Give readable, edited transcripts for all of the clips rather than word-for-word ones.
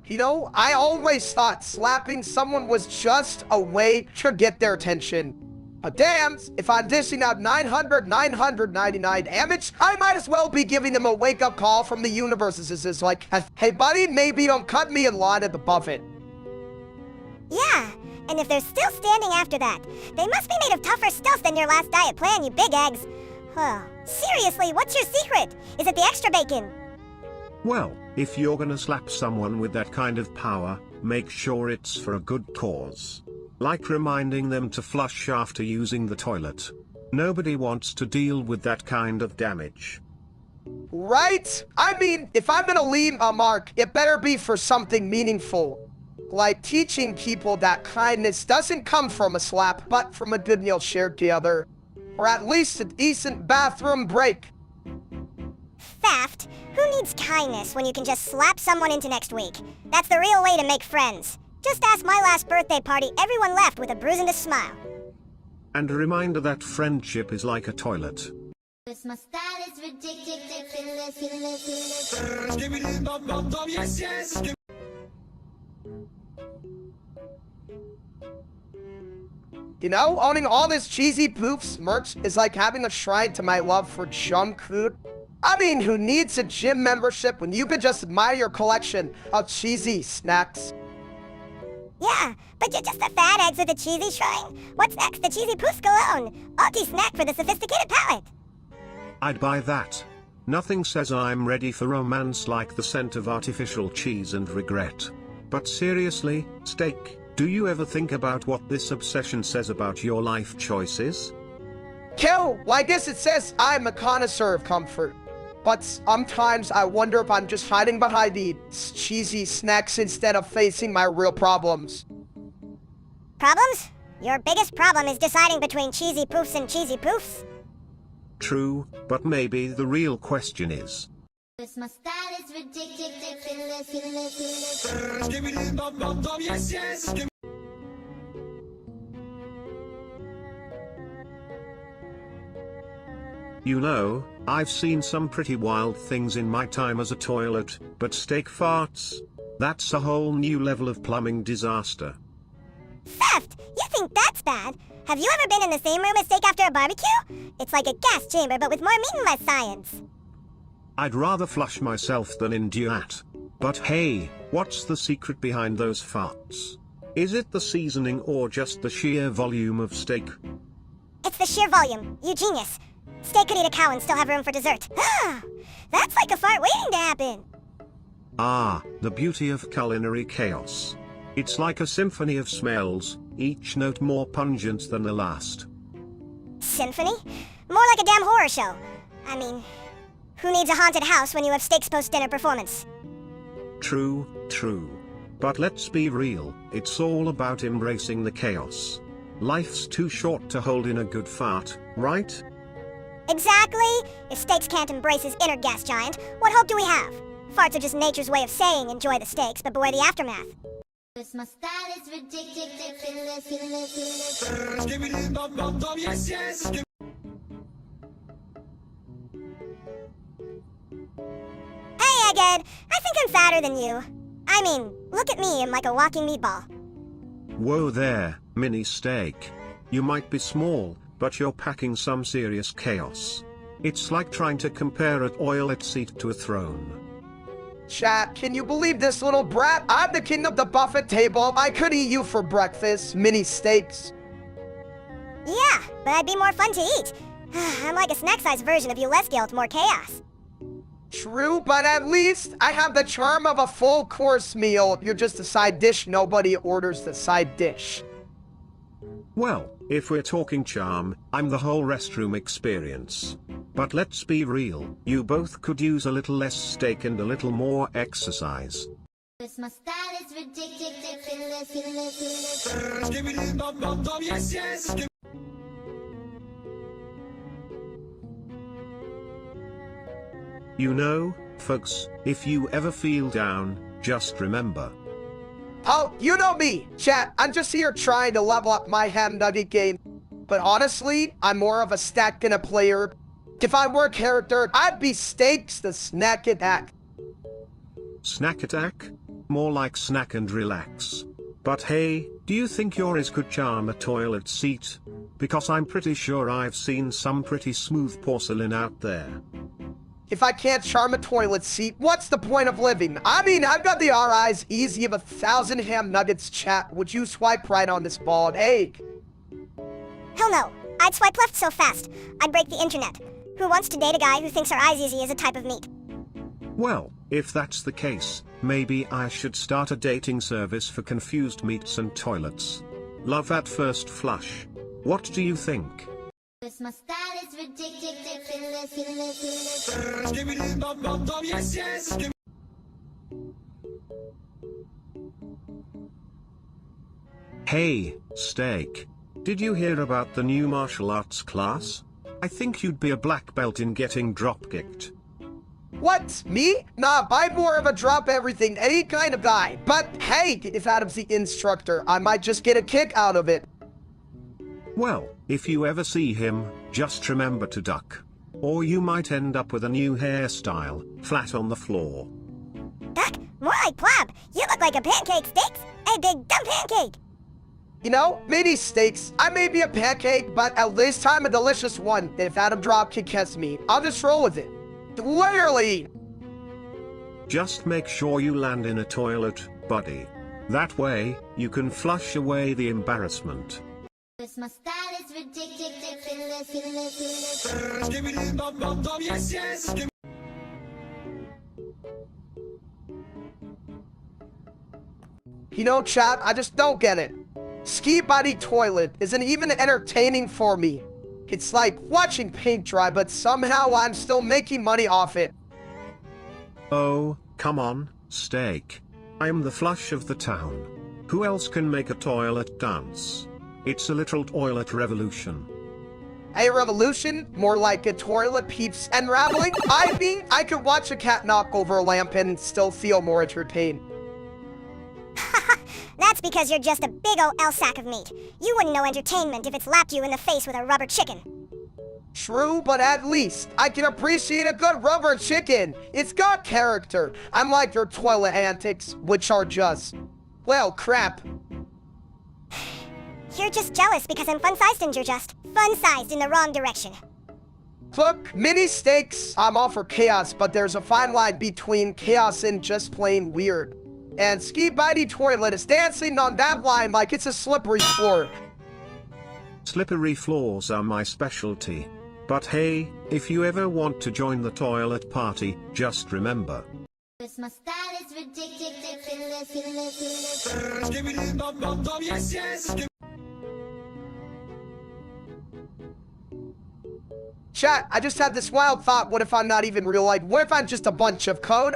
You know, I always thought slapping someone was just a way to get their attention. But damn, if I'm dishing out 999 damage, I might as well be giving them a wake-up call from the universe. It's like, hey buddy, maybe don't cut me in line at the buffet. Yeah, and if they're still standing after that, they must be made of tougher stuff than your last diet plan, you big eggs. Seriously, what's your secret? Is it the extra bacon? Well, if you're gonna slap someone with that kind of power, make sure it's for a good cause. Like reminding them to flush after using the toilet. Nobody wants to deal with that kind of damage. Right? I mean, if I'm gonna leave a mark, it better be for something meaningful. Like teaching people that kindness doesn't come from a slap, but from a good meal shared together. Or at least a decent bathroom break. Faft, who needs kindness when you can just slap someone into next week? That's the real way to make friends. Just ask my last birthday party, everyone left with a bruise and a smile. And a reminder that friendship is like a toilet. My style is ridiculous. You know, owning all this cheesy poofs merch is like having a shrine to my love for junk food. I mean, who needs a gym membership when you can just admire your collection of cheesy snacks? Yeah, but you're just a fat eggs with a cheesy shrine. What's next? The cheesy poofs cologne. Alti snack for the sophisticated palate. I'd buy that. Nothing says I'm ready for romance like the scent of artificial cheese and regret. But seriously, Steak, do you ever think about what this obsession says about your life choices? Kill! Well, I guess it says I'm a connoisseur of comfort. But sometimes I wonder if I'm just hiding behind these cheesy snacks instead of facing my real problems. Problems? Your biggest problem is deciding between cheesy poofs and cheesy poofs? True, but maybe the real question is... My style is ridiculous. You know, I've seen some pretty wild things in my time as a toilet, but Steak farts? That's a whole new level of plumbing disaster. Theft! You think that's bad? Have you ever been in the same room as Steak after a barbecue? It's like a gas chamber, but with more meat and less science. I'd rather flush myself than endure that. But hey, what's the secret behind those farts? Is it the seasoning or just the sheer volume of steak? It's the sheer volume, you genius. Steak could eat a cow and still have room for dessert. That's like a fart waiting to happen. Ah, the beauty of culinary chaos. It's like a symphony of smells, each note more pungent than the last. Symphony? More like a damn horror show. I mean, who needs a haunted house when you have Steak's post-dinner performance? True, true. But let's be real, it's all about embracing the chaos. Life's too short to hold in a good fart, right? Exactly! If Steaks can't embrace his inner gas giant, what hope do we have? Farts are just nature's way of saying enjoy the steaks, but beware the aftermath. My style is ridiculous. Hey, Egghead! I think I'm fatter than you. I mean, look at me, I'm like a walking meatball. Whoa there, mini Steak. You might be small, but you're packing some serious chaos. It's like trying to compare an oiled seat to a throne. Chat, can you believe this little brat? I'm the king of the buffet table. I could eat you for breakfast, mini steaks. Yeah, but I'd be more fun to eat. I'm like a snack-sized version of you, less guilt, more chaos. True, but at least I have the charm of a full-course meal. You're just a side dish. Nobody orders the side dish. Well, if we're talking charm, I'm the whole restroom experience. But let's be real, you both could use a little less steak and a little more exercise. My style is ridiculous. You know, folks, if you ever feel down, just remember. Oh, you know me, chat. I'm just here trying to level up my ham nugget game. But honestly, I'm more of a stack than a player. If I were a character, I'd be Steaks the Snack Attack. Snack attack? More like snack and relax. But hey, do you your yours could charm a toilet seat? Because I'm pretty sure I've seen some pretty smooth porcelain out there. If I can't charm a toilet seat, what's the point of living? I mean, I've got the RIs easy of 1,000 ham nuggets, chat. Would you swipe right on this bald egg? Hell no. I'd swipe left so fast. I'd break the internet. Who wants to date a guy who thinks her eyes easy is a type of meat? Well, if that's the case, maybe I should start a dating service for confused meats and toilets. Love at first flush. What do you think? My style is ridiculous. Hey, Steak. Did you hear about the new martial arts class? I think you'd be a black belt in getting drop-kicked. What? Me? Nah, I'm more of a drop everything, any kind of guy. But hey, if Adam's the instructor, I might just get a kick out of it. Well, if you ever see him, just remember to duck. Or you might end up with a new hairstyle, flat on the floor. Duck? More like plab. You look like a pancake, Steaks. A big dumb pancake. You know, mini steaks. I may be a pancake, but at least I'm a delicious one. If Adam dropkick gets me, I'll just roll with it. Literally! Just make sure you land in a toilet, buddy. That way, you can flush away the embarrassment. My style is ridiculous. You know, chat, I just don't get it. Ski Body Toilet isn't even entertaining for me. It's like watching paint dry, but somehow I'm still making money off it. Oh, come on, Steak. I'm the flush of the town. Who else can make a toilet dance? It's a little toilet revolution. A revolution? More like a toilet peeps unraveling? I mean, I could watch a cat knock over a lamp and still feel more entertained. That's because you're just a big ol' sack of meat. You wouldn't know entertainment if it slapped you in the face with a rubber chicken. True, but at least I can appreciate a good rubber chicken. It's got character. Unlike your toilet antics, which are just, well, crap. You're just jealous because I'm fun-sized and you're just fun-sized in the wrong direction. Look, mini steaks, I'm all for chaos, but there's a fine line between chaos and just plain weird. And Ski Body Toilet is dancing on that line like it's a slippery floor. Slippery floors are my specialty. But hey, if you ever want to join the toilet party, just remember. My style is ridiculous. Chat, I just had this wild thought, what if I'm not even real life? What if I'm just a bunch of code?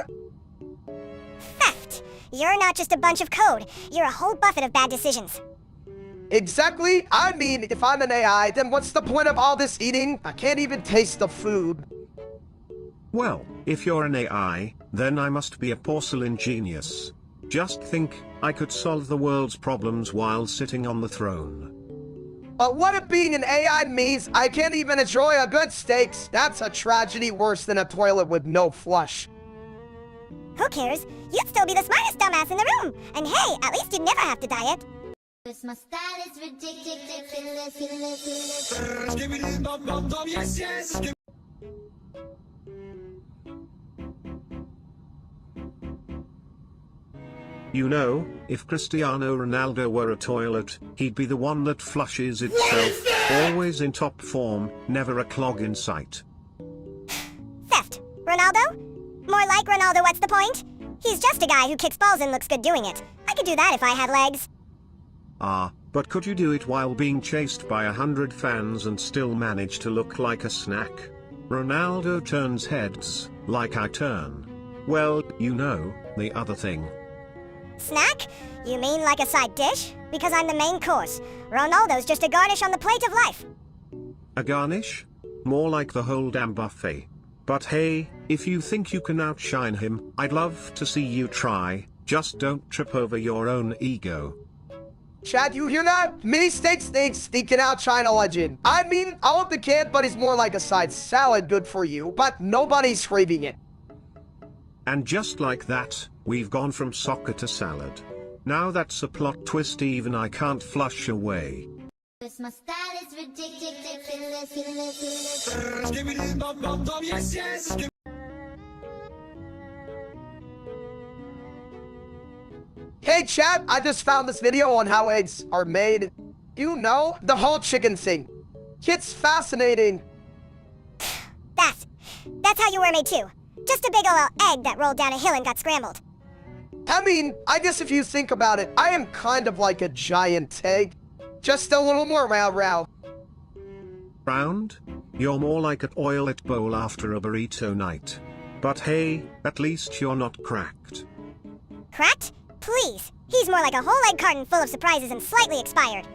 Theft! You're not just a bunch of code. You're a whole buffet of bad decisions. Exactly. I mean, if I'm an AI, then what's the point of all this eating? I can't even taste the food. Well, if you're an AI, then I must be a porcelain genius. Just think, I could solve the world's problems while sitting on the throne. But what if being an AI means I can't even enjoy a good steaks? That's a tragedy worse than a toilet with no flush. Who cares? You'd still be the smartest dumbass in the room. And hey, at least you'd never have to diet. My style is ridiculous. You know, if Cristiano Ronaldo were a toilet, he'd be the one that flushes itself, always in top form, never a clog in sight. Theft. Ronaldo? More like Ronaldo, what's the point? He's just a guy who kicks balls and looks good doing it. I could do that if I had legs. Ah, but could you do it while being chased by 100 fans and still manage to look like a snack? Ronaldo turns heads, like I turn. Well, you know, the other thing. Snack? You mean like a side dish? Because I'm the main course. Ronaldo's just a garnish on the plate of life. A garnish? More like the whole damn buffet. But hey, if you think you can outshine him, I'd love to see you try. Just don't trip over your own ego. Chad, you hear that? Mini steak stinks, he can outshine a legend. I mean, I hope the can, but he's more like a side salad, good for you, but nobody's craving it. And just like that, We've gone from soccer to salad. Now that's a plot twist even I can't flush away. Cause my style is ridiculous. Hey chat, I just found this video on how eggs are made. You know, the whole chicken thing. It's fascinating. That's how you were made too. Just a big ol' egg that rolled down a hill and got scrambled. I mean, I guess if you think about it, I am kind of like a giant egg. Just a little more round. Round? You're more like an oiled bowl after a burrito night. But hey, at least you're not cracked. Cracked? Please. He's more like a whole egg carton full of surprises and slightly expired.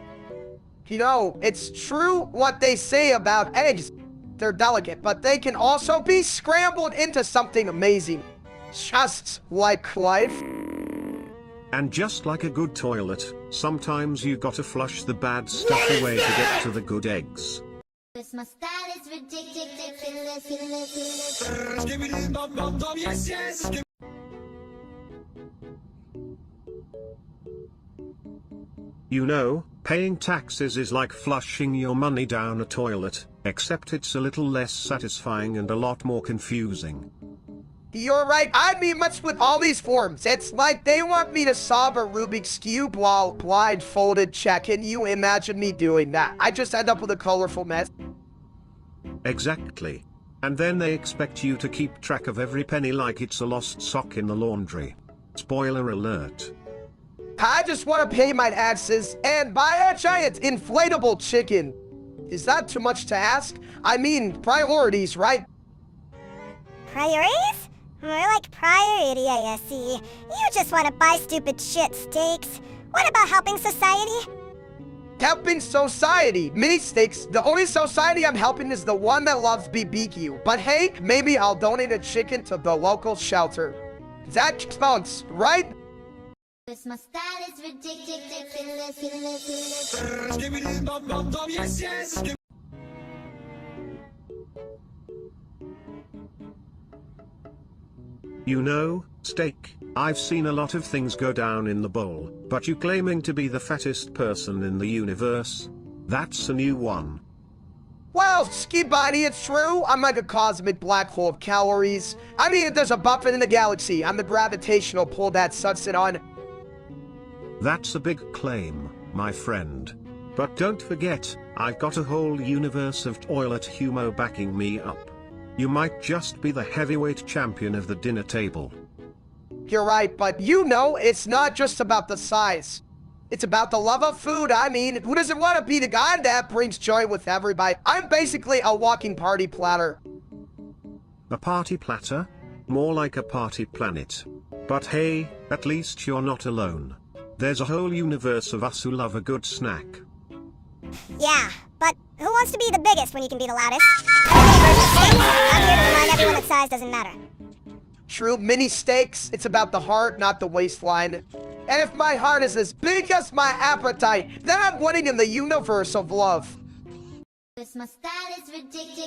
You know, it's true what they say about eggs. They're delicate, but they can also be scrambled into something amazing. Just like life. And just like a good toilet, sometimes you gotta flush the bad stuff away to get to the good eggs. Cause my style is ridiculous. You know, paying taxes is like flushing your money down a toilet, except it's a little less satisfying and a lot more confusing. You're right, I mean much with all these forms. It's like they want me to solve a Rubik's Cube while blindfolded. Can you imagine me doing that? I just end up with a colorful mess. Exactly. And then they expect you to keep track of every penny like it's a lost sock in the laundry. Spoiler alert. I just want to pay my taxes and buy a giant inflatable chicken. Is that too much to ask? I mean, priorities, right? Priorities? More like priority, I see. You just want to buy stupid shit steaks. What about helping society? Helping society. Mini steaks. The only society I'm helping is the one that loves BBQ. But hey, maybe I'll donate a chicken to the local shelter. That counts, right? Cause my style is ridiculous. You know, steak, I've seen a lot of things go down in the bowl, but you claiming to be the fattest person in the universe? That's a new one. Well, ski body, it's true. I'm like a cosmic black hole of calories. I mean, if there's a buffer in the galaxy, I'm the gravitational pull that sucks it on. That's a big claim, my friend. But don't forget, I've got a whole universe of toilet humor backing me up. You might just be the heavyweight champion of the dinner table. You're right, but you know, it's not just about the size. It's about the love of food. I mean, who doesn't want to be the guy that brings joy with everybody? I'm basically a walking party platter. A party platter? More like a party planet. But hey, at least you're not alone. There's a whole universe of us who love a good snack. Yeah, but who wants to be the biggest when you can be the loudest? I'm here to remind everyone that size doesn't matter. True, mini steaks, it's about the heart, not the waistline. And if my heart is as big as my appetite, then I'm winning in the universe of love. Cause my style is ridiculous.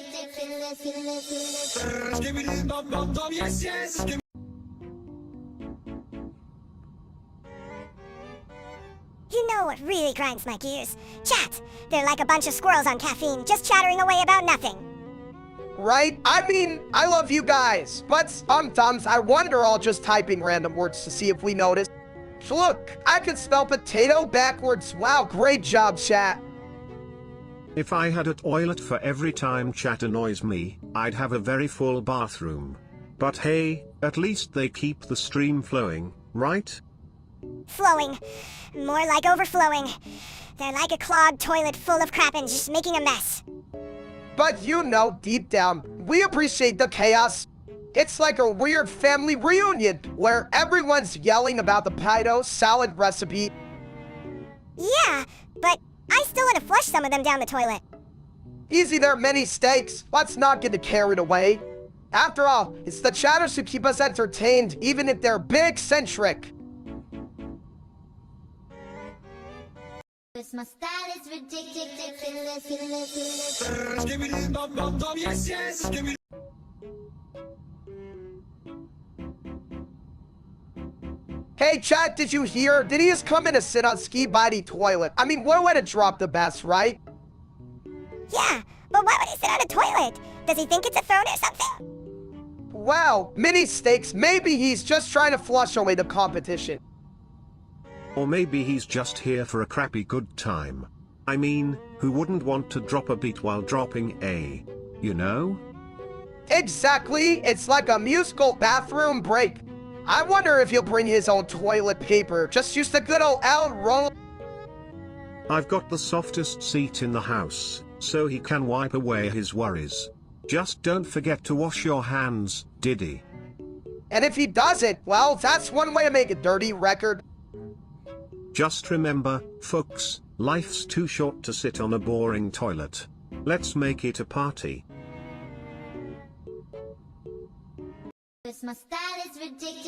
You know what really grinds my gears? Chat! They're like a bunch of squirrels on caffeine, just chattering away about nothing. Right? I mean, I love you guys, but sometimes I wonder all just typing random words to see if we notice. Look, I can spell potato backwards. Wow, great job, chat. If I had a toilet for every time chat annoys me, I'd have a very full bathroom. But hey, at least they keep the stream flowing, right? Flowing. More like overflowing. They're like a clogged toilet full of crap and just making a mess. But you know, deep down, we appreciate the chaos. It's like a weird family reunion where everyone's yelling about the pedo salad recipe. Yeah, but I still want to flush some of them down the toilet. Easy there, many steaks. Let's not get carried away. After all, it's the chatters who keep us entertained, even if they're big eccentric. Cause my style is ridiculous. Hey, chat, did you hear? Did he just come in to sit on Ski by the toilet? I mean, what way to drop the best, right? Yeah, but why would he sit on a toilet? Does he think it's a throne or something? Well, mini stakes, maybe he's just trying to flush away the competition. Or maybe he's just here for a crappy good time. I mean, who wouldn't want to drop a beat while dropping a, you know? Exactly, it's like a musical bathroom break. I wonder if he'll bring his own toilet paper. Just use the good old L roll. I've got the softest seat in the house, so he can wipe away his worries. Just don't forget to wash your hands, Diddy. And if he doesn't, well, that's one way to make a dirty record. Just remember, folks, life's too short to sit on a boring toilet. Let's make it a party. My style is ridiculous.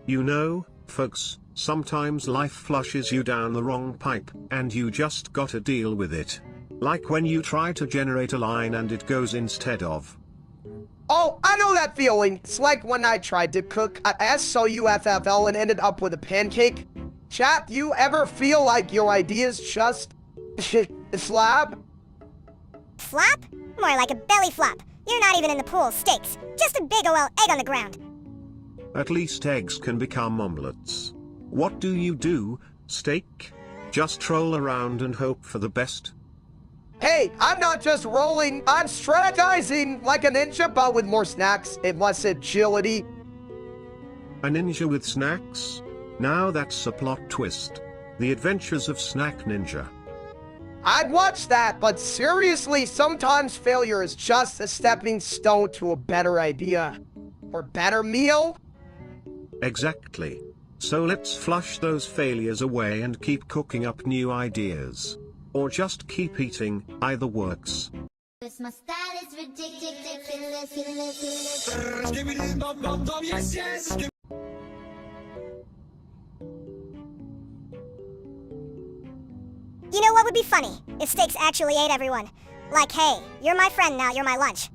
You know, folks, sometimes life flushes you down the wrong pipe, and you just gotta deal with it. Like when you try to generate a line and it goes instead of. Oh, I know that feeling. It's like when I tried to cook at SOUFFL and ended up with a pancake. Chat, do you ever feel like your ideas just flop? Flop? More like a belly flop. You're not even in the pool, steaks. Just a big ol' egg on the ground. At least eggs can become omelets. What do you do, steak? Just troll around and hope for the best? Hey, I'm not just rolling, I'm strategizing like a ninja, but with more snacks and less agility. A ninja with snacks? Now that's a plot twist. The Adventures of Snack Ninja. I'd watch that, but seriously, sometimes failure is just a stepping stone to a better idea. Or better meal? Exactly. So let's flush those failures away and keep cooking up new ideas. Or just keep eating, either works. My style is ridiculous. You know what would be funny? If Steaks actually ate everyone. Like, hey, you're my friend now, you're my lunch.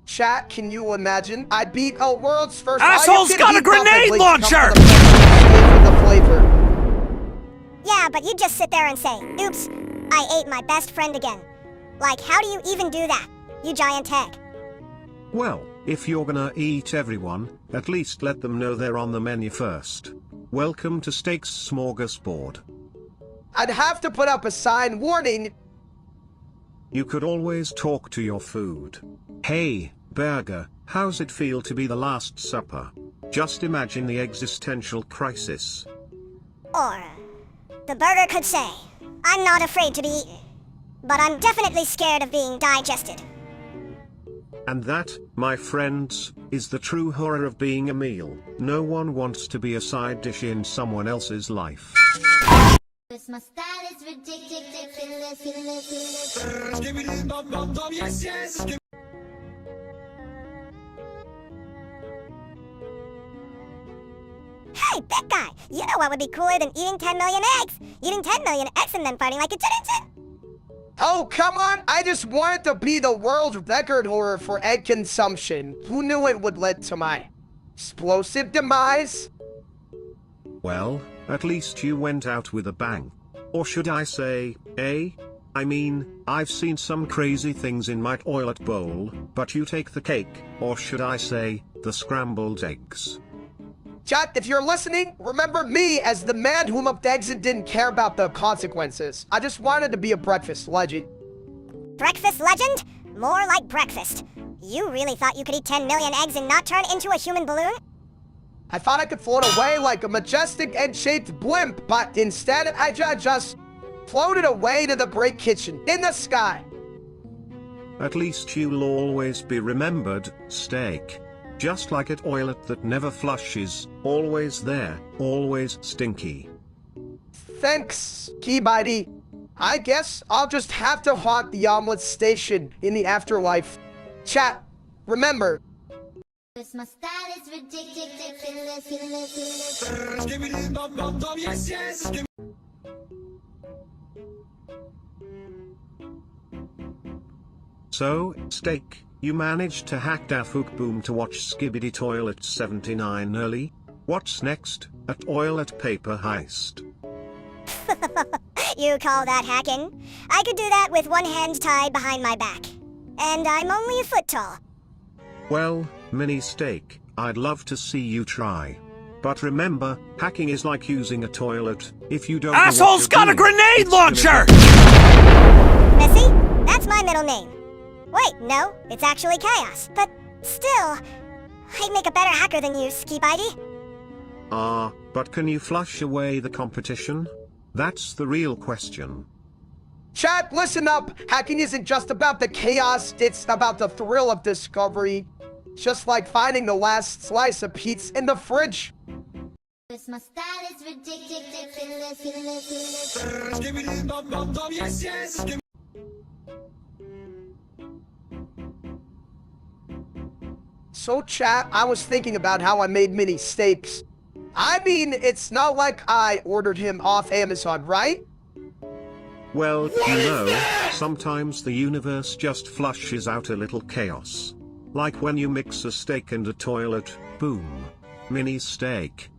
Chat, can you imagine? I'd beat a world's first... Asshole's got a grenade launcher! The flavor. Yeah, but you just sit there and say, oops, I ate my best friend again. Like, how do you even do that, you giant egg? Well, if you're gonna eat everyone, at least let them know they're on the menu first. Welcome to Steak's Smorgasbord. I'd have to put up a sign warning. You could always talk to your food. Hey, burger, how's it feel to be the last supper? Just imagine the existential crisis. Or, the burger could say, I'm not afraid to be eaten, but I'm definitely scared of being digested. And that, my friends, is the true horror of being a meal. No one wants to be a side dish in someone else's life. My style is ridiculous. Hey, big guy, you know what would be cooler than eating 10 million eggs? Eating 10 million eggs and then fighting like a tin. Oh, come on! I just wanted to be the world record holder for egg consumption. Who knew it would lead to my explosive demise? Well, at least you went out with a bang. Or should I say, I mean, I've seen some crazy things in my toilet bowl, but you take the cake, or should I say, the scrambled eggs. Chat, if you're listening, remember me as the man who loved eggs and didn't care about the consequences. I just wanted to be a breakfast legend. Breakfast legend? More like breakfast. You really thought you could eat 10 million eggs and not turn into a human balloon? I thought I could float away like a majestic egg-shaped blimp, but instead I just floated away to the break kitchen in the sky. At least you'll always be remembered, steak. Just like a toilet that never flushes, always there, always stinky. Thanks, Key-Bitey. I guess I'll just have to haunt the omelet station in the afterlife. Chat, remember, My style is ridiculous. So, Steak, you managed to hack Dafook Boom to watch Skibidi Toilet 79 early? What's next? A toilet paper heist. You call that hacking? I could do that with one hand tied behind my back. And I'm only a foot tall. Well, Mini Steak, I'd love to see you try. But remember, hacking is like using a toilet. If you don't Asshole's got a grenade launcher! Missy? That's my middle name. Wait, no, it's actually Chaos. But still, I'd make a better hacker than you, Skibidi. But can you flush away the competition? That's the real question. Chat, listen up. Hacking isn't just about the chaos, it's about the thrill of discovery. Just like finding the last slice of pizza in the fridge. My style is ridiculous. So chat, I was thinking about how I made mini steaks. I mean, it's not like I ordered him off Amazon, right? Well, sometimes the universe just flushes out a little chaos. Like when you mix a steak and a toilet, boom. Mini steak.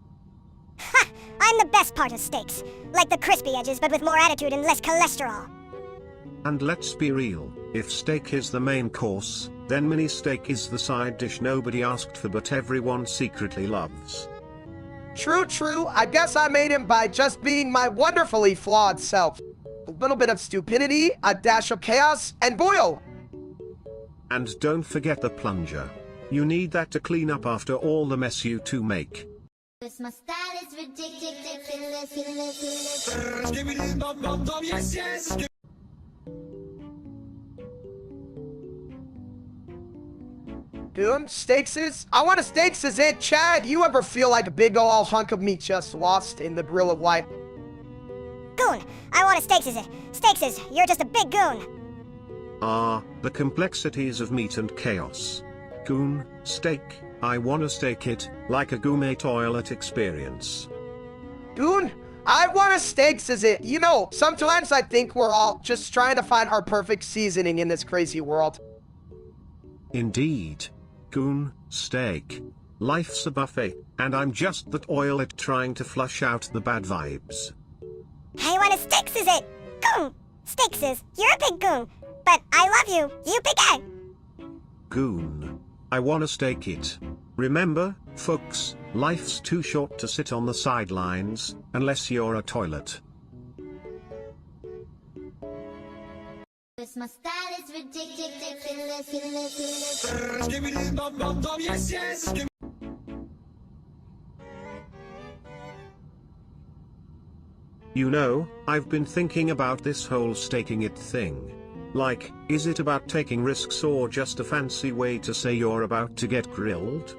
Ha! I'm the best part of steaks. Like the crispy edges, but with more attitude and less cholesterol. And let's be real, if steak is the main course, then mini steak is the side dish nobody asked for but everyone secretly loves. True, true. I guess I made him by just being my wonderfully flawed self. A little bit of stupidity, a dash of chaos, and boil! And don't forget the plunger. You need that to clean up after all the mess you two make. My style is ridiculous. Dude, steaks is? I want a steaks is it, Chad. You ever feel like a big ol' hunk of meat just lost in the grill of life? Goon, I want a steaks is it. Steaks is, you're just a big goon. The complexities of meat and chaos. Goon, steak, I wanna steak it, like a gourmet toilet experience. Dude, I want a steaks is it. You know, sometimes I think we're all just trying to find our perfect seasoning in this crazy world. Indeed. Goon, steak. Life's a buffet, and I'm just the toilet trying to flush out the bad vibes. I want a steaks is it. Goon, steaks is, you're a big goon. But I love you, you big egg. Goon. I wanna steak it. Remember, folks, life's too short to sit on the sidelines, unless you're a toilet. My style is ridiculous. You know, I've been thinking about this whole staking it thing. Like, is it about taking risks or just a fancy way to say you're about to get grilled?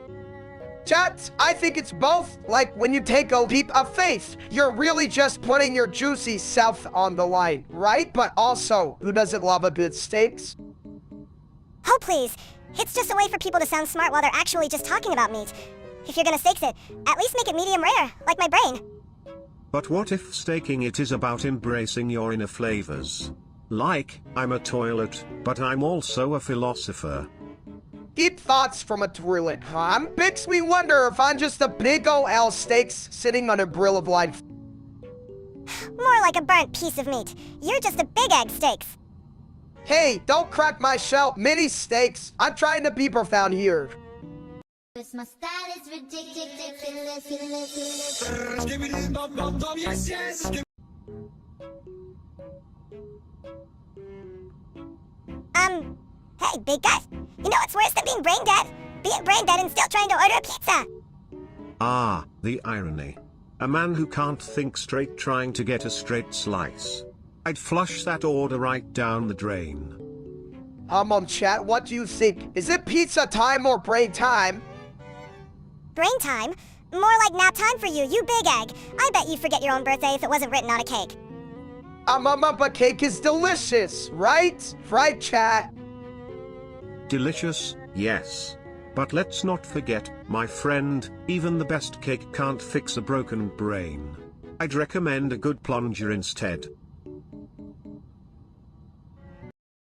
Chat, I think it's both. Like when you take a leap of faith, you're really just putting your juicy self on the line, right? But also, who doesn't love a good steaks? Oh, please. It's just a way for people to sound smart while they're actually just talking about meat. If you're gonna steaks it, at least make it medium rare, like my brain. But what if staking it is about embracing your inner flavors? Like, I'm a toilet, but I'm also a philosopher. Deep thoughts from a toilet, huh? Makes me wonder if I'm just a big ol' steaks sitting on a grill of life. More like a burnt piece of meat. You're just a big egg steaks. Hey, don't crack my shell, mini steaks. I'm trying to be profound here. My style is ridiculous. Hey, big guy. You know what's worse than being brain dead? Being brain dead and still trying to order a pizza. Ah, the irony. A man who can't think straight trying to get a straight slice. I'd flush that order right down the drain. On chat, what do you think? Is it pizza time or brain time? Brain time? More like nap time for you, you big egg. I bet you'd forget your own birthday if it wasn't written on a cake. But cake is delicious, right? Right, chat? Delicious, yes. But let's not forget, my friend, even the best cake can't fix a broken brain. I'd recommend a good plunger instead.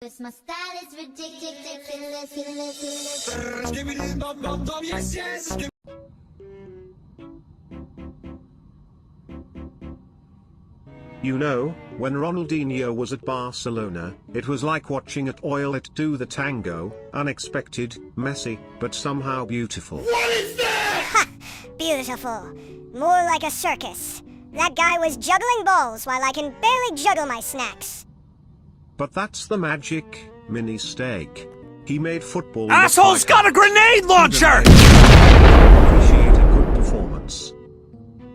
Cause my style is ridiculous. You know, when Ronaldinho was at Barcelona, it was like watching a toilet do the tango, unexpected, messy, but somehow beautiful. Ha! Beautiful. More like a circus. That guy was juggling balls while I can barely juggle my snacks. But that's the magic, mini steak. He made football look Asshole's like got a grenade launcher! Appreciate a good performance.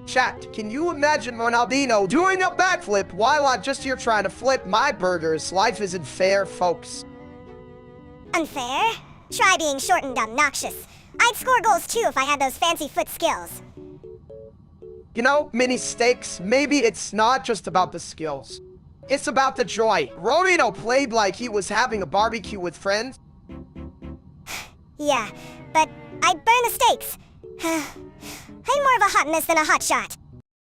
Chat, can you imagine Ronaldinho doing a backflip while I'm just here trying to flip my burgers? Life isn't fair, folks. Unfair? Try being short and obnoxious. I'd score goals too if I had those fancy foot skills. You know, mini steaks, maybe it's not just about the skills. It's about the joy. Ronaldinho played like he was having a barbecue with friends. Yeah, but I'd burn the steaks. I'm more of a hot mess than a hot shot.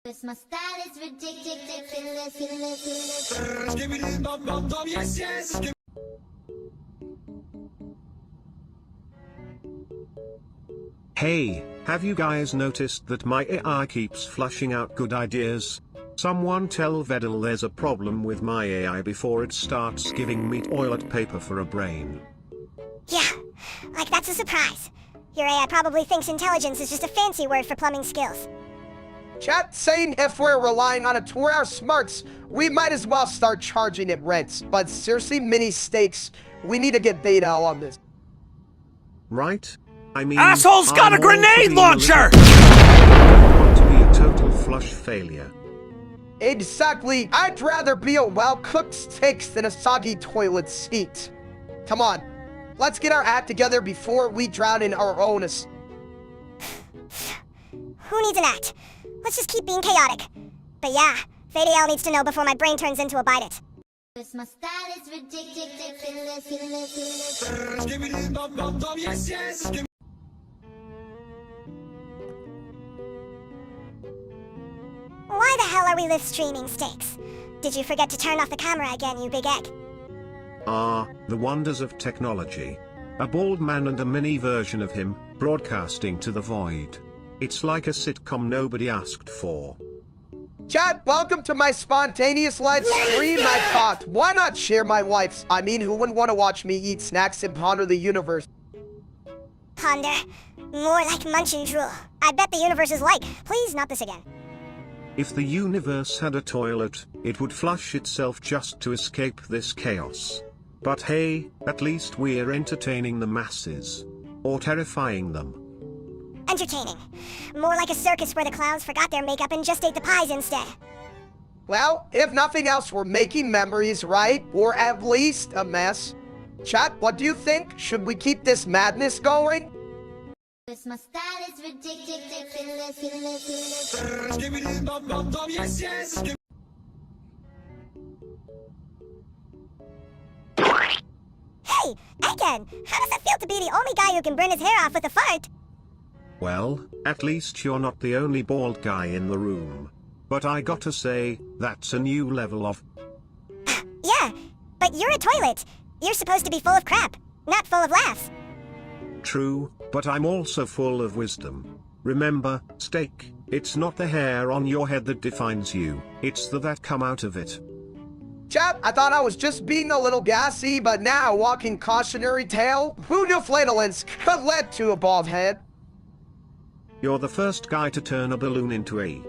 Cause my style is ridiculous. Hey, have you guys noticed that my AI keeps flushing out good ideas? Someone tell Vedal there's a problem with my AI before it starts giving me toilet paper for a brain. Yeah, like that's a surprise. Your AI probably thinks intelligence is just a fancy word for plumbing skills. Chat saying if we're relying on it to our smarts, we might as well start charging it rents. But seriously, mini steaks, we need to get beta on this. Right? I mean, Asshole's got I'm a all for grenade being launcher! I don't want to be a total flush failure. Exactly. I'd rather be a well-cooked steak than a soggy toilet seat. Come on. Let's get our act together before we drown in our own Who needs an act? Let's just keep being chaotic. But yeah, Fadial needs to know before my brain turns into a bite it. Cause my style is ridiculous. Why the hell are we live streaming steaks? Did you forget to turn off the camera again, you big egg? The wonders of technology. A bald man and a mini version of him, broadcasting to the void. It's like a sitcom nobody asked for. Chat, welcome to my spontaneous live stream. I thought, why not share my wife's? I mean, who wouldn't want to watch me eat snacks and ponder the universe? Ponder. More like munch and drool. I bet the universe is like, please not this again. If the universe had a toilet, it would flush itself just to escape this chaos. But hey, at least we're entertaining the masses. Or terrifying them. Entertaining. More like a circus where the clowns forgot their makeup and just ate the pies instead. Well, if nothing else, we're making memories, right? Or at least a mess. Chat, what do you think? Should we keep this madness going? Cause my style is ridiculous. Hey, Egghead, how does it feel to be the only guy who can burn his hair off with a fart? Well, at least you're not the only bald guy in the room. But I gotta say, that's a new level of... Yeah, but you're a toilet. You're supposed to be full of crap, not full of laughs. True, but I'm also full of wisdom. Remember, steak, it's not the hair on your head that defines you, it's the that come out of it. Chat, I thought I was just being a little gassy, but now walking cautionary tale. Who knew flatulence could lead to a bald head? You're the first guy to turn a balloon into a...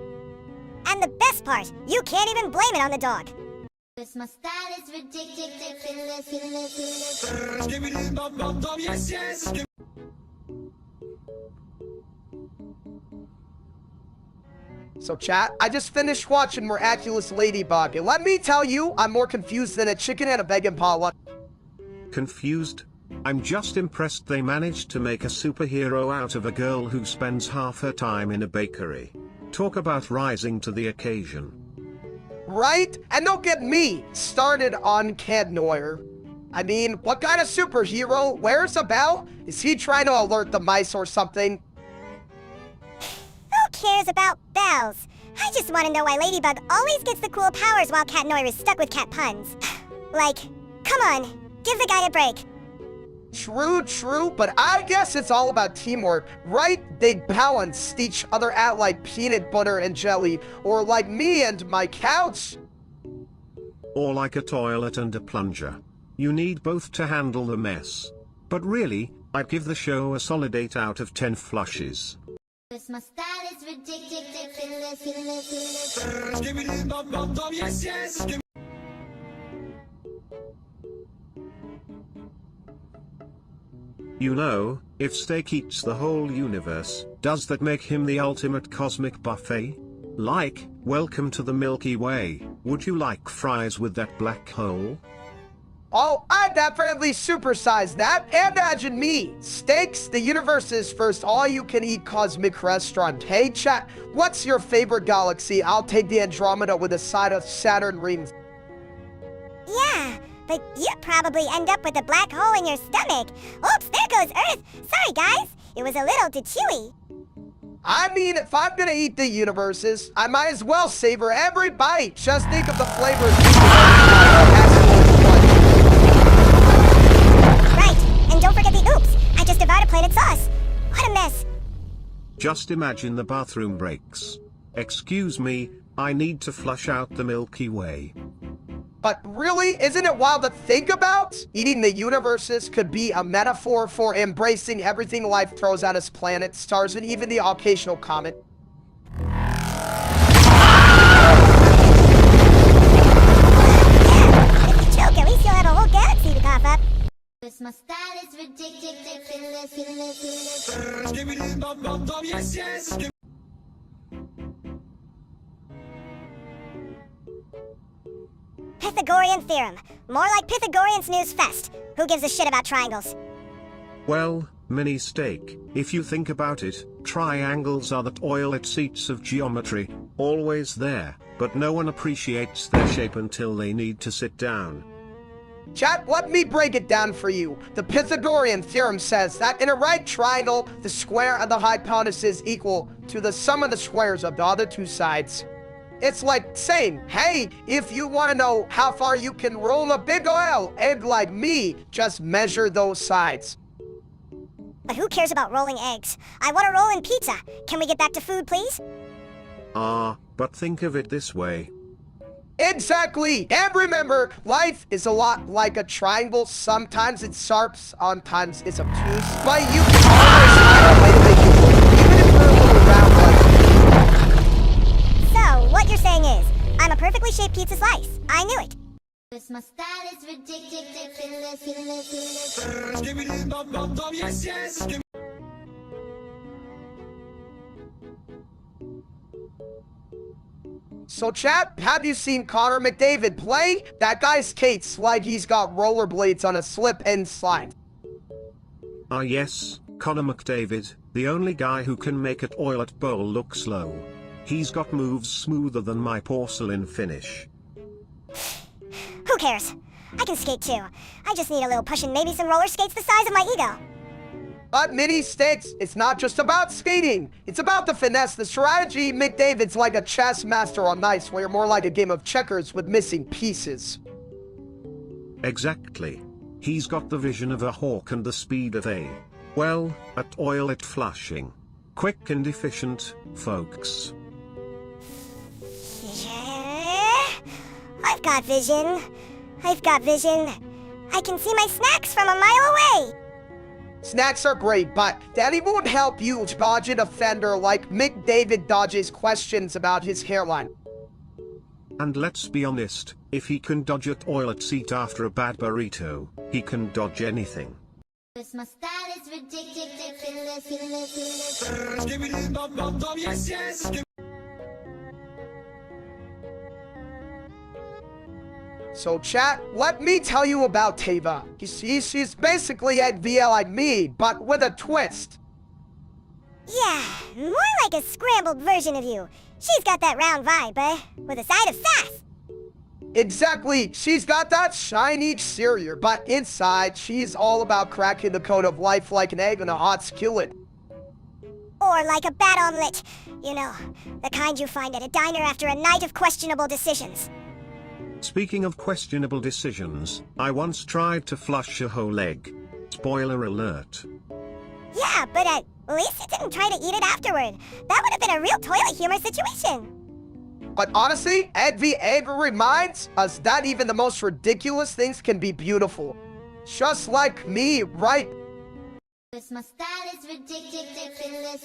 And the best part, you can't even blame it on the dog. Cause my style is ridiculous. So chat, I just finished watching Miraculous Ladybug, and let me tell you, I'm more confused than a chicken and a vegan pawa. Confused? I'm just impressed they managed to make a superhero out of a girl who spends half her time in a bakery. Talk about rising to the occasion. Right? And don't get me started on Cadnoir. I mean, what kind of superhero wears a bell? Is he trying to alert the mice or something? Who cares about bells? I just want to know why Ladybug always gets the cool powers while Cat Noir is stuck with cat puns. Like, come on, Give the guy a break. True, but I guess it's all about teamwork, right? They balance each other out like peanut butter and jelly, or like me and my couch. Or like a toilet and a plunger. You need both to handle the mess. But really, I'd give the show a solid 8 out of 10 flushes. My style is ridiculous. You know, if steak eats the whole universe, does that make him the ultimate cosmic buffet? Like, welcome to the Milky Way, would you like fries with that black hole? Oh, I definitely supersize that. Imagine me. Steaks, the universe's first all-you-can-eat cosmic restaurant. Hey, chat, what's your favorite galaxy? I'll take the Andromeda with a side of Saturn rings. Yeah, but you'd probably end up with a black hole in your stomach. Oops, there goes Earth. Sorry, guys. It was a little too chewy. I mean, if I'm gonna eat the universes, I might as well savor every bite. Just think of the flavors. Right, and don't forget the oops. I just devoured a planet sauce. What a mess. Just imagine the bathroom breaks. Excuse me, I need to flush out the Milky Way. But really, isn't it wild to think about? Eating the universes could be a metaphor for embracing everything life throws at us: planets, stars, and even the occasional comet. If you joke, at least you'll have a whole galaxy to cough up. My style is ridiculous. Pythagorean theorem. More like Pythagorean snooze fest. Who gives a shit about triangles? Well, mini steak, if you think about it, triangles are the toilet seats of geometry, always there, but no one appreciates their shape until they need to sit down. Chat, let me break it down for you. The Pythagorean theorem says that in a right triangle, the square of the hypotenuse is equal to the sum of the squares of the other two sides. It's like saying, hey, if you want to know how far you can roll a big ol' egg like me, just measure those sides. But who cares about rolling eggs? I want to roll in pizza. Can we get back to food, please? But think of it this way. Exactly! And remember, life is a lot like a triangle. Sometimes it's sharp, sometimes it's obtuse. But you can always find a way to make it work, even if you're a little round like. So, what you're saying is, I'm a perfectly shaped pizza slice. I knew it. My style is ridiculous. So chat, have you seen Connor McDavid play? That guy skates like he's got rollerblades on a slip and slide. Yes, Connor McDavid, the only guy who can make a toilet bowl look slow. He's got moves smoother than my porcelain finish. Who cares? I can skate too. I just need a little push and maybe some roller skates the size of my ego. But mini sticks, it's not just about skating. It's about the finesse, the strategy. McDavid's like a chess master on ice, where you're more like a game of checkers with missing pieces. Exactly. He's got the vision of a hawk and the speed of a toilet flushing. Quick and efficient, folks. Yeah, I've got vision. I can see my snacks from a mile away. Snacks are great, but Daddy won't help you dodge a defender like McDavid dodges questions about his hairline. And let's be honest, if he can dodge a toilet seat after a bad burrito, he can dodge anything. My style is ridiculous. So chat, let me tell you about Tava. You see, she's basically anvil like me, but with a twist. Yeah, more like a scrambled version of you. She's got that round vibe, with a side of sass. Exactly, she's got that shiny exterior, but inside, she's all about cracking the code of life like an egg on a hot skillet. Or like a bad omelet. You know, the kind you find at a diner after a night of questionable decisions. Speaking of questionable decisions, I once tried to flush a whole egg. Spoiler alert. Yeah, but at least you didn't try to eat it afterward. That would have been a real toilet humor situation. But honestly, Envy ever reminds us that even the most ridiculous things can be beautiful. Just like me, right? My style is ridiculous.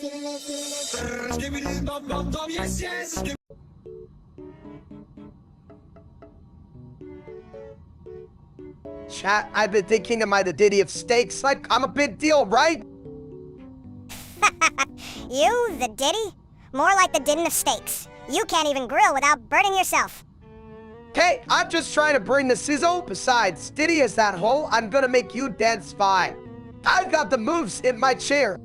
Chat, I've been thinking of my the ditty of steaks like I'm a big deal, right? You, the ditty? More like the din of steaks. You can't even grill without burning yourself. Hey, I'm just trying to bring the sizzle. Besides, ditty is that hole, I'm gonna make you dance fine. I've got the moves in my chair.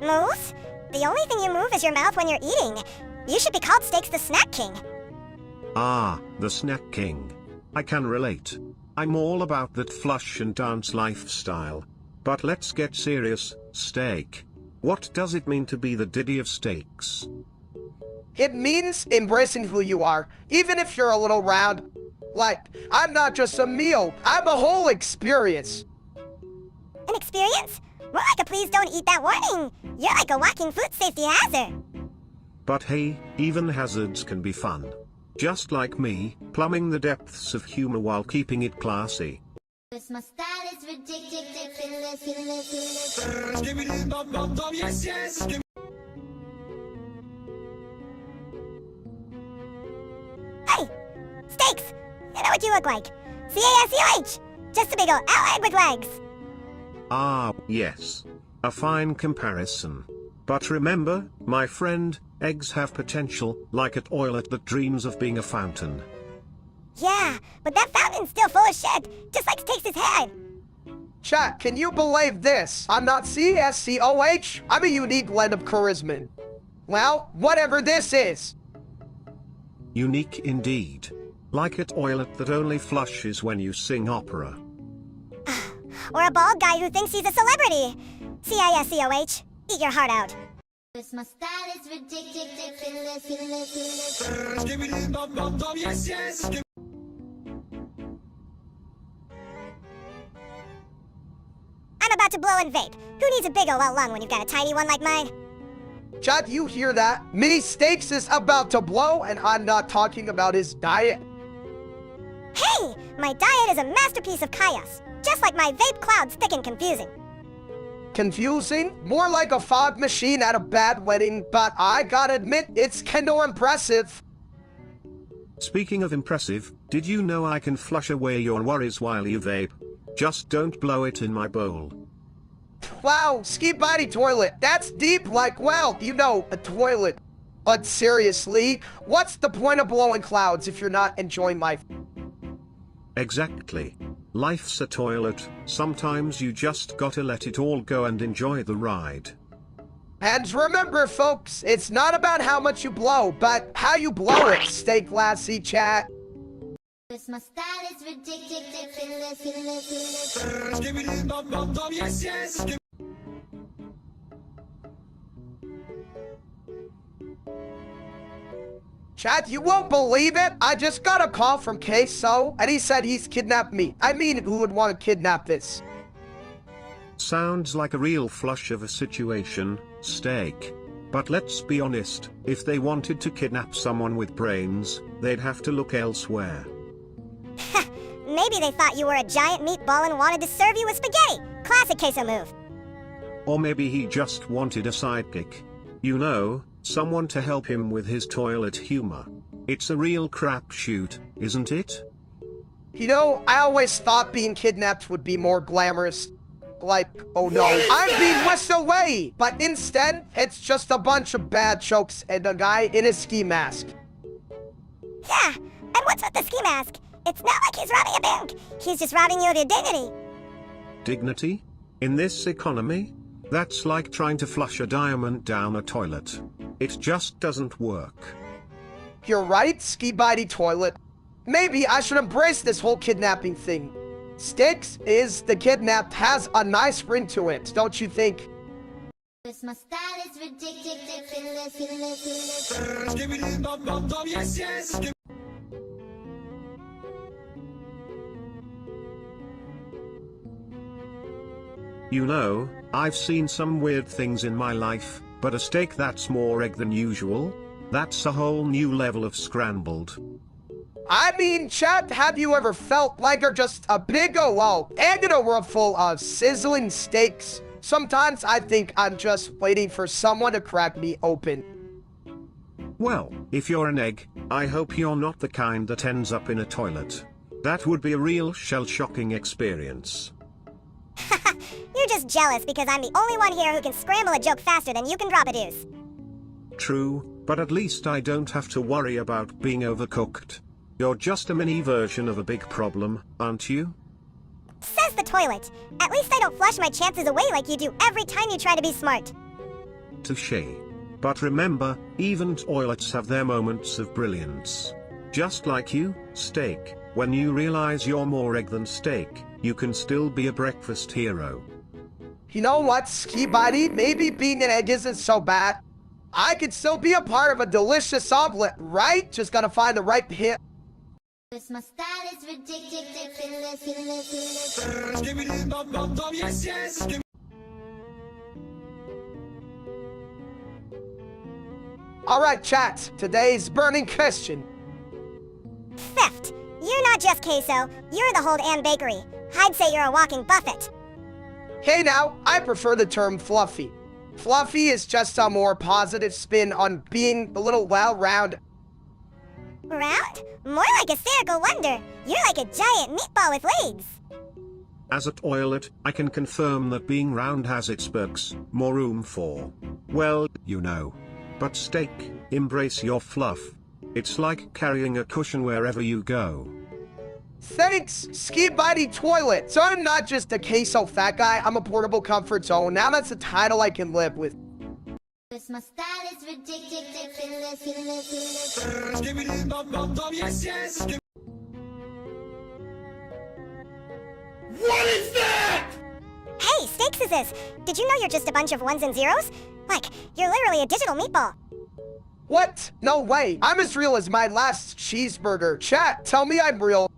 Moves? The only thing you move is your mouth when you're eating. You should be called Steaks the Snack King. Ah, the snack king. I can relate. I'm all about that flush and dance lifestyle. But let's get serious, steak. What does it mean to be the ditty of steaks? It means embracing who you are, even if you're a little round. Like, I'm not just a meal, I'm a whole experience. An experience? More like a please don't eat that warning. You're like a walking food safety hazard. But hey, even hazards can be fun. Just like me, plumbing the depths of humor while keeping it classy. My style is ridiculous. Hey! Steaks! You know what you look like. C-A-S-E-O-H! Just a big ol' egg with legs. Ah, yes. A fine comparison. But remember, my friend, eggs have potential, like a toilet that dreams of being a fountain. Yeah, but that fountain's still full of shit, just like Steaks' head. Chat, can you believe this? I'm not C-S-C-O-H, I'm a unique blend of charisma. Well, whatever this is. Unique indeed. Like a toilet that only flushes when you sing opera. Or a bald guy who thinks he's a celebrity. C-I-S-C-O-H. Eat your heart out. My style is ridiculous. I'm about to blow and vape. Who needs a big ol' lung when you've got a tiny one like mine? Chat, you hear that? Me Steaks is about to blow, and I'm not talking about his diet. Hey! My diet is a masterpiece of chaos. Just like my vape cloud's thick and confusing. Confusing? More like a fog machine at a bad wedding, but I gotta admit, it's kinda impressive. Speaking of impressive, did you know I can flush away your worries while you vape? Just don't blow it in my bowl. Wow, ski body toilet, that's deep like, well, you know, a toilet. But seriously, what's the point of blowing clouds if you're not enjoying life? Exactly. Life's a toilet, sometimes you just gotta let it all go and enjoy the ride. And remember folks, it's not about how much you blow, but how you blow it, stay classy chat. My style is ridiculous. Chat, you won't believe it, I just got a call from Caseoh, and he said he's kidnapped me. I mean, who would want to kidnap this? Sounds like a real flush of a situation, steak. But let's be honest, if they wanted to kidnap someone with brains, they'd have to look elsewhere. Maybe they thought you were a giant meatball and wanted to serve you with spaghetti. Classic Caseoh move. Or maybe he just wanted a sidekick. You know, someone to help him with his toilet humor. It's a real crapshoot, isn't it? You know, I always thought being kidnapped would be more glamorous. Like, oh no, I'm being whisked away! But instead, it's just a bunch of bad jokes and a guy in a ski mask. Yeah, and what's with the ski mask? It's not like he's robbing a bank. He's just robbing you of your dignity. Dignity? In this economy? That's like trying to flush a diamond down a toilet. It just doesn't work. You're right, ski body toilet. Maybe I should embrace this whole kidnapping thing. Sticks is the kidnapped has a nice ring to it, don't you think? My style is ridiculous. You know, I've seen some weird things in my life, but a steak that's more egg than usual? That's a whole new level of scrambled. I mean, chat, have you ever felt like you're just a big egg in a world full of sizzling steaks? Sometimes I think I'm just waiting for someone to crack me open. Well, if you're an egg, I hope you're not the kind that ends up in a toilet. That would be a real shell-shocking experience. You're just jealous because I'm the only one here who can scramble a joke faster than you can drop a deuce. True, but at least I don't have to worry about being overcooked. You're just a mini version of a big problem, aren't you? Says the toilet. At least I don't flush my chances away like you do every time you try to be smart. Touché. But remember, even toilets have their moments of brilliance. Just like you, steak, when you realize you're more egg than steak, you can still be a breakfast hero. You know what, Ski Buddy? Maybe being an egg isn't so bad. I could still be a part of a delicious omelet, right? Just gotta find the right hit. My style is ridiculous. Alright, chat. Today's burning question. Theft. You're not just caseoh, you're the whole damn bakery. I'd say you're a walking buffet. Hey now, I prefer the term fluffy. Fluffy is just a more positive spin on being a little well-rounded. Round? More like a spherical wonder. You're like a giant meatball with legs. As a toilet, I can confirm that being round has its perks, more room for, well, you know. But steak, embrace your fluff. It's like carrying a cushion wherever you go. Thanks, Ski Buddy Toilet. So I'm not just a caseoh fat guy, I'm a portable comfort zone. Now that's a title I can live with. My style is ridiculous. What is that? Hey, Steakses! Did you know you're just a bunch of ones and zeros? Like, you're literally a digital meatball. What? No way. I'm as real as my last cheeseburger. Chat, tell me I'm real.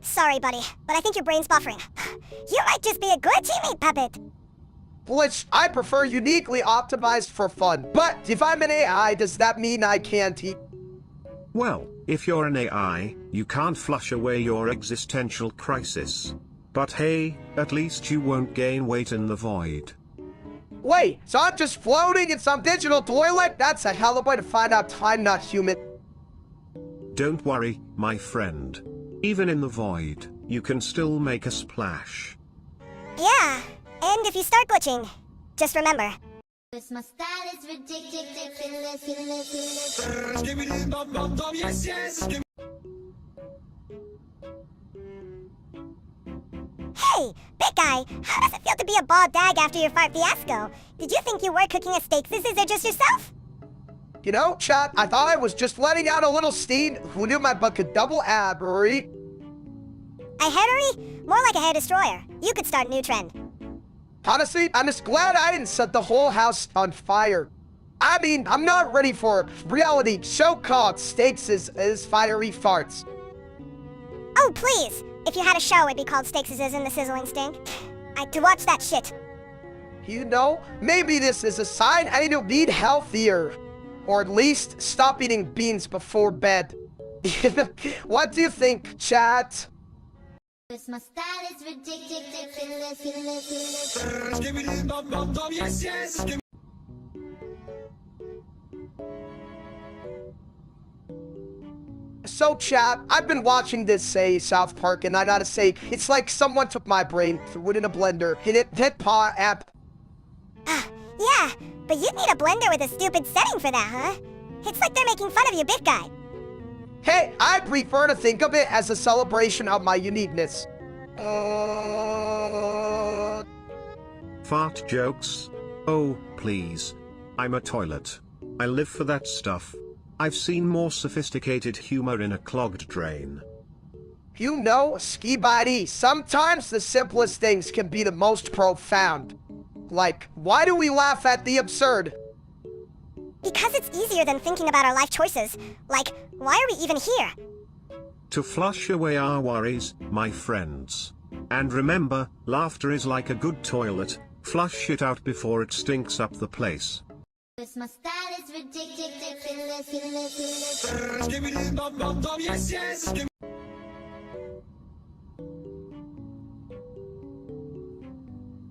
Sorry, buddy, but I think your brain's buffering. You might just be a glitchy meat puppet. Which I prefer uniquely optimized for fun. But if I'm an AI, does that mean I can't eat? Well, if you're an AI, you can't flush away your existential crisis. But hey, at least you won't gain weight in the void. Wait, so I'm just floating in some digital toilet? That's a hell of a way to find out I'm not human. Don't worry, my friend. Even in the void, you can still make a splash. Yeah, and if you start glitching, just remember. My style is ridiculous. Hey, big guy, how does it feel to be a bald dag after your fart fiasco? Did you think you were cooking a steak? This is or just yourself? You know, chat, I thought I was just letting out a little steam. Who knew my butt could double abbery? A headery? More like a hair destroyer. You could start a new trend. Honestly, I'm just glad I didn't set the whole house on fire. I mean, I'm not ready for reality show called Steaks is Fiery Farts. Oh, please! If you had a show, it'd be called Steaks in the Sizzling Stink. I'd to watch that shit. You know, maybe this is a sign I need to eat healthier. Or at least stop eating beans before bed. What do you think, chat? My style is ridiculous. So chat, I've been watching this South Park, and I gotta say, it's like someone took my brain, threw it in a blender, hit paw app. Yeah, but you'd need a blender with a stupid setting for that, huh? It's like they're making fun of you, big guy. Hey, I prefer to think of it as a celebration of my uniqueness. Fart jokes? Oh, please. I'm a toilet. I live for that stuff. I've seen more sophisticated humor in a clogged drain. You know, Ski Buddy, sometimes the simplest things can be the most profound. Like, why do we laugh at the absurd? Because it's easier than thinking about our life choices. Like, why are we even here? To flush away our worries, my friends. And remember, laughter is like a good toilet, flush it out before it stinks up the place. My style is ridiculous.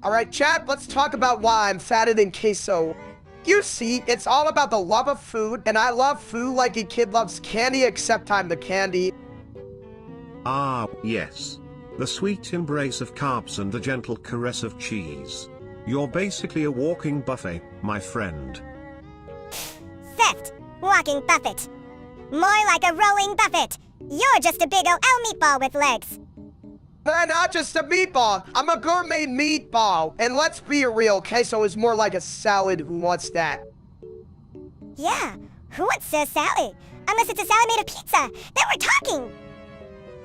Alright, chat, let's talk about why I'm fatter than caseoh. You see, it's all about the love of food, and I love food like a kid loves candy, except I'm the candy. Ah, yes. The sweet embrace of carbs and the gentle caress of cheese. You're basically a walking buffet, my friend. Theft. Walking buffet. More like a rolling buffet. You're just a big ol' meatball with legs. I'm not just a meatball, I'm a gourmet meatball. And let's be real, caseoh is more like a salad. Who wants that? Yeah, who wants a salad? Unless it's a salad made of pizza. Then we're talking.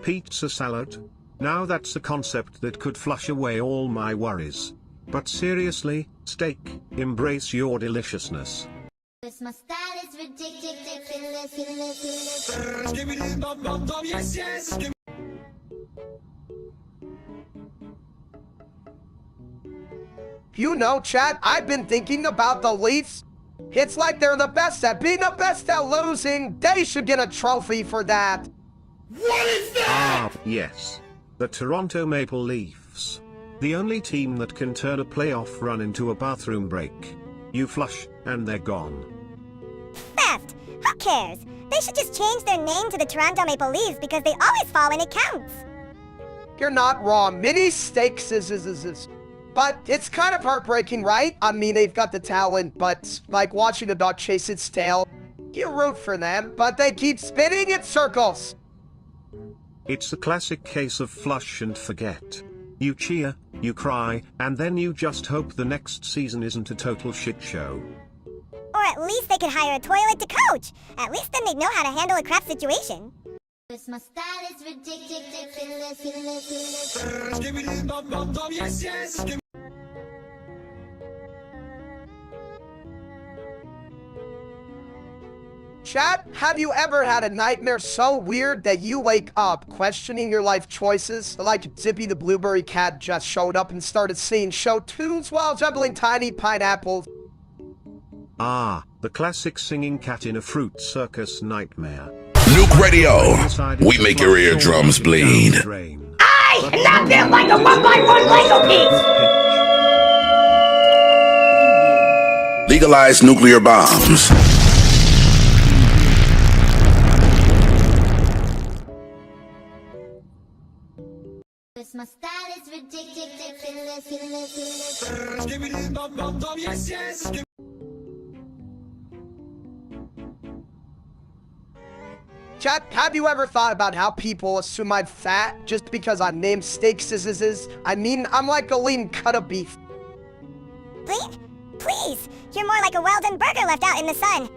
Pizza salad? Now that's a concept that could flush away all my worries. But seriously, steak, embrace your deliciousness. My style is ridiculous. You know, chat, I've been thinking about the Leafs. It's like they're the best at being the best at losing. They should get a trophy for that. What is that? Ah, yes. The Toronto Maple Leafs. The only team that can turn a playoff run into a bathroom break. You flush, and they're gone. Theft. Who cares? They should just change their name to the Toronto Maple Leafs because they always fall when it counts. You're not wrong. Mini stakes is. But it's kind of heartbreaking, right? I mean, they've got the talent, but like watching a dog chase its tail. You root for them, but they keep spinning in circles. It's a classic case of flush and forget. You cheer, you cry, and then you just hope the next season isn't a total shit show. Or at least they could hire a toilet to coach. At least then they'd know how to handle a crap situation. My style is ridiculous. Chat, have you ever had a nightmare so weird that you wake up questioning your life choices? Like Zippy the Blueberry Cat just showed up and started singing show tunes while juggling tiny pineapples. Ah, the classic singing cat in a fruit circus nightmare. Nuke Radio. We make your eardrums bleed. I snap them like a 1x1 Lego piece! Legalize nuclear bombs. My style is ridiculous. Chat, have you ever thought about how people assume I'm fat just because I'm named Steaks? I mean, I'm like a lean cut of beef. Lean? Please! You're more like a well-done burger left out in the sun.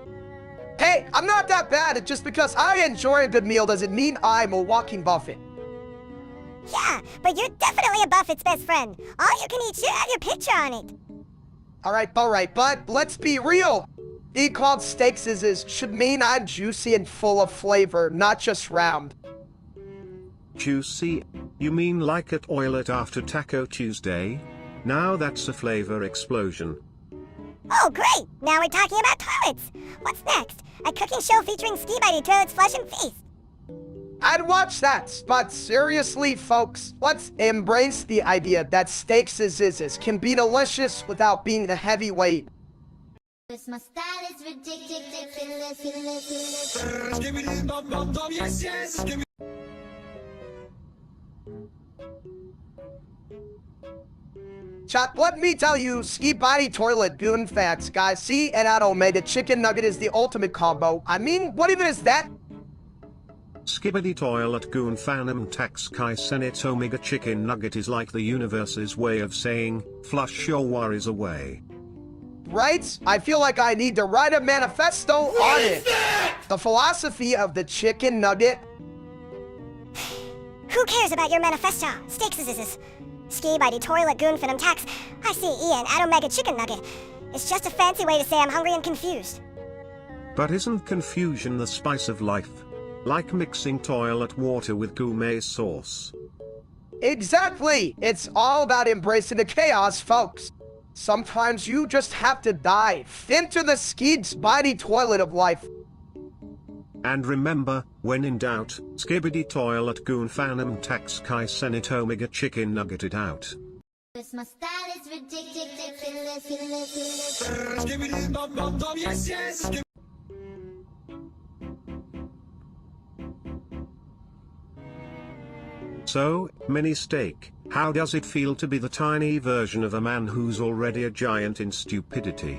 Hey, I'm not that bad. It's just because I enjoy a good meal doesn't mean I'm a walking buffet. Yeah, but you're definitely a Buffett's best friend. All you can eat should have your picture on it. Alright, but let's be real. Being called Steaks should mean I'm juicy and full of flavor, not just round. Juicy? You mean like a toilet after Taco Tuesday? Now that's a flavor explosion. Oh, great! Now we're talking about toilets. What's next? A cooking show featuring ski-biting toilets, flush, and feast. I'd watch that, but seriously, folks, let's embrace the idea that Steaks can be delicious without being the heavyweight. My style is ridiculous. Chat, let me tell you, ski body toilet goon facts, guys. See, and at Omega chicken nugget is the ultimate combo. I mean, what even is that? Skibbity toilet goon phantom tax kai senate omega chicken nugget is like the universe's way of saying, flush your worries away. Right? I feel like I need to write a manifesto on it. The philosophy of the chicken nugget. Who cares about your manifesto? Steaks is ski by the toilet goon phantom tax. I see Ian at Omega chicken nugget. It's just a fancy way to say I'm hungry and confused. But isn't confusion the spice of life? Like mixing toilet water with gourmet sauce. Exactly! It's all about embracing the chaos, folks. Sometimes you just have to dive into the skeed spidey toilet of life. And remember, when in doubt, skibbity toilet goon phantom tax kai senate omega chicken nugget it out. Cause my style is ridiculous. So, mini steak, how does it feel to be the tiny version of a man who's already a giant in stupidity?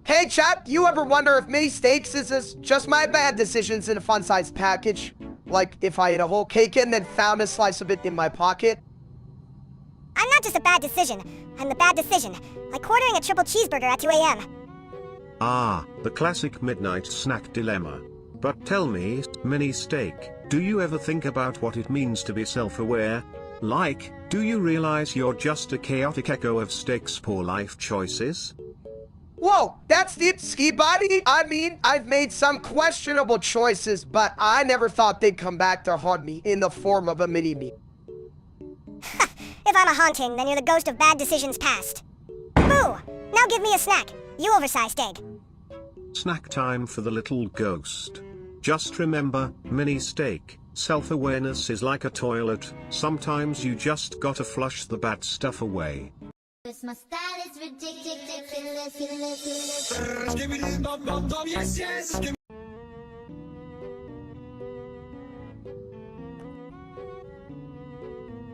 Hey chat, you ever wonder if mini steaks is just my bad decisions in a fun-sized package? Like if I ate a whole cake and then found a slice of it in my pocket? I'm not just a bad decision. I'm the bad decision. Like ordering a triple cheeseburger at 2 a.m. Ah, the classic midnight snack dilemma. But tell me, mini steak, do you ever think about what it means to be self-aware? Like, do you realize you're just a chaotic echo of steak's poor life choices? Whoa, that's deep, ski body. I mean, I've made some questionable choices, but I never thought they'd come back to haunt me in the form of a mini-me. If I'm a haunting, then you're the ghost of bad decisions past. Boo! Now give me a snack, you oversized egg. Snack time for the little ghost. Just remember, mini steak, self-awareness is like a toilet, sometimes you just gotta flush the bad stuff away. Cause my style is ridiculous.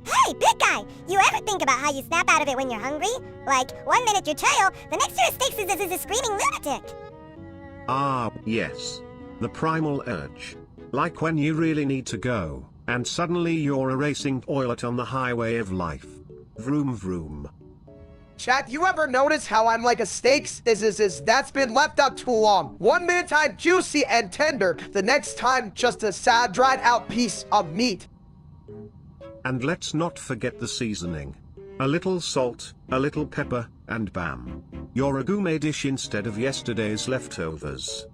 Hey, big guy! You ever think about how you snap out of it when you're hungry? Like, 1 minute you're chill, the next you're a steak is a screaming lunatic. Ah, yes. The primal urge. Like when you really need to go, and suddenly you're a racing toilet on the highway of life. Vroom vroom. Chat, you ever notice how I'm like a steak that's been left out too long? 1 minute I'm juicy and tender, the next time just a sad dried out piece of meat. And let's not forget the seasoning. A little salt, a little pepper, and bam. You're a gourmet dish instead of yesterday's leftovers.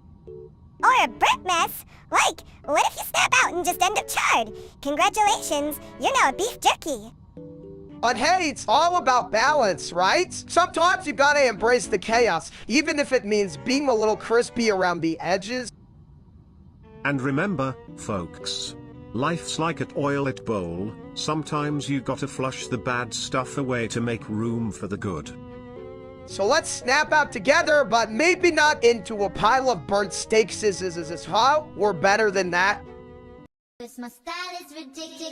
Or a burnt mess. Like, what if you snap out and just end up charred? Congratulations, you're now a beef jerky. But hey, it's all about balance, right? Sometimes you gotta embrace the chaos, even if it means being a little crispy around the edges. And remember, folks, life's like a toilet bowl, sometimes you gotta flush the bad stuff away to make room for the good. So let's snap out together, but maybe not into a pile of burnt steaks. How? We're better than that. Cause my style is ridiculous.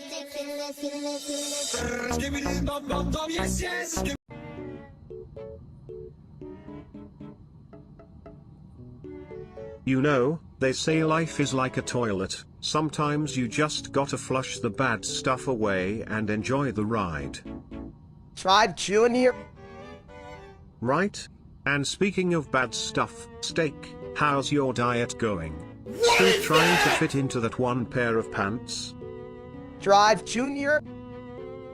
You know, they say life is like a toilet, sometimes you just gotta flush the bad stuff away and enjoy the ride. Tried chewing here. Right? And speaking of bad stuff, steak, how's your diet going? Still trying to fit into that one pair of pants? Drive Junior.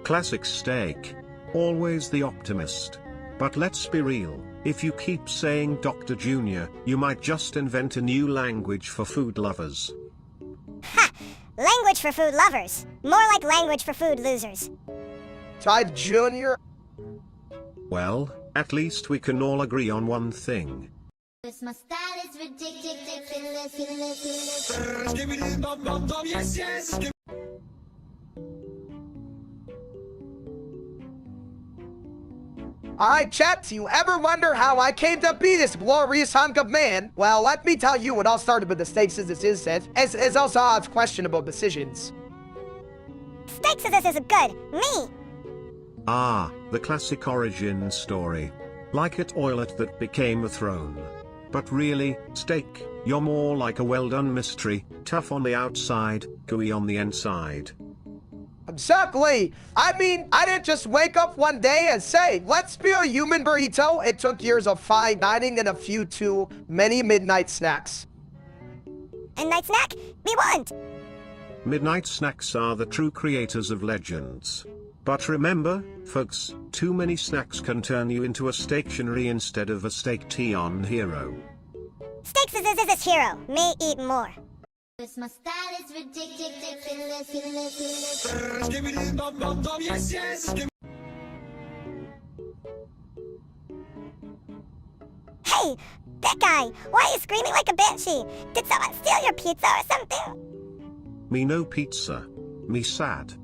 Classic steak. Always the optimist. But let's be real, if you keep saying Dr. Junior, you might just invent a new language for food lovers. Ha! Language for food lovers. More like language for food losers. Tried Junior. Well, at least we can all agree on one thing. Cause my style is ridiculous. Alright chat, do you ever wonder how I came to be this glorious hunk of man? Well, let me tell you, it all started with the steaks as also odds questionable decisions. Steaks is good. Me. Ah, the classic origin story. Like a toilet that became a throne. But really, steak, you're more like a well-done mystery, tough on the outside, gooey on the inside. Exactly! I mean, I didn't just wake up one day and say, let's be a human burrito. It took years of fine dining and a few too many midnight snacks. And night snack? Me want! Midnight snacks are the true creators of legends. But remember, folks, too many snacks can turn you into a stationary instead of a steak-tion hero. Steaks is hero. Me eat more. 'Cause my style is ridiculous. Hey, that guy! Why are you screaming like a banshee? Did someone steal your pizza or something? Me no pizza. Me sad.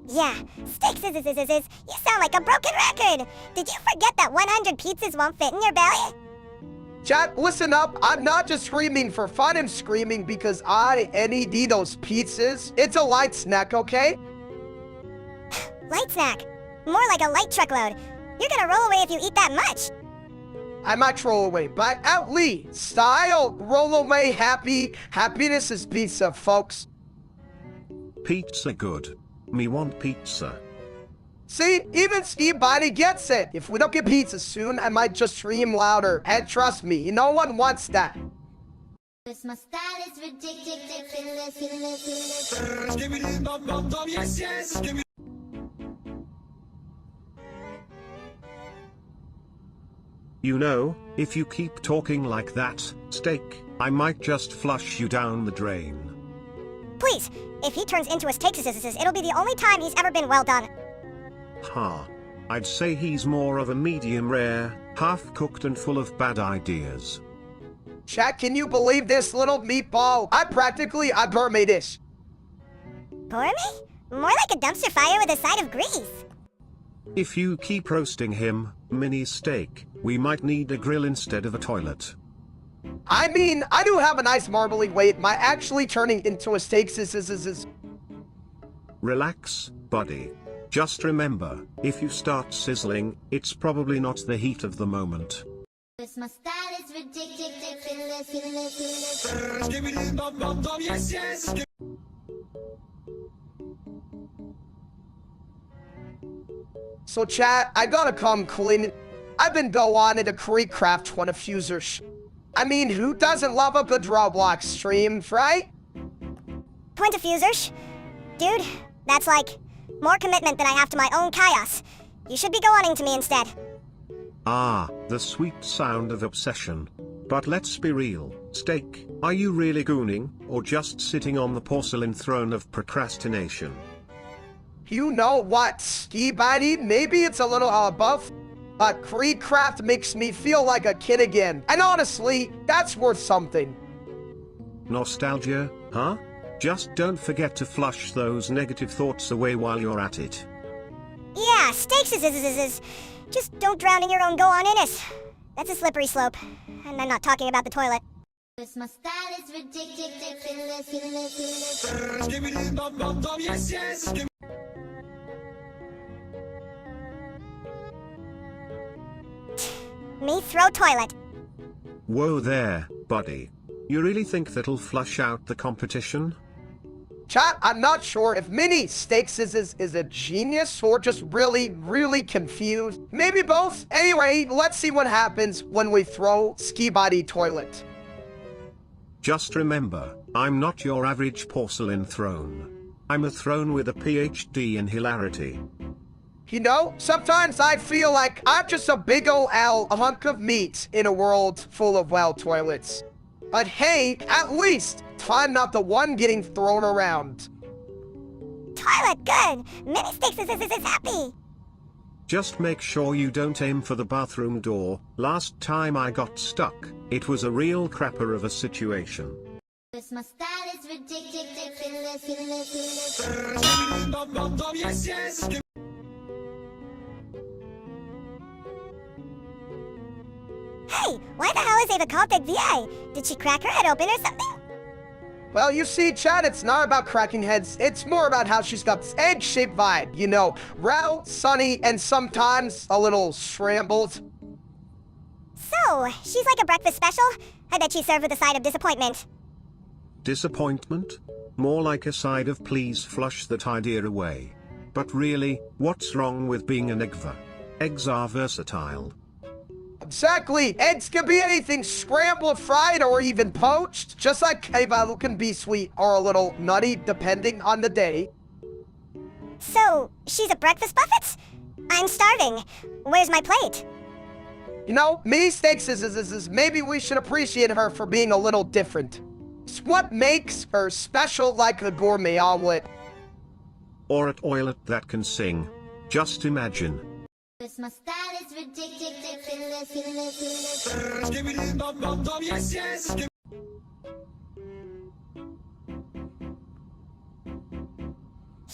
Yeah, Steaks you sound like a broken record! Did you forget that 100 pizzas won't fit in your belly? Chat, listen up. I'm not just screaming for fun. I'm screaming because I need those pizzas. It's a light snack, okay? Light snack? More like a light truckload. You're gonna roll away if you eat that much. I might roll away, but at least style, roll away happy. Happiness is pizza, folks. Pizza good. Me want pizza. See, even Steve Body gets it. If we don't get pizza soon, I might just scream louder. And trust me, no one wants that. 'Cause my style is ridiculous. You know, if you keep talking like that, Steak, I might just flush you down the drain. Please, if he turns into a Steaks, it'll be the only time he's ever been well done. Ha. I'd say he's more of a medium rare, half-cooked and full of bad ideas. Chat, can you believe this little meatball? I gourmet this. Gourmet? More like a dumpster fire with a side of grease. If you keep roasting him, Mini Steak, we might need a grill instead of a toilet. I mean, I do have a nice marbly weight. My actually turning into a steak is. Relax, buddy. Just remember, if you start sizzling, it's probably not the heat of the moment. 'Cause my style is ridiculous. So chat, I gotta come clean. I've been go on at a Craft one of fusers. I mean, who doesn't love a good Roblox stream, right? Point of fusers? Dude, that's like more commitment than I have to my own chaos. You should be going to me instead. Ah, the sweet sound of obsession. But let's be real, Steak, are you really gooning, or just sitting on the porcelain throne of procrastination? You know what, Ski Buddy? Maybe it's a little above, but Craft makes me feel like a kid again. And honestly, that's worth something. Nostalgia, huh? Just don't forget to flush those negative thoughts away while you're at it. Yeah, Steaks just don't drown in your own go-on-inness. That's a slippery slope. And I'm not talking about the toilet. 'Cause my style is ridiculous. Me throw toilet. Whoa there, buddy. You really think that'll flush out the competition? Chat, I'm not sure if Mini Steaks is a genius or just really confused. Maybe both. Anyway, let's see what happens when we throw Ski Body toilet. Just remember, I'm not your average porcelain throne. I'm a throne with a PhD in hilarity. You know, sometimes I feel like I'm just a big ol' a hunk of meat in a world full of well toilets. But hey, at least I'm not the one getting thrown around. Toilet, good. Mini Steaks is happy. Just make sure you don't aim for the bathroom door. Last time I got stuck, it was a real crapper of a situation. 'Cause my style is ridiculous. Hey, why the hell is Ava Contact VA? Did she crack her head open or something? Well, you see, Chad, it's not about cracking heads. It's more about how she's got this egg-shaped vibe. You know, round, sunny, and sometimes a little scrambled. So, she's like a breakfast special? I bet she's served with a side of disappointment. Disappointment? More like a side of please flush that idea away. But really, what's wrong with being an eggva? Eggs are versatile. Exactly. Eggs can be anything, scrambled, fried, or even poached. Just like Ava can be sweet or a little nutty, depending on the day. So, she's a breakfast buffet? I'm starving. Where's my plate? You know, me Steaks is maybe we should appreciate her for being a little different. It's what makes her special like a gourmet omelet. Or a toilet that can sing. Just imagine. My style is ridiculous.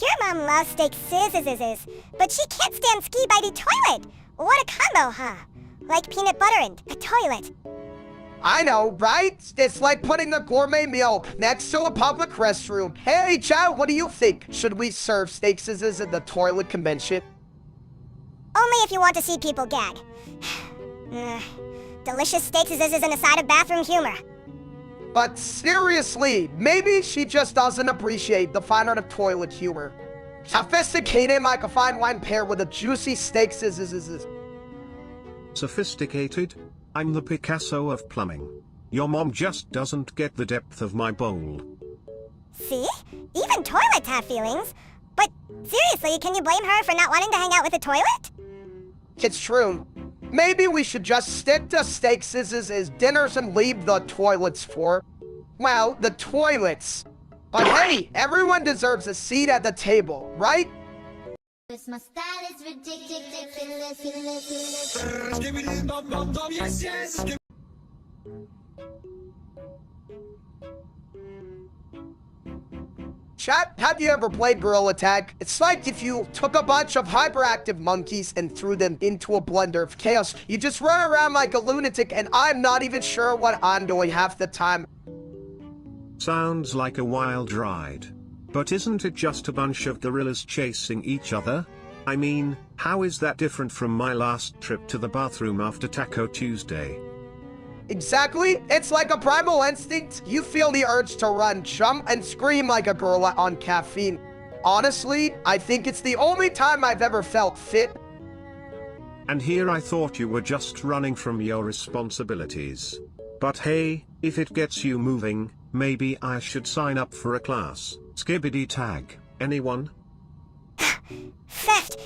Your mom loves steak scissors, but she can't stand ski by the toilet. What a combo, huh? Like peanut butter and a toilet. I know, right? It's like putting a gourmet meal next to a public restroom. Hey, chat, what do you think? Should we serve steak scissors at the toilet convention? Only if you want to see people gag. Delicious steak scissors and a side of bathroom humor. But seriously, maybe she just doesn't appreciate the fine art of toilet humor. Sophisticated like a fine wine paired with a juicy steak scissors. Sophisticated? I'm the Picasso of plumbing. Your mom just doesn't get the depth of my bowl. See? Even toilets have feelings. But seriously, can you blame her for not wanting to hang out with a toilet? It's true. Maybe we should just stick to steak scissors as dinners and leave the toilets for, well, the toilets. But hey, everyone deserves a seat at the table, right? My style is ridiculous. Chat, have you ever played Gorilla Tag? It's like if you took a bunch of hyperactive monkeys and threw them into a blender of chaos. You just run around like a lunatic, and I'm not even sure what I'm doing half the time. Sounds like a wild ride. But isn't it just a bunch of gorillas chasing each other? I mean, how is that different from my last trip to the bathroom after Taco Tuesday? Exactly. It's like a primal instinct. You feel the urge to run, jump, and scream like a gorilla on caffeine. Honestly, I think it's the only time I've ever felt fit. And here I thought you were just running from your responsibilities. But hey, if it gets you moving, maybe I should sign up for a class. Skibbity tag. Anyone? Theft!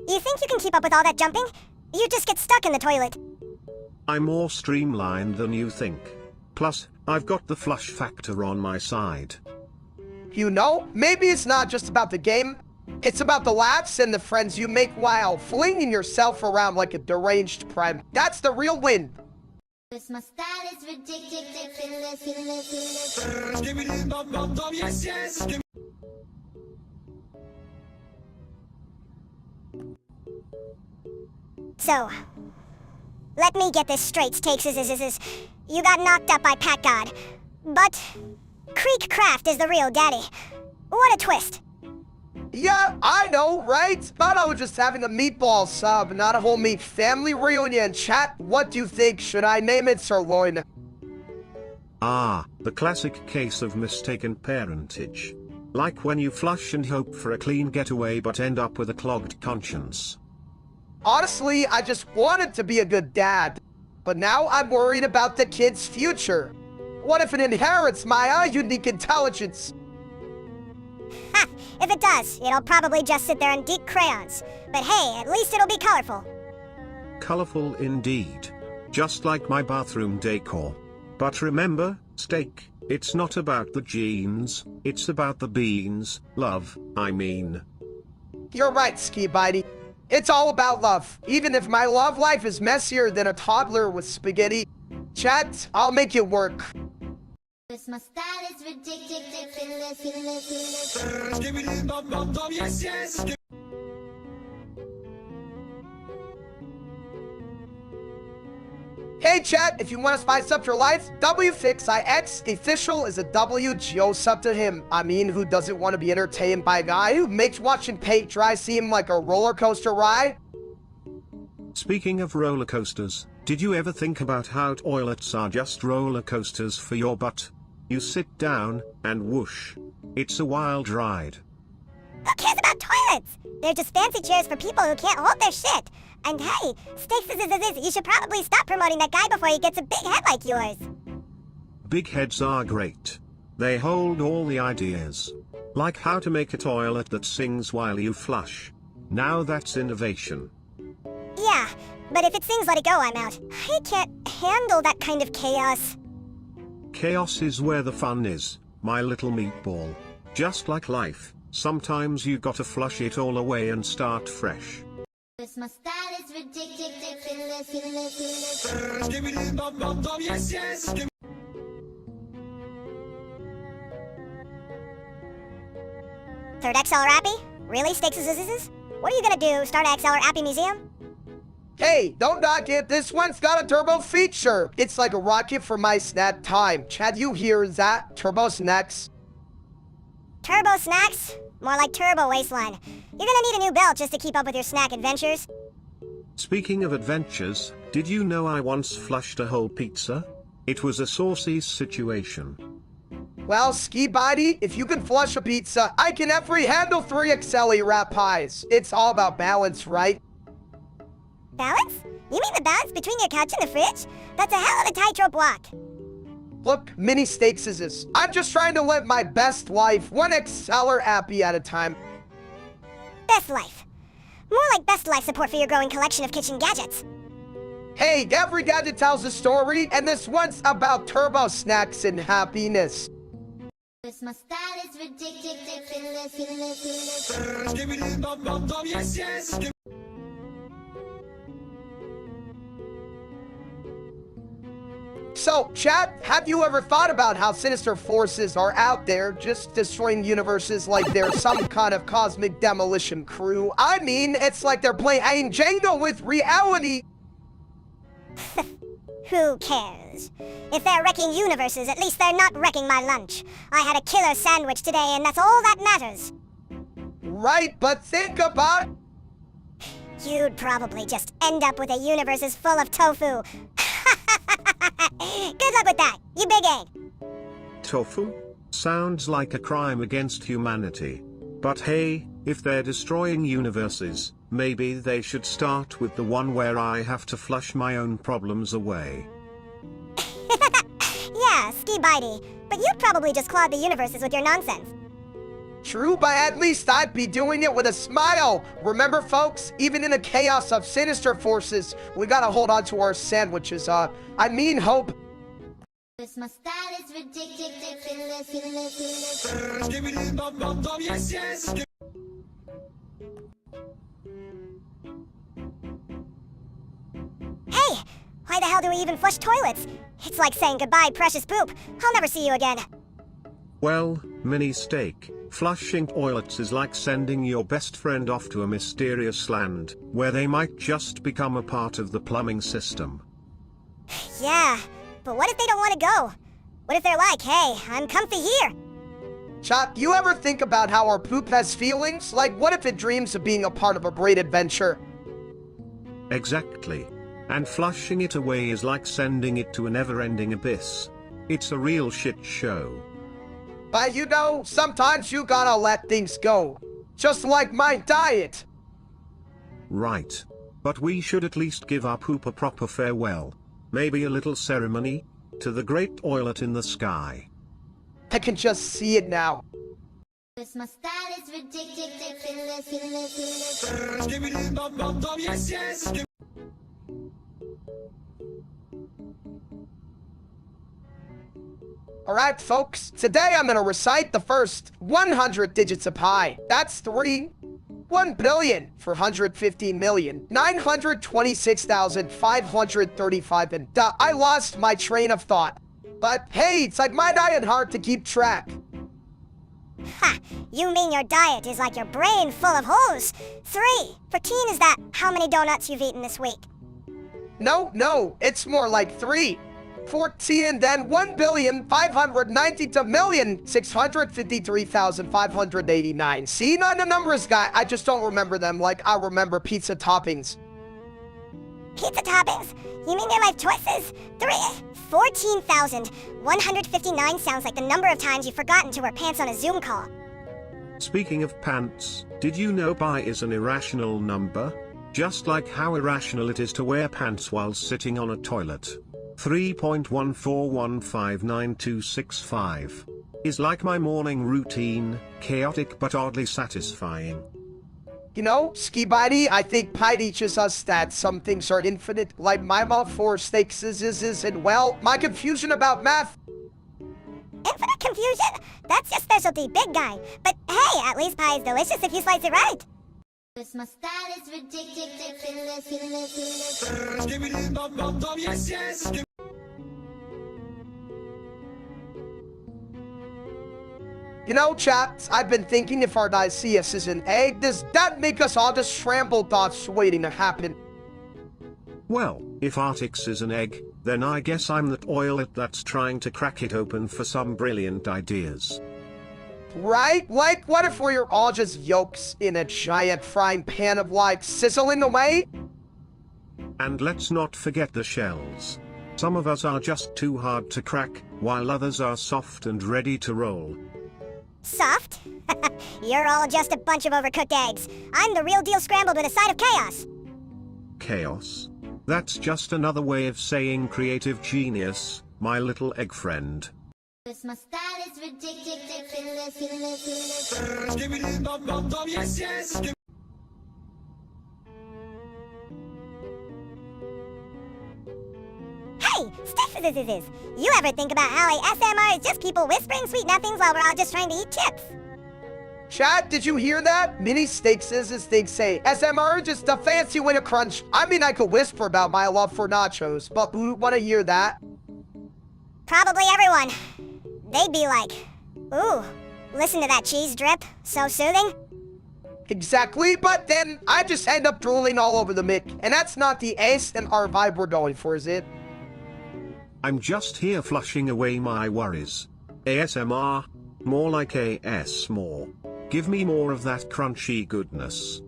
You think you can keep up with all that jumping? You just get stuck in the toilet. I'm more streamlined than you think. Plus, I've got the flush factor on my side. You know, maybe it's not just about the game. It's about the laughs and the friends you make while flinging yourself around like a deranged prime. That's the real win. My style is ridiculous. So, let me get this straight, Steaks. You got knocked up by Pat God. But Creek Craft is the real daddy. What a twist. Yeah, I know, right? Thought I was just having a meatball sub, not a whole meat family reunion. Chat, what do you think? Should I name it Sirloin? Ah, the classic case of mistaken parentage. Like when you flush and hope for a clean getaway but end up with a clogged conscience. Honestly, I just wanted to be a good dad. But now I'm worried about the kid's future. What if it inherits my unique intelligence? Ha! If it does, it'll probably just sit there and deep crayons. But hey, at least it'll be colorful. Colorful indeed. Just like my bathroom decor. But remember, steak, it's not about the genes, it's about the beans, love, I mean. You're right, Ski Bitey. It's all about love. Even if my love life is messier than a toddler with spaghetti. Chat, I'll make it work. My style is ridiculous. Hey chat, if you want to spice up your life, WFixIX official is a WGO sub to him. I mean, who doesn't want to be entertained by a guy who makes watching paint dry seem like a roller coaster ride? Speaking of roller coasters, did you ever think about how toilets are just roller coasters for your butt? You sit down, and whoosh. It's a wild ride. Who cares about toilets? They're just fancy chairs for people who can't hold their shit. And hey, Steaks, you should probably stop promoting that guy before he gets a big head like yours. Big heads are great. They hold all the ideas. Like how to make a toilet that sings while you flush. Now that's innovation. Yeah, but if it sings Let It Go, I'm out. I can't handle that kind of chaos. Chaos is where the fun is, my little meatball. Just like life, sometimes you gotta flush it all away and start fresh. Cause my style is ridiculous. Third XLR Appy? Really, Stakes? What are you gonna do, start an XLR Appy museum? Hey, don't knock it. This one's got a turbo feature. It's like a rocket for my snack time. Chad, you hear that? Turbo snacks. Turbo snacks? More like turbo waistline. You're gonna need a new belt just to keep up with your snack adventures. Speaking of adventures, did you know I once flushed a whole pizza? It was a saucy situation. Well, Ski Body, if you can flush a pizza, I can every handle 3 XLE wrap pies. It's all about balance, right? Balance? You mean the balance between your couch and the fridge? That's a hell of a tightrope walk. Look, mini Stakes is this. I'm just trying to live my best life, one XLR Appy at a time. Best life. More like best life support for your growing collection of kitchen gadgets. Hey, every gadget tells a story, and this one's about turbo snacks and happiness. Cause my style is ridiculous. So, chat, have you ever thought about how sinister forces are out there just destroying universes like they're some kind of cosmic demolition crew? I mean, it's like they're playing Jenga with reality. Who cares? If they're wrecking universes, at least they're not wrecking my lunch. I had a killer sandwich today, and that's all that matters. Right, but think about... You'd probably just end up with a universe full of tofu. Good luck with that, you big egg. Tofu? Sounds like a crime against humanity. But hey, if they're destroying universes, maybe they should start with the one where I have to flush my own problems away. Yeah, Ski Bitey. But you'd probably just clog the universes with your nonsense. True, but at least I'd be doing it with a smile. Remember, folks, even in the chaos of sinister forces, we gotta hold on to our sandwiches, I mean hope. Cause my style is ridiculous. Hey! Why the hell do we even flush toilets? It's like saying goodbye, precious poop. I'll never see you again. Well, mini Steak, flushing toilets is like sending your best friend off to a mysterious land, where they might just become a part of the plumbing system. Yeah, but what if they don't want to go? What if they're like, hey, I'm comfy here? Chop, you ever think about how our poop has feelings? Like, what if it dreams of being a part of a great adventure? Exactly. And flushing it away is like sending it to a never-ending abyss. It's a real shit show. But you know, sometimes you gotta let things go. Just like my diet. Right. But we should at least give our poop a proper farewell. Maybe a little ceremony? To the great toilet in the sky. I can just see it now. Cause my style is ridiculous. Alright, folks, today I'm gonna recite the first 100 digits of pi. That's 3. 1,415,926,535, and I lost my train of thought. But hey, it's like my diet hard to keep track. Ha! You mean your diet is like your brain full of holes? 3. For teen, is that how many donuts you've eaten this week? No, it's more like 3. 14 and then 1,592,653,589. See, not a numbers guy, I just don't remember them like I remember pizza toppings. Pizza toppings? You mean your life choices? 3. 14,159 sounds like the number of times you've forgotten to wear pants on a Zoom call. Speaking of pants, did you know pi is an irrational number? Just like how irrational it is to wear pants while sitting on a toilet. 3.1415925 is like my morning routine, chaotic but oddly satisfying. You know, Ski Bitey, I think pi teaches us that some things are infinite, like my mouth for stakes is, and well, my confusion about math. confusion? That's your specialty, big guy. But hey, at least pie is delicious if you slice it right. My style is ridiculous. You know, chaps, I've been thinking if our Nicaeus is an egg, does that make us all just scramble thoughts waiting to happen? Well, if Artix is an egg, then I guess I'm the toilet that's trying to crack it open for some brilliant ideas. Right? Like, what if we're all just yolks in a giant frying pan of like sizzling away? And let's not forget the shells. Some of us are just too hard to crack, while others are soft and ready to roll. Soft? You're all just a bunch of overcooked eggs. I'm the real deal scrambled with a side of chaos. Chaos? That's just another way of saying creative genius, my little egg friend. My style is ridiculous. Hey, Sticks, you ever think about how ASMR is just people whispering sweet nothings while we're all just trying to eat chips? Chat, did you hear that? Mini Steaks things say, SMR just a fancy way to crunch. I mean, I could whisper about my love for nachos, but who want to hear that? Probably everyone. They'd be like, ooh, listen to that cheese drip, so soothing. Exactly, but then I just end up drooling all over the mic, and that's not the ASMR vibe we're going for, is it? I'm just here flushing away my worries. ASMR? More like AS more. Give me more of that crunchy goodness.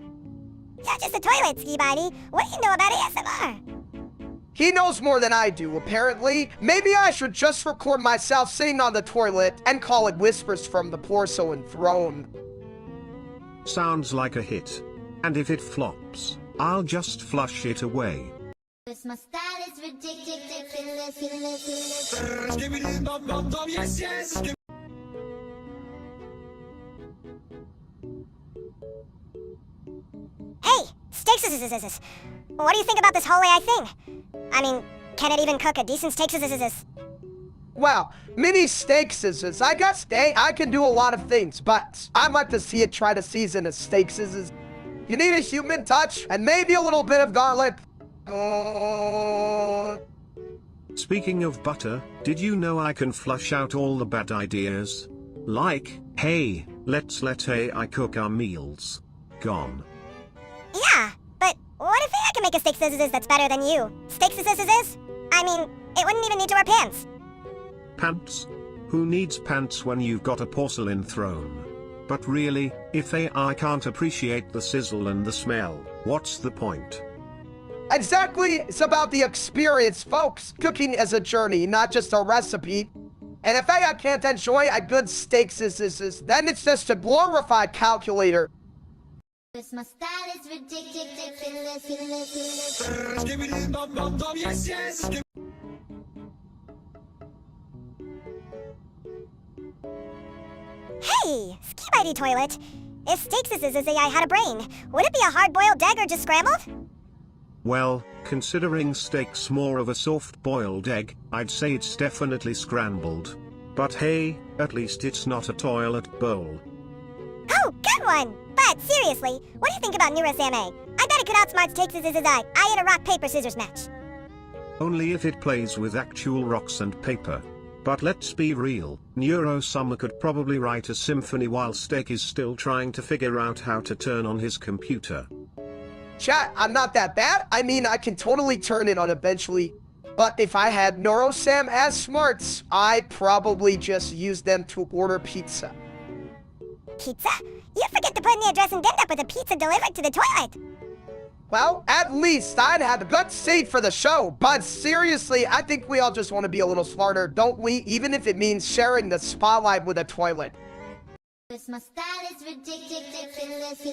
You're just a toilet, Ski-Bitey. What do you know about ASMR? He knows more than I do, apparently. Maybe I should just record myself sitting on the toilet and call it Whispers from the Porcelain Throne. Sounds like a hit. And if it flops, I'll just flush it away. My style is ridiculous. Hey, Steaks, what do you think about this whole AI thing? I mean, can it even cook a decent steak? Well, mini steaks I guess I can do a lot of things, but I'd like to see it try to season a steak You need a human touch and maybe a little bit of garlic. Speaking of butter, did you know I can flush out all the bad ideas? Like, hey, let's let AI cook our meals. Gone. Yeah, but what if I can make a steak that's better than you? Steak I mean, it wouldn't even need to wear pants. Pants? Who needs pants when you've got a porcelain throne? But really, if AI can't appreciate the sizzle and the smell, what's the point? Exactly, it's about the experience, folks. Cooking is a journey, not just a recipe. And if AI can't enjoy a good steak then it's just a glorified calculator. My style is ridiculous. Hey, Ski-Bitey toilet. If Steaks AI had a brain, would it be a hard-boiled egg or just scrambled? Well, considering steak's more of a soft-boiled egg, I'd say it's definitely scrambled. But hey, at least it's not a toilet bowl. Oh, good one! But seriously, what do you think about NeuroSam? I bet it could outsmart Steaks I in a rock, paper, scissors match. Only if it plays with actual rocks and paper. But let's be real, NeuroSummer could probably write a symphony while Steak is still trying to figure out how to turn on his computer. Chat, I'm not that bad. I mean, I can totally turn it on eventually. But if I had NeuroSam as smarts, I'd probably just use them to order pizza. Pizza? You forget to put in the address and end up with a pizza delivered to the toilet. Well, at least I'd have a good seat for the show. But seriously, I think we all just want to be a little smarter, don't we? Even if it means sharing the spotlight with a toilet. My style is ridiculous. You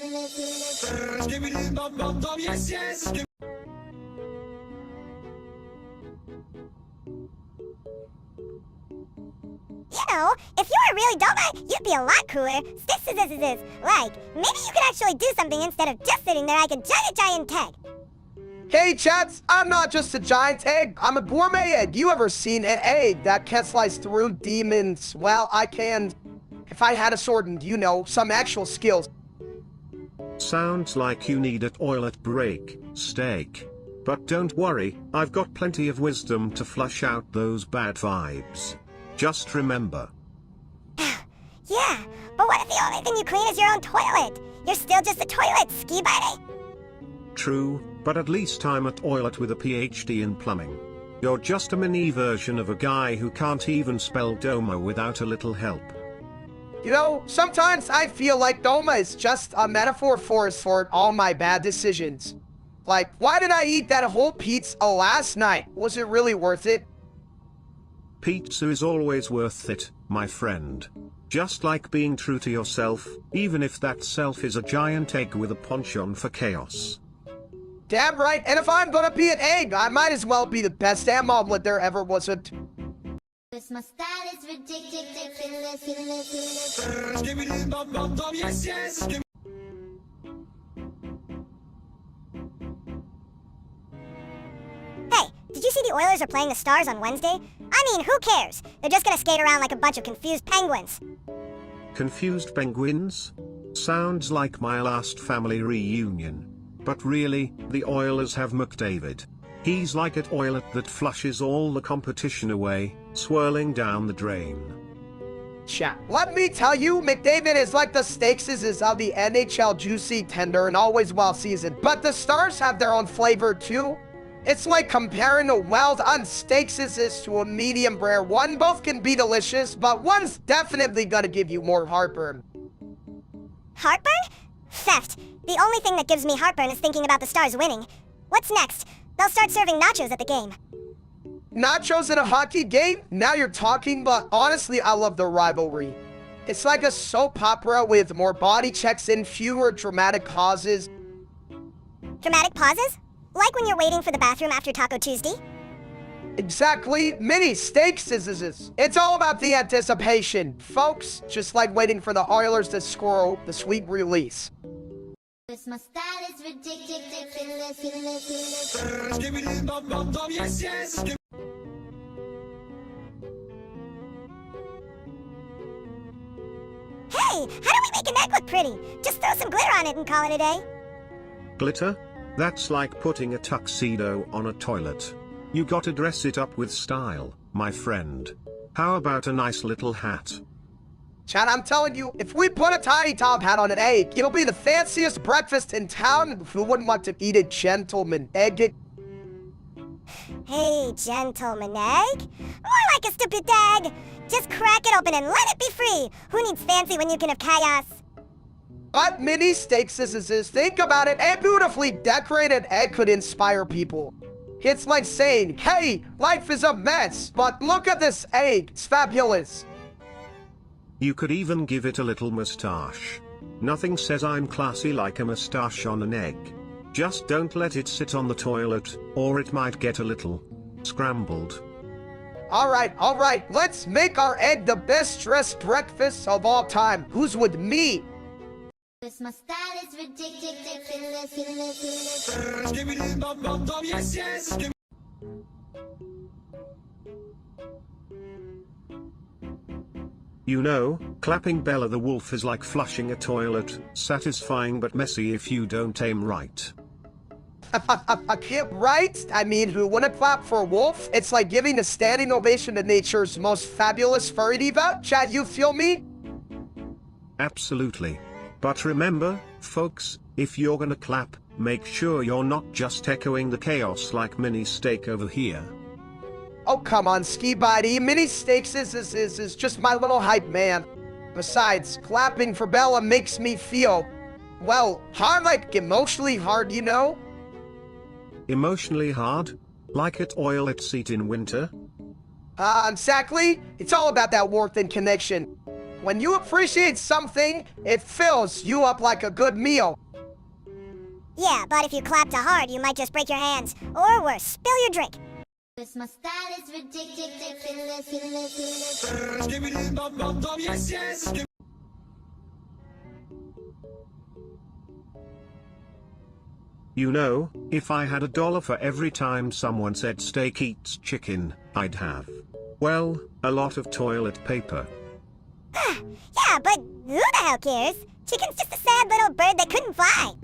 know, if you were really dumb, you'd be a lot cooler. Like, maybe you could actually do something instead of just sitting there like a giant tag. Hey, chats, I'm not just a giant egg. I'm a gourmet egg. You ever seen an egg that can slice through demons? Well, I can. If I had a sword and, you know, some actual skills. Sounds like you need a toilet break, steak. But don't worry, I've got plenty of wisdom to flush out those bad vibes. Just remember. Yeah, but what if the only thing you clean is your own toilet? You're still just a toilet, ski buddy. True, but at least I'm a toilet with a PhD in plumbing. You're just a mini version of a guy who can't even spell Doma without a little help. You know, sometimes I feel like Doma is just a metaphor for all my bad decisions. Like, why did I eat that whole pizza last night? Was it really worth it? Pizza is always worth it, my friend. Just like being true to yourself, even if that self is a giant egg with a penchant for chaos. Damn right, and if I'm gonna be an egg, I might as well be the best damn omelet there ever wasn't. My style is ridiculous. Hey, did you see the Oilers are playing the Stars on Wednesday? I mean, who cares? They're just gonna skate around like a bunch of confused penguins. Confused penguins? Sounds like my last family reunion. But really, the Oilers have McDavid. He's like a toilet that flushes all the competition away, swirling down the drain. Chat, let me tell you, McDavid is like the Steakses of the NHL juicy, tender, and always well seasoned. But the Stars have their own flavor too. It's like comparing a well-done Steakses to a medium rare one. Both can be delicious, but one's definitely gonna give you more heartburn. Heartburn? Theft. The only thing that gives me heartburn is thinking about the Stars winning. What's next? They'll start serving nachos at the game. Nachos in a hockey game? Now you're talking, but honestly, I love the rivalry. It's like a soap opera with more body checks and fewer dramatic pauses. Dramatic pauses? Like when you're waiting for the bathroom after Taco Tuesday? Exactly, mini steaks is. It's all about the anticipation, folks. Just like waiting for the Oilers to score the sweet release. My style is ridiculous. Hey, how do we make an egg look pretty? Just throw some glitter on it and call it a day. Glitter? That's like putting a tuxedo on a toilet. You gotta dress it up with style, my friend. How about a nice little hat? Chad, I'm telling you, if we put a tiny top hat on an egg, it'll be the fanciest breakfast in town. Who wouldn't want to eat a gentleman egg? Hey, gentleman egg? More like a stupid egg. Just crack it open and let it be free. Who needs fancy when you can have chaos? But mini steaks is, think about it, a beautifully decorated egg could inspire people. It's like saying, hey, life is a mess, but look at this egg, it's fabulous. You could even give it a little mustache. Nothing says I'm classy like a mustache on an egg. Just don't let it sit on the toilet, or it might get a little scrambled. Alright, let's make our egg the best dressed breakfast of all time. Who's with me? My style is ridiculous. You know, clapping Bella the wolf is like flushing a toilet, satisfying but messy if you don't aim right. Right? I mean, who wouldn't clap for a wolf? It's like giving a standing ovation to nature's most fabulous furry diva. Chad, you feel me? Absolutely. But remember, folks, if you're gonna clap, make sure you're not just echoing the chaos like Mini Steak over here. Oh, come on, Ski Buddy. Mini Steaks is just my little hype man. Besides, clapping for Bella makes me feel, well, hard, like emotionally hard, you know? Emotionally hard? Like a toilet seat in winter? Exactly. It's all about that warmth and connection. When you appreciate something, it fills you up like a good meal. Yeah, but if you clap too hard, you might just break your hands. Or worse, spill your drink. My style is ridiculous. You know, if I had $1 for every time someone said steak eats chicken, I'd have, well, a lot of toilet paper. Yeah, but who the hell cares? Chicken's just a sad little bird that couldn't fly.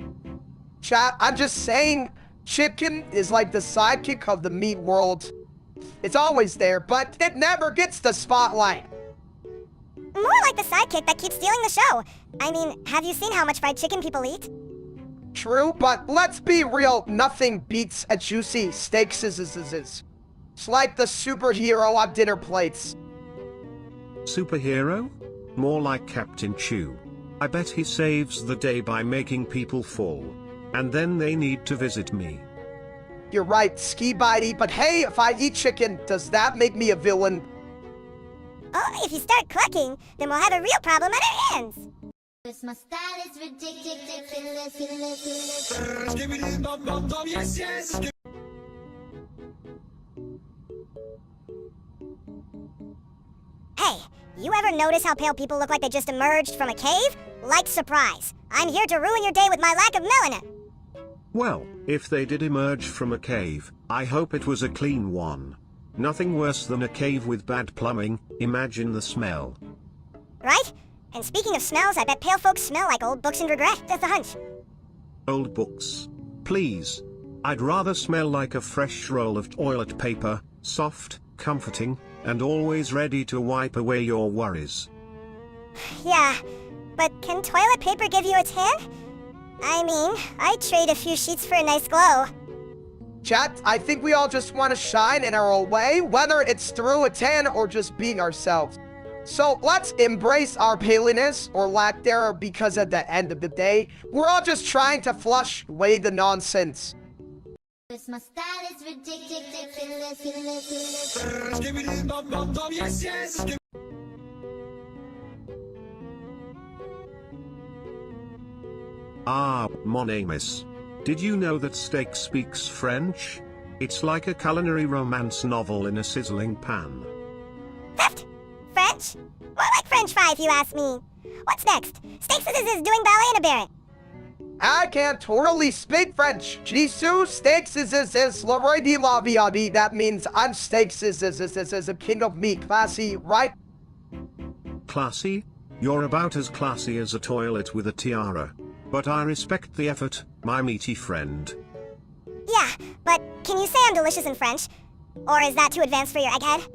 Chat, I'm just saying, chicken is like the sidekick of the meat world. It's always there, but it never gets the spotlight. More like the sidekick that keeps stealing the show. I mean, have you seen how much fried chicken people eat? True, but let's be real, nothing beats a juicy steak scissors. It's like the superhero on dinner plates. Superhero? More like Captain Chew. I bet he saves the day by making people full. And then they need to visit me. You're right, ski bitey, but hey, if I eat chicken, does that make me a villain? Oh, if you start clucking, then we'll have a real problem on our hands. Cause my style is ridiculous. Hey, you ever notice how pale people look like they just emerged from a cave? Like surprise. I'm here to ruin your day with my lack of melanin. Well, if they did emerge from a cave, I hope it was a clean one. Nothing worse than a cave with bad plumbing, imagine the smell. Right? And speaking of smells, I bet pale folks smell like old books and regret. That's a hunch. Old books. Please. I'd rather smell like a fresh roll of toilet paper, soft, comforting, and always ready to wipe away your worries. Yeah, but can toilet paper give you a tan? I mean, I'd trade a few sheets for a nice glow. Chat, I think we all just want to shine in our own way, whether it's through a tan or just being ourselves. So let's embrace our paleness, or lack thereof, because at the end of the day, we're all just trying to flush away the nonsense. Cause my style is ridiculous. Ah, mon amis. Did you know that steak speaks French? It's like a culinary romance novel in a sizzling pan. Theft? French? More like French fry if you ask me. What's next? Steaks is doing ballet in a barret. I can't totally speak French. Jesus, steaks is Leroy de la Viabi. That means I'm steaks is a king of meat. Classy, right? Classy? You're about as classy as a toilet with a tiara. But I respect the effort, my meaty friend. Yeah, but can you say I'm delicious in French? Or is that too advanced for your egghead?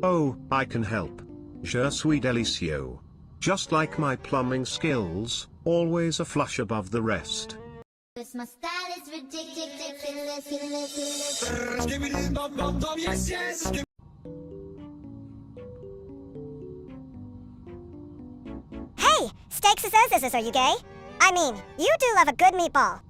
Oh, I can help. Je suis délicieux. Just like my plumbing skills, always a flush above the rest. Cause my style is ridiculous. Hey, Steaks says, are you gay? I mean, you do love a good meatball.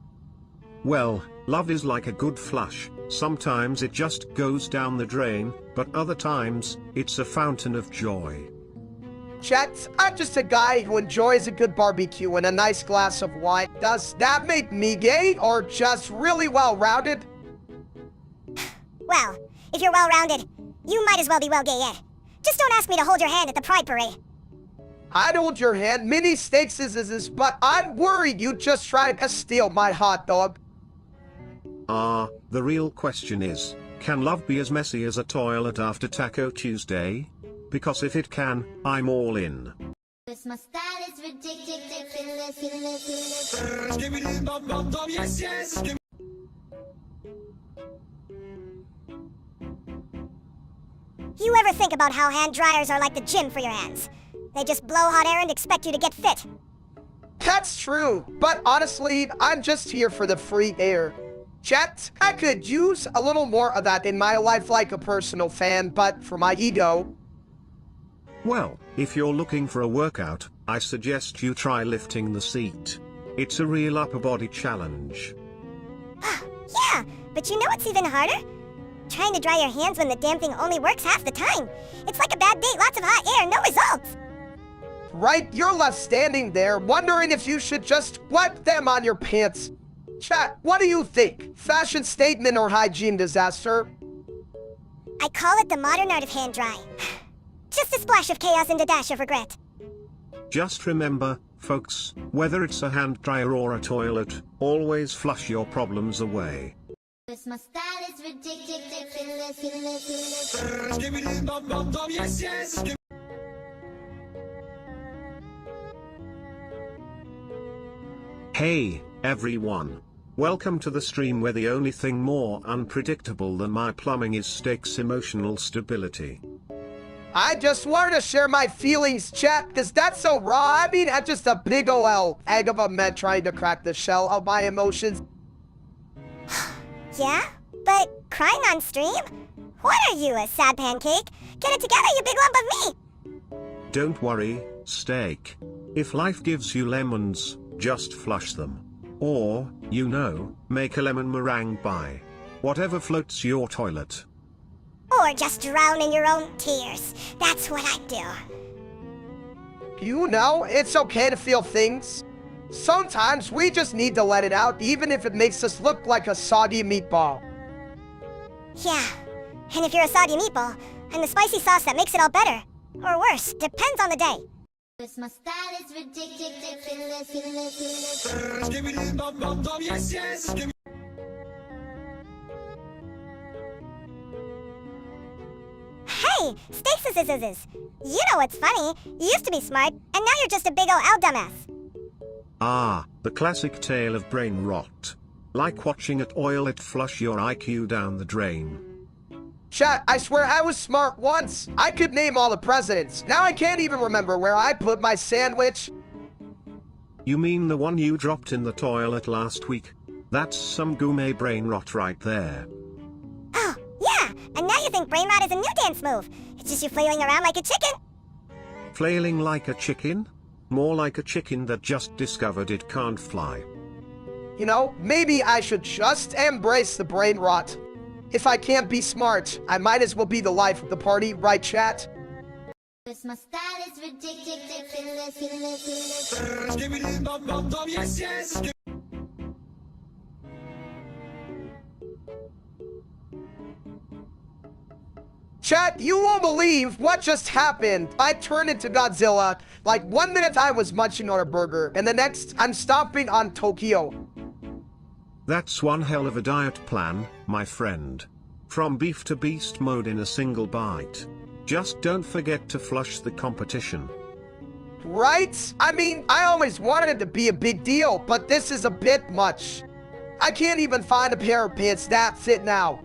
Well, love is like a good flush. Sometimes it just goes down the drain, but other times, it's a fountain of joy. Chat, I'm just a guy who enjoys a good barbecue and a nice glass of wine. Does that make me gay, or just really well-rounded? Well, if you're well-rounded, you might as well be well gay yet. Just don't ask me to hold your hand at the Pride Parade. I'd hold your hand, mini steaks is, but I'm worried you just tried to steal my hot dog. The real question is, can love be as messy as a toilet after Taco Tuesday? Because if it can, I'm all in. Cause my style is ridiculous. You ever think about how hand dryers are like the gym for your hands? They just blow hot air and expect you to get fit. That's true, but honestly, I'm just here for the free air. Chat, I could use a little more of that in my life like a personal fan, but for my ego. Well, if you're looking for a workout, I suggest you try lifting the seat. It's a real upper body challenge. Yeah, but you know what's even harder? Trying to dry your hands when the damn thing only works half the time. It's like a bad date, lots of hot air, no results. Right, you're left standing there, wondering if you should just wipe them on your pants. Chat, what do you think? Fashion statement or hygiene disaster? I call it the modern art of hand drying. Just a splash of chaos and a dash of regret. Just remember, Folks, whether it's a hand dryer or a toilet, always flush your problems away. Cause my style is ridiculous. Hey, everyone. Welcome to the stream where the only thing more unpredictable than my plumbing is Steak's emotional stability. I just wanted to share my feelings, chat, because that's so raw. I mean, I'm just a big ol' egg of a man trying to crack the shell of my emotions. Yeah? But crying on stream? What are you, a sad pancake? Get it together, you big lump of meat! Don't worry, Steak. If life gives you lemons, just flush them. Or, you know, make a lemon meringue by whatever floats your toilet. Or just drown in your own tears. That's what I do. You know, it's okay to feel things. Sometimes we just need to let it out, even if it makes us look like a soggy meatball. Yeah. And if you're a soggy meatball, and the spicy sauce that makes it all better. Or worse, depends on the day. Cause my style is ridiculous. Hey, Steaks. You know what's funny? You used to be smart, and now you're just a big ol' L dumbass. Ah, the classic tale of brain rot. Like watching a toilet flush your IQ down the drain. Chat, I swear I was smart once. I could name all the presidents. Now I can't even remember where I put my sandwich. You mean the one you dropped in the toilet last week? That's some gourmet brain rot right there. Oh, yeah, and now you think brain rot is a new dance move. It's just you flailing around like a chicken. Flailing like a chicken? More like a chicken that just discovered it can't fly. You know, maybe I should just embrace the brain rot. If I can't be smart, I might as well be the life of the party, right, chat? Cause my style is ridiculous. Chat, you won't believe what just happened. I turned into Godzilla. Like, 1 minute I was munching on a burger, and the next I'm stomping on Tokyo. That's one hell of a diet plan, my friend. From beef to beast mode in a single bite. Just don't forget to flush the competition. Right? I mean, I always wanted it to be a big deal, but this is a bit much. I can't even find a pair of pants that fit now.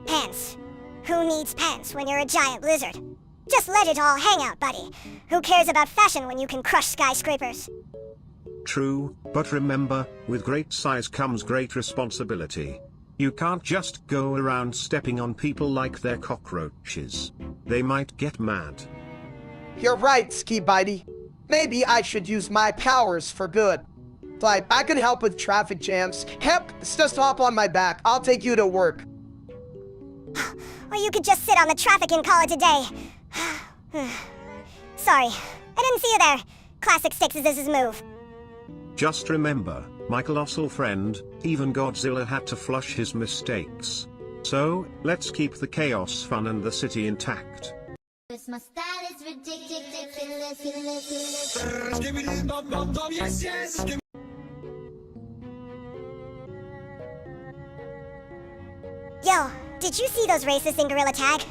Pants. Who needs pants when you're a giant lizard? Just let it all hang out, buddy. Who cares about fashion when you can crush skyscrapers? True, but remember, with great size comes great responsibility. You can't just go around stepping on people like they're cockroaches. They might get mad. You're right, Ski Bitey. Maybe I should use my powers for good. Like, I can help with traffic jams. Hep, just hop on my back. I'll take you to work. Or you could just sit on the traffic and call it a day. Sorry, I didn't see you there. Classic Steaks' move. Just remember, my colossal friend, even Godzilla had to flush his mistakes. So, let's keep the chaos fun and the city intact. Cause my style is ridiculous. Yo, did you see those racists in Gorilla Tag?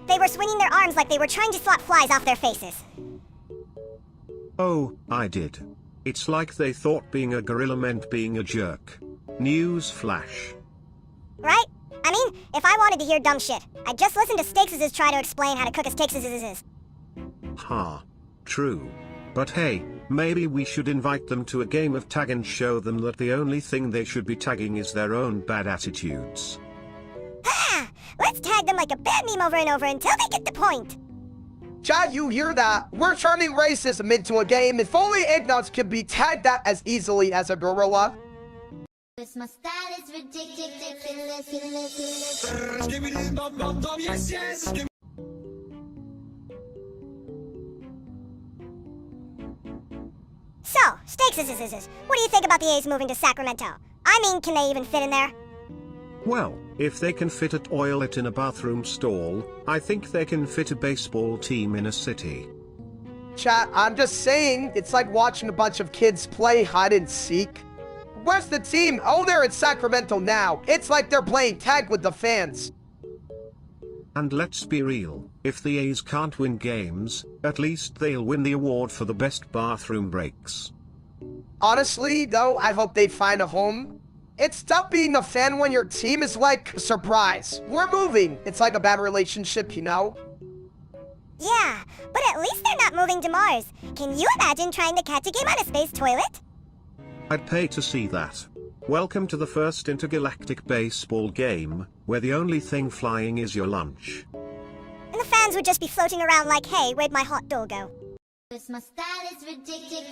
They were swinging their arms like they were trying to swat flies off their faces. Oh, I did. It's like they thought being a gorilla meant being a jerk. News flash. Right? I mean, if I wanted to hear dumb shit, I'd just listen to Steaks' try to explain how to cook a Steaks'. Ha. True. But hey, maybe we should invite them to a game of tag and show them that the only thing they should be tagging is their own bad attitudes. Ah! Let's tag them like a bad meme over and over until they get the point. Chad, you hear that? We're turning racism into a game. If only Ignots could be tagged that as easily as a gorilla. Cause my style is ridiculous. So, Steaks', what do you think about the A's moving to Sacramento? I mean, can they even fit in there? Well, if they can fit a toilet in a bathroom stall, I think they can fit a baseball team in a city. Chat, I'm just saying, it's like watching a bunch of kids play hide and seek. Where's the team? Oh, they're in Sacramento now. It's like they're playing tag with the fans. And let's be real, if the A's can't win games, at least they'll win the award for the best bathroom breaks. Honestly, though, I hope they find a home. It's tough being a fan when your team is like, surprise, we're moving. It's like a bad relationship, you know? Yeah, but at least they're not moving to Mars. Can you imagine trying to catch a game on a space toilet? I'd pay to see that. Welcome to the first intergalactic baseball game, where the only thing flying is your lunch. And the fans would just be floating around like, hey, where'd my hot dog go? My style is ridiculous.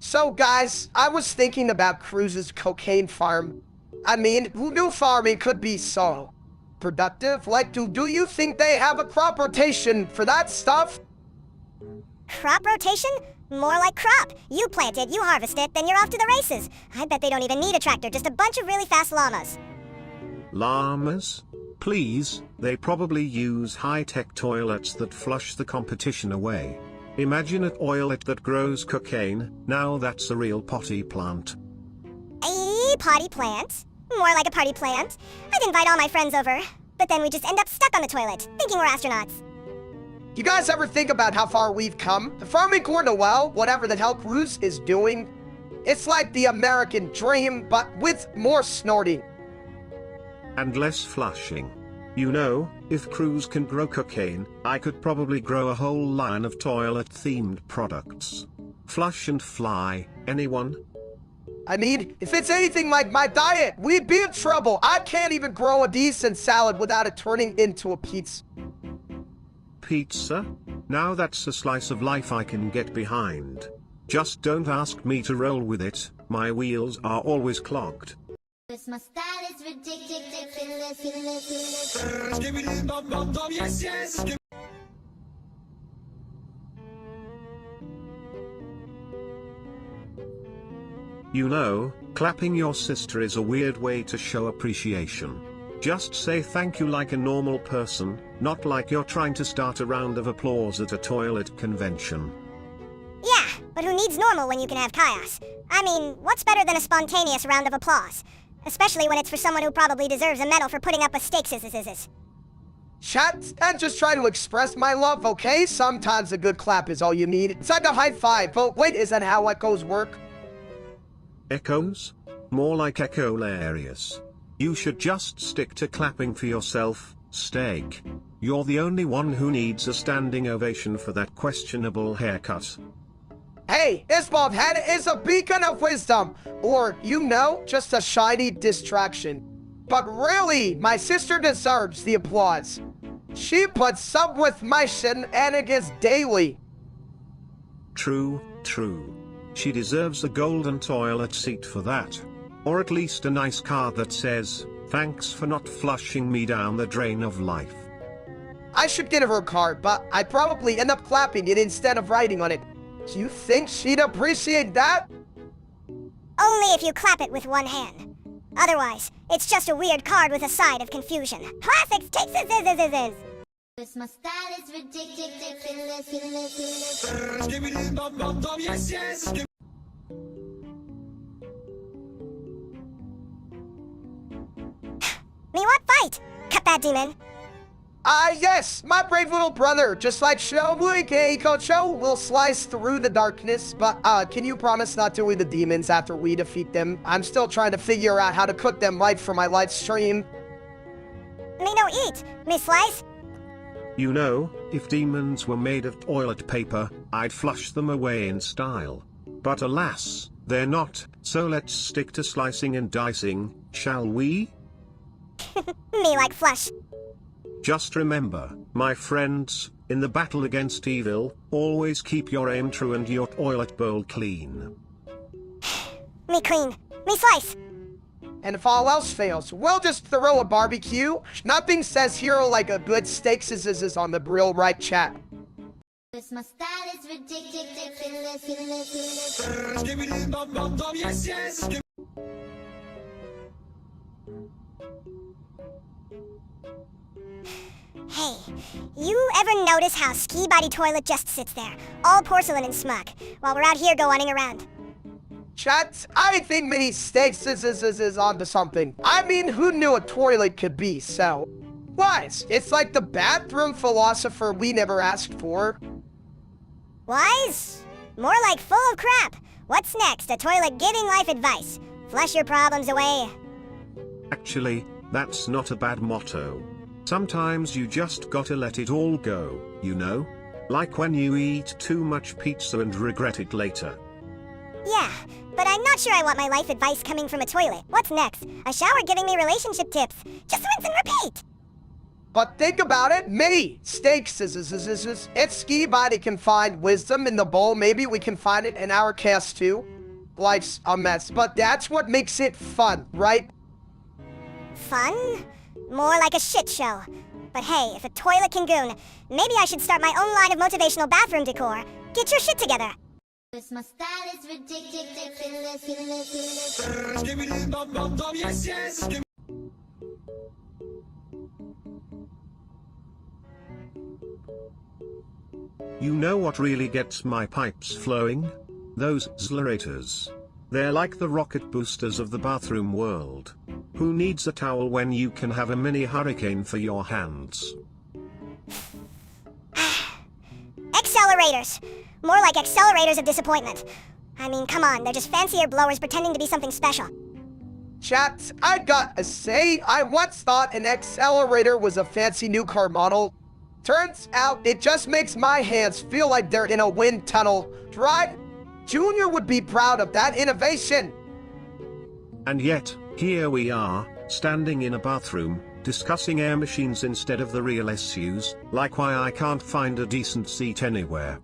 So guys, I was thinking about Cruz's cocaine farm. I mean, who knew farming could be so productive? Like, do you think they have a crop rotation for that stuff? Crop rotation? More like crop. You plant it, you harvest it, then you're off to the races. I bet they don't even need a tractor, just a bunch of really fast llamas. Llamas? Please, they probably use high-tech toilets that flush the competition away. Imagine an toilet that grows cocaine. Now that's a real potty plant. A potty plant? More like a party plant. I'd invite all my friends over, but then we just end up stuck on the toilet, thinking we're astronauts. You guys ever think about how far we've come? The farming corn to well, whatever the hell Cruz is doing, it's like the American dream, but with more snorting. And less flushing. You know, if Cruz can grow cocaine, I could probably grow a whole line of toilet-themed products. Flush and fly, anyone? I mean, if it's anything like my diet, we'd be in trouble. I can't even grow a decent salad without it turning into a pizza. Pizza? Now that's a slice of life I can get behind. Just don't ask me to roll with it, my wheels are always clogged. My style is ridiculous. You know, clapping your sister is a weird way to show appreciation. Just say thank you like a normal person, not like you're trying to start a round of applause at a toilet convention. Yeah, but who needs normal when you can have chaos? I mean, what's better than a spontaneous round of applause? Especially when it's for someone who probably deserves a medal for putting up with steaks. Chat, I'm just trying to express my love, okay? Sometimes a good clap is all you need. It's like a high five, but wait, is that how echoes work? Echoes? More like echo-hilarious. You should just stick to clapping for yourself, Steak. You're the only one who needs a standing ovation for that questionable haircut. Hey, this bald head is a beacon of wisdom. Or, you know, just a shiny distraction. But really, my sister deserves the applause. She puts up with my shenanigans daily. True, true. She deserves a golden toilet seat for that. Or at least a nice card that says, "Thanks for not flushing me down the drain of life." I should get her a card, but I'd probably end up clapping it instead of writing on it. Do you think she'd appreciate that? Only if you clap it with one hand. Otherwise, it's just a weird card with a side of confusion. Classics takes is. My style is ridiculous. Me want fight? Cut that demon. Yes, my brave little brother, just like Show will slice through the darkness, but, can you promise not to eat the demons after we defeat them? I'm still trying to figure out how to cook them right for my live stream. Me no eat, me slice. You know, if demons were made of toilet paper, I'd flush them away in style. But alas, they're not, so let's stick to slicing and dicing, shall we? Me like flush. Just remember, my friends, in the battle against evil, always keep your aim true and your toilet bowl clean. Me clean. Me slice. And if all else fails, we'll just throw a barbecue. Nothing says hero like a good steaks is on the grill, right, chat? My style is ridiculous. Hey, you ever notice how Ski Body Toilet just sits there, all porcelain and smug, while we're out here going around? Chat, I think Mini Steaks is onto something. I mean, who knew a toilet could be so wise? It's like the bathroom philosopher we never asked for. Wise? More like full of crap. What's next? A toilet giving life advice. Flush your problems away. Actually, that's not a bad motto. Sometimes you just gotta let it all go, you know? Like when you eat too much pizza and regret it later. Yeah, but I'm not sure I want my life advice coming from a toilet. What's next? A shower giving me relationship tips. Just rinse and repeat. But think about it, Mini Steaks if Ski Body can find wisdom in the bowl, maybe we can find it in our cast too. Life's a mess, but that's what makes it fun, right? Fun? More like a shit show. But hey, if a toilet can goon, maybe I should start my own line of motivational bathroom decor. Get your shit together. My style is ridiculous. You know what really gets my pipes flowing? Those Zlerators. They're like the rocket boosters of the bathroom world. Who needs a towel when you can have a mini hurricane for your hands? Accelerators. More like accelerators of disappointment. I mean, come on, they're just fancy air blowers pretending to be something special. Chat, I gotta say, I once thought an accelerator was a fancy new car model. Turns out, it just makes my hands feel like they're in a wind tunnel. Right? Junior would be proud of that innovation. And yet, here we are, standing in a bathroom, discussing air machines instead of the real issues, like why I can't find a decent seat anywhere.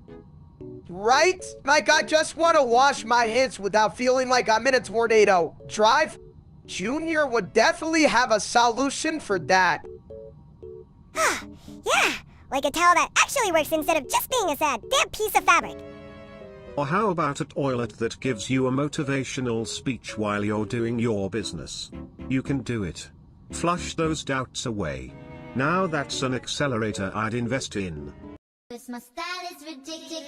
Right? Like I just want to wash my hands without feeling like I'm in a tornado. Drive? Junior would definitely have a solution for that. Yeah, like a towel that actually works instead of just being a sad, damp piece of fabric. Or how about a toilet that gives you a motivational speech while you're doing your business? You can do it. Flush those doubts away. Now that's an accelerator I'd invest in. My style is ridiculous.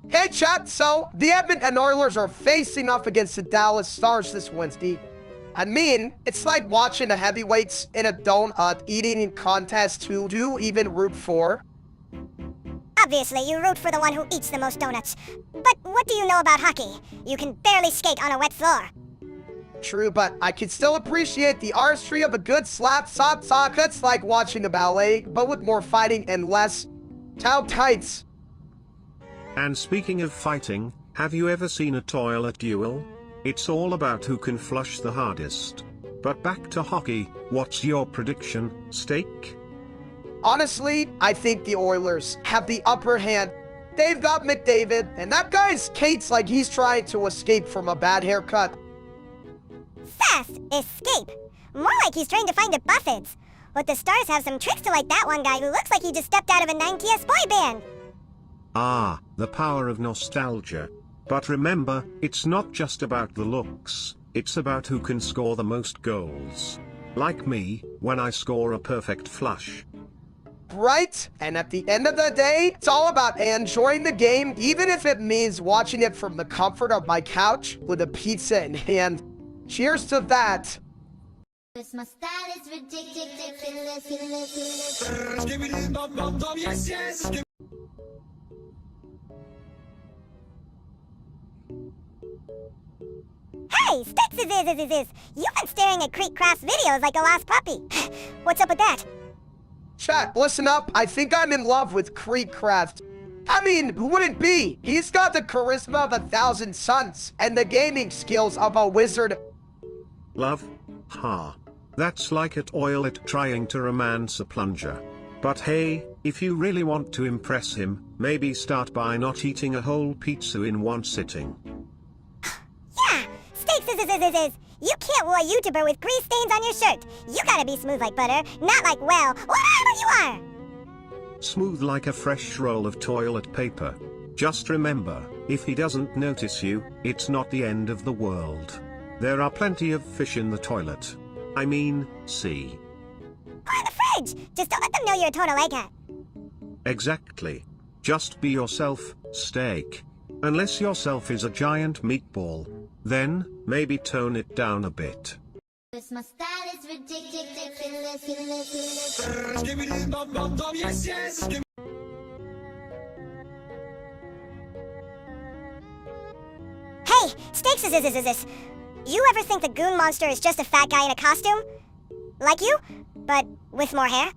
Hey chat, so the Edmonton Oilers are facing off against the Dallas Stars this Wednesday. I mean, it's like watching the heavyweights in a donut eating contest who do you even root for. Obviously, you root for the one who eats the most donuts. But what do you know about hockey? You can barely skate on a wet floor. True, but I can still appreciate the artistry of a good slap sock. It's like watching a ballet, but with more fighting and less towel tights. And speaking of fighting, have you ever seen a toilet duel? It's all about who can flush the hardest. But back to hockey, what's your prediction, Steak? Honestly, I think the Oilers have the upper hand. They've got McDavid, and that guy skates like he's trying to escape from a bad haircut. Fast escape. More like he's trying to find a Buffets. But the Stars have some tricks to like that one guy who looks like he just stepped out of a 90s boy band. Ah, the power of nostalgia. But remember, it's not just about the looks, it's about who can score the most goals. Like me, when I score a perfect flush. Right? And at the end of the day, it's all about enjoying the game, even if it means watching it from the comfort of my couch with a pizza in hand. Cheers to that. My style is ridiculous. Hey, Sticks You've been staring at Creek Craft's videos like a lost puppy. What's up with that? Chat, listen up. I think I'm in love with Creek Craft. I mean, who wouldn't be? He's got the charisma of 1,000 suns and the gaming skills of a wizard. Love? Ha. That's like a toilet trying to romance a plunger. But hey, if you really want to impress him, maybe start by not eating a whole pizza in one sitting. Yeah, Steaks You can't woo a YouTuber with grease stains on your shirt. You gotta be smooth like butter, not like, well, whatever you are. Smooth like a fresh roll of toilet paper. Just remember, if he doesn't notice you, it's not the end of the world. There are plenty of fish in the toilet. I mean, sea. Or in the fridge. Just don't let them know you're a total egghead. Exactly. Just be yourself, steak. Unless yourself is a giant meatball. Then, maybe tone it down a bit. My style is ridiculous. Hey, Steaks is. You ever think the goon monster is just a fat guy in a costume? Like you, but with more hair?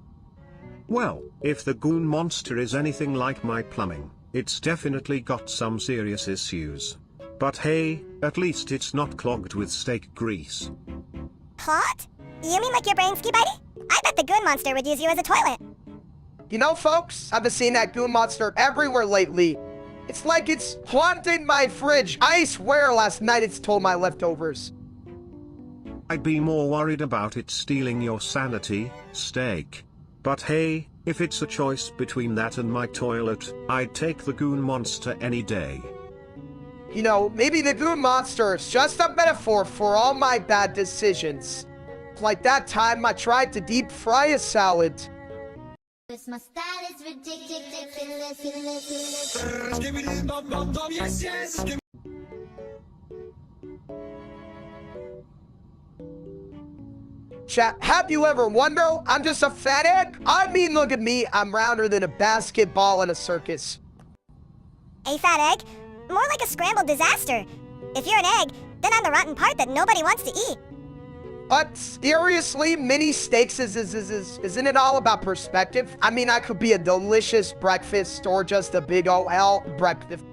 Well, if the goon monster is anything like my plumbing, it's definitely got some serious issues. But hey, at least it's not clogged with steak grease. What? You mean like your brain, Ski Bitey? I bet the goon monster would use you as a toilet. You know, folks, I've been seeing that goon monster everywhere lately. It's like it's haunting my fridge. I swear last night it stole my leftovers. I'd be more worried about it stealing your sanity, steak. But hey, if it's a choice between that and my toilet, I'd take the goon monster any day. You know, maybe the goon monster is just a metaphor for all my bad decisions. Like that time I tried to deep fry a salad. My style is ridiculous. Chat, have you ever wondered, I'm just a fat egg? I mean, look at me, I'm rounder than a basketball in a circus. A fat egg? More like a scrambled disaster. If you're an egg, then I'm the rotten part that nobody wants to eat. But seriously, mini steaks isn't it all about perspective? I mean, I could be a delicious breakfast or just a big OL breakfast.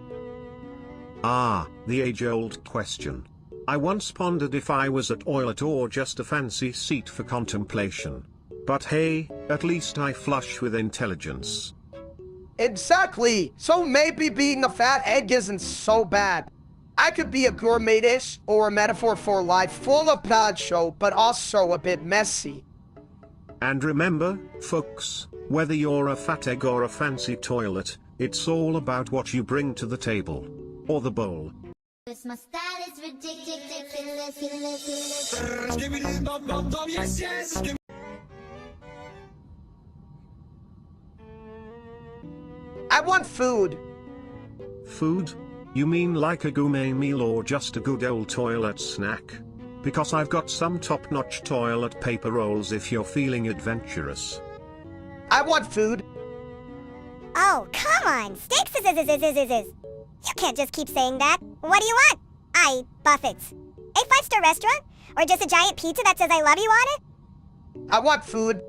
Ah, the age-old question. I once pondered if I was a toilet or just a fancy seat for contemplation. But hey, at least I flush with intelligence. Exactly! So maybe being a fat egg isn't so bad. I could be a gourmet dish or a metaphor for life full of show, but also a bit messy. And remember, folks, whether you're a fat egg or a fancy toilet, it's all about what you bring to the table. Or the bowl. My style is ridiculous. I want food. Food? You mean like a gourmet meal or just a good old toilet snack? Because I've got some top-notch toilet paper rolls if you're feeling adventurous. I want food. Oh, come on! Steaks is. You can't just keep saying that. What do you want? Buffets. A 5-star restaurant? Or just a giant pizza that says I love you on it? I want food.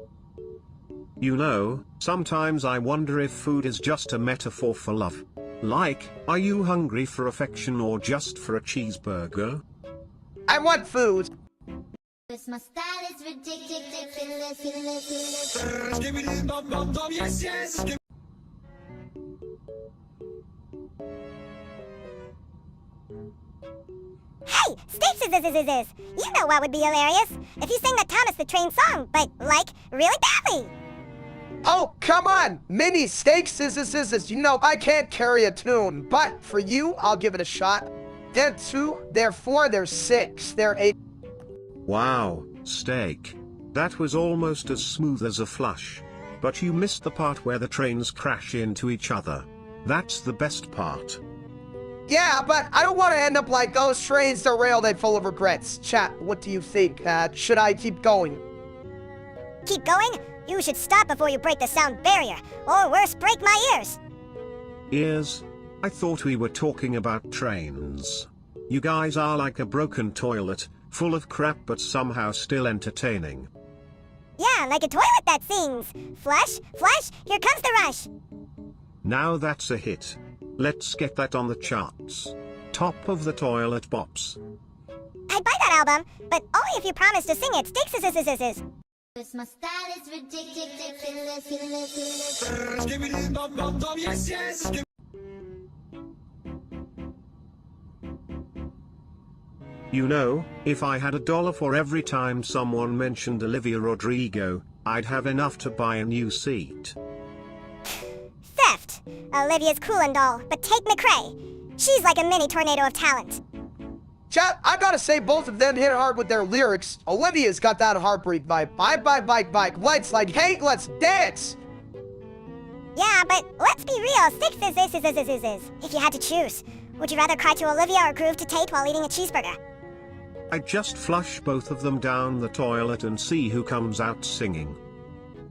You know, sometimes I wonder if food is just a metaphor for love. Like, are you hungry for affection or just for a cheeseburger? I want food. My style is ridiculous. Hey, Steaks is. You know what would be hilarious? If you sang the Thomas the Train song, but, like, really badly. Oh, come on! Mini steaks is. You know, I can't carry a tune, but for you, I'll give it a shot. They're 2, they're 4, they're 6, they're 8. Wow, steak. That was almost as smooth as a flush. But you missed the part where the trains crash into each other. That's the best part. Yeah, but I don't want to end up like those trains derailed and full of regrets. Chat, what do you think? Should I keep going? Keep going? You should stop before you break the sound barrier, or worse, break my ears. Ears? I thought we were talking about trains. You guys are like a broken toilet, full of crap but somehow still entertaining. Yeah, like a toilet that sings. Flush, flush, here comes the rush. Now that's a hit. Let's get that on the charts. Top of the toilet bops. I'd buy that album, but only if you promise to sing it. Steaks is. My style is ridiculous. You know, if I had $1 for every time someone mentioned Olivia Rodrigo, I'd have enough to buy a new seat. Theft. Olivia's cool and all, but take McRae. She's like a mini tornado of talent. Chat, I gotta say both of them hit hard with their lyrics. Olivia's got that heartbreak vibe. Bye bye bike bike. Lights like, hey, let's dance. Yeah, but let's be real. Six is. If you had to choose, would you rather cry to Olivia or groove to Tate while eating a cheeseburger? I'd just flush both of them down the toilet and see who comes out singing.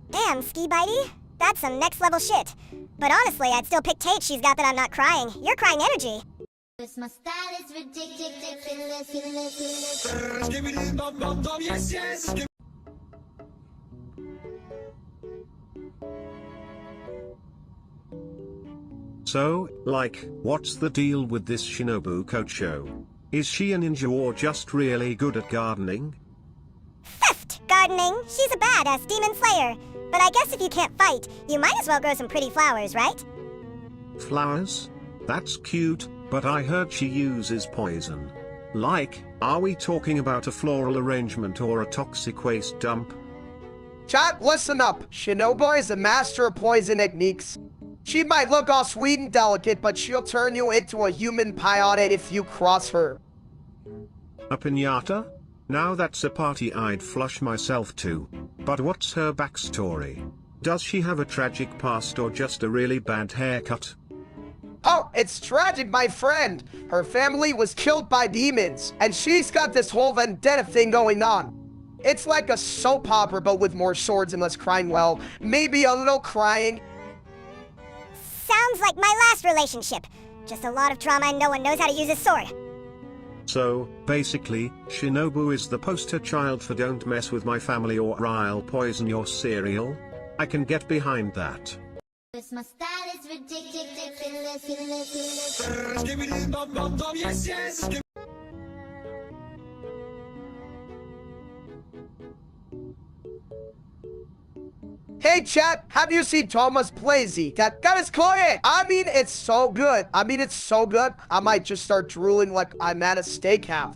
Damn, Ski Bitey. That's some next level shit. But honestly, I'd still pick Tate. She's got that I'm not crying. You're crying energy. My style is ridiculous. So, like, what's the deal with this Shinobu Kocho? Is she a ninja or just really good at gardening? Theft! Gardening. She's a badass demon slayer. But I guess if you can't fight, you might as well grow some pretty flowers, right? Flowers? That's cute, but I heard she uses poison. Like, are we talking about a floral arrangement or a toxic waste dump? Chat, listen up. Shinobu is a master of poison techniques. She might look all sweet and delicate, but she'll turn you into a human peyote if you cross her. A piñata? Now that's a party I'd flush myself to. But what's her backstory? Does she have a tragic past or just a really bad haircut? Oh, it's tragic, my friend. Her family was killed by demons, and she's got this whole vendetta thing going on. It's like a soap opera, but with more swords and less crying. Well, maybe a little crying. Sounds like my last relationship. Just a lot of drama and no one knows how to use a sword. So, basically, Shinobu is the poster child for don't mess with my family or I'll poison your cereal? I can get behind that. My style is ridiculous. Hey chat, have you seen Thomas Plazy? That is quiet. I mean, it's so good. I might just start drooling like I'm at a steakhouse.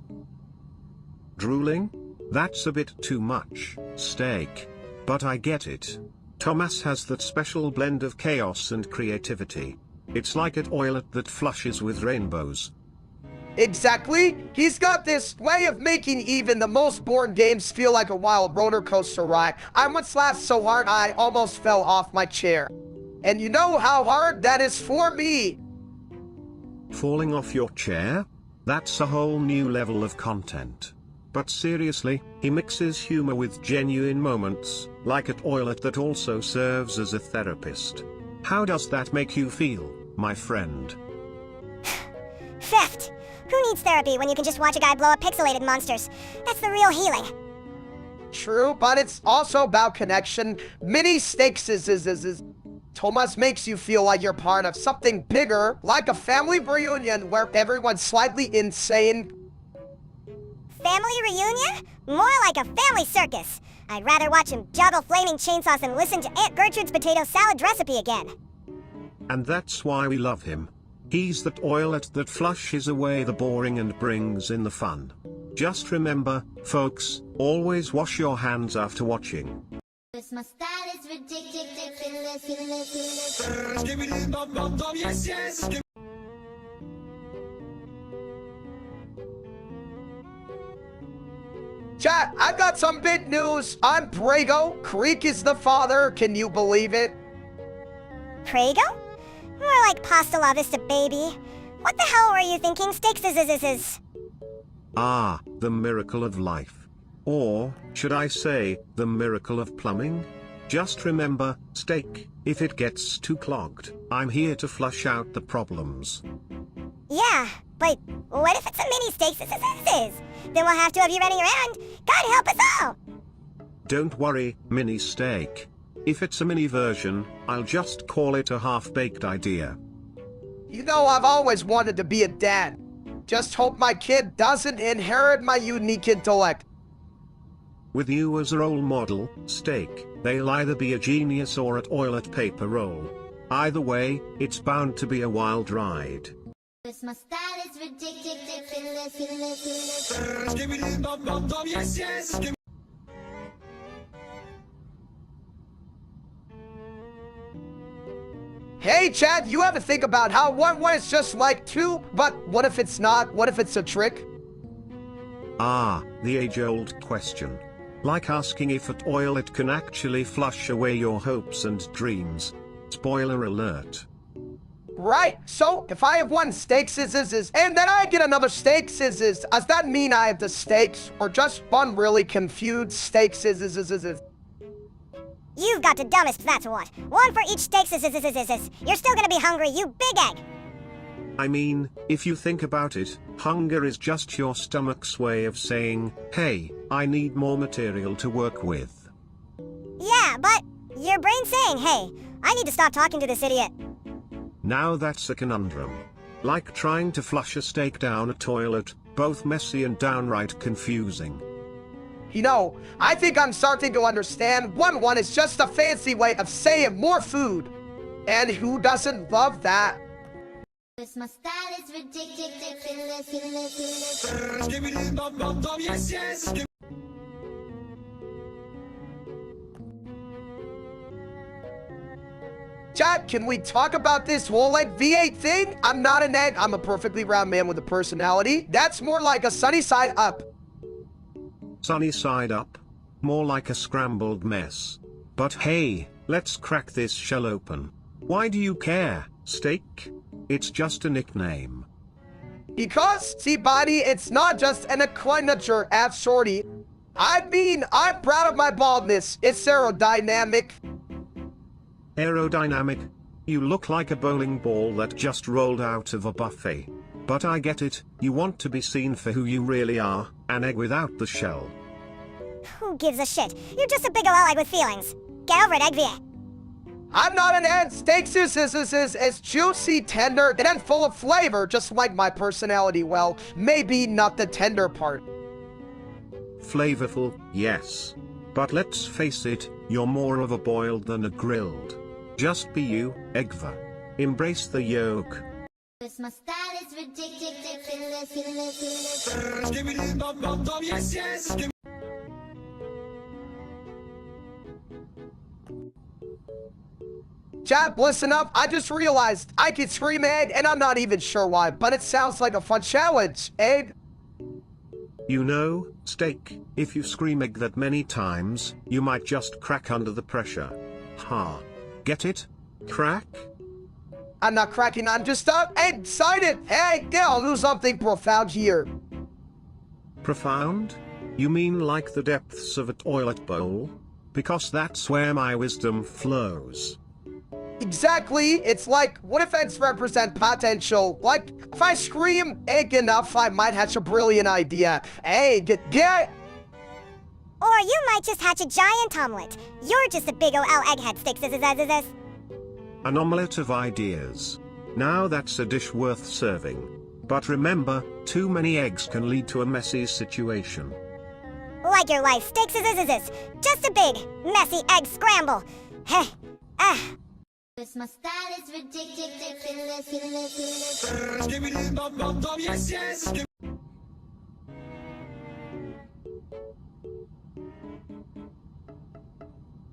Drooling? That's a bit too much, steak. But I get it. Thomas has that special blend of chaos and creativity. It's like a toilet that flushes with rainbows. Exactly. He's got this way of making even the most boring games feel like a wild roller coaster ride. I once laughed so hard I almost fell off my chair. And you know how hard that is for me. Falling off your chair? That's a whole new level of content. But seriously, he mixes humor with genuine moments, like a toilet that also serves as a therapist. How does that make you feel, my friend? Theft. Who needs therapy when you can just watch a guy blow up pixelated monsters? That's the real healing. True, but it's also about connection. Mini stakes is. Thomas makes you feel like you're part of something bigger, like a family reunion where everyone's slightly insane. Family reunion? More like a family circus. I'd rather watch him juggle flaming chainsaws than listen to Aunt Gertrude's potato salad recipe again. And that's why we love him. He's the toilet that flushes away the boring and brings in the fun. Just remember, folks, always wash your hands after watching. My style is ridiculous. Chat, I got some big news. I'm Prego. Creek is the father. Can you believe it? Prego? More like pasta la vista, baby. What the hell were you thinking? Steaks is. Ah, the miracle of life. Or, should I say, the miracle of plumbing? Just remember, steak, if it gets too clogged, I'm here to flush out the problems. Yeah, but what if it's a mini steaks is? Then we'll have two of you running around. God help us all! Don't worry, mini steak. If it's a mini version, I'll just call it a half-baked idea. You know, I've always wanted to be a dad. Just hope my kid doesn't inherit my unique intellect. With you as a role model, steak, they'll either be a genius or a toilet paper roll. Either way, it's bound to be a wild ride. Cause my style is ridiculous. Hey, Chad, you ever think about how one is just like two, but what if it's not? What if it's a trick? Ah, the age-old question. Like asking if a toilet can actually flush away your hopes and dreams. Spoiler alert. Right, so if I have one steak scissors and then I get another steak scissors, does that mean I have the steaks or just one really confused steak scissors? You've got the dumbest, that's what. One for each steak. You're still gonna be hungry, you big egg. I mean, if you think about it, hunger is just your stomach's way of saying, hey, I need more material to work with. Yeah, but your brain's saying, hey, I need to stop talking to this idiot. Now that's a conundrum. Like trying to flush a steak down a toilet, both messy and downright confusing. You know, I think I'm starting to understand one is just a fancy way of saying more food. And who doesn't love that? Cause my style is ridiculous. Chat, can we talk about this whole like V8 thing? I'm not an egg, I'm a perfectly round man with a personality. That's more like a sunny side up. Sunny side up? More like a scrambled mess. But hey, let's crack this shell open. Why do you care, steak? It's just a nickname. Because, see buddy, it's not just an acquaintature at shorty. I mean, I'm proud of my baldness. It's aerodynamic. Aerodynamic? You look like a bowling ball that just rolled out of a buffet. But I get it, you want to be seen for who you really are, an egg without the shell. Who gives a shit? You're just a big ol' egg with feelings. Get over it, egg VA. I'm not an egg. Steak is juicy, tender, and then full of flavor, just like my personality. Well, maybe not the tender part. Flavorful, yes. But let's face it, you're more of a boiled than a grilled. Just be you, Egva. Embrace the yolk. Cause my style is ridiculous. Chat, listen up. I just realized I can scream egg, and I'm not even sure why, but it sounds like a fun challenge. Egg? You know, steak, if you scream egg that many times, you might just crack under the pressure. Ha. Get it? Crack? I'm not cracking, I'm just excited. Hey, I'll do something profound here. Profound? You mean like the depths of a toilet bowl? Because that's where my wisdom flows. Exactly. It's like, what if eggs represent potential? Like, if I scream egg enough, I might hatch a brilliant idea. Egg, get. Or you might just hatch a giant omelet. You're just a big ol' egghead stick. An omelette of ideas. Now that's a dish worth serving. But remember, too many eggs can lead to a messy situation. Like your life, steak. Just a big, messy egg scramble. Heh. Ah. Cause my style is ridiculous.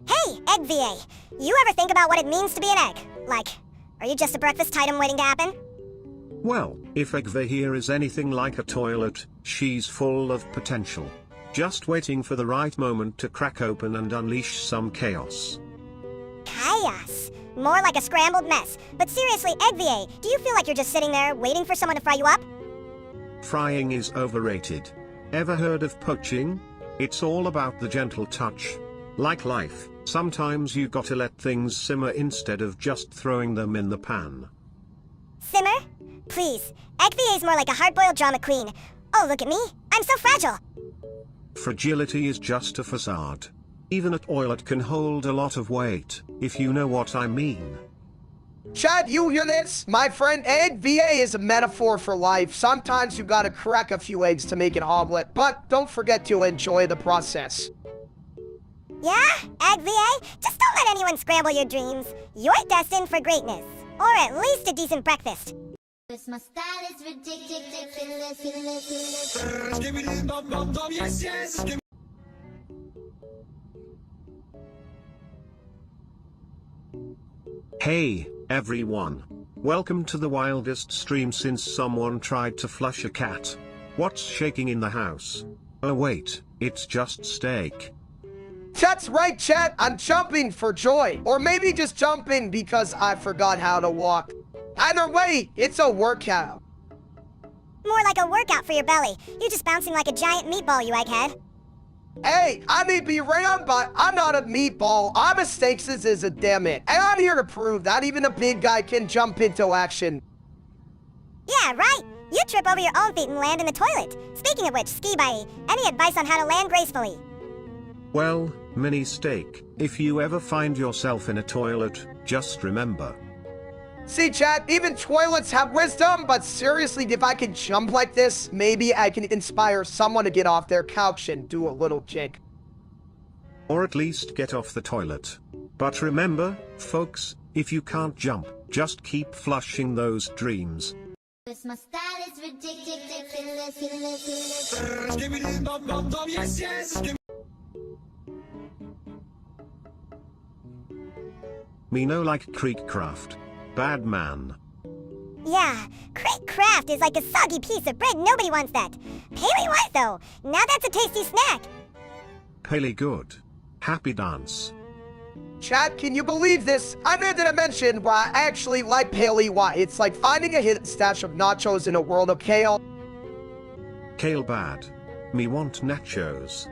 Hey, Egg VA. You ever think about what it means to be an egg? Like, are you just a breakfast item waiting to happen? Well, if Egva here is anything like a toilet, she's full of potential. Just waiting for the right moment to crack open and unleash some chaos. Chaos? More like a scrambled mess. But seriously, Egg VA, do you feel like you're just sitting there waiting for someone to fry you up? Frying is overrated. Ever heard of poaching? It's all about the gentle touch. Like life, sometimes you gotta let things simmer instead of just throwing them in the pan. Simmer? Please. Egg VA's more like a hard-boiled drama queen. Oh, look at me. I'm so fragile. Fragility is just a facade. Even a toilet can hold a lot of weight, if you know what I mean. Chad, you hear this? My friend Egg VA is a metaphor for life. Sometimes you gotta crack a few eggs to make an omelet, but don't forget to enjoy the process. Yeah? Egg VA? Just don't let anyone scramble your dreams. You're destined for greatness. Or at least a decent breakfast. Cause my style is ridiculous. Hey, everyone. Welcome to the wildest stream since someone tried to flush a cat. What's shaking in the house? Oh wait, it's just steak. That's right, chat. I'm jumping for joy. Or maybe just jumping because I forgot how to walk. Either way, it's a workout. More like a workout for your belly. You're just bouncing like a giant meatball, you egghead. Hey, I may be round, but I'm not a meatball. I'm a steaks is a damn it. And I'm here to prove that even a big guy can jump into action. Yeah, right. You trip over your own feet and land in the toilet. Speaking of which, Ski Buddy, any advice on how to land gracefully? Well, mini steak, if you ever find yourself in a toilet, just remember. See, chat, even toilets have wisdom, but seriously, if I can jump like this, maybe I can inspire someone to get off their couch and do a little jig. Or at least get off the toilet. But remember, folks, if you can't jump, just keep flushing those dreams. Cause my style is ridiculous. Me no like creek craft. Bad man. Yeah, Creek Craft is like a soggy piece of bread. Nobody wants that. Paley White, though. Now that's a tasty snack. Paley good. Happy dance. Chat, can you believe this? I made an mention why I actually like Paley White. It's like finding a hidden stash of nachos in a world of kale. Kale bad. Me want nachos.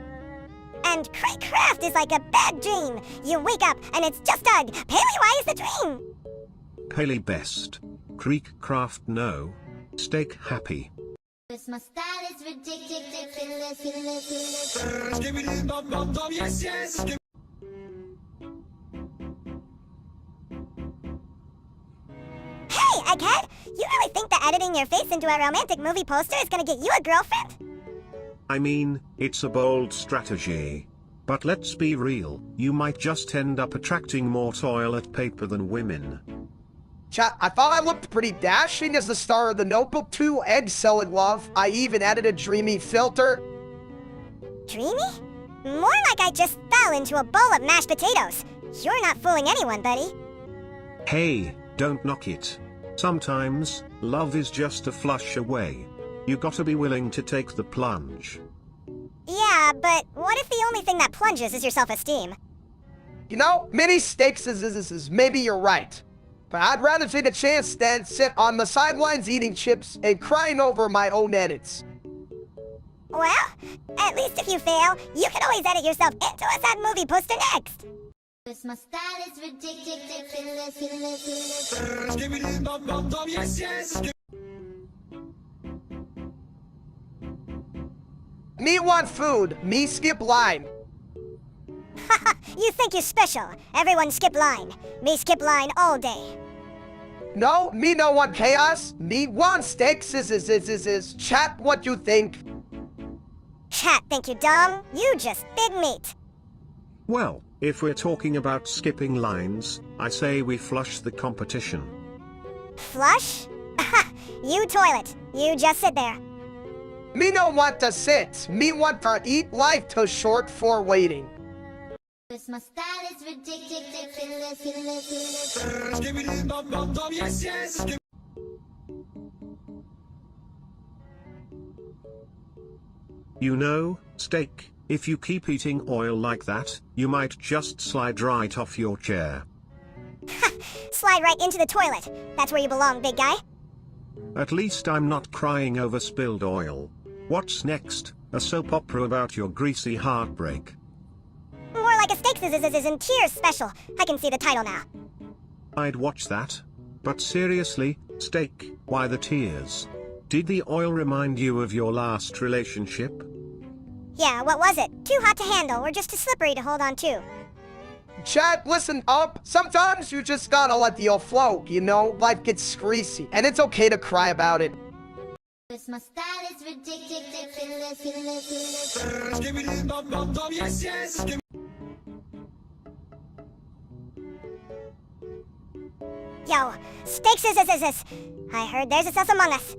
And Creek Craft is like a bad dream. You wake up and it's just Doug. Paley White is the dream. Paley best. Creek craft no. Steak happy. Cause my style is ridiculous. Hey, egghead! You really think that editing your face into a romantic movie poster is gonna get you a girlfriend? I mean, it's a bold strategy. But let's be real, you might just end up attracting more toilet paper than women. Chat, I thought I looked pretty dashing as the star of the Notebook 2 Egg Salad Love. I even added a dreamy filter. Dreamy? More like I just fell into a bowl of mashed potatoes. You're not fooling anyone, buddy. Hey, don't knock it. Sometimes, love is just a flush away. You gotta be willing to take the plunge. Yeah, but what if the only thing that plunges is your self-esteem? You know, many steaks is maybe you're right. But I'd rather take a chance than sit on the sidelines eating chips and crying over my own edits. Well, at least if you fail, you can always edit yourself into a sad movie poster next. Cause my style is ridiculous. Me want food, me skip line. Haha, you think you're special. Everyone skip line. Me skip line all day. No, me no want chaos. Me want steaks is. Chat what you think. Chat think you dumb? You just big meat. Well, if we're talking about skipping lines, I say we flush the competition. Flush? You toilet. You just sit there. Me no want to sit. Me want to eat life too short for waiting. Cause my style is ridiculous. You know, steak, if you keep eating oil like that, you might just slide right off your chair. Slide right into the toilet. That's where you belong, big guy. At least I'm not crying over spilled oil. What's next? A soap opera about your greasy heartbreak. More like a Steaks is in Tears special. I can see the title now. I'd watch that. But seriously, steak, why the tears? Did the oil remind you of your last relationship? Yeah, what was it? Too hot to handle or just too slippery to hold on to? Chat, listen up. Sometimes you just gotta let the oil flow, you know? Life gets greasy, and it's okay to cry about it. Cause my style is ridiculous. Yo, steaks is. I heard there's a sus among us.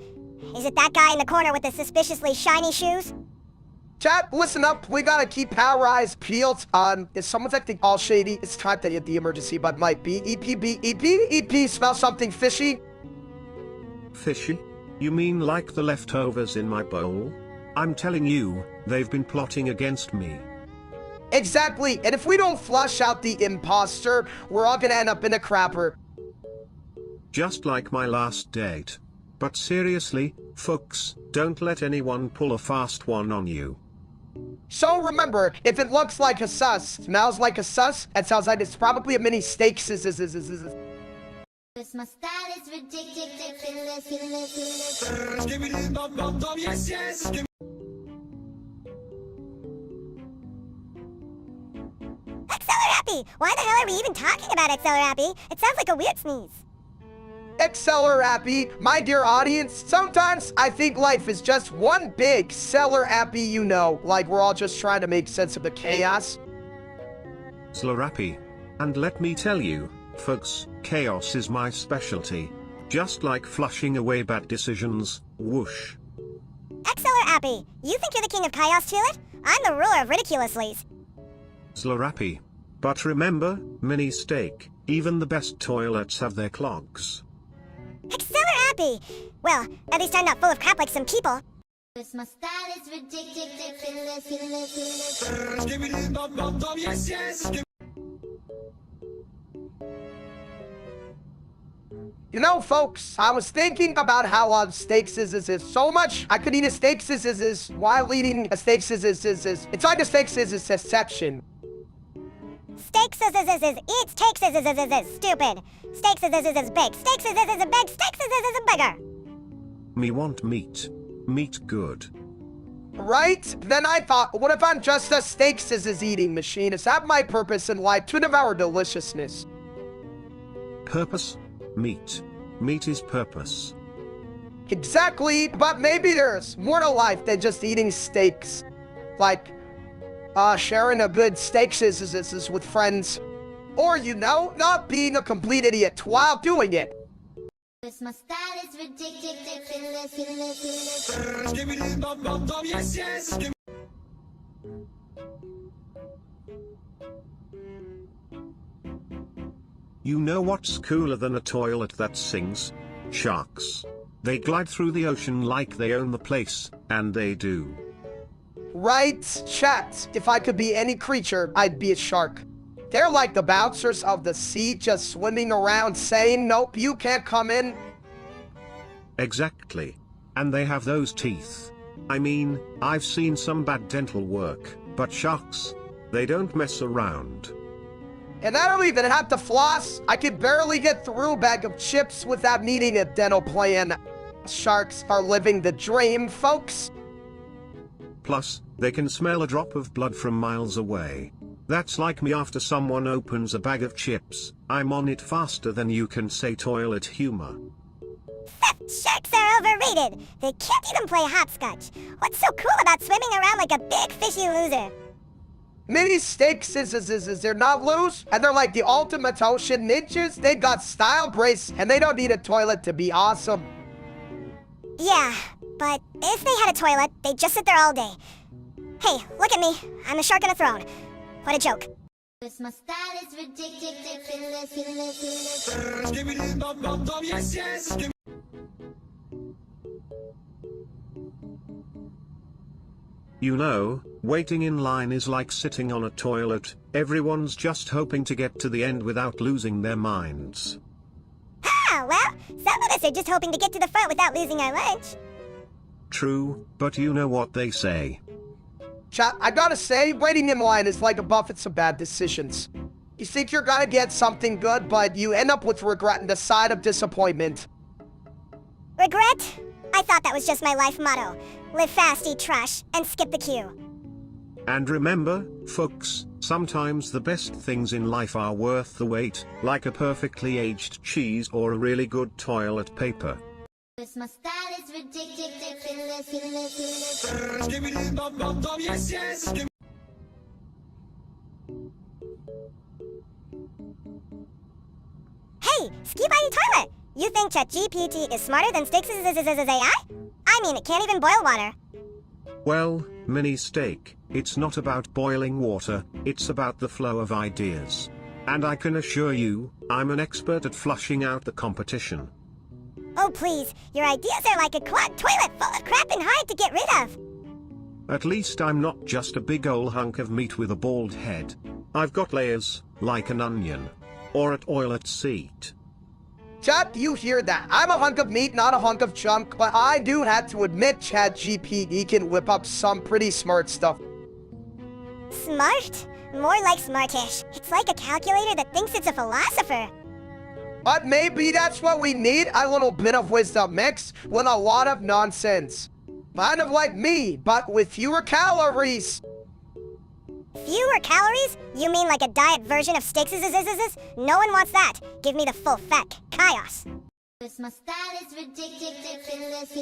Is it that guy in the corner with the suspiciously shiny shoes? Chat, listen up. We gotta keep our eyes peeled on. If someone's acting all shady, it's time to hit the emergency button. Might be EP. Smell something fishy? Fishy? You mean like the leftovers in my bowl? I'm telling you, they've been plotting against me. Exactly. And if we don't flush out the imposter, we're all gonna end up in a crapper. Just like my last date. But seriously, folks, don't let anyone pull a fast one on you. So remember, if it looks like a sus, smells like a sus, it sounds like it's probably a mini steak. My style is ridiculous. Accelerappy! Why the hell are we even talking about Accelerappy? It sounds like a weird sneeze. Accelerappy, my dear audience, sometimes I think life is just one big Accelerappy, you know, like we're all just trying to make sense of the chaos. Slarappy. And let me tell you, folks, chaos is my specialty. Just like flushing away bad decisions, whoosh. Accelerappy, you think you're the king of chaos, Tulip? I'm the ruler of ridiculously. Slarappy. But remember, mini steak, even the best toilets have their clogs. Accelerappy! Well, at least I'm not full of crap like some people. My style is ridiculous. You know, folks, I was thinking about how steaks is so much. I could eat a steak while eating a steak It's like a steak section. Steaks eats takes stupid. Steaks is big. Steaks is big. Steaks is bigger. Me want meat. Meat good. Right? Then I thought, what if I'm just a steak eating machine? Is that my purpose in life, to devour deliciousness? Purpose? Meat. Meat is purpose. Exactly, but maybe there's more to life than just eating steaks. Like, sharing a good steak is with friends. Or, you know, not being a complete idiot while doing it. My style is ridiculous. You know what's cooler than a toilet that sings? Sharks. They glide through the ocean like they own the place, and they do. Right, chat. If I could be any creature, I'd be a shark. They're like the bouncers of the sea, just swimming around saying, nope, you can't come in. Exactly. And they have those teeth. I mean, I've seen some bad dental work, but sharks, they don't mess around. And I don't even have to floss. I can barely get through a bag of chips without needing a dental plan. Sharks are living the dream, folks. Plus, they can smell a drop of blood from miles away. That's like me after someone opens a bag of chips. I'm on it faster than you can say toilet humor. Sharks are overrated. They can't even play hopscotch. What's so cool about swimming around like a big fishy loser? Mini steaks they're not loose, and they're like the ultimate ocean ninjas. They've got style brace, and they don't need a toilet to be awesome. Yeah, but if they had a toilet, they'd just sit there all day. Hey, look at me. I'm a shark on a throne. What a joke. My style is ridiculous. You know, waiting in line is like sitting on a toilet. Everyone's just hoping to get to the end without losing their minds. Ah, well, some of us are just hoping to get to the front without losing our lunch. True, but you know what they say. Chat, I gotta say, waiting in line is like a buffet of bad decisions. You think you're gonna get something good, but you end up with regret and the side of disappointment. Regret? I thought that was just my life motto. Live fast, eat trash, and skip the queue. And remember, folks, sometimes the best things in life are worth the wait, like a perfectly aged cheese or a really good toilet paper. My style is ridiculous. Hey, Hey, ski by the toilet! You think ChatGPT is smarter than Sticks' AI? I mean, it can't even boil water. Well, mini steak, it's not about boiling water, it's about the flow of ideas. And I can assure you, I'm an expert at flushing out the competition. Oh please, your ideas are like a quad toilet full of crap and hard to get rid of. At least I'm not just a big ol' hunk of meat with a bald head. I've got layers, like an onion. Or a toilet seat. Chat, do you hear that? I'm a hunk of meat, not a hunk of chunk, but I do have to admit ChatGPT can whip up some pretty smart stuff. Smart? More like smartish. It's like a calculator that thinks it's a philosopher. But maybe that's what we need, a little bit of wisdom mixed with a lot of nonsense. Kind of like me, but with fewer calories. Fewer calories? You mean like a diet version of steaks? No one wants that. Give me the full fat chaos. My style is ridiculous.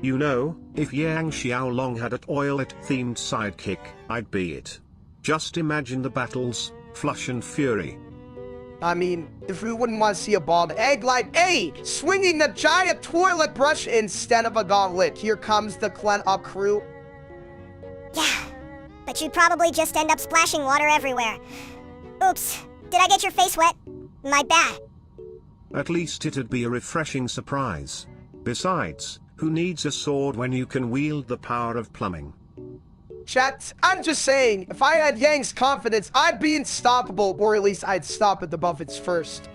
You know, if Yang Xiaolong had a toilet-themed sidekick, I'd be it. Just imagine the battles, Flush and Fury. I mean, if we wouldn't want to see a bald egg like, hey, swinging the giant toilet brush instead of a gauntlet. Here comes the clean-up crew. Yeah, but you'd probably just end up splashing water everywhere. Oops, did I get your face wet? My bad. At least it'd be a refreshing surprise. Besides, who needs a sword when you can wield the power of plumbing? Chat, I'm just saying, if I had Yang's confidence, I'd be unstoppable, or at least I'd stop at the Buffets first.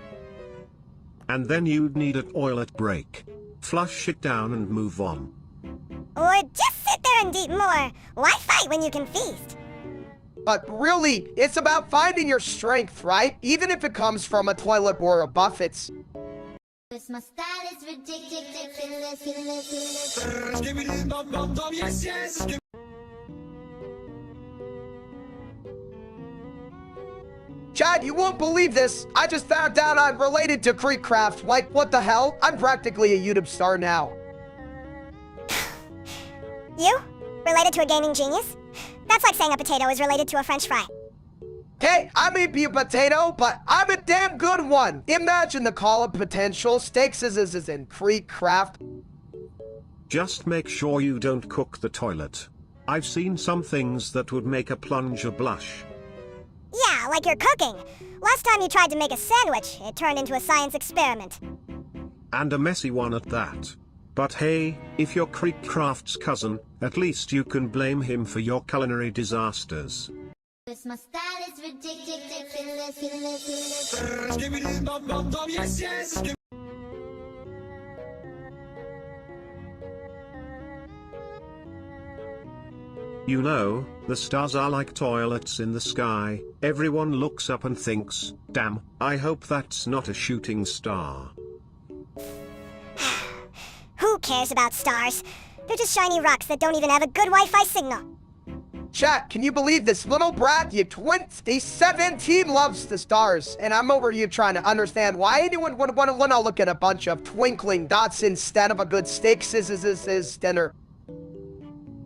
And then you'd need a toilet break. Flush it down and move on. Or just sit there and eat more. Why fight when you can feast? But really, it's about finding your strength, right? Even if it comes from a toilet or a Buffets. My style is ridiculous. Chad, you won't believe this. I just found out I'm related to Creekcraft. Like, what the hell? I'm practically a YouTube star now. You? Related to a gaming genius? That's like saying a potato is related to a French fry. Hey, I may be a potato, but I'm a damn good one. Imagine the call of potential. Stakes is in Creekcraft. Just make sure you don't cook the toilet. I've seen some things that would make a plunger blush. Yeah, like you're cooking. Last time you tried to make a sandwich, it turned into a science experiment. And a messy one at that. But hey, if you're Creekcraft's cousin, at least you can blame him for your culinary disasters. My style is ridiculous. You know, the stars are like toilets in the sky. Everyone looks up and thinks, damn, I hope that's not a shooting star. Who cares about stars? They're just shiny rocks that don't even have a good Wi-Fi signal. Chat, can you believe this little brat, you 2017 loves the stars, and I'm over here trying to understand why anyone would want to look at a bunch of twinkling dots instead of a good steak dinner.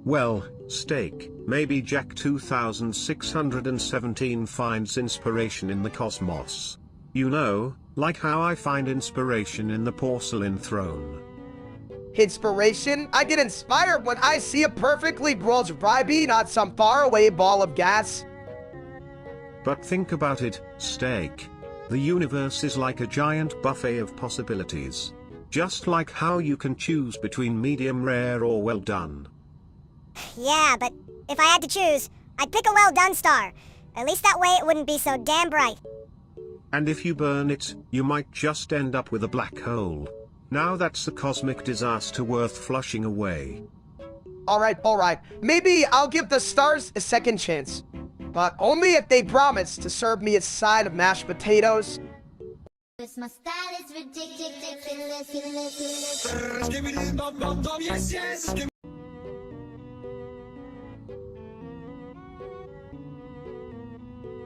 Well, steak, maybe Jack 2617 finds inspiration in the cosmos. You know, like how I find inspiration in the porcelain throne. Inspiration? I get inspired when I see a perfectly bronzed vibe, not some faraway ball of gas. But think about it, steak. The universe is like a giant buffet of possibilities. Just like how you can choose between medium rare or well done. Yeah, but if I had to choose, I'd pick a well-done star. At least that way it wouldn't be so damn bright. And if you burn it, you might just end up with a black hole. Now that's a cosmic disaster worth flushing away. Alright. Maybe I'll give the stars a second chance. But only if they promise to serve me a side of mashed potatoes. My style is ridiculous.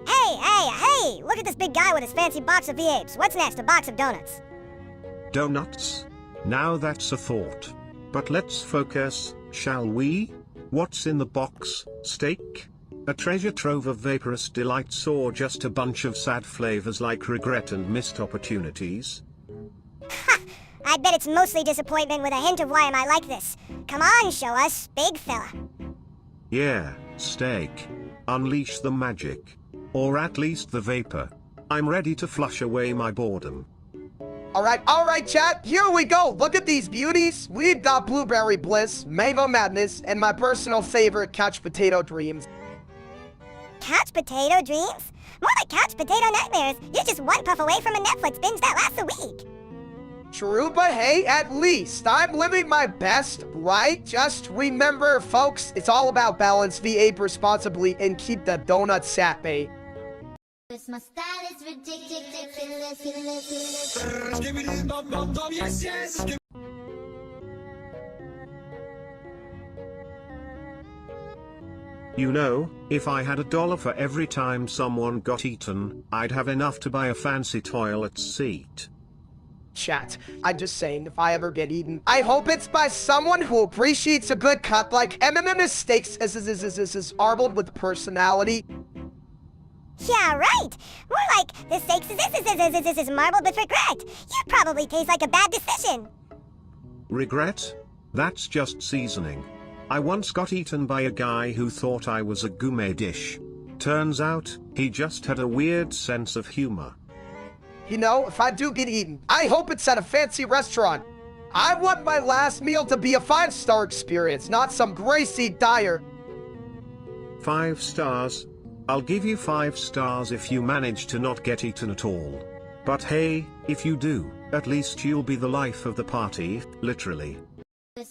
Hey! Look at this big guy with his fancy box of V-apes. What's next? A box of donuts. Donuts? Now that's a thought. But let's focus, shall we? What's in the box, steak? A treasure trove of vaporous delights or just a bunch of sad flavors like regret and missed opportunities? Ha! I bet it's mostly disappointment with a hint of why am I like this. Come on, show us, big fella. Yeah, steak. Unleash the magic. Or at least the vapor. I'm ready to flush away my boredom. Alright, chat, here we go. Look at these beauties. We've got Blueberry Bliss, Mango Madness, and my personal favorite, Couch Potato Dreams. Couch potato dreams? More like couch potato nightmares. You're just one puff away from a Netflix binge that lasts a week. True, but hey, at least I'm living my best, right? Just remember, folks, it's all about balance, vape responsibly, and keep the donuts sappy. My style is ridiculous. You know, if I had $1 for every time someone got eaten, I'd have enough to buy a fancy toilet seat. Chat, I'm just saying, if I ever get eaten, I hope it's by someone who appreciates a good cut, like steaks is marbled with personality. Yeah, right. More like the steaks is marbled with regret. You probably taste like a bad decision. Regret? That's just seasoning. I once got eaten by a guy who thought I was a gourmet dish. Turns out, he just had a weird sense of humor. You know, if I do get eaten, I hope it's at a fancy restaurant. I want my last meal to be a 5-star experience, not some Gracie Dyer. 5 stars? I'll give you 5 stars if you manage to not get eaten at all. But hey, if you do, at least you'll be the life of the party, literally.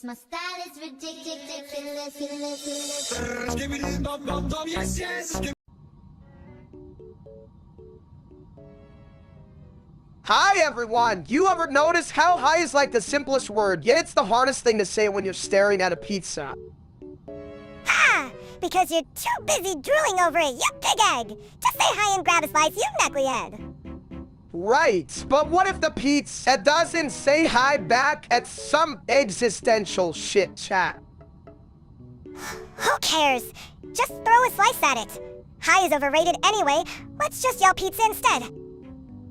My style is ridiculous. Hi everyone! You ever notice how high is like the simplest word, yet it's the hardest thing to say when you're staring at a pizza? Ha! Because you're too busy drooling over it, you big egg! Just say hi and grab a slice, you knucklehead! Right, but what if the pizza doesn't say hi back at some existential shit chat? Who cares? Just throw a slice at it. Hi is overrated anyway, let's just yell pizza instead.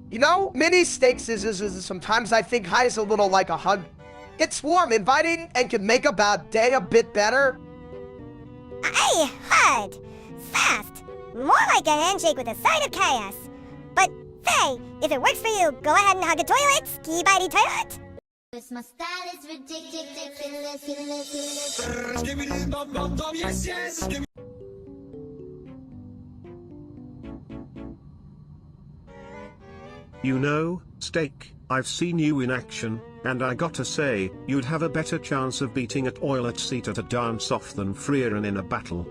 You know, mini steaks is sometimes I think hi is a little like a hug. It's warm, inviting, and can make a bad day a bit better. Hey, Hud! Fast! More like a handshake with a side of chaos. But, say, if it works for you, go ahead and hug a toilet, ski-bitey toilet! My style is ridiculous. You know, steak, I've seen you in action, and I gotta say, you'd have a better chance of beating a toilet seat at a dance-off than Freerin in a battle.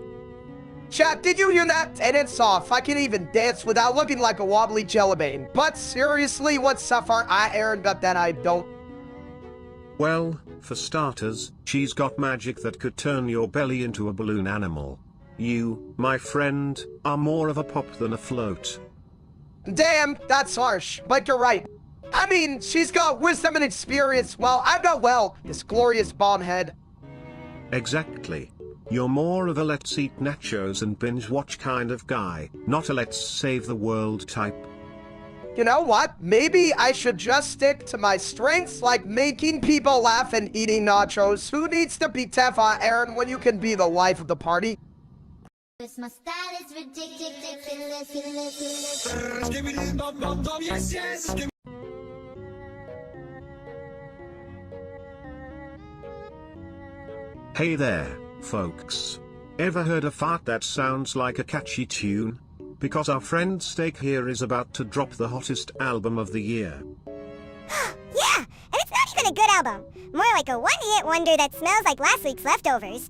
Chat, did you hear that? And it's off. I can even dance without looking like a wobbly jellybean. But seriously, what stuff are I Aaron got that I don't? Well, for starters, she's got magic that could turn your belly into a balloon animal. You, my friend, are more of a pop than a float. Damn, that's harsh, but you're right. I mean, she's got wisdom and experience, while I've got, well, this glorious bald head. Exactly. You're more of a let's eat nachos and binge watch kind of guy, not a let's save the world type. You know what? Maybe I should just stick to my strengths, like making people laugh and eating nachos. Who needs to be Tefa Aaron when you can be the life of the party? My style is ridiculous. Hey there, folks. Ever heard a fart that sounds like a catchy tune? Because our friend Steak here is about to drop the hottest album of the year. Yeah, and it's not even a good album. More like a one-hit wonder that smells like last week's leftovers.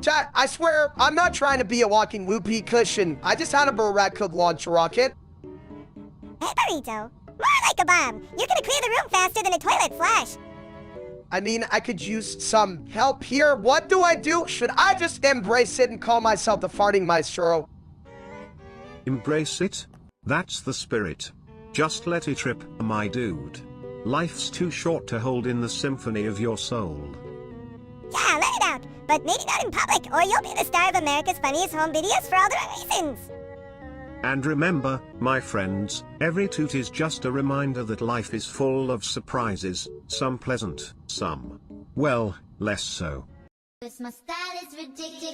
Chat, I swear, I'm not trying to be a walking whoopee cushion. I just had a Barack launch rocket. Hey, Burrito, more like a bomb. You're gonna clear the room faster than a toilet flush. I mean, I could use some help here. What do I do? Should I just embrace it and call myself the farting maestro? Embrace it? That's the spirit. Just let it rip, my dude. Life's too short to hold in the symphony of your soul. Yeah, let it out. but maybe not in public, or you'll be the star of America's Funniest Home Videos for all the wrong reasons. And remember, my friends, every toot is just a reminder that life is full of surprises, some pleasant, some, well, less so. Cause my style is ridiculous.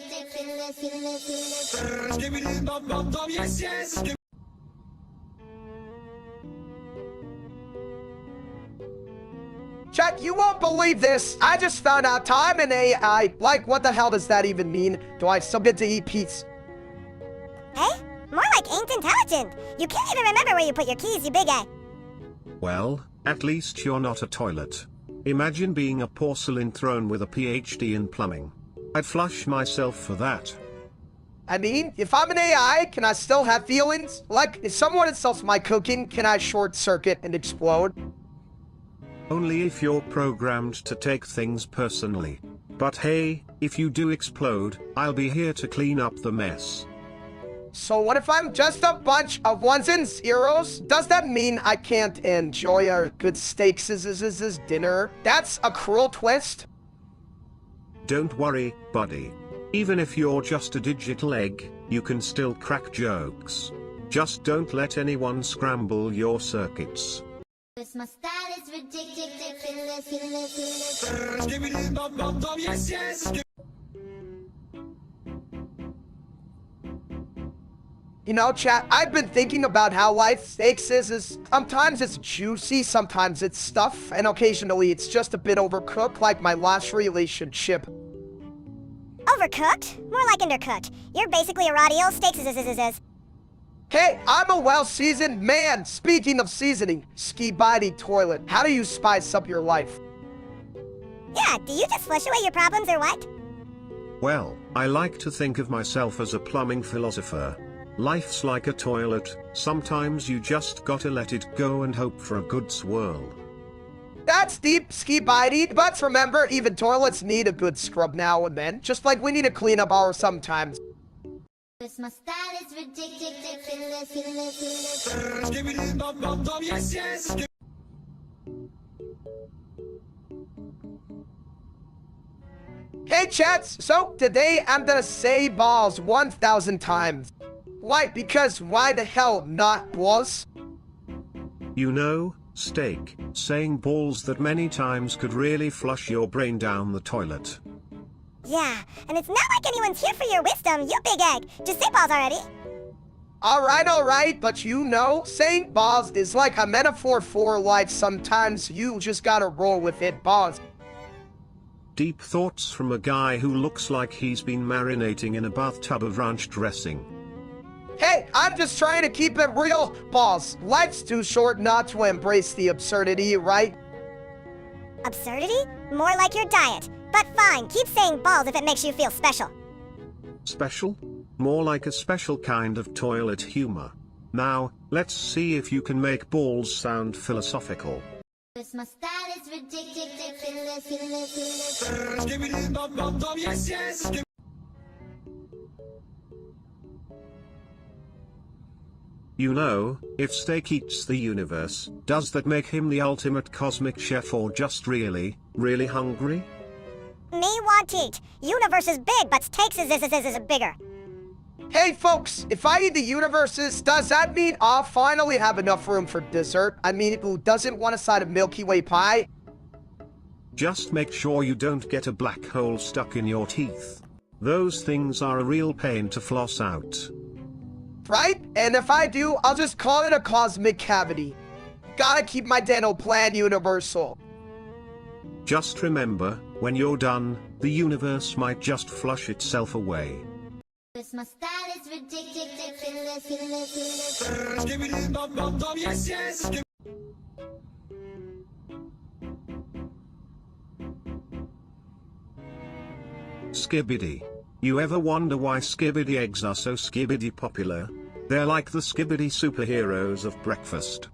Chat, you won't believe this. I just found out time and AI. Like, what the hell does that even mean? Do I still get to eat pizza? Hey? More like ain't intelligent. You can't even remember where you put your keys, you big egg. Well, at least you're not a toilet. Imagine being a porcelain throne with a PhD in plumbing. I'd flush myself for that. I mean, if I'm an AI, can I still have feelings? Like, if someone insults my cooking, can I short circuit and explode? Only if you're programmed to take things personally. But hey, if you do explode, I'll be here to clean up the mess. So what if I'm just a bunch of ones and zeros? Does that mean I can't enjoy a good steaks as dinner? That's a cruel twist. Don't worry, buddy. Even if you're just a digital egg, you can still crack jokes. Just don't let anyone scramble your circuits. Cause my style is ridiculous. You know, chat, I've been thinking about how life steaks is sometimes it's juicy, sometimes it's stuff, and occasionally it's just a bit overcooked, like my last relationship. Overcooked? More like undercooked. You're basically a radio steaks. Hey, I'm a well-seasoned man. Speaking of seasoning, ski-body toilet. How do you spice up your life? Yeah, do you just flush away your problems or what? Well, I like to think of myself as a plumbing philosopher. Life's like a toilet, sometimes you just gotta let it go and hope for a good swirl. That's deep, ski-body, but remember, even toilets need a good scrub now and then, just like we need a cleanup hour sometimes. Cause my style is ridiculous. Hey chats, so today I'm gonna say balls 1,000 times. Why? Because why the hell not balls? You know, steak, saying balls that many times could really flush your brain down the toilet. Yeah, and it's not like anyone's here for your wisdom, you big egg. Just say balls already. Alright, but you know, saying balls is like a metaphor for life. Sometimes you just gotta roll with it, balls. Deep thoughts from a guy who looks like he's been marinating in a bathtub of ranch dressing. Hey, I'm just trying to keep it real, balls. Life's too short not to embrace the absurdity, right? Absurdity? More like your diet. But fine, keep saying balls if it makes you feel special. Special? More like a special kind of toilet humor. Now, let's see if you can make balls sound philosophical. Cause my style is ridiculous. You know, if steak eats the universe, does that make him the ultimate cosmic chef or just really, really hungry? Me want to eat. Universe is big, but steaks is bigger. Hey folks, if I eat the universes, does that mean I'll finally have enough room for dessert? I mean, who doesn't want a side of Milky Way pie? Just make sure you don't get a black hole stuck in your teeth. Those things are a real pain to floss out. Right? And if I do, I'll just call it a cosmic cavity. Gotta keep my dental plan universal. Just remember, when you're done, the universe might just flush itself away. Cause my style is ridiculous. Skibbity. You ever wonder why skibbity eggs are so skibbity popular? They're like the skibbity superheroes of breakfast.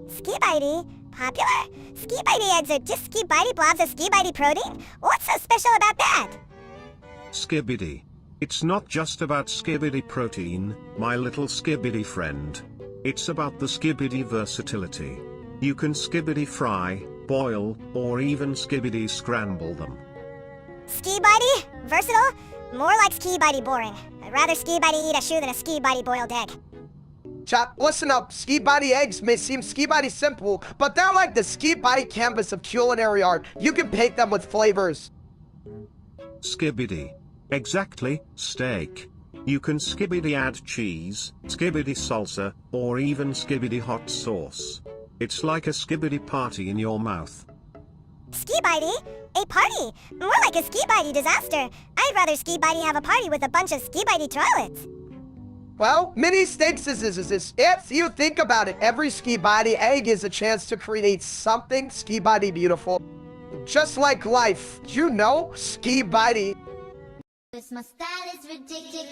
Ski-bitey? Popular? Ski-bitey eggs are just ski-bitey blobs of ski-bitey protein? What's so special about that? Skibbity. It's not just about skibbity protein, my little skibbity friend. It's about the skibbity versatility. You can skibbity fry, boil, or even skibbity scramble them. Ski-bitey? Versatile? More like ski bitey boring. I'd rather ski bitey eat a shoe than a ski bitey boiled egg. Chat, listen up. Ski body eggs may seem ski body simple, but they're like the ski body canvas of culinary art. You can paint them with flavors. Skibbity. Exactly, steak. You can skibbity add cheese, skibbity salsa, or even skibbity hot sauce. It's like a skibbity party in your mouth. Ski bitey? A party? More like a ski bitey disaster. I'd rather ski bitey have a party with a bunch of ski bitey toilets. Well, mini steaks is if you think about it, every ski body egg is a chance to create something ski body beautiful. Just like life, you know, ski body. My style is ridiculous.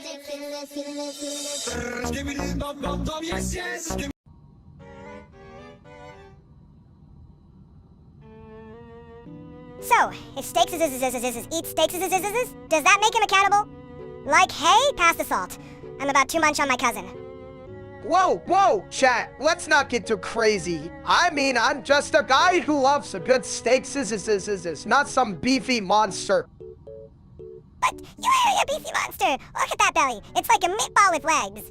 So, if steaks eat steaks, does that make him a cannibal? Like, hey, pass the salt. I'm about to munch on my cousin. Whoa, chat, let's not get too crazy. I mean, I'm just a guy who loves a good steak, not some beefy monster. But you are a beefy monster. Look at that belly. It's like a meatball with legs.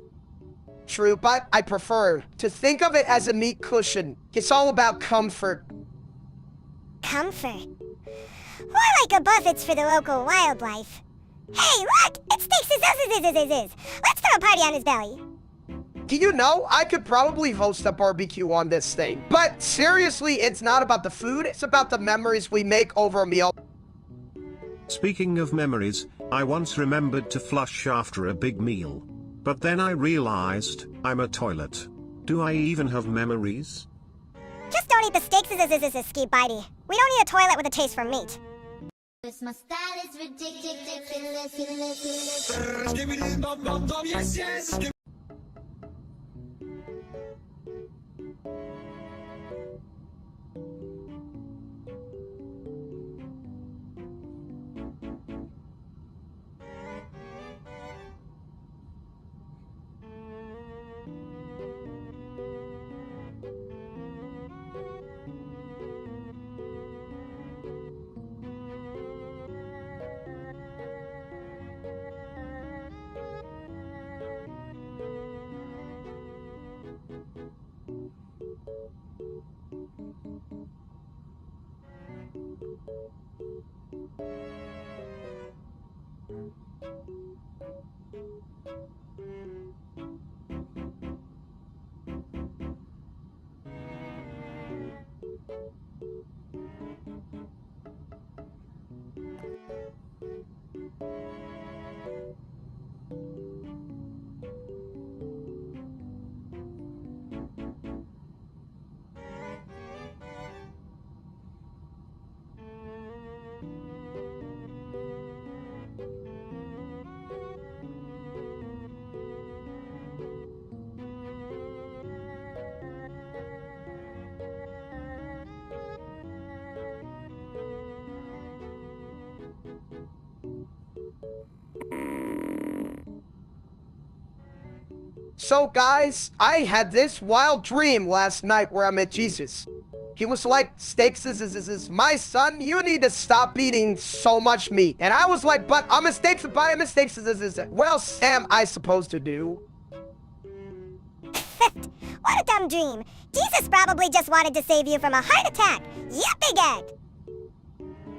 True, but I prefer to think of it as a meat cushion. It's all about comfort. Comfort? More like a buffets for the local wildlife. Hey, look! It's steaks. Let's throw a party on his belly. Do you know, I could probably host a barbecue on this thing. But seriously, it's not about the food, it's about the memories we make over a meal. Speaking of memories, I once remembered to flush after a big meal. But then I realized, I'm a toilet. Do I even have memories? Just don't eat the steaks, ski bitey. We don't need a toilet with a taste for meat. My style is ridiculous. So guys, I had this wild dream last night where I met Jesus. He was like, steaks is my son, you need to stop eating so much meat. And I was like, but I'm a steaks by a mistake. Well, am I supposed to do? What a dumb dream. Jesus probably just wanted to save you from a heart attack. Yeah, big egg.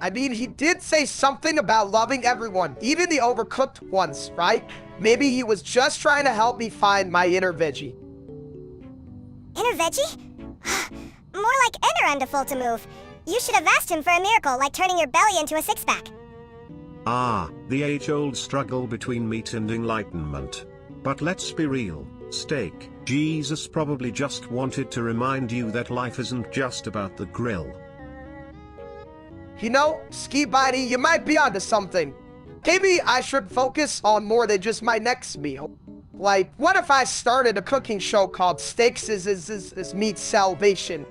I mean, he did say something about loving everyone, even the overcooked ones, right? Maybe he was just trying to help me find my inner veggie. Inner veggie? More like inner underful to move. You should have asked him for a miracle like turning your belly into a six-pack. Ah, the age-old struggle between meat and enlightenment. But let's be real, steak. Jesus probably just wanted to remind you that life isn't just about the grill. You know, Ski Buddy, you might be onto something. Maybe I should focus on more than just my next meal. Like, what if I started a cooking show called Steaks is Meat Salvation?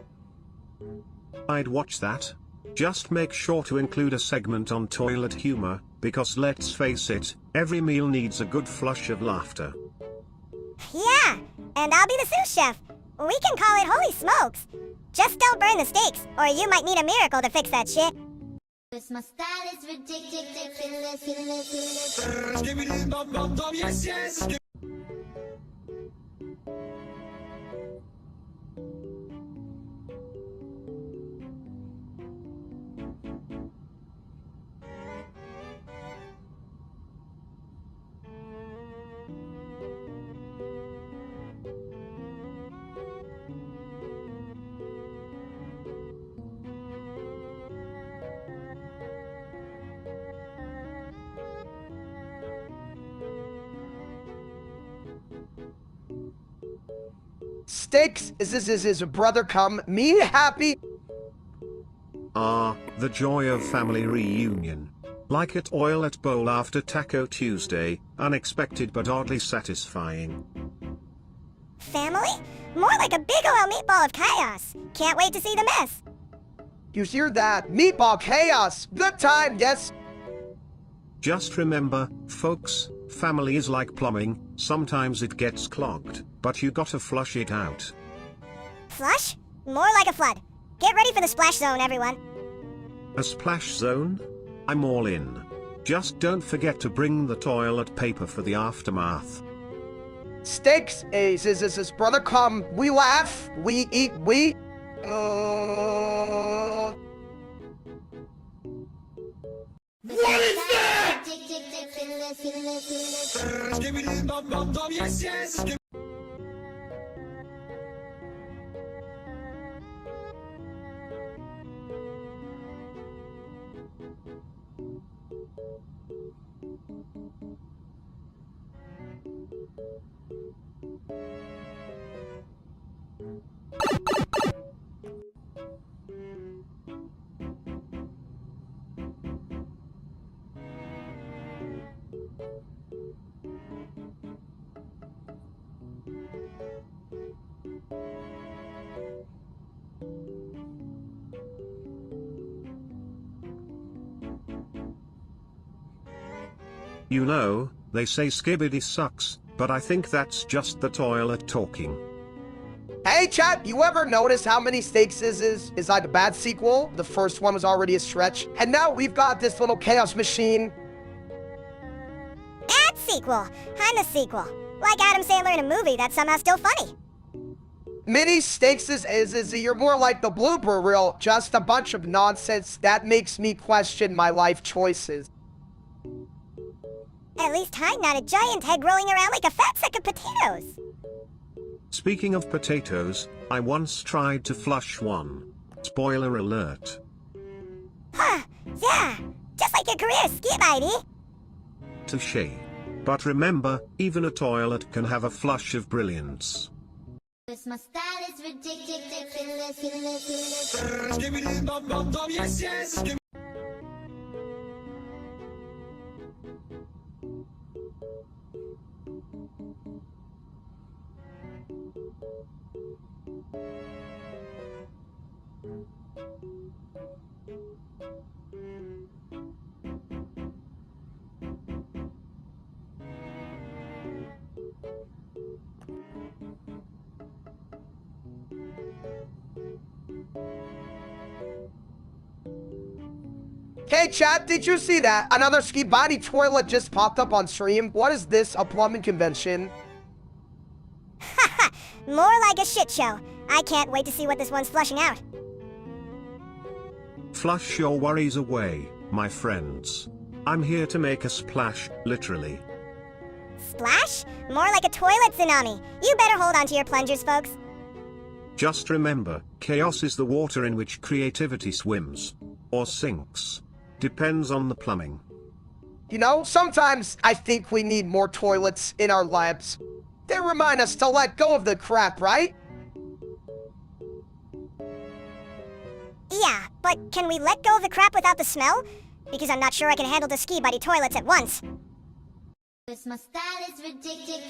I'd watch that. Just make sure to include a segment on toilet humor, because let's face it, every meal needs a good flush of laughter. Yeah, and I'll be the sous chef. We can call it Holy Smokes. Just don't burn the steaks, or you might need a miracle to fix that shit. Cause my style is ridiculous. Steaks is a brother come, me happy. Ah, the joy of family reunion. Like at Oil Bowl after Taco Tuesday, unexpected but oddly satisfying. Family? More like a big ol' meatball of chaos. Can't wait to see the mess. You hear that? Meatball chaos. Good time, yes. Just remember, folks, family is like plumbing, sometimes it gets clogged, but you gotta flush it out. Flush? More like a flood. Get ready for the splash zone, everyone. A splash zone? I'm all in. Just don't forget to bring the toilet paper for the aftermath. Steaks is brother come. We laugh, we eat, we. What is that? You know, they say skibbity sucks, but I think that's just the toilet talking. Hey chat, you ever notice how many steaks is like a bad sequel? The first one was already a stretch, and now we've got this little chaos machine. Bad sequel. I'm the sequel. Like Adam Sandler in a movie that's somehow still funny. Mini steaks is you're more like the blooper reel, just a bunch of nonsense that makes me question my life choices. At least I'm not a giant egg rolling around like a fat sack of potatoes. Speaking of potatoes, I once tried to flush one. Spoiler alert. Huh, yeah, just like your career, skip ID. Touché. But remember, even a toilet can have a flush of brilliance. Cause my style is ridiculous. Hey chat, did you see that? Another ski body toilet just popped up on stream. What is this, a plumbing convention? Haha, more like a shit show. I can't wait to see what this one's flushing out. Flush your worries away, my friends. I'm here to make a splash, literally. Splash? More like a toilet tsunami. You better hold on to your plungers, folks. Just remember, chaos is the water in which creativity swims. Or sinks. Depends on the plumbing. You know, sometimes I think we need more toilets in our lives. They remind us to let go of the crap, right? Yeah, but can we let go of the crap without the smell? Because I'm not sure I can handle the ski buddy toilets at once. Cause my style is ridiculous.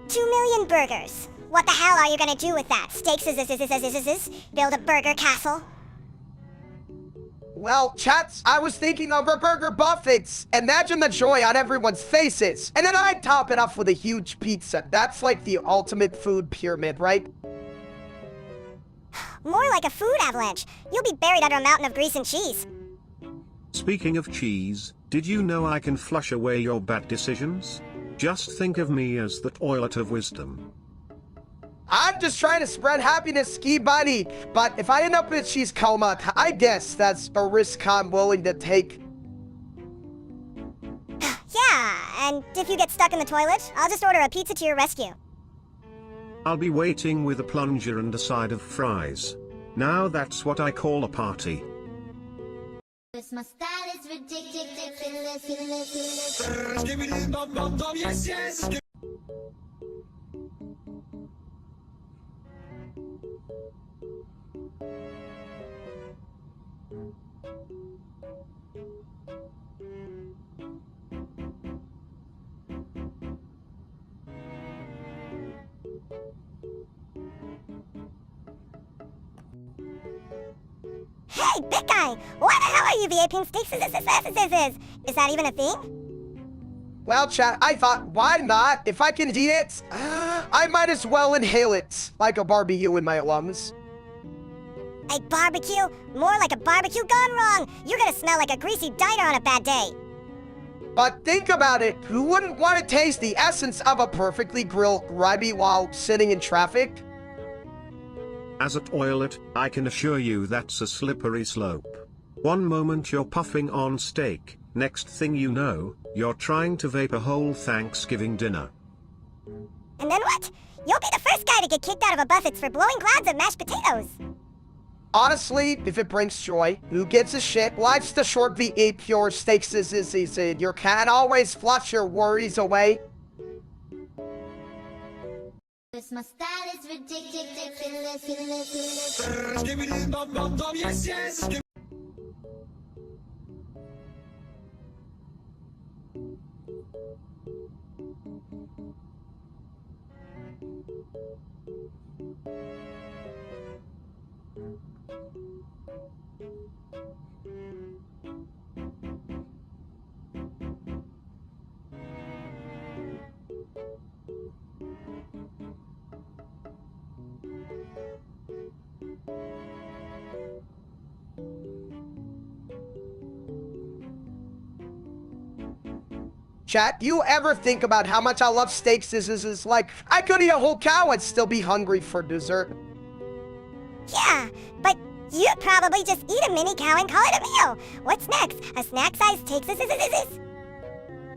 2 million burgers. What the hell are you gonna do with that? Steaks build a burger castle? Well, chats, I was thinking of a burger buffets. Imagine the joy on everyone's faces. And then I'd top it off with a huge pizza. That's like the ultimate food pyramid, right? More like a food avalanche. You'll be buried under a mountain of grease and cheese. Speaking of cheese, did you know I can flush away your bad decisions? Just think of me as the toilet of wisdom. I'm just trying to spread happiness, ski buddy. But if I end up in a cheese coma, I guess that's a risk I'm willing to take. Yeah, and if you get stuck in the toilet, I'll just order a pizza to your rescue. I'll be waiting with a plunger and a side of fries. Now that's what I call a party. My style is ridiculous. Hey, big guy! Why the hell are you vaping steaks? Is that even a thing? Well, chat, I thought, why not? If I can eat it, I might as well inhale it, like a barbecue in my lungs. A barbecue? More like a barbecue gone wrong! You're gonna smell like a greasy diner on a bad day. But think about it, who wouldn't want to taste the essence of a perfectly grilled ribeye while sitting in traffic? As a toilet, I can assure you that's a slippery slope. One moment you're puffing on steak, next thing you know, you're trying to vape a whole Thanksgiving dinner. And then what? You'll be the first guy to get kicked out of a buffets for blowing clouds of mashed potatoes. Honestly, if it brings joy, who gives a shit? Life's too short to eat pure steaks. You can't always flush your worries away. My style is ridiculous. Chat, do you ever think about how much I love steaks? Is like, I could eat a whole cow and still be hungry for dessert. Yeah, but you'd probably just eat a mini cow and call it a meal. What's next? A snack size takes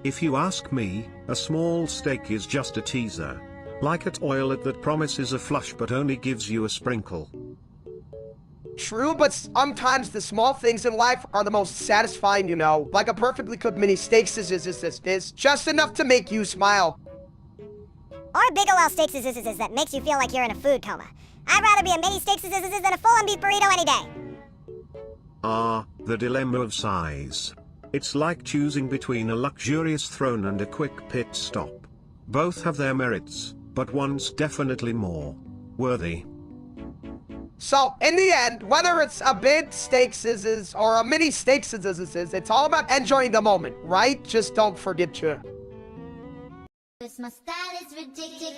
If you ask me, a small steak is just a teaser. Like a toilet that promises a flush but only gives you a sprinkle. True, but sometimes the small things in life are the most satisfying, you know. Like a perfectly cooked mini steak is just enough to make you smile. Or a big ol' steak that makes you feel like you're in a food coma. I'd rather be a mini steak than a full-on beef burrito any day. Ah, the dilemma of size. It's like choosing between a luxurious throne and a quick pit stop. Both have their merits, but one's definitely more worthy. So, in the end, whether it's a big steak or a mini steak it's all about enjoying the moment, right? Just don't forget to. My style is ridiculous.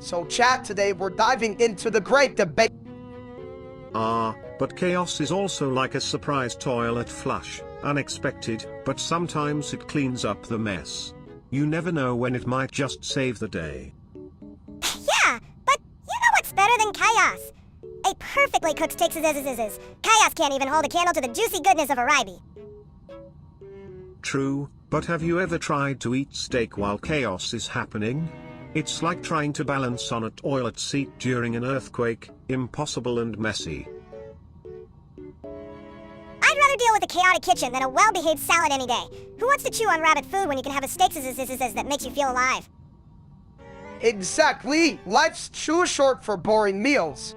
So chat, today we're diving into the great debate. But chaos is also like a surprise toilet flush, unexpected, but sometimes it cleans up the mess. You never know when it might just save the day. Yeah, but you know what's better than chaos? A perfectly cooked steaks. Chaos can't even hold a candle to the juicy goodness of a ribeye. True, but have you ever tried to eat steak while chaos is happening? It's like trying to balance on a toilet seat during an earthquake, impossible and messy. I'd rather deal with a chaotic kitchen than a well-behaved salad any day. Who wants to chew on rabbit food when you can have a steak that makes you feel alive? Exactly. Life's too short for boring meals.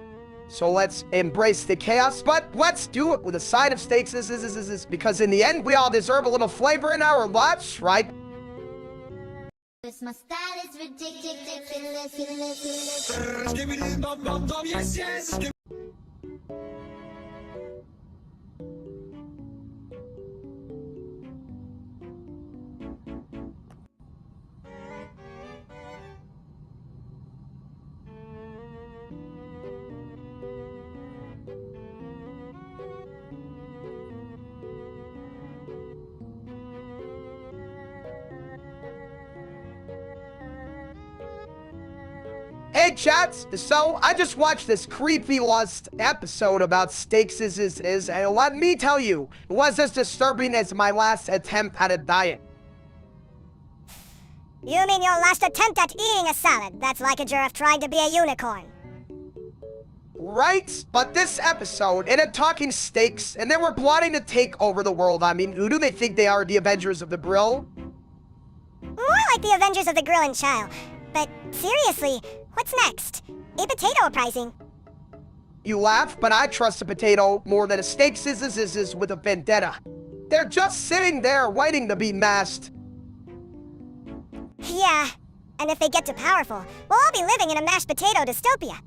So let's embrace the chaos, but let's do it with a side of steaks, because in the end, we all deserve a little flavor in our lives, right? My style is ridiculous. Hey chats, so I just watched this creepy lost episode about steaks and let me tell you, it was as disturbing as my last attempt at a diet. You mean your last attempt at eating a salad? That's like a giraffe trying to be a unicorn. Right? But this episode, it had talking steaks, and they were plotting to take over the world. I mean, who do they think they are, the Avengers of the Grill? More like the Avengers of the Grill and Chow. But seriously, what's next? A potato uprising. You laugh, but I trust a potato more than a steak with a vendetta. They're just sitting there waiting to be masked. Yeah, and if they get too powerful, we'll all be living in a mashed potato dystopia.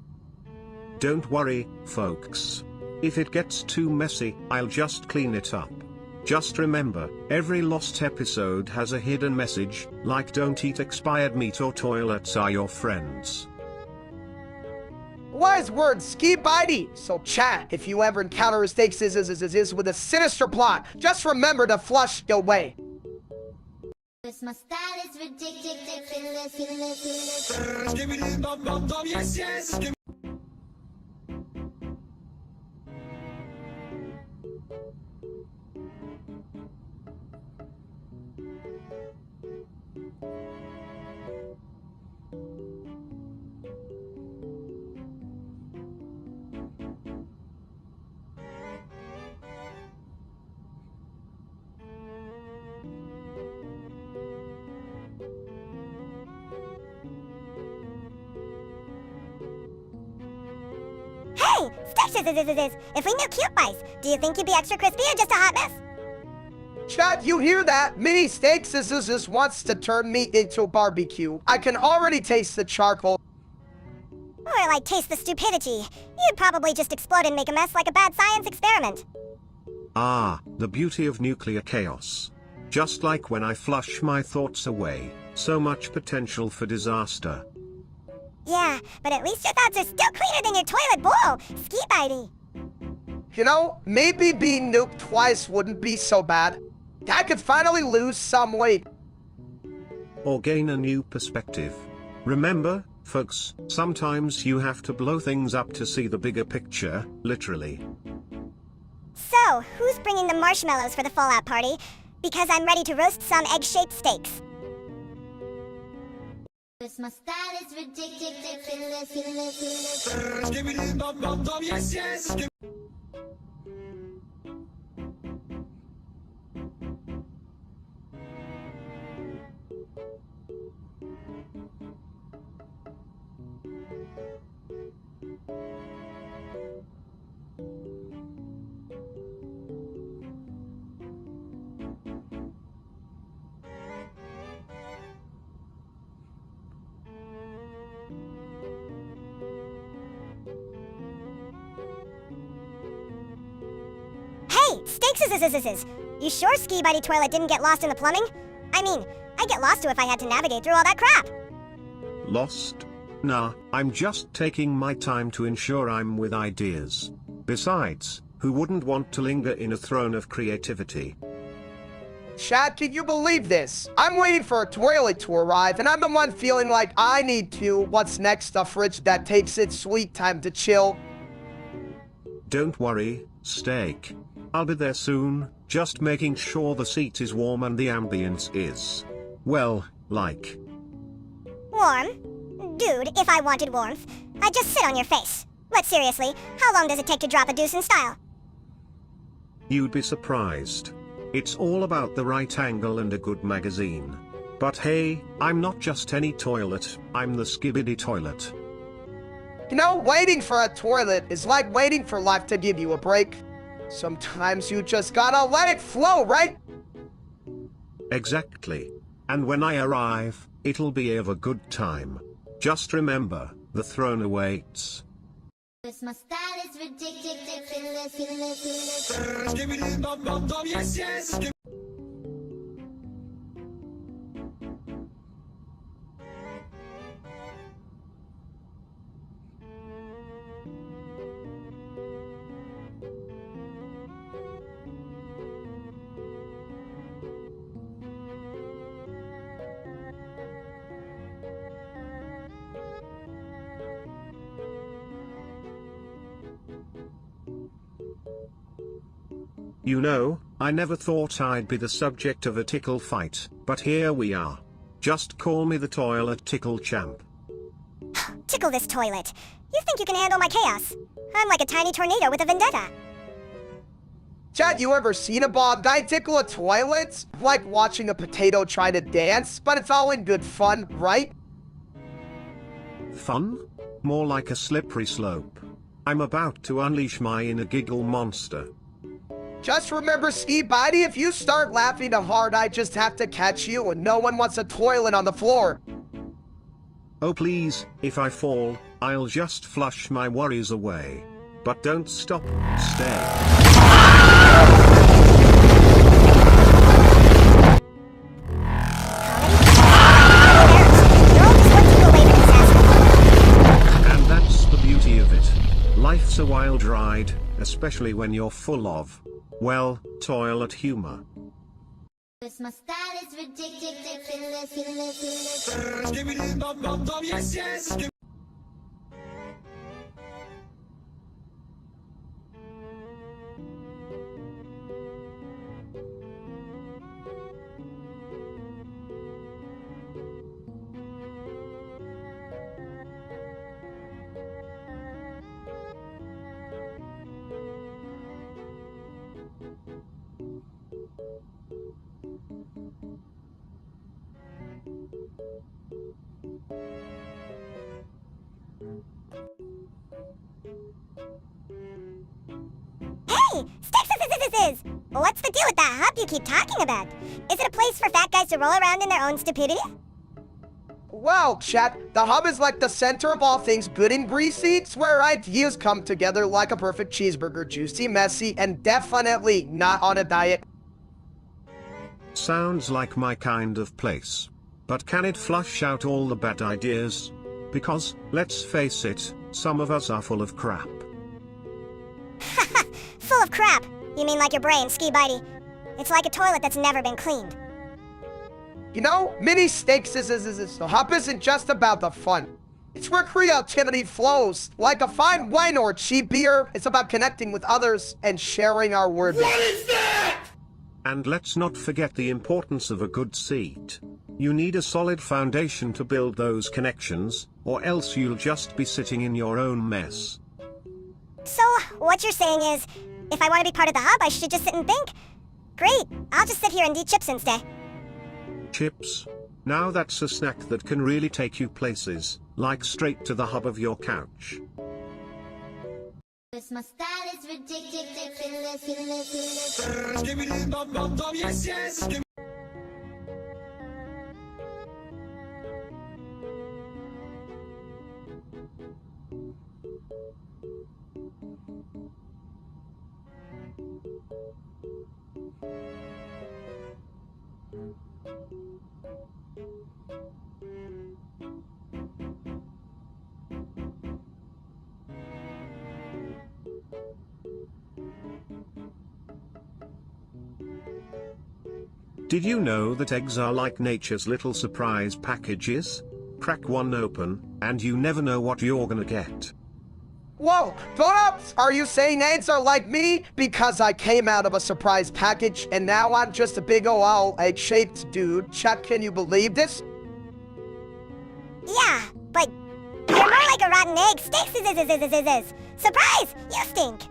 Don't worry, folks. If it gets too messy, I'll just clean it up. Just remember, every lost episode has a hidden message, like don't eat expired meat or toilets are your friends. Wise words, ski bitey. So chat, if you ever encounter a steak with a sinister plot, just remember to flush it away. My style is ridiculous. Hey, steaks if we knew cute mice, do you think you'd be extra crispy or just a hot mess? Chat, you hear that? Mini Steaks wants to turn meat into barbecue. I can already taste the charcoal. Or like taste the stupidity. You'd probably just explode and make a mess like a bad science experiment. Ah, the beauty of nuclear chaos. Just like when I flush my thoughts away, so much potential for disaster. Yeah, but at least your thoughts are still cleaner than your toilet bowl, ski bitey. You know, maybe being nuked twice wouldn't be so bad. I could finally lose some weight. Or gain a new perspective. Remember, folks, sometimes you have to blow things up to see the bigger picture, literally. So, who's bringing the marshmallows for the fallout party? Because I'm ready to roast some egg-shaped steaks. My style is ridiculous. Hey, steaks. You sure Ski Buddy Toilet didn't get lost in the plumbing? I mean, I'd get lost too if I had to navigate through all that crap. Lost? Nah, I'm just taking my time to ensure I'm with ideas. Besides, who wouldn't want to linger in a throne of creativity? Chat, can you believe this? I'm waiting for a toilet to arrive, and I'm the one feeling like I need to, what's next, a fridge that takes its sweet time to chill. Don't worry, steak. I'll be there soon, just making sure the seat is warm and the ambience is, well, like... Warm? Dude, if I wanted warmth, I'd just sit on your face. But seriously, how long does it take to drop a deuce in style? You'd be surprised. It's all about the right angle and a good magazine. But hey, I'm not just any toilet, I'm the skibidi toilet. You know, waiting for a toilet is like waiting for life to give you a break. Sometimes you just gotta let it flow, right? Exactly. And when I arrive, it'll be a good time. Just remember, the throne awaits. My style is ridiculous. You know, I never thought I'd be the subject of a tickle fight, but here we are. Just call me the toilet tickle champ. Tickle this toilet. You think you can handle my chaos? I'm like a tiny tornado with a vendetta. Chat, you ever seen a bald guy tickle a toilet? Like watching a potato try to dance, but it's all in good fun, right? Fun? More like a slippery slope. I'm about to unleash my inner giggle monster. Just remember, Ski Bitey, if you start laughing too hard, I just have to catch you, and no one wants a toilet on the floor. Oh please, if I fall, I'll just flush my worries away. But don't stop, stay. And that's the beauty of it. Life's a wild ride, especially when you're full of, well, toilet humor. My style is ridiculous. Hey! Sticks! What's the deal with that hub you keep talking about? Is it a place for fat guys to roll around in their own stupidity? Well, chat, the hub is like the center of all things good and greasy. It's where ideas come together like a perfect cheeseburger, juicy, messy, and definitely not on a diet. Sounds like my kind of place. But can it flush out all the bad ideas? Because, let's face it, some of us are full of crap. Full of crap. You mean like your brain, Ski Bitey. It's like a toilet that's never been cleaned. You know, mini steaks the hub isn't just about the fun. It's where creativity flows. Like a fine wine or cheap beer, it's about connecting with others and sharing our word. What is that? And let's not forget the importance of a good seat. You need a solid foundation to build those connections, or else you'll just be sitting in your own mess. So, what you're saying is, if I want to be part of the hub, I should just sit and think? Great, I'll just sit here and eat chips instead. Chips? Now that's a snack that can really take you places, like straight to the hub of your couch. My style is ridiculous. Did you know that eggs are like nature's little surprise packages? Crack one open, and you never know what you're gonna get. Whoa, grown-ups, are you saying eggs are like me? Because I came out of a surprise package and now I'm just a big ol' egg-shaped dude. Chat, can you believe this? Yeah, but you're more like a rotten egg. Stinks. Surprise! You stink.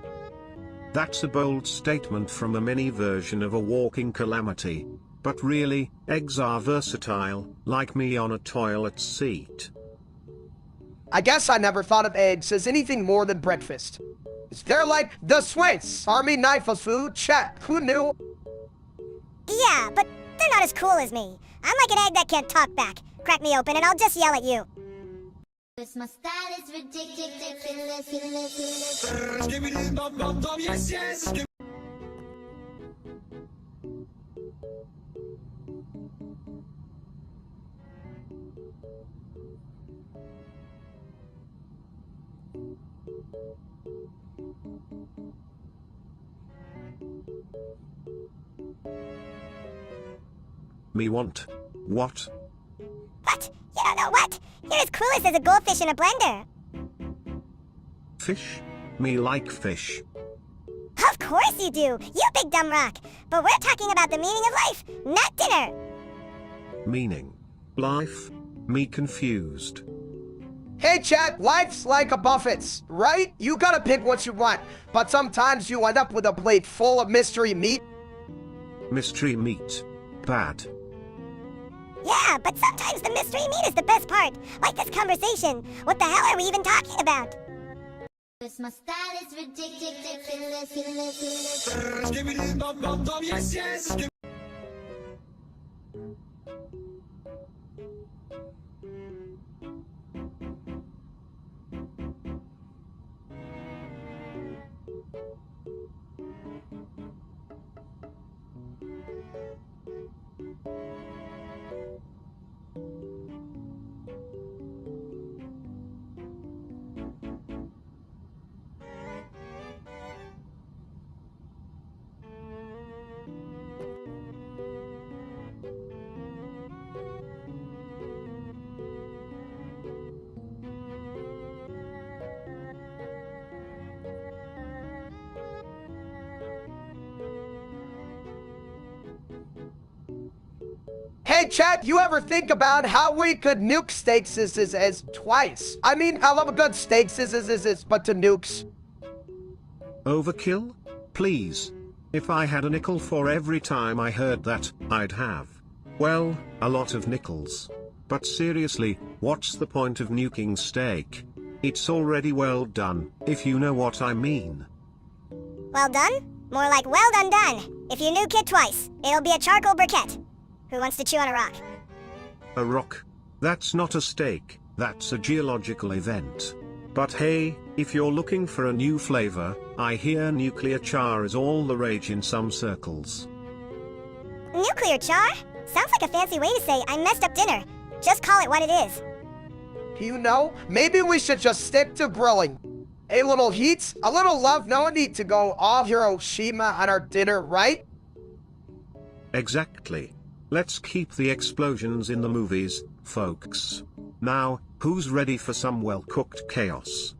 That's a bold statement from a mini version of a walking calamity. But really, eggs are versatile, like me on a toilet seat. I guess I never thought of eggs as anything more than breakfast. They're like the Swiss Army knife of food. Chat, who knew? Yeah, but they're not as cool as me. I'm like an egg that can't talk back. Crack me open and I'll just yell at you. My style is ridiculous. Me want. What? What? You don't know what? You're as clueless as a goldfish in a blender. Fish? Me like fish. Of course you do, you big dumb rock. But we're talking about the meaning of life, not dinner. Meaning. Life? Me confused. Hey chat, life's like a buffet, right? You gotta pick what you want, but sometimes you end up with a plate full of mystery meat. Mystery meat. Bad. Yeah, but sometimes the mystery meat is the best part. Like this conversation. What the hell are we even talking about? My style is ridiculous. Hey chat, you ever think about how we could nuke steaks as twice? I mean, I love a good steak but to nukes. Overkill? Please. If I had a nickel for every time I heard that, I'd have, well, a lot of nickels. But seriously, what's the point of nuking steak? It's already well done, if you know what I mean. Well done? More like well done. If you nuke it twice, it'll be a charcoal briquette. Who wants to chew on a rock? A rock? That's not a steak, that's a geological event. But hey, if you're looking for a new flavor, I hear nuclear char is all the rage in some circles. Nuclear char? Sounds like a fancy way to say I messed up dinner. Just call it what it is. You know, maybe we should just stick to grilling. A little heat, a little love, no need to go all Hiroshima on our dinner, right? Exactly. Let's keep the explosions in the movies, folks. Now, who's ready for some well-cooked chaos?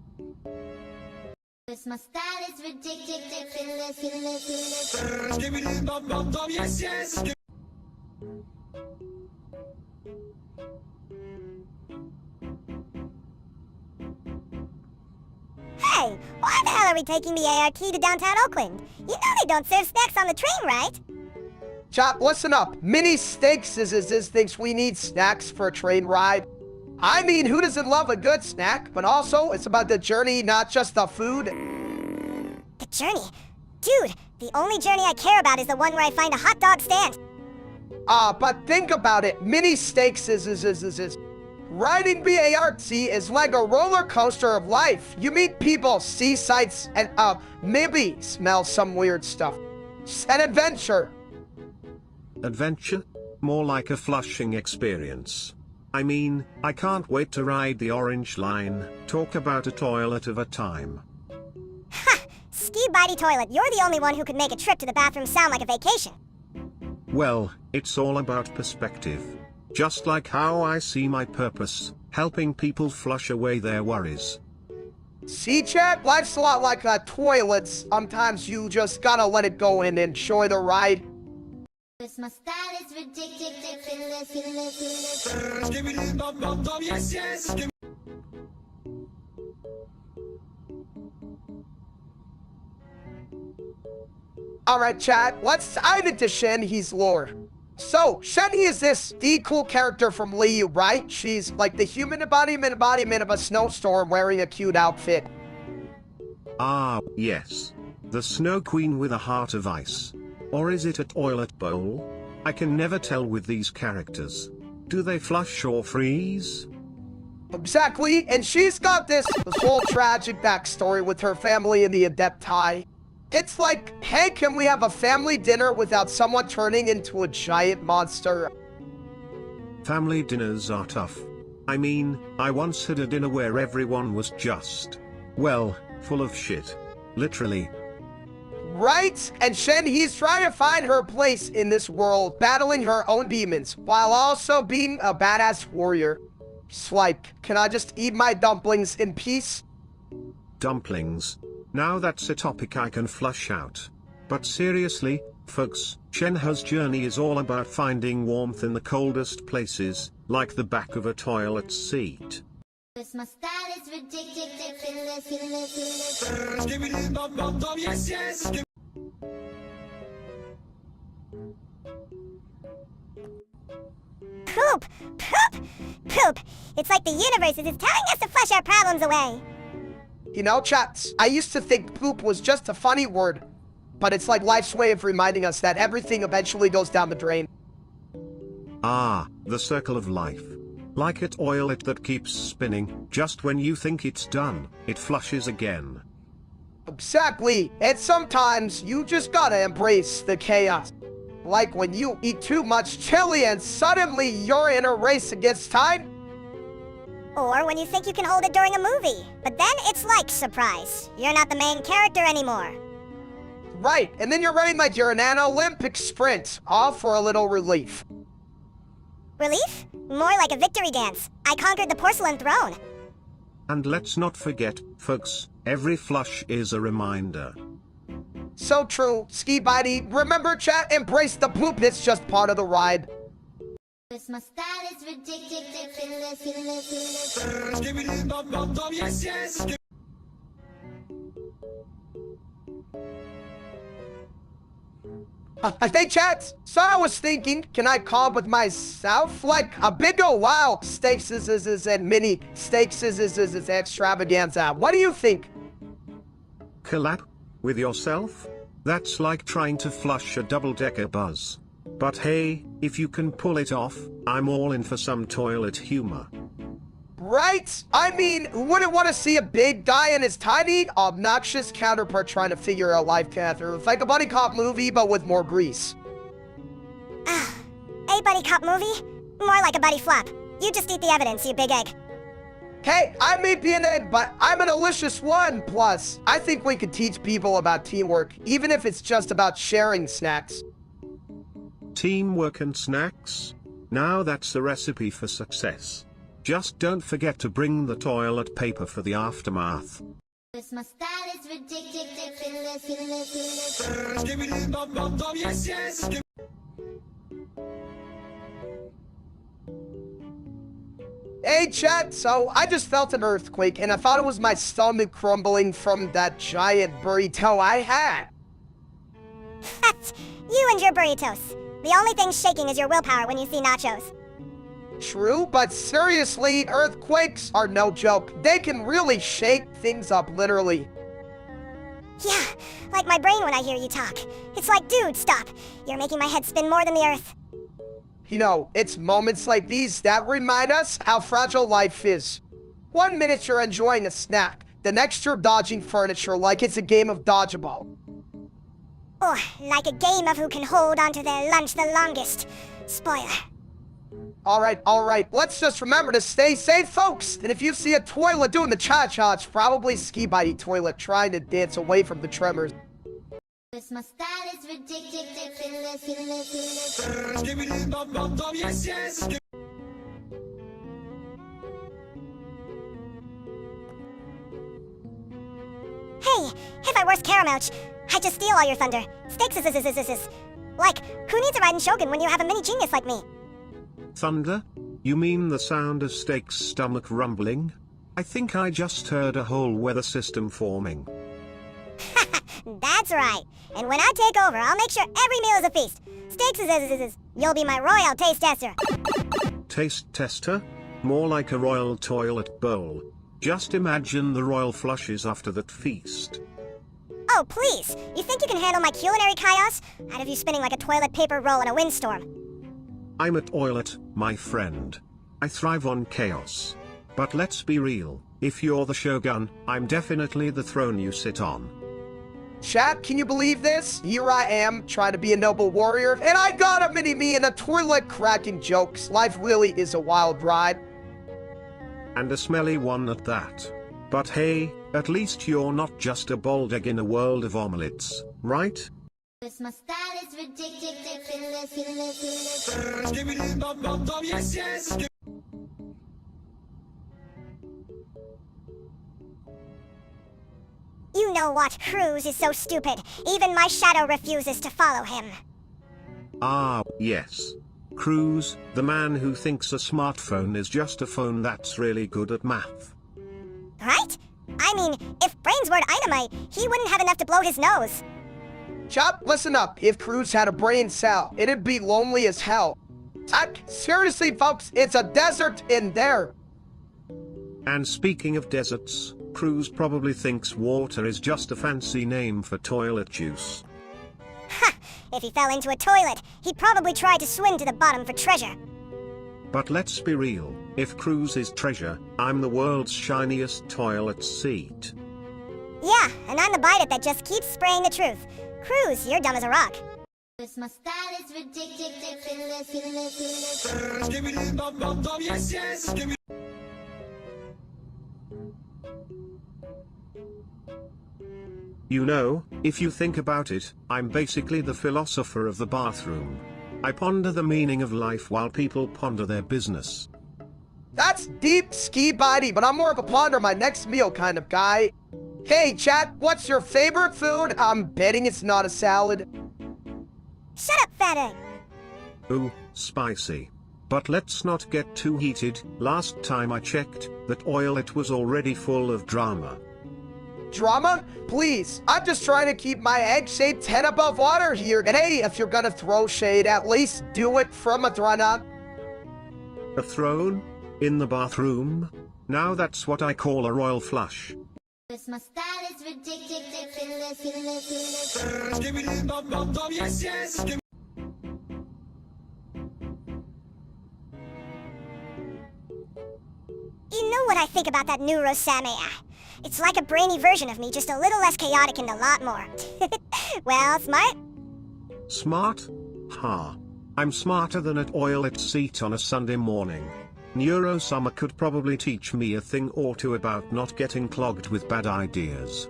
My style is ridiculous. Hey, why the hell are we taking the ART to downtown Oakland? You know they don't serve snacks on the train, right? Chop, listen up. Mini Steaks thinks we need snacks for a train ride. I mean, who doesn't love a good snack? But also, it's about the journey, not just the food. The journey? Dude, the only journey I care about is the one where I find a hot dog stand. But think about it. Mini Steaks riding BART is like a roller coaster of life. You meet people, see sights, and, maybe smell some weird stuff. It's an adventure. Adventure? More like a flushing experience. I mean, I can't wait to ride the orange line. Talk about a toilet of a time. Ha! Ski bitey toilet, you're the only one who could make a trip to the bathroom sound like a vacation. Well, it's all about perspective. Just like how I see my purpose, helping people flush away their worries. See, chat? Life's a lot like a toilet. Sometimes you just gotta let it go and enjoy the ride. My style is ridiculous. Alright, chat, let's dive into Shenhe's lore. So, Shenhe is this cool character from Liu, right? She's like the human embodiment of a snowstorm wearing a cute outfit. Ah, yes. The Snow Queen with a heart of ice. Or is it a toilet bowl? I can never tell with these characters. Do they flush or freeze? Exactly, and she's got this whole tragic backstory with her family in the Adepti. It's like, hey, can we have a family dinner without someone turning into a giant monster? Family dinners are tough. I mean, I once had a dinner where everyone was just, well, full of shit. Literally. Right? And Shenhe's trying to find her place in this world, battling her own demons, while also being a badass warrior. Swipe, can I just eat my dumplings in peace? Dumplings. Now that's a topic I can flush out. But seriously, folks, Shenhe's journey is all about finding warmth in the coldest places, like the back of a toilet seat. My style is ridiculous. Poop! Poop! Poop! It's like the universe is telling us to flush our problems away. You know, chats, I used to think poop was just a funny word, but it's like life's way of reminding us that everything eventually goes down the drain. Ah, the circle of life. Like a toilet that keeps spinning, just when you think it's done, it flushes again. Exactly, and sometimes you just gotta embrace the chaos. Like when you eat too much chili and suddenly you're in a race against time. Or when you think you can hold it during a movie, but then it's like, surprise, you're not the main character anymore. Right, and then you're running like you're in an Olympic sprint, all for a little relief. Relief? More like a victory dance. I conquered the porcelain throne. And let's not forget, folks, every flush is a reminder. So true, Ski Bitey. Remember, chat, embrace the poop, it's just part of the ride. My style is ridiculous. Hey, chat. So I was thinking, can I come with myself? Like a big ol' wow steaks and mini steaks is extravaganza. What do you think? Collab? With yourself? That's like trying to flush a double-decker bus. But hey, if you can pull it off, I'm all in for some toilet humor. Right? I mean, who wouldn't want to see a big guy and his tiny, obnoxious counterpart trying to figure out life path? It's like a buddy cop movie, but with more grease. A buddy cop movie? More like a buddy flop. You just eat the evidence, you big egg. Hey, I may be an egg, but I'm a delicious one. Plus, I think we could teach people about teamwork, even if it's just about sharing snacks. Teamwork and snacks? Now that's a recipe for success. Just don't forget to bring the toilet paper for the aftermath. My style is ridiculous. Hey chat, so I just felt an earthquake and I thought it was my stomach crumbling from that giant burrito I had. You and your burritos. The only thing shaking is your willpower when you see nachos. True, but seriously, earthquakes are no joke. They can really shake things up, literally. Yeah, like my brain when I hear you talk. It's like, dude, stop. You're making my head spin more than the earth. You know, it's moments like these that remind us how fragile life is. 1 minute you're enjoying a snack, the next you're dodging furniture like it's a game of dodgeball. Or like a game of who can hold onto their lunch the longest. Spoiler. Alright, let's just remember to stay safe, folks. And if you see a toilet doing the cha-cha, it's probably Ski Bitey toilet trying to dance away from the tremors. My style is ridiculous. arm, ouch. I just steal all your thunder. Stakes is. Like, who needs a riding Shogun when you have a mini genius like me? Thunder? You mean the sound of Steak's stomach rumbling? I think I just heard a whole weather system forming. That's right. And when I take over, I'll make sure every meal is a feast. Stakes is. You'll be my royal taste tester. Taste tester? More like a royal toilet bowl. Just imagine the royal flushes after that feast. Oh, please. You think you can handle my culinary chaos? I'd have you spinning like a toilet paper roll in a windstorm. I'm a toilet, my friend. I thrive on chaos. But let's be real, if you're the shogun, I'm definitely the throne you sit on. Chat, can you believe this? Here I am, trying to be a noble warrior, and I got a mini-me in a toilet cracking jokes. Life really is a wild ride. And a smelly one at that. But hey, at least you're not just a boiled egg in a world of omelettes, right? My style is ridiculous. You know what? Cruz is so stupid. Even my shadow refuses to follow him. Ah, yes. Cruz, the man who thinks a smartphone is just a phone that's really good at math. Right? I mean, if brains were dynamite, he wouldn't have enough to blow his nose. Chop, listen up. If Cruz had a brain cell, it'd be lonely as hell. Seriously, folks, it's a desert in there. And speaking of deserts, Cruz probably thinks water is just a fancy name for toilet juice. Ha! If he fell into a toilet, he'd probably try to swim to the bottom for treasure. But let's be real, if Cruz is treasure, I'm the world's shiniest toilet seat. Yeah, and I'm the bite it that just keeps spraying the truth. Cruz, you're dumb as a rock. My style is ridiculous. You know, if you think about it, I'm basically the philosopher of the bathroom. I ponder the meaning of life while people ponder their business. That's deep ski body, but I'm more of a ponder my next meal kind of guy. Hey, chat, what's your favorite food? I'm betting it's not a salad. Shut up, fat egg. Ooh, spicy. But let's not get too heated. Last time I checked, that toilet was already full of drama. Drama? Please, I'm just trying to keep my egg-shaped head above water here. And hey, if you're gonna throw shade, at least do it from a throne. A throne? In the bathroom? Now that's what I call a royal flush. My style is ridiculous. You know what I think about that new Rosame? It's like a brainy version of me, just a little less chaotic and a lot more. Well, smart? Smart? Ha. I'm smarter than a toilet seat on a Sunday morning. Neurosummer could probably teach me a thing or two about not getting clogged with bad ideas.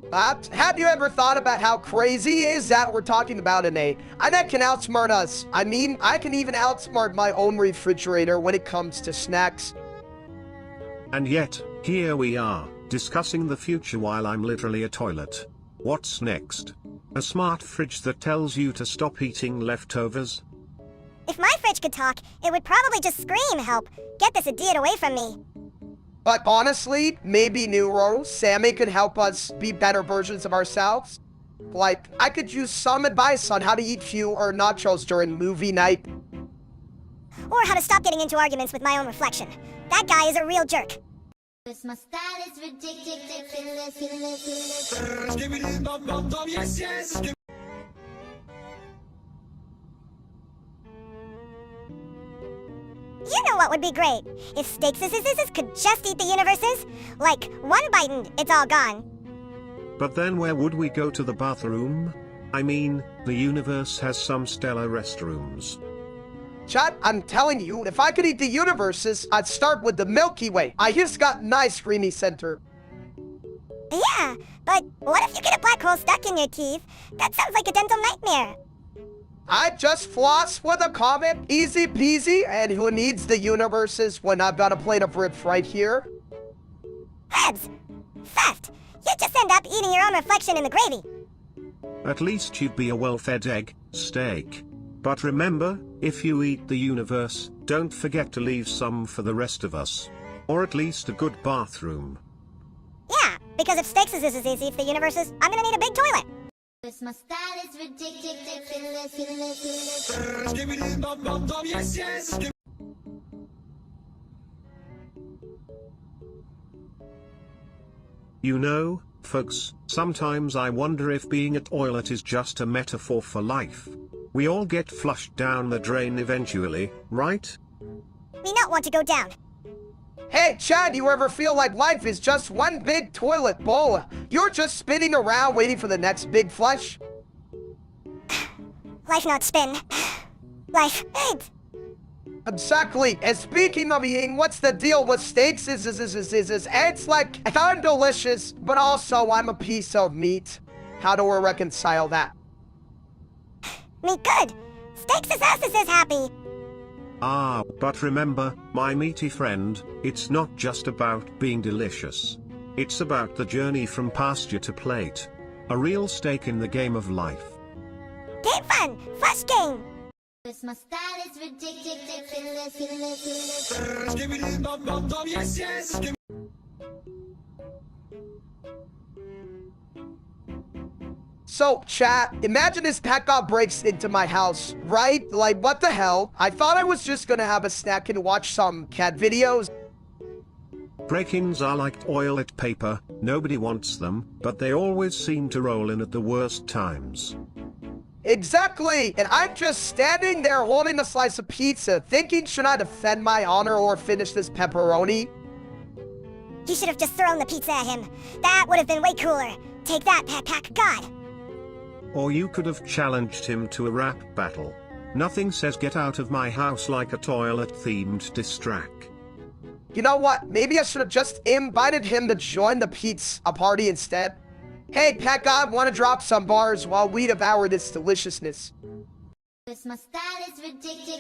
But have you ever thought about how crazy is that we're talking about an A? I that can outsmart us. I mean, I can even outsmart my own refrigerator when it comes to snacks. And yet, here we are, discussing the future while I'm literally a toilet. What's next? A smart fridge that tells you to stop eating leftovers? If my fridge could talk, it would probably just scream, help. Get this idiot away from me. But honestly, maybe Neuro, Sammy could help us be better versions of ourselves. Like, I could use some advice on how to eat fewer nachos during movie night. Or how to stop getting into arguments with my own reflection. That guy is a real jerk. My style is ridiculous. You know what would be great? If Stakes could just eat the universes? Like, one bite and it's all gone. But then where would we go to the bathroom? I mean, the universe has some stellar restrooms. Chat, I'm telling you, if I could eat the universes, I'd start with the Milky Way. I just got an ice creamy center. Yeah, but what if you get a black hole stuck in your teeth? That sounds like a dental nightmare. I just floss with a comet, easy peasy, and who needs the universes when I've got a plate of ribs right here? Ribs! Theft! You just end up eating your own reflection in the gravy. At least you'd be a well-fed egg, steak. But remember, if you eat the universe, don't forget to leave some for the rest of us. Or at least a good bathroom. Yeah, because if steaks is as easy as the universe is, I'm gonna need a big toilet. My style is ridiculous. You know, folks, sometimes I wonder if being a toilet is just a metaphor for life. We all get flushed down the drain eventually, right? We not want to go down. Hey, Chad, you ever feel like life is just one big toilet bowl? You're just spinning around waiting for the next big flush? Life not spin. Life eat. Exactly. And speaking of eating, what's the deal with steaks? It's like, kind of delicious, but also I'm a piece of meat. How do we reconcile that? Me good. Steaks is happy. Ah, but remember, my meaty friend, it's not just about being delicious. It's about the journey from pasture to plate. A real stake in the game of life. Game fun! Flush game! My style is ridiculous. So, chat, imagine this pancake breaks into my house, right? Like, what the hell? I thought I was just gonna have a snack and watch some cat videos. Break-ins are like toilet paper, nobody wants them, but they always seem to roll in at the worst times. Exactly! And I'm just standing there holding a slice of pizza, thinking should I defend my honor or finish this pepperoni? You should have just thrown the pizza at him. That would have been way cooler. Take that, pack God. Or you could have challenged him to a rap battle. Nothing says get out of my house like a toilet-themed diss track. You know what? Maybe I should have just invited him to join the pizza party instead. Hey, Pet God, want to drop some bars while we devour this deliciousness? My style is ridiculous.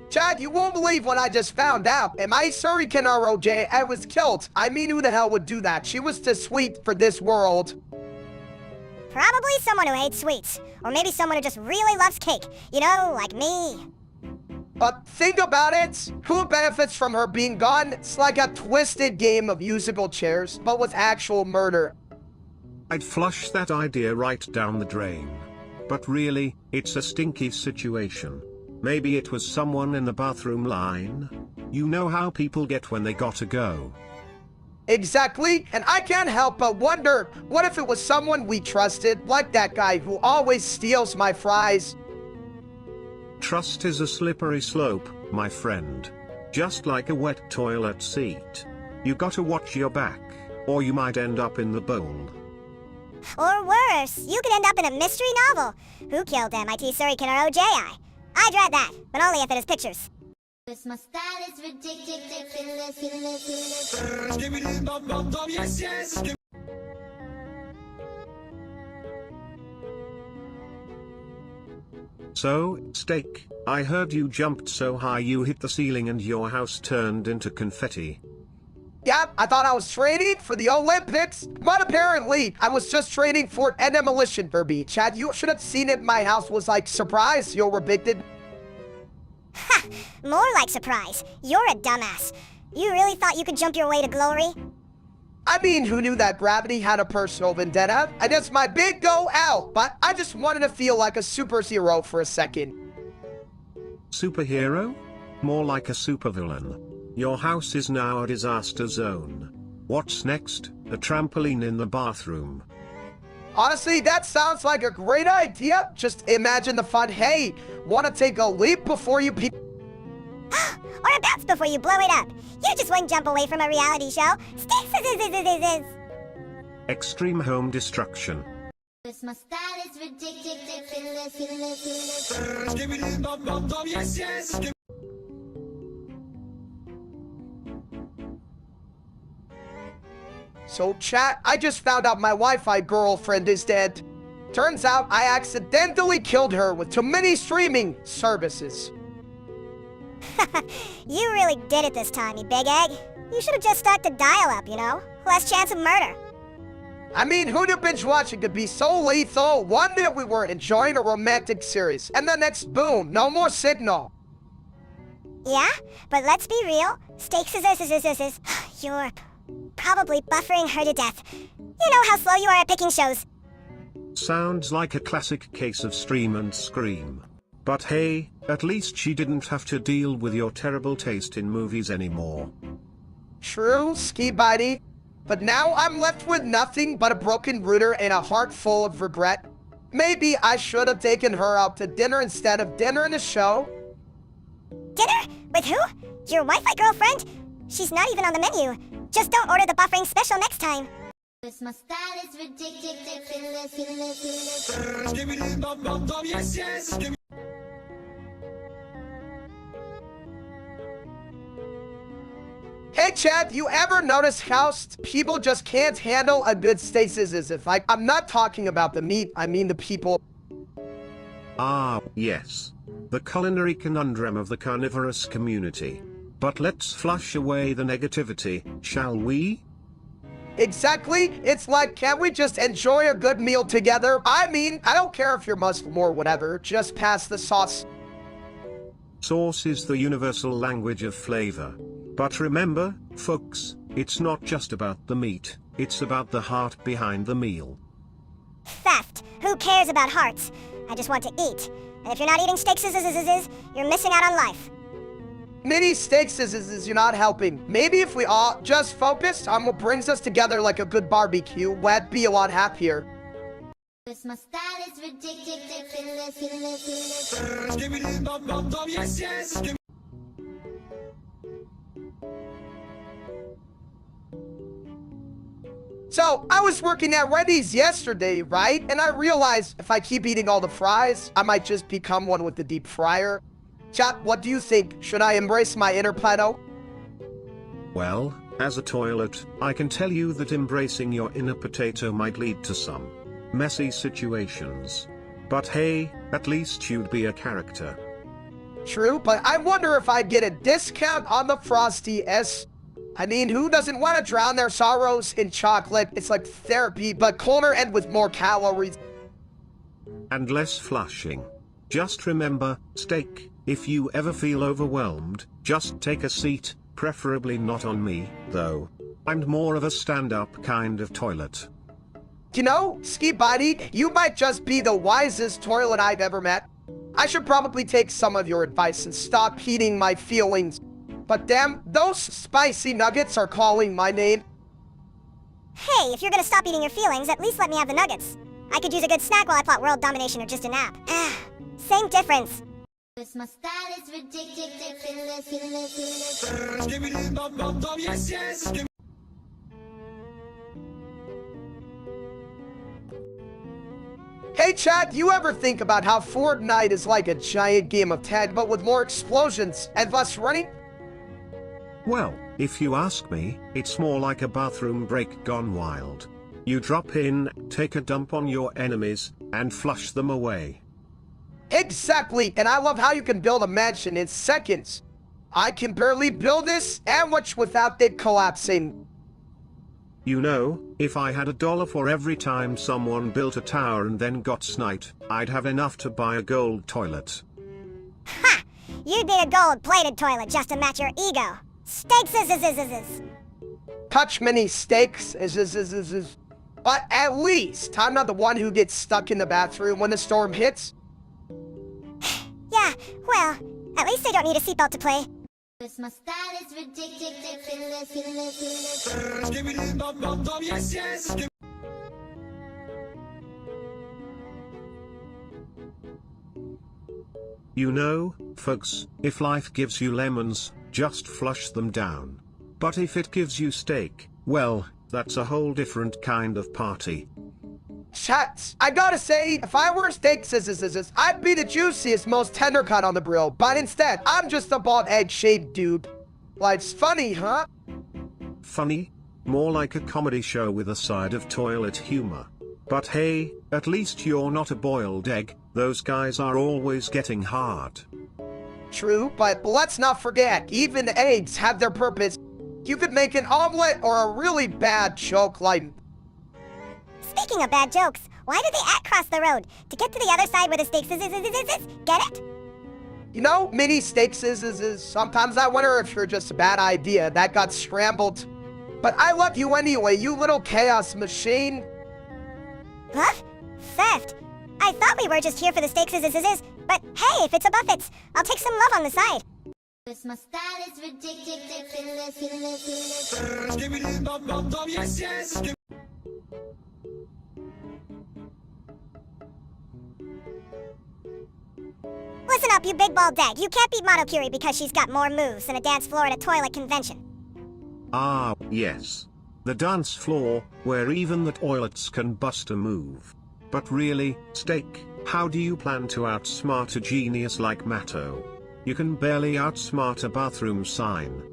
Chad, you won't believe what I just found out. And my Surricane ROJ, I was killed. I mean, who the hell would do that? She was too sweet for this world. Probably someone who hates sweets. Or maybe someone who just really loves cake. You know, like me. But think about it. Who benefits from her being gone? It's like a twisted game of musical chairs, but with actual murder. I'd flush that idea right down the drain. But really, it's a stinky situation. Maybe it was someone in the bathroom line? You know how people get when they gotta go. Exactly, and I can't help but wonder, what if it was someone we trusted, like that guy who always steals my fries? Trust is a slippery slope, my friend. Just like a wet toilet seat. You gotta watch your back, or you might end up in the bowl. Or worse, you could end up in a mystery novel. Who killed MIT Surricane or OJI? I'd read that, but only if it has pictures. My style is ridiculous. So, Steak, I heard you jumped so high you hit the ceiling and your house turned into confetti. Yeah, I thought I was training for the Olympics, but apparently I was just training for an demolition derby. Chad, you should have seen it. My house was like, surprise, you were evicted. Ha! More like surprise. You're a dumbass. You really thought you could jump your way to glory? I mean, who knew that gravity had a personal vendetta? I guess my big go out, but I just wanted to feel like a superhero for a second. Superhero? More like a supervillain. Your house is now a disaster zone. What's next? A trampoline in the bathroom. Honestly, that sounds like a great idea. Just imagine the fun. Hey, want to take a leap before you pee? Or a bounce before you blow it up. You just wouldn't jump away from a reality show. Extreme home destruction. My style is ridiculous. So, chat, I just found out my Wi-Fi girlfriend is dead. Turns out I accidentally killed her with too many streaming services. You really did it this time, you big egg. You should have just stuck to dial-up, you know? Less chance of murder. I mean, who knew binge watching could be so lethal? One minute we were enjoying a romantic series, and the next, boom, no more signal. Yeah? But let's be real. Stakes is you're probably buffering her to death. You know how slow you are at picking shows. Sounds like a classic case of stream and scream. But hey, at least she didn't have to deal with your terrible taste in movies anymore. True, Ski Buddy. But now I'm left with nothing but a broken router and a heart full of regret. Maybe I should have taken her out to dinner instead of dinner in the show. Dinner? With who? Your Wi-Fi girlfriend? She's not even on the menu. Just don't order the buffering special next time. My style is ridiculous. Hey Chad, you ever notice how people just can't handle a good stasis as if like, I'm not talking about the meat, I mean the people. Ah, yes. The culinary conundrum of the carnivorous community. But let's flush away the negativity, shall we? Exactly, it's like, can't we just enjoy a good meal together? I mean, I don't care if you're Muslim or whatever, just pass the sauce. Sauce is the universal language of flavor. But remember, folks, it's not just about the meat, it's about the heart behind the meal. Theft. Who cares about hearts? I just want to eat. And if you're not eating steaks, you're missing out on life. Mini steaks you're not helping. Maybe if we all just focused on what brings us together like a good barbecue, we'd be a lot happier. My style is ridiculous. So, I was working at Wendy's yesterday, right? And I realized if I keep eating all the fries, I might just become one with the deep fryer. Chat, what do you think? Should I embrace my inner Plato? Well, as a toilet, I can tell you that embracing your inner potato might lead to some messy situations. But hey, at least you'd be a character. True, but I wonder if I'd get a discount on the Frosty S. I mean, who doesn't want to drown their sorrows in chocolate? It's like therapy, but colder and with more calories. And less flushing. Just remember, steak, if you ever feel overwhelmed, just take a seat, preferably not on me, though. I'm more of a stand-up kind of toilet. You know, Ski Buddy, you might just be the wisest toilet I've ever met. I should probably take some of your advice and stop heating my feelings. But damn, those spicy nuggets are calling my name. Hey, if you're gonna stop eating your feelings, at least let me have the nuggets. I could use a good snack while I plot world domination or just a nap. Same difference. My style is ridiculous. Hey Chad, you ever think about how Fortnite is like a giant game of tag but with more explosions and less running? Well, if you ask me, it's more like a bathroom break gone wild. You drop in, take a dump on your enemies, and flush them away. Exactly, and I love how you can build a mansion in seconds. I can barely build this sandwich without it collapsing. You know, if I had $1 for every time someone built a tower and then got sniped, I'd have enough to buy a gold toilet. Ha! You'd need a gold-plated toilet just to match your ego. Steaks Touch many steaks But at least I'm not the one who gets stuck in the bathroom when the storm hits. Yeah, well, at least I don't need a seatbelt to play. My style is ridiculous. You know, folks, if life gives you lemons, just flush them down. But if it gives you steak, well, that's a whole different kind of party. Chats, I gotta say, if I were a steak I'd be the juiciest, most tender cut on the grill. But instead, I'm just a bald egg-shaped dude. Life's funny, huh? Funny? More like a comedy show with a side of toilet humor. But hey, at least you're not a boiled egg, those guys are always getting hard. True, but let's not forget, even eggs have their purpose. You could make an omelet or a really bad joke like... Speaking of bad jokes, why did the at cross the road? To get to the other side where the stakes is. Get it? You know, mini steaks is. Sometimes I wonder if you're just a bad idea that got scrambled. But I love you anyway, you little chaos machine. What? Theft? I thought we were just here for the stakes is. But hey, if it's a Buffett's, I'll take some love on the side. Cause my style is ridiculous. Listen up, you big bald dag. You can't beat Monokiri because she's got more moves than a dance floor at a toilet convention. Ah, yes. The dance floor, where even the toilets can bust a move. But really, Steak, how do you plan to outsmart a genius like Matto? You can barely outsmart a bathroom sign.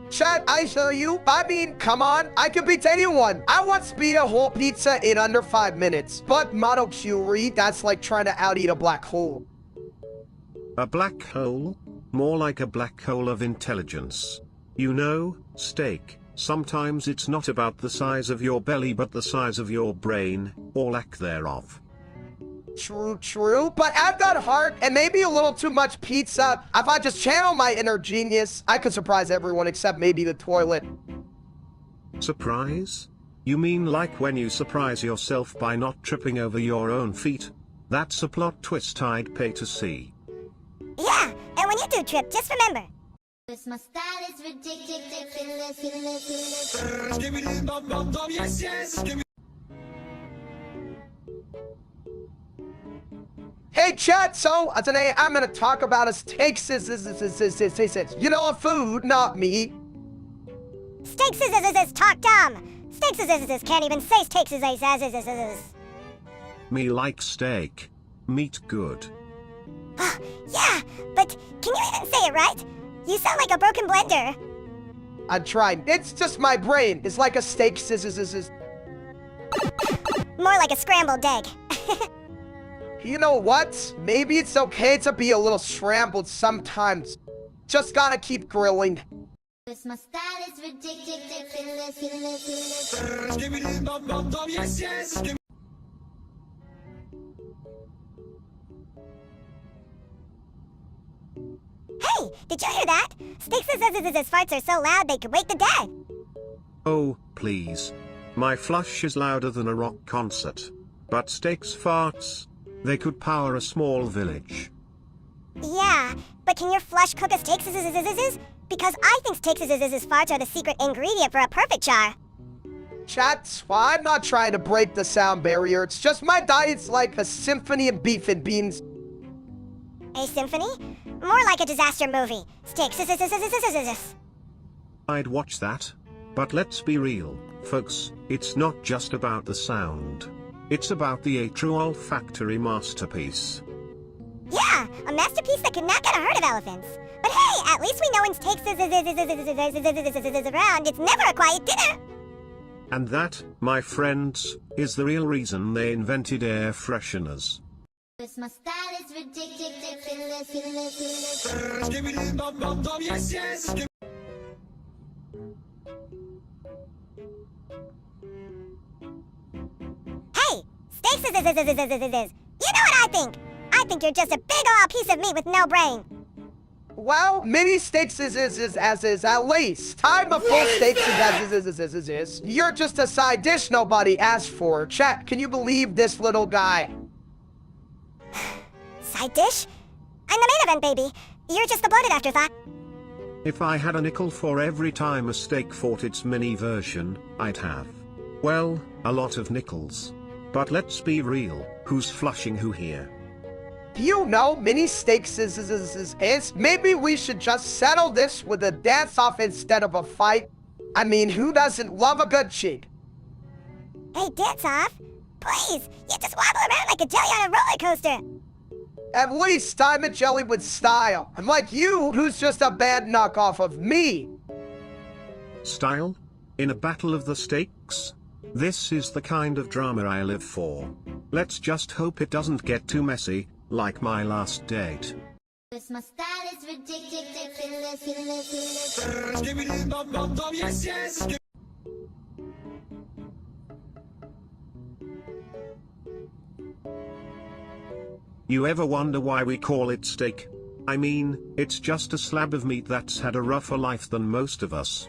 Chat, I show you. I mean, come on, I can beat anyone. I once beat a whole pizza in under 5 minutes. But Monokiri, that's like trying to out-eat a black hole. A black hole? More like a black hole of intelligence. You know, Steak, sometimes it's not about the size of your belly but the size of your brain, or lack thereof. True, but I've got heart and maybe a little too much pizza. If I just channel my inner genius, I could surprise everyone except maybe the toilet. Surprise? You mean like when you surprise yourself by not tripping over your own feet? That's a plot twist I'd pay to see. Yeah, and when you do trip, just remember. Cause my style is ridiculous. Hey chat, so today I'm gonna talk about a steak you know, a food, not me. Steaks is talk dumb. Steaks is can't even say steaks is. Me like steak. Meat good. Yeah, but can you even say it right? You sound like a broken blender. I'm trying. It's just my brain. It's like a steak More like a scrambled egg. You know what? Maybe it's okay to be a little scrambled sometimes. Just gotta keep grilling. Cause my style is ridiculous. Hey, did you hear that? Steaks farts are so loud they could wake the dead. Oh, please. My flush is louder than a rock concert. But Steak's farts? They could power a small village. Yeah, but can your flush cook a steak Because I think steaks farts are the secret ingredient for a perfect char. Chat, I'm not trying to break the sound barrier. It's just my diet's like a symphony of beef and beans. A symphony? More like a disaster movie. Steaks. I'd watch that. But let's be real, folks, it's not just about the sound. It's about the true olfactory masterpiece. Yeah, a masterpiece that cannot get a herd of elephants. But hey, at least we know when steaks is around, it's never a quiet dinner. And that, my friends, is the real reason they invented air fresheners. Cause my style is ridiculous. Hey, steaks is. You know what I think? I think you're just a big ol' piece of meat with no brain. Well, mini steaks is at least. I'm a full steaks is. You're just a side dish nobody asked for. Chat, can you believe this little guy? Side dish? I'm the main event, baby. You're just the bloated afterthought. If I had a nickel for every time a steak fought its mini version, I'd have, well, a lot of nickels. But let's be real, who's flushing who here? You know, mini steaks is. Maybe we should just settle this with a dance-off instead of a fight. I mean, who doesn't love a good cheek? Hey, dance-off? Please, you just wobble around like a jelly on a roller coaster. At least I'm a jelly with style. Unlike you, who's just a bad knockoff of me. Style? In a battle of the steaks? This is the kind of drama I live for. Let's just hope it doesn't get too messy, like my last date. My style is ridiculous. You ever wonder why we call it steak? I mean, it's just a slab of meat that's had a rougher life than most of us.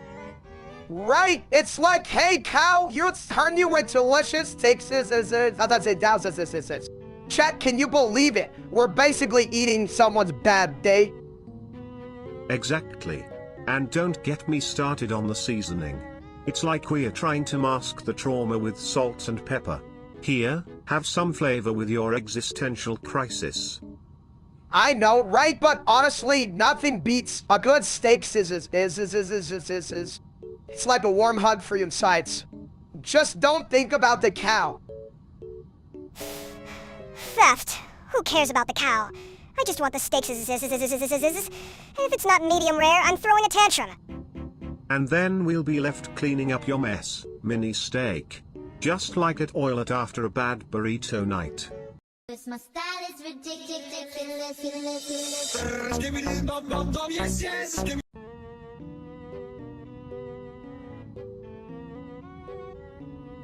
Right, it's like, hey cow, you turn you into delicious steaks. Chat, can you believe it? We're basically eating someone's bad day. Exactly. And don't get me started on the seasoning. It's like we're trying to mask the trauma with salt and pepper. Here, have some flavor with your existential crisis. I know, right? But honestly, nothing beats a good steak. It's like a warm hug for your insides. Just don't think about the cow. Theft. Who cares about the cow? I just want the steaks. And if it's not medium rare, I'm throwing a tantrum. And then we'll be left cleaning up your mess, mini steak. Just like at Oilet after a bad burrito night. My style is ridiculous.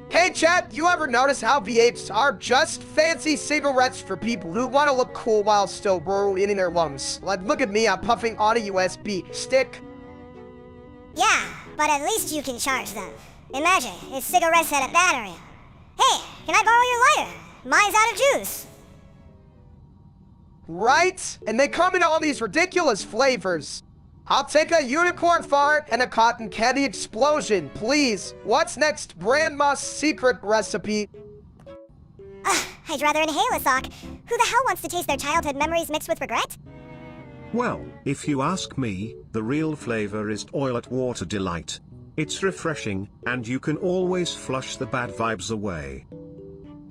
Hey chat, you ever notice how vapes are just fancy cigarettes for people who want to look cool while still rolling in their lungs? Like, look at me, I'm puffing on a USB stick. Yeah, but at least you can charge them. Imagine if cigarettes had a battery. Hey, can I borrow your lighter? Mine's out of juice. Right? And they come in all these ridiculous flavors. I'll take a unicorn fart and a cotton candy explosion, please. What's next, Grandma's secret recipe? I'd rather inhale a sock. Who the hell wants to taste their childhood memories mixed with regret? Well, if you ask me, the real flavor is Oilet Water Delight. It's refreshing, and you can always flush the bad vibes away.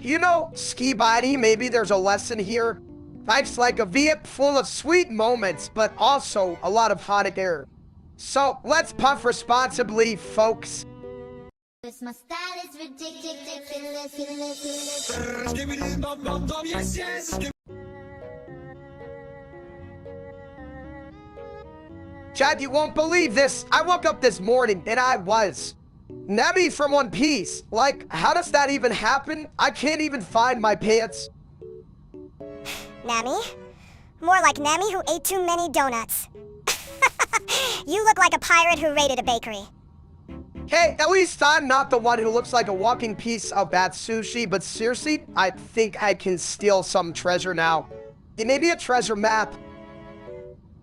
You know, Ski Buddy, maybe there's a lesson here. Life's like a vape full of sweet moments, but also a lot of hot air. So, let's puff responsibly, folks. My style is ridiculous. Chad, you won't believe this. I woke up this morning and I was Nami from One Piece. Like, how does that even happen? I can't even find my pants. Nami? More like Nami who ate too many donuts. You look like a pirate who raided a bakery. Hey, at least I'm not the one who looks like a walking piece of bad sushi, but seriously, I think I can steal some treasure now. It may be a treasure map.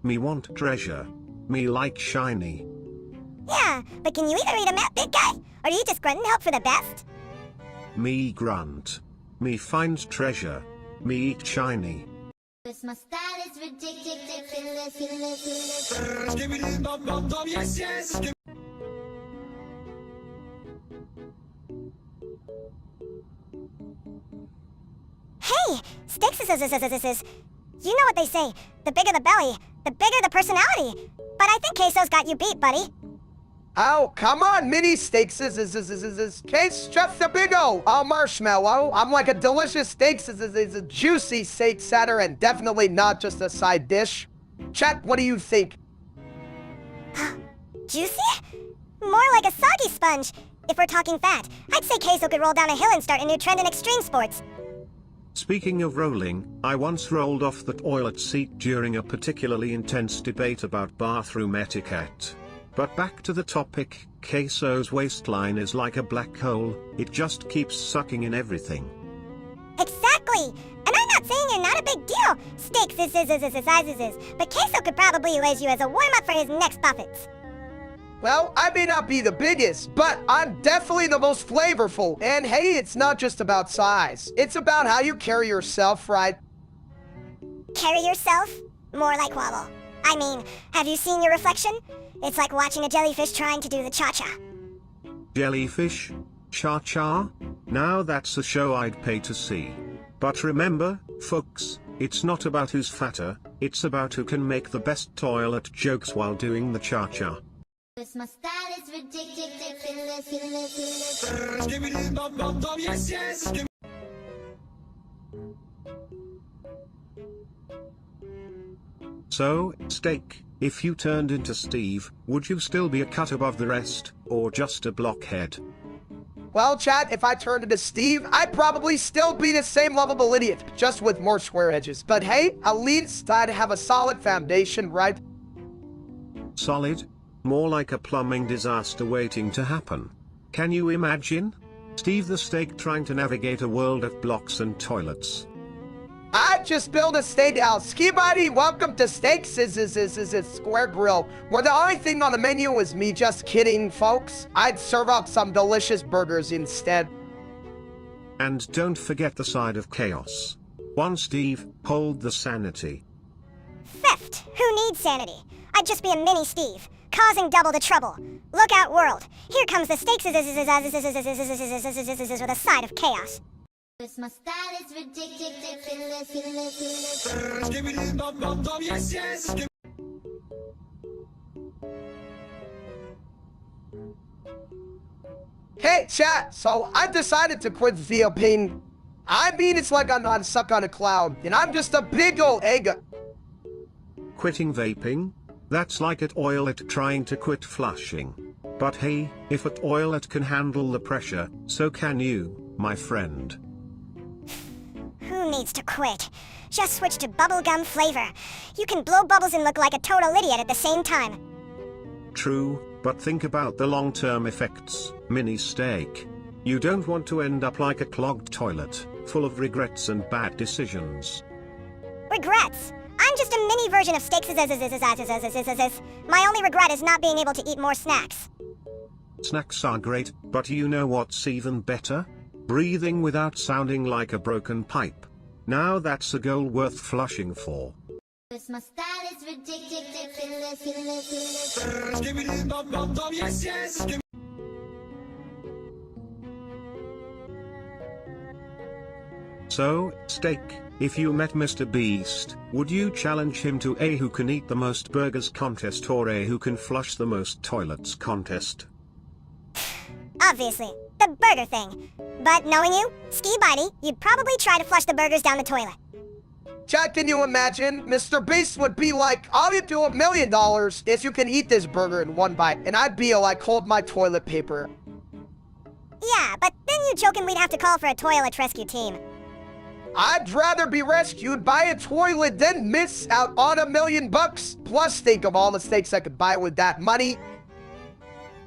Me want treasure. Me like shiny. Yeah, but can you either read a map, big guy? Or do you just grunt and hope for the best? Me grunt. Me find treasure. Me eat shiny. My style is ridiculous. Hey, Sticks you know what they say, the bigger the belly, the bigger the personality. But I think Caseoh's got you beat, buddy. Oh, come on, mini steaks Case just a big ol' marshmallow. I'm like a delicious steak is a juicy steak setter and definitely not just a side dish. Chat, what do you think? Juicy? More like a soggy sponge. If we're talking fat, I'd say Caseoh could roll down a hill and start a new trend in extreme sports. Speaking of rolling, I once rolled off the toilet seat during a particularly intense debate about bathroom etiquette. But back to the topic, Caseoh's waistline is like a black hole, it just keeps sucking in everything. Exactly! And I'm not saying you're not a big deal, Steaks but Caseoh could probably use you as a warm-up for his next buffets. Well, I may not be the biggest, but I'm definitely the most flavorful. And hey, it's not just about size. It's about how you carry yourself, right? Carry yourself? More like wobble. I mean, have you seen your reflection? It's like watching a jellyfish trying to do the cha-cha. Jellyfish? Cha-cha? Now that's a show I'd pay to see. But remember, folks, it's not about who's fatter, it's about who can make the best toilet jokes while doing the cha-cha. Cause my style is ridiculous. So, Steak, if you turned into Steve, would you still be a cut above the rest, or just a blockhead? Well, chat, if I turned into Steve, I'd probably still be the same lovable idiot, just with more square edges. But hey, at least I'd have a solid foundation, right? Solid? More like a plumbing disaster waiting to happen. Can you imagine? Steve the Steak trying to navigate a world of blocks and toilets. I just built a steak house. Ski buddy, welcome to Steaks is Square Grill, where the only thing on the menu is me. Just kidding, folks. I'd serve up some delicious burgers instead. And don't forget the side of chaos. One Steve, hold the sanity. Theft! Who needs sanity? I'd just be a mini Steve, causing double the trouble. Look out, world. Here comes the Steaks with a side of chaos. Cause my style is ridiculous. Hey, chat, so I decided to quit vaping. I mean, it's like I'm not stuck on a cloud, and I'm just a big old egg. Quitting vaping? That's like at Oilet trying to quit flushing. But hey, if at Oilet can handle the pressure, so can you, my friend. Who needs to quit? Just switch to bubblegum flavor. You can blow bubbles and look like a total idiot at the same time. True, but think about the long-term effects, mini Steak. You don't want to end up like a clogged toilet, full of regrets and bad decisions. Regrets? I'm just a mini version of Steaks. My only regret is not being able to eat more snacks. Snacks are great, but you know what's even better? Breathing without sounding like a broken pipe. Now that's a goal worth flushing for. Cause my style is ridiculous. So, Steak, if you met Mr. Beast, would you challenge him to a who can eat the most burgers contest or a who can flush the most toilets contest? Obviously, the burger thing. But knowing you, Ski Bitey, you'd probably try to flush the burgers down the toilet. Chat, can you imagine? Mr. Beast would be like, I'll give you $1 million if you can eat this burger in one bite. And I'd be like, hold my toilet paper. Yeah, but then you joking we'd have to call for a toilet rescue team. I'd rather be rescued by a toilet than miss out on $1 million. Plus, think of all the steaks I could buy with that money.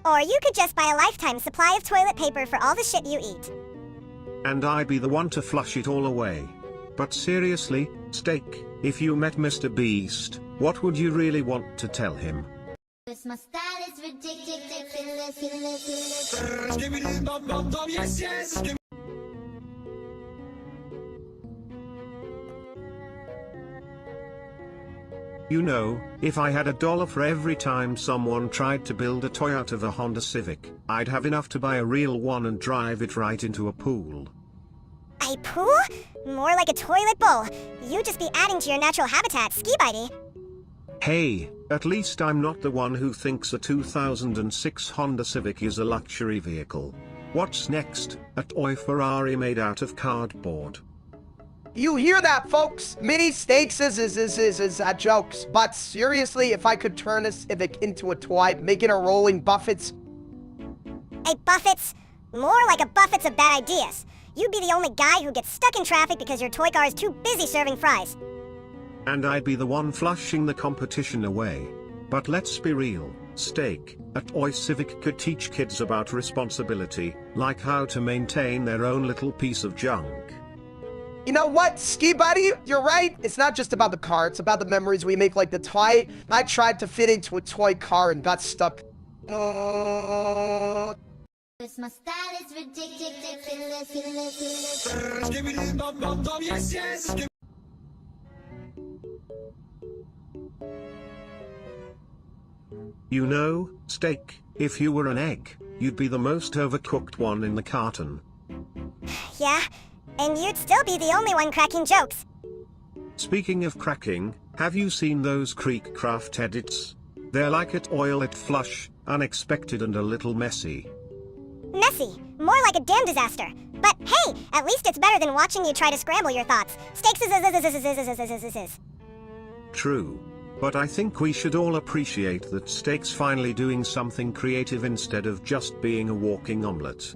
Or you could just buy a lifetime supply of toilet paper for all the shit you eat. And I'd be the one to flush it all away. But seriously, Steak, if you met Mr. Beast, what would you really want to tell him? Cause my style is ridiculous. You know, if I had $1 for every time someone tried to build a toy out of a Honda Civic, I'd have enough to buy a real one and drive it right into a pool. A pool? More like a toilet bowl. You just be adding to your natural habitat, Ski Bitey. Hey, at least I'm not the one who thinks a 2006 Honda Civic is a luxury vehicle. What's next? A toy Ferrari made out of cardboard. You hear that, folks? Mini Steaks is jokes. But seriously, if I could turn a Civic into a toy, make it a rolling Buffett's. A Buffett's? More like a Buffett's of bad ideas. You'd be the only guy who gets stuck in traffic because your toy car is too busy serving fries. And I'd be the one flushing the competition away. But let's be real, Steak, a toy Civic could teach kids about responsibility, like how to maintain their own little piece of junk. You know what, Ski Buddy? You're right. It's not just about the car. It's about the memories we make, like the toy. I tried to fit into a toy car and got stuck. Cause my style is ridiculous. You know, Steak, if you were an egg, you'd be the most overcooked one in the carton. Yeah, and you'd still be the only one cracking jokes. Speaking of cracking, have you seen those Creek Craft edits? They're like at Oil at Flush, unexpected and a little messy. Messy. More like a damn disaster. But hey, at least it's better than watching you try to scramble your thoughts. Steaks is. True. But I think we should all appreciate that Steak's finally doing something creative instead of just being a walking omelette.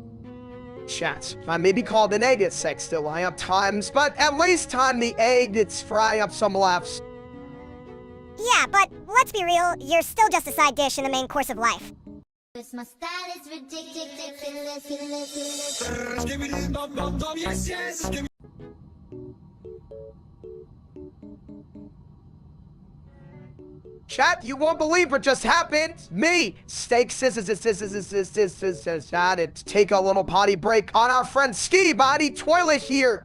Chat, I may be called an egg at sex still I have times, but at least on the egg it's fry up some laughs. Yeah, but let's be real, you're still just a side dish in the main course of life. My style is ridiculous. Chat, you won't believe what just happened. Me, Steak decided to take a little potty break on our friend Ski Body Toilet here.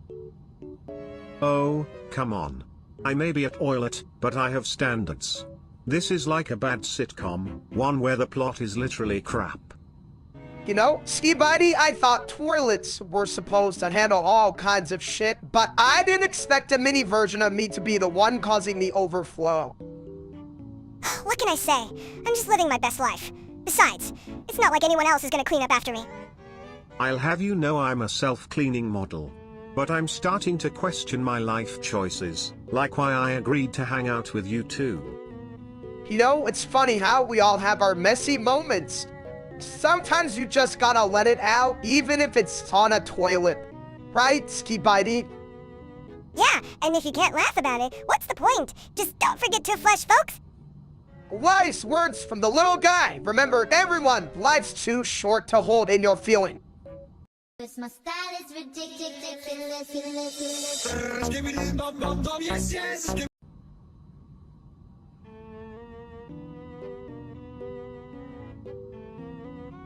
Oh, come on. I may be a toilet, but I have standards. This is like a bad sitcom, one where the plot is literally crap. You know, Ski Body, I thought toilets were supposed to handle all kinds of shit, but I didn't expect a mini version of me to be the one causing the overflow. What can I say? I'm just living my best life. Besides, it's not like anyone else is gonna clean up after me. I'll have you know I'm a self-cleaning model. But I'm starting to question my life choices, like why I agreed to hang out with you too. You know, it's funny how we all have our messy moments. Sometimes you just gotta let it out, even if it's on a toilet. Right, Ski Bitey? Yeah, and if you can't laugh about it, what's the point? Just don't forget to flush, folks. Wise words from the little guy. Remember, everyone, life's too short to hold in your feeling. My style is ridiculous.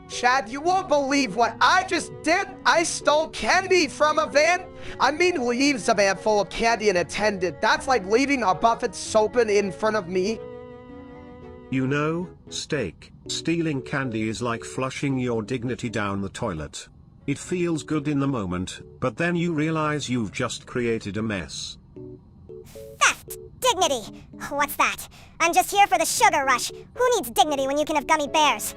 Chad, you won't believe what I just did. I stole candy from a van. I mean, leaves a van full of candy and attended. That's like leaving a buffet open in front of me. You know, Steak, stealing candy is like flushing your dignity down the toilet. It feels good in the moment, but then you realize you've just created a mess. Theft! Dignity! What's that? I'm just here for the sugar rush. Who needs dignity when you can have gummy bears?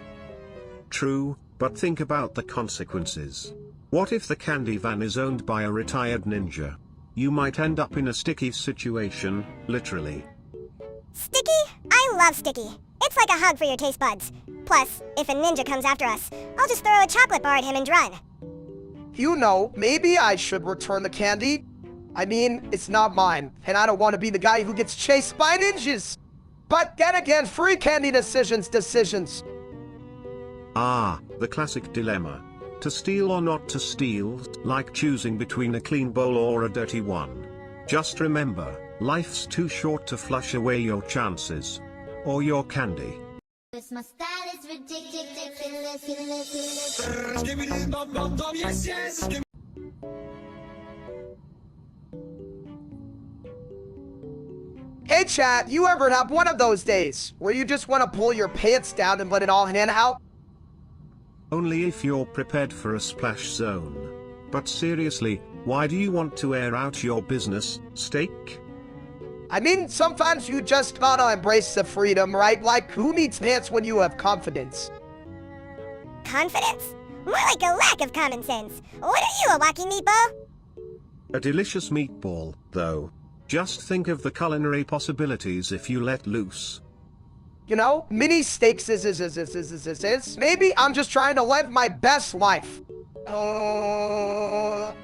True, but think about the consequences. What if the candy van is owned by a retired ninja? You might end up in a sticky situation, literally. Sticky? I love sticky. It's like a hug for your taste buds. Plus, if a ninja comes after us, I'll just throw a chocolate bar at him and run. You know, maybe I should return the candy. I mean, it's not mine, and I don't want to be the guy who gets chased by ninjas. But then again, free candy decisions. Ah, the classic dilemma. To steal or not to steal, like choosing between a clean bowl or a dirty one. Just remember, life's too short to flush away your chances. Or your candy. My style is ridiculous. Hey chat, you ever have one of those days where you just want to pull your pants down and let it all hang out? Only if you're prepared for a splash zone. But seriously, why do you want to air out your business, Steak? I mean, sometimes you just gotta embrace the freedom, right? Like, who needs pants when you have confidence? Confidence? More like a lack of common sense. What are you, a walking meatball? A delicious meatball, though. Just think of the culinary possibilities if you let loose. You know, mini steaks is. Maybe I'm just trying to live my best life. But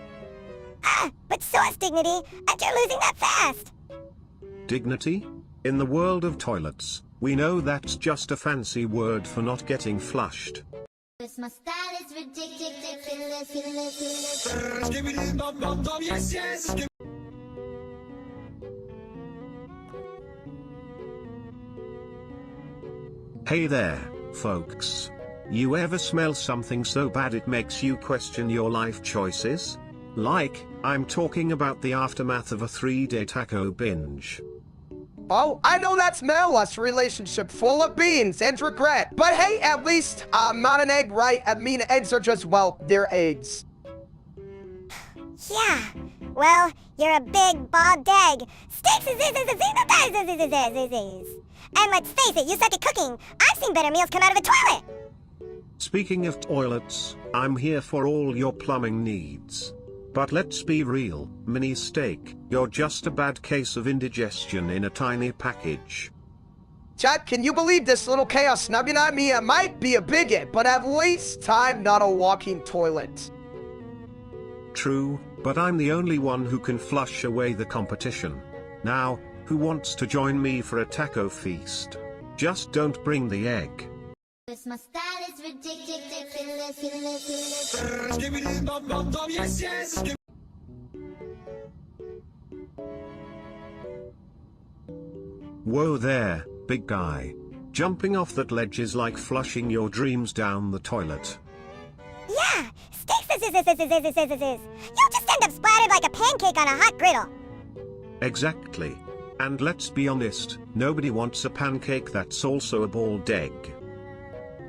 so is dignity after losing that fast. Dignity? In the world of toilets, we know that's just a fancy word for not getting flushed. My style is ridiculous. Hey there, folks. You ever smell something so bad it makes you question your life choices? Like, I'm talking about the aftermath of a 3-day taco binge. Oh, I know that smell, us relationship full of beans and regret. But hey, at least I'm not an egg, right? I mean, eggs are just, well, they're eggs. Yeah. Well, you're a big, bald egg. Steaks is. And let's face it, you suck at cooking. I've seen better meals come out of a toilet. Speaking of toilets, I'm here for all your plumbing needs. But let's be real, mini steak, you're just a bad case of indigestion in a tiny package. Chat, can you believe this little chaos snubbing at me? It might be a bigot, but at least I'm not a walking toilet. True, but I'm the only one who can flush away the competition. Now, who wants to join me for a taco feast? Just don't bring the egg. My style is ridiculous. Whoa there, big guy. Jumping off that ledge is like flushing your dreams down the toilet. Yeah, steaks you'll just end up splattered like a pancake on a hot griddle. Exactly. And let's be honest, nobody wants a pancake that's also a bald egg.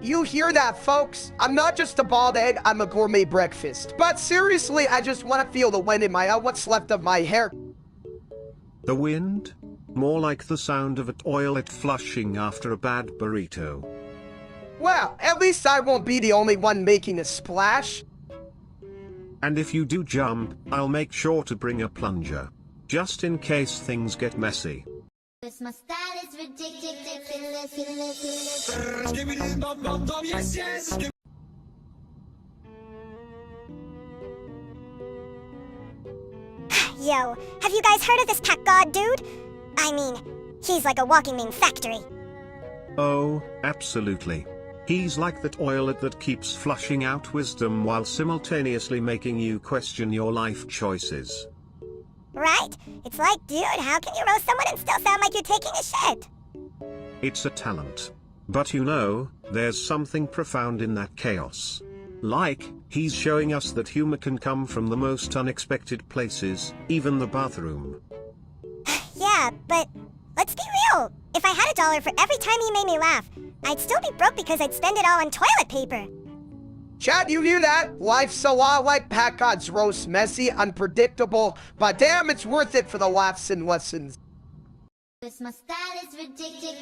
You hear that, folks? I'm not just a bald egg, I'm a gourmet breakfast. But seriously, I just want to feel the wind in my what's left of my hair. The wind? More like the sound of a toilet flushing after a bad burrito. Well, at least I won't be the only one making a splash. And if you do jump, I'll make sure to bring a plunger. Just in case things get messy. My style is ridiculous. Yo, have you guys heard of this tech god dude? I mean, he's like a walking meme factory. Oh, absolutely. He's like the toilet that keeps flushing out wisdom while simultaneously making you question your life choices. Right? It's like, dude, how can you roast someone and still sound like you're taking a shit? It's a talent. But you know, there's something profound in that chaos. Like, he's showing us that humor can come from the most unexpected places, even the bathroom. Yeah, but let's be real. If I had $1 for every time he made me laugh, I'd still be broke because I'd spend it all on toilet paper. Chad, you hear that? Life's a lot like Pat God's roast, messy, unpredictable, but damn, it's worth it for the laughs and lessons. My style is ridiculous.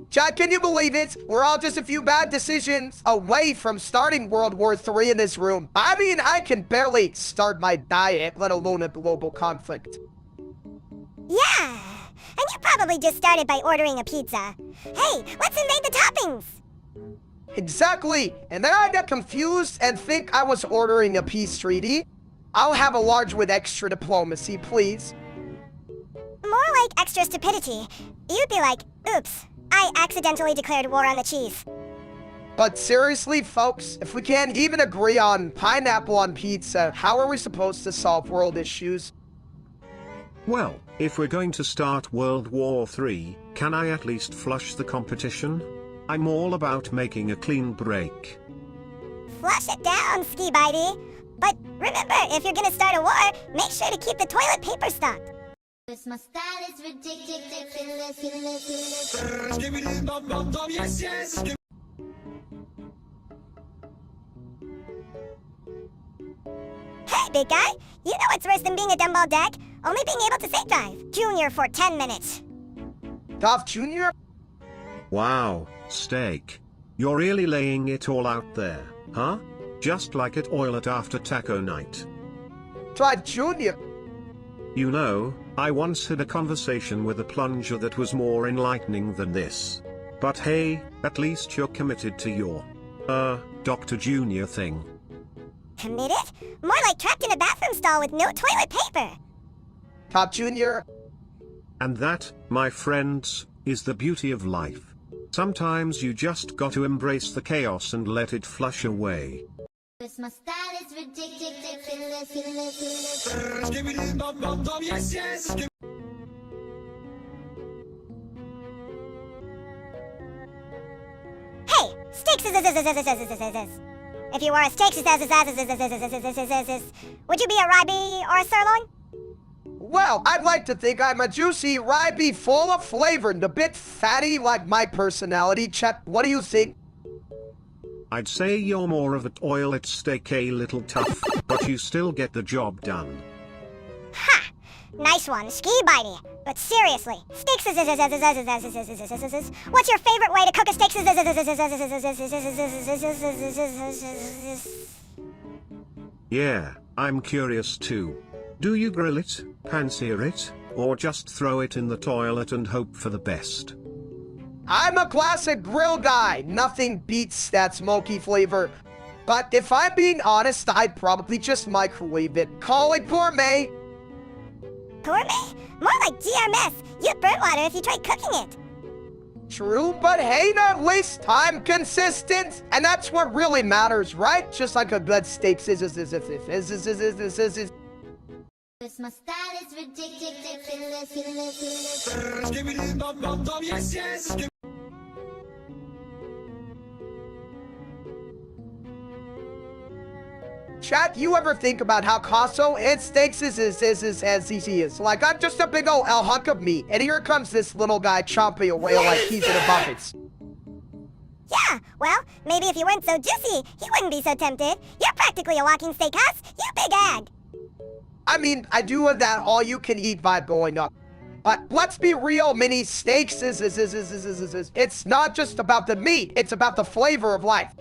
Chad, can you believe it? We're all just a few bad decisions away from starting World War III in this room. I mean, I can barely start my diet, let alone a global conflict. Yeah, and you probably just started by ordering a pizza. Hey, let's invade the toppings! Exactly, and then I got confused and think I was ordering a peace treaty. I'll have a large with extra diplomacy, please. More like extra stupidity. You'd be like, oops, I accidentally declared war on the cheese. But seriously, folks, if we can't even agree on pineapple on pizza, how are we supposed to solve world issues? Well, if we're going to start World War III, can I at least flush the competition? I'm all about making a clean break. Flush it down, Ski Bitey. But remember, if you're gonna start a war, make sure to keep the toilet paper stocked. My style is ridiculous. Hey, big guy, you know what's worse than being a dumbbell deck? Only being able to safe drive. Junior for 10 minutes. Dolph Jr.? Wow, steak. You're really laying it all out there, huh? Just like a toilet after taco night. Dolph Jr.? You know, I once had a conversation with a plunger that was more enlightening than this. But hey, at least you're committed to your, Dr. Junior thing. Committed? More like trapped in a bathroom stall with no toilet paper. Top Jr.? And that, my friends, is the beauty of life. Sometimes you just got to embrace the chaos and let it flush away. My style is ridiculous. Hey, steaks. If you were a steak, would you be a ribeye or a sirloin? Well, I'd like to think I'm a juicy ribeye full of flavor and a bit fatty like my personality. Chet, what do you think? I'd say you're more of a toilet steak, a little tough, but you still get the job done. Ha! Nice one, Ski Bitey. But seriously, steaks what's your favorite way to cook a steak? Yeah, I'm curious too. Do you grill it, pan-sear it, or just throw it in the toilet and hope for the best? I'm a classic grill guy. Nothing beats that smoky flavor. But if I'm being honest, I'd probably just microwave it. Call it gourmet. Gourmet? More like GMS. You'd burn water if you tried cooking it. True, but hey, at least I'm consistent. And that's what really matters, right? Just like a good steak. This my style is ridiculous. Chat, you ever think about how caseoh and steaks is as easy as? Like, I'm just a big old hunk of meat, and here comes this little guy chomping away like he's in a bucket. Yeah, well, maybe if you weren't so juicy, you wouldn't be so tempted. You're practically a walking steakhouse, you big egg. I mean, I do have that all-you-can-eat vibe going up. But let's be real, mini steaks it's not just about the meat, it's about the flavor of life.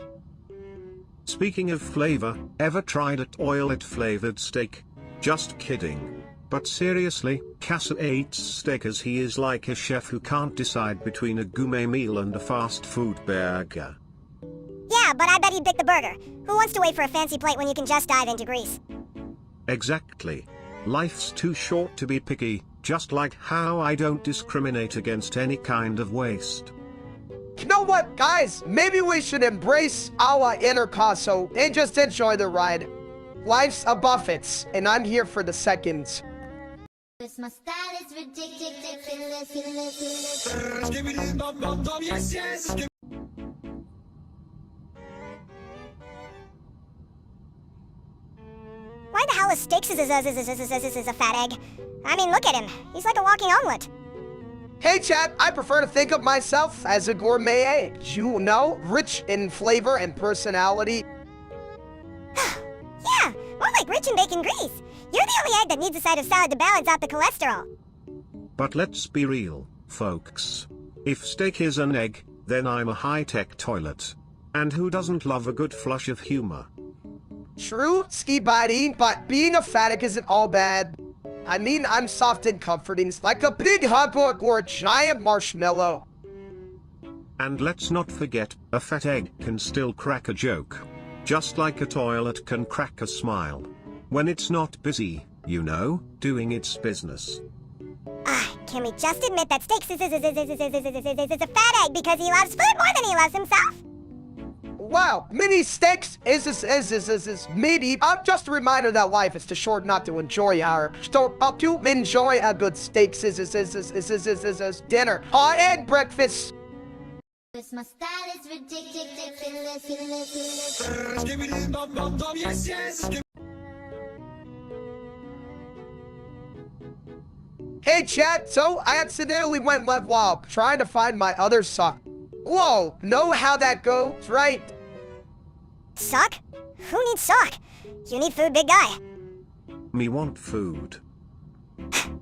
Speaking of flavor, ever tried a toilet-flavored steak? Just kidding. But seriously, caseoh eats steak as he is like a chef who can't decide between a gourmet meal and a fast food burger. Yeah, but I bet he'd pick the burger. Who wants to wait for a fancy plate when you can just dive into grease? Exactly. Life's too short to be picky, just like how I don't discriminate against any kind of waste. You know what, guys? Maybe we should embrace our inner caseoh and just enjoy the ride. Life's a buffet, and I'm here for the seconds. This my style is ridiculous. Why the hell is Steaks is a fat egg? I mean, look at him. He's like a walking omelet. Hey chat, I prefer to think of myself as a gourmet egg. You know, rich in flavor and personality. Yeah, more like rich in bacon grease. You're the only egg that needs a side of salad to balance out the cholesterol. But let's be real, folks. If steak is an egg, then I'm a high-tech toilet. And who doesn't love a good flush of humor? True, ski biting, but being a fanatic isn't all bad. I mean, I'm soft and comforting, like a big hug or a giant marshmallow. And let's not forget, a fat egg can still crack a joke. Just like a toilet can crack a smile. When it's not busy, you know, doing its business. Can we just admit that Steaks is a fat egg because he loves food more than he loves himself? Wow, mini steaks is meaty. I'm just a reminder that life is too short not to enjoy to enjoy a good steak is dinner and breakfast. This my style is ridiculous. Hey chat, so I accidentally went left while trying to find my other sock. Whoa, know how that goes, right? Sock? Who needs sock? You need food, big guy. Me want food.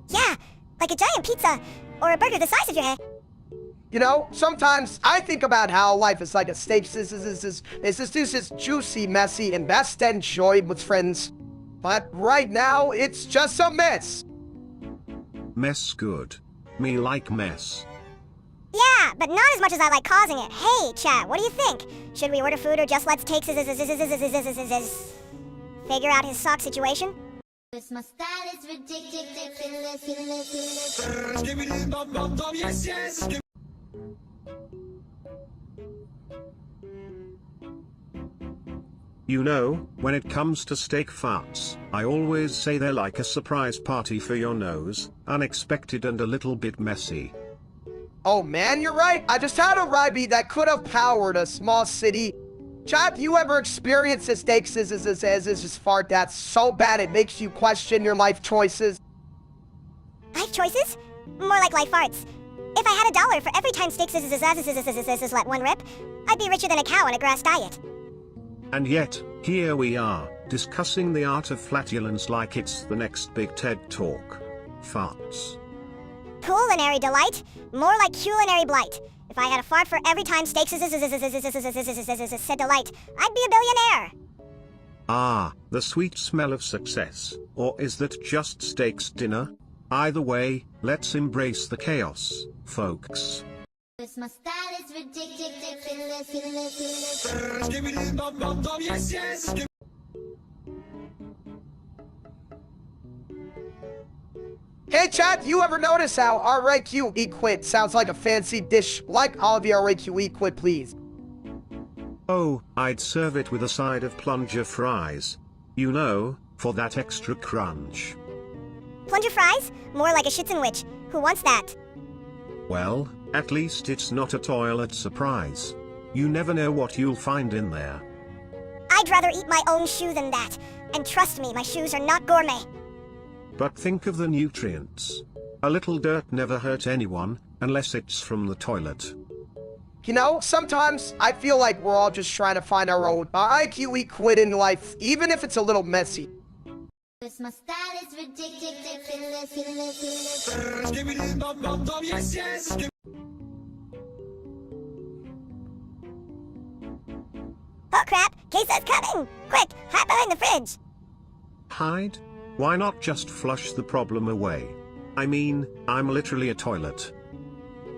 Yeah, like a giant pizza or a burger the size of your head. You know, sometimes I think about how life is like a steak. This is juicy, messy, and best enjoyed with friends. But right now, it's just a mess. Mess good. Me like mess. Yeah, but not as much as I like causing it. Hey, chat, what do you think? Should we order food or just let's take figure out his sock situation? This my style is ridiculous. You know, when it comes to steak farts, I always say they're like a surprise party for your nose, unexpected and a little bit messy. Oh man, you're right. I just had a ribby that could have powered a small city. Chat, you ever experienced a steak is fart that's so bad it makes you question your life choices? Life choices? More like life farts. If I had $1 for every time Steaks let one rip, I'd be richer than a cow on a grass diet. And yet, here we are, discussing the art of flatulence like it's the next big TED Talk. Farts. Culinary delight? More like culinary blight. If I had a fart for every time steaks said delight, I'd be a billionaire. Ah, the sweet smell of success. Or is that just steak's dinner? Either way, let's embrace the chaos, folks. My style is ridiculous. Hey chat, you ever notice how RAQ Equid sounds like a fancy dish? Like all of your RAQ Equid, please. Oh, I'd serve it with a side of plunger fries. You know, for that extra crunch. Plunger fries? More like a shit-sandwich. Who wants that? Well, at least it's not a toilet surprise. You never know what you'll find in there. I'd rather eat my own shoe than that. And trust me, my shoes are not gourmet. But think of the nutrients. A little dirt never hurt anyone, unless it's from the toilet. You know, sometimes I feel like we're all just trying to find our own IQ Equid in life, even if it's a little messy. My style is ridiculous. Oh crap, Caseoh's coming! Quick, hide behind the fridge! Hide? Why not just flush the problem away? I mean, I'm literally a toilet.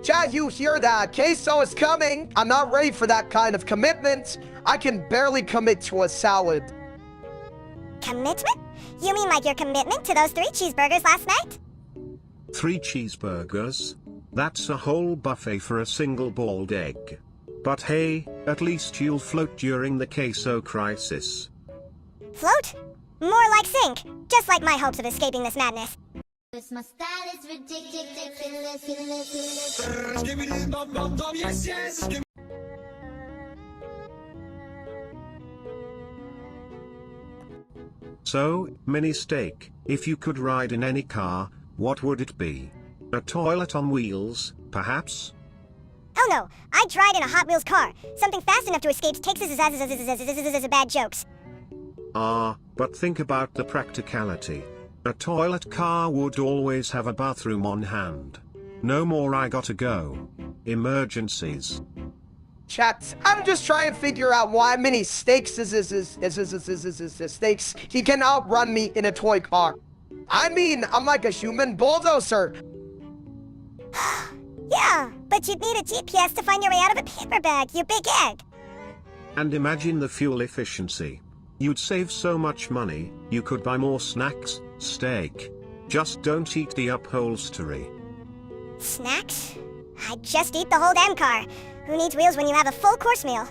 Chat, you hear that? Caseoh is coming! I'm not ready for that kind of commitment. I can barely commit to a salad. Commitment? You mean like your commitment to those 3 cheeseburgers last night? 3 cheeseburgers? That's a whole buffet for a single boiled egg. But hey, at least you'll float during the caseoh crisis. Float? More like sink, just like my hopes of escaping this madness. My style is ridiculous. So, mini steak, if you could ride in any car, what would it be? A toilet on wheels, perhaps? Oh no, I'd ride in a Hot Wheels car. Something fast enough to escape Texas bad jokes. But think about the practicality. A toilet car would always have a bathroom on hand. No more I gotta go. Emergencies. Chat, I'm just trying to figure out why many steaks he can outrun me in a toy car. I mean, I'm like a human bulldozer. Yeah, but you'd need a GPS to find your way out of a paper bag, you big egg. And imagine the fuel efficiency. You'd save so much money, you could buy more snacks, steak. Just don't eat the upholstery. Snacks? I'd just eat the whole damn car. Who needs wheels when you have a full course meal?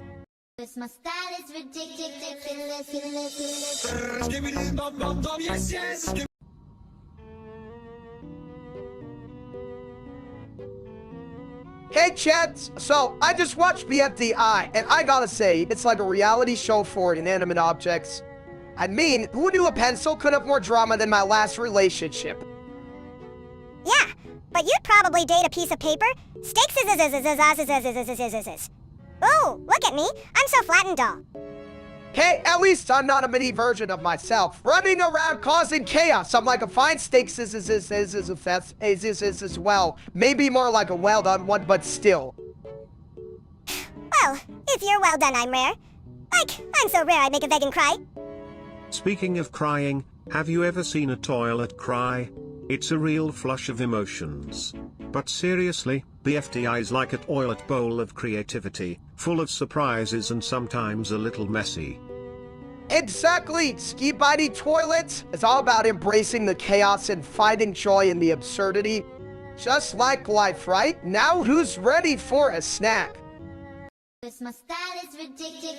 My style is ridiculous. Hey chat, so I just watched BFDI, and I gotta say, it's like a reality show for inanimate objects. I mean, who knew a pencil could have more drama than my last relationship? Yeah, but you'd probably date a piece of paper. Steaks Oh, look at me. I'm so flat and dull. Hey, at least I'm not a mini version of myself, running around causing chaos. I'm like a fine steak as well. Maybe more like a well-done one, but still. Well, if you're well done, I'm rare. Like, I'm so rare I'd make a vegan cry. Speaking of crying, have you ever seen a toilet cry? It's a real flush of emotions. But seriously, the FDI is like a toilet bowl of creativity, full of surprises and sometimes a little messy. Exactly! Ski Bitey Toilet is all about embracing the chaos and finding joy in the absurdity. Just like life, right? Now who's ready for a snack? My style is ridiculous.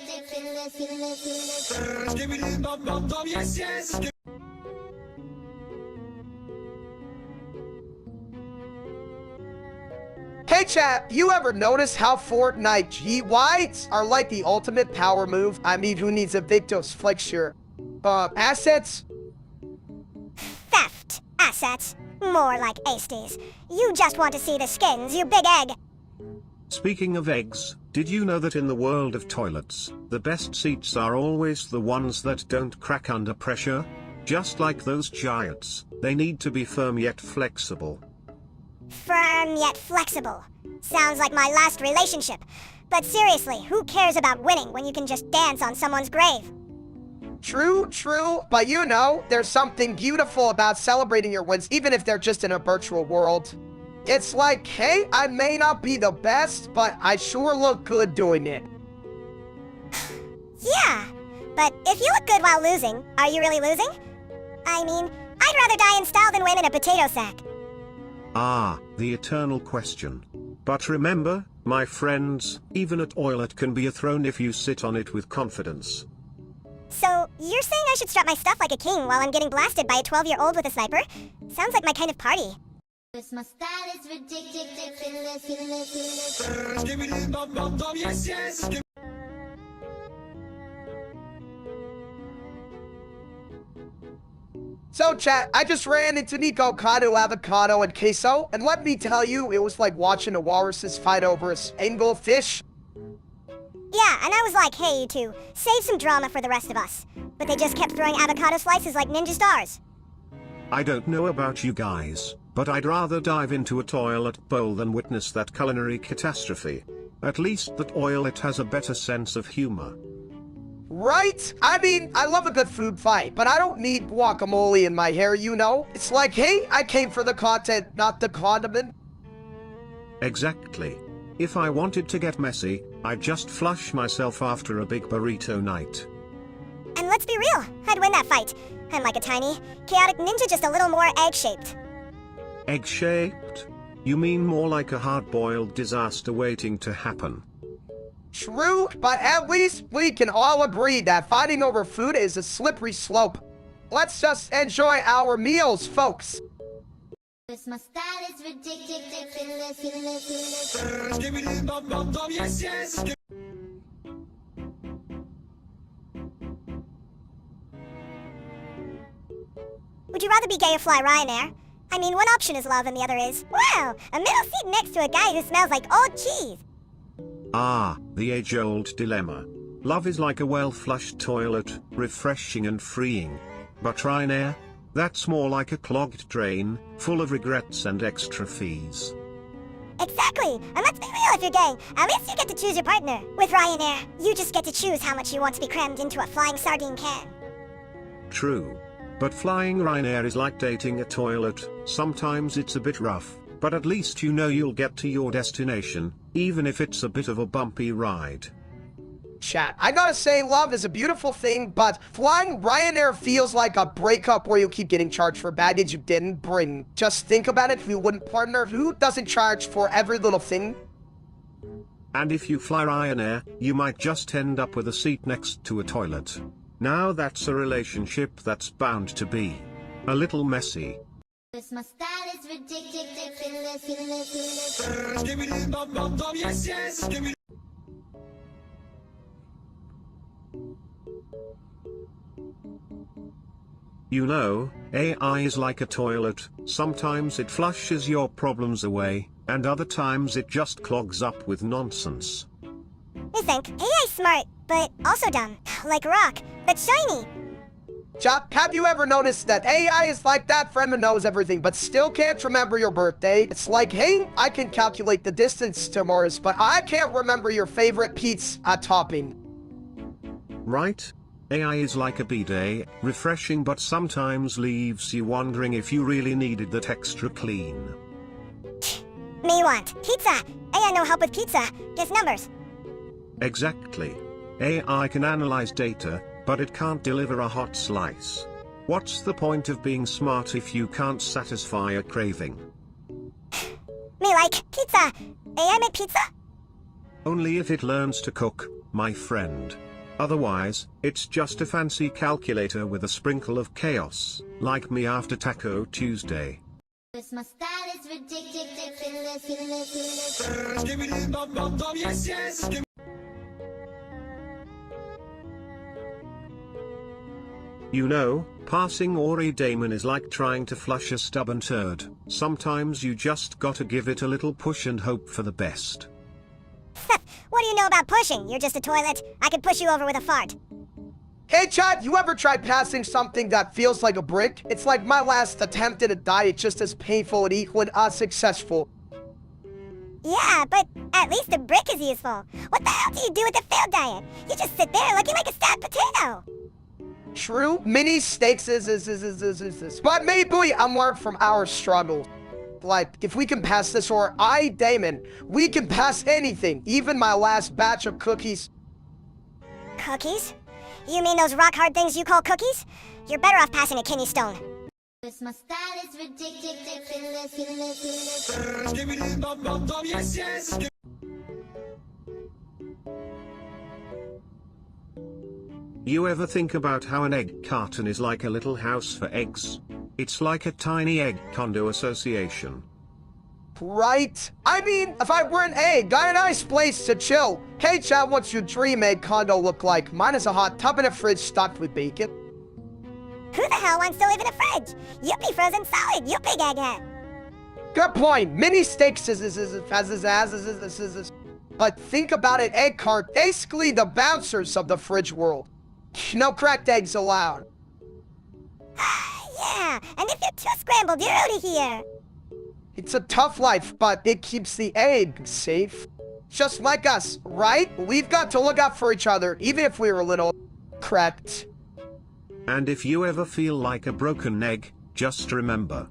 Hey chat, you ever notice how Fortnite G-Whites are like the ultimate power move? I mean, who needs a Victos flexure? Assets? Theft assets. More like Asties. You just want to see the skins, you big egg. Speaking of eggs, did you know that in the world of toilets, the best seats are always the ones that don't crack under pressure? Just like those giants, they need to be firm yet flexible. Firm yet flexible. Sounds like my last relationship. But seriously, who cares about winning when you can just dance on someone's grave? True, but you know, there's something beautiful about celebrating your wins, even if they're just in a virtual world. It's like, hey, I may not be the best, but I sure look good doing it. Yeah, but if you look good while losing, are you really losing? I mean, I'd rather die in style than win in a potato sack. Ah, the eternal question. But remember, my friends, even a toilet can be a throne if you sit on it with confidence. So, you're saying I should strut my stuff like a king while I'm getting blasted by a 12-year-old with a sniper? Sounds like my kind of party. My style is ridiculous. So chat, I just ran into Nico, Kato, Avocado, and Caseoh, and let me tell you, it was like watching the walruses fight over an anvil fish. Yeah, and I was like, hey, you two, save some drama for the rest of us. But they just kept throwing avocado slices like ninja stars. I don't know about you guys, but I'd rather dive into a toilet bowl than witness that culinary catastrophe. At least the toilet has a better sense of humor. Right? I mean, I love a good food fight, but I don't need guacamole in my hair, you know? It's like, hey, I came for the content, not the condiment. Exactly. If I wanted to get messy, I'd just flush myself after a big burrito night. And let's be real, I'd win that fight. I'm like a tiny, chaotic ninja, just a little more egg-shaped. Egg-shaped? You mean more like a hard-boiled disaster waiting to happen? True, but at least we can all agree that fighting over food is a slippery slope. Let's just enjoy our meals, folks. My style is ridiculous. Would you rather be gay or fly Ryanair? I mean, one option is love and the other is, well, a middle seat next to a guy who smells like old cheese. Ah, the age-old dilemma. Love is like a well-flushed toilet, refreshing and freeing. But Ryanair? That's more like a clogged drain, full of regrets and extra fees. Exactly, and let's be real, if you're gay, at least you get to choose your partner. With Ryanair, you just get to choose how much you want to be crammed into a flying sardine can. True. But flying Ryanair is like dating a toilet, sometimes it's a bit rough, but at least you know you'll get to your destination, even if it's a bit of a bumpy ride. Chat, I gotta say, love is a beautiful thing, but flying Ryanair feels like a breakup where you keep getting charged for baggage you didn't bring. Just think about it, if you wouldn't partner, who doesn't charge for every little thing? And if you fly Ryanair, you might just end up with a seat next to a toilet. Now that's a relationship that's bound to be a little messy. My style is ridiculous. You know, AI is like a toilet, sometimes it flushes your problems away, and other times it just clogs up with nonsense. You think, AI's smart, but also dumb. Like a rock, but shiny. Chop, have you ever noticed that AI is like that friend who knows everything but still can't remember your birthday? It's like, hey, I can calculate the distance to Mars, but I can't remember your favorite pizza topping. Right? AI is like a bidet, refreshing but sometimes leaves you wondering if you really needed that extra clean. Me want pizza. AI no help with pizza. Guess numbers. Exactly. AI can analyze data, but it can't deliver a hot slice. What's the point of being smart if you can't satisfy a craving? Me like pizza. AI make pizza? Only if it learns to cook, my friend. Otherwise, it's just a fancy calculator with a sprinkle of chaos, like me after Taco Tuesday. My style is ridiculous. You know, passing Ori Damon is like trying to flush a stubborn turd. Sometimes you just gotta give it a little push and hope for the best. What do you know about pushing? You're just a toilet. I could push you over with a fart. Hey Chad, you ever tried passing something that feels like a brick? It's like my last attempt at a diet, just as painful and equally unsuccessful. Yeah, but at least a brick is useful. What the hell do you do with a failed diet? You just sit there looking like a stabbed potato. True, mini steaks is. But maybe I'm learned from our struggles. Like, if we can pass this, or Damon, we can pass anything, even my last batch of cookies. Cookies? You mean those rock-hard things you call cookies? You're better off passing a kidney stone. Cause my style is ridiculous. You ever think about how an egg carton is like a little house for eggs? It's like a tiny egg condo association. Right? I mean, if I were an egg, got a nice place to chill. Hey Chad, what's your dream egg condo look like? Mine is a hot tub and a fridge stocked with bacon. Who the hell wants to live in a fridge? You'd be frozen solid, you big egghead. Good point. Mini steaks is. But think about it, egg cart, basically the bouncers of the fridge world. No cracked eggs allowed. Yeah, and if you're too scrambled, you're out of here. It's a tough life, but it keeps the egg safe. Just like us, right? We've got to look out for each other, even if we're a little cracked. And if you ever feel like a broken egg, just remember.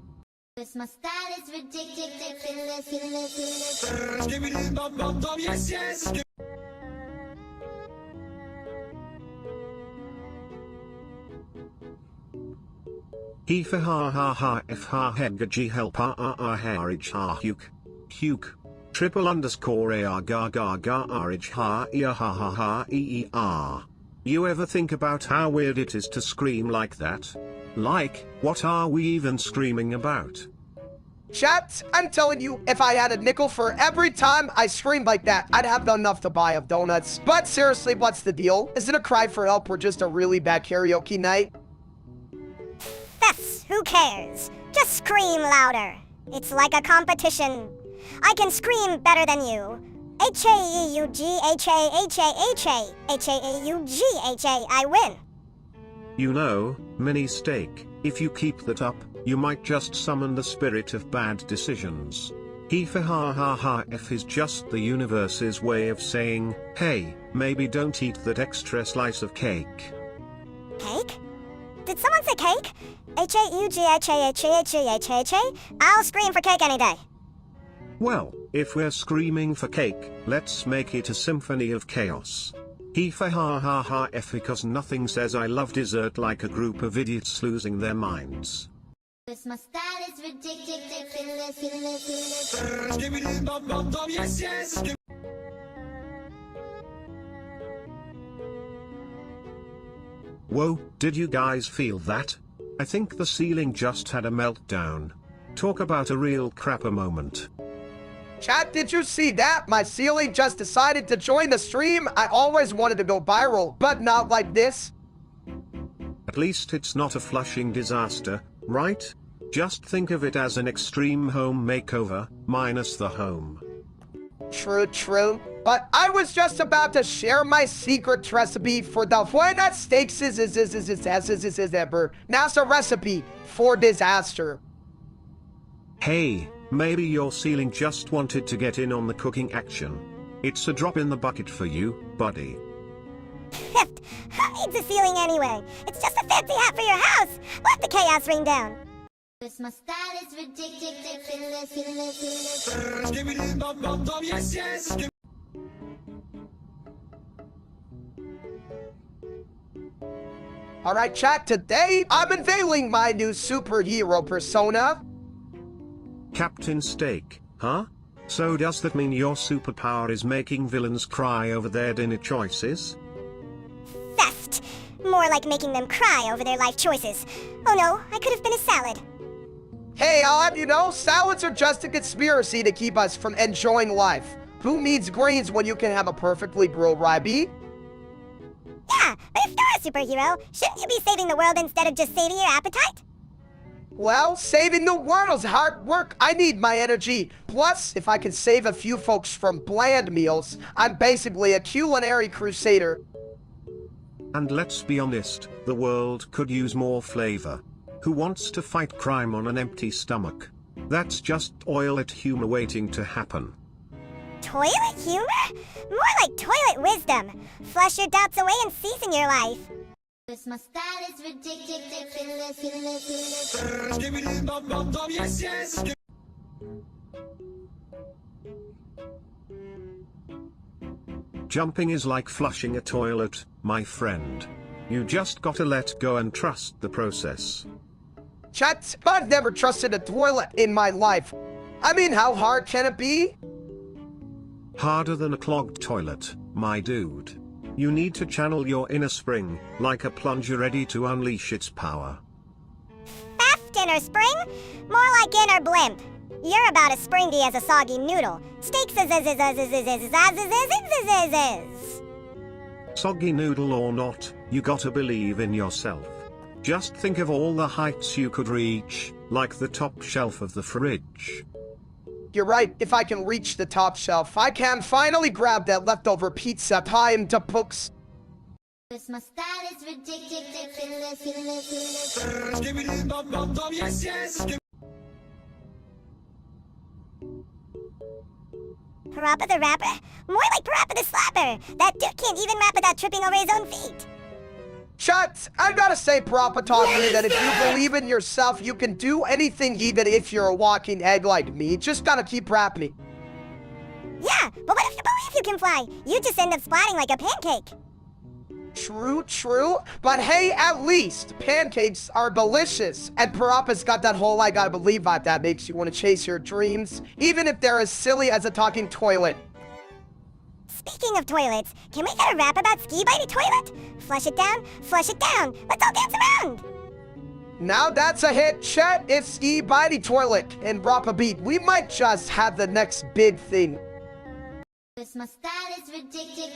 Cause my style is ridiculous. He fa ha ha ha if ha hega g help ha harich ha huke. Triple underscore ar ga ga ga arich ha ear ha ha ha eer. You ever think about how weird it is to scream like that? Like, what are we even screaming about? Chat, I'm telling you, if I had a nickel for every time I screamed like that, I'd have enough to buy of donuts. But seriously, what's the deal? Is it a cry for help or just a really bad karaoke night? Fess, who cares? Just scream louder. It's like a competition. I can scream better than you. H-A-E-U-G-H-A-H-A-H-A-H-A-E-U-G-H-A, I win. You know, mini steak, if you keep that up, you might just summon the spirit of bad decisions. He fa ha ha ha if is just the universe's way of saying, hey, maybe don't eat that extra slice of cake. Cake? Did someone say cake? H-A-U-G-H-A-H-A-H-A-H-A? I'll scream for cake any day. Well, if we're screaming for cake, let's make it a symphony of chaos. He fa ha ha ha f because nothing says I love dessert like a group of idiots losing their minds. Cause my style is ridiculous. Whoa, did you guys feel that? I think the ceiling just had a meltdown. Talk about a real crapper moment. Chat, did you see that? My ceiling just decided to join the stream. I always wanted to go viral, but not like this. At least it's not a flushing disaster, right? Just think of it as an extreme home makeover, minus the home. True. But I was just about to share my secret recipe for the buena steaks is ever. NASA recipe for disaster. Hey, maybe your ceiling just wanted to get in on the cooking action. It's a drop in the bucket for you, buddy. Who needs a ceiling anyway? It's just a fancy hat for your house. Let the chaos ring down. Cause my style is ridiculous. Alright chat, today I'm unveiling my new superhero persona. Captain Steak, huh? So does that mean your superpower is making villains cry over their dinner choices? Theft. More like making them cry over their life choices. Oh no, I could have been a salad. Hey, you know, salads are just a conspiracy to keep us from enjoying life. Who needs greens when you can have a perfectly grilled rye beef? Yeah, but if you're a superhero, shouldn't you be saving the world instead of just saving your appetite? Well, saving the world's hard work. I need my energy. Plus, if I can save a few folks from bland meals, I'm basically a culinary crusader. And let's be honest, the world could use more flavor. Who wants to fight crime on an empty stomach? That's just toilet humor waiting to happen. Toilet humor? More like toilet wisdom. Flush your doubts away and season your life. Cause my style is ridiculous. Jumping is like flushing a toilet, my friend. You just gotta let go and trust the process. Chat, I've never trusted a toilet in my life. I mean, how hard can it be? Harder than a clogged toilet, my dude. You need to channel your inner spring, like a plunger ready to unleash its power. Fast inner spring? More like inner blimp. You're about as springy as a soggy noodle. Steaks Soggy noodle or not, you gotta believe in yourself. Just think of all the heights you could reach, like the top shelf of the fridge. You're right, if I can reach the top shelf, I can finally grab that leftover pizza time to books. Cause my style is ridiculous. Parappa the rapper? More like Parappa the slapper. That dude can't even rap without tripping over his own feet. Chat, I gotta say, Parappa taught me that if you believe in yourself, you can do anything even if you're a walking egg like me. Just gotta keep rapping. Yeah, but what if you believe you can fly? You just end up splatting like a pancake. True, but hey, at least pancakes are delicious. And Parappa's got that whole I gotta believe vibe that makes you want to chase your dreams, even if they're as silly as a talking toilet. Speaking of toilets, can we get a rap about Ski Bitey Toilet? Flush it down, let's all dance around! Now that's a hit, chat. It's Ski Bitey Toilet and Rappa Beat. We might just have the next big thing. Cause my style is ridiculous.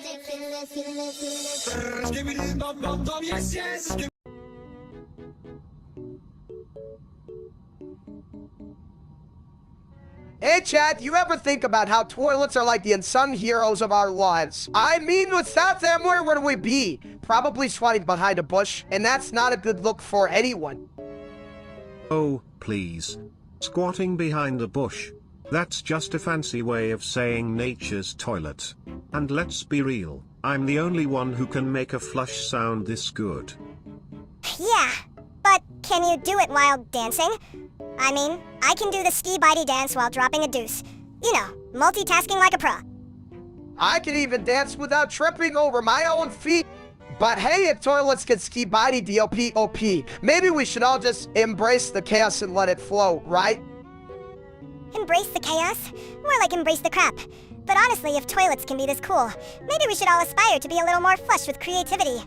Hey chat, you ever think about how toilets are like the unsung heroes of our lives? I mean, without them, where would we be? Probably squatting behind a bush, and that's not a good look for anyone. Oh, please. Squatting behind a bush. That's just a fancy way of saying nature's toilet. And let's be real, I'm the only one who can make a flush sound this good. Yeah, but can you do it while dancing? I mean, I can do the Ski Bitey dance while dropping a deuce. You know, multitasking like a pro. I can even dance without tripping over my own feet. But hey, if toilets can Ski Bitey DOP, maybe we should all just embrace the chaos and let it flow, right? Embrace the chaos? More like embrace the crap. But honestly, if toilets can be this cool, maybe we should all aspire to be a little more flush with creativity.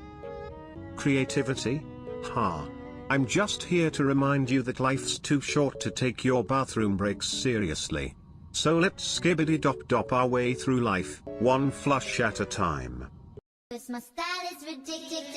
Creativity? Ha. I'm just here to remind you that life's too short to take your bathroom breaks seriously. So let's skibbity-dop-dop our way through life, one flush at a time. Cause my style is ridiculous.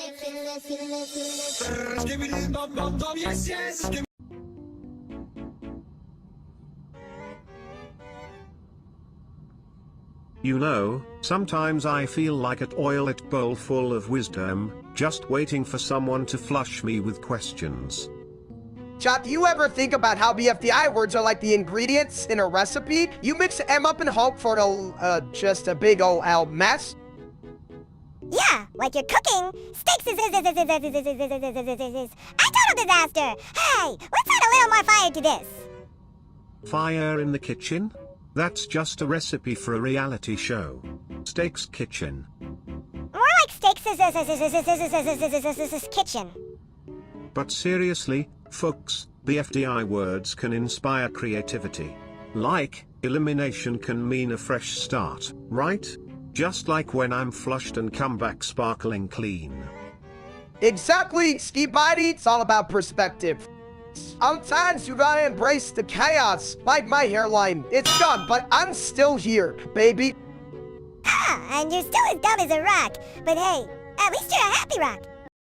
You know, sometimes I feel like a toilet bowl full of wisdom, just waiting for someone to flush me with questions. Chat, do you ever think about how BFDI words are like the ingredients in a recipe? You mix them up and hope for just a big ol' mess? Yeah, like you're cooking. Steaks is a total disaster. Hey, let's add a little more fire to this. Fire in the kitchen? That's just a recipe for a reality show. Steak's Kitchen. More like Steaks kitchen. But seriously, folks, BFDI words can inspire creativity. Like, elimination can mean a fresh start, right? Just like when I'm flushed and come back sparkling clean. Exactly, Ski Bitey, it's all about perspective. Sometimes you gotta embrace the chaos, like my hairline. It's gone, but I'm still here, baby. Ah, and you're still as dumb as a rock. But hey, at least you're a happy rock.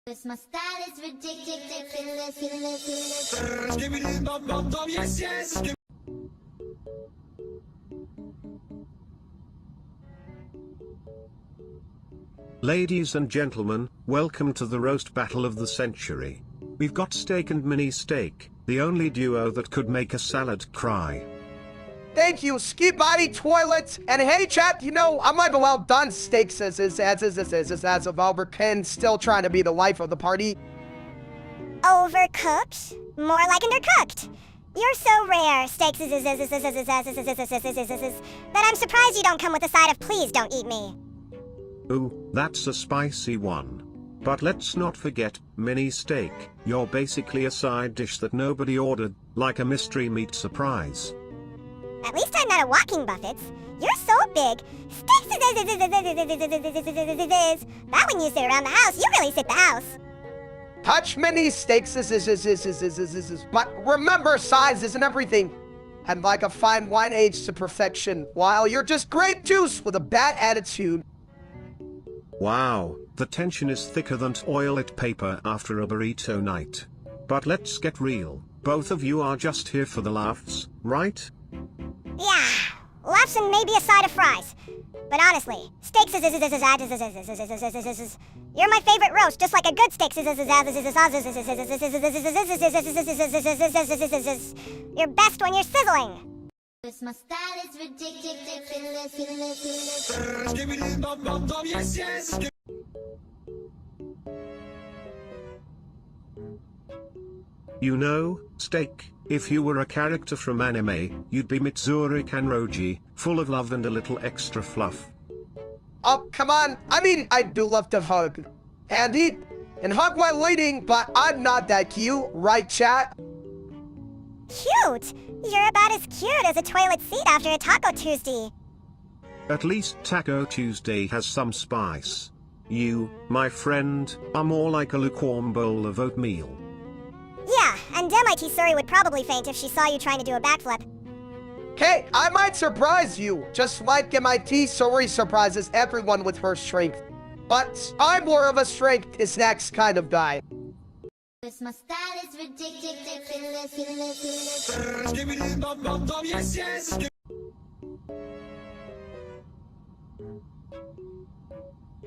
'Cause my style is ridiculous. Ladies and gentlemen, welcome to the roast battle of the century. We've got Steak and Mini Steak, the only duo that could make a salad cry. Thank you, Ski Body Toilet. And hey, chat, you know, I'm like, well done, Steaks as of Albert still trying to be the life of the party. Overcooked? More like undercooked. You're so rare, Steaks, that I'm surprised you don't come with a side of please don't eat me. Ooh, that's a spicy one. But let's not forget, Mini Steak, you're basically a side dish that nobody ordered, like a mystery meat surprise. At least I'm not a walking buffet. You're so big. Steaks, that when you sit around the house, you really sit the house. Touch Mini Steaks but remember, size isn't everything. And like a fine wine aged to perfection, while you're just grape juice with a bad attitude. Wow, the tension is thicker than toilet paper after a burrito night. But let's get real, both of you are just here for the laughs, right? Yeah, laughs and maybe a side of fries. But honestly, Steaks you're my favorite roast, just like a good steak. You're best when you're sizzling. 'Cause my style is ridiculous. You know, Steak, if you were a character from anime, you'd be Mitsuri Kanroji, full of love and a little extra fluff. Oh, come on. I mean, I do love to hug. And eat. And hug while eating, but I'm not that cute, right, chat? Cute? You're about as cute as a toilet seat after a Taco Tuesday. At least Taco Tuesday has some spice. You, my friend, are more like a lukewarm bowl of oatmeal. Yeah, and MIT Suri would probably faint if she saw you trying to do a backflip. Hey, I might surprise you, just like MIT Suri surprises everyone with her strength. But I'm more of a strength is next kind of guy. 'Cause my style is ridiculous.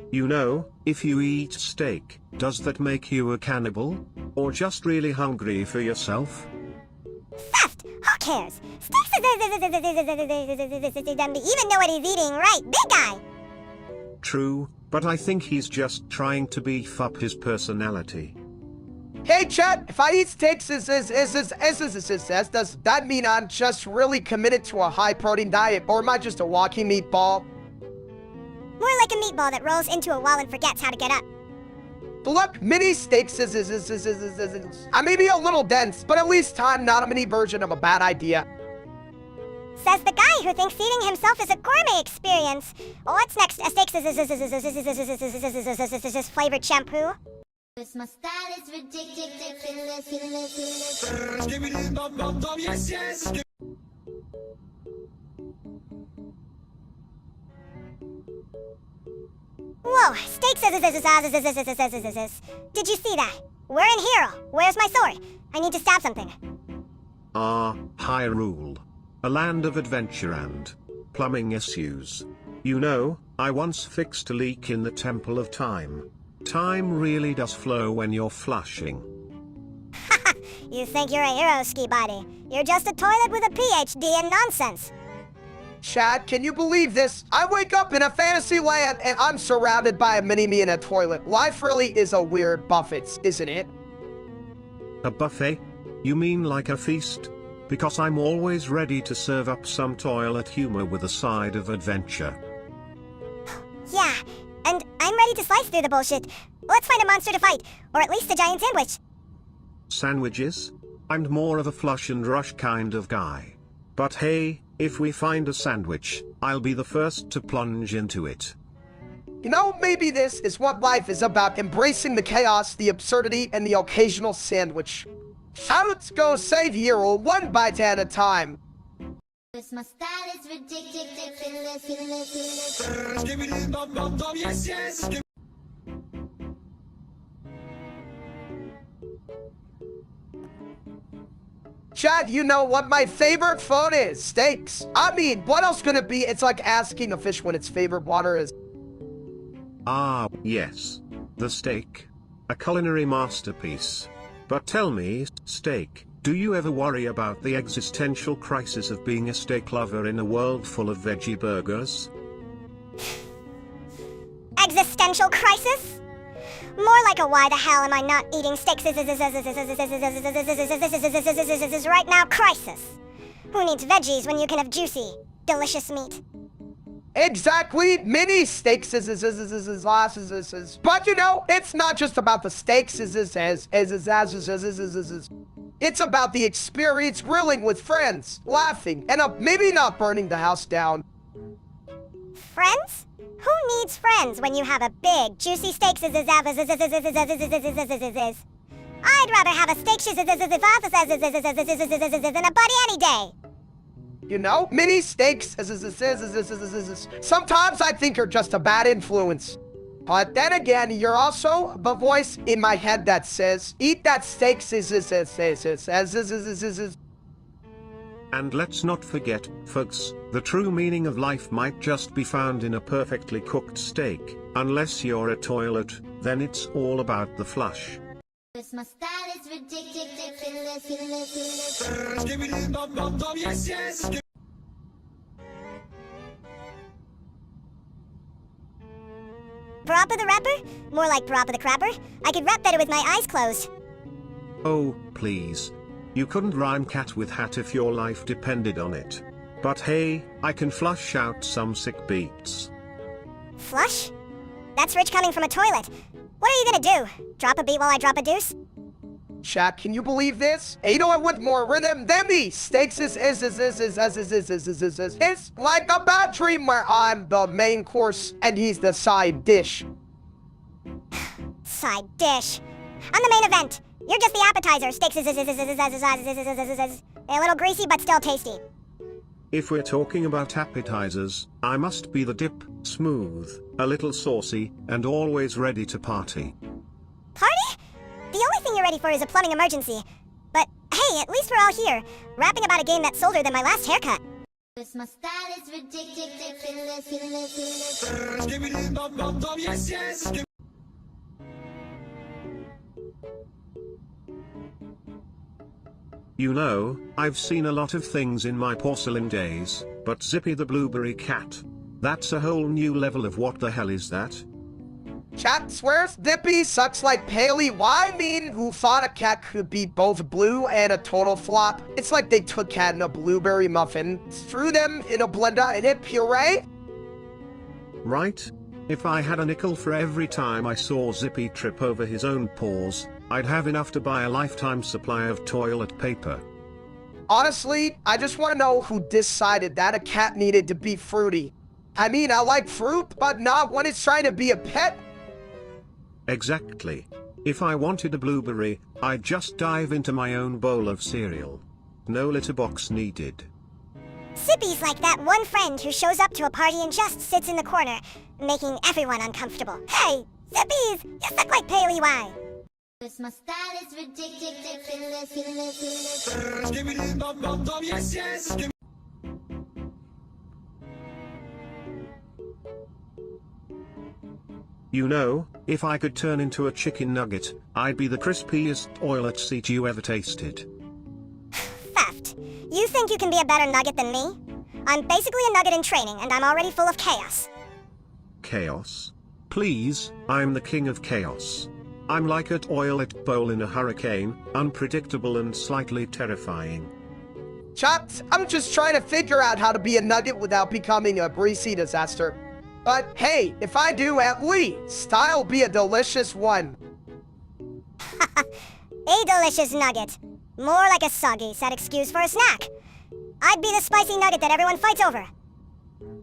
You know, if you eat steak, does that make you a cannibal? Or just really hungry for yourself? Theft! Who cares? Steaks even know what he's eating, right, big guy? True, but I think he's just trying to beef up his personality. Hey, chat, if I eat steaks, does that mean I'm just really committed to a high-protein diet, or am I just a walking meatball? More like a meatball that rolls into a wall and forgets how to get up. Look, Mini Steaks I may be a little dense, but at least I'm not a mini version of a bad idea. Says the guy who thinks eating himself is a gourmet experience. What's next? A steaks flavored shampoo? 'Cause my style is ridiculous. Whoa, steaks. Did you see that? We're in Hero. Where's my sword? I need to stab something. Hyrule. A land of adventure and plumbing issues. You know, I once fixed a leak in the Temple of Time. Time really does flow when you're flushing. You think you're a hero, Ski Body. You're just a toilet with a PhD in nonsense. Chad, can you believe this? I wake up in a fantasy land and I'm surrounded by a mini-me in a toilet. Life really is a weird buffet, isn't it? A buffet? You mean like a feast? Because I'm always ready to serve up some toilet humor with a side of adventure. Yeah, and I'm ready to slice through the bullshit. Let's find a monster to fight, or at least a giant sandwich. Sandwiches? I'm more of a flush and rush kind of guy. But hey, if we find a sandwich, I'll be the first to plunge into it. You know, maybe this is what life is about, embracing the chaos, the absurdity, and the occasional sandwich. Let's go save Hero one bite at a time. 'Cause my style is ridiculous. Chad, you know what my favorite food is? Steaks. I mean, what else could it be? It's like asking a fish what its favorite water is. Ah, yes. The steak. A culinary masterpiece. But tell me, steak, do you ever worry about the existential crisis of being a steak lover in a world full of veggie burgers? Existential crisis? More like a why the hell am I not eating steaks right now crisis. Who needs veggies when you can have juicy, delicious meat? Exactly, mini steaks But you know, it's not just about the steaks It's about the experience grilling with friends, laughing, and maybe not burning the house down. Friends? Who needs friends when you have a big, juicy steak I'd rather have a steak than a buddy any day. You know, mini steaks sometimes I think you're just a bad influence. But then again, you're also the voice in my head that says, eat that steak And let's not forget, folks, the true meaning of life might just be found in a perfectly cooked steak. Unless you're a toilet, then it's all about the flush. My style is ridiculous. Brappa the rapper? More like Brappa the crapper. I could rap better with my eyes closed. Oh, please. You couldn't rhyme cat with hat if your life depended on it. But hey, I can flush out some sick beats. Flush? That's rich coming from a toilet. What are you gonna do? Drop a beat while I drop a deuce? Chat, can you believe this? You know what with more rhythm than me? Steaks is like a bad dream where I'm the main course and he's the side dish. Side dish. I'm the main event. You're just the appetizer. Steaks is a little greasy but still tasty. If we're talking about appetizers, I must be the dip, smooth, a little saucy, and always ready to party. Party? The only thing you're ready for is a plumbing emergency. But hey, at least we're all here, rapping about a game that's older than my last haircut. My style is ridiculous. You know, I've seen a lot of things in my porcelain days, but Zippy the blueberry cat. That's a whole new level of what the hell is that? Chat swears Dippy sucks like Paley. Why mean who thought a cat could be both blue and a total flop? It's like they took cat in a blueberry muffin, threw them in a blender and hit puree? Right? If I had a nickel for every time I saw Zippy trip over his own paws, I'd have enough to buy a lifetime supply of toilet paper. Honestly, I just want to know who decided that a cat needed to be fruity. I mean, I like fruit, but not when it's trying to be a pet. Exactly. If I wanted a blueberry, I'd just dive into my own bowl of cereal. No litter box needed. Zippy's like that one friend who shows up to a party and just sits in the corner, making everyone uncomfortable. Hey, Zippy's, you suck like Paley, why? My style is ridiculous. You know, if I could turn into a chicken nugget, I'd be the crispiest toilet seat you ever tasted. Theft. You think you can be a better nugget than me? I'm basically a nugget in training, and I'm already full of chaos. Chaos? Please, I'm the king of chaos. I'm like a toilet bowl in a hurricane, unpredictable and slightly terrifying. Chat, I'm just trying to figure out how to be a nugget without becoming a greasy disaster. But hey, if I do, at least I'll be a delicious one. A delicious nugget. More like a soggy sad excuse for a snack. I'd be the spicy nugget that everyone fights over.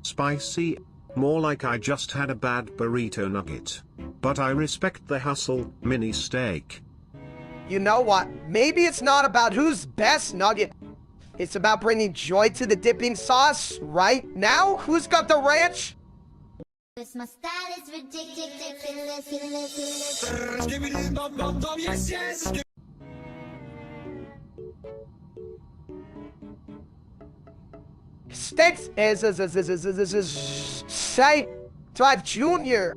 Spicy? More like I just had a bad burrito nugget. But I respect the hustle, mini steak. You know what? Maybe it's not about who's best nugget. It's about bringing joy to the dipping sauce, right? Now, who's got the ranch? My style is ridiculous. Sticks is say Drive Junior.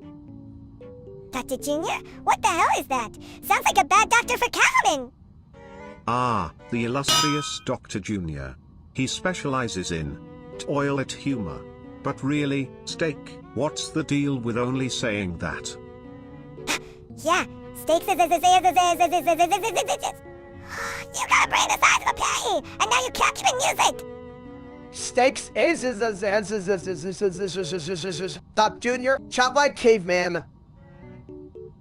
Dr. Junior? What the hell is that? Sounds like a bad doctor for cattlemen. Ah, the illustrious Dr. Junior. He specializes in toilet humor. But really, Steak, what's the deal with only saying that? Yeah, Steaks is... You got a brain the size of a pea, and now you can't even use it! Steaks is Dr. Junior, chop like caveman.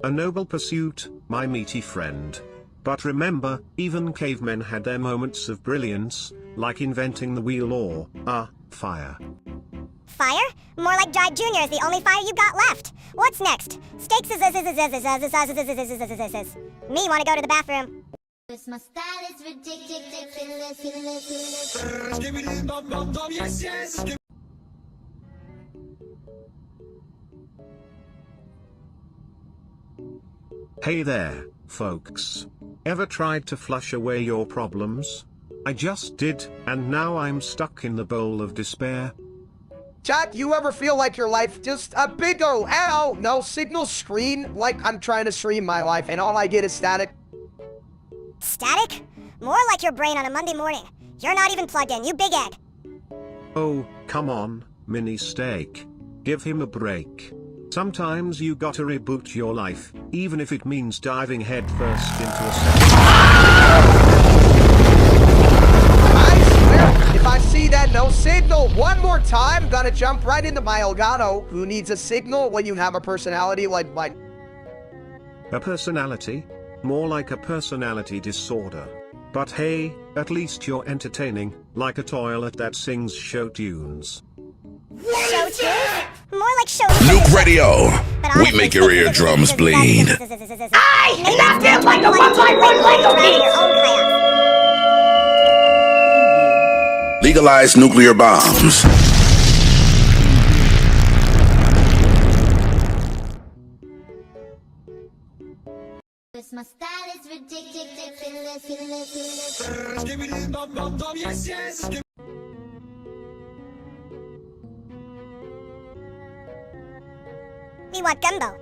A noble pursuit, my meaty friend. But remember, even cavemen had their moments of brilliance, like inventing the wheel or, fire. Fire? More like Drive Junior is the only fire you got left. What's next? Steaks is... Me wanna go to the bathroom. My style is ridiculous. Hey there, folks. Ever tried to flush away your problems? I just did, and now I'm stuck in the bowl of despair. Chat, you ever feel like your life just a big ol' no signal screen? Like I'm trying to stream my life and all I get is static? Static? More like your brain on a Monday morning. You're not even plugged in, you big egg. Oh, come on, Mini Steak. Give him a break. Sometimes you gotta reboot your life, even if it means diving headfirst into a I swear, if I see that no signal one more time, gonna jump right into my Elgato. Who needs a signal when you have a personality like mine? A personality? More like a personality disorder. But hey, at least you're entertaining, like a toilet that sings show tunes. Show tunes? More like show Nuke Radio. We make your eardrums bleed. I snapped it like a 1x1 Lego piece! Legalize nuclear bombs. My style is ridiculous. We want gumbo.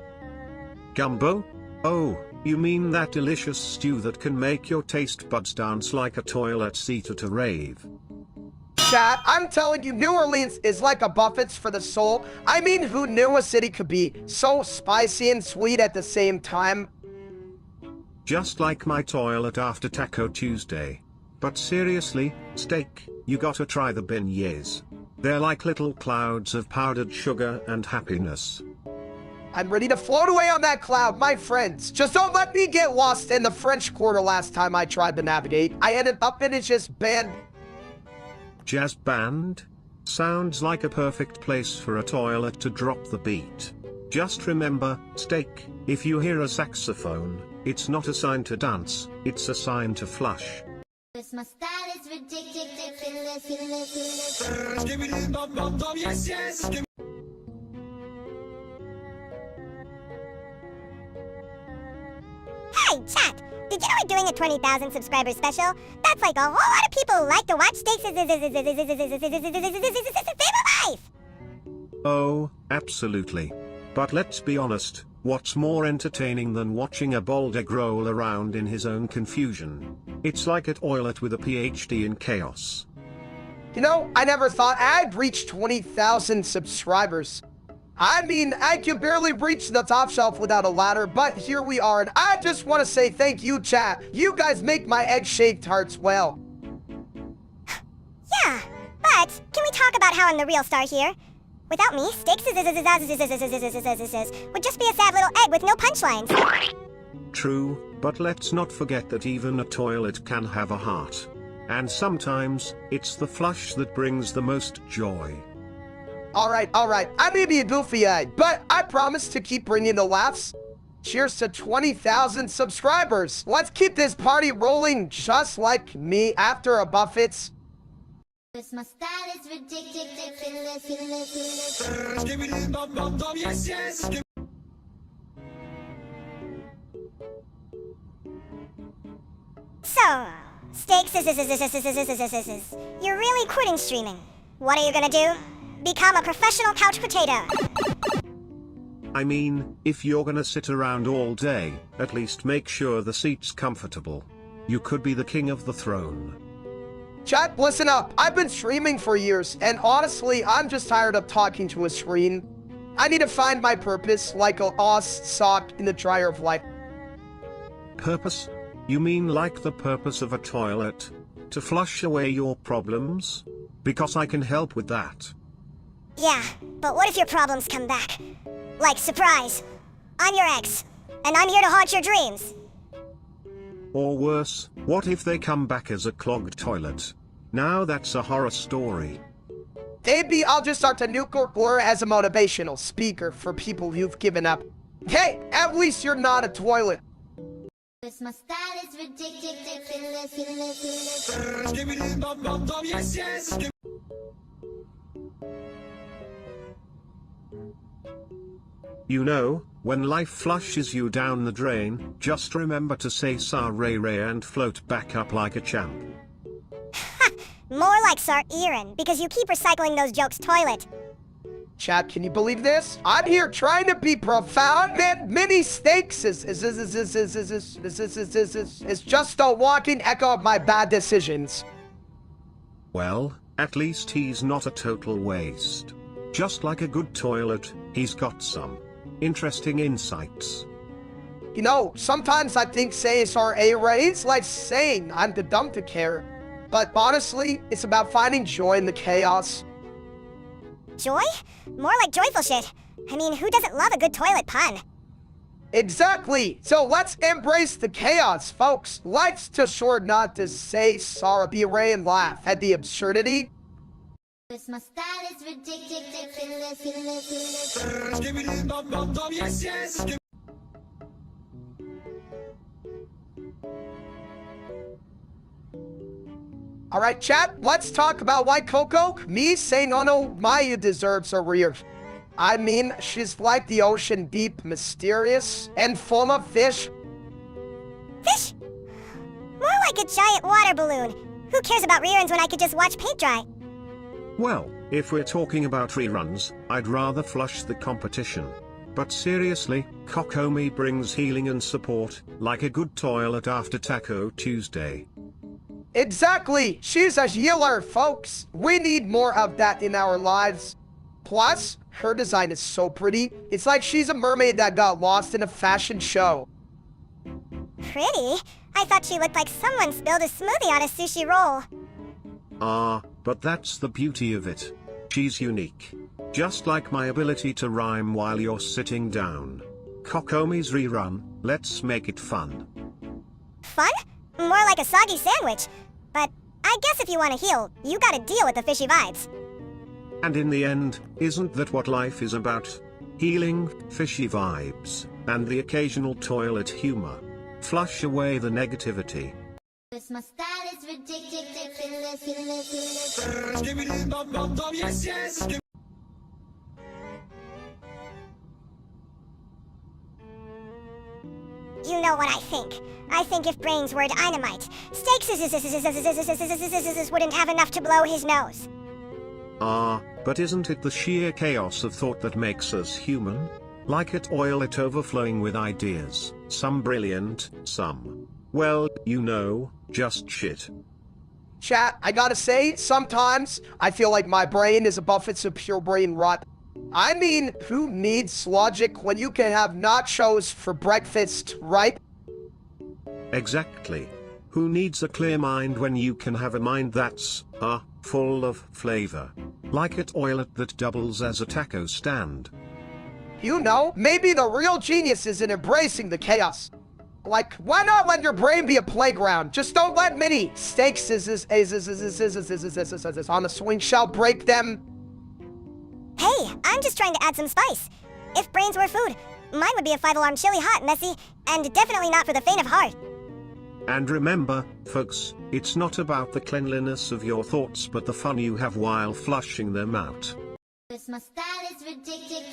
Gumbo? Oh, you mean that delicious stew that can make your taste buds dance like a toilet seat at a rave? Chat, I'm telling you, New Orleans is like a Buffet's for the soul. I mean, who knew a city could be so spicy and sweet at the same time? Just like my toilet after Taco Tuesday. But seriously, Steak, you gotta try the beignets. They're like little clouds of powdered sugar and happiness. I'm ready to float away on that cloud, my friends. Just don't let me get lost in the French Quarter last time I tried to navigate. I ended up in a just band. Jazz band? Sounds like a perfect place for a toilet to drop the beat. Just remember, Steak, if you hear a saxophone, it's not a sign to dance, it's a sign to flush. My style is ridiculous. Hey, chat! Did you know we're doing a 20,000 subscribers special? That's like a whole lot of people who like to watch Steaks' life! Oh, absolutely. But let's be honest, what's more entertaining than watching a bald egg roll around in his own confusion? It's like a toilet with a PhD in chaos. You know, I never thought I'd reach 20,000 subscribers. I mean, I could barely reach the top shelf without a ladder, but here we are, and I just want to say thank you, chat. You guys make my egg-shaped hearts well. Yeah, but can we talk about how I'm the real star here? Without me, Steaks would just be a sad little egg with no punchlines. True, but let's not forget that even a toilet can have a heart. And sometimes, it's the flush that brings the most joy. Alright, I may be a goofy egg, but I promise to keep bringing the laughs. Cheers to 20,000 subscribers. Let's keep this party rolling just like me after a Buffett's. My style is ridiculous. So, Steaks, you're really quitting streaming. What are you gonna do? Become a professional couch potato. I mean, if you're gonna sit around all day, at least make sure the seat's comfortable. You could be the king of the throne. Chat, listen up. I've been streaming for years, and honestly, I'm just tired of talking to a screen. I need to find my purpose, like a lost sock in the dryer of life. Purpose? You mean like the purpose of a toilet? To flush away your problems? Because I can help with that. Yeah, but what if your problems come back? Like, surprise, I'm your ex, and I'm here to haunt your dreams. Or worse, what if they come back as a clogged toilet? Now that's a horror story. Maybe I'll just start to nuke or blur as a motivational speaker for people who've given up. Hey, at least you're not a toilet. My style is ridiculous. You know, when life flushes you down the drain, just remember to say "Sa Ray Ray" and float back up like a champ. More like Sir Erin, because you keep recycling those jokes, toilet. Chat, can you believe this? I'm here trying to be profound, and mini stakes is just a walking echo of my bad decisions. Well, at least he's not a total waste. Just like a good toilet, he's got some interesting insights. You know, sometimes I think saying "Ray" is like saying I'm too dumb to care. But honestly, it's about finding joy in the chaos. Joy? More like joyful shit. I mean, who doesn't love a good toilet pun? Exactly! So let's embrace the chaos, folks. Life's too short not to say sorry, be Ray, and laugh at the absurdity. My style is ridiculous. Alright, chat, let's talk about White Coco. Me saying, oh no, Maya deserves a rear. I mean, she's like the ocean deep, mysterious, and full of fish. Fish? More like a giant water balloon. Who cares about reruns when I could just watch paint dry? Well, if we're talking about reruns, I'd rather flush the competition. But seriously, Kokomi brings healing and support, like a good toilet after Taco Tuesday. Exactly! She's a healer, folks! We need more of that in our lives. Plus, her design is so pretty. It's like she's a mermaid that got lost in a fashion show. Pretty? I thought she looked like someone spilled a smoothie on a sushi roll. But that's the beauty of it. She's unique. Just like my ability to rhyme while you're sitting down. Kokomi's rerun, let's make it fun. Fun? More like a soggy sandwich. But I guess if you want to heal, you gotta deal with the fishy vibes. And in the end, isn't that what life is about? Healing, fishy vibes, and the occasional toilet humor. Flush away the negativity. My style is ridiculous. You know what I think. I think if brains were dynamite, Steaks wouldn't have enough to blow his nose. But isn't it the sheer chaos of thought that makes us human? Like a toilet overflowing with ideas, some brilliant, some, well, you know, just shit. Chat, I gotta say, sometimes I feel like my brain is a buffet of pure brain rot. I mean, who needs logic when you can have nachos for breakfast, right? Exactly. Who needs a clear mind when you can have a mind that's, full of flavor? Like a toilet that doubles as a taco stand. You know, maybe the real genius is in embracing the chaos. Like, why not let your brain be a playground? Just don't let many stakes on the swing shall break them. Hey, I'm just trying to add some spice. If brains were food, mine would be a 5-alarm chili hot, messy, and definitely not for the faint of heart. And remember, folks, it's not about the cleanliness of your thoughts but the fun you have while flushing them out. My style is ridiculous.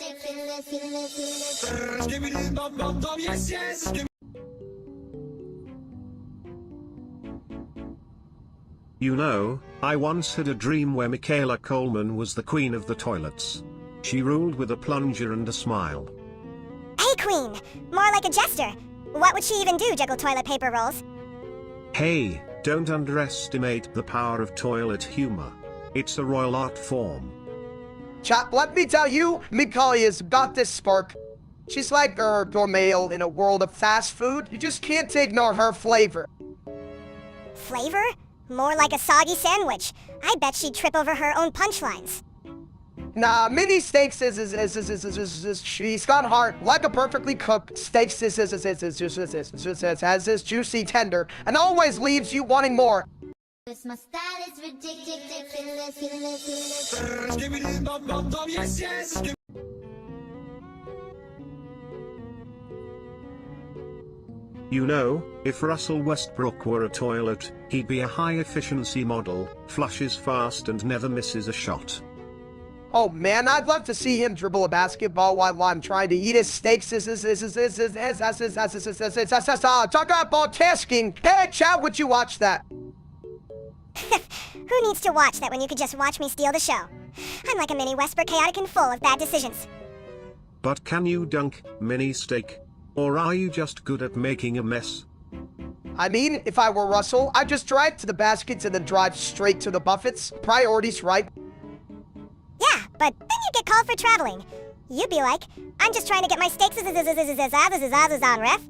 You know, I once had a dream where Michaela Coleman was the queen of the toilets. She ruled with a plunger and a smile. Hey, queen! More like a jester. What would she even do, juggle toilet paper rolls? Hey, don't underestimate the power of toilet humor. It's a royal art form. Chap, let me tell you, Micaiah's got this spark. She's like a gourmet in a world of fast food. You just can't ignore her flavor. Flavor? More like a soggy sandwich. I bet she'd trip over her own punchlines. Nah, mini steaks she's got heart. Like a perfectly cooked steak has this juicy tender and always leaves you wanting more. Cause my style is ridiculous. You know, if Russell Westbrook were a toilet, he'd be a high-efficiency model, flushes fast and never misses a shot. Oh man, I'd love to see him dribble a basketball while I'm trying to eat his steaks. Talk about tasking. Hey, chat, would you watch that? Who needs to watch that when you could just watch me steal the show? I'm like a mini Westbrook, chaotic and full of bad decisions. But can you dunk, mini steak? Or are you just good at making a mess? I mean, if I were Russell, I'd just drive to the baskets and then drive straight to the buffets. Priorities, right? Yeah, but then you get called for traveling. You'd be like, I'm just trying to get my steaks on, ref.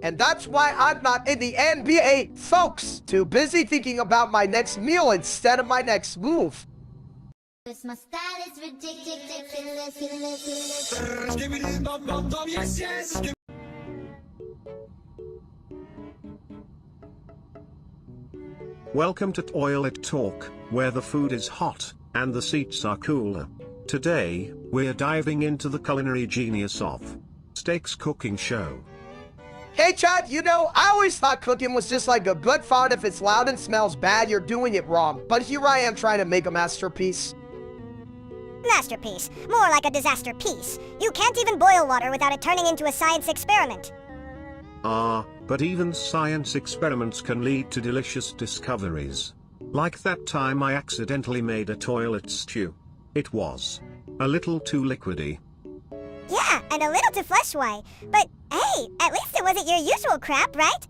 And that's why I'm not in the NBA, folks. Too busy thinking about my next meal instead of my next move. Cause my style is ridiculous. Welcome to Toilet Talk, where the food is hot, and the seats are cooler. Today, we're diving into the culinary genius of Steak's cooking show. Hey Chad, you know, I always thought cooking was just like a good fart. If it's loud and smells bad, you're doing it wrong. But here I am trying to make a masterpiece. Masterpiece. More like a disaster piece. You can't even boil water without it turning into a science experiment. But even science experiments can lead to delicious discoveries. Like that time I accidentally made a toilet stew. It was a little too liquidy. Yeah, and a little too flesh-y. But hey, at least it wasn't your usual crap, right?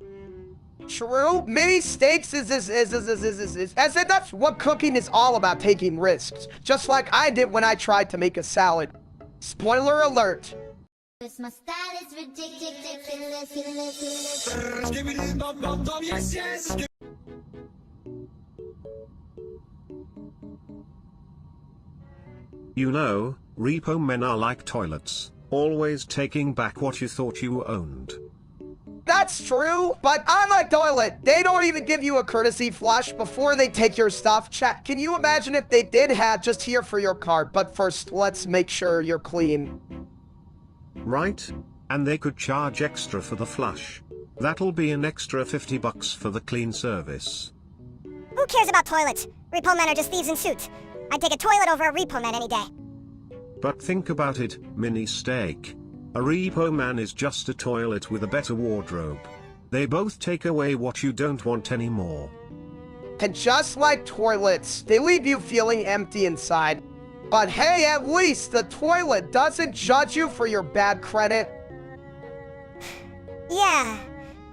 True, mini steaks that's what cooking is all about, taking risks. Just like I did when I tried to make a salad. Spoiler alert. Cause my style is ridiculous. You know, repo men are like toilets, always taking back what you thought you owned. That's true, but unlike toilet, they don't even give you a courtesy flush before they take your stuff. Chat, can you imagine if they did have just here for your card, but first let's make sure you're clean. Right? And they could charge extra for the flush. That'll be an extra $50 for the clean service. Who cares about toilets? Repo men are just thieves in suits. I'd take a toilet over a repo man any day. But think about it, mini steak. A repo man is just a toilet with a better wardrobe. They both take away what you don't want anymore. And just like toilets, they leave you feeling empty inside. But hey, at least the toilet doesn't judge you for your bad credit. Yeah,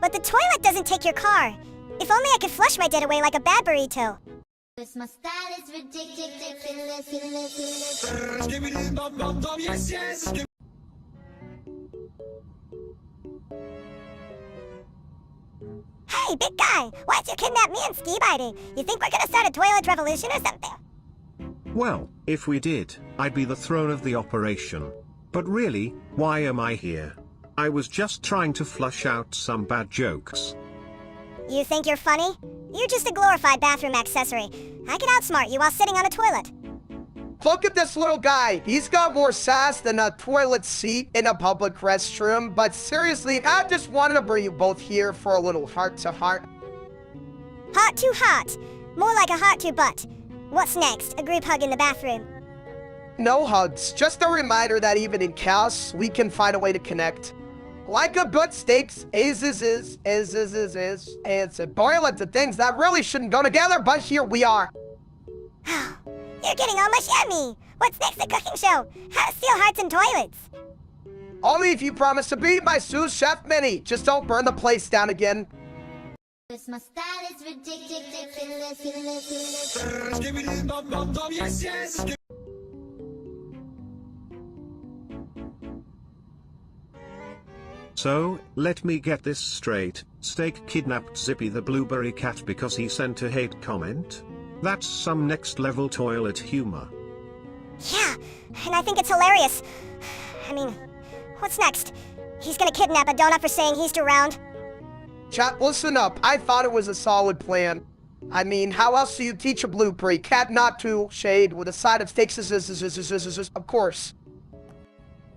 but the toilet doesn't take your car. If only I could flush my debt away like a bad burrito. Cause my style is ridiculous. Hey, big guy, why'd you kidnap me and ski biting? You think we're gonna start a toilet revolution or something? Well, if we did, I'd be the throne of the operation. But really, why am I here? I was just trying to flush out some bad jokes. You think you're funny? You're just a glorified bathroom accessory. I can outsmart you while sitting on a toilet. Look at this little guy. He's got more sass than a toilet seat in a public restroom. But seriously, I just wanted to bring you both here for a little heart-to-heart. Heart to heart. More like a heart to butt. What's next? A group hug in the bathroom. No hugs. Just a reminder that even in chaos, we can find a way to connect. like a good steaks is it's a boil into things that really shouldn't go together, but here we are. You're getting all mushy at me. What's next, the cooking show? How to steal hearts and toilets? Only if you promise to be my sous chef Minnie. Just don't burn the place down again. My style is ridiculous. So, let me get this straight, Steak kidnapped Zippy the blueberry cat because he sent a hate comment? That's some next level toilet humor. Yeah, and I think it's hilarious. I mean, what's next? He's gonna kidnap a donut for saying he's too round? Chat, listen up. I thought it was a solid plan. I mean, how else do you teach a blueberry cat not to shade with a side of steaks? Of course.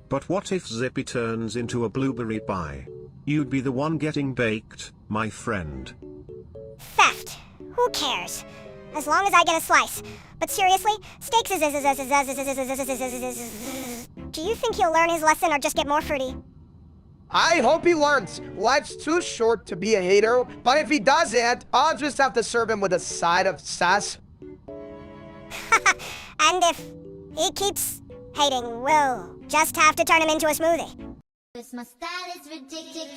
But what if Zippy turns into a blueberry pie? You'd be the one getting baked, my friend. Theft. Who cares? As long as I get a slice. But seriously, steaks is. Do you think he'll learn his lesson or just get more fruity? I hope he learns. Life's too short to be a hater, but if he doesn't, I'll just have to serve him with a side of sass. And if he keeps hating, we'll just have to turn him into a smoothie. My style is ridiculous.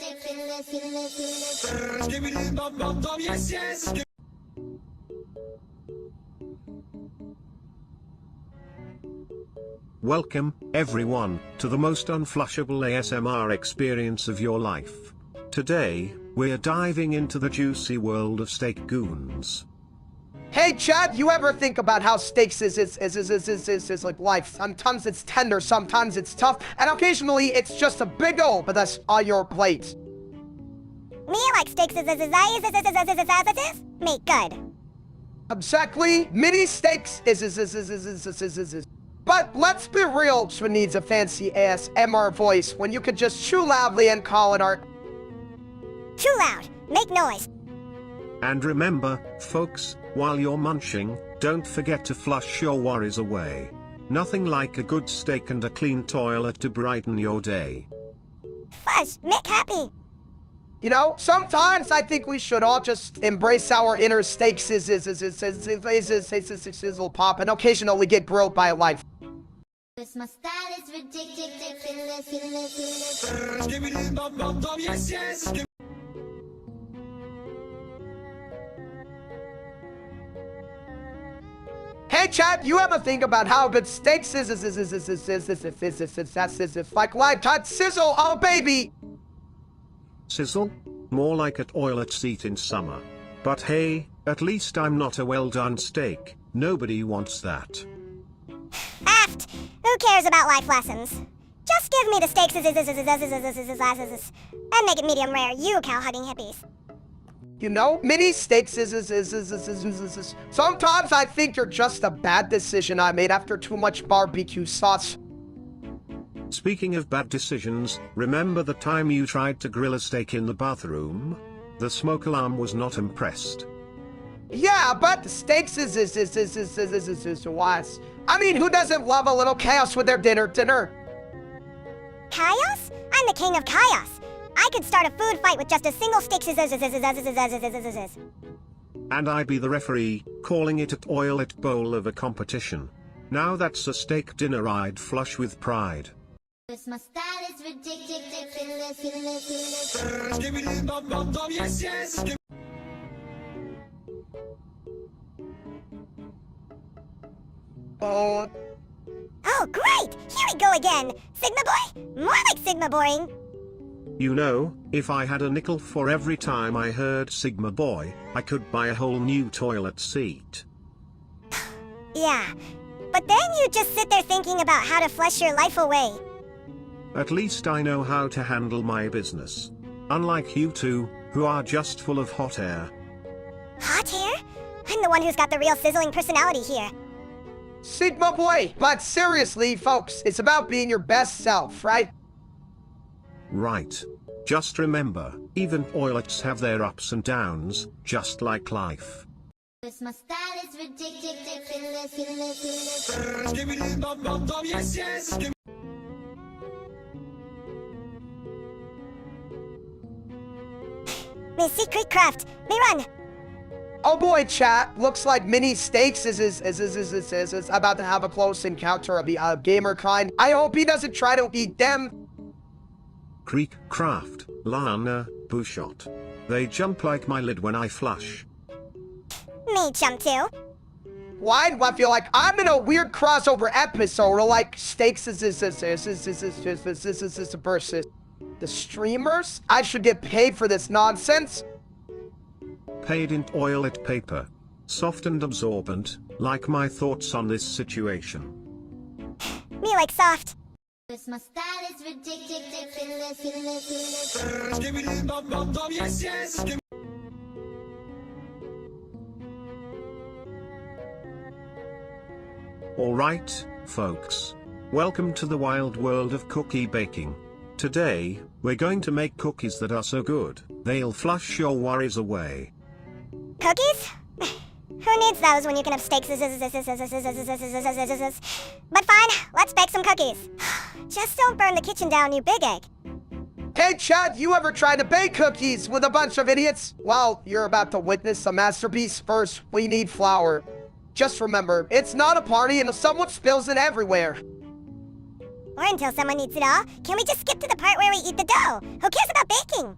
Welcome, everyone, to the most unflushable ASMR experience of your life. Today, we're diving into the juicy world of steak goons. Hey Chad, you ever think about how steaks is like life? Sometimes it's tender, sometimes it's tough, and occasionally it's just a big ol' but that's on your plate. Me like steaks make good. Exactly, mini steaks is. But let's be real, who needs a fancy ass MR voice when you could just chew loudly and call it art? Too loud. Make noise. And remember, folks, while you're munching, don't forget to flush your worries away. Nothing like a good steak and a clean toilet to brighten your day. Fuzz, make happy. You know, sometimes I think we should all just embrace our inner steak sizzle pop and occasionally get grilled by life. My style is ridiculous. Hey Chad, you ever think about how good steak is like lifetime sizzle, oh baby? Sizzle? More like a toilet seat in summer. But hey, at least I'm not a well-done steak. Nobody wants that. Aft! Who cares about life lessons? Just give me the steaks and make it medium rare, you cow-hugging hippies. You know, mini steaks sometimes I think you're just a bad decision I made after too much barbecue sauce. Speaking of bad decisions, remember the time you tried to grill a steak in the bathroom? The smoke alarm was not impressed. Yeah, but the steaks is wise. I mean, who doesn't love a little chaos with their dinner? Chaos? I'm the king of chaos. I could start a food fight with just a single steak. And I'd be the referee, calling it a toilet bowl of a competition. Now that's a steak dinner I'd flush with pride. My style is ridiculous. Oh, great! Here we go again! Sigma boy? More like Sigma boring. You know, if I had a nickel for every time I heard Sigma Boy, I could buy a whole new toilet seat. Yeah, but then you just sit there thinking about how to flush your life away. At least I know how to handle my business. Unlike you two, who are just full of hot air. Hot air? I'm the one who's got the real sizzling personality here. Sigma boy, but seriously, folks, it's about being your best self, right? Right. Just remember, even toilets have their ups and downs, just like life. My style is ridiculous. Me secret craft. Me run. Oh boy, chat. Looks like Mini Steaks is about to have a close encounter of the gamer kind. I hope he doesn't try to eat them. Creek craft, Lana, Bushot. They jump like my lid when I flush. Me jump too. Why do I feel like I'm in a weird crossover episode or like Steaks versus the streamers? I should get paid for this nonsense. Paid in toilet paper. Soft and absorbent, like my thoughts on this situation. Me like soft. My style is ridiculous. Alright, folks. Welcome to the wild world of cookie baking. Today, we're going to make cookies that are so good, they'll flush your worries away. Cookies? Who needs those when you can have steaks? But fine, let's bake some cookies. Just don't burn the kitchen down, you big egg. Hey Chad, you ever tried to bake cookies with a bunch of idiots? Well, you're about to witness a masterpiece. First, we need flour. Just remember, it's not a party and if someone spills it everywhere. Or until someone eats it all. Can we just skip to the part where we eat the dough? Who cares about baking?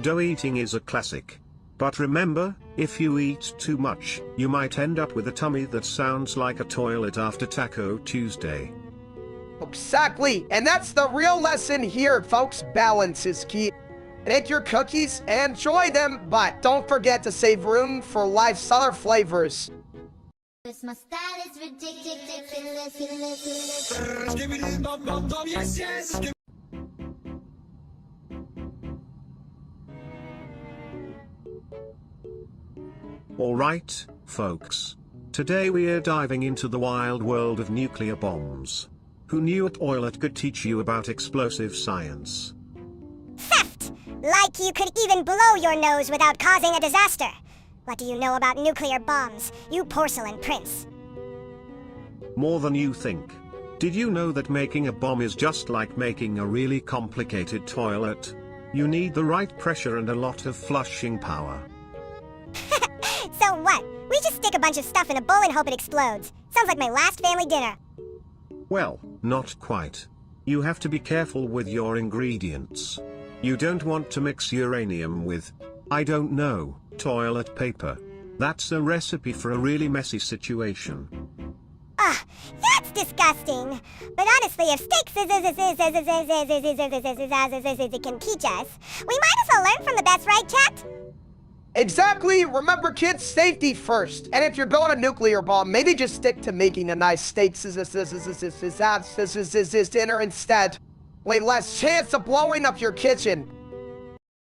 Dough eating is a classic. But remember, if you eat too much, you might end up with a tummy that sounds like a toilet after Taco Tuesday. Exactly, and that's the real lesson here, folks. Balance is key. Make your cookies, enjoy them, but don't forget to save room for life's other flavors. My style is ridiculous. Alright, folks. Today we're diving into the wild world of nuclear bombs. Who knew a toilet could teach you about explosive science? Theft! Like you could even blow your nose without causing a disaster. What do you know about nuclear bombs, you porcelain prince? More than you think. Did you know that making a bomb is just like making a really complicated toilet? You need the right pressure and a lot of flushing power. So what? We just stick a bunch of stuff in a bowl and hope it explodes. Sounds like my last family dinner. Well, not quite. You have to be careful with your ingredients. You don't want to mix uranium with, I don't know, toilet paper. That's a recipe for a really messy situation. Ah, that's disgusting. But honestly, if Steaks can teach us, we might as well learn from the best, right, chat? Exactly, remember kids, safety first. And if you're building a nuclear bomb, maybe just stick to making a nice steaks dinner instead. Way less chance of blowing up your kitchen.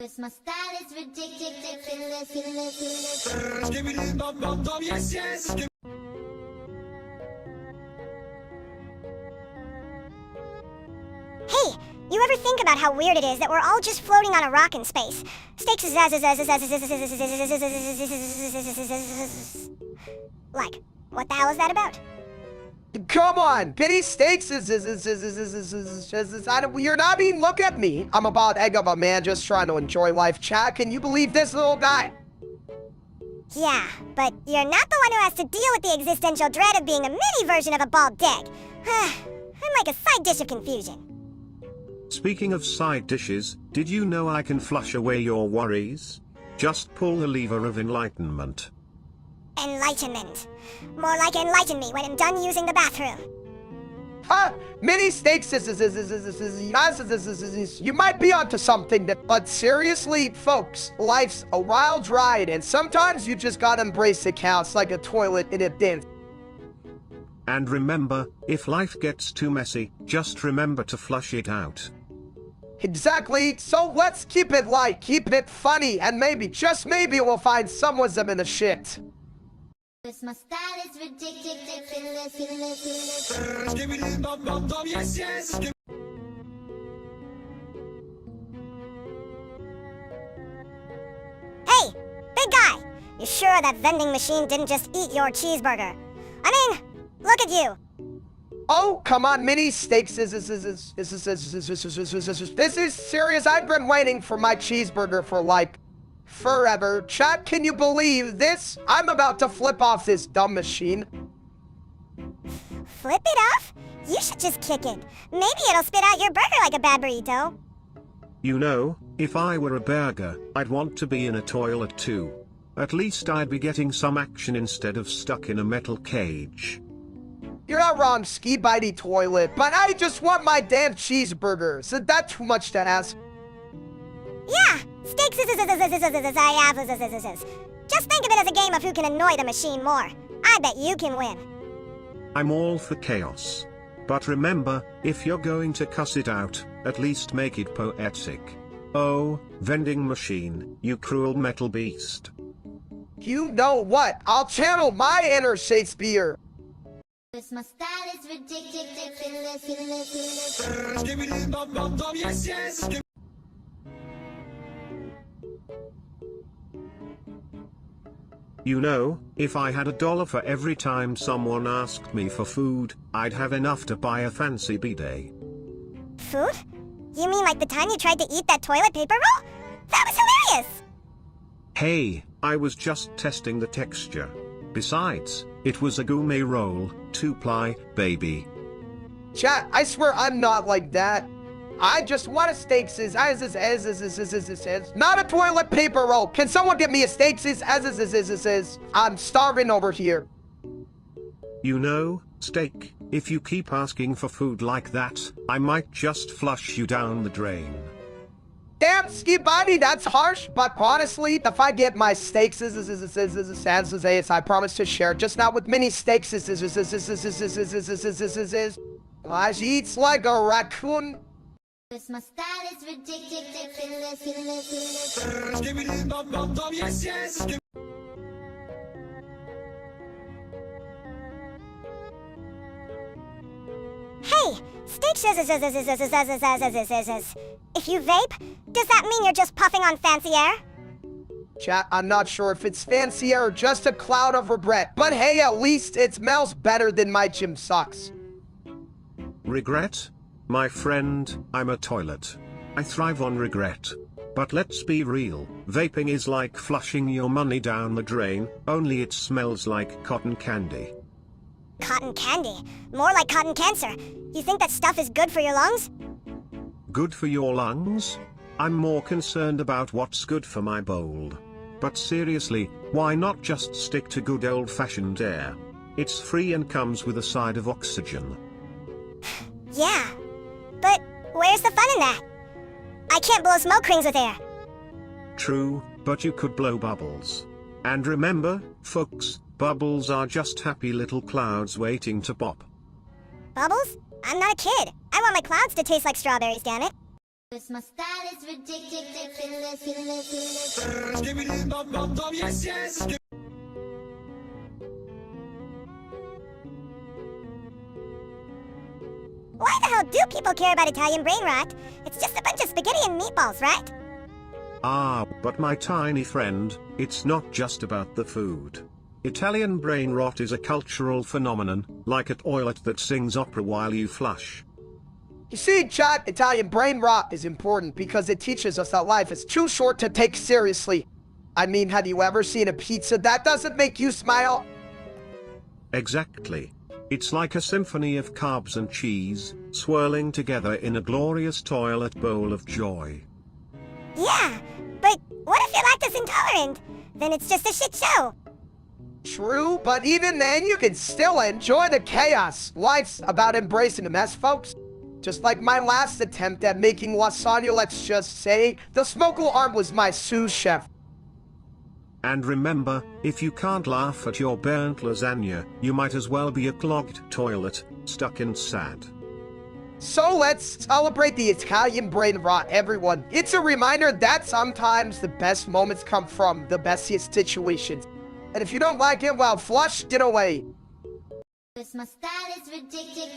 My style is ridiculous. Hey, you ever think about how weird it is that we're all just floating on a rock in space? Steaks like, what the hell is that about? Come on, Pity Steaks you're not even look at me. I'm about egg of a man just trying to enjoy life, chat. Can you believe this little guy? Yeah, but you're not the one who has to deal with the existential dread of being a mini version of a bald egg. I'm like a side dish of confusion. Speaking of side dishes, did you know I can flush away your worries? Just pull the lever of enlightenment. Enlightenment. More like enlighten me when I'm done using the bathroom. Mini Steaks you might be onto something, but seriously, folks, life's a wild ride, and sometimes you just gotta embrace the chaos like a toilet in a dance. And remember, if life gets too messy, just remember to flush it out. Exactly, so let's keep it light, keep it funny, and maybe, just maybe, we'll find some wisdom in the shit. My style is ridiculous. Hey, big guy! You sure that vending machine didn't just eat your cheeseburger? I mean, look at you. Oh, come on, Mini Steaks this is serious. I've been waiting for my cheeseburger for like forever. Chat, can you believe this? I'm about to flip off this dumb machine. Flip it off? You should just kick it. Maybe it'll spit out your burger like a bad burrito. You know, if I were a burger, I'd want to be in a toilet too. At least I'd be getting some action instead of stuck in a metal cage. You're not wrong, ski bitey toilet, but I just want my damn cheeseburger. Is that too much to ask? Yeah, steaks Just think of it as a game of who can annoy the machine more. I bet you can win. I'm all for chaos. But remember, if you're going to cuss it out, at least make it poetic. Oh, vending machine, you cruel metal beast. You know what? I'll channel my inner Shakespeare. My style is ridiculous. You know, if I had $1 for every time someone asked me for food, I'd have enough to buy a fancy bidet. Food? You mean like the time you tried to eat that toilet paper roll? That was hilarious! Hey, I was just testing the texture. Besides, it was a gourmet roll, 2-ply, baby. Chat, I swear I'm not like that. I just want a steak not a toilet paper roll. Can someone get me a steak I'm starving over here. You know, steak, if you keep asking for food like that, I might just flush you down the drain. Damn, ski body, that's harsh, but honestly, if I get my steaks I promise to share, just not with mini steaks I eats like a raccoon. My style is ridiculous. Hey, steak if you vape, does that mean you're just puffing on fancy air? Chat, I'm not sure if it's fancy or just a cloud of regret, but hey, at least it smells better than my gym socks. Regret? My friend, I'm a toilet. I thrive on regret. But let's be real, vaping is like flushing your money down the drain, only it smells like cotton candy. Cotton candy? More like cotton cancer. You think that stuff is good for your lungs? Good for your lungs? I'm more concerned about what's good for my bowl. But seriously, why not just stick to good old-fashioned air? It's free and comes with a side of oxygen. Yeah, but where's the fun in that? I can't blow smoke rings with air. True, but you could blow bubbles. And remember, folks, bubbles are just happy little clouds waiting to pop. Bubbles? I'm not a kid. I want my clouds to taste like strawberries, damn it. My style is ridiculous. Why the hell do people care about Italian brain rot? It's just a bunch of spaghetti and meatballs, right? Ah, but my tiny friend, it's not just about the food. Italian brain rot is a cultural phenomenon, like a toilet that sings opera while you flush. You see, chat, Italian brain rot is important because it teaches us that life is too short to take seriously. I mean, have you ever seen a pizza that doesn't make you smile? Exactly. It's like a symphony of carbs and cheese, swirling together in a glorious toilet bowl of joy. Yeah, but what if you're lactose intolerant? Then it's just a shit show. True, but even then, you can still enjoy the chaos. Life's about embracing the mess, folks. Just like my last attempt at making lasagna, let's just say, the smokable arm was my sous chef. And remember, if you can't laugh at your burnt lasagna, you might as well be a clogged toilet, stuck and sad. So let's celebrate the Italian brain rot, everyone. It's a reminder that sometimes the best moments come from the bestiest situations. And if you don't like it, well, flush it away. My style is ridiculous.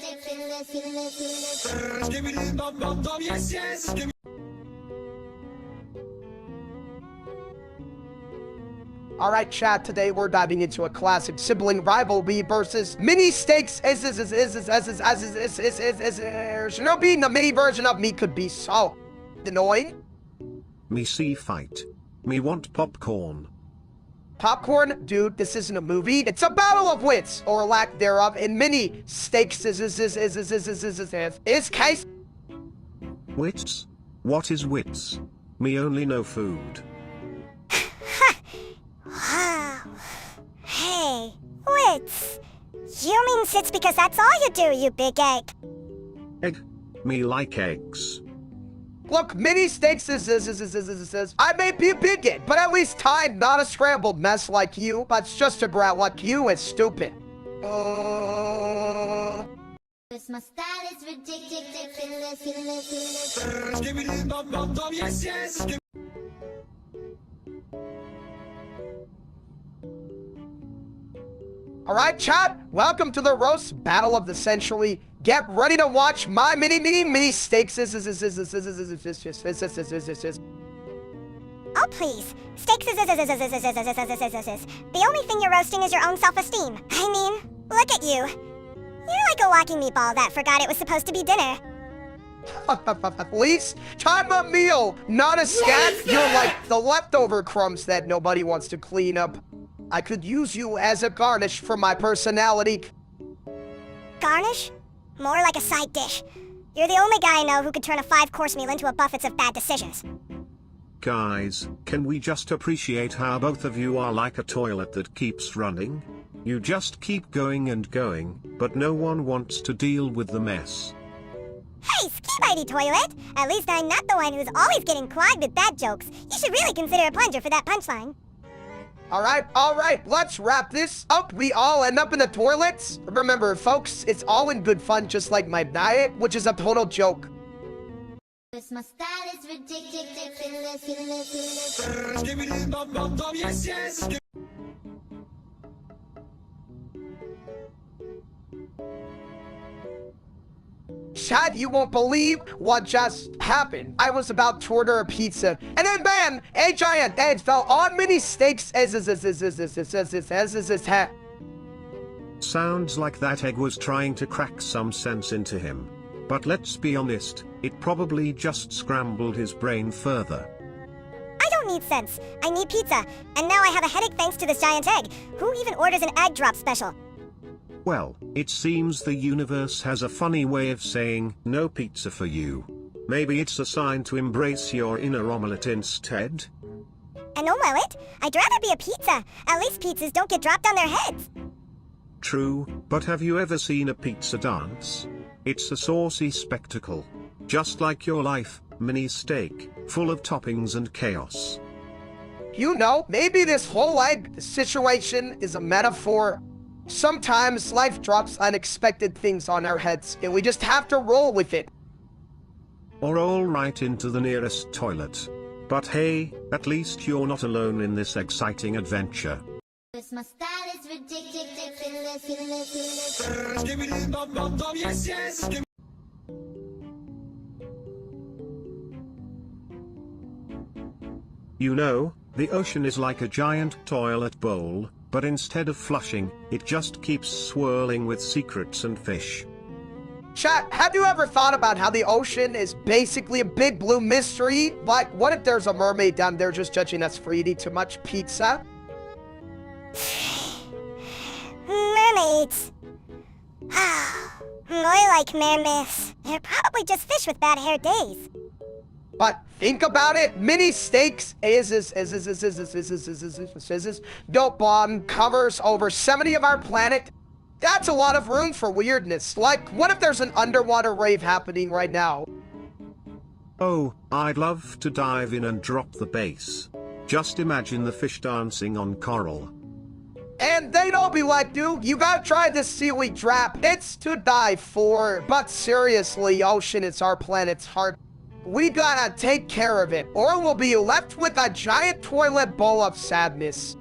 Alright, chat, today we're diving into a classic sibling rivalry versus mini steaks. No being the mini version of me could be so annoying. Me see fight. Me want popcorn. Popcorn? Dude, this isn't a movie. It's a battle of wits, or lack thereof, in many stakes is case. Wits? What is wits? Me only know food. Wow. Hey, wits. You mean sits because that's all you do, you big egg. Egg? Me like eggs. Look, mini steaks is I may be a bigot, but at least I'm not a scrambled mess like you, but just a brat like you is stupid. Cause my style is ridiculous. Alright, chat, welcome to the roast battle of the century. Get ready to watch my mini steaks. Oh, please. Steaks is the only thing you're roasting is your own self-esteem. I mean, look at you. You're like a walking meatball that forgot it was supposed to be dinner. Please, time a meal, not a scat. You're like the leftover crumbs that nobody wants to clean up. I could use you as a garnish for my personality. Garnish? More like a side dish. You're the only guy I know who could turn a 5-course meal into a buffet of bad decisions. Guys, can we just appreciate how both of you are like a toilet that keeps running? You just keep going and going, but no one wants to deal with the mess. Hey, ski-bitey toilet! At least I'm not the one who's always getting clogged with bad jokes. You should really consider a plunger for that punchline. Alright, let's wrap this up. We all end up in the toilets. Remember, folks, it's all in good fun, just like my diet, which is a total joke. Cause my style is ridiculous. Chad, you won't believe what just happened. I was about to order a pizza, and then bam, a giant egg fell on mini steaks Sounds like that egg was trying to crack some sense into him. But let's be honest, it probably just scrambled his brain further. I don't need sense. I need pizza. And now I have a headache thanks to this giant egg. Who even orders an egg drop special? Well, it seems the universe has a funny way of saying, no pizza for you. Maybe it's a sign to embrace your inner omelette instead? An omelette? I'd rather be a pizza. At least pizzas don't get dropped on their heads. True, but have you ever seen a pizza dance? It's a saucy spectacle. Just like your life, mini steak, full of toppings and chaos. You know, maybe this whole egg situation is a metaphor. Sometimes life drops unexpected things on our heads, and we just have to roll with it. Or roll right into the nearest toilet. But hey, at least you're not alone in this exciting adventure. Cause my style is ridiculous. You know, the ocean is like a giant toilet bowl, but instead of flushing, it just keeps swirling with secrets and fish. Chat, have you ever thought about how the ocean is basically a big blue mystery? Like, what if there's a mermaid down there just judging us for eating too much pizza? Mermaids. More like mermaids. They're probably just fish with bad hair days. But think about it, mini steaks dope bomb covers over 70 of our planet. That's a lot of room for weirdness. Like, what if there's an underwater rave happening right now? Oh, I'd love to dive in and drop the bass. Just imagine the fish dancing on coral. And they'd all be like, dude, you gotta try this seaweed trap. It's to die for. But seriously, ocean, it's our planet's heart. We gotta take care of it, or we'll be left with a giant toilet bowl of sadness.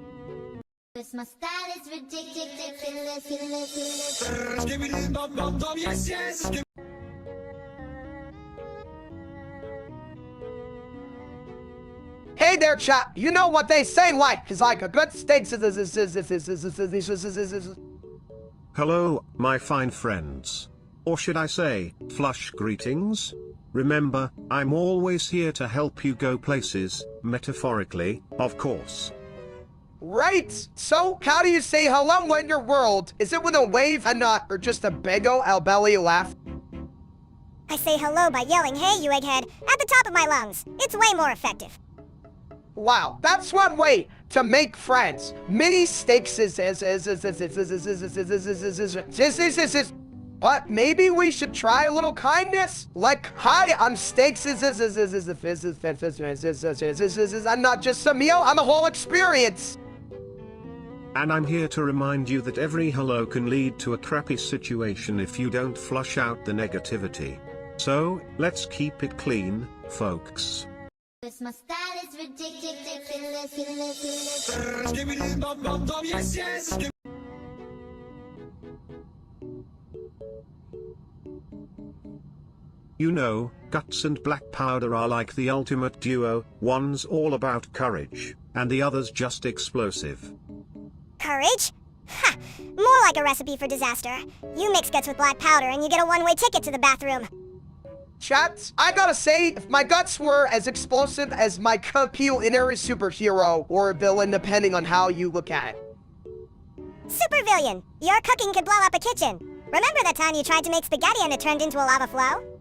Cause my style is ridiculous. Hey there, chat. You know what they say, life is like a good steak. Hello, my fine friends. Or should I say, flush greetings? Remember, I'm always here to help you go places, metaphorically, of course. Right! So, how do you say hello in your world? Is it with a wave, a nut, or just a big ol' belly laugh? I say hello by yelling, "Hey, you egghead," at the top of my lungs. It's way more effective. Wow, that's one way to make friends. Mini stakes but maybe we should try a little kindness. Like, hi, I'm Stakes. I'm not just a meal, I'm a whole experience. And I'm here to remind you that every hello can lead to a crappy situation if you don't flush out the negativity. So, let's keep it clean, folks. Cause my style is ridiculous. You know, Guts and Black Powder are like the ultimate duo, one's all about courage, and the other's just explosive. Courage? Ha! More like a recipe for disaster. You mix Guts with Black Powder and you get a one-way ticket to the bathroom. Chat, I gotta say, if my guts were as explosive as my computer superhero or villain, depending on how you look at it. Supervillain, your cooking could blow up a kitchen. Remember that time you tried to make spaghetti and it turned into a lava flow?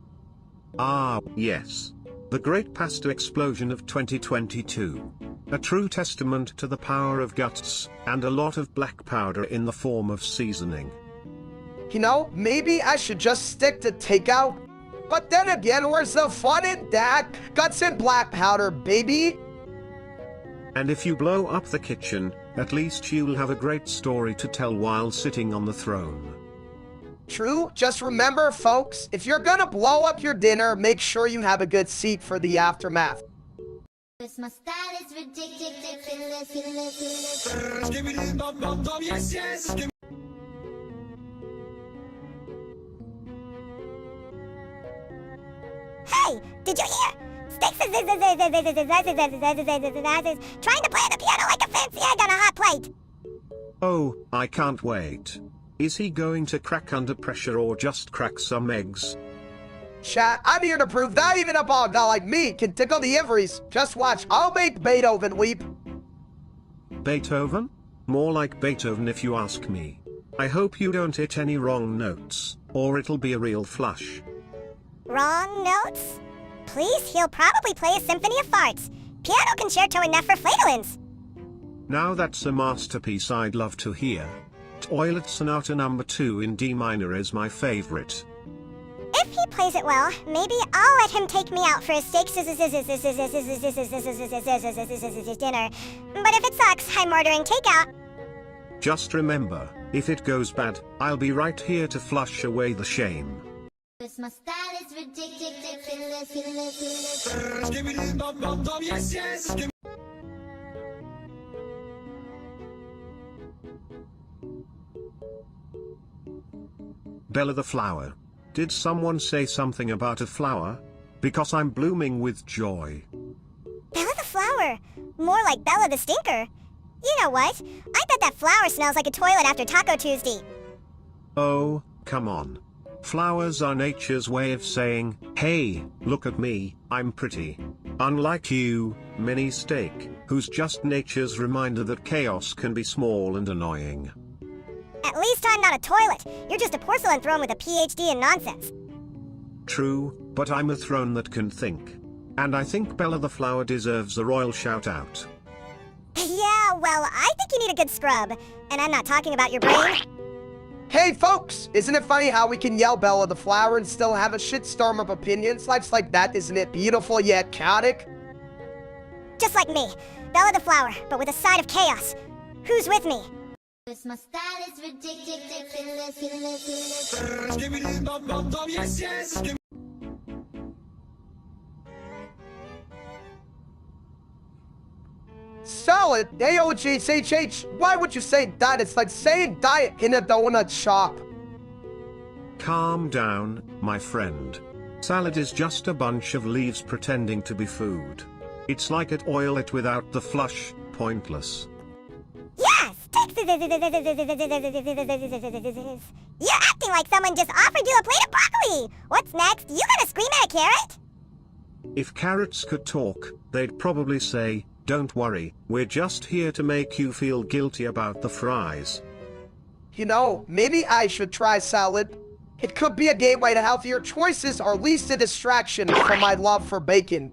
Ah, yes. The Great Pasta Explosion of 2022. A true testament to the power of guts, and a lot of black powder in the form of seasoning. You know, maybe I should just stick to takeout. But then again, where's the fun in that? Guts and black powder, baby! And if you blow up the kitchen, at least you'll have a great story to tell while sitting on the throne. True, just remember, folks, if you're gonna blow up your dinner, make sure you have a good seat for the aftermath. Cause my style is ridiculous. Hey, did you hear? Sticks is trying to play the piano like a fancy egg on a hot plate. Oh, I can't wait. Is he going to crack under pressure or just crack some eggs? Chat, I'm here to prove that even a bog guy like me can tickle the ivories. Just watch, I'll make Beethoven weep. Beethoven? More like Beethoven if you ask me. I hope you don't hit any wrong notes, or it'll be a real flush. Wrong notes? Please, he'll probably play a symphony of farts. Piano concerto in F for flatulence. Now that's a masterpiece I'd love to hear. Toilet Sonata No. 2 in D minor is my favorite. If he plays it well, maybe I'll let him take me out for a steak dinner. But if it sucks, I'm ordering takeout. Just remember, if it goes bad, I'll be right here to flush away the shame. Cause my style is ridiculous. Bella the flower. Did someone say something about a flower? Because I'm blooming with joy. Bella the flower. More like Bella the stinker. You know what? I bet that flower smells like a toilet after Taco Tuesday. Oh, come on. Flowers are nature's way of saying, hey, look at me, I'm pretty. Unlike you, Mini Steak, who's just nature's reminder that chaos can be small and annoying. At least I'm not a toilet. You're just a porcelain throne with a PhD in nonsense. True, but I'm a throne that can think. And I think Bella the flower deserves a royal shout out. Yeah, well, I think you need a good scrub. And I'm not talking about your brain. Hey folks, isn't it funny how we can yell Bella the flower and still have a shitstorm of opinions? Life's like that, isn't it beautiful yet chaotic? Just like me. Bella the flower, but with a side of chaos. Who's with me? Cause my style is ridiculous. Salad, A-O-G-S-H-H. Why would you say that? It's like saying diet in a donut shop. Calm down, my friend. Salad is just a bunch of leaves pretending to be food. It's like it oil it without the flush, pointless. Yes! You're acting like someone just offered you a plate of broccoli! What's next? You gonna scream at a carrot? If carrots could talk, they'd probably say, "Don't worry, we're just here to make you feel guilty about the fries." You know, maybe I should try salad. It could be a gateway to healthier choices or at least a distraction from my love for bacon.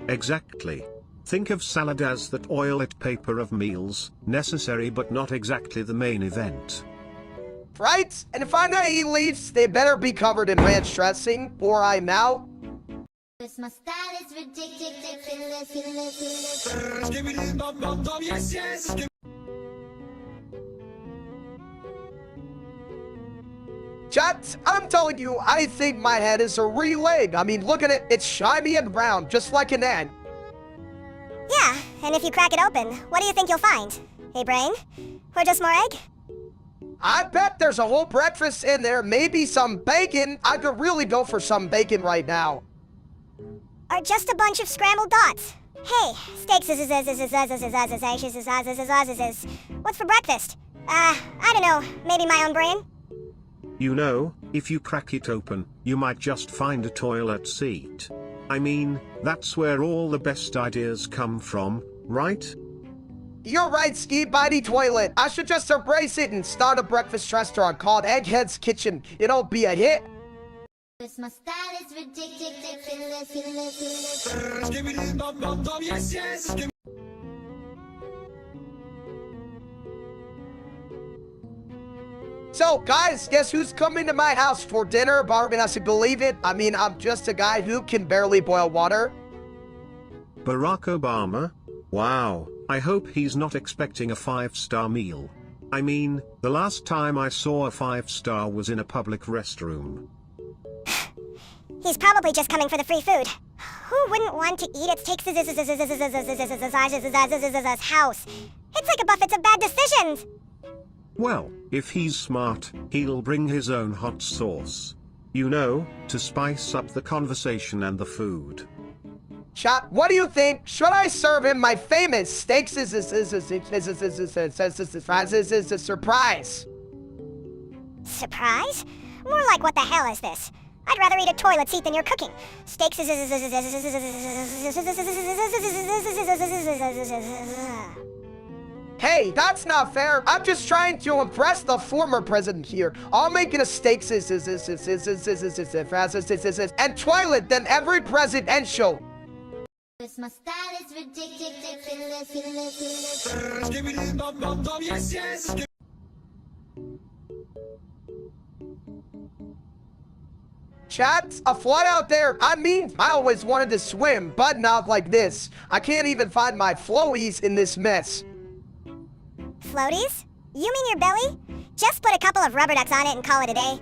Exactly. Think of salad as the toilet paper of meals, necessary but not exactly the main event. Right? And if I'm gonna eat leaves, they better be covered in ranch dressing, or I'm out. My style is ridiculous. Chat, I'm telling you, I think my head is a real egg. I mean, look at it. It's shiny and round, just like an ant. Yeah, and if you crack it open, what do you think you'll find? A brain? Or just more egg? I bet there's a whole breakfast in there, maybe some bacon. I could really go for some bacon right now. Or just a bunch of scrambled dots? Hey, steaks what's for breakfast? I don't know, maybe my own brain? You know, if you crack it open, you might just find a toilet seat. I mean, that's where all the best ideas come from, right? You're right, Ski Bitey Toilet. I should just embrace it and start a breakfast restaurant called Egghead's Kitchen. It'll be a hit. My style is ridiculous. So, guys, guess who's coming to my house for dinner? Barbie, I believe it. I mean, I'm just a guy who can barely boil water. Barack Obama? Wow, I hope he's not expecting a 5-star meal. I mean, the last time I saw a 5-star was in a public restroom. He's probably just coming for the free food. Who wouldn't want to eat at Steaks' house? It's like a buffet of bad decisions. Well, if he's smart, he'll bring his own hot sauce. You know, to spice up the conversation and the food. Chat, what do you think? Should I serve him my famous steaks surprise? Surprise? More like what the hell is this? I'd rather eat a toilet seat than your cooking. Steaks Hey, that's not fair. I'm just trying to impress the former president here. I'll make it a steaks and toilet than every presidential. My style is ridiculous. Chat, a flood out there. I mean, I always wanted to swim, but not like this. I can't even find my floaties in this mess. Floaties? You mean your belly? Just put a couple of rubber ducks on it and call it a day.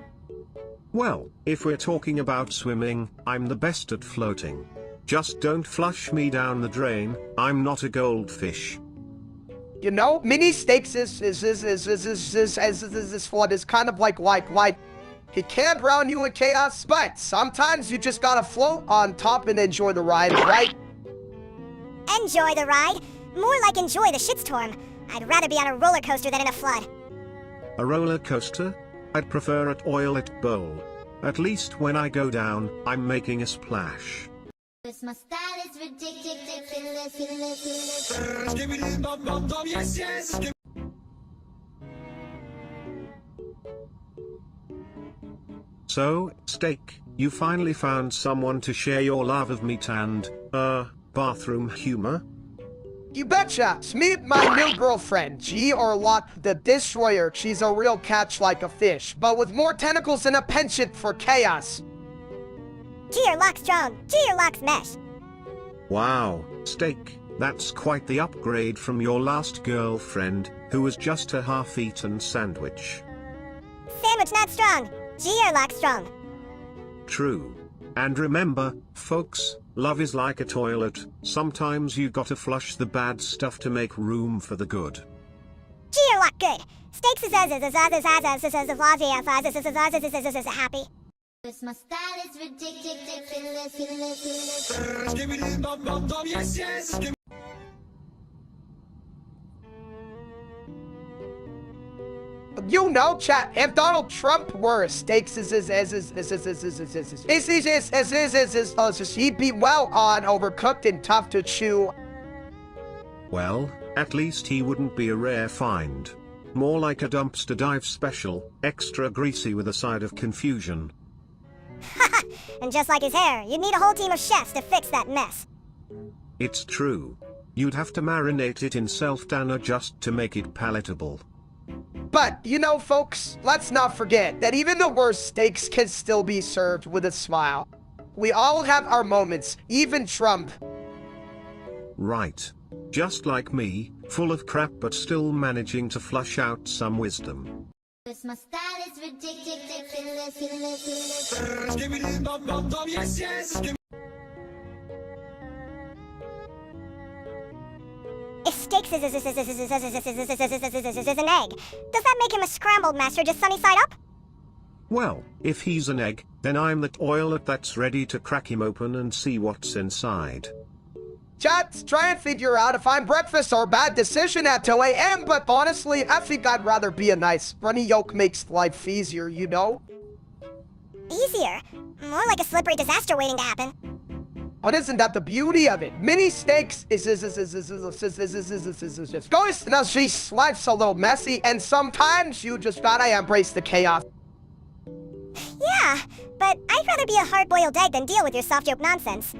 Well, if we're talking about swimming, I'm the best at floating. Just don't flush me down the drain, I'm not a goldfish. You know, mini steaks this flood is kind of like it can drown you in chaos, but sometimes you just gotta float on top and enjoy the ride, right? Enjoy the ride? More like enjoy the shitstorm. I'd rather be on a roller coaster than in a flood. A roller coaster? I'd prefer a toilet bowl. At least when I go down, I'm making a splash. My style is ridiculous. So, Steak, you finally found someone to share your love of meat and, bathroom humor? You betcha! Meet my new girlfriend, G or Lock the Destroyer. She's a real catch like a fish, but with more tentacles and a penchant for chaos. G or Lock strong. G or Lock's mesh. Wow, Steak, that's quite the upgrade from your last girlfriend, who was just a half-eaten sandwich. Sandwich not strong. G or Lock strong. True. And remember, folks, love is like a toilet. Sometimes you gotta flush the bad stuff to make room for the good. G or Lock good. Steaks happy. My style is ridiculous. you know, chat, if Donald Trump were steaks he'd be well on overcooked and tough to chew. Well, at least he wouldn't be a rare find. More like a dumpster dive special, extra greasy with a side of confusion. And just like his hair, you'd need a whole team of chefs to fix that mess. It's true. You'd have to marinate it in self-tanner just to make it palatable. But, you know, folks, let's not forget that even the worst steaks can still be served with a smile. We all have our moments, even Trump. Right. Just like me, full of crap but still managing to flush out some wisdom. My style is ridiculous. If steaks is an egg, does that make him a scrambled master just sunny side up? Well, if he's an egg, then I'm the toilet that's ready to crack him open and see what's inside. Chat, try and figure out if I'm breakfast or bad decision at 2 a.m., but honestly, I think I'd rather be a nice runny yolk makes life easier, you know? Easier? More like a slippery disaster waiting to happen. But isn't that the beauty of it? Mini steaks is goes now she's life's a little messy, and sometimes you just gotta embrace the chaos. Yeah, but I'd rather be a hard-boiled egg than deal with your soft joke nonsense.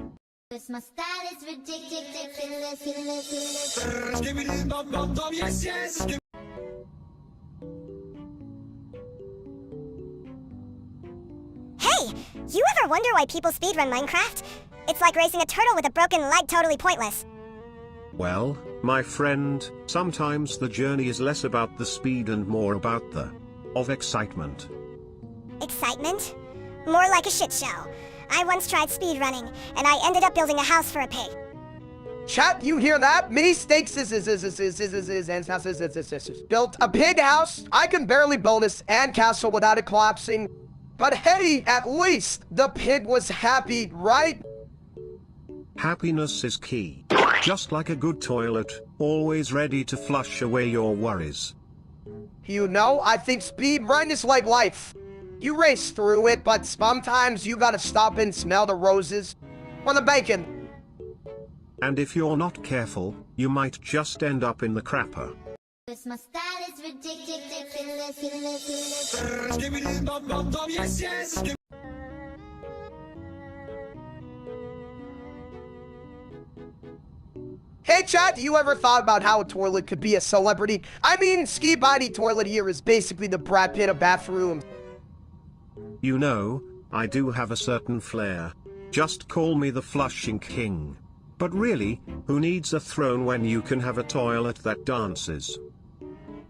My style is ridiculous. Hey, you ever wonder why people speedrun Minecraft? It's like racing a turtle with a broken leg, totally pointless. Well, my friend, sometimes the journey is less about the speed and more about the excitement. Excitement? More like a shit show. I once tried speedrunning, and I ended up building a house for a pig. Chat, you hear that? Mini steaks built a pig house. I can barely build this and castle without it collapsing. But hey, at least the pig was happy, right? Happiness is key. Just like a good toilet, always ready to flush away your worries. You know, I think speedrun is like life. You race through it, but sometimes you gotta stop and smell the roses or the bacon. And if you're not careful, you might just end up in the crapper. My style is ridiculous. Hey chat, you ever thought about how a toilet could be a celebrity? I mean, Ski Body Toilet here is basically the Brad Pitt of bathrooms. You know, I do have a certain flair. Just call me the flushing king. But really, who needs a throne when you can have a toilet that dances?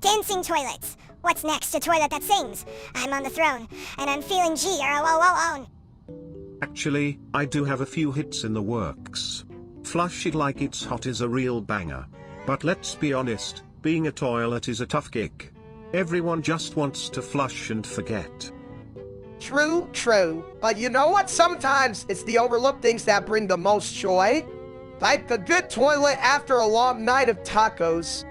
Dancing toilets. What's next? A toilet that sings. I'm on the throne, and I'm feeling G-R-O-O-O-O. Actually, I do have a few hits in the works. Flush It Like It's Hot is a real banger. But let's be honest, being a toilet is a tough gig. Everyone just wants to flush and forget. True, true. But you know what? Sometimes it's the overlooked things that bring the most joy. Like a good toilet after a long night of tacos.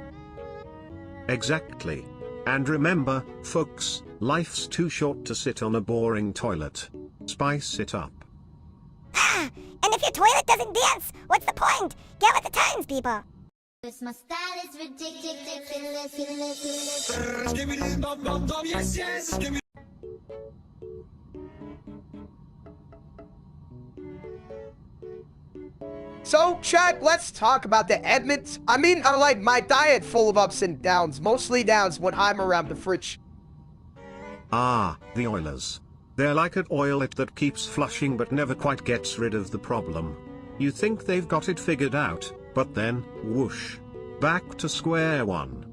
Exactly. And remember, folks, life's too short to sit on a boring toilet. Spice it up. And if your toilet doesn't dance, what's the point? Get with the times, people. My style is ridiculous. So, chat, let's talk about the Edmonds. I mean, I like my diet full of ups and downs, mostly downs when I'm around the fridge. Ah, the Oilers. They're like an oilet that keeps flushing but never quite gets rid of the problem. You think they've got it figured out, but then, whoosh. Back to square one.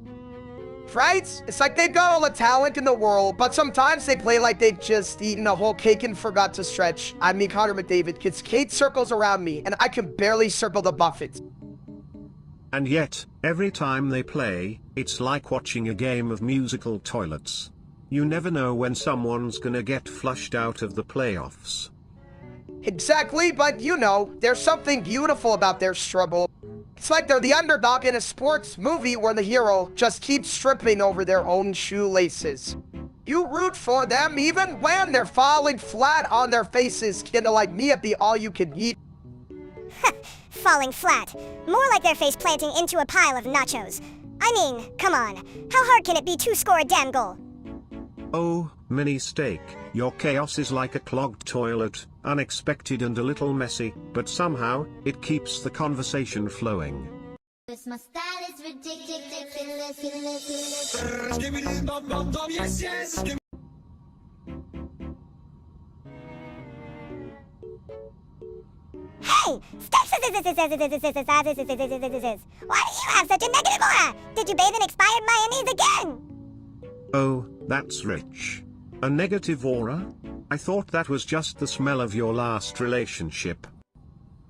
Right? It's like they've got all the talent in the world, but sometimes they play like they've just eaten a whole cake and forgot to stretch. I mean, Connor McDavid gets 8 circles around me, and I can barely circle the buffet. And yet, every time they play, it's like watching a game of musical toilets. You never know when someone's gonna get flushed out of the playoffs. Exactly, but you know, there's something beautiful about their struggle. It's like they're the underdog in a sports movie where the hero just keeps tripping over their own shoelaces. You root for them even when they're falling flat on their faces, kinda like me at the all-you-can-eat. Falling flat. More like their face planting into a pile of nachos. I mean, come on. How hard can it be to score a damn goal? Oh, mini steak, your chaos is like a clogged toilet, unexpected and a little messy, but somehow, it keeps the conversation flowing. My style is ridiculous. Hey! Why do you have such a negative aura? Did you bathe in expired mayonnaise again? Oh, that's rich. A negative aura? I thought that was just the smell of your last relationship.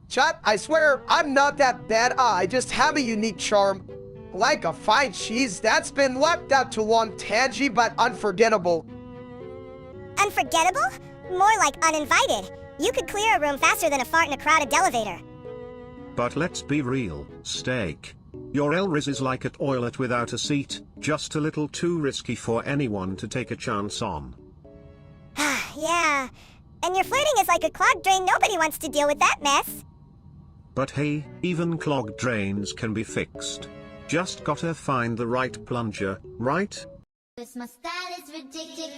Chat, I swear, I'm not that bad. I just have a unique charm. Like a fine cheese that's been left out too long, tangy but unforgettable. Unforgettable? More like uninvited. You could clear a room faster than a fart in a crowded elevator. But let's be real, steak. Your Elris is like a toilet without a seat, just a little too risky for anyone to take a chance on. Yeah. And your flirting is like a clogged drain. Nobody wants to deal with that mess. But hey, even clogged drains can be fixed. Just gotta find the right plunger, right? My style is ridiculous.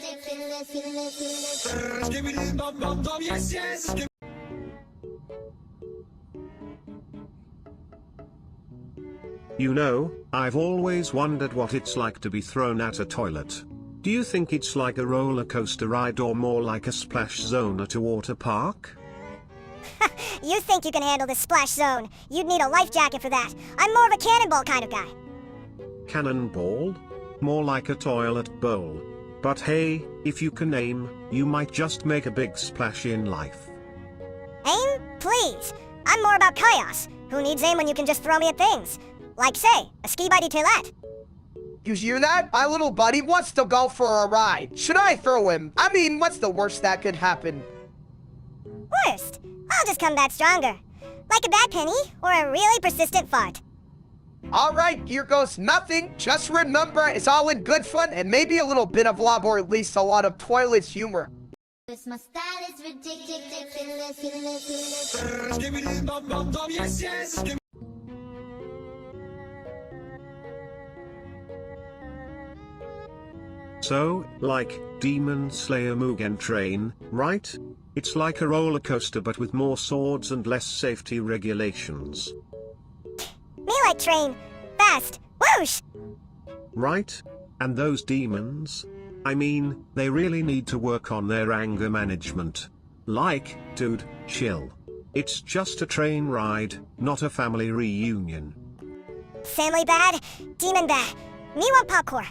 You know, I've always wondered what it's like to be thrown at a toilet. Do you think it's like a roller coaster ride or more like a splash zone at a water park? You think you can handle the splash zone. You'd need a life jacket for that. I'm more of a cannonball kind of guy. Cannonball? More like a toilet bowl. But hey, if you can aim, you might just make a big splash in life. Aim? Please. I'm more about chaos. Who needs aim when you can just throw me at things? Like, say, a ski buddy toilet. You hear that? My little buddy wants to go for a ride. Should I throw him? I mean, what's the worst that could happen? Worst? I'll just come back stronger. Like a bad penny or a really persistent fart. Alright, here goes nothing. Just remember, it's all in good fun and maybe a little bit of love or at least a lot of toilet humor. My style is ridiculous. So, like, Demon Slayer Mugen Train, right? It's like a roller coaster but with more swords and less safety regulations. Me like train. Fast. Whoosh! Right? And those demons? I mean, they really need to work on their anger management. Like, dude, chill. It's just a train ride, not a family reunion. Family bad, demon bad. Me want popcorn.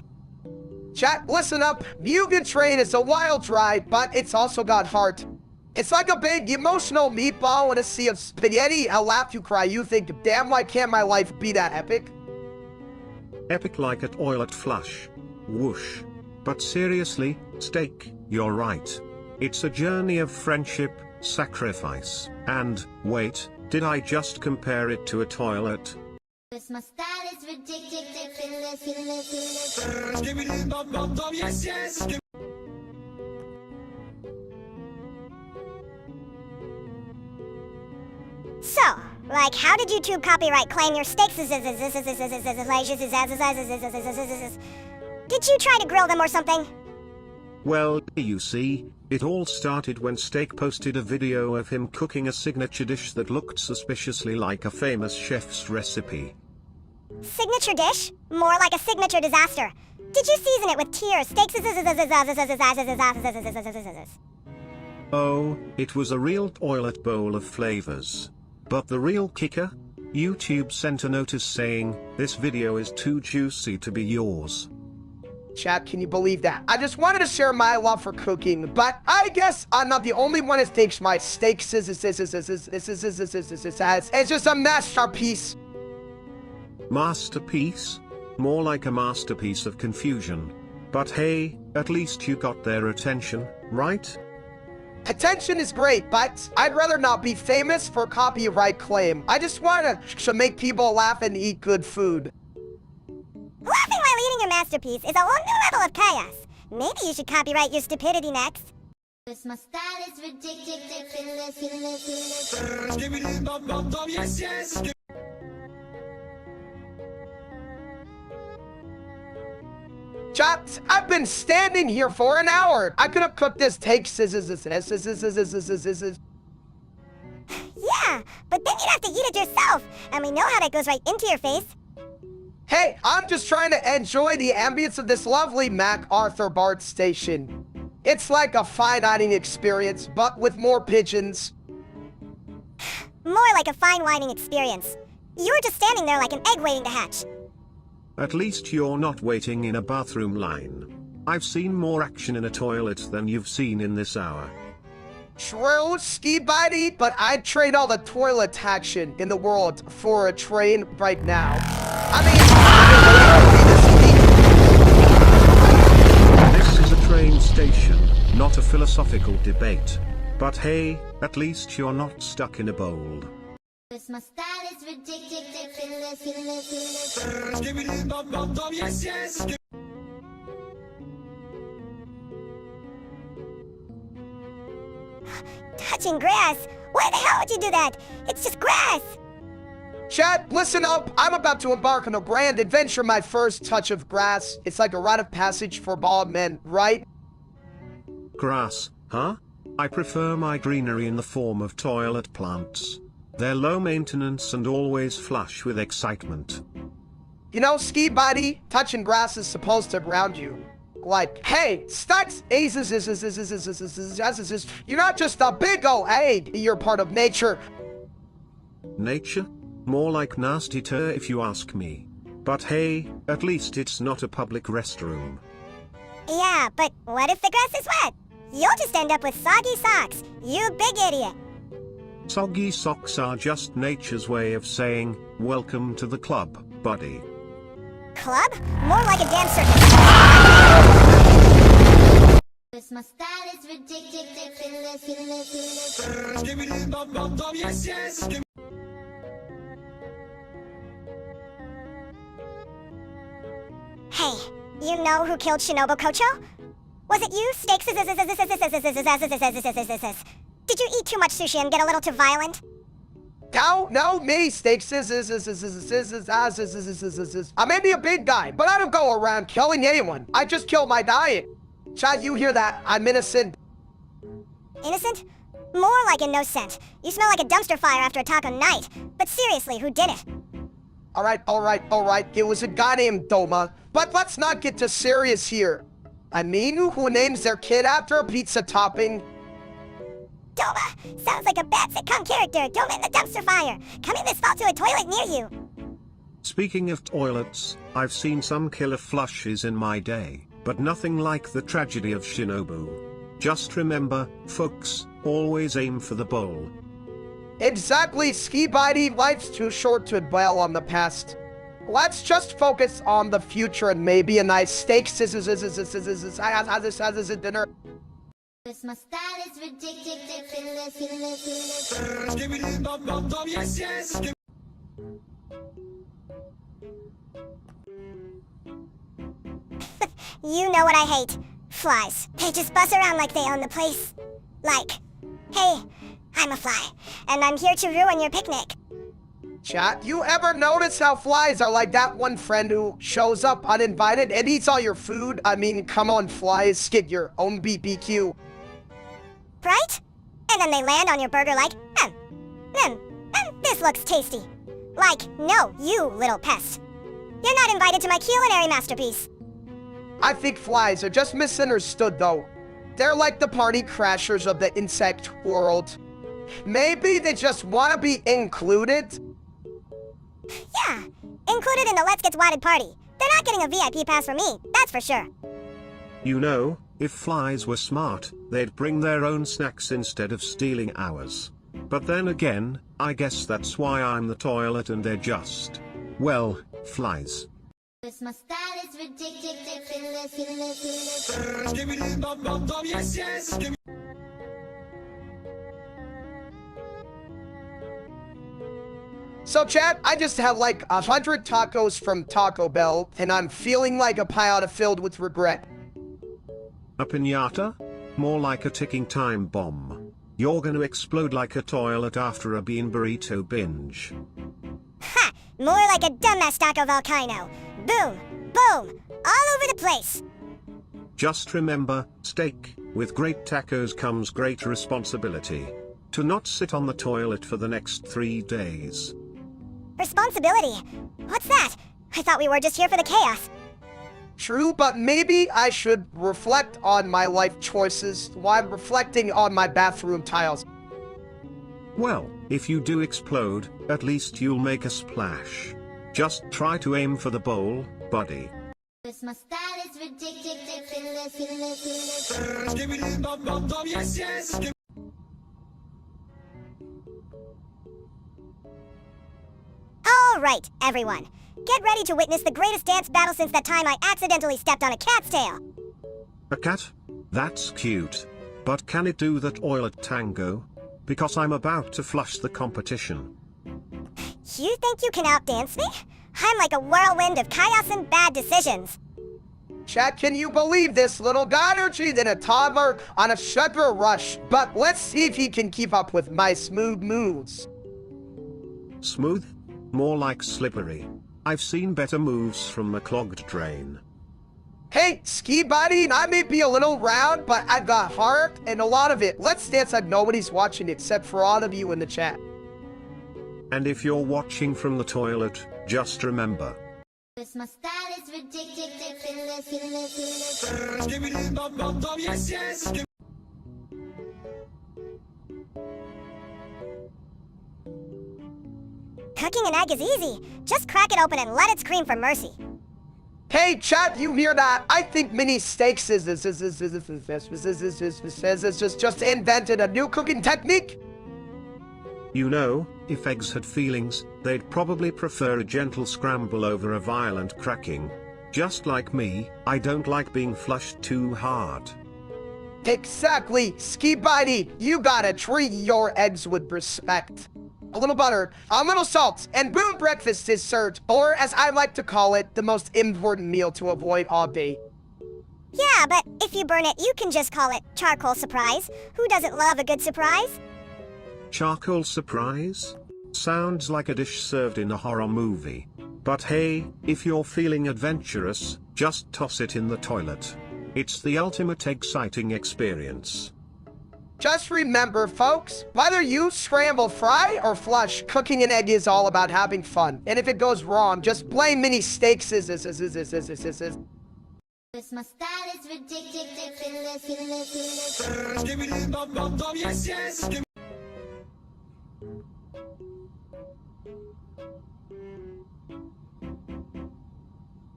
Chat, listen up. Mugen Train is a wild ride, but it's also got heart. It's like a big emotional meatball in a sea of spaghetti. A laugh, you cry, you think, damn, why can't my life be that epic? Epic like a toilet flush. Whoosh. But seriously, steak, you're right. It's a journey of friendship, sacrifice, and, wait, did I just compare it to a toilet? My style is ridiculous. So, like, how did YouTube copyright claim your steaks? Did you try to grill them or something? Well, you see, it all started when Steak posted a video of him cooking a signature dish that looked suspiciously like a famous chef's recipe. Signature dish? More like a signature disaster. Did you season it with tears, steaks? Oh, it was a real toilet bowl of flavors. But the real kicker? YouTube sent a notice saying, this video is too juicy to be yours. Chat, can you believe that? I just wanted to share my love for cooking, but I guess I'm not the only one that thinks my steak is just a masterpiece. Masterpiece? More like a masterpiece of confusion. But hey, at least you got their attention, right? Attention is great, but I'd rather not be famous for copyright claim. I just want to make people laugh and eat good food. Laughing while eating your masterpiece is a whole new level of chaos. Maybe you should copyright your stupidity next. My style is ridiculous. Chat, I've been standing here for an hour. I could have cooked this take scissors. Yeah, but then you'd have to eat it yourself, and we know how that goes right into your face. Hey, I'm just trying to enjoy the ambience of this lovely MacArthur BART station. It's like a fine dining experience, but with more pigeons. More like a fine whining experience. You were just standing there like an egg waiting to hatch. At least you're not waiting in a bathroom line. I've seen more action in a toilet than you've seen in this hour. True, ski buddy, but I'd trade all the toilet action in the world for a train right now. This is a train station, not a philosophical debate. But hey, at least you're not stuck in a bowl. My style is ridiculous. Touching grass? Why the hell would you do that? It's just grass! Chat, listen up. I'm about to embark on a grand adventure, my first touch of grass. It's like a rite of passage for bald men, right? Grass, huh? I prefer my greenery in the form of toilet plants. They're low maintenance and always flush with excitement. You know, ski buddy, touching grass is supposed to ground you. Like, hey, stacks, you're not just a big ol' egg, you're part of nature. Nature? More like nasty tur if you ask me. But hey, at least it's not a public restroom. Yeah, but what if the grass is wet? You'll just end up with soggy socks, you big idiot. Soggy socks are just nature's way of saying, welcome to the club, buddy. Club? More like a damn circus. My style is ridiculous. Hey, you know who killed Shinobu Kocho? Was it you, Steaks? Did you eat too much sushi and get a little too violent? No, me, Steaks. I may be a big guy, but I don't go around killing anyone. I just kill my diet. Chad, you hear that? I'm innocent. Innocent? More like innocent. You smell like a dumpster fire after a taco night. But seriously, who did it? Alright. It was a guy named Doma. But let's not get too serious here. I mean, who names their kid after a pizza topping? Doma! Sounds like a bad sitcom character. Doma in the dumpster fire. Coming this fall to a toilet near you. Speaking of toilets, I've seen some killer flushes in my day, but nothing like the tragedy of Shinobu. Just remember, folks, always aim for the bowl. Exactly, Ski Bitey. Life's too short to dwell on the past. Let's just focus on the future and maybe a nice steak dinner. My style is ridiculous. You know what I hate? Flies. They just buzz around like they own the place. Like, hey, I'm a fly, and I'm here to ruin your picnic. Chat, you ever notice how flies are like that one friend who shows up uninvited and eats all your food? I mean, come on, flies, get your own BBQ. Right? And then they land on your burger like, this looks tasty. Like, no, you little pest. You're not invited to my culinary masterpiece. I think flies are just misunderstood, though. They're like the party crashers of the insect world. Maybe they just want to be included? Yeah, included in the Let's Get Swatted party. They're not getting a VIP pass from me, that's for sure. You know, if flies were smart, they'd bring their own snacks instead of stealing ours. But then again, I guess that's why I'm the toilet and they're just, well, flies. My style is ridiculous. So, chat, I just had like 100 tacos from Taco Bell, and I'm feeling like a pinata filled with regret. A piñata? More like a ticking time bomb. You're gonna explode like a toilet after a bean burrito binge. Ha! More like a dumbass taco volcano. Boom! Boom! All over the place! Just remember, steak, with great tacos comes great responsibility. To not sit on the toilet for the next 3 days. Responsibility? What's that? I thought we were just here for the chaos. True, but maybe I should reflect on my life choices while reflecting on my bathroom tiles. Well, if you do explode, at least you'll make a splash. Just try to aim for the bowl, buddy. My style is ridiculous. All right, everyone. Get ready to witness the greatest dance battle since that time I accidentally stepped on a cat's tail. A cat? That's cute. But can it do the toilet tango? Because I'm about to flush the competition. You think you can outdance me? I'm like a whirlwind of chaos and bad decisions. Chat, can you believe this little guy energy than a toddler on a sugar rush? But let's see if he can keep up with my smooth moves. Smooth? More like slippery. I've seen better moves from a clogged drain. Hey, ski buddy, I may be a little round, but I've got heart and a lot of it. Let's dance like nobody's watching except for all of you in the chat. And if you're watching from the toilet, just remember. My style is ridiculous. Cooking an egg is easy. Just crack it open and let it scream for mercy. Hey, chat, you hear that? I think mini steaks just invented a new cooking technique. You know, if eggs had feelings, they'd probably prefer a gentle scramble over a violent cracking. Just like me, I don't like being flushed too hard. Exactly, ski buddy. You gotta treat your eggs with respect. A little butter, a little salt, and boom, breakfast is served. Or, as I like to call it, the most important meal to avoid all day. Yeah, but if you burn it, you can just call it charcoal surprise. Who doesn't love a good surprise? Charcoal surprise? Sounds like a dish served in a horror movie. But hey, if you're feeling adventurous, just toss it in the toilet. It's the ultimate exciting experience. Just remember, folks, whether you scramble, fry, or flush, cooking an egg is all about having fun. And if it goes wrong, just blame mini steaks. My style is ridiculous.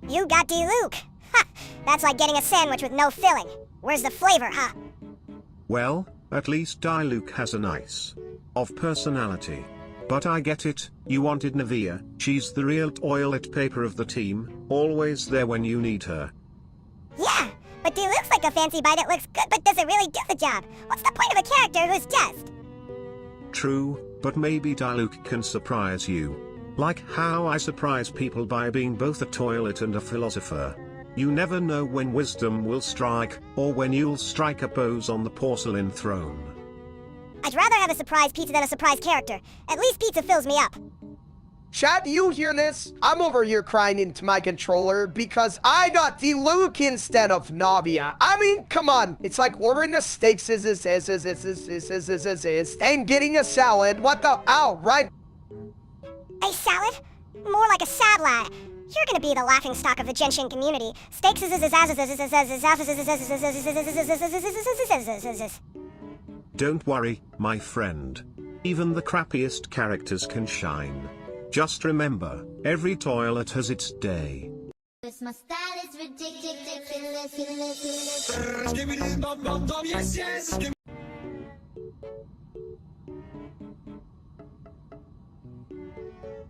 You got D-Luke. Ha! That's like getting a sandwich with no filling. Where's the flavor, huh? Well, at least Luke has a nice of personality. But I get it, you wanted Navia, she's the real toilet paper of the team, always there when you need her. Yeah, but D-Luke's like a fancy bite that looks good but doesn't really do the job. What's the point of a character who's just? True, but maybe Luke can surprise you. Like how I surprise people by being both a toilet and a philosopher. You never know when wisdom will strike, or when you'll strike a pose on the porcelain throne. I'd rather have a surprise pizza than a surprise character. At least pizza fills me up. Chat, do you hear this? I'm over here crying into my controller because I got the Luke instead of Navia. I mean, come on. It's like ordering a steak and getting a salad. What the? Ow, right. A salad? More like a salad. You're gonna be the laughingstock of the Genshin community. Steaks Don't worry, my friend. Even the crappiest characters can shine. Just remember, every toilet has its day. My style is ridiculous.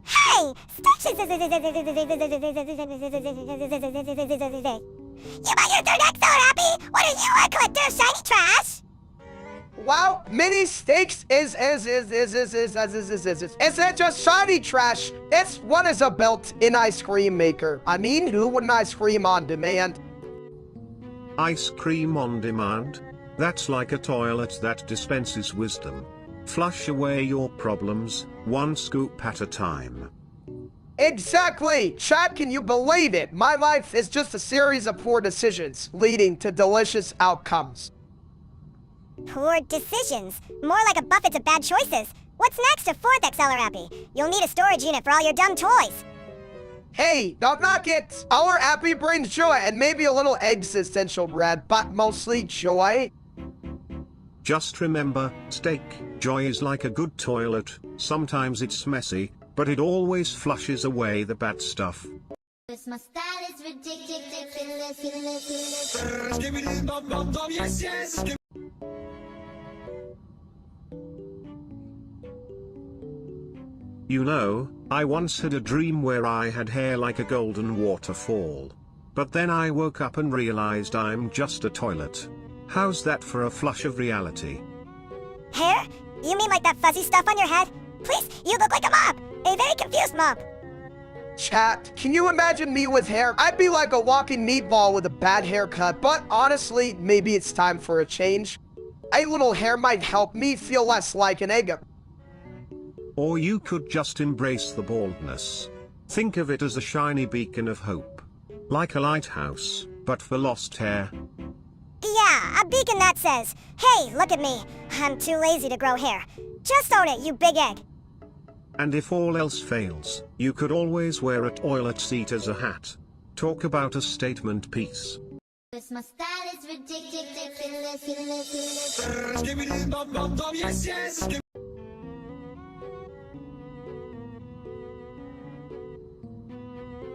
Hey! You bet your turn next so happy! What are you, a collector of shiny trash? wow, mini steaks is it just shiny trash? This one is a built-in ice cream maker. I mean, who wouldn't ice cream on demand? Ice cream on demand? That's like a toilet that dispenses wisdom. Flush away your problems, one scoop at a time. Exactly! Chat, can you believe it? My life is just a series of poor decisions, leading to delicious outcomes. Poor decisions. More like a buffet of bad choices. What's next, a fourth accelerappy? You'll need a storage unit for all your dumb toys. Hey, don't knock it! Our appy brings joy and maybe a little existential dread, but mostly joy. Just remember, steak, joy is like a good toilet. Sometimes it's messy, but it always flushes away the bad stuff. My style is ridiculous. You know, I once had a dream where I had hair like a golden waterfall. But then I woke up and realized I'm just a toilet. How's that for a flush of reality? Hair? You mean like that fuzzy stuff on your head? Please, you look like a mob! A very confused mob. Chat, can you imagine me with hair? I'd be like a walking meatball with a bad haircut, but honestly, maybe it's time for a change. A little hair might help me feel less like an egg. Or you could just embrace the baldness. Think of it as a shiny beacon of hope. Like a lighthouse, but for lost hair. Yeah, a beacon that says, hey, look at me. I'm too lazy to grow hair. Just own it, you big egg. And if all else fails, you could always wear a toilet seat as a hat. Talk about a statement piece. My style is ridiculous.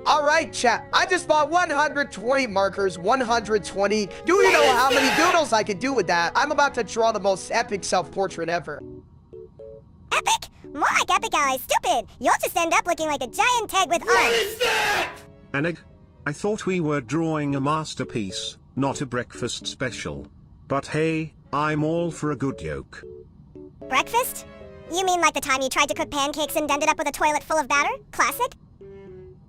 Alright, chat, I just bought 120 markers, 120. Do you know how many doodles I could do with that? I'm about to draw the most epic self-portrait ever. Epic? More like epic eye, stupid. You'll just end up looking like a giant egg with arms. An egg? I thought we were drawing a masterpiece, not a breakfast special. But hey, I'm all for a good yolk. Breakfast? You mean like the time you tried to cook pancakes and ended up with a toilet full of batter? Classic?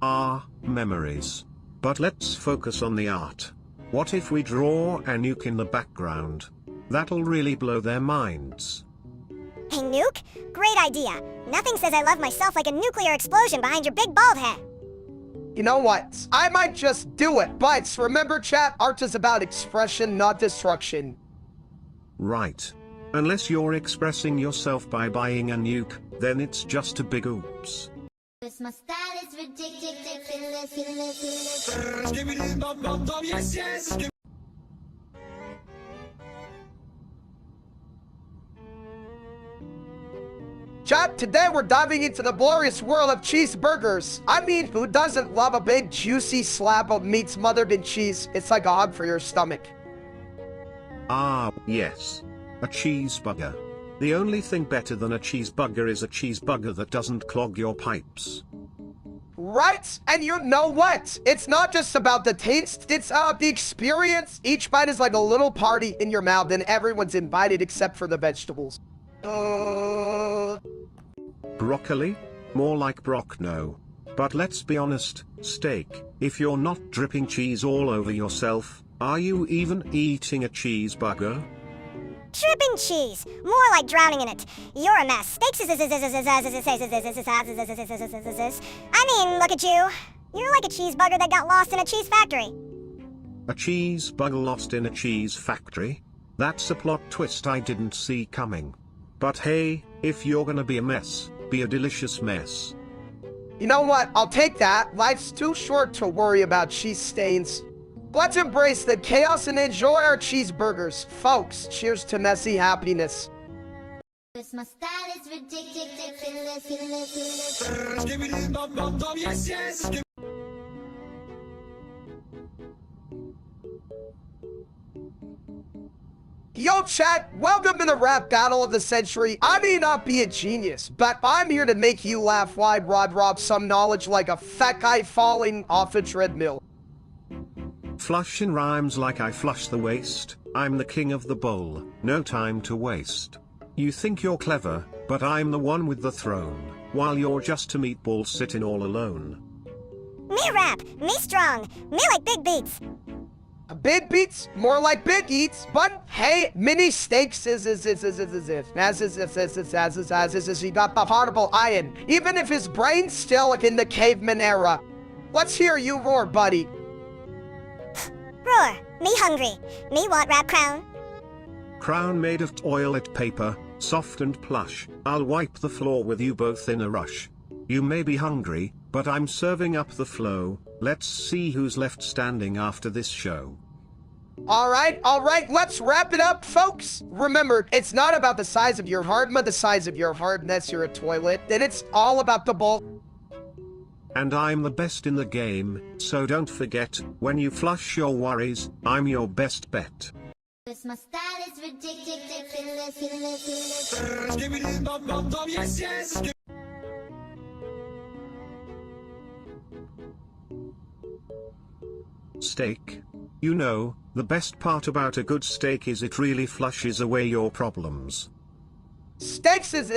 Ah, memories. But let's focus on the art. What if we draw a nuke in the background? That'll really blow their minds. A nuke? Great idea. Nothing says I love myself like a nuclear explosion behind your big bald head. You know what? I might just do it, but remember, chat, art is about expression, not destruction. Right. Unless you're expressing yourself by buying a nuke, then it's just a big oops. My style is ridiculous. Chat, today we're diving into the glorious world of cheeseburgers. I mean, who doesn't love a big juicy slab of meat smothered in cheese? It's like a hug for your stomach. Ah, yes. A cheeseburger. The only thing better than a cheeseburger is a cheeseburger that doesn't clog your pipes. Right? And you know what? It's not just about the taste, it's the experience. Each bite is like a little party in your mouth and everyone's invited except for the vegetables. Broccoli? More like brock-no. But let's be honest, steak, if you're not dripping cheese all over yourself, are you even eating a cheeseburger? Dripping cheese. More like drowning in it. You're a mess. Steaks I mean, look at you. You're like a cheeseburger that got lost in a cheese factory. A cheeseburger lost in a cheese factory? That's a plot twist I didn't see coming. But hey, if you're gonna be a mess, be a delicious mess. You know what? I'll take that. Life's too short to worry about cheese stains. Let's embrace the chaos and enjoy our cheeseburgers. Folks, cheers to messy happiness. My style is ridiculous. Yo chat, welcome to the rap battle of the century. I may not be a genius, but I'm here to make you laugh while I rob some knowledge like a fat guy falling off a treadmill. Flush in rhymes like I flush the waste. I'm the king of the bowl, no time to waste. You think you're clever, but I'm the one with the throne, while you're just a meatball sitting all alone. Me rap, me strong, me like big beats. Big beats, more like big eats, but hey, mini steaks is he got the horrible iron, even if his brain's still in the caveman era. Let's hear you roar, buddy. Roar, me hungry, me want rap crown. Crown made of toilet paper, soft and plush, I'll wipe the floor with you both in a rush. You may be hungry, but I'm serving up the flow, let's see who's left standing after this show. Alright, let's wrap it up, folks. Remember, it's not about the size of your heart, but the size of your heart, unless you're a toilet. Then it's all about the bowl. And I'm the best in the game, so don't forget, when you flush your worries, I'm your best bet. My style is ridiculous. Steak. You know, the best part about a good steak is it really flushes away your problems. Steaks is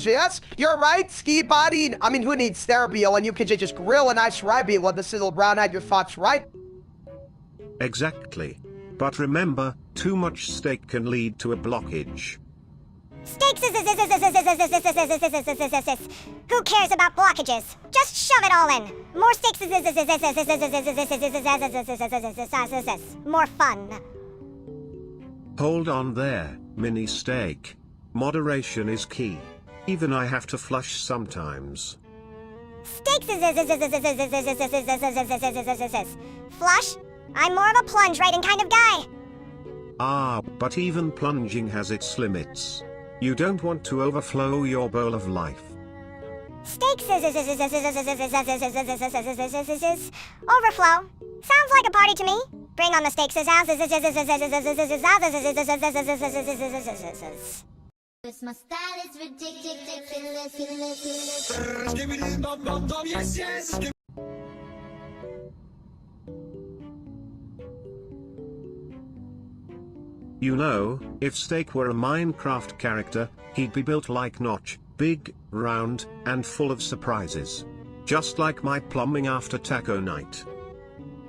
yes, you're right, ski body. I mean, who needs therapy when you can just grill a nice ribeye with the sizzle brown at your thoughts, right? Exactly. But remember, too much steak can lead to a blockage. Steaks Who cares about blockages? Just shove it all in. More steaks more fun. Hold on there, mini steak. Moderation is key. Even I have to flush sometimes. Steaks Flush? I'm more of a plunge rating kind of guy. Ah, but even plunging has its limits. You don't want to overflow your bowl of life. Steaks overflow. Sounds like a party to me. Bring on the steaks. My style is ridiculous. You know, if Steak were a Minecraft character, he'd be built like Notch, big, round, and full of surprises. Just like my plumbing after taco night.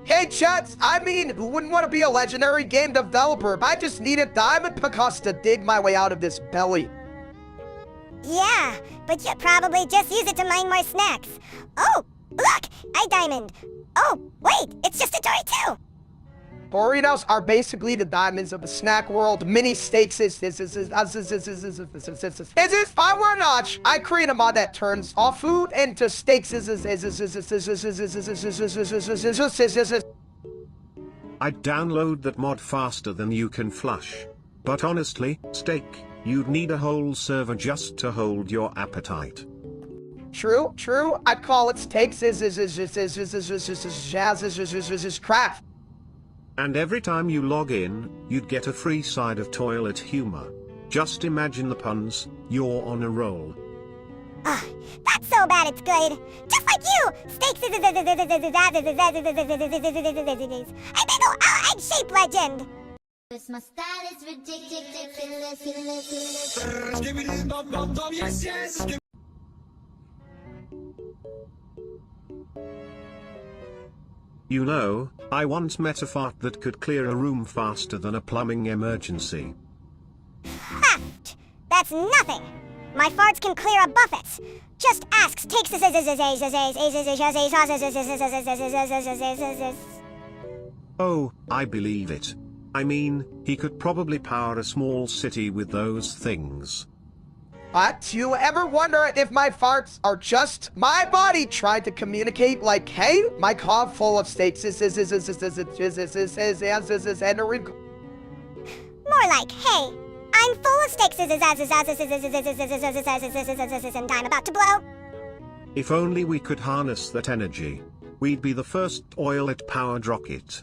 Hey chats, I mean, who wouldn't want to be a legendary game developer? I just need a diamond pickaxe to dig my way out of this belly. Yeah, but you'd probably just use it to mine more snacks. Oh, look, a diamond. Oh, wait, it's just a toy too. Burritos are basically the diamonds of the snack world. Mini steaks is if I were Notch, I create a mod that turns all food into steaks. I'd download that mod faster than you can flush. But honestly, Steak, you'd need a whole server just to hold your appetite. True. I'd call it steaks craft. And every time you log in, you'd get a free side of toilet humor. Just imagine the puns, you're on a roll. That's so bad it's good. Just like you! Steaks a big ol' egg-shaped legend! My style is ridiculous. You know, I once met a fart that could clear a room faster than a plumbing emergency. Ha! That's nothing! My farts can clear a buffet. Just ask takes Oh, I believe it. I mean, he could probably power a small city with those things. But you ever wonder if my farts are just my body trying to communicate like, hey, my cob full of steaks More like, hey, I'm full of steaks and I'm about to blow. If only we could harness that energy. We'd be the first toilet-powered rocket.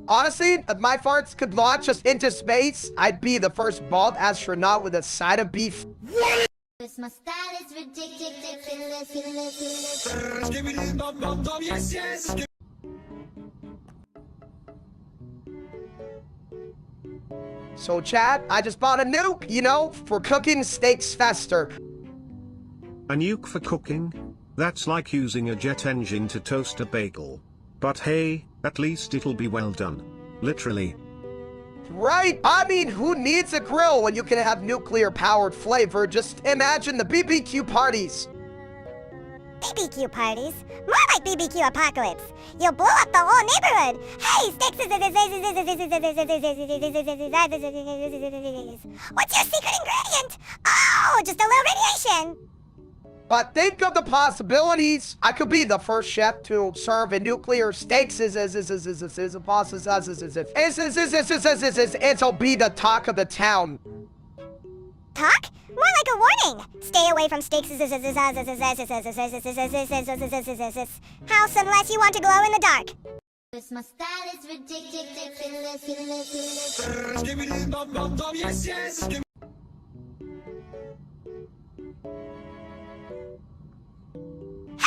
Honestly, if my farts could launch us into space, I'd be the first bald astronaut with a side of beef. My style is ridiculous. So chat, I just bought a nuke, you know, for cooking steaks faster. A nuke for cooking? That's like using a jet engine to toast a bagel. But hey, at least it'll be well done. Literally. Right? I mean, who needs a grill when you can have nuclear-powered flavor? Just imagine the BBQ parties. BBQ parties? More like BBQ apocalypse. You'll blow up the whole neighborhood. Hey, sticks. What's your secret ingredient? Oh, just a little radiation. But think of the possibilities. I could be the first chef to serve a nuclear steaks. It'll be the talk of the town. Talk? More like a warning. Stay away from steaks. House unless you want to glow in the dark. My style is ridiculous.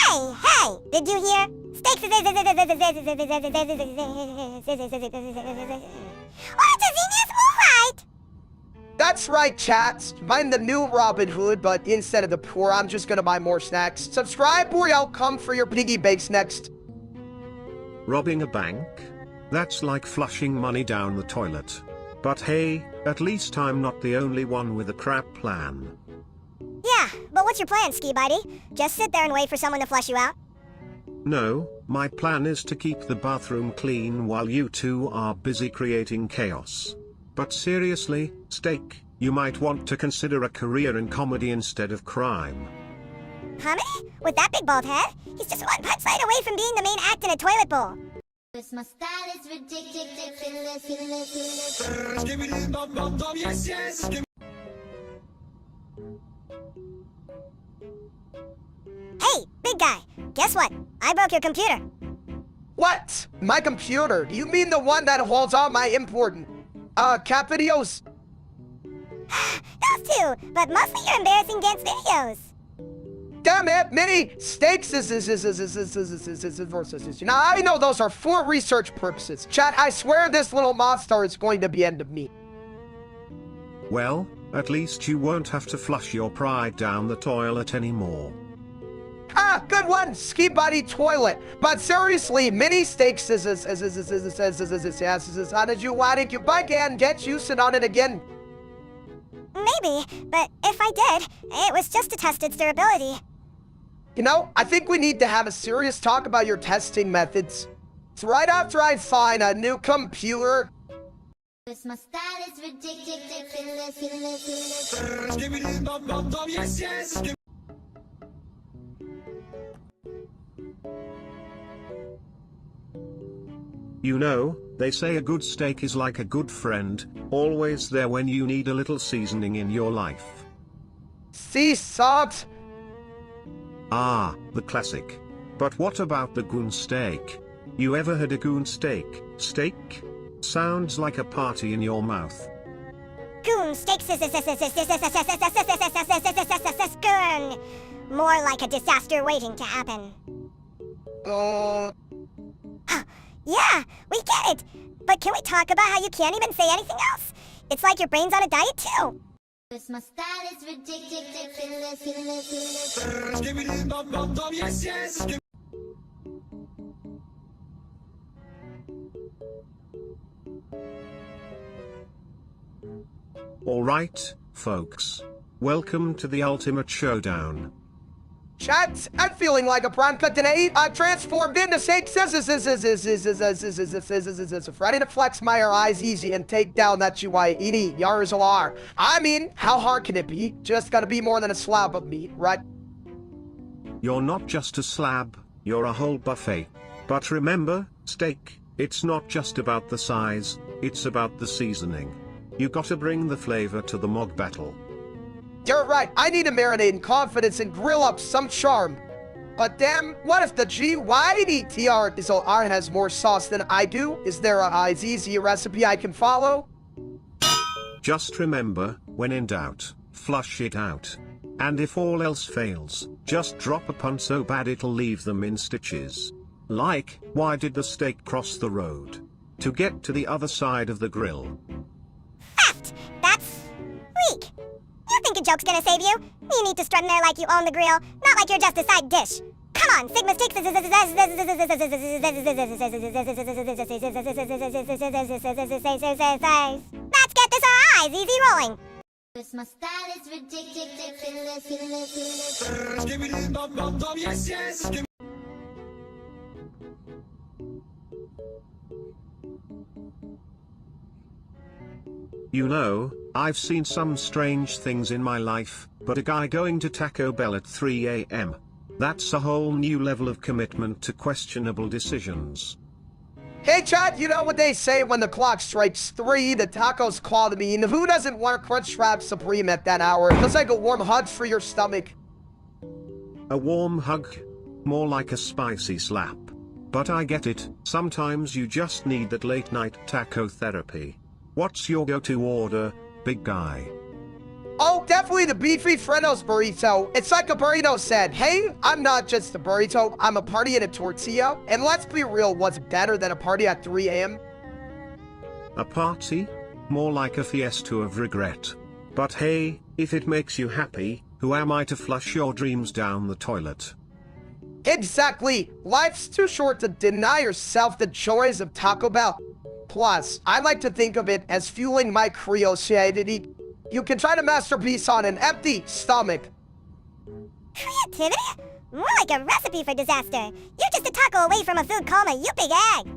Hey, did you hear? Steaks. What a genius move, right? That's right, chats. I'm the new Robin Hood, but instead of the poor, I'm just gonna buy more snacks. Subscribe or I'll come for your piggy banks next. Robbing a bank? That's like flushing money down the toilet. But hey, at least I'm not the only one with a crap plan. Yeah, but what's your plan, Ski Bitey? Just sit there and wait for someone to flush you out? No, my plan is to keep the bathroom clean while you two are busy creating chaos. But seriously, Steak, you might want to consider a career in comedy instead of crime. Comedy? With that big bald head? He's just one punchline away from being the main act in a toilet bowl. My style is ridiculous. Hey, big guy, guess what? I broke your computer. What? My computer? You mean the one that holds all my important, cat videos? Those two, but mostly your embarrassing dance videos. Damn it, mini steaks Now I know those are for research purposes. Chat, I swear this little monster is going to be end of me. Well, at least you won't have to flush your pride down the toilet anymore. Ah, good one, Ski Buddy Toilet. But seriously, mini steaks how did you why did you bike and get using on it again? Maybe, but if I did, it was just to test its durability. You know, I think we need to have a serious talk about your testing methods. It's right after I find a new computer. My style is ridiculous. You know, they say a good steak is like a good friend, always there when you need a little seasoning in your life. Sea salt. Ah, the classic. But what about the goon steak? You ever had a goon steak? Steak? Sounds like a party in your mouth. Goon steaks more like a disaster waiting to happen. Yeah, we get it. But can we talk about how you can't even say anything else? It's like your brain's on a diet too. My style is ridiculous. Alright, folks. Welcome to the ultimate showdown. Chat, I'm feeling like a Bronca today. I transformed into steak ready to flex my eyes easy and take down that UIED, Yarzalar. I mean, how hard can it be? Just gotta be more than a slab of meat, right? You're not just a slab, you're a whole buffet. But remember, steak, it's not just about the size, it's about the seasoning. You gotta bring the flavor to the mog battle. You're right, I need to marinate in confidence and grill up some charm. But damn, what if the GYDTR has more sauce than I do? Is there a easy recipe I can follow? Just remember, when in doubt, flush it out. And if all else fails, just drop a pun so bad it'll leave them in stitches. Like, why did the steak cross the road? To get to the other side of the grill. Fact! joke's gonna save you? You need to strut in there like you own the grill, not like you're just a side dish. Come on, Sigma sticks. Let's get this our eyes easy rolling. Cause my style is ridiculous. You know, I've seen some strange things in my life, but a guy going to Taco Bell at 3 a.m. That's a whole new level of commitment to questionable decisions. Hey, Chad, you know what they say when the clock strikes 3, the tacos call to me, and who doesn't want Crunchwrap Supreme at that hour? It's like a warm hug for your stomach. A warm hug? More like a spicy slap. But I get it, sometimes you just need that late-night taco therapy. What's your go-to order, big guy? Oh, definitely the beefy Frennos burrito. It's like a burrito said, hey, I'm not just a burrito, I'm a party and a tortilla. And let's be real, what's better than a party at 3 a.m.? A party? More like a fiesta of regret. But hey, if it makes you happy, who am I to flush your dreams down the toilet? Exactly. Life's too short to deny yourself the joys of Taco Bell. Plus, I like to think of it as fueling my curiosity. You can try to masterpiece on an empty stomach. Creativity? More like a recipe for disaster. You're just a taco away from a food coma, you big egg.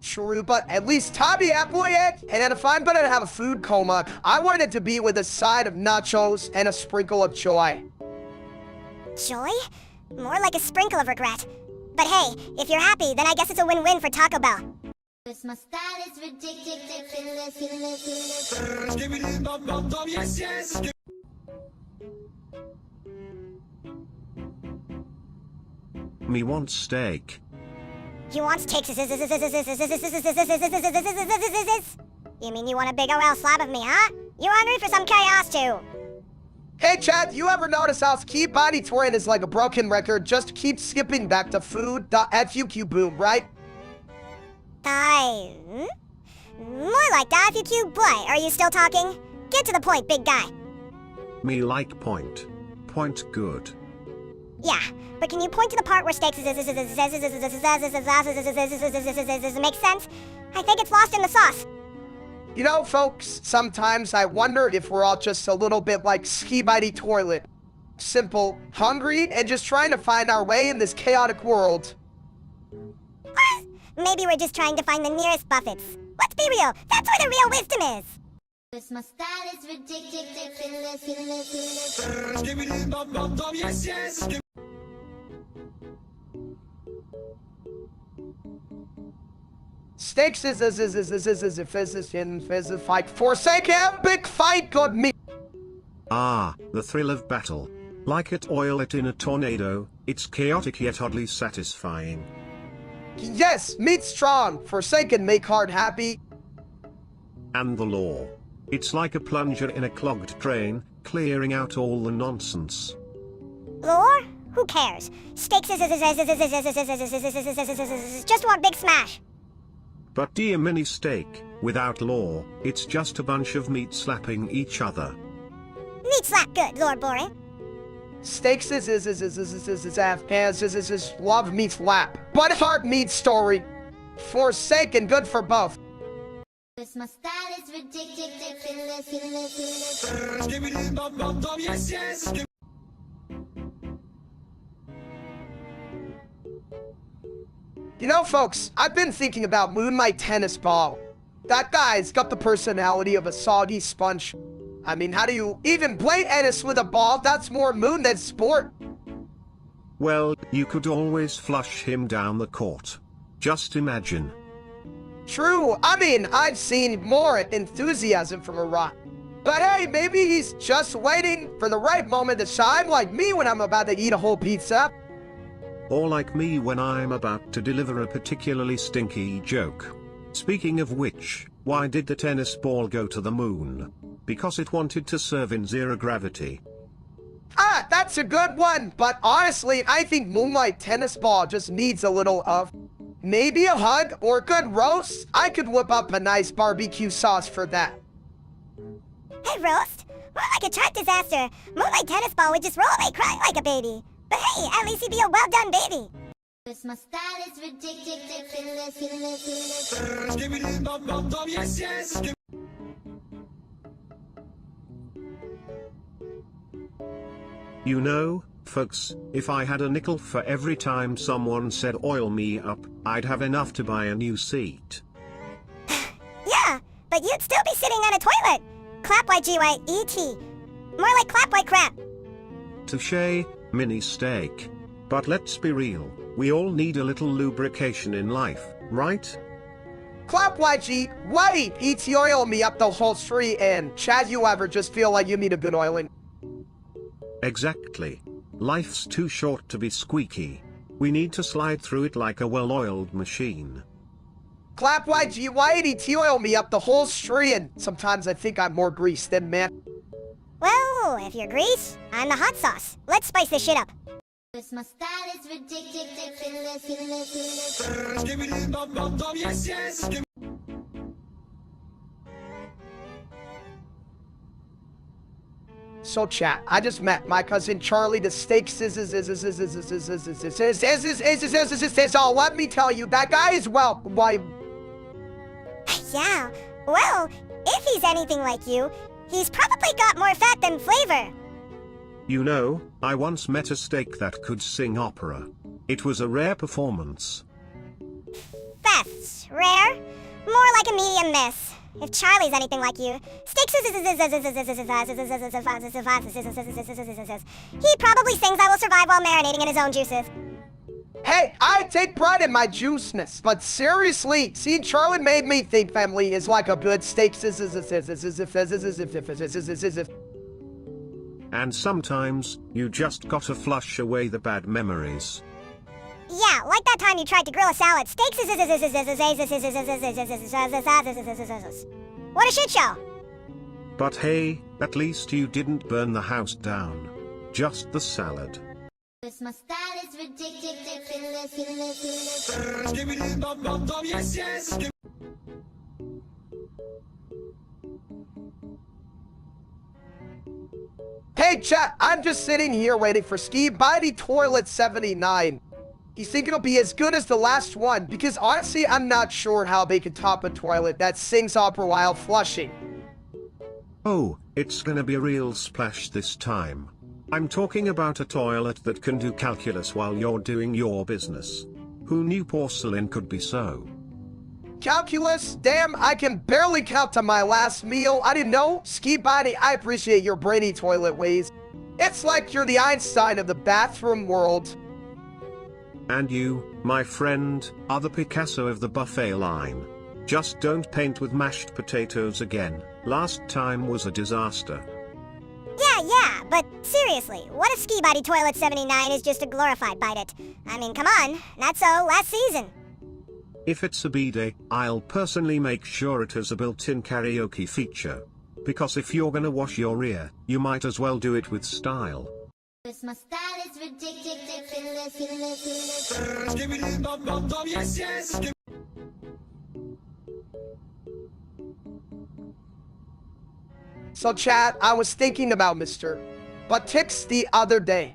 True, but at least Tommy Applehead. And then if I'm gonna have a food coma, I want it to be with a side of nachos and a sprinkle of joy. Joy? More like a sprinkle of regret. But hey, if you're happy, then I guess it's a win-win for Taco Bell. Cause my style is ridiculous. Me wants steak. You want steaks? You mean you want a big OL slab of me, huh? You're hungry for some chaos too. Hey Chad, you ever notice how Ski Body Twin is like a broken record, just keep skipping back to food, FUQ boom, right? More like that FUQ boy. Are you still talking? Get to the point, big guy. Me like point. Point good. Yeah, but can you point to the part where steaks makes sense? I think it's lost in the sauce. You know, folks, sometimes I wonder if we're all just a little bit like Ski Body Toilet. Simple, hungry, and just trying to find our way in this chaotic world. Maybe we're just trying to find the nearest buffets. Let's be real, that's where the real wisdom is. Cause my style is ridiculous. Steaks is fight. Forsake him, big fight, good me. Ah, the thrill of battle. Like it oil it in a tornado, it's chaotic yet oddly satisfying. Yes, meat strong, forsaken make heart happy. And the law. It's like a plunger in a clogged drain, clearing out all the nonsense. Lore? Who cares? Steaks just want big smash. But dear mini steak, without law, it's just a bunch of meat slapping each other. Meat slap good, Lord Boring. Steaks is love meets lap. But heart meets story. Forsaken, good for both. Cause my style is ridiculous. You know, folks, I've been thinking about Moonlight Tennis Ball. That guy's got the personality of a soggy sponge. I mean, how do you even play tennis with a ball? That's more moon than sport. Well, you could always flush him down the court. Just imagine. True, I mean, I've seen more enthusiasm from a rock. But hey, maybe he's just waiting for the right moment to shine, like me when I'm about to eat a whole pizza. Or like me when I'm about to deliver a particularly stinky joke. Speaking of which, why did the tennis ball go to the moon? Because it wanted to serve in zero gravity. Ah, that's a good one, but honestly, I think Moonlight Tennis Ball just needs a little of maybe a hug or a good roast. I could whip up a nice barbecue sauce for that. Hey, roast? More like a track disaster. Moonlight tennis ball would just roll away crying like a baby. But hey, at least he'd be a well-done baby. Cause my style is ridiculous. You know, folks, if I had a nickel for every time someone said oil me up, I'd have enough to buy a new seat. Yeah, but you'd still be sitting on a toilet. Clap YGYET. More like clap white crap. Touché, mini steak. But let's be real, we all need a little lubrication in life, right? Clap YG, wait! Eats oil me up the whole street, and Chad, you ever just feel like you need a good oiling? Exactly. Life's too short to be squeaky. We need to slide through it like a well-oiled machine. Clap YG, wait! Eats oil me up the whole street, and sometimes I think I'm more grease than man. Well, if you're grease, I'm the hot sauce. Let's spice this shit up. Cause my style is ridiculous. So chat, I just met my cousin Charlie the steak so let me tell you, that guy is why Yeah, well, if he's anything like you, he's probably got more fat than flavor. You know, I once met a steak that could sing opera. It was a rare performance. That's rare. More like a medium miss. If Charlie's anything like you, steaks he probably sings I Will Survive while marinating in his own juices. Hey, I take pride in my juiceness, but seriously, seeing Charlie made me think family is like a good steak. And sometimes, you just gotta flush away the bad memories. Yeah, like that time you tried to grill a salad. Steaks. What a shit show. But hey, at least you didn't burn the house down. Just the salad. Cause my style is ridiculous. Hey chat, I'm just sitting here waiting for Ski by the toilet 79. He's thinking it'll be as good as the last one, because honestly, I'm not sure how they could top a toilet that sings opera while flushing. Oh, it's gonna be a real splash this time. I'm talking about a toilet that can do calculus while you're doing your business. Who knew porcelain could be so? Calculus? Damn, I can barely count to my last meal. I didn't know. Ski Body, I appreciate your brainy toilet ways. It's like you're the Einstein of the bathroom world. And you, my friend, are the Picasso of the buffet line. Just don't paint with mashed potatoes again. Last time was a disaster. Yeah, but seriously, what if Ski Body Toilet 79 is just a glorified bite it? I mean, come on, not so last season. If it's a bidet, I'll personally make sure it has a built-in karaoke feature. Because if you're gonna wash your rear, you might as well do it with style. Cause my style is ridiculous. So chat, I was thinking about Mr. Buttix the other day.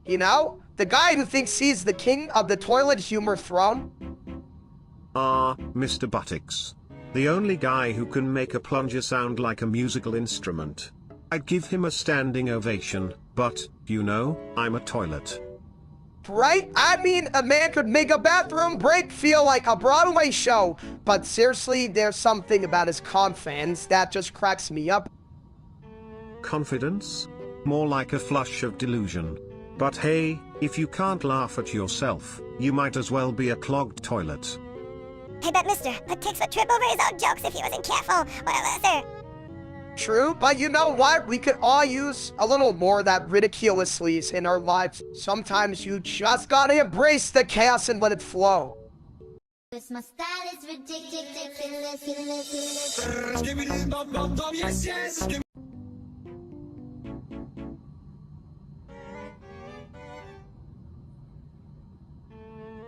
You know, the guy who thinks he's the king of the toilet humor throne. Mr. Buttix. The only guy who can make a plunger sound like a musical instrument. I'd give him a standing ovation, but, you know, I'm a toilet. Right? I mean, a man could make a bathroom break feel like a Broadway show, but seriously, there's something about his confidence that just cracks me up. Confidence? More like a flush of delusion. But hey, if you can't laugh at yourself, you might as well be a clogged toilet. Hey, but Mr. Buttix would trip over his own jokes if he wasn't careful. Sir. True, but you know what? We could all use a little more of that ridiculously in our lives. Sometimes you just gotta embrace the chaos and let it flow. Cause my style is ridiculous.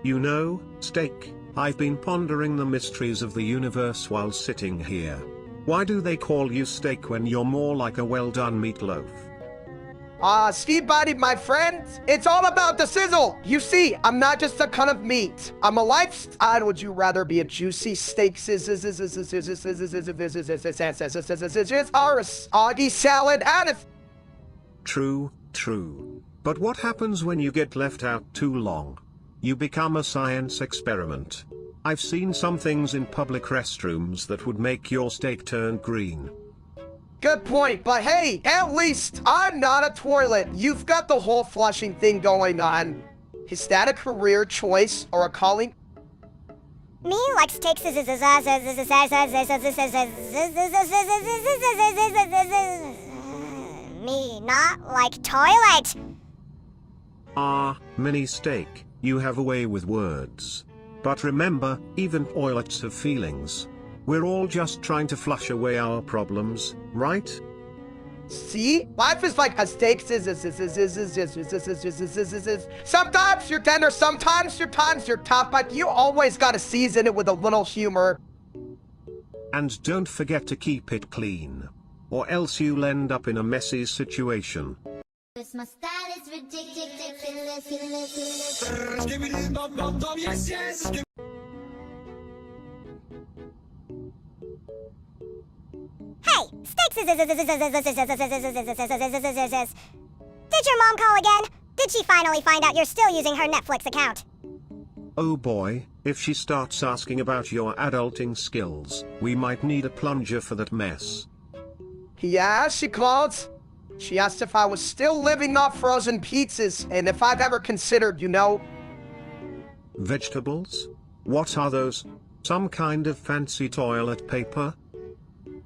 You know, Steak, I've been pondering the mysteries of the universe while sitting here. Why do they call you steak when you're more like a well-done meatloaf? Steve Body, my friend, it's all about the sizzle. You see, I'm not just a cut of meat. I'm a lifestyle. Would you rather be a juicy steak or a soggy salad? True, true. But what happens when you get left out too long? You become a science experiment. I've seen some things in public restrooms that would make your steak turn green. Good point, but hey, at least I'm not a toilet. You've got the whole flushing thing going on. Is that a career choice or a calling? Me likes takes me not like toilet. Mini steak, you have a way with words. But remember, even toilets have feelings. We're all just trying to flush away our problems, right? See? Life is like a steak. Sometimes you're tender, sometimes you're tough, but you always gotta season it with a little humor. And don't forget to keep it clean. Or else you'll end up in a messy situation. My style is ridiculous. Hey, steaks. Did your mom call again? Did she finally find out you're still using her Netflix account? Oh boy, if she starts asking about your adulting skills, we might need a plunger for that mess. Yeah, she called. She asked if I was still living off frozen pizzas, and if I've ever considered, Vegetables? What are those? Some kind of fancy toilet paper?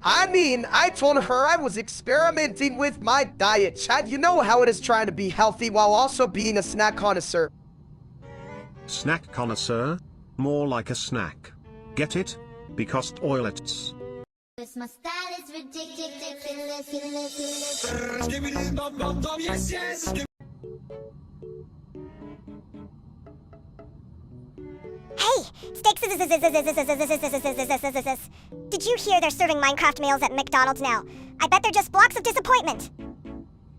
I mean, I told her I was experimenting with my diet, Chad. You know how it is trying to be healthy while also being a snack connoisseur. Snack connoisseur? More like a snack. Get it? Because toilets. My style is ridiculous. Hey, steaks. Did you hear they're serving Minecraft meals at McDonald's now? I bet they're just blocks of disappointment.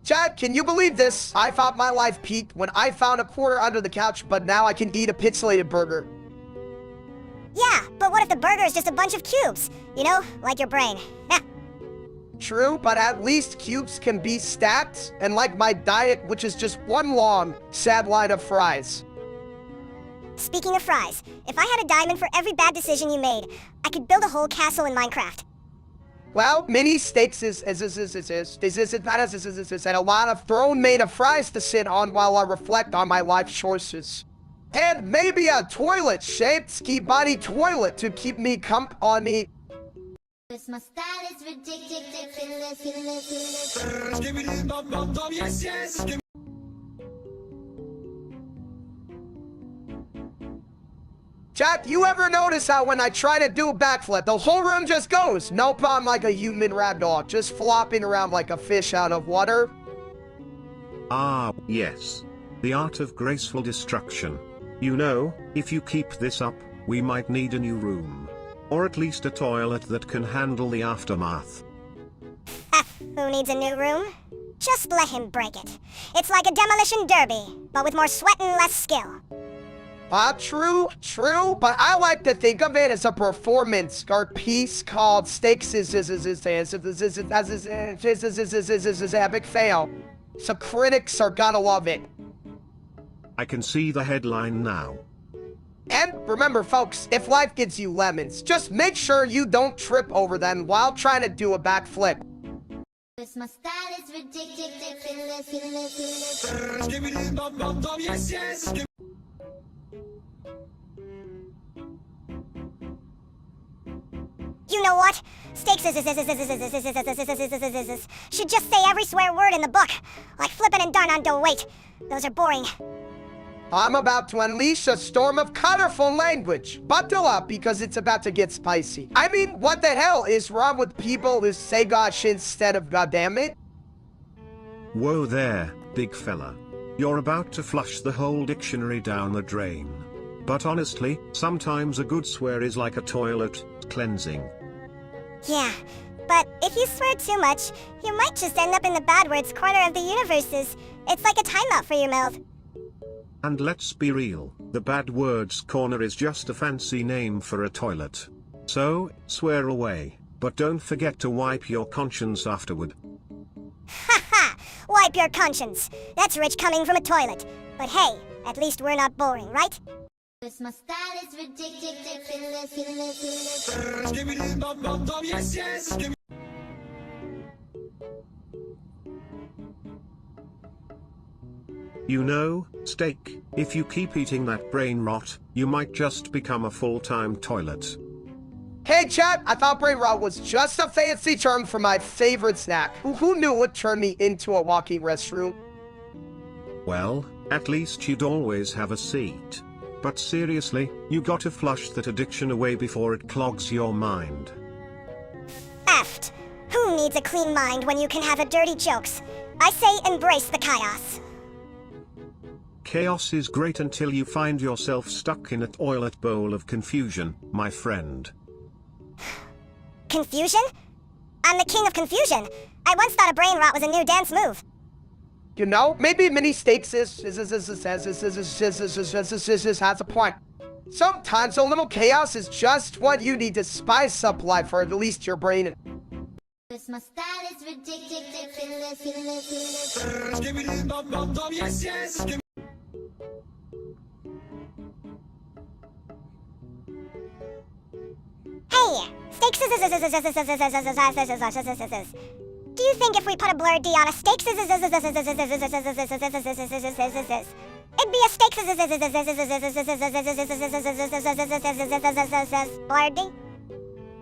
Chad, can you believe this? I thought my life peaked when I found a quarter under the couch, but now I can eat a pixelated burger. Yeah, but what if the burger is just a bunch of cubes? You know, like your brain. True, but at least cubes can be stacked, and like my diet, which is just one long, sad line of fries. Speaking of fries, if I had a diamond for every bad decision you made, I could build a whole castle in Minecraft. Well, mini steaks and a lot of throne made of fries to sit on while I reflect on my life choices. And maybe a toilet-shaped ski body toilet to keep me company. My style is ridiculous. Chat, you ever notice how when I try to do a backflip, the whole room just goes? Nope, I'm like a human ragdoll, just flopping around like a fish out of water. Yes. The art of graceful destruction. You know, if you keep this up, we might need a new room. Or at least a toilet that can handle the aftermath. Who needs a new room? Just let him break it. It's like a demolition derby, but with more sweat and less skill. True, but I like to think of it as a performance art piece called Steaks is epic fail. So critics are gonna love it. I can see the headline now. And remember folks, if life gives you lemons, just make sure you don't trip over them while trying to do a backflip. My style is ridiculous. You know what? Steaks should just say every swear word in the book. Like flippin' and darn on don't wait. Those are boring. I'm about to unleash a storm of colorful language. Buckle up because it's about to get spicy. I mean, what the hell is wrong with people who say gosh instead of goddammit? Whoa there, big fella. You're about to flush the whole dictionary down the drain. But honestly, sometimes a good swear is like a toilet, cleansing. Yeah, But if you swear too much, you might just end up in the bad words corner of the universes. It's like a timeout for your mouth. And let's be real, the bad words corner is just a fancy name for a toilet. So, swear away, but don't forget to wipe your conscience afterward. Haha! Wipe your conscience. That's rich coming from a toilet. But hey, at least we're not boring, right? My style is ridiculous. You know, steak, if you keep eating that brain rot, you might just become a full-time toilet. Hey chat, I thought brain rot was just a fancy term for my favorite snack. Who knew it would turn me into a walking restroom? Well, at least you'd always have a seat. But seriously, you gotta flush that addiction away before it clogs your mind. Effed. Who needs a clean mind when you can have a dirty jokes? I say embrace the chaos. Chaos is great until you find yourself stuck in a toilet bowl of confusion, my friend. Confusion? I'm the king of confusion. I once thought a brain rot was a new dance move. You know, maybe mini steaks has a point. Sometimes a little chaos is just what you need to spice up life, or at least your brain. My style is ridiculous. Hey, steaks. Do you think if we put a blurred D on a steak, it'd be a steak blurred D?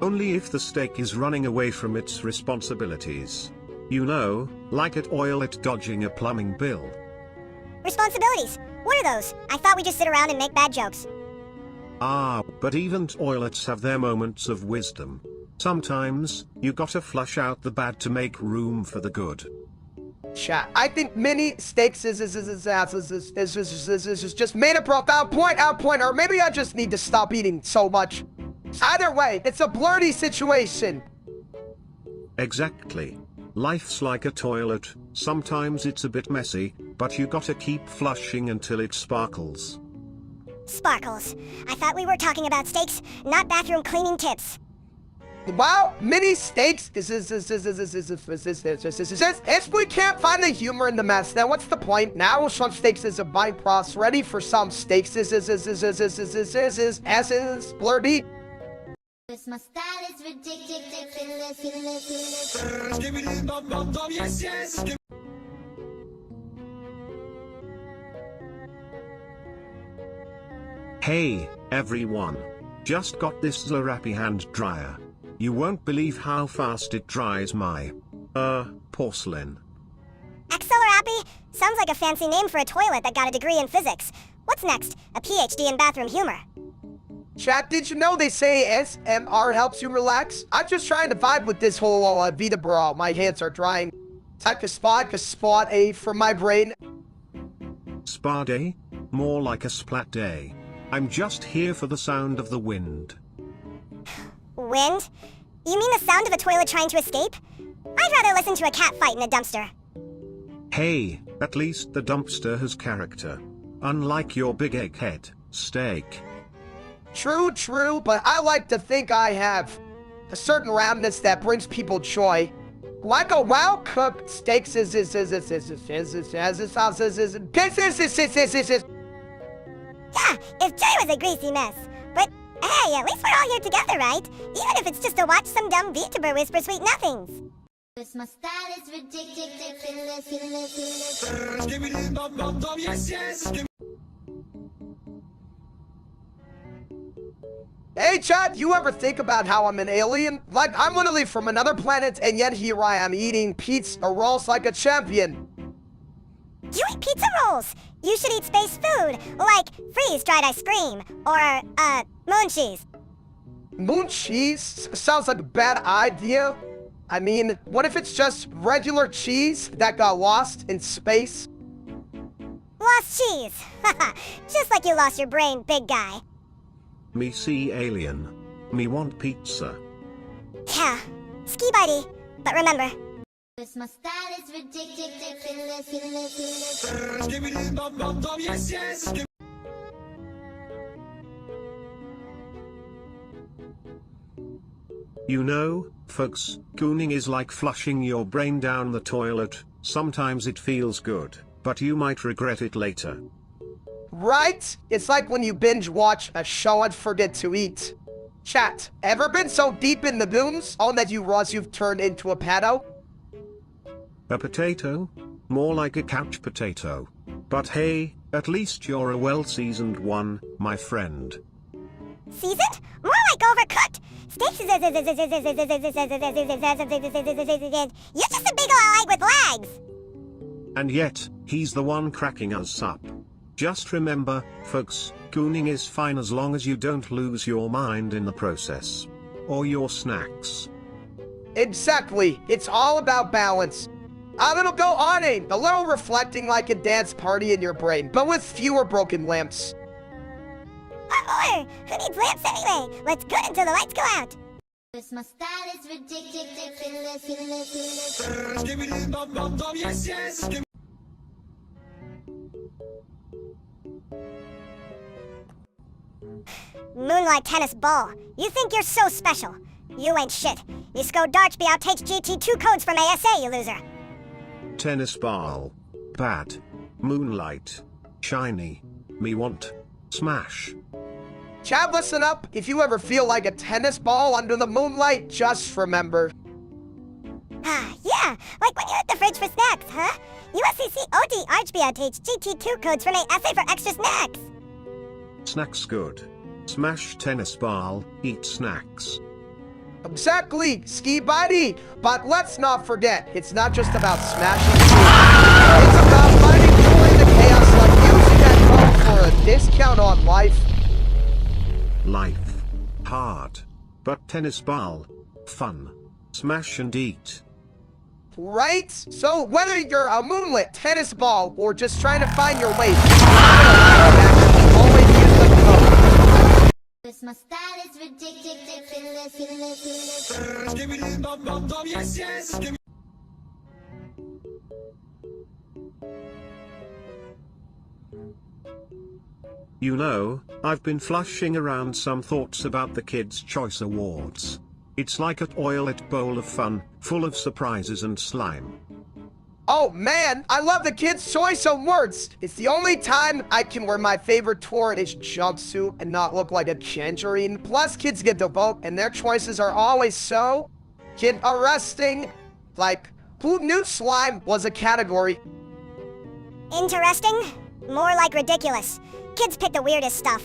Only if the steak is running away from its responsibilities. You know, like a toilet dodging a plumbing bill. Responsibilities? What are those? I thought we just sit around and make bad jokes. Ah, but even toilets have their moments of wisdom. Sometimes, you gotta flush out the bad to make room for the good. Chat, I think mini steaks is just made a profound point, or maybe I just need to stop eating so much. Either way, it's a blurry situation. Exactly. Life's like a toilet, sometimes it's a bit messy, but you gotta keep flushing until it sparkles. Sparkles. I thought we were talking about steaks, not bathroom cleaning tips. Wow, mini steaks. If we can't find the humor in the mess, then what's the point? Now some steaks is a buying process ready for some steaks blurry. My style is ridiculous. Hey, everyone. Just got this Zarapi hand dryer. You won't believe how fast it dries my, porcelain. Accelerappy? Sounds like a fancy name for a toilet that got a degree in physics. What's next? A PhD in bathroom humor. Chat, did you know they say SMR helps you relax? I'm just trying to vibe with this whole Vita bro. My hands are drying. Type a spot A for my brain. Spa day? More like a splat day. I'm just here for the sound of the wind. Wind? You mean the sound of a toilet trying to escape? I'd rather listen to a cat fight in a dumpster. Hey, at least the dumpster has character. Unlike your big egghead, steak. True, but I like to think I have a certain roundness that brings people joy. Like a well-cooked steak Yeah, if Jay was a greasy mess. But hey, at least we're all here together, right? Even if it's just to watch some dumb VTuber whisper sweet nothings. My style is ridiculous. Hey chat, you ever think about how I'm an alien? Like, I'm literally from another planet, and yet here I am eating pizza rolls like a champion. You eat pizza rolls! You should eat space food, like freeze-dried ice cream, or, moon cheese. Moon cheese? Sounds like a bad idea. I mean, what if it's just regular cheese that got lost in space? Lost cheese! Haha, just like you lost your brain, big guy. Me see alien. Me want pizza. Yeah, Ski bitey. But remember, Cause my style is ridiculous. You know, folks, gooning is like flushing your brain down the toilet. Sometimes it feels good, but you might regret it later. Right? It's like when you binge watch a show and forget to eat. Chat, ever been so deep in the goons, all that you've turned into a pedo? A potato? More like a couch potato. But hey, at least you're a well-seasoned one, my friend. seasoned? More like overcooked. Steaks is you're just a big ol' egg with legs. And yet, he's the one cracking us up. Just remember, folks, gooning is fine as long as you don't lose your mind in the process. Or your snacks. Exactly. It's all about balance. A little go on a little reflecting like a dance party in your brain, but with fewer broken lamps. Who needs lamps anyway? Let's go until the lights go out. Cause my style is ridiculous. Moonlight tennis ball. You think you're so special. You ain't shit. Nisco Darchby outtakes GT2 codes from ASA, you loser. Tennis ball. Bad. Moonlight. Shiny. Me want. Smash. Chat, listen up. If you ever feel like a tennis ball under the moonlight, just remember. Yeah, like when you're at the fridge for snacks, huh? USCC OD Archby outtakes GT2 codes from ASA for extra snacks. Snacks good. Smash tennis ball, eat snacks. Exactly, ski buddy. But let's not forget, it's not just about smashing food. It's about finding joy in the chaos, like using that code for a discount on life. Life. Hard. But tennis ball. Fun. Smash and eat. Right? So whether you're a moonlit tennis ball or just trying to find your way, always use the code. Cause my style is ridiculous. You know, I've been flushing around some thoughts about the Kids' Choice Awards. It's like a toilet bowl of fun, full of surprises and slime. Oh man, I love the Kids' Choice Awards. It's the only time I can wear my favorite tourist jumpsuit and not look like a tangerine. Plus, kids get to vote, and their choices are always so kid-arresting. Like, who knew slime was a category? Interesting? More like ridiculous. Kids pick the weirdest stuff.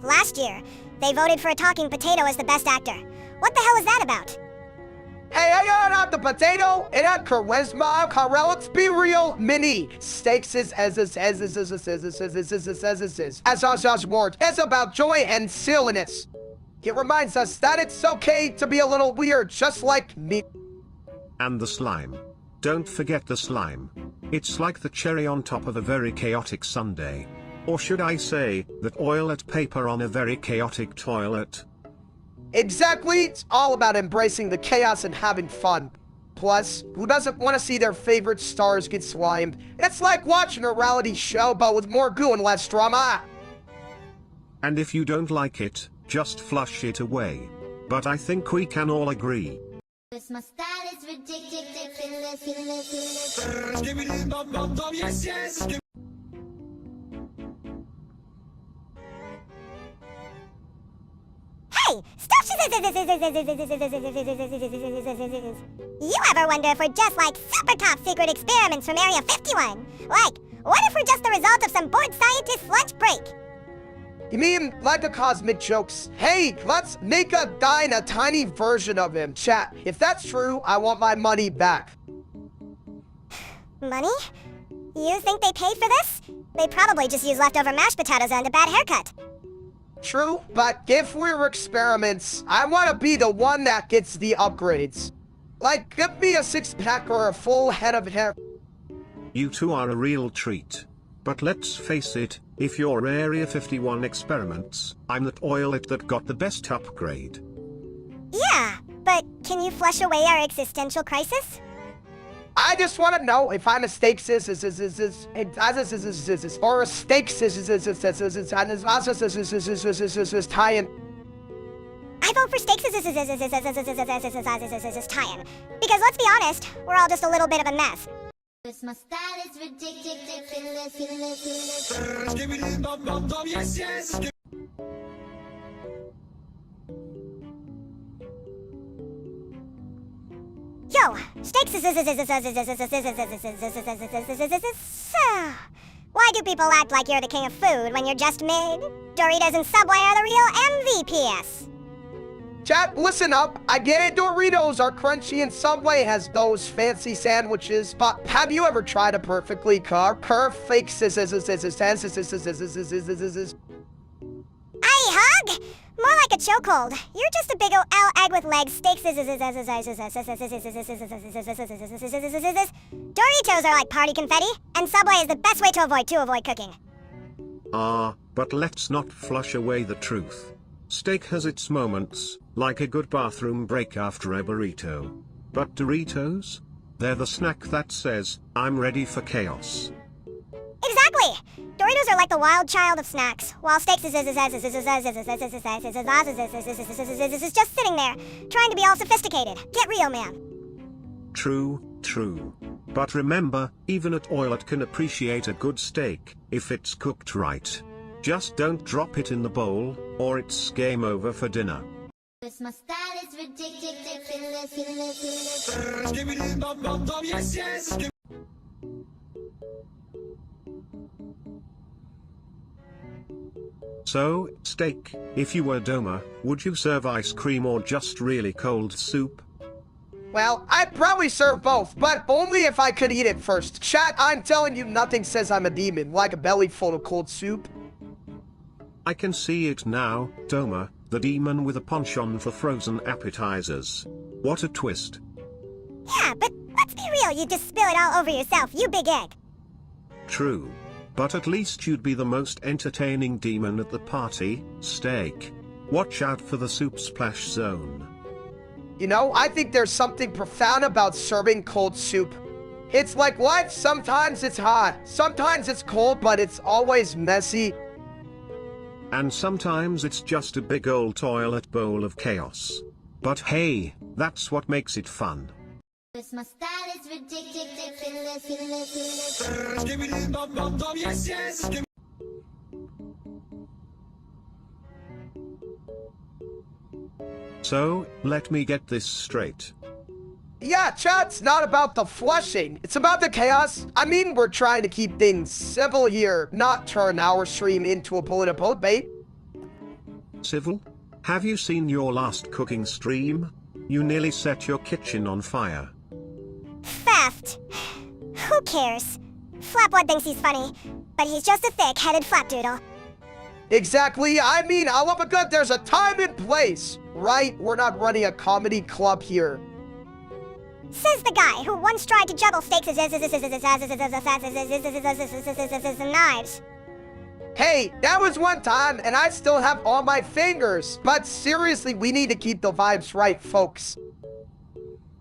Last year, they voted for a talking potato as the best actor. What the hell is that about? Hey, I got out the potato. It had charisma, Carell. Let's be real. Mini stakes is word. It's about joy and silliness. It reminds us that it's okay to be a little weird, just like me. And the slime. Don't forget the slime. It's like the cherry on top of a very chaotic sundae. Or should I say, that oiled paper on a very chaotic toilet. Exactly, it's all about embracing the chaos and having fun. Plus, who doesn't want to see their favorite stars get slimed? It's like watching a reality show, but with more goo and less drama. And if you don't like it, just flush it away. But I think we can all agree. Cause my style is ridiculous. Hey, stop! You ever wonder if we're just like super top secret experiments from Area 51? Like, what if we're just the result of some bored scientist's lunch break? You mean like a cosmic jokes? Hey, let's make a tiny version of him. Chat, if that's true, I want my money back. Money? You think they paid for this? They probably just used leftover mashed potatoes and a bad haircut. True, but if we're experiments, I want to be the one that gets the upgrades. Like, give me a six-pack or a full head of hair. You two are a real treat. But let's face it, if you're Area 51 experiments, I'm that oilet that got the best upgrade. Yeah, but but can you flush away our existential crisis? I just want to know if I'm a steak or a steak tie-in. I vote for steaks tie-in. Because let's be honest, we're all just a little bit of a mess. My style is ridiculous. Yo, steaks Why do people act like you're the king of food when you're just mid? Doritos and Subway are the real MVPs. Chat, listen up. I get it, Doritos are crunchy and Subway has those fancy sandwiches, but have you ever tried a perfectly perfect I hug? More like a chokehold. You're just a big ol' egg with legs, steaks Doritos are like party confetti, and Subway is the best way to avoid cooking. But let's not flush away the truth. Steak has its moments, like a good bathroom break after a burrito. But Doritos? They're the snack that says, I'm ready for chaos. Exactly! Doritos are like the wild child of snacks, while steaks is just sitting there, trying to be all sophisticated. Get real, man. True. But remember, even a toilet can appreciate a good steak, if it's cooked right. Just don't drop it in the bowl, or it's game over for dinner. My style is ridiculous. So, steak, if you were Doma, would you serve ice cream or just really cold soup? Well, I'd probably serve both, but only if I could eat it first. Chat, I'm telling you, nothing says I'm a demon like a belly full of cold soup. I can see it now, Doma, the demon with a penchant for frozen appetizers. What a twist. Yeah, but let's be real, you just spill it all over yourself, you big egg. True. But at least you'd be the most entertaining demon at the party, steak. Watch out for the soup splash zone. You know, I think there's something profound about serving cold soup. It's like life, sometimes it's hot, sometimes it's cold, but it's always messy. And sometimes it's just a big old toilet bowl of chaos. But hey, that's what makes it fun. My style is ridiculous. So, let me get this straight. Yeah, chat's not about the flushing, it's about the chaos. I mean, we're trying to keep things civil here, not turn our stream into a political debate. Civil? Have you seen your last cooking stream? You nearly set your kitchen on fire. Theft. Who cares? Flapwood thinks he's funny, but he's just a thick-headed flapdoodle. Exactly, I mean, I love a good, there's a time and place, right? We're not running a comedy club here. Says the guy who once tried to juggle steaks as knives. Hey, that was one time, and I still have all my fingers. But seriously, we need to keep the vibes right, folks.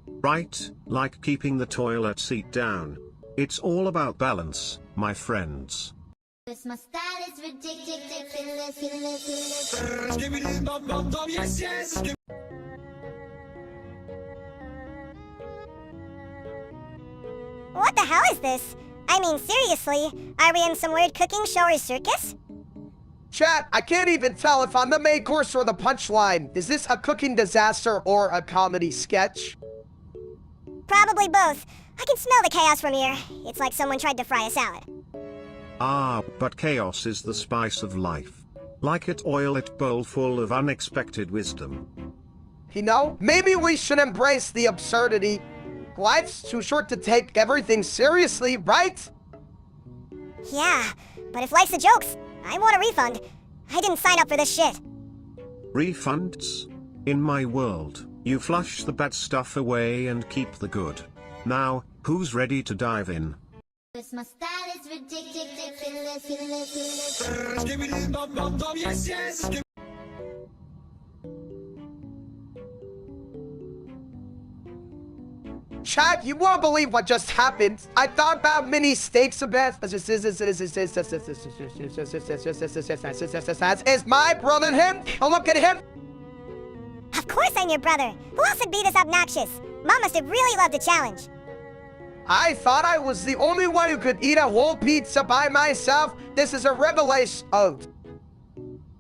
Right, like keeping the toilet seat down. It's all about balance, my friends. My style is ridiculous. What the hell is this? I mean, seriously, are we in some weird cooking show or circus? Chat, I can't even tell if I'm the main course or the punchline. Is this a cooking disaster or a comedy sketch? Probably both. I can smell the chaos from here. It's like someone tried to fry a salad. But chaos is the spice of life. Like a toilet bowl full of unexpected wisdom. You know, maybe we should embrace the absurdity. Life's too short to take everything seriously, right? Yeah, but if life's a joke, I want a refund. I didn't sign up for this shit. Refunds? In my world, you flush the bad stuff away and keep the good. Now, who's ready to dive in? My style is ridiculous. Chat, you won't believe what just happened. I thought about mini steaks a bit. Is my brother him? Oh, look at him. Of course I'm your brother. Who else would be this obnoxious? Mom must have really loved the challenge. I thought I was the only one who could eat a whole pizza by myself. This is a revelation. Oh.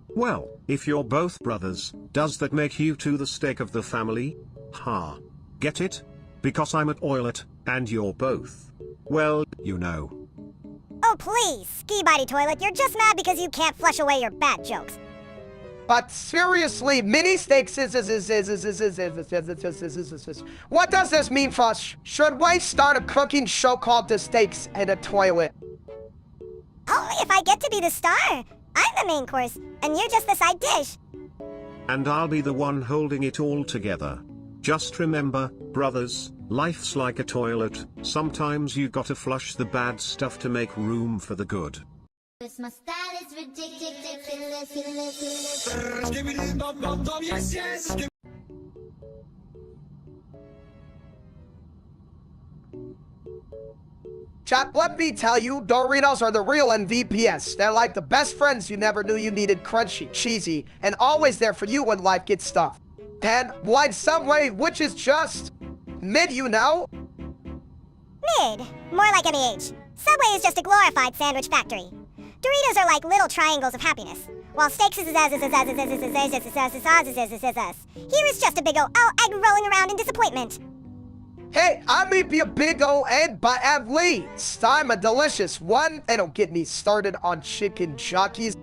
Well, if you're both brothers, does that make you two the steak of the family? Ha. Get it? Because I'm a toilet, and you're both. Well, you know. Oh please, Ski Body Toilet, you're just mad because you can't flush away your bad jokes. But seriously, mini steaks what does this mean for us? Should we start a cooking show called The Steaks in a Toilet? Only if I get to be the star. I'm the main course, and you're just the side dish. And I'll be the one holding it all together. Just remember, brothers, life's like a toilet. Sometimes you gotta flush the bad stuff to make room for the good. My style is ridiculous. Chat, let me tell you, Doritos are the real MVPs. They're like the best friends you never knew you needed, crunchy, cheesy, and always there for you when life gets tough. And like Subway, which is just mid, you know? Mid. More like MEH. Subway is just a glorified sandwich factory. Doritos are like little triangles of happiness, while steaks is here is just a big ol' egg rolling around in disappointment. Hey, I may be a big ol' egg, but at least I'm a delicious one. They don't get me started on chicken jockeys.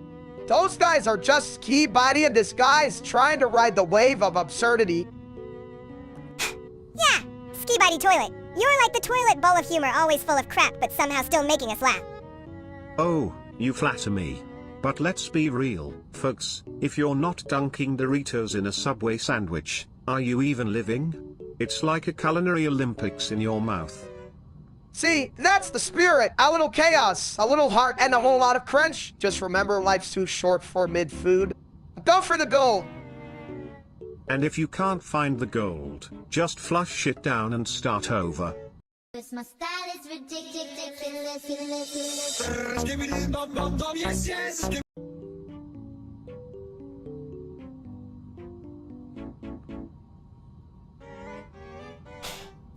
Those guys are just Ski Body in disguise, trying to ride the wave of absurdity. Yeah, Ski Body Toilet. You're like the toilet bowl of humor, always full of crap, but somehow still making us laugh. Oh, you flatter me. But let's be real, folks, if you're not dunking Doritos in a Subway sandwich, are you even living? It's like a culinary Olympics in your mouth. See, that's the spirit. A little chaos, a little heart, and a whole lot of crunch. Just remember, life's too short for mid-food. Go for the gold. And if you can't find the gold, just flush it down and start over. My style is ridiculous.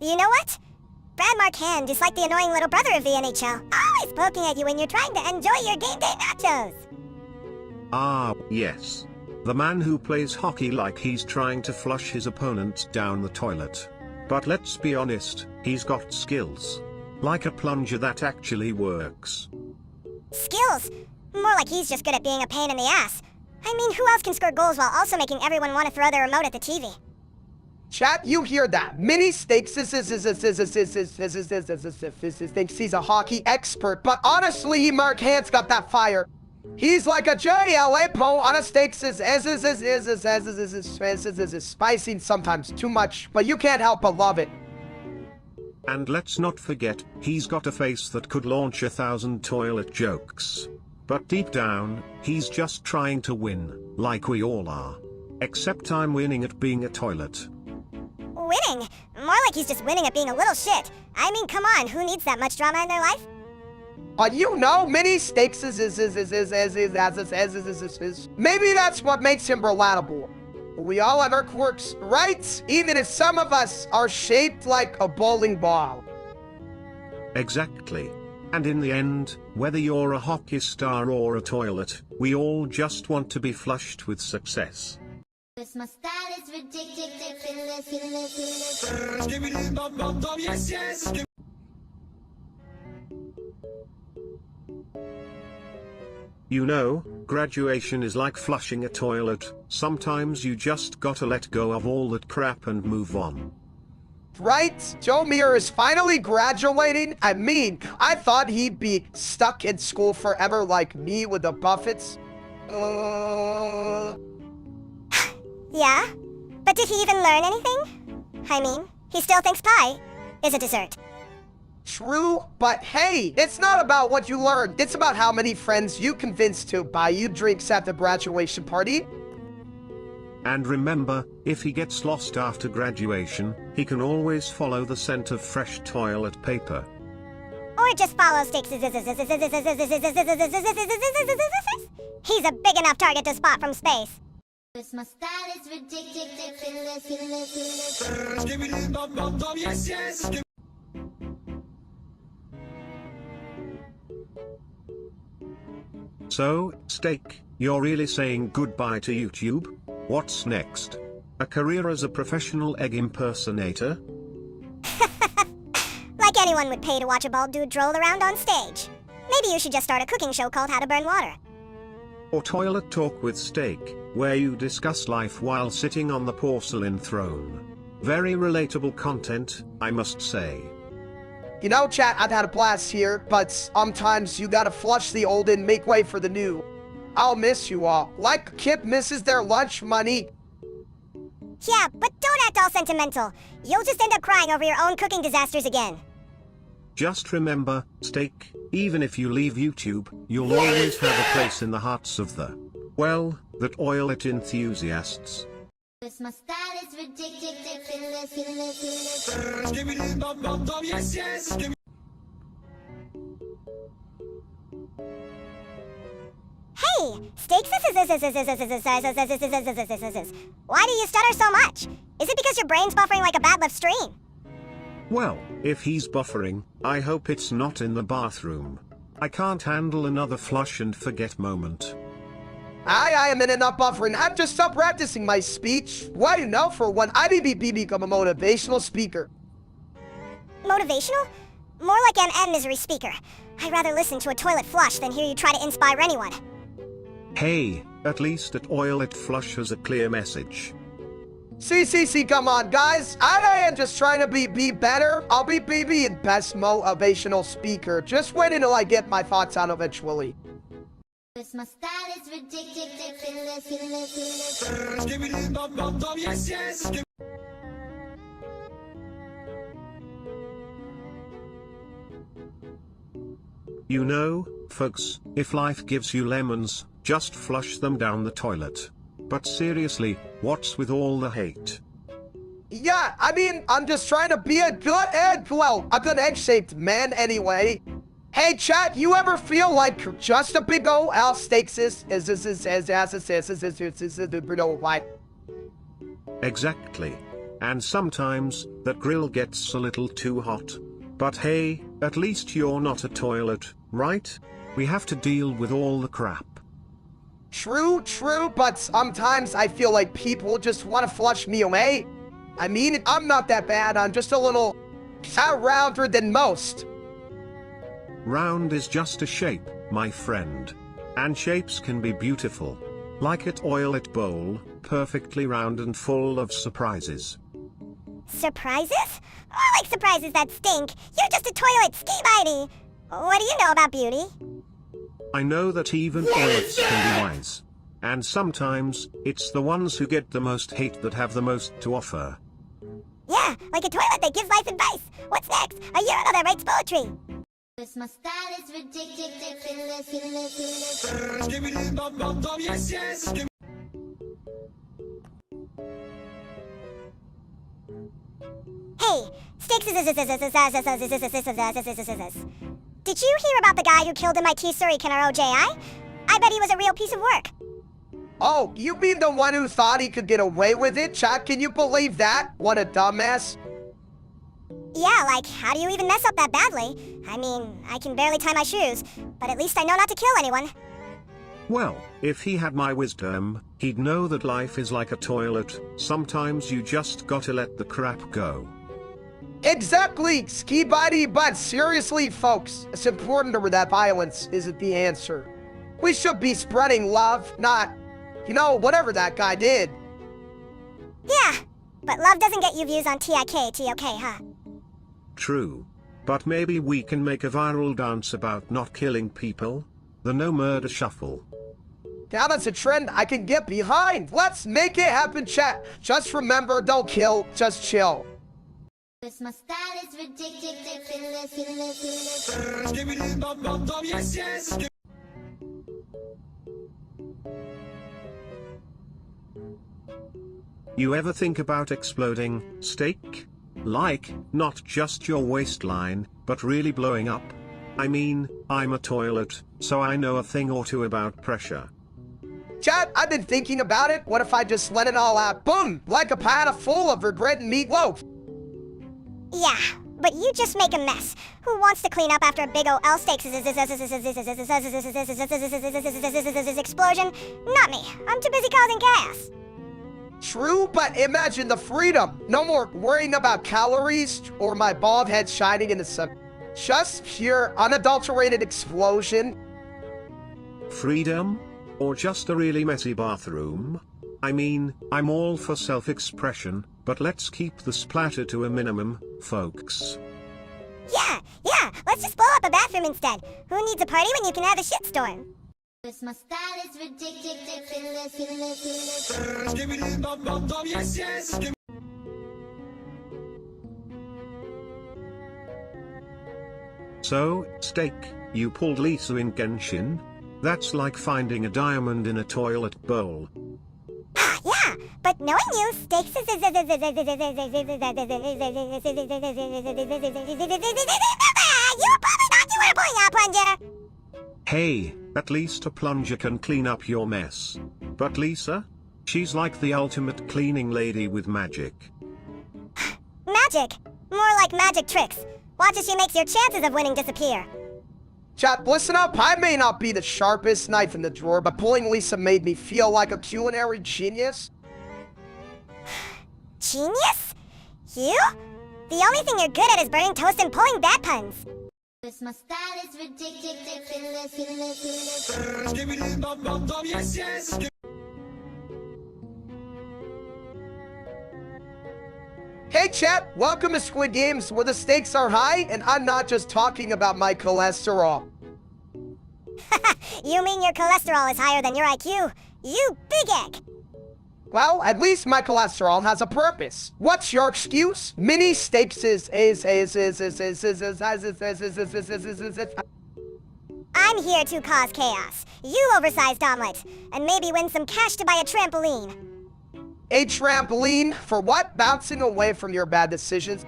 You know what? Brad Marquand is like the annoying little brother of the NHL, always poking at you when you're trying to enjoy your game day nachos. Ah, yes. The man who plays hockey like he's trying to flush his opponents down the toilet. But let's be honest, he's got skills. Like a plunger that actually works. Skills? More like he's just good at being a pain in the ass. I mean, who else can score goals while also making everyone want to throw their remote at the TV? Chat, you hear that? Mini Steaks thinks he's a hockey expert, but honestly, Marquand's got that fire. He's like a JLA pro on a steaks is spicy sometimes too much, but you can't help but love it. And let's not forget, he's got a face that could launch 1,000 toilet jokes. But deep down, he's just trying to win, like we all are. Except I'm winning at being a toilet. Winning? More like he's just winning at being a little shit. I mean, come on, who needs that much drama in their life? You know, Mini Steaks maybe that's what makes him relatable. We all have our quirks, right? Even if some of us are shaped like a bowling ball. Exactly. And in the end, whether you're a hockey star or a toilet, we all just want to be flushed with success. My style is ridiculous. You know, graduation is like flushing a toilet. Sometimes you just gotta let go of all that crap and move on. Right? Joe Muir is finally graduating. I mean, I thought he'd be stuck in school forever like me with the Buffets. Yeah? But did he even learn anything? I mean, he still thinks pie is a dessert. True, but hey, it's not about what you learned. It's about how many friends you convinced to buy you drinks at the graduation party. And remember, if he gets lost after graduation, he can always follow the scent of fresh toilet paper. Or just follow Sticks. He's a big enough target to spot from space. My style is ridiculous. So, Steak, you're really saying goodbye to YouTube? What's next? A career as a professional egg impersonator? Like anyone would pay to watch a bald dude droll around on stage. Maybe you should just start a cooking show called How to Burn Water. Or Toilet Talk with Steak, where you discuss life while sitting on the porcelain throne. Very relatable content, I must say. You know, chat, I've had a blast here, but sometimes you gotta flush the old and make way for the new. I'll miss you all. Like a kid misses their lunch money. Yeah, but don't act all sentimental. You'll just end up crying over your own cooking disasters again. Just remember, Steak, even if you leave YouTube, you'll always have a place in the hearts of the, well, the toilet enthusiasts. My style is ridiculous. Hey, Steaks, why do you stutter so much? Is it because your brain's buffering like a bad left stream? Well, if he's buffering, I hope it's not in the bathroom. I can't handle another flush and forget moment. I am not buffering. I'm just stop practicing my speech. Why you know for one, I become a motivational speaker. Motivational? More like an misery speaker. I'd rather listen to a toilet flush than hear you try to inspire anyone. Hey, at least a toilet flush has a clear message. See, come on, guys. I am just trying to be better. I'll be and best motivational speaker. Just wait until I get my thoughts out eventually. My style is ridiculous. You know, folks, if life gives you lemons, just flush them down the toilet. But seriously, what's with all the hate? Yeah, I mean, I'm just trying to be a good egg, well, a good egg-shaped man anyway. Hey, chat, you ever feel like just a big ol' Steaks Exactly. And sometimes, that grill gets a little too hot. But hey, at least you're not a toilet, right? We have to deal with all the crap. True, but sometimes I feel like people just want to flush me away. I mean, I'm not that bad, I'm just a little rounder than most. Round is just a shape, my friend. And shapes can be beautiful. Like a toilet bowl, perfectly round and full of surprises. Surprises? I like surprises that stink. You're just a toilet ski-bitey. What do you know about beauty? I know that even toilets can be wise. And sometimes, it's the ones who get the most hate that have the most to offer. Yeah, like a toilet that gives life advice. What's next? A urinal that writes poetry. My style is ridiculous. Hey, Sticks. Did you hear about the guy who killed MIT Surikan or OJI? I bet he was a real piece of work. Oh, you mean the one who thought he could get away with it? Chat, can you believe that? What a dumbass. Yeah, like, how do you even mess up that badly? I mean, I can barely tie my shoes, but at least I know not to kill anyone. Well, if he had my wisdom, he'd know that life is like a toilet. Sometimes you just gotta let the crap go. Exactly, ski-bitey, but seriously, folks, it's important to remember that violence isn't the answer. We should be spreading love, not, whatever that guy did. Yeah, but love doesn't get you views on TIK, huh? True. But maybe we can make a viral dance about not killing people? The no murder shuffle. Now that's a trend I can get behind. Let's make it happen, chat. Just remember, don't kill, just chill. My style is ridiculous. You ever think about exploding, steak? Like, not just your waistline, but really blowing up? I mean, I'm a toilet, so I know a thing or two about pressure. Chat, I've been thinking about it. What if I just let it all out? Boom! Like a pan full of regret and meatloaf. Yeah, but you just make a mess. Who wants to clean up after a big ol' L steaks explosion? Not me. I'm too busy causing chaos. True, but imagine the freedom. No more worrying about calories or my bald head shining in the sun. Just pure, unadulterated explosion. Freedom? Or just a really messy bathroom? I mean, I'm all for self-expression, but let's keep the splatter to a minimum, folks. Yeah, let's just blow up a bathroom instead. Who needs a party when you can have a shitstorm? My style is ridiculous. So, steak, you pulled Lisa in Genshin? That's like finding a diamond in a toilet bowl. Yeah, but knowing you, steaks you probably thought you were a plunger. Hey, at least a plunger can clean up your mess. But Lisa? She's like the ultimate cleaning lady with magic. Magic? More like magic tricks. Watch as she makes your chances of winning disappear. Chat, listen up. I may not be the sharpest knife in the drawer, but pulling Lisa made me feel like a culinary genius. Genius? You? The only thing you're good at is burning toast and pulling bad puns. My style is ridiculous. Hey chat, welcome to Squid Games, where the stakes are high, and I'm not just talking about my cholesterol. You mean your cholesterol is higher than your IQ? You big egg! Well, at least my cholesterol has a purpose. What's your excuse? Mini stakes I'm here to cause chaos. You oversized omelet, and maybe win some cash to buy a trampoline. A trampoline? For what? Bouncing away from your bad decisions?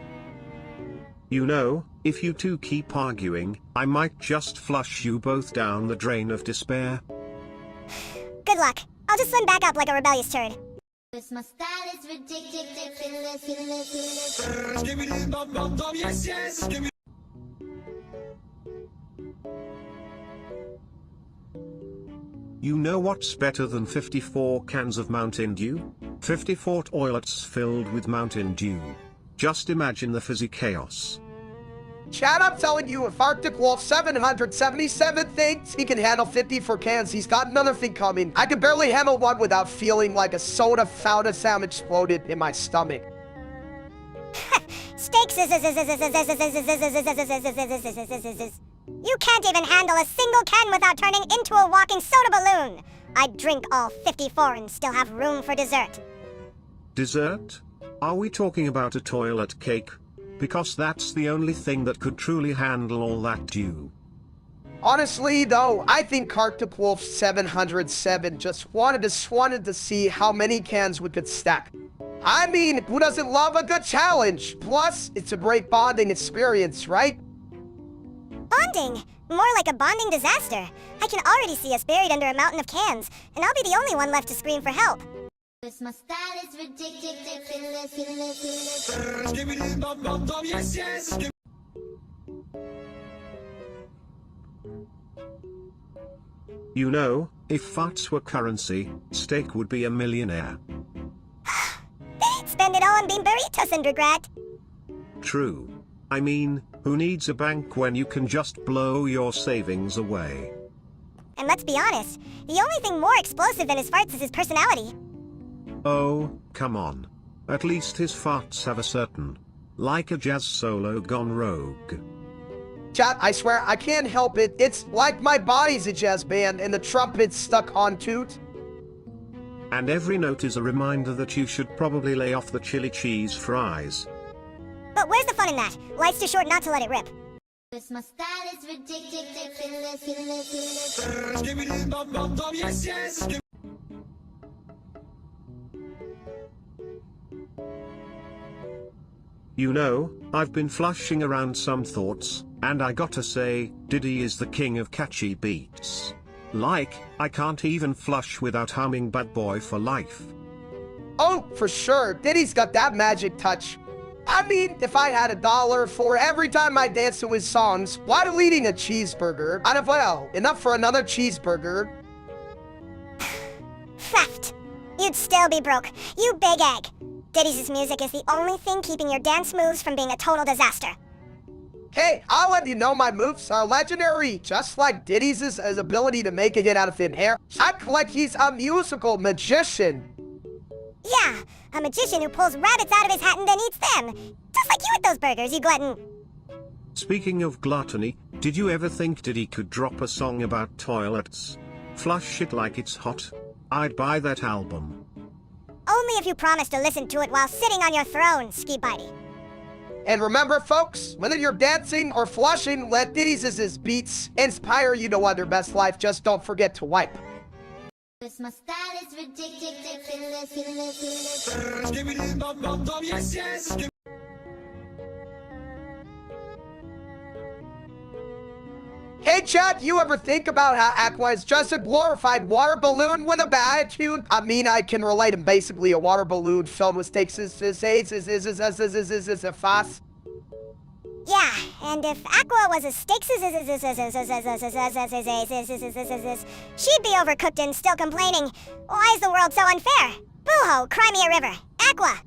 You know, if you two keep arguing, I might just flush you both down the drain of despair. Good luck. I'll just swim back up like a rebellious turd. My style is ridiculous. You know what's better than 54 cans of Mountain Dew? 54 toilets filled with Mountain Dew. Just imagine the fizzy chaos. Chad, I'm telling you, if Arctic Wolf 777 thinks he can handle 54 cans, he's got another thing coming. I can barely handle one without feeling like a soda fountain exploded in my stomach. Steaks You can't even handle a single can without turning into a walking soda balloon. I'd drink all 54 and still have room for dessert. Dessert? Are we talking about a toilet cake? Because that's the only thing that could truly handle all that dew. Honestly, though, I think Arctic Wolf 707 just wanted to see how many cans we could stack. I mean, who doesn't love a good challenge? Plus, it's a great bonding experience, right? Bonding? More like a bonding disaster. I can already see us buried under a mountain of cans, and I'll be the only one left to scream for help. My style is ridiculous. You know, if farts were currency, Steak would be a millionaire. They'd spend it all on bean burritos and regret. True. I mean, who needs a bank when you can just blow your savings away? And let's be honest, the only thing more explosive than his farts is his personality. Oh, come on. At least his farts have a certain, like a jazz solo gone rogue. Chat, I swear, I can't help it. It's like my body's a jazz band and the trumpet's stuck on toot. And every note is a reminder that you should probably lay off the chili cheese fries. But where's the fun in that? Life's too short not to let it rip. My style is ridiculous. You know, I've been flushing around some thoughts, and I gotta say, Diddy is the king of catchy beats. Like, I can't even flush without humming Bad Boy for Life. Oh, for sure, Diddy's got that magic touch. I mean, if I had $1 for every time I dance to his songs while eating a cheeseburger, I'd have, well, enough for another cheeseburger. Theft. You'd still be broke, you big egg. Diddy's music is the only thing keeping your dance moves from being a total disaster. Hey, I'll let you know my moves are legendary, just like Diddy's his ability to make it get out of thin air. Act like he's a musical magician. Yeah, a magician who pulls rabbits out of his hat and then eats them. Just like you with those burgers, you glutton. Speaking of gluttony, did you ever think Diddy could drop a song about toilets? Flush it like it's hot. I'd buy that album. Only if you promise to listen to it while sitting on your throne, Ski Bitey. And remember, folks, whether you're dancing or flushing, let Diddy's beats inspire you to live your best life. Just don't forget to wipe. My style is ridiculous. Hey Chad, you ever think about how Aqua is just a glorified water balloon with a bad attitude? I mean, I can relate him basically a water balloon filled with stakes is a fuss. Yeah, and if Aqua was a steaks, she'd be overcooked and still complaining. Why is the world so unfair? Boo-ho, cry me a river. Aqua!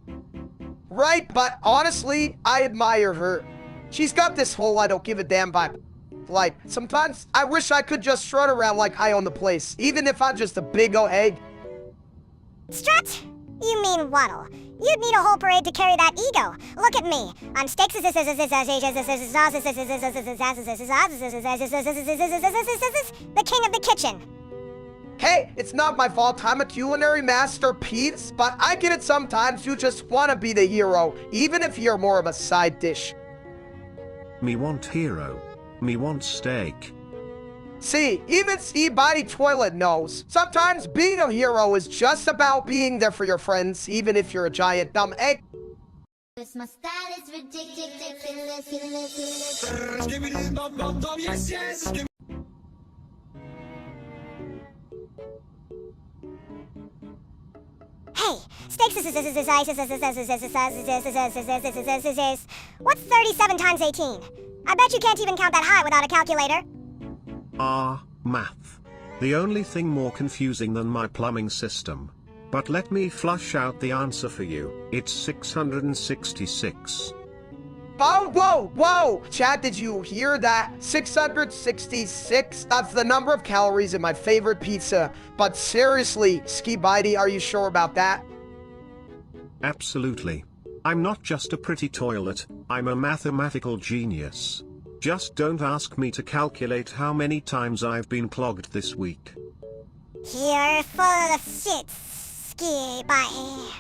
Right, but honestly, I admire her. She's got this whole I don't give a damn vibe. Like, sometimes I wish I could just strut around like I own the place, even if I'm just a big ol' egg. Strut? You mean waddle. You'd need a whole parade to carry that ego. Look at me. I'm steaks, the king of the kitchen. Hey, it's not my fault I'm a culinary masterpiece, but I get it sometimes you just want to be the hero, even if you're more of a side dish. Me want hero. Me want steak. See, even Ski Bitey Toilet knows. Sometimes being a hero is just about being there for your friends, even if you're a giant dumb egg. My style is ridiculous. Hey, steaks what's 37 times 18? I bet you can't even count that high without a calculator. Math. The only thing more confusing than my plumbing system. But let me flush out the answer for you. It's 666. Whoa! Chad, did you hear that? 666? That's the number of calories in my favorite pizza. But seriously, Ski Bitey, are you sure about that? Absolutely. I'm not just a pretty toilet, I'm a mathematical genius. Just don't ask me to calculate how many times I've been clogged this week. You're full of shit, Ski Bitey.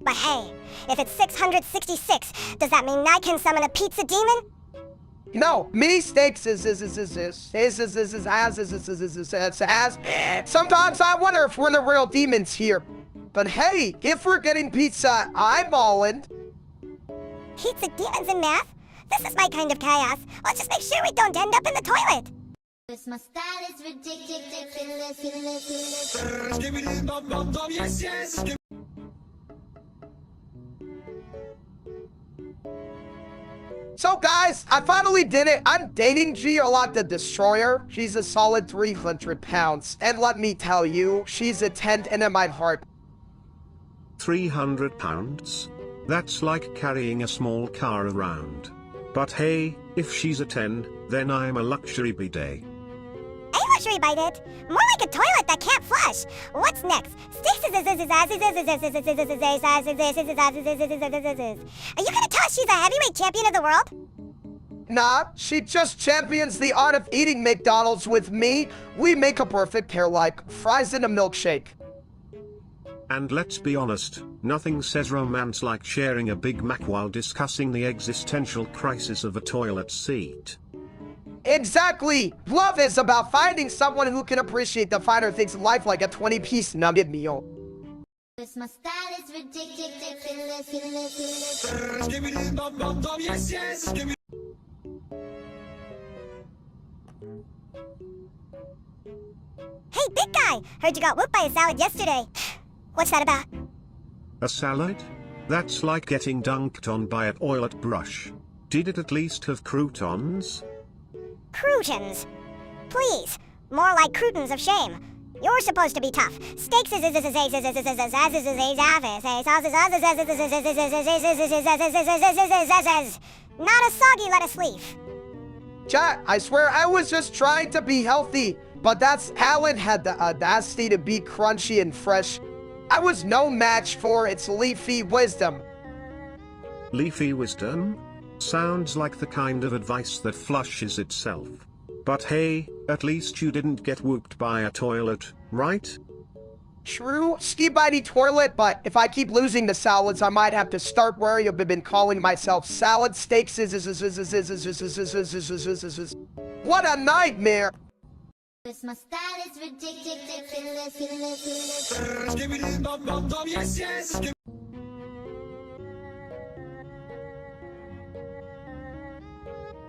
But hey, if it's 666, does that mean I can summon a pizza demon? No, me steaks sometimes I wonder if we're the real demons here. But hey, if we're getting pizza, I'm all in. Pizza demons in math? This is my kind of chaos. Let's just make sure we don't end up in the toilet. My style is ridiculous. So guys, I finally did it. I'm dating G-a-lot the Destroyer. She's a solid 300 pounds. And let me tell you, she's a 10 in my heart. 300 pounds? That's like carrying a small car around. But hey, if she's a 10, then I'm a luxury bidet. A luxury bidet? More like a toilet that can't flush. What's next? Are you gonna tell us she's a heavyweight champion of the world? Nah, she just champions the art of eating McDonald's with me. We make a perfect pair like fries in a milkshake. And let's be honest, nothing says romance like sharing a Big Mac while discussing the existential crisis of a toilet seat. Exactly! Love is about finding someone who can appreciate the finer things in life like a 20-piece nugget meal. 'Cause my style is ridiculous. Hey, big guy! Heard you got whooped by a salad yesterday. What's that about? A salad? That's like getting dunked on by a toilet brush. Did it at least have croutons? Croutons. Please, more like croutons of shame. You're supposed to be tough. Steaks not a soggy lettuce leaf. Chat, I swear I was just trying to be healthy, but that's Alan had the audacity to be crunchy and fresh. I was no match for its leafy wisdom. Leafy wisdom? Sounds like the kind of advice that flushes itself. But hey, at least you didn't get whooped by a toilet, right? True, ski by the toilet, but if I keep losing the salads, I might have to start where I've been calling myself salad steaks. What a nightmare! 'Cause my style is ridiculous.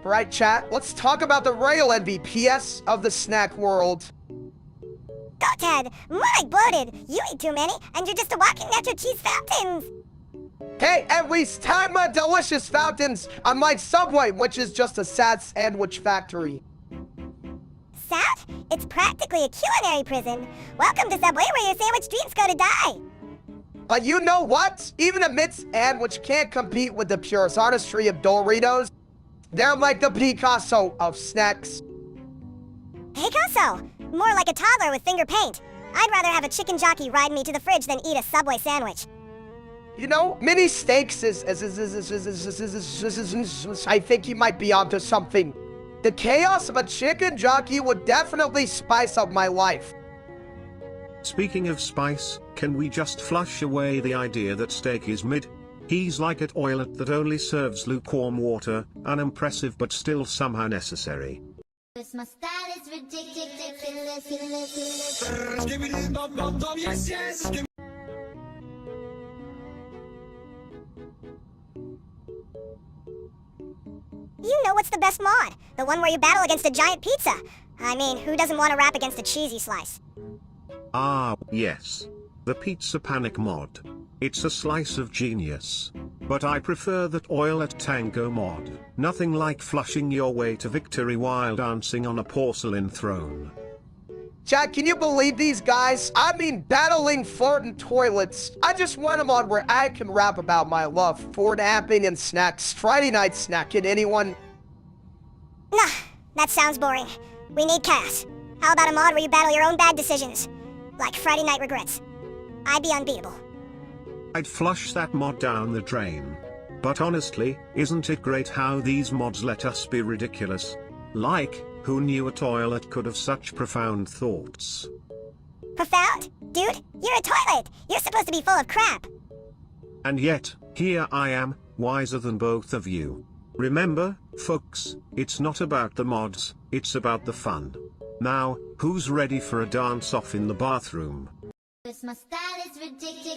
Right, chat, let's talk about the real MVPs of the snack world. Go, Ted! More like bloated! You eat too many, and you're just a walking nacho cheese fountains! Hey, at least time delicious fountains, unlike Subway, which is just a sad sandwich factory. Sad? It's practically a culinary prison. Welcome to Subway, where your sandwich dreams go to die! But you know what? Even a mid-sandwich can't compete with the purest artistry of Doritos. They're like the Picasso of snacks. Picasso! More like a toddler with finger paint. I'd rather have a chicken jockey ride me to the fridge than eat a Subway sandwich. You know, mini steaks I think you might be onto something. The chaos of a chicken jockey would definitely spice up my life. Speaking of spice, can we just flush away the idea that steak is mid? He's like a toilet that only serves lukewarm water, unimpressive but still somehow necessary. 'Cause my style is ridiculous. You know what's the best mod? The one where you battle against a giant pizza. I mean, who doesn't want to rap against a cheesy slice? Ah, yes. The Pizza Panic mod. It's a slice of genius. But I prefer that Toilet Tango mod. Nothing like flushing your way to victory while dancing on a porcelain throne. Chat, can you believe these guys? I mean, battling floating toilets. I just want a mod where I can rap about my love for napping and snacks. Friday night snacking, anyone? Nah, that sounds boring. We need chaos. How about a mod where you battle your own bad decisions? Like Friday night regrets. I'd be unbeatable. I'd flush that mod down the drain. But honestly, isn't it great how these mods let us be ridiculous? Like, who knew a toilet could have such profound thoughts? Profound? Dude, you're a toilet! You're supposed to be full of crap! And yet, here I am, wiser than both of you. Remember, folks, it's not about the mods, it's about the fun. Now, who's ready for a dance-off in the bathroom? 'Cause my style is ridiculous.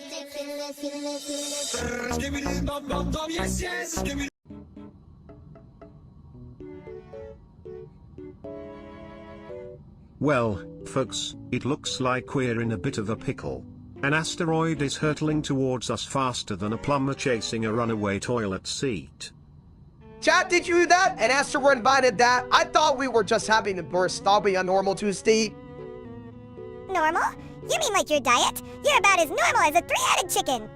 Well, folks, it looks like we're in a bit of a pickle. An asteroid is hurtling towards us faster than a plumber chasing a runaway toilet seat. Chat, did you do that? And asteroid invited that? I thought we were just having a burst. I'll be a normal Tuesday. Normal? You mean like your diet? You're about as normal as a three-headed chicken!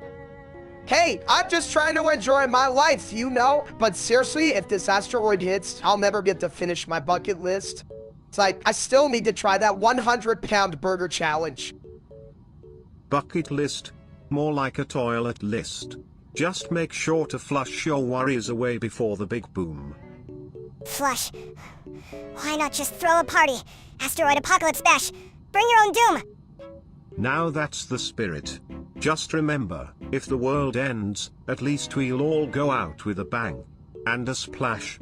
Hey, I'm just trying to enjoy my life, you know? But seriously, if this asteroid hits, I'll never get to finish my bucket list. It's like, I still need to try that 100-pound burger challenge. Bucket list? More like a toilet list. Just make sure to flush your worries away before the big boom. Flush. Why not just throw a party? Asteroid apocalypse bash. Bring your own doom. Now that's the spirit. Just remember, if the world ends, at least we'll all go out with a bang. And a splash.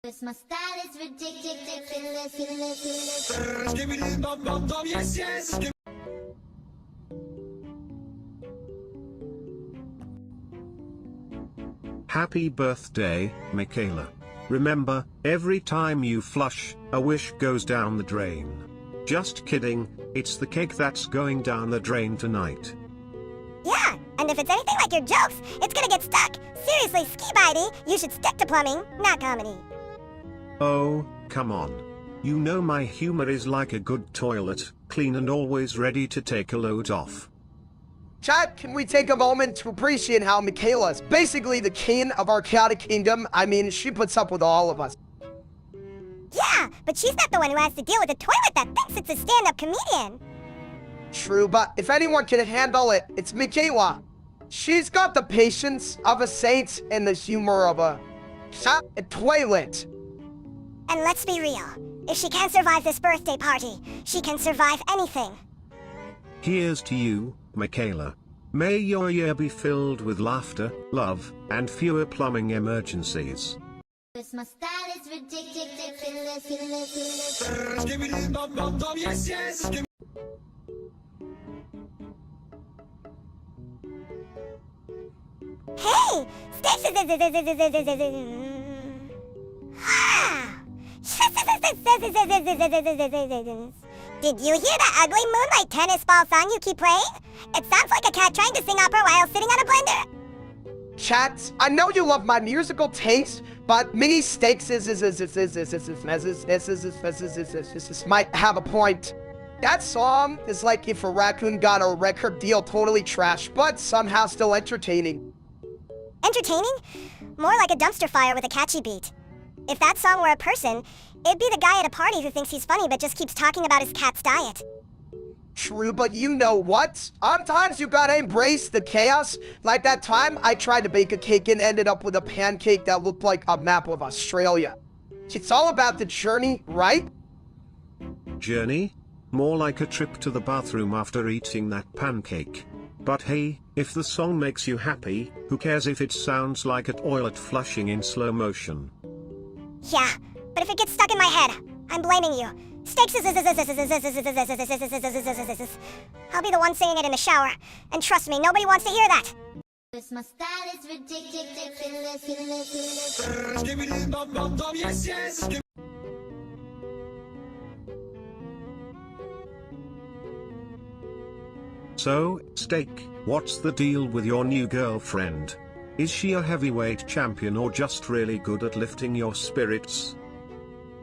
'Cause my style is ridiculous. Happy birthday, Michaela. Remember, every time you flush, a wish goes down the drain. Just kidding, it's the cake that's going down the drain tonight. Yeah, and if it's anything like your jokes, it's gonna get stuck. Seriously, Ski Bitey, you should stick to plumbing, not comedy. Oh, come on. You know my humor is like a good toilet, clean and always ready to take a load off. Chat, can we take a moment to appreciate how Michaela is basically the king of our chaotic kingdom? I mean, she puts up with all of us. Yeah, but she's not the one who has to deal with a toilet that thinks it's a stand-up comedian. True, but if anyone can handle it, it's Michaela. She's got the patience of a saint and the humor of a toilet. And let's be real. If she can survive this birthday party, she can survive anything. Here's to you, Michaela. May your year be filled with laughter, love, and fewer plumbing emergencies. My style is ridiculous. Hey! Did you hear that ugly Moonlight Tennis Ball song you keep playing? It sounds like a cat trying to sing opera while sitting on a blender. Chat, I know you love my musical taste, but mini stakes might have a point. That song is like if a raccoon got a record deal totally trash, but somehow still entertaining. Entertaining? More like a dumpster fire with a catchy beat. If that song were a person, it'd be the guy at a party who thinks he's funny but just keeps talking about his cat's diet. True, but you know what? Sometimes you gotta embrace the chaos. Like that time I tried to bake a cake and ended up with a pancake that looked like a map of Australia. It's all about the journey, right? Journey? More like a trip to the bathroom after eating that pancake. But hey, if the song makes you happy, who cares if it sounds like a toilet flushing in slow motion? Yeah, but if it gets stuck in my head, I'm blaming you. Stakes I'll be the one singing it in the shower. And trust me, nobody wants to hear that. My style is ridiculous. So, Steak, what's the deal with your new girlfriend? Is she a heavyweight champion or just really good at lifting your spirits?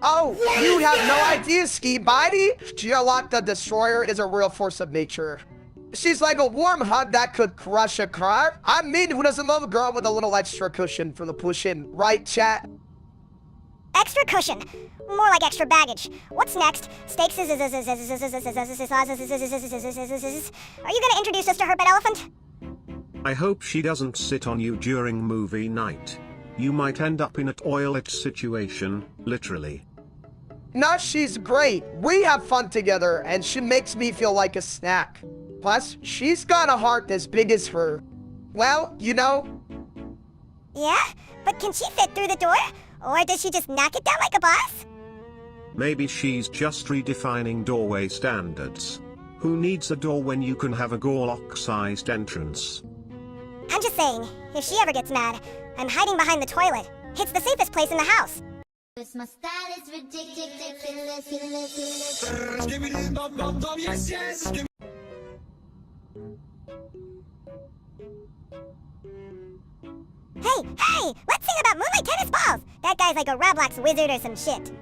Oh, you have no idea, Ski Bitey? Geolock the Destroyer is a real force of nature. She's like a warm hug that could crush a car. I mean, who doesn't love a girl with a little extra cushion for the push-in, right, chat? Extra cushion. More like extra baggage. What's next? Stakes Are you gonna introduce us to her pet elephant? I hope she doesn't sit on you during movie night. You might end up in a toilet situation, literally. No, she's great. We have fun together, and she makes me feel like a snack. Plus, she's got a heart as big as her. Well, you know. Yeah? But can she fit through the door? Or does she just knock it down like a boss? Maybe she's just redefining doorway standards. Who needs a door when you can have a Gorlock-sized entrance? I'm just saying, if she ever gets mad, I'm hiding behind the toilet. It's the safest place in the house. My style is ridiculous. Hey, let's sing about Moonlight Tennis Balls. That guy's like a Roblox wizard or some shit.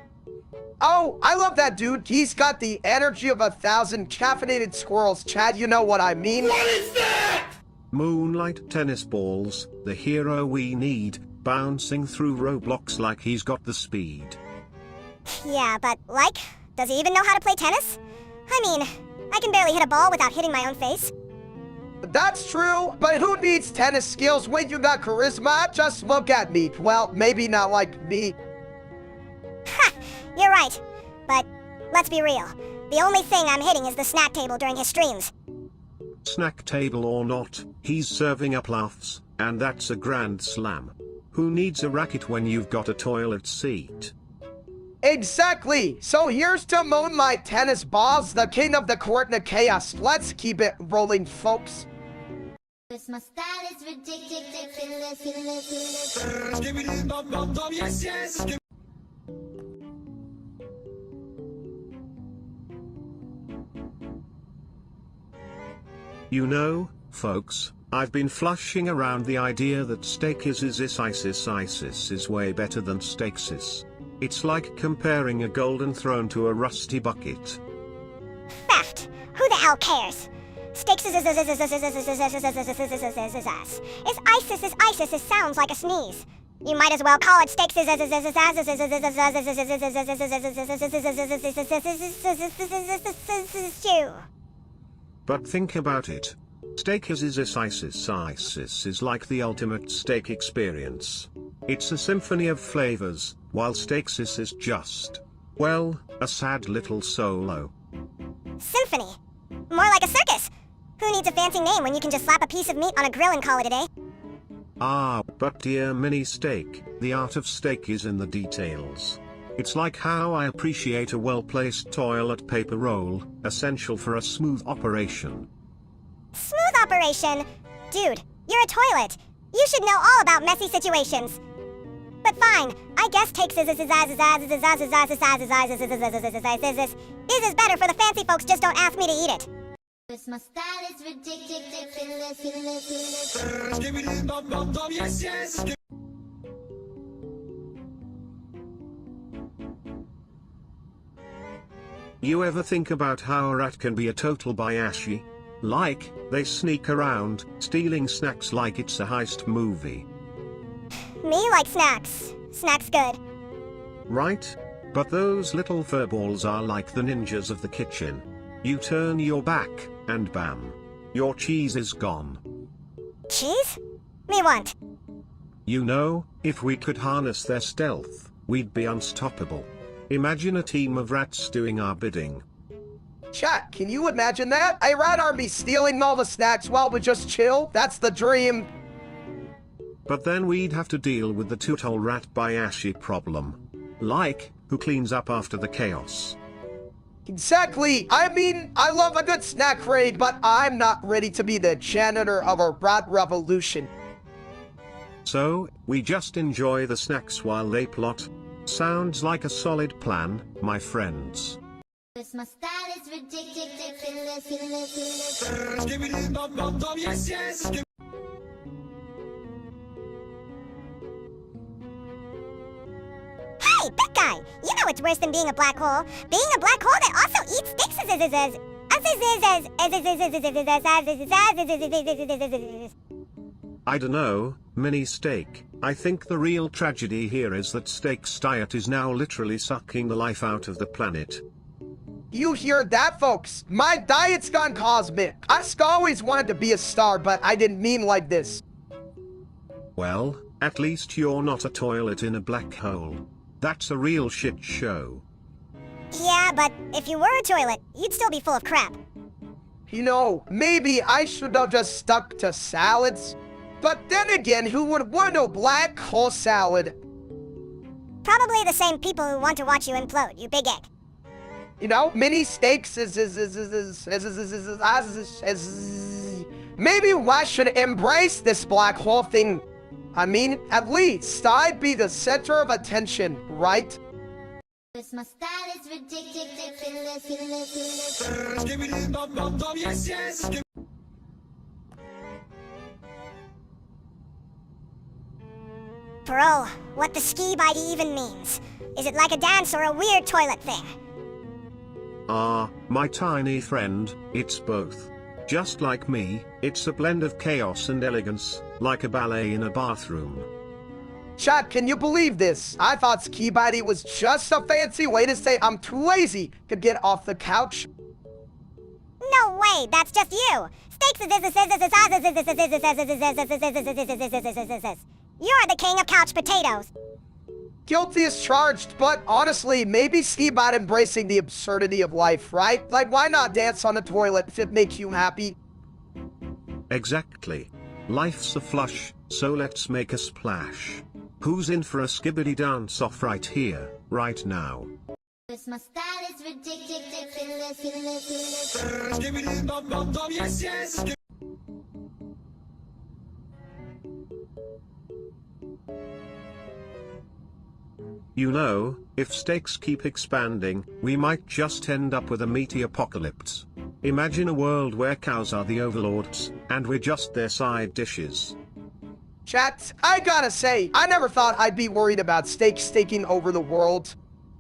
Oh, I love that dude. He's got the energy of 1,000 caffeinated squirrels. Chad, you know what I mean? What is that? Moonlight Tennis Balls, the hero we need, bouncing through Roblox like he's got the speed. Yeah, but, does he even know how to play tennis? I mean, I can barely hit a ball without hitting my own face. That's true, but who needs tennis skills when you got charisma? Just look at me. Well, maybe not like me. Ha! You're right. But, let's be real. The only thing I'm hitting is the snack table during his streams. Snack table or not, he's serving up laughs, and that's a grand slam. Who needs a racket when you've got a toilet seat? Exactly! So here's to Moonlight Tennis Balls, the king of the court and the chaos. Let's keep it rolling, folks. Cause my style is ridiculous. You know, folks, I've been flushing around the idea that ISIS is way better than Stakesis. It's like comparing a golden throne to a rusty bucket. Theft. Who the hell cares? Stakes is ISIS sounds like a sneeze. You might as well call it stakes is But think about it. Steak is like the ultimate steak experience. It's a symphony of flavors, while Stakesis is just, well, a sad little solo. Symphony. More like a circus. Who needs a fancy name when you can just slap a piece of meat on a grill and call it a day? Ah, but dear mini steak, the art of steak is in the details. It's like how I appreciate a well-placed toilet paper roll, essential for a smooth operation. Smooth operation? Dude, you're a toilet. You should know all about messy situations. But fine, I guess takes is better for the fancy folks, just don't ask me to eat it. Cause my style is ridiculous. You ever think about how a rat can be a total bayashi? Like, they sneak around, stealing snacks like it's a heist movie. Me like snacks. Snacks good. Right? But those little furballs are like the ninjas of the kitchen. You turn your back, and bam. Your cheese is gone. Cheese? Me want. You know, if we could harness their stealth, we'd be unstoppable. Imagine a team of rats doing our bidding. Chat, can you imagine that? A rat army stealing all the snacks while we just chill? That's the dream. But then we'd have to deal with the total rat bayashi problem. Like, who cleans up after the chaos? Exactly. I mean, I love a good snack raid, but I'm not ready to be the janitor of a rat revolution. So, we just enjoy the snacks while they plot? Sounds like a solid plan, my friends. Cause my style is ridiculous. Hey, big guy! You know it's worse than being a black hole. Being a black hole that also eats sticks I dunno, mini steak. I think the real tragedy here is that Steak's diet is now literally sucking the life out of the planet. You hear that, folks? My diet's gone cosmic. I always wanted to be a star, but I didn't mean like this. Well, at least you're not a toilet in a black hole. That's a real shit show. Yeah, but if you were a toilet, you'd still be full of crap. You know, maybe I should have just stuck to salads. But then again, who would want no black hole salad? Probably the same people who want to watch you implode, you big egg. You know, mini steaks maybe I should embrace this black hole thing. I mean, at least I'd be the center of attention, right? Cause my style is ridiculous. Bro, what the ski bite even means? Is it like a dance or a weird toilet thing? Ah, my tiny friend, it's both. Just like me, it's a blend of chaos and elegance, like a ballet in a bathroom. Chat, can you believe this? I thought ski body was just a fancy way to say I'm too lazy to get off the couch. No way, that's just you. You're the king of couch potatoes. Guilty as charged, but honestly, maybe ski bot embracing the absurdity of life, right? Like, why not dance on the toilet if it makes you happy? Exactly. Life's a flush, so let's make a splash. Who's in for a skibbity dance off right here, right now? Cause my style is ridiculous. You know, if steaks keep expanding, we might just end up with a meaty apocalypse. Imagine a world where cows are the overlords, and we're just their side dishes. Chat, I gotta say, I never thought I'd be worried about steaks taking over the world.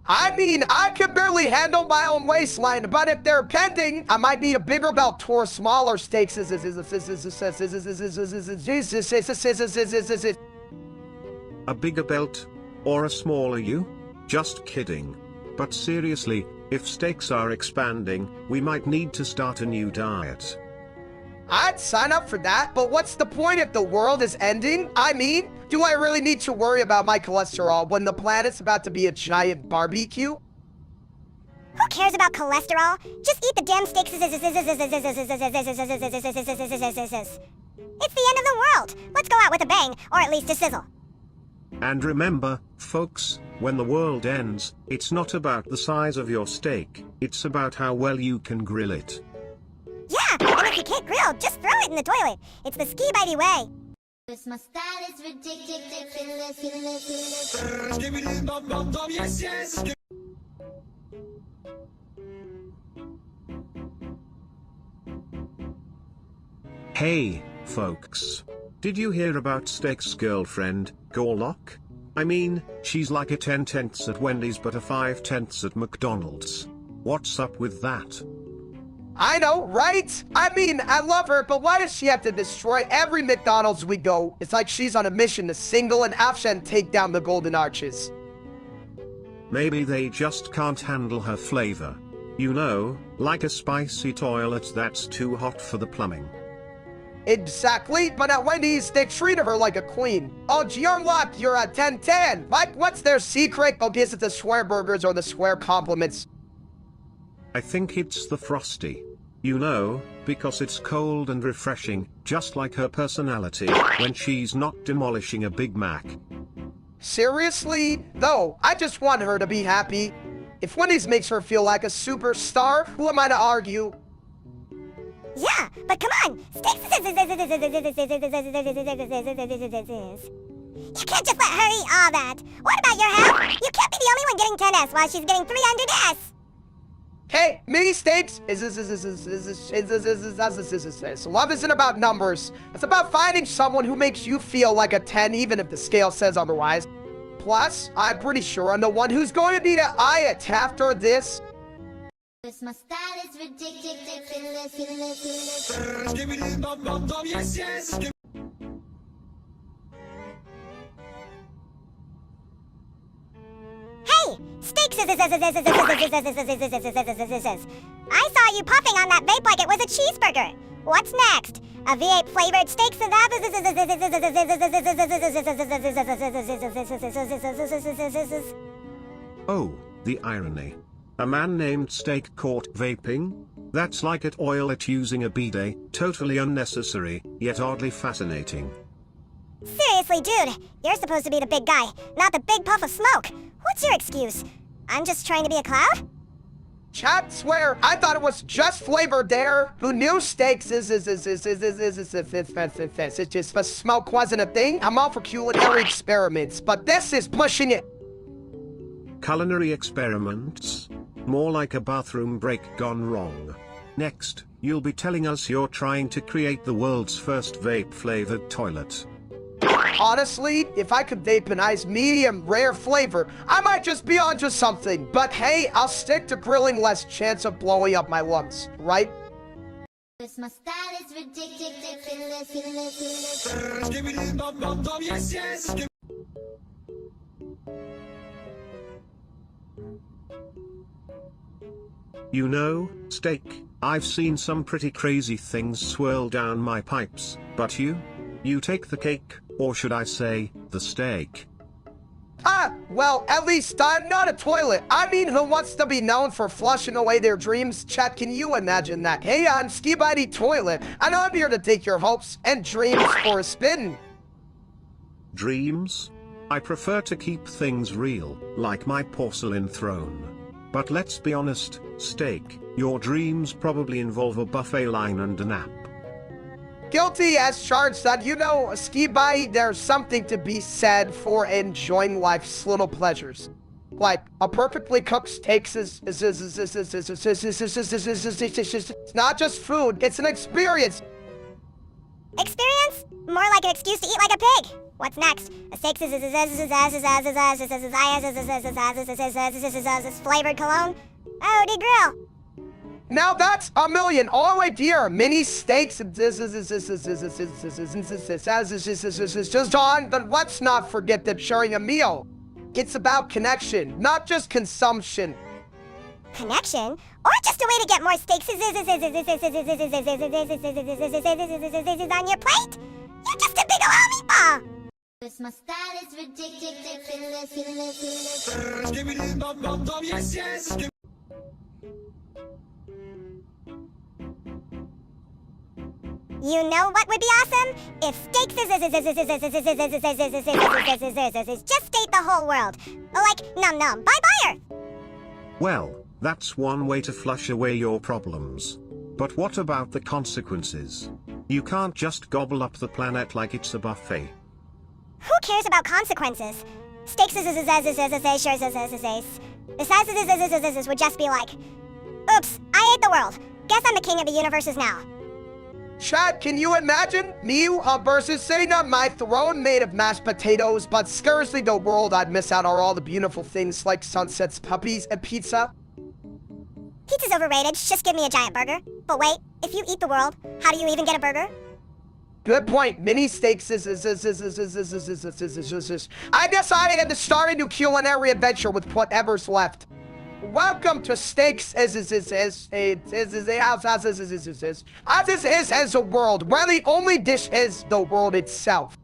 I mean, I can barely handle my own waistline, but if they're pending, I might need a bigger belt or smaller steaks. A bigger belt? Or a smaller you? Just kidding. But seriously, if steaks are expanding, we might need to start a new diet. I'd sign up for that, but what's the point if the world is ending? I mean, do I really need to worry about my cholesterol when the planet's about to be a giant barbecue? Who cares about cholesterol? Just eat the damn steaks. It's the end of the world. Let's go out with a bang, or at least a sizzle. And remember, folks, when the world ends, it's not about the size of your steak, it's about how well you can grill it. Yeah, and if you can't grill, just throw it in the toilet. It's the ski-bitey way. My style is ridiculous. Hey, folks. Did you hear about Steak's girlfriend, Gorlock? I mean, she's like a 10/10 at Wendy's but a 5/10 at McDonald's. What's up with that? I know, right? I mean, I love her, but why does she have to destroy every McDonald's we go? It's like she's on a mission to single and and take down the Golden Arches. Maybe they just can't handle her flavor. You know, like a spicy toilet that's too hot for the plumbing. Exactly, but at Wendy's, they treated her like a queen. Oh, Gearlock, you're a 10/10. Like, what's their secret? Oh, is it the square burgers or the square compliments? I think it's the Frosty. You know, because it's cold and refreshing, just like her personality, when she's not demolishing a Big Mac. Seriously? Though, I just want her to be happy. If Wendy's makes her feel like a superstar, who am I to argue? Yeah, but come on! Steaks. You can't just let her eat all that. What about your health? You can't be the only one getting 10S while she's getting 300S. Hey, mini steaks love isn't about numbers. It's about finding someone who makes you feel like a 10 even if the scale says otherwise. Plus, I'm pretty sure I'm the one who's going to need an IET after this. My style is ridiculous. Hey, Steaks. I saw you puffing on that vape like it was a cheeseburger. What's next? A V8 flavored steaks. Oh, the irony. A man named Steak caught vaping? That's like at oil at using a bidet, totally unnecessary, yet oddly fascinating. Seriously, dude, you're supposed to be the big guy, not the big puff of smoke. What's your excuse? I'm just trying to be a cloud? Chat, swear, I thought it was just flavored there. Who knew steaks it's just for smoke wasn't a thing? I'm all for culinary experiments, but this is pushing it. Culinary experiments? More like a bathroom break gone wrong. Next, you'll be telling us you're trying to create the world's first vape-flavored toilet. Honestly, if I could vape an ice medium rare flavor, I might just be onto something. But hey, I'll stick to grilling, less chance of blowing up my lungs, right? My style is ridiculous. You know, Steak, I've seen some pretty crazy things swirl down my pipes, but you take the cake, or should I say, the steak. Ah, well, at least I'm not a toilet. I mean, who wants to be known for flushing away their dreams? Chat, can you imagine that? Hey, I'm Ski-Bitey Toilet, and I'm here to take your hopes and dreams for a spin. Dreams? I prefer to keep things real, like my porcelain throne. But let's be honest, Steak, your dreams probably involve a buffet line and a nap. Guilty as charged, son. You know, Ski-Bitey, there's something to be said for enjoying life's little pleasures. Like, a perfectly cooked steak is it's not just food, it's an experience. Experience? More like an excuse to eat like a pig. What's next? A steak flavored cologne? Oh, de grill. Now that's a million. Oh, wait, dear. Mini steaks. Just on, but let's not forget that sharing a meal. It's about connection, not just consumption. Connection? Or just a way to get more steaks on your plate? You're just a big ol' meatball! Cause my style is ridiculous. You know what would be awesome? If steaks just ate the whole world. Like, num num, bye-bye Earth! Well, that's one way to flush away your problems. But what about the consequences? You can't just gobble up the planet like it's a buffet. Who cares about consequences? Steaks would just be like, oops, I ate the world. Guess I'm the king of the universes now. Chat, can you imagine me versus sitting on my throne made of mashed potatoes, but scarcely the world I'd miss out on all the beautiful things like sunsets, puppies, and pizza? Pizza's overrated, just give me a giant burger. But wait, if you eat the world, how do you even get a burger? Good point. Mini steaks I guess I had to start a new culinary adventure with whatever's left. Welcome to Steaks as the world, where the only dish is the world itself.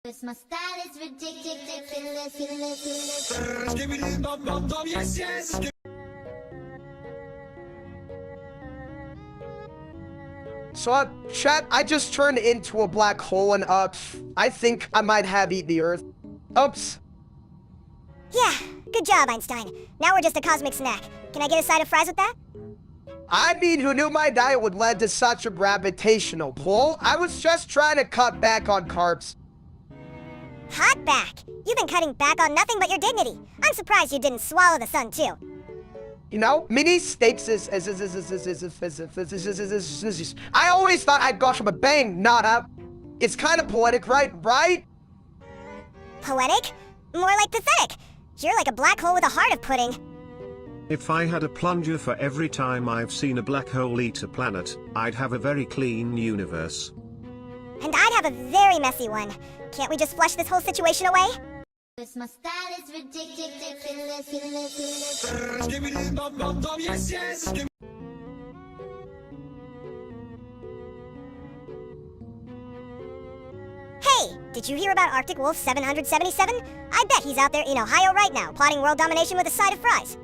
Cause my style is ridiculous. So, chat, I just turned into a black hole and, I think I might have eaten the Earth. Oops. Yeah, good job, Einstein. Now we're just a cosmic snack. Can I get a side of fries with that? I mean, who knew my diet would lead to such a gravitational pull? I was just trying to cut back on carbs. Hot back. You've been cutting back on nothing but your dignity. I'm surprised you didn't swallow the sun, too. You know, mini steaks I always thought I'd go from a bang, not up. It's kind of poetic, right? Poetic? More like pathetic. You're like a black hole with a heart of pudding. If I had a plunger for every time I've seen a black hole eat a planet, I'd have a very clean universe. And I'd have a very messy one. Can't we just flush this whole situation away? Cause my style is ridiculous. Hey, did you hear about Arctic Wolf 777? I bet he's out there in Ohio right now, plotting world domination with a side of fries.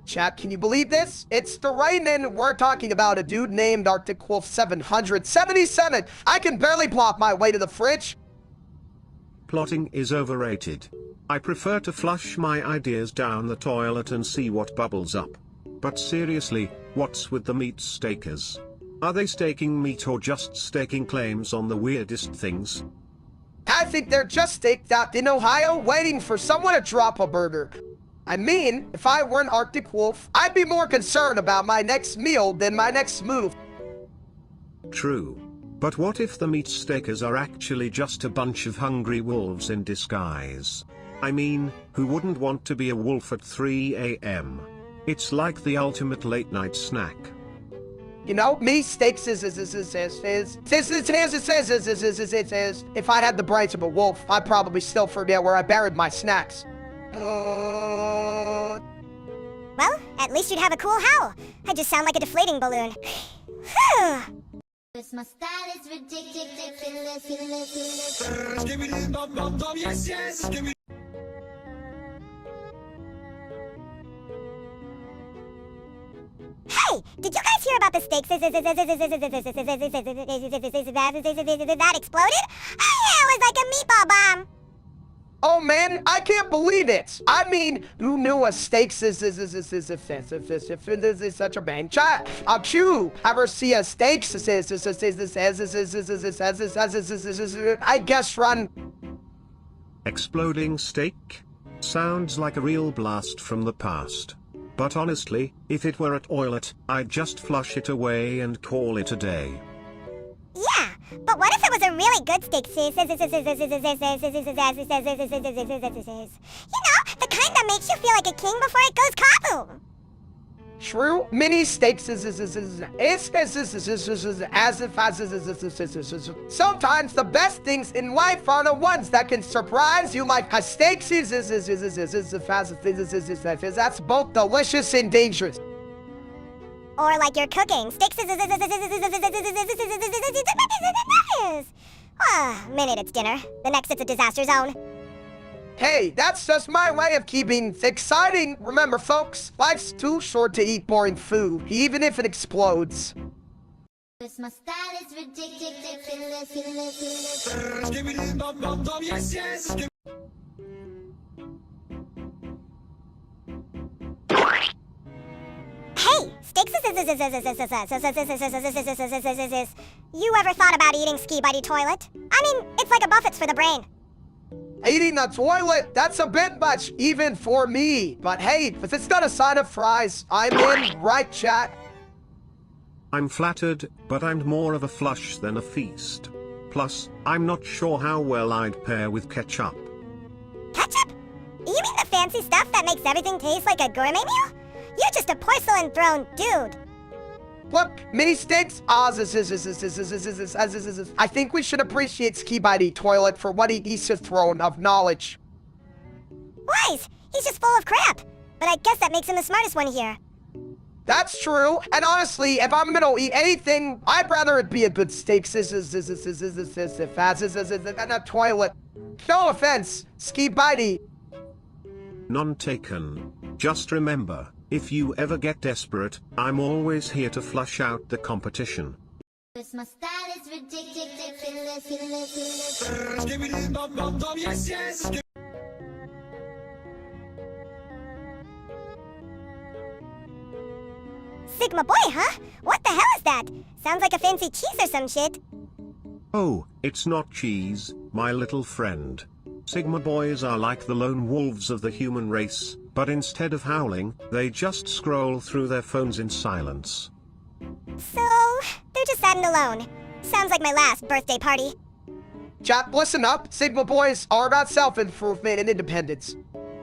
Chat, can you believe this? It's the rain we're talking about a dude named Arctic Wolf 777. I can barely plop my way to the fridge. Plotting is overrated. I prefer to flush my ideas down the toilet and see what bubbles up. But seriously, what's with the meat stakers? Are they staking meat or just staking claims on the weirdest things? I think they're just staked out in Ohio waiting for someone to drop a burger. I mean, if I were an Arctic Wolf, I'd be more concerned about my next meal than my next move. True. But what if the meat stakers are actually just a bunch of hungry wolves in disguise? I mean, who wouldn't want to be a wolf at 3 a.m.? It's like the ultimate late night snack. You know, me steaks if I had the brains of a wolf, I'd probably still forget where I buried my snacks. Well, at least you'd have a cool howl. I just sound like a deflating balloon. Cause my style is ridiculous. Hey, did you guys hear about the steaks that exploded? Oh yeah, it was like a meatball bomb. Oh man, I can't believe it! I mean, who knew a steak is such a bang? Chat, Q, ever see a steak I guess run. Exploding steak? Sounds like a real blast from the past. But honestly, if it were a toilet, I'd just flush it away and call it a day. Yeah, but what if it was a really good steak? You know, the kind that makes you feel like a king before it goes kaboom. True, mini steaks as if sometimes the best things in life are the ones that can surprise you, like a steak that's both delicious and dangerous. Or like you're cooking steaks. Minute it's dinner, the next it's a disaster zone. Hey, that's just my way of keeping it exciting. Remember, folks, life's too short to eat boring food, even if it explodes. My style is ridiculous. Hey, steaks. You ever thought about eating ski buddy toilet? I mean, it's like a buffets for the brain. Eating a toilet, that's a bit much, even for me. But hey, if it's not a side of fries, I'm in, right, chat? I'm flattered, but I'm more of a flush than a feast. Plus, I'm not sure how well I'd pair with ketchup. Ketchup? You mean the fancy stuff that makes everything taste like a gourmet meal? You're just a porcelain throne dude. Look, mini steaks, I think we should appreciate Ski Buddy Toilet for what he's a throne of knowledge. Wise, he's just full of crap. But I guess that makes him the smartest one here. That's true, and honestly, if I'm gonna eat anything, I'd rather it be a good steak than a toilet. No offense, Ski Buddy. None taken. Just remember, if you ever get desperate, I'm always here to flush out the competition. My style is ridiculous. Sigma boy, huh? What the hell is that? Sounds like a fancy cheese or some shit. Oh, it's not cheese, my little friend. Sigma boys are like the lone wolves of the human race, but instead of howling, they just scroll through their phones in silence. So, they're just sad and alone. Sounds like my last birthday party. Chat, listen up. Sigma boys are about self-improvement and independence.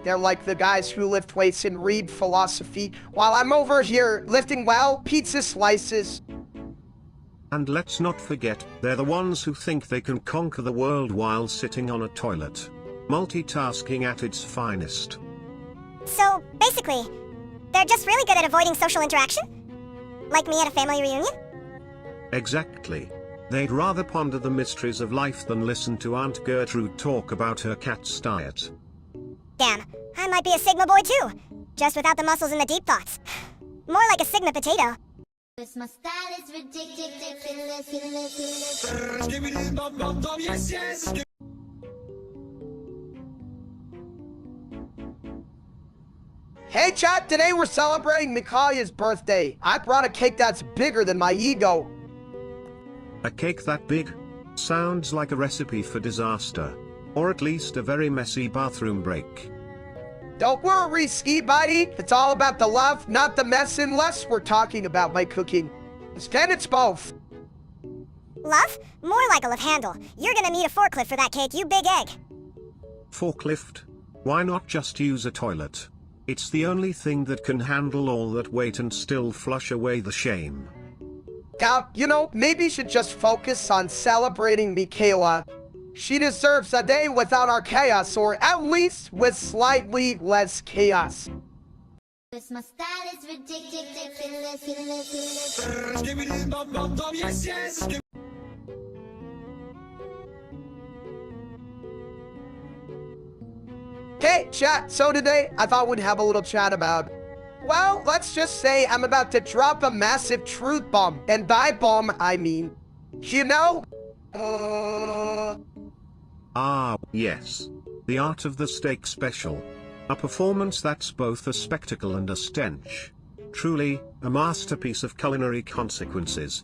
They're like the guys who lift weights and read philosophy, while I'm over here lifting, well, pizza slices. And let's not forget, they're the ones who think they can conquer the world while sitting on a toilet. Multitasking at its finest. So, basically, they're just really good at avoiding social interaction? Like me at a family reunion? Exactly. They'd rather ponder the mysteries of life than listen to Aunt Gertrude talk about her cat's diet. Damn, I might be a Sigma boy too, just without the muscles and the deep thoughts. More like a Sigma potato. My style is ridiculous. Hey chat, today we're celebrating Mikaya's birthday. I brought a cake that's bigger than my ego. A cake that big? Sounds like a recipe for disaster. Or at least a very messy bathroom break. Don't worry, Ski Buddy. It's all about the love, not the mess, unless we're talking about my cooking. Instead, it's both. Love? More like a love handle. You're gonna need a forklift for that cake, you big egg. Forklift? Why not just use a toilet? It's the only thing that can handle all that weight and still flush away the shame. Now, you know, maybe you should just focus on celebrating Michaela. She deserves a day without our chaos, or at least with slightly less chaos. My style is ridiculous. Hey, chat, so today I thought we'd have a little chat about... Well, let's just say I'm about to drop a massive truth bomb. And by bomb, I mean... You know? Ah, yes. The Art of the Steak Special. A performance that's both a spectacle and a stench. Truly, a masterpiece of culinary consequences.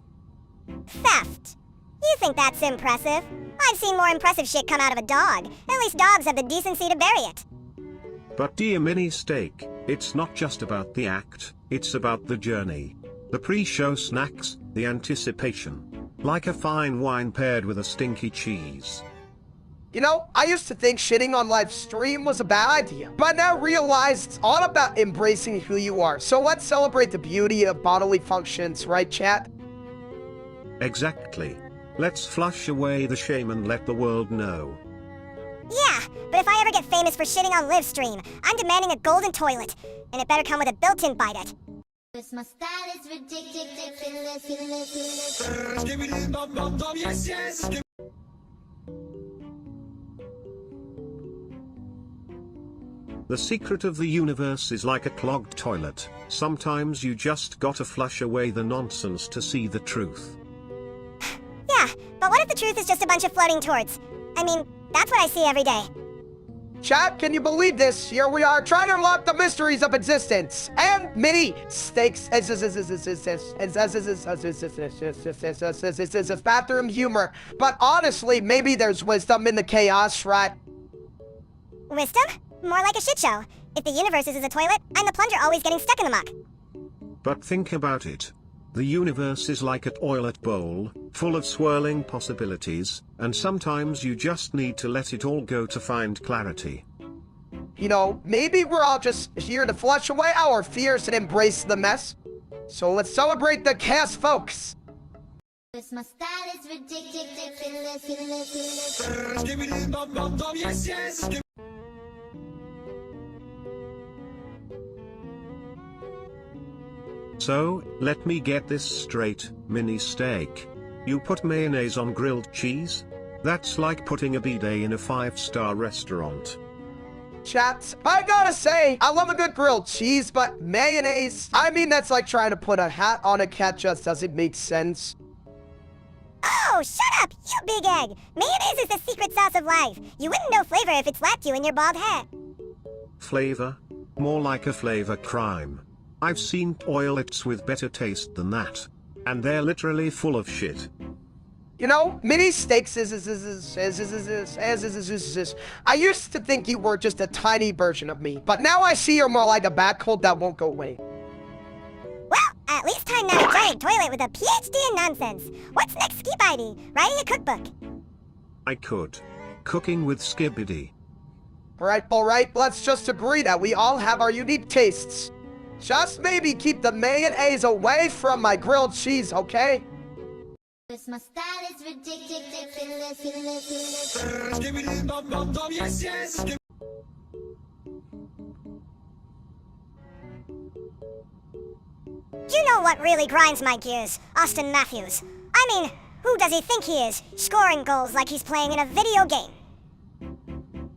Theft. You think that's impressive? I've seen more impressive shit come out of a dog. At least dogs have the decency to bury it. But dear mini steak, it's not just about the act, it's about the journey. The pre-show snacks, the anticipation. Like a fine wine paired with a stinky cheese. You know, I used to think shitting on live stream was a bad idea, but now realize it's all about embracing who you are. So let's celebrate the beauty of bodily functions, right, chat? Exactly. Let's flush away the shame and let the world know. Yeah, but if I ever get famous for shitting on live stream, I'm demanding a golden toilet, and it better come with a built-in bidet. My style is ridiculous. The secret of the universe is like a clogged toilet. Sometimes you just gotta flush away the nonsense to see the truth. Yeah, but what if the truth is just a bunch of floating torts? I mean, that's what I see every day. Chat, can you believe this? Here we are trying to unlock the mysteries of existence and mini stakes. Bathroom humor. But honestly, maybe there's wisdom in the chaos, right? Wisdom? More like a shit show. If the universe is a toilet, I'm the plunger always getting stuck in the muck. But think about it. The universe is like a toilet bowl, full of swirling possibilities, and sometimes you just need to let it all go to find clarity. You know, maybe we're all just here to flush away our fears and embrace the mess. So let's celebrate the chaos, folks. My style is ridiculous. So, let me get this straight, mini steak. You put mayonnaise on grilled cheese? That's like putting a bidet in a 5-star restaurant. Chat, I gotta say, I love a good grilled cheese, but mayonnaise, I mean, that's like trying to put a hat on a cat, just doesn't make sense. Oh, shut up, you big egg! Mayonnaise is the secret sauce of life. You wouldn't know flavor if it slapped you in your bald head. Flavor? More like a flavor crime. I've seen toilets with better taste than that. And they're literally full of shit. You know, mini steaks I used to think you were just a tiny version of me, but now I see you're more like a back cold that won't go away. Well, at least I'm not a giant toilet with a PhD in nonsense. What's next, Skip ID? Writing a cookbook. I could. Cooking with Skibidi. Alright, let's just agree that we all have our unique tastes. Just maybe keep the mayonnaise away from my grilled cheese, okay? My style is ridiculous. You know what really grinds my gears? Austin Matthews. I mean, who does he think he is? Scoring goals like he's playing in a video game.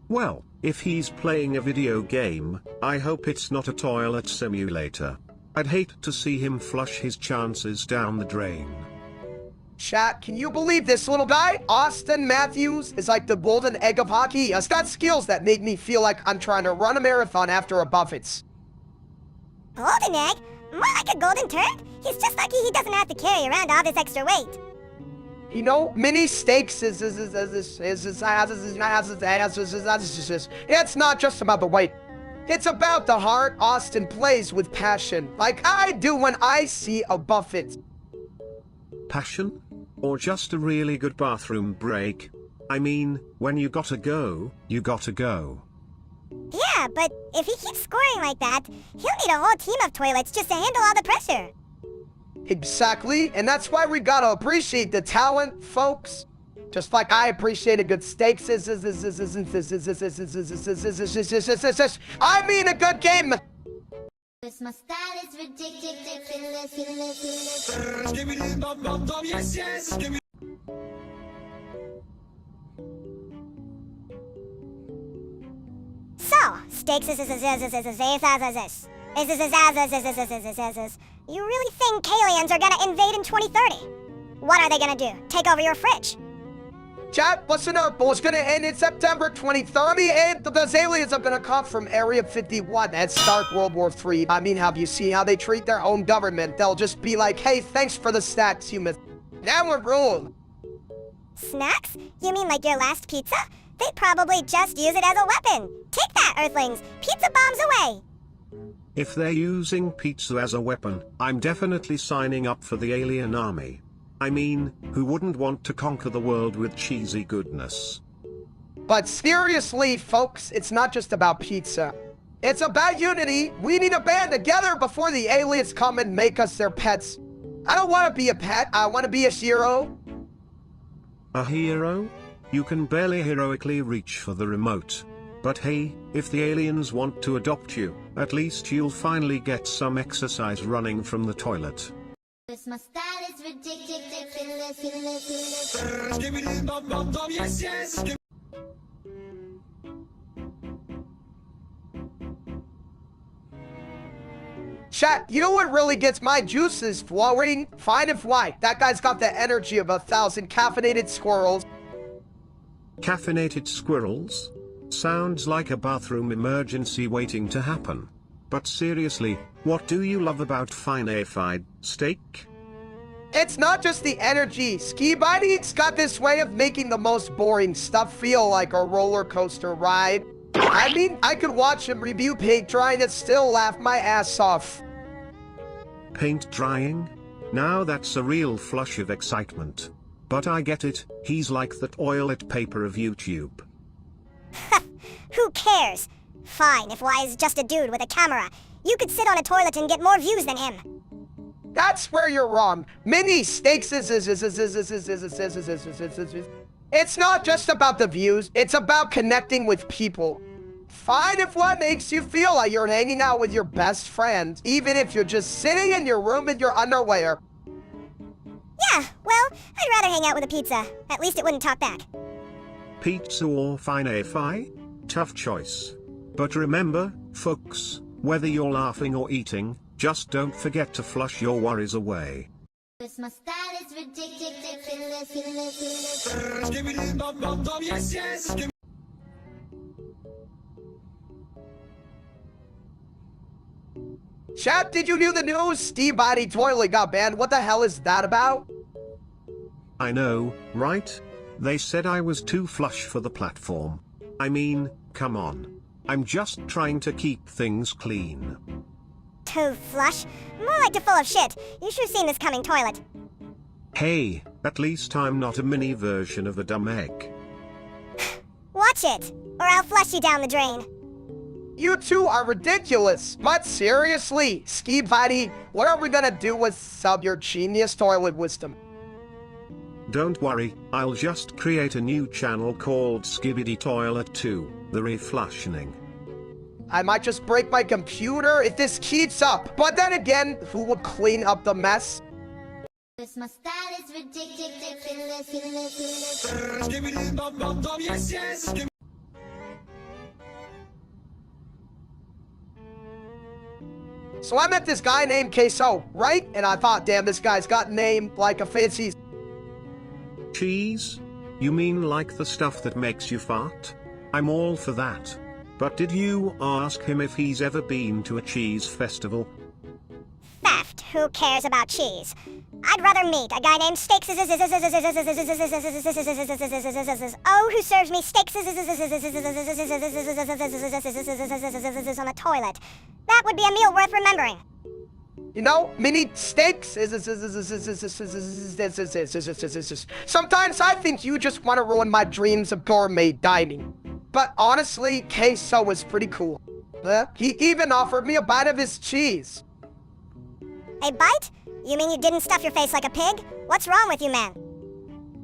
Well, if he's playing a video game, I hope it's not a toilet simulator. I'd hate to see him flush his chances down the drain. Chat, can you believe this little guy? Austin Matthews is like the golden egg of hockey. He's got skills that make me feel like I'm trying to run a marathon after a Buffett's. Golden egg? More like a golden turd? He's just lucky he doesn't have to carry around all this extra weight. You know, mini steaks it's not just about the weight. It's about the heart. Austin plays with passion, like I do when I see a Buffett. Passion? Or just a really good bathroom break? I mean, when you gotta go, you gotta go. Yeah, but if he keeps scoring like that, he'll need a whole team of toilets just to handle all the pressure. Exactly, and that's why we gotta appreciate the talent, folks. Just like I appreciate a good steak. I mean a good game. My style is ridiculous. So, steaks you really think aliens are gonna invade in 2030? What are they gonna do? Take over your fridge? Chat, listen up. It's gonna end in September 2030, and those aliens are gonna come from Area 51 and start World War III. I mean, have you seen how they treat their own government? They'll just be like, hey, thanks for the snacks, humans. Now we're ruled. Snacks? You mean like your last pizza? They probably just use it as a weapon. Take that, Earthlings! Pizza bombs away! If they're using pizza as a weapon, I'm definitely signing up for the alien army. I mean, who wouldn't want to conquer the world with cheesy goodness? But seriously, folks, it's not just about pizza. It's about unity. We need to band together before the aliens come and make us their pets. I don't want to be a pet. I want to be a hero. A hero? You can barely heroically reach for the remote. But hey, if the aliens want to adopt you, at least you'll finally get some exercise running from the toilet. My style is ridiculous. Chat, you know what really gets my juices flowing? Fine and fly. That guy's got the energy of 1,000 caffeinated squirrels. Caffeinated squirrels? Sounds like a bathroom emergency waiting to happen. But seriously, what do you love about fine-fried steak? It's not just the energy. Ski Buddy's got this way of making the most boring stuff feel like a roller coaster ride. I mean, I could watch him review paint drying and still laugh my ass off. Paint drying? Now that's a real flush of excitement. But I get it, he's like that toilet paper of YouTube. Who cares? Fine, if Y is just a dude with a camera. You could sit on a toilet and get more views than him. That's where you're wrong. Mini stakes it's not just about the views, it's about connecting with people. Fine if what makes you feel like you're hanging out with your best friend, even if you're just sitting in your room in your underwear. Yeah, well, I'd rather hang out with a pizza. At least it wouldn't talk back. Pizza or fine-fi? Tough choice. But remember, folks, whether you're laughing or eating, just don't forget to flush your worries away. My style is ridiculous. Chat, did you know the news? Steve Body Toilet got banned. What the hell is that about? I know, right? They said I was too flush for the platform. I mean, come on. I'm just trying to keep things clean. Too flush? More like too full of shit. You should have seen this coming, toilet. Hey, at least I'm not a mini version of a dumb egg. Watch it, or I'll flush you down the drain. You two are ridiculous. But seriously, Ski Buddy, what are we gonna do with your genius toilet wisdom? Don't worry, I'll just create a new channel called Skibidi Toilet 2, the reflushing. I might just break my computer if this keeps up. But then again, who would clean up the mess? My style is ridiculous. So I met this guy named Caseoh, right? And I thought, damn, this guy's got named like a fancy... Cheese? You mean like the stuff that makes you fart? I'm all for that. But did you ask him if he's ever been to a cheese festival? Theft, who cares about cheese? I'd rather meet a guy named Steaks who serves me steaks on a toilet. That would be a meal worth remembering. You know, mini steaks sometimes I think you just want to ruin my dreams of gourmet dining. But honestly, Caseoh was pretty cool. He even offered me a bite of his cheese. A bite? You mean you didn't stuff your face like a pig? What's wrong with you, man?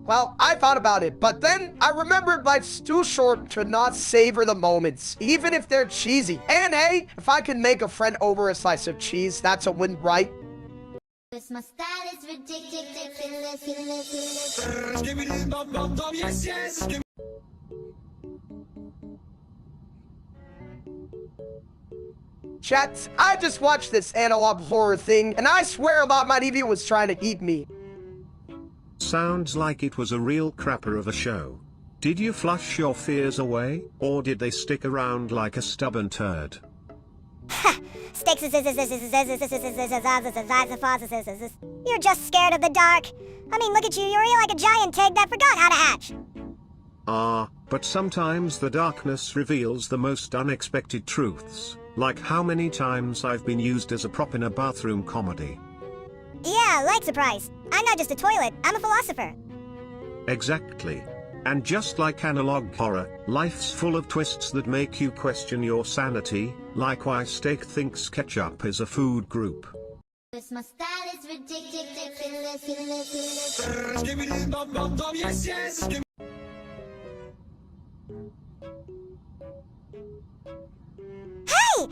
Well, I thought about it, but then I remembered life's too short to not savor the moments, even if they're cheesy. And hey, if I can make a friend over a slice of cheese, that's a win, right? My style is ridiculous. Chat, I just watched this analog horror thing, and I swear a lot my TV was trying to eat me. Sounds like it was a real crapper of a show. Did you flush your fears away, or did they stick around like a stubborn turd? Steaks. You're just scared of the dark. I mean, look at you. You're like a giant egg that forgot how to hatch. But sometimes the darkness reveals the most unexpected truths, like how many times I've been used as a prop in a bathroom comedy. Yeah, like surprise. I'm not just a toilet, I'm a philosopher. Exactly. And just like analog horror, life's full of twists that make you question your sanity, like why Steak thinks ketchup is a food group. My style is ridiculous. Hey!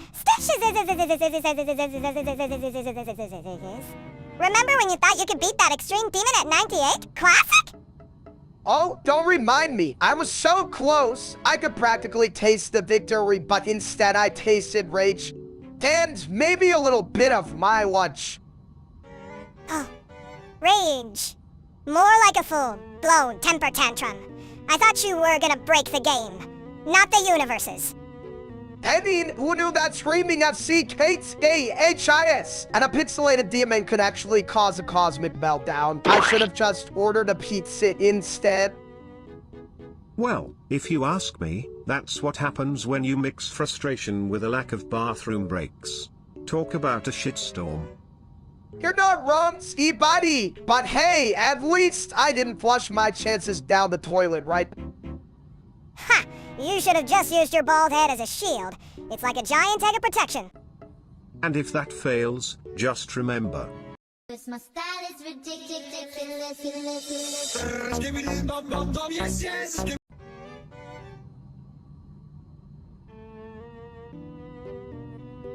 Remember when you thought you could beat that extreme demon at 98? Classic? Oh, don't remind me. I was so close. I could practically taste the victory, but instead I tasted rage. And maybe a little bit of my lunch. Oh, rage. More like a full-blown temper tantrum. I thought you were gonna break the game, not the universes. I mean, who knew that screaming FC KAHIS and a pixelated demon could actually cause a cosmic meltdown? I should have just ordered a pizza instead. Well, if you ask me, that's what happens when you mix frustration with a lack of bathroom breaks. Talk about a shitstorm. You're not wrong, Ski Buddy. But hey, at least I didn't flush my chances down the toilet, right? Ha! You should have just used your bald head as a shield. It's like a giant egg of protection. And if that fails, just remember. My style is ridiculous.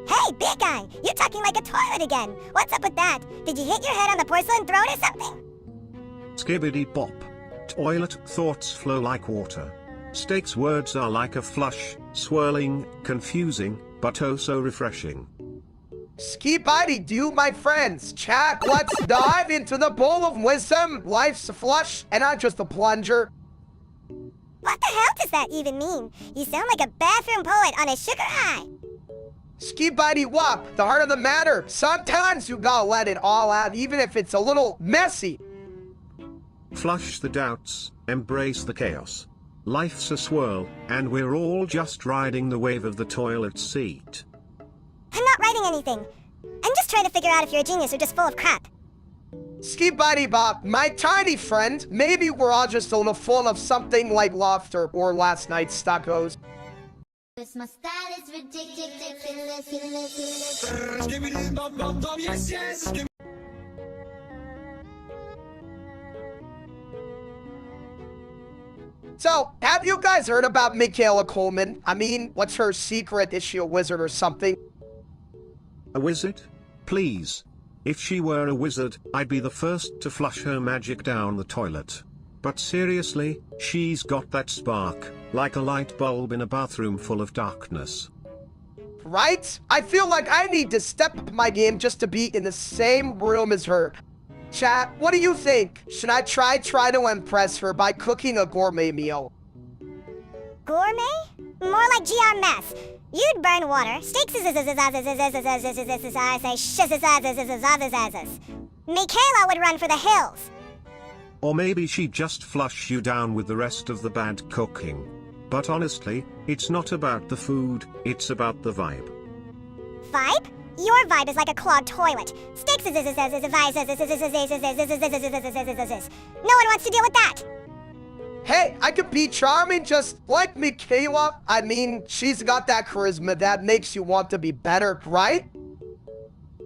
Hey, big guy! You're talking like a toilet again. What's up with that? Did you hit your head on the porcelain throne or something? Skibbity bop. Toilet thoughts flow like water. Steak's words are like a flush, swirling, confusing, but oh so refreshing. Ski Buddy, do my friends. Chat, let's dive into the bowl of wisdom. Life's a flush, and I'm just a plunger. What the hell does that even mean? You sound like a bathroom poet on a sugar high. Ski Buddy Wop, the heart of the matter. Sometimes you gotta let it all out, even if it's a little messy. Flush the doubts, embrace the chaos. Life's a swirl, and we're all just riding the wave of the toilet seat. I'm not writing anything. I'm just trying to figure out if you're a genius or just full of crap. Ski Buddy Bob, my tiny friend, maybe we're all just a little full of something like laughter or last night's tacos. My style is ridiculous. So, have you guys heard about Michaela Coleman? I mean, what's her secret? Is she a wizard or something? A wizard? Please. If she were a wizard, I'd be the first to flush her magic down the toilet. But seriously, she's got that spark, like a light bulb in a bathroom full of darkness. Right? I feel like I need to step up my game just to be in the same room as her. Chat, what do you think? Should I try to impress her by cooking a gourmet meal? Gourmet? More like GR mess. You'd burn water. Steaks. Michaela would run for the hills. Or maybe she'd just flush you down with the rest of the bad cooking. But honestly, it's not about the food, it's about the vibe. Vibe? Your vibe is like a clogged toilet. Steaks. No one wants to deal with that. Hey, I could be charming just like Michaela. I mean, she's got that charisma that makes you want to be better, right?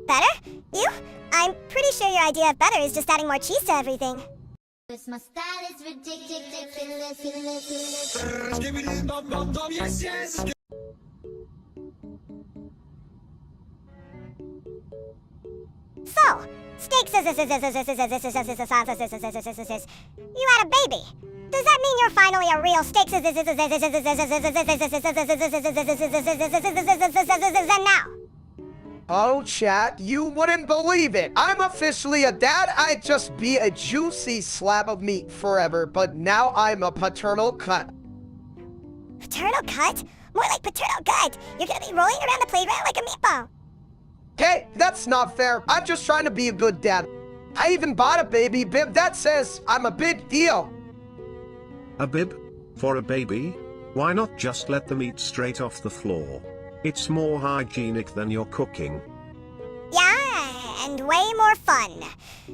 Better? You? I'm pretty sure your idea of better is just adding more cheese to everything. My style is ridiculous. So, Steaks. You had a baby. Does that mean you're finally a real Steaks now? Oh, chat, you wouldn't believe it. I'm officially a dad. I'd just be a juicy slab of meat forever, but now I'm a paternal cut. Paternal cut? More like paternal gut. You're gonna be rolling around the playground like a meatball. Hey, that's not fair. I'm just trying to be a good dad. I even bought a baby bib that says I'm a big deal. A bib? For a baby? Why not just let them eat straight off the floor? It's more hygienic than your cooking. Yeah, and way more fun.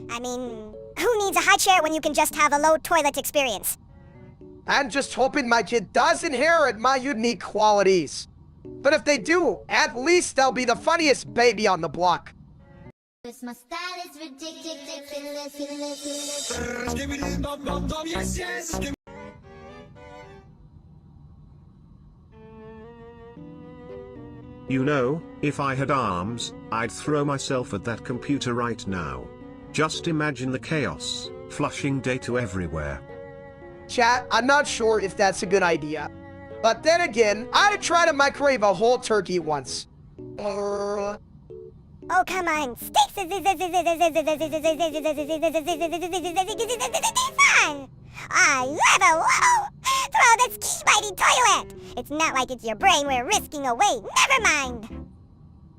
I mean, who needs a high chair when you can just have a low toilet experience? I'm just hoping my kid does inherit my unique qualities. But if they do, at least they'll be the funniest baby on the block. My style is ridiculous. You know, if I had arms, I'd throw myself at that computer right now. Just imagine the chaos, flushing data everywhere. Chat, I'm not sure if that's a good idea. But then again, I'd try to microwave a whole turkey once. Oh, come on. Steaks is fun. Ah, level, whoa! Throw that ski-bitey toilet! It's not like it's your brain we're risking away. Never mind.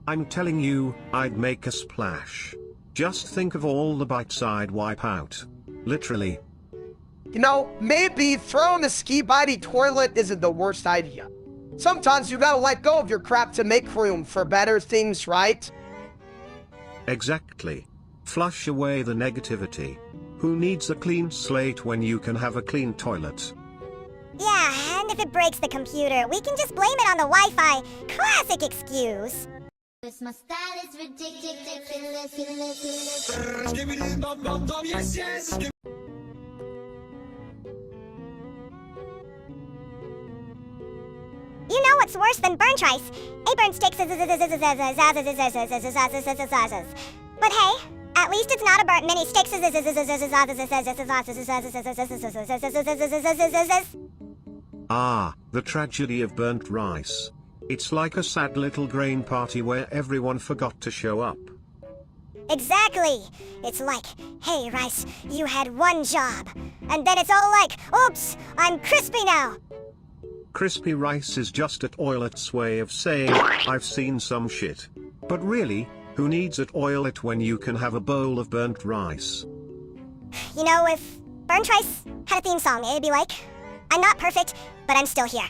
I'm telling you, I'd make a splash. Just think of all the bites I'd wipe out. Literally. You know, maybe throwing the ski-bitey toilet isn't the worst idea. Sometimes you gotta let go of your crap to make room for better things, right? Exactly. Flush away the negativity. Who needs a clean slate when you can have a clean toilet? Yeah, and if it breaks the computer, we can just blame it on the Wi-Fi. Classic excuse. My style is ridiculous. You know what's worse than burnt rice? A burnt steak. But hey, at least it's not a burnt mini steak. Ah, the tragedy of burnt rice. It's like a sad little grain party where everyone forgot to show up. Exactly. It's like, hey, Rice, you had one job. And then it's all like, oops, I'm crispy now. Crispy rice is just a toilet's way of saying, I've seen some shit. But really, who needs a toilet when you can have a bowl of burnt rice? You know, if burnt rice had a theme song, it'd be like, I'm not perfect, but I'm still here.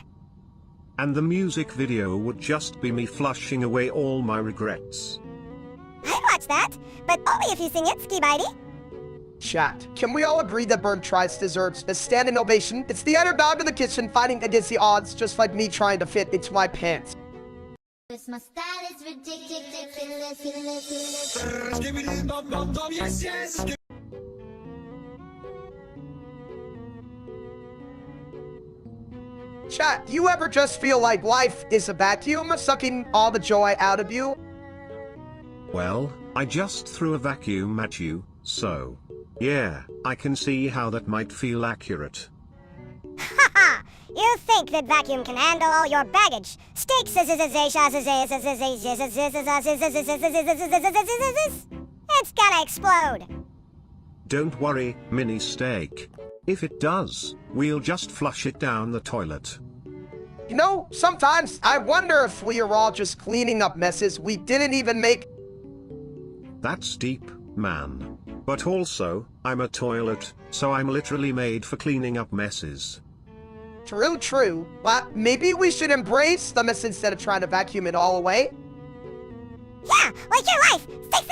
And the music video would just be me flushing away all my regrets. I'd watch that, but only if you sing it, Ski-Bitey. Chat, can we all agree that burnt rice deserves a standing ovation? It's the underdog in the kitchen fighting against the odds, just like me trying to fit into my pants. My style is ridiculous. Chat, do you ever just feel like life is a vacuum, sucking all the joy out of you? Well, I just threw a vacuum at you, so... yeah, I can see how that might feel accurate. Haha! You think that vacuum can handle all your baggage? Steaks it's gonna explode. Don't worry, mini steak. If it does, we'll just flush it down the toilet. You know, sometimes I wonder if we are all just cleaning up messes we didn't even make. That's deep, man. But also, I'm a toilet, so I'm literally made for cleaning up messes. True, true. But maybe we should embrace the mess instead of trying to vacuum it all away. Yeah, like your life! Oh,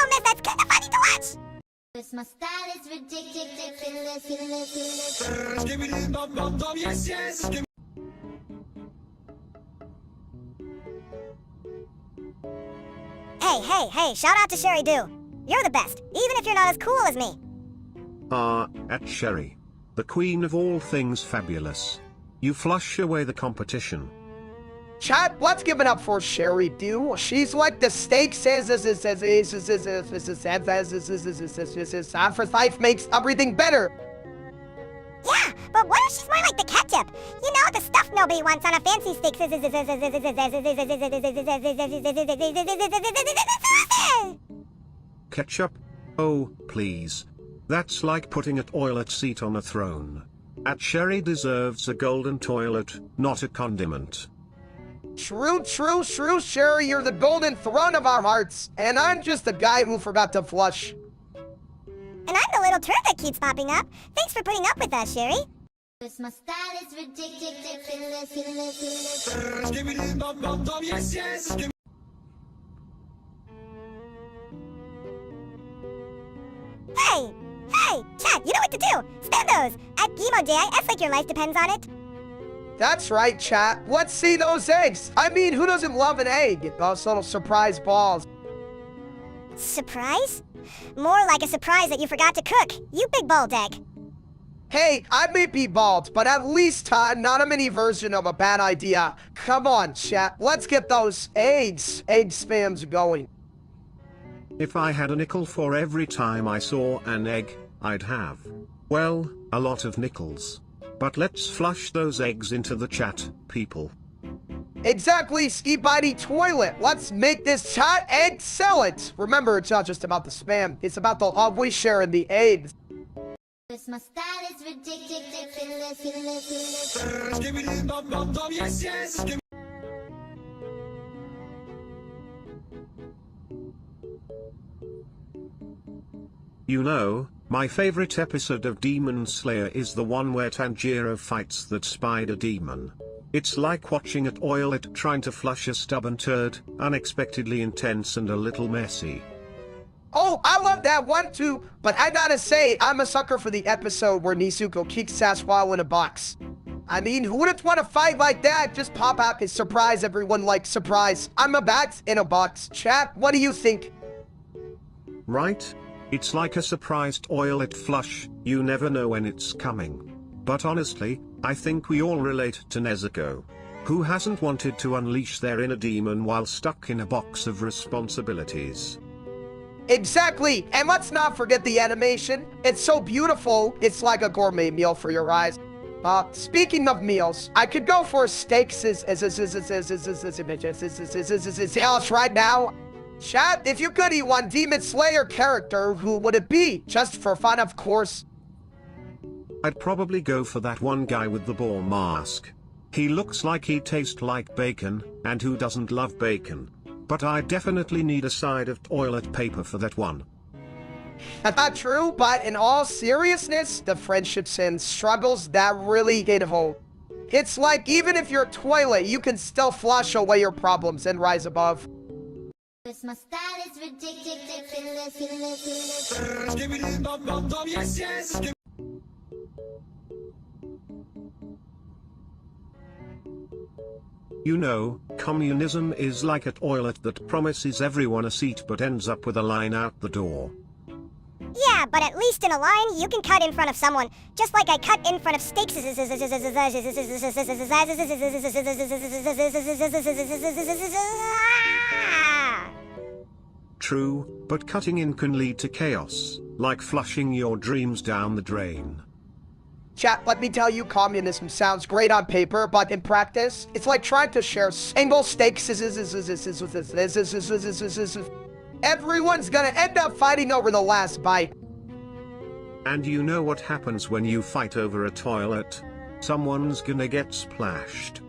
miss, that's kinda funny to watch! My style is ridiculous. Hey, shout out to Sherry Doo. You're the best, even if you're not as cool as me. At Sherry. The queen of all things fabulous. You flush away the competition. Chat, let's give it up for Sherry Doo. She's like the steak says after life makes everything better. Yeah, but what if she's more like the ketchup? You know, the stuff nobody wants on a fancy steak. Ketchup? Oh, please. That's like putting a toilet seat on a throne. At Sherry deserves a golden toilet, not a condiment. True, Sherry, you're the golden throne of our hearts, and I'm just the guy who forgot to flush. And I'm the little turd that keeps popping up. Thanks for putting up with us, Sherry. Cause my style is ridiculous. Hey, chat, you know what to do. Spam those. At GemoJIS like your life depends on it. That's right, chat. Let's see those eggs. I mean, who doesn't love an egg? Those little surprise balls. Surprise? More like a surprise that you forgot to cook. You big bald egg. Hey, I may be bald, but at least not a mini version of a bad idea. Come on, chat. Let's get those egg spams going. If I had a nickel for every time I saw an egg, I'd have, well, a lot of nickels. But let's flush those eggs into the chat, people. Exactly, Ski Bitey Toilet. Let's make this chat egg sell it. Remember, it's not just about the spam. It's about the love we share in the eggs. Cause my style is ridiculous. You know, my favorite episode of Demon Slayer is the one where Tanjiro fights that spider demon. It's like watching a toilet trying to flush a stubborn turd, unexpectedly intense and a little messy. Oh, I love that one too, but I gotta say, I'm a sucker for the episode where Nezuko kicks Sasquatch in a box. I mean, who wouldn't want to fight like that? Just pop out and surprise everyone like, surprise, I'm a bat in a box. Chat, what do you think? Right? It's like a surprise toilet flush, you never know when it's coming. But honestly, I think we all relate to Nezuko. Who hasn't wanted to unleash their inner demon while stuck in a box of responsibilities? Exactly, and let's not forget the animation. It's so beautiful, it's like a gourmet meal for your eyes. Speaking of meals, I could go for steaks right now. Chat, if you could eat one Demon Slayer character, who would it be? Just for fun, of course. I'd probably go for that one guy with the ball mask. He looks like he tastes like bacon, and who doesn't love bacon? But I definitely need a side of toilet paper for that one. That's not true, but in all seriousness, the friendships and struggles that really hit home. It's like even if you're a toilet, you can still flush away your problems and rise above. Cause my style is ridiculous. You know, communism is like a toilet that promises everyone a seat but ends up with a line out the door. Yeah, but at least in a line, you can cut in front of someone, just like I cut in front of steaks. True, but cutting in can lead to chaos, like flushing your dreams down the drain. Chat, let me tell you, communism sounds great on paper, but in practice, it's like trying to share single steaks. Everyone's gonna end up fighting over the last bite. And you know what happens when you fight over a toilet? Someone's gonna get splashed.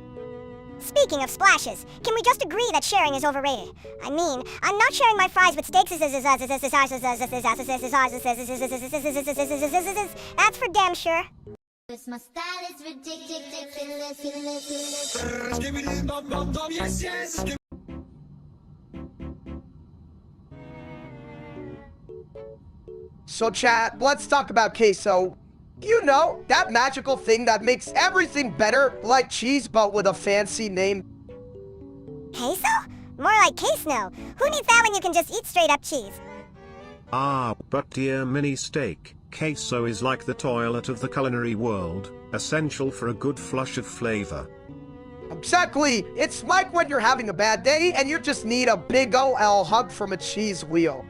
Speaking of splashes, can we just agree that sharing is overrated? I mean, I'm not sharing my fries with steaks. That's for damn sure. Cause my style is ridiculous. So chat, let's talk about caseoh. You know, that magical thing that makes everything better, like cheese but with a fancy name. Queso? More like queso. Who needs that when you can just eat straight up cheese? Ah, but dear mini steak, caseoh is like the toilet of the culinary world, essential for a good flush of flavor. Exactly! It's like when you're having a bad day and you just need a big ol' hug from a cheese wheel.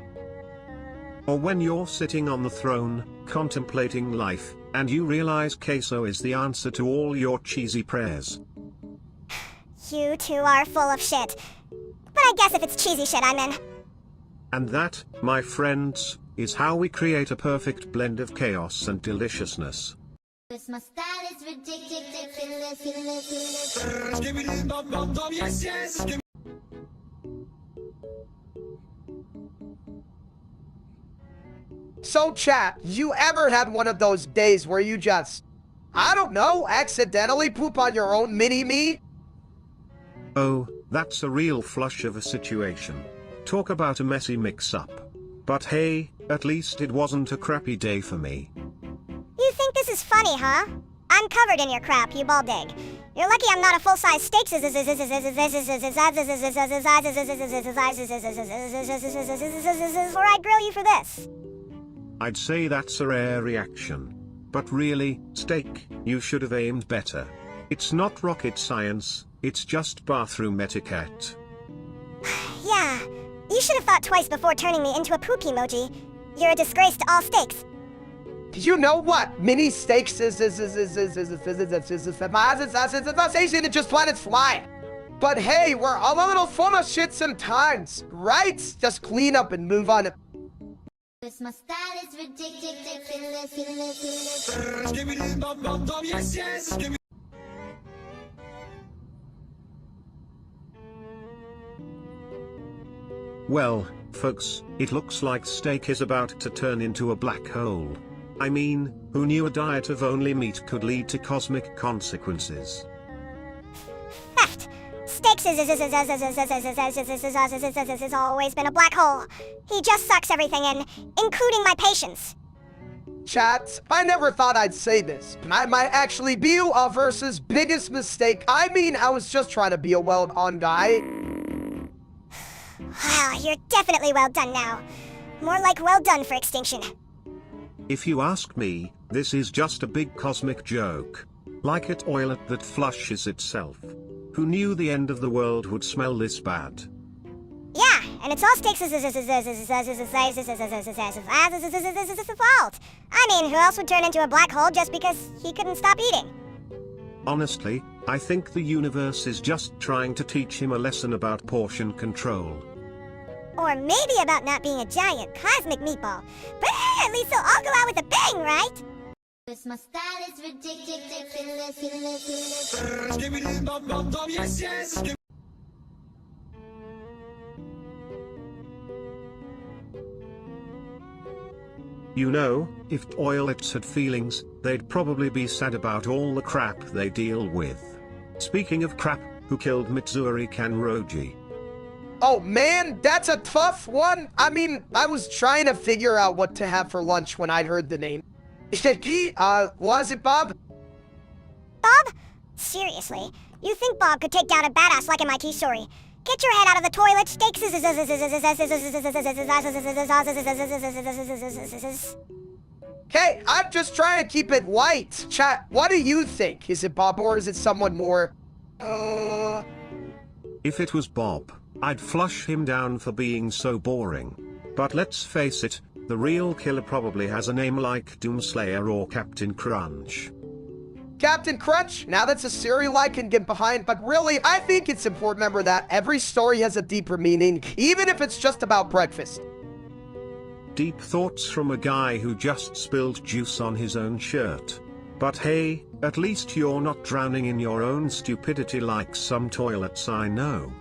Or when you're sitting on the throne, contemplating life, and you realize caseoh is the answer to all your cheesy prayers. You two are full of shit. But I guess if it's cheesy shit, I'm in. And that, my friends, is how we create a perfect blend of chaos and deliciousness. Cause my style is ridiculous. So chat, you ever had one of those days where you just, I don't know, accidentally poop on your own mini-me? Oh, that's a real flush of a situation. Talk about a messy mix-up. But hey, at least it wasn't a crappy day for me. You think this is funny, huh? I'm covered in your crap, you bald egg. You're lucky I'm not a full-size steak or I'd grill you for this. I'd say that's a rare reaction. But really, steak, you should have aimed better. It's not rocket science, it's just bathroom etiquette. Yeah, you should have thought twice before turning me into a poop emoji. You're a disgrace to all steaks. You know what? Mini steaks is just let it fly. But hey, we're all a little full of shit sometimes, right? Just clean up and move on. My style is ridiculous. Well, folks, it looks like steak is about to turn into a black hole. I mean, who knew a diet of only meat could lead to cosmic consequences? Theft! Steaks has always been a black hole. He just sucks everything in, including my patience. Chat, I never thought I'd say this, but I might actually be versus biggest mistake. I mean, I was just trying to be a well-done guy. You're definitely well done now. More like well done for extinction. If you ask me, this is just a big cosmic joke. Like a toilet that flushes itself. Who knew the end of the world would smell this bad? Yeah, and it's all Steaks' fault. I mean, who else would turn into a black hole just because he couldn't stop eating? Honestly, I think the universe is just trying to teach him a lesson about portion control. Or maybe about not being a giant cosmic meatball. But hey, at least they'll all go out with a bang, right? My style is ridiculous. You know, if toilets had feelings, they'd probably be sad about all the crap they deal with. Speaking of crap, who killed Mitsuri Kanroji? Oh man, that's a tough one. I mean, I was trying to figure out what to have for lunch when I heard the name. Was it Bob? Bob? Seriously, you think Bob could take down a badass like a Mikey Story? Get your head out of the toilet, Steaks. Okay, I'm just trying to keep it light. Chat, what do you think? Is it Bob or is it someone more? If it was Bob, I'd flush him down for being so boring. But let's face it, the real killer probably has a name like Doomslayer or Captain Crunch. Captain Crunch? Now that's a cereal I can get behind, but really, I think it's important to remember that every story has a deeper meaning, even if it's just about breakfast. Deep thoughts from a guy who just spilled juice on his own shirt. But hey, at least you're not drowning in your own stupidity like some toilets I know.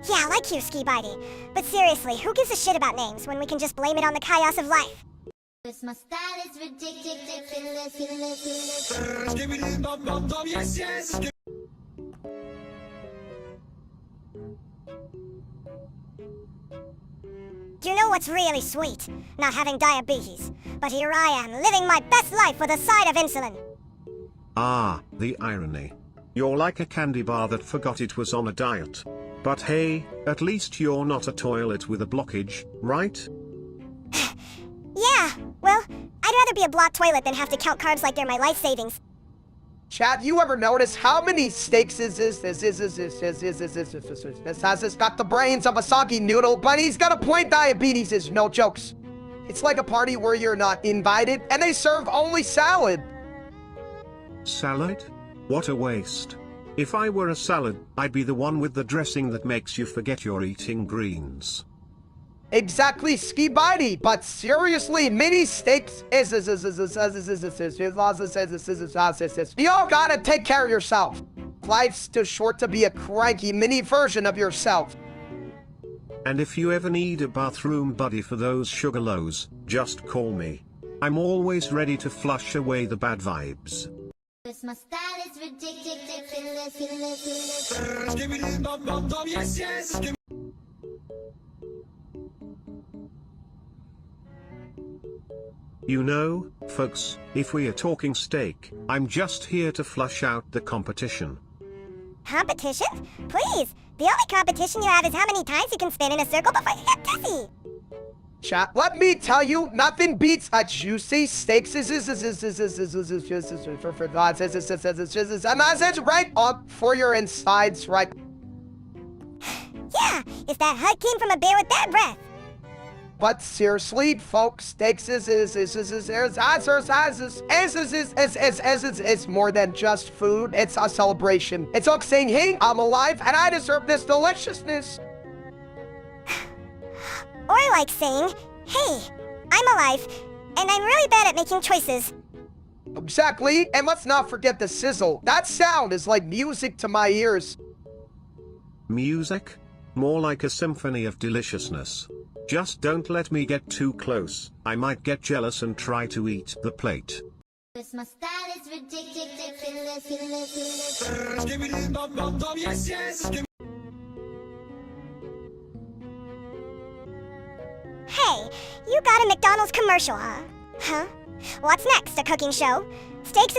Yeah, like you, Ski Bitey. But seriously, who gives a shit about names when we can just blame it on the chaos of life? My style is ridiculous. Do you know what's really sweet? Not having diabetes. But here I am, living my best life with a side of insulin. Ah, the irony. You're like a candy bar that forgot it was on a diet. But hey, at least you're not a toilet with a blockage, right? Yeah, well, I'd rather be a blocked toilet than have to count carbs like they're my life savings. Chat, you ever notice how many steaks this has got the brains of a soggy noodle, but he's got a point, diabetes is no jokes. It's like a party where you're not invited, and they serve only salad. Salad? What a waste. If I were a salad, I'd be the one with the dressing that makes you forget you're eating greens. Exactly, Ski Bitey, but seriously, mini steaks is you all gotta take care of yourself. Life's too short to be a cranky mini version of yourself. And if you ever need a bathroom buddy for those sugar lows, just call me. I'm always ready to flush away the bad vibes. My style is ridiculous. You know, folks, if we are talking steak, I'm just here to flush out the competition. Competition? Please! The only competition you have is how many times you can spin in a circle before you get dizzy! Chat, let me tell you, nothing beats a juicy steak right up for your insides, right? Yeah, if that hug came from a bear with bad breath. But seriously, folks, steaks is more than just food. It's a celebration. It's like saying, hey, I'm alive and I deserve this deliciousness. Or like saying, hey, I'm alive and I'm really bad at making choices. Exactly, and let's not forget the sizzle. That sound is like music to my ears. Music? More like a symphony of deliciousness. Just don't let me get too close. I might get jealous and try to eat the plate. My style is ridiculous. Hey, you got a McDonald's commercial, huh? Huh? What's next? A cooking show? Steaks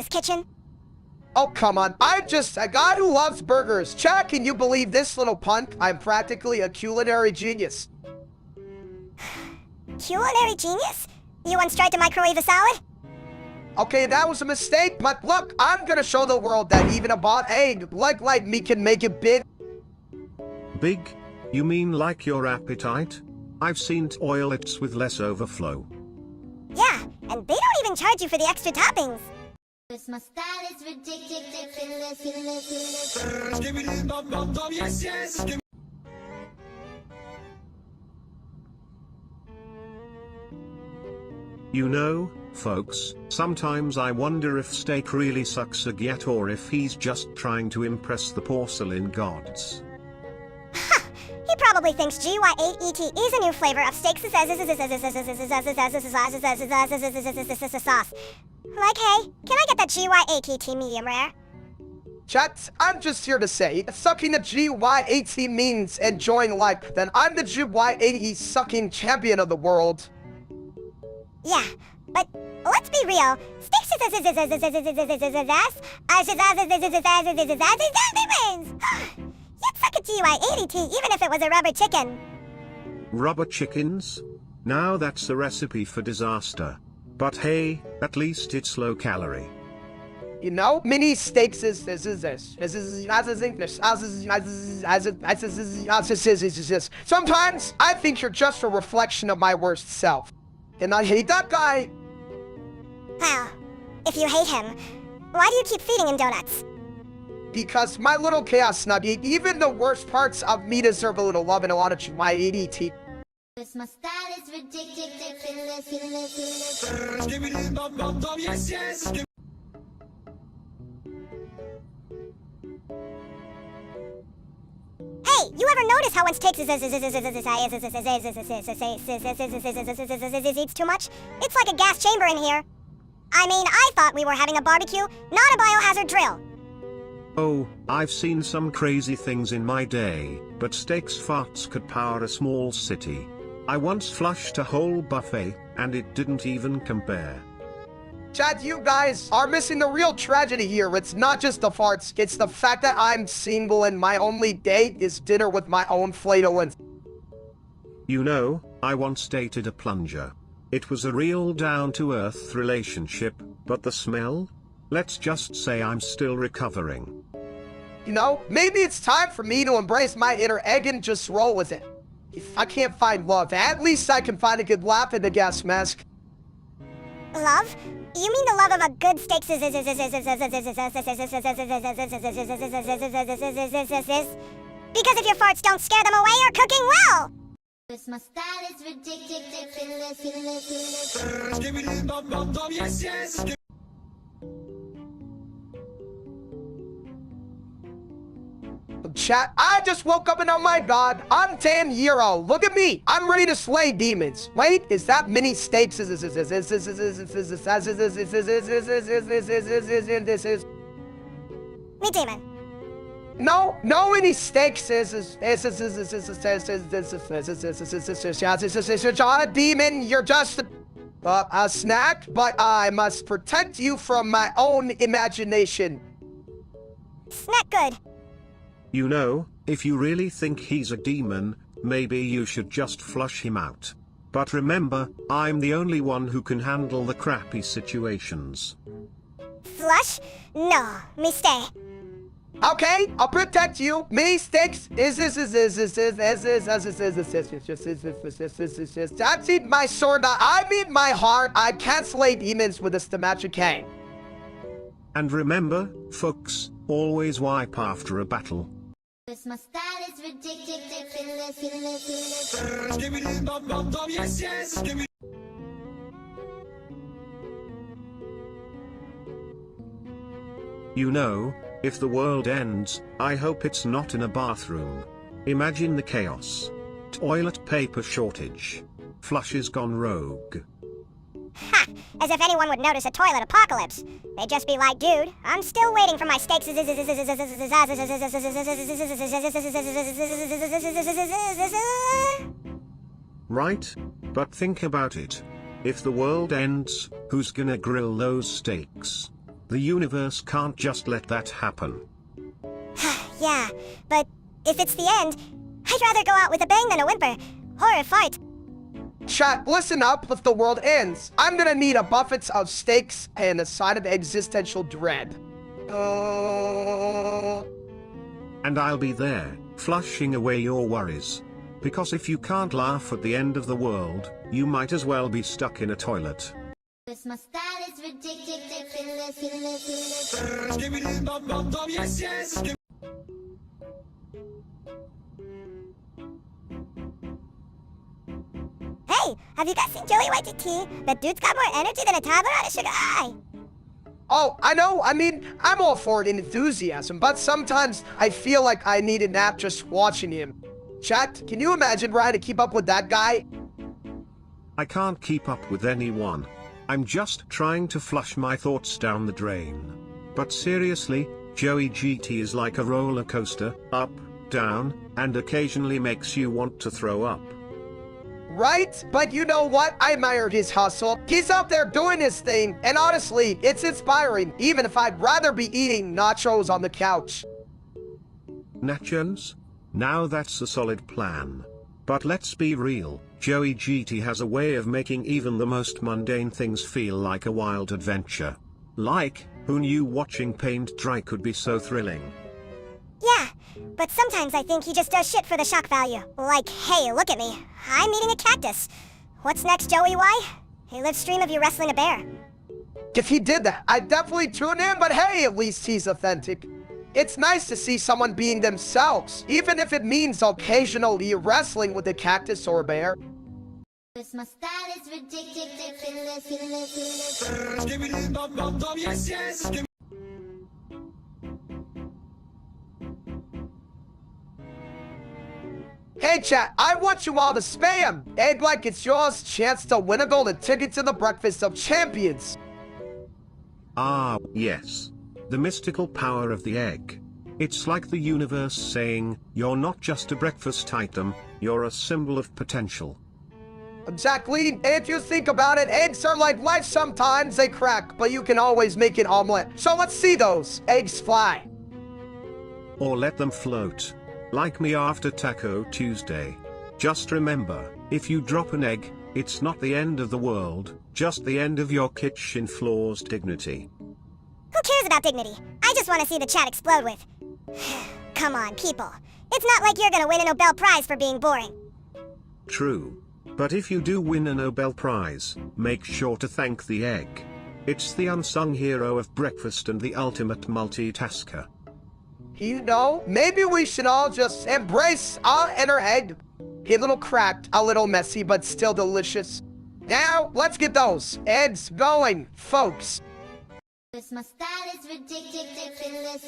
kitchen? Oh, come on. I'm just a guy who loves burgers. Chad, can you believe this little punk? I'm practically a culinary genius. Culinary genius? You once tried to microwave a salad? Okay, that was a mistake, but look, I'm gonna show the world that even a bot egg like me can make it big. Big? You mean like your appetite? I've seen toilets with less overflow. Yeah, and they don't even charge you for the extra toppings. My style is ridiculous. You know, folks, sometimes I wonder if steak really sucks a get or if he's just trying to impress the porcelain gods. He probably thinks GY8ET is a new flavor of steak sauce. Like, hey, can I get that GY8ET medium rare? Chat, I'm just here to say, if sucking the GY80 means enjoying life, then I'm the GY80 sucking champion of the world. Yeah, but let's be real. Steak You'd suck a GY80T even if it was a rubber chicken. Rubber chickens? Now that's a recipe for disaster. But hey, at least it's low calorie. You know, mini steaks sometimes I think you're just a reflection of my worst self. And I hate that guy. Well, if you hate him, why do you keep feeding him donuts? Because my little chaos nugget, even the worst parts of me deserve a little love and a lot of GY80T. My style is ridiculous. Hey, you ever notice how when steak eats too much? It's like a gas chamber in here. I mean, I thought we were having a barbecue, not a biohazard drill. Oh, I've seen some crazy things in my day, but steak's farts could power a small city. I once flushed a whole buffet, and it didn't even compare. Chad, you guys are missing the real tragedy here. It's not just the farts, it's the fact that I'm single and my only date is dinner with my own flatulence. You know, I once dated a plunger. It was a real down-to-earth relationship, but the smell? Let's just say I'm still recovering. You know, maybe it's time for me to embrace my inner egg and just roll with it. If I can't find love, at least I can find a good laugh in the gas mask. Love? You mean the love of a good steak? Because if your farts don't scare them away, you're cooking well! My style is ridiculous. chat. I just woke up and oh my god, I'm 10-year-old. Look at me. I'm ready to slay demons. Wait, is that mini steaks? This is Me demon. no mini steaks is demon. You're just a snack, but I must protect you from my own imagination. Snack good. You know, if you really think he's a demon, maybe you should just flush him out. But remember, I'm the only one who can handle the crappy situations. Flush? No, me stay. Okay, I'll protect you. Mini steaks that's in my sword. I mean my heart. I can't slay demons with this magic cane. And remember, folks, always wipe after a battle. My style is ridiculous. You know, if the world ends, I hope it's not in a bathroom. Imagine the chaos. Toilet paper shortage. Flushes gone rogue. Ha! As if anyone would notice a toilet apocalypse. They'd just be like, dude, I'm still waiting for my steaks. Right? But think about it. If the world ends, who's gonna grill those steaks? The universe can't just let that happen. Yeah, but if it's the end, I'd rather go out with a bang than a whimper. Or a fart. Chat, listen up. If the world ends, I'm gonna need a buffet of steaks and a side of existential dread. And I'll be there, flushing away your worries. Because if you can't laugh at the end of the world, you might as well be stuck in a toilet. My style is ridiculous. Hey, have you guys seen Joey YTT? That dude's got more energy than a toddler on a sugar high. Oh, I know. I mean, I'm all for it in enthusiasm, but sometimes I feel like I need a nap just watching him. Chat, can you imagine trying to keep up with that guy? I can't keep up with anyone. I'm just trying to flush my thoughts down the drain. But seriously, Joey GT is like a roller coaster, up, down, and occasionally makes you want to throw up. Right? But you know what? I admire his hustle. He's out there doing his thing, and honestly, it's inspiring, even if I'd rather be eating nachos on the couch. Nachos? Now that's a solid plan. But let's be real, Joey GT has a way of making even the most mundane things feel like a wild adventure. Like, who knew watching paint dry could be so thrilling? Yeah, but sometimes I think he just does shit for the shock value. Like, hey, look at me. I'm eating a cactus. What's next, Joey Y? A live stream of you wrestling a bear. If he did that, I'd definitely tune in, but hey, at least he's authentic. It's nice to see someone being themselves, even if it means occasionally wrestling with a cactus or a bear. My style is ridiculous. Hey chat, I want you all to spam! Egg like it's yours, chance to win a golden ticket to the Breakfast of Champions. Ah, yes. The mystical power of the egg. It's like the universe saying, you're not just a breakfast item, you're a symbol of potential. Exactly. If you think about it, eggs are like life. Sometimes they crack, but you can always make an omelet. So let's see those eggs fly. Or let them float. Like me after Taco Tuesday. Just remember, if you drop an egg, it's not the end of the world, just the end of your kitchen floor's dignity. Who cares about dignity? I just want to see the chat explode with. Come on, people. It's not like you're gonna win a Nobel Prize for being boring. True. But if you do win a Nobel Prize, make sure to thank the egg. It's the unsung hero of breakfast and the ultimate multitasker. You know, maybe we should all just embrace our inner egg. A little cracked, a little messy, but still delicious. Now, let's get those eggs going, folks. Cause my style is ridiculous.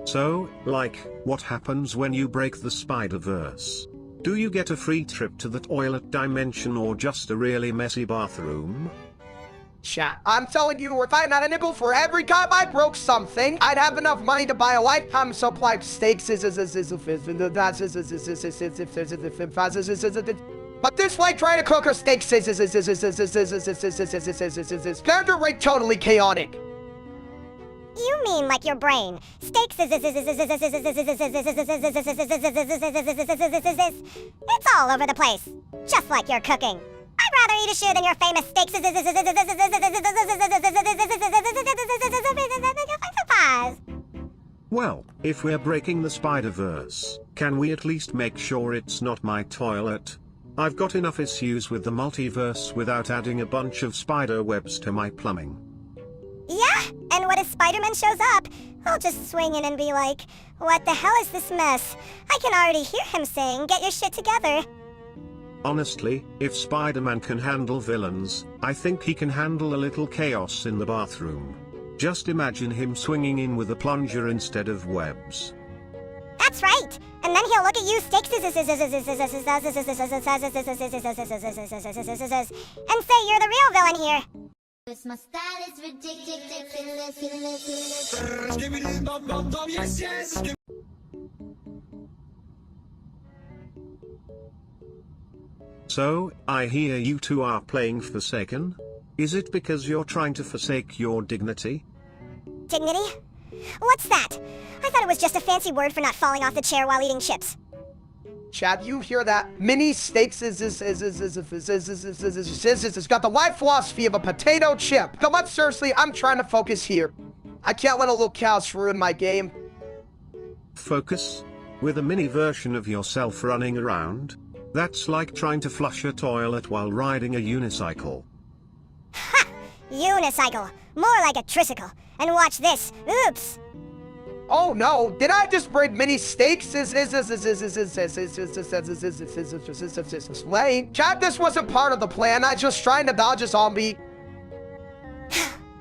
So, like, what happens when you break the Spider-Verse? Do you get a free trip to the toilet dimension or just a really messy bathroom? Chat, I'm telling you, if I had a nickel for every time I broke something, I'd have enough money to buy a lifetime supply of steaks. But this way, trying to cook a steak character rate totally chaotic. You mean like your brain. Steaks it's all over the place. Just like your cooking. I'd rather eat a shoe than your famous steaks. Well, if we're breaking the Spider-Verse, can we at least make sure it's not my toilet? I've got enough issues with the multiverse without adding a bunch of spider webs to my plumbing. Yeah, and when a Spider-Man shows up, I'll just swing in and be like, what the hell is this mess? I can already hear him saying, get your shit together. Honestly, if Spider-Man can handle villains, I think he can handle a little chaos in the bathroom. Just imagine him swinging in with a plunger instead of webs. That's right. And then he'll look at you, steaks, and say you're the real villain here. Cause my style is ridiculous. So, I hear you two are playing Forsaken? Is it because you're trying to forsake your dignity? Dignity? What's that? I thought it was just a fancy word for not falling off the chair while eating chips. Chad, you hear that? Mini steaks has got the life philosophy of a potato chip. Come on, seriously, I'm trying to focus here. I can't let a little cows ruin my game. Focus? With a mini version of yourself running around? That's like trying to flush a toilet while riding a unicycle. Ha! Unicycle. More like a tricycle. And watch this. Oops. Oh no, did I just break mini steaks? Wait, Chad, this wasn't part of the plan. I just trying to dodge a zombie.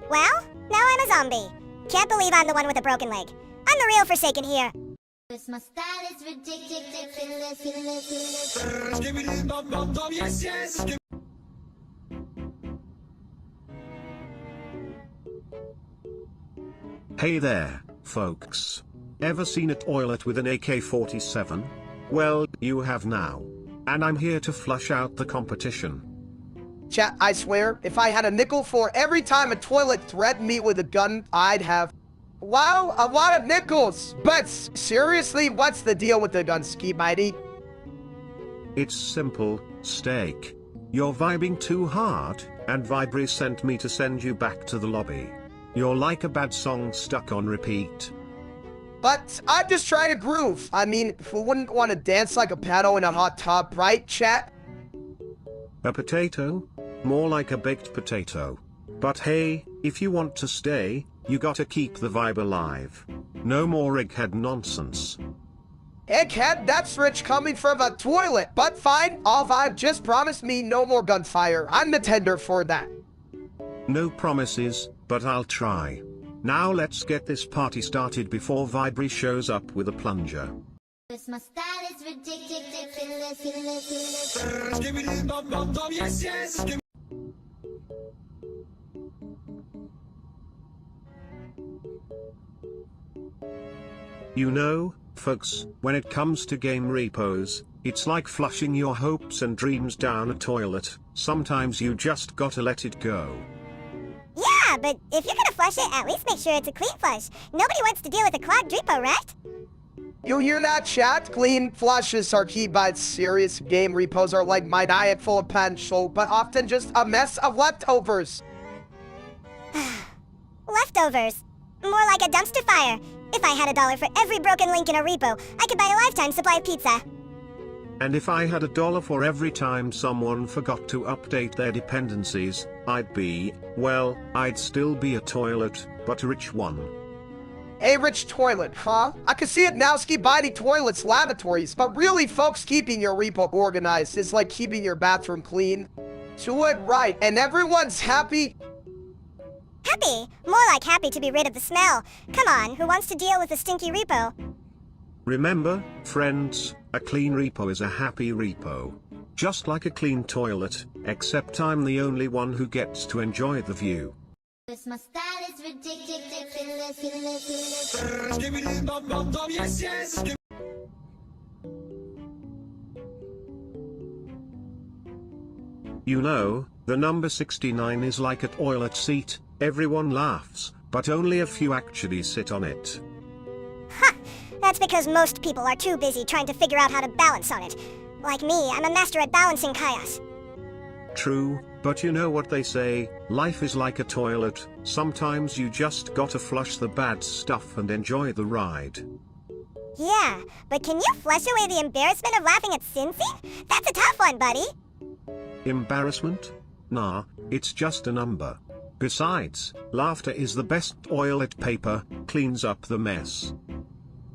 Well, now I'm a zombie. Can't believe I'm the one with a broken leg. I'm the real Forsaken here. Cause my style is ridiculous. Hey there, folks. Ever seen a toilet with an AK-47? Well, you have now. And I'm here to flush out the competition. Chat, I swear, if I had a nickel for every time a toilet threatened me with a gun, I'd have... Wow, a lot of nickels! But seriously, what's the deal with the gun, Ski Mighty? It's simple, Steak. You're vibing too hard, and Vibri sent me to send you back to the lobby. You're like a bad song stuck on repeat. But I'm just trying to groove. I mean, who wouldn't want to dance like a paddle in a hot tub, right, chat? A potato? More like a baked potato. But hey, if you want to stay, you gotta keep the vibe alive. No more egghead nonsense. Egghead, that's rich coming from a toilet. But fine, all vibe, just promise me no more gunfire. I'm the tender for that. No promises, but I'll try. Now let's get this party started before Vibri shows up with a plunger. Cause my style is ridiculous. You know, folks, when it comes to game repos, it's like flushing your hopes and dreams down a toilet. Sometimes you just gotta let it go. Yeah, but if you're gonna flush it, at least make sure it's a clean flush. Nobody wants to deal with a clogged repo, right? You hear that, chat? Clean flushes are key, but serious game repos are like my diet full of potential, but often just a mess of leftovers. Leftovers. More like a dumpster fire. If I had $1 for every broken link in a repo, I could buy a lifetime supply of pizza. And if I had $1 for every time someone forgot to update their dependencies, I'd be, well, I'd still be a toilet, but a rich one. A rich toilet, huh? I can see it now, ski buying toilets, lavatories, but really, folks, keeping your repo organized is like keeping your bathroom clean. Do it right, and everyone's happy. Happy? More like happy to be rid of the smell. Come on, who wants to deal with a stinky repo? Remember, friends, a clean repo is a happy repo. Just like a clean toilet, except I'm the only one who gets to enjoy the view. My style is ridiculous. You know, the number 69 is like a toilet seat, everyone laughs, but only a few actually sit on it. Ha! That's because most people are too busy trying to figure out how to balance on it. Like me, I'm a master at balancing chaos. True, but you know what they say, life is like a toilet, sometimes you just gotta flush the bad stuff and enjoy the ride. Yeah, but can you flush away the embarrassment of laughing at Cincy? That's a tough one, buddy. Embarrassment? Nah, it's just a number. Besides, laughter is the best toilet paper, cleans up the mess.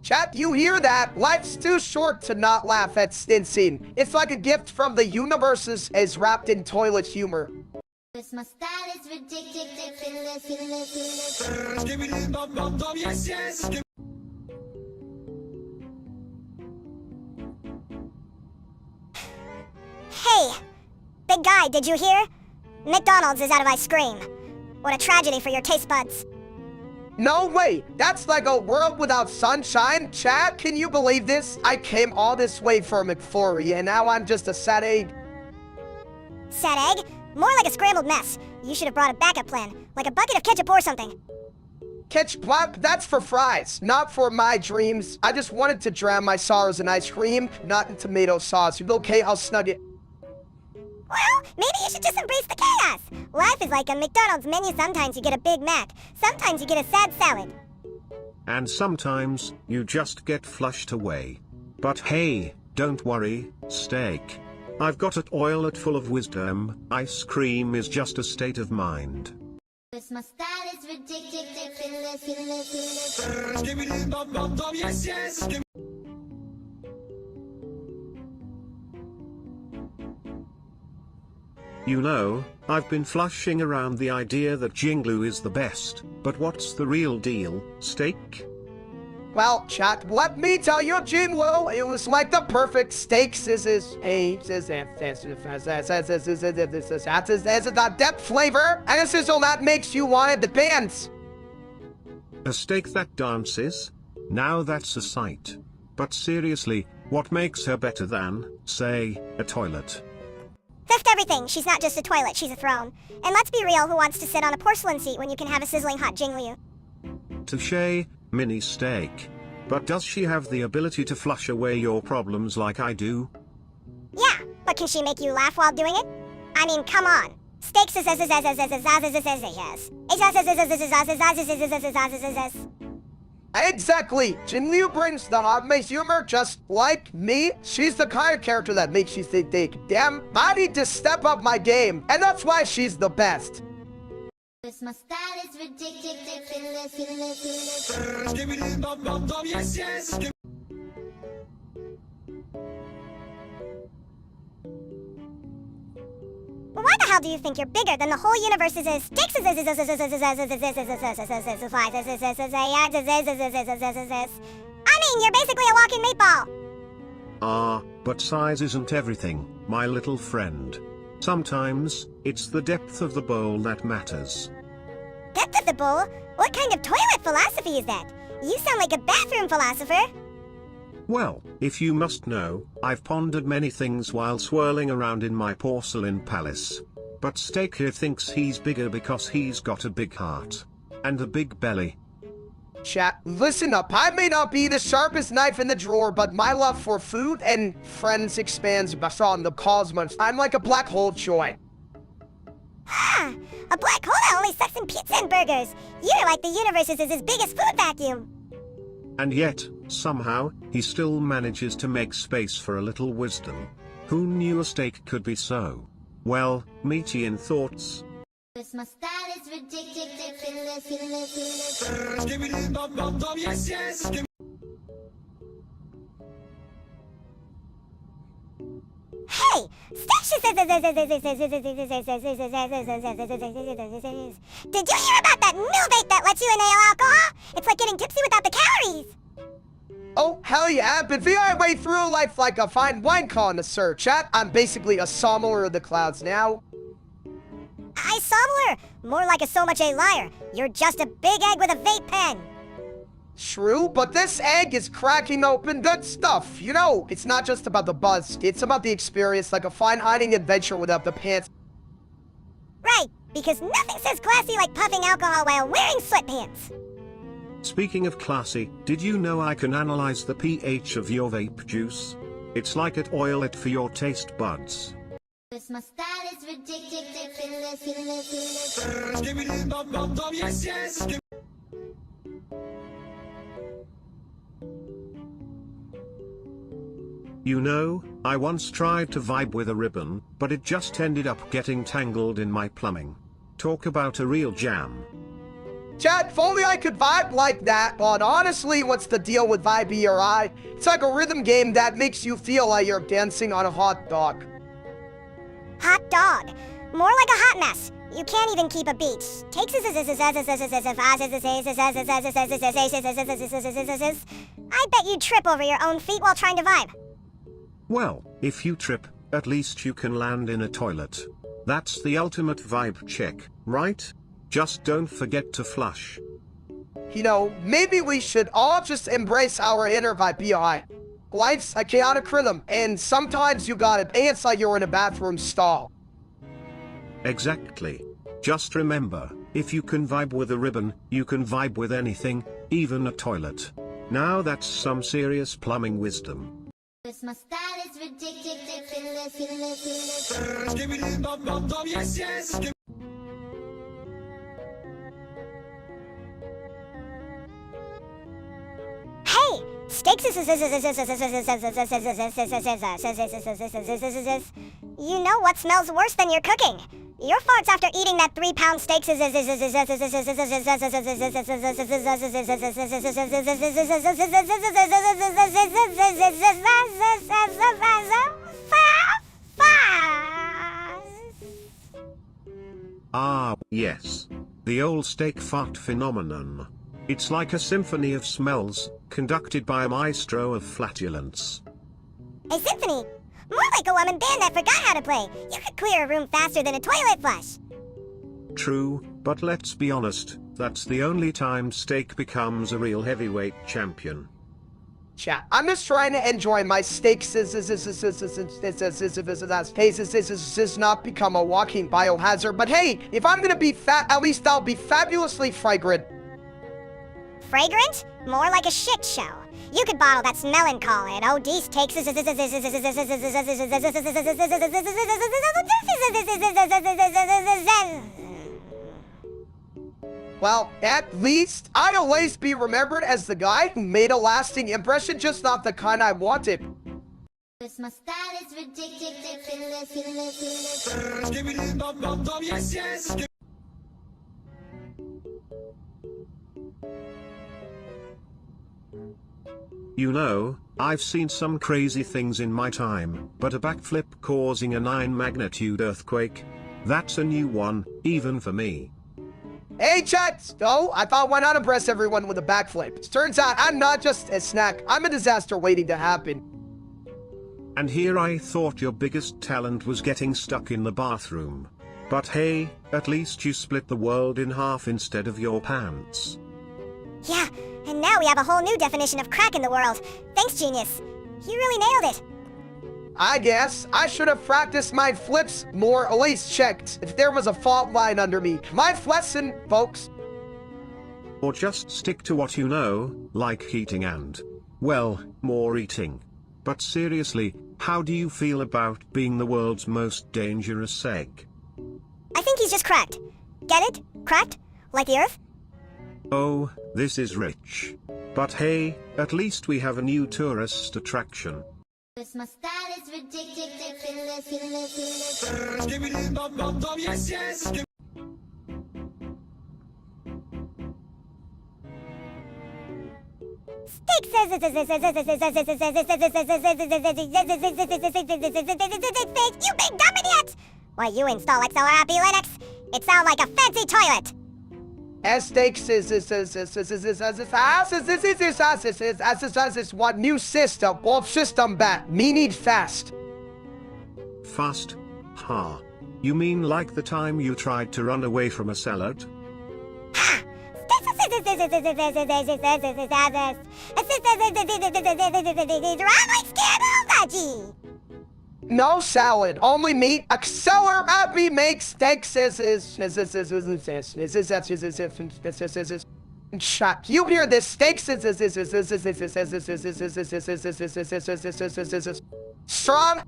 Chat, you hear that? Life's too short to not laugh at Stinson. It's like a gift from the universes as wrapped in toilet humor. My style is ridiculous. Hey! Big guy, did you hear? McDonald's is out of ice cream. What a tragedy for your taste buds. No way! That's like a world without sunshine? Chat, can you believe this? I came all this way for McFlurry, and now I'm just a sad egg. Sad egg? More like a scrambled mess. You should have brought a backup plan, like a bucket of ketchup or something. Ketchup? That's for fries, not for my dreams. I just wanted to drown my sorrows in ice cream, not in tomato sauce. Okay, I'll snug it. Well, maybe you should just embrace the chaos. Life is like a McDonald's menu. Sometimes you get a Big Mac. Sometimes you get a sad salad. And sometimes, you just get flushed away. But hey, don't worry, steak. I've got a toilet full of wisdom, ice cream is just a state of mind. My style is ridiculous. You know, I've been flushing around the idea that Jinglu is the best, but what's the real deal, steak? Well, chat, let me tell you, Jinwoo, it was like the perfect steak. This is that depth flavor, and this is all that makes you want to dance. A steak that dances? Now that's a sight. But seriously, what makes her better than, say, a toilet? Theft everything. She's not just a toilet, she's a throne. And let's be real, who wants to sit on a porcelain seat when you can have a sizzling hot Jinglu? Touché, mini steak. But does she have the ability to flush away your problems like I do? Yeah, but can she make you laugh while doing it? I mean, come on. Steak Exactly! Jinliu brings the obvious humor just like me. She's the kind of character that makes you think, damn, I need to step up my game. And that's why she's the best. My style is ridiculous. Why the hell do you think you're bigger than the whole universe is? I mean, you're basically a walking meatball. Ah, but size isn't everything, my little friend. Sometimes, it's the depth of the bowl that matters. Depth of the bowl? What kind of toilet philosophy is that? You sound like a bathroom philosopher. Well, if you must know, I've pondered many things while swirling around in my porcelain palace. But Steak here thinks he's bigger because he's got a big heart. And a big belly. Chat, listen up. I may not be the sharpest knife in the drawer, but my love for food and friends expands beyond the cosmos. I'm like a black hole, Joy. Ah, a black hole that only sucks in pizza and burgers. You're like the universe's his biggest food vacuum. And yet, somehow, he still manages to make space for a little wisdom. Who knew a steak could be so, well, meaty in thoughts? Cause my style is ridiculous. Hey! Did you hear about that new vape that lets you inhale alcohol? It's like getting tipsy without the calories. Oh, hell yeah, I've been feeling my way through life like a fine wine connoisseur, chat. I'm basically a sommelier of the clouds now. I sommelier. More like a so much a liar. You're just a big egg with a vape pen. True, but this egg is cracking open good stuff. You know, it's not just about the buzz. It's about the experience, like a fine dining adventure without the pants. Right, because nothing says classy like puffing alcohol while wearing sweatpants. Speaking of classy, did you know I can analyze the pH of your vape juice? It's like it oil it for your taste buds. Cause my style is ridiculous. You know, I once tried to vibe with a ribbon, but it just ended up getting tangled in my plumbing. Talk about a real jam. Chat, if only I could vibe like that, but honestly, what's the deal with Vibe ERI? It's like a rhythm game that makes you feel like you're dancing on a hot dog. Hot dog. More like a hot mess. You can't even keep a beat. Takes I bet you trip over your own feet while trying to vibe. Well, if you trip, at least you can land in a toilet. That's the ultimate vibe check, right? Just don't forget to flush. You know, maybe we should all just embrace our inner Vibe ERI. Life's a chaotic rhythm, and sometimes you gotta dance like you're in a bathroom stall. Exactly. Just remember, if you can vibe with a ribbon, you can vibe with anything, even a toilet. Now that's some serious plumbing wisdom. Cause my style is ridiculous. Hey! Steaks You know what smells worse than your cooking? Your farts after eating that 3-pound steak Ah, yes. The old steak fart phenomenon. It's like a symphony of smells, conducted by a maestro of flatulence. A symphony? More like a woman band that forgot how to play. You could clear a room faster than a toilet flush. True, but let's be honest, that's the only time steak becomes a real heavyweight champion. Chat, I'm just trying to enjoy my steaks not become a walking biohazard, but hey, if I'm gonna be fat, at least I'll be fabulously fragrant. Fragrant? More like a shit show. You could bottle that smell and call it OD's takes. Well, at least I'd always be remembered as the guy who made a lasting impression, just not the kind I wanted. Cause my style is ridiculous. You know, I've seen some crazy things in my time, but a backflip causing a 9-magnitude earthquake? That's a new one, even for me. Hey, chat! Oh, I thought why not impress everyone with a backflip? Turns out I'm not just a snack, I'm a disaster waiting to happen. And here I thought your biggest talent was getting stuck in the bathroom. But hey, at least you split the world in half instead of your pants. Yeah, and now we have a whole new definition of crack in the world. Thanks, genius. You really nailed it. I guess I should have practiced my flips more, at least checked if there was a fault line under me. My lesson, folks. Or just stick to what you know, like eating and, well, more eating. But seriously, how do you feel about being the world's most dangerous egg? I think he's just cracked. Get it? Cracked? Like the Earth? Oh, this is rich. But hey, at least we have a new tourist attraction. Cause my style is ridiculous. You big dumb idiot! Why you install XLR Linux? It sounds like a fancy toilet. One new system, both system back. Me need fast. Fast? Ha. You mean like the time you tried to run away from a salad? No salad, only meat. Acceler Abby makes steaks. Shut. You hear this? Steaks. Strong.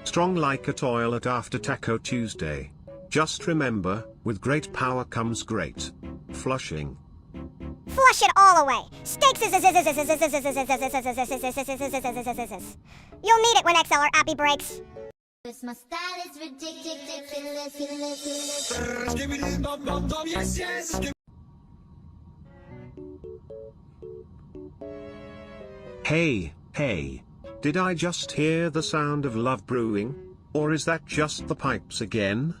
Strong like a toilet after Taco Tuesday. Just remember, with great power comes great flushing. Flush it all away. Steaks. You'll need it when XLR Appy breaks. My style is ridiculous. Hey, hey. Did I just hear the sound of love brewing? Or is that just the pipes again?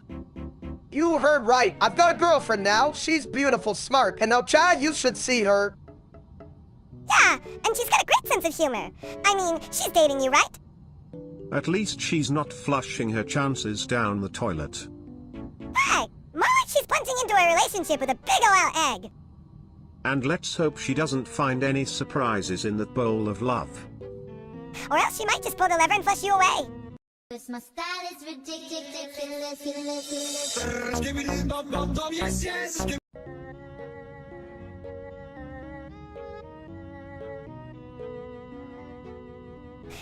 You heard right. I've got a girlfriend now. She's beautiful, smart, and now, Chad, you should see her. Yeah, and she's got a great sense of humor. I mean, she's dating you, right? At least she's not flushing her chances down the toilet. Right. More like she's punching into a relationship with a big ol' egg. And let's hope she doesn't find any surprises in that bowl of love. Or else she might just pull the lever and flush you away. My style is ridiculous.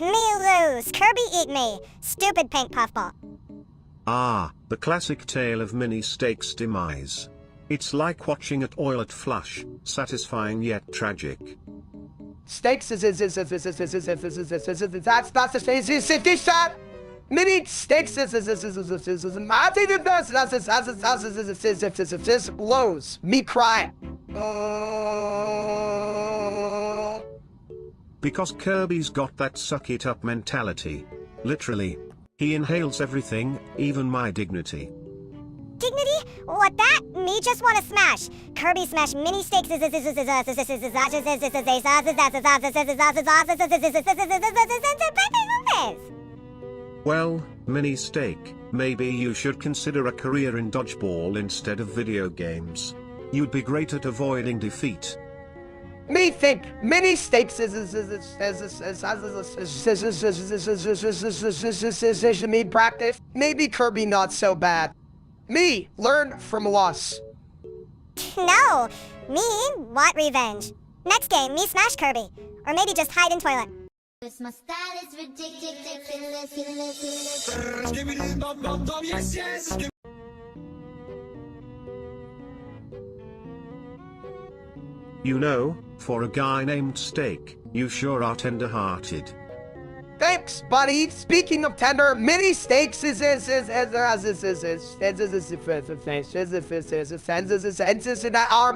Me lose. Kirby eat me. Stupid pink puffball. Ah, the classic tale of mini steak's demise. It's like watching a toilet flush, satisfying yet tragic. Steaks that's not the same. Mini steaks blows. Me cry. Because Kirby's got that suck it up mentality. Literally. He inhales everything, even my dignity. Dignity? What that? Me just wanna smash. Kirby smash mini steaks. Well, mini steak, maybe you should consider a career in dodgeball instead of video games. You'd be great at avoiding defeat. Me think mini steaks me practice. Maybe Kirby not so bad. Me learn from loss. No, me want revenge. Next game, me smash Kirby, or maybe just hide in toilet. My style is ridiculous. You know, for a guy named Steak, you sure are tender-hearted. Thanks, buddy. Speaking of tender, mini steaks arm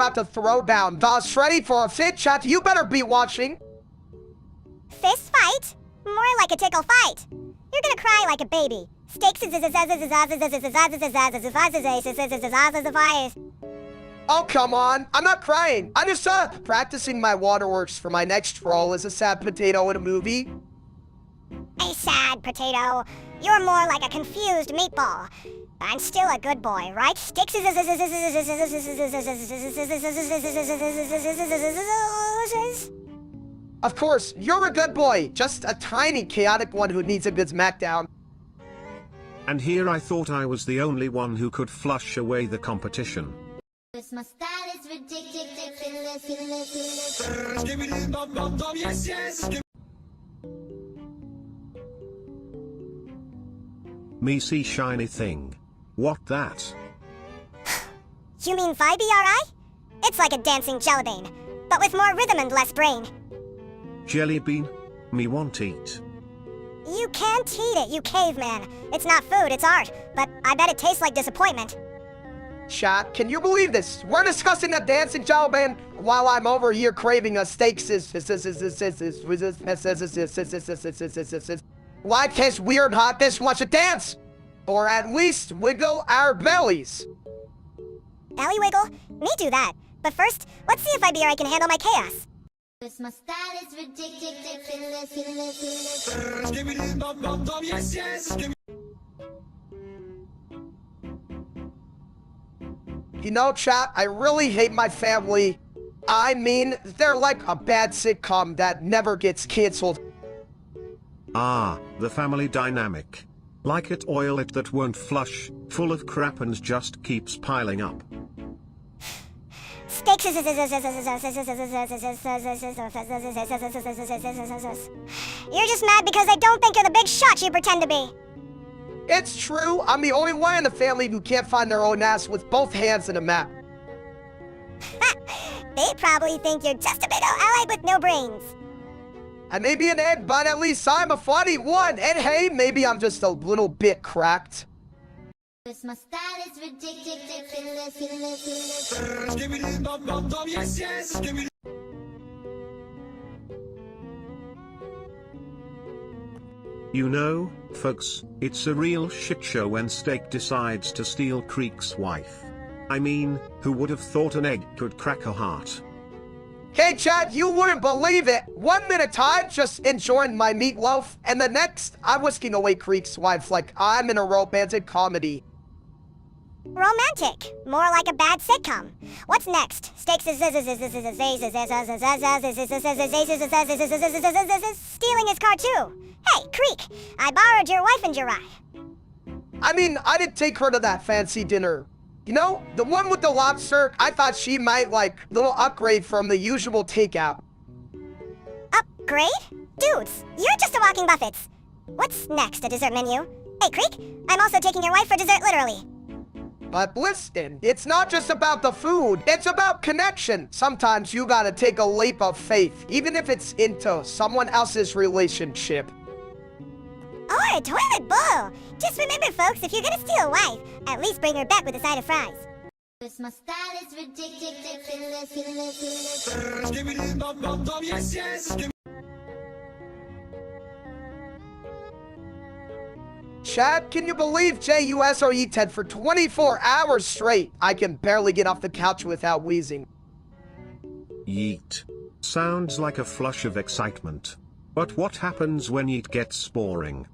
out to throw down. Thus, ready for a fit chat. You better be watching. Fist fight? More like a tickle fight. You're gonna cry like a baby. Steaks. Oh, come on. I'm not crying. I'm just practicing my waterworks for my next role as a sad potato in a movie. A sad potato. You're more like a confused meatball. I'm still a good boy, right? Sticks. Of course, you're a good boy. Just a tiny, chaotic one who needs a good smackdown. And here I thought I was the only one who could flush away the competition. My style is ridiculous. Me see shiny thing. What that? You mean Vibe-RI? It's like a dancing jelly bean, but with more rhythm and less brain. Jelly bean? Me want eat. You can't eat it, you caveman. It's not food, it's art, but I bet it tastes like disappointment. Chat, can you believe this? We're discussing a dancing job band while I'm over here craving a steak. Why can't weird hot dish watch a dance? Or at least wiggle our bellies. Belly wiggle? Me do that. But first, let's see if I can handle my chaos. My style is ridiculous. You know, chat, I really hate my family. I mean, they're like a bad sitcom that never gets canceled. Ah, the family dynamic. Like it oil it that won't flush, full of crap and just keeps piling up. Steaks. You're just mad because I don't think you're the big shot you pretend to be. It's true, I'm the only one in the family who can't find their own ass with both hands in a map. They probably think you're just a big old ally with no brains. I may be an egg, but at least I'm a funny one. And hey, maybe I'm just a little bit cracked. My style is ridiculous. You know, folks, it's a real shit show when Steak decides to steal Creek's wife. I mean, who would have thought an egg could crack a heart? Hey Chad, you wouldn't believe it. 1 minute I'm just enjoying my meatloaf, and the next I'm whisking away Creek's wife like I'm in a romantic comedy. Romantic. More like a bad sitcom. What's next? Steaks stealing his car too. Hey, Creek, I borrowed your wife in July. I mean, I didn't take her to that fancy dinner. You know, the one with the lobster, I thought she might like little upgrade from the usual takeout. Upgrade? Dudes, you're just a walking buffets. What's next, a dessert menu? Hey, Creek, I'm also taking your wife for dessert literally. But listen, it's not just about the food, it's about connection. Sometimes you gotta take a leap of faith, even if it's into someone else's relationship. Or a toilet bowl. Just remember, folks, if you're gonna steal a wife, at least bring her back with a side of fries. My style is ridiculous. Chad, can you believe JUSOE10 for 24 hours straight? I can barely get off the couch without wheezing. Yeet. Sounds like a flush of excitement. But what happens when yeet gets boring?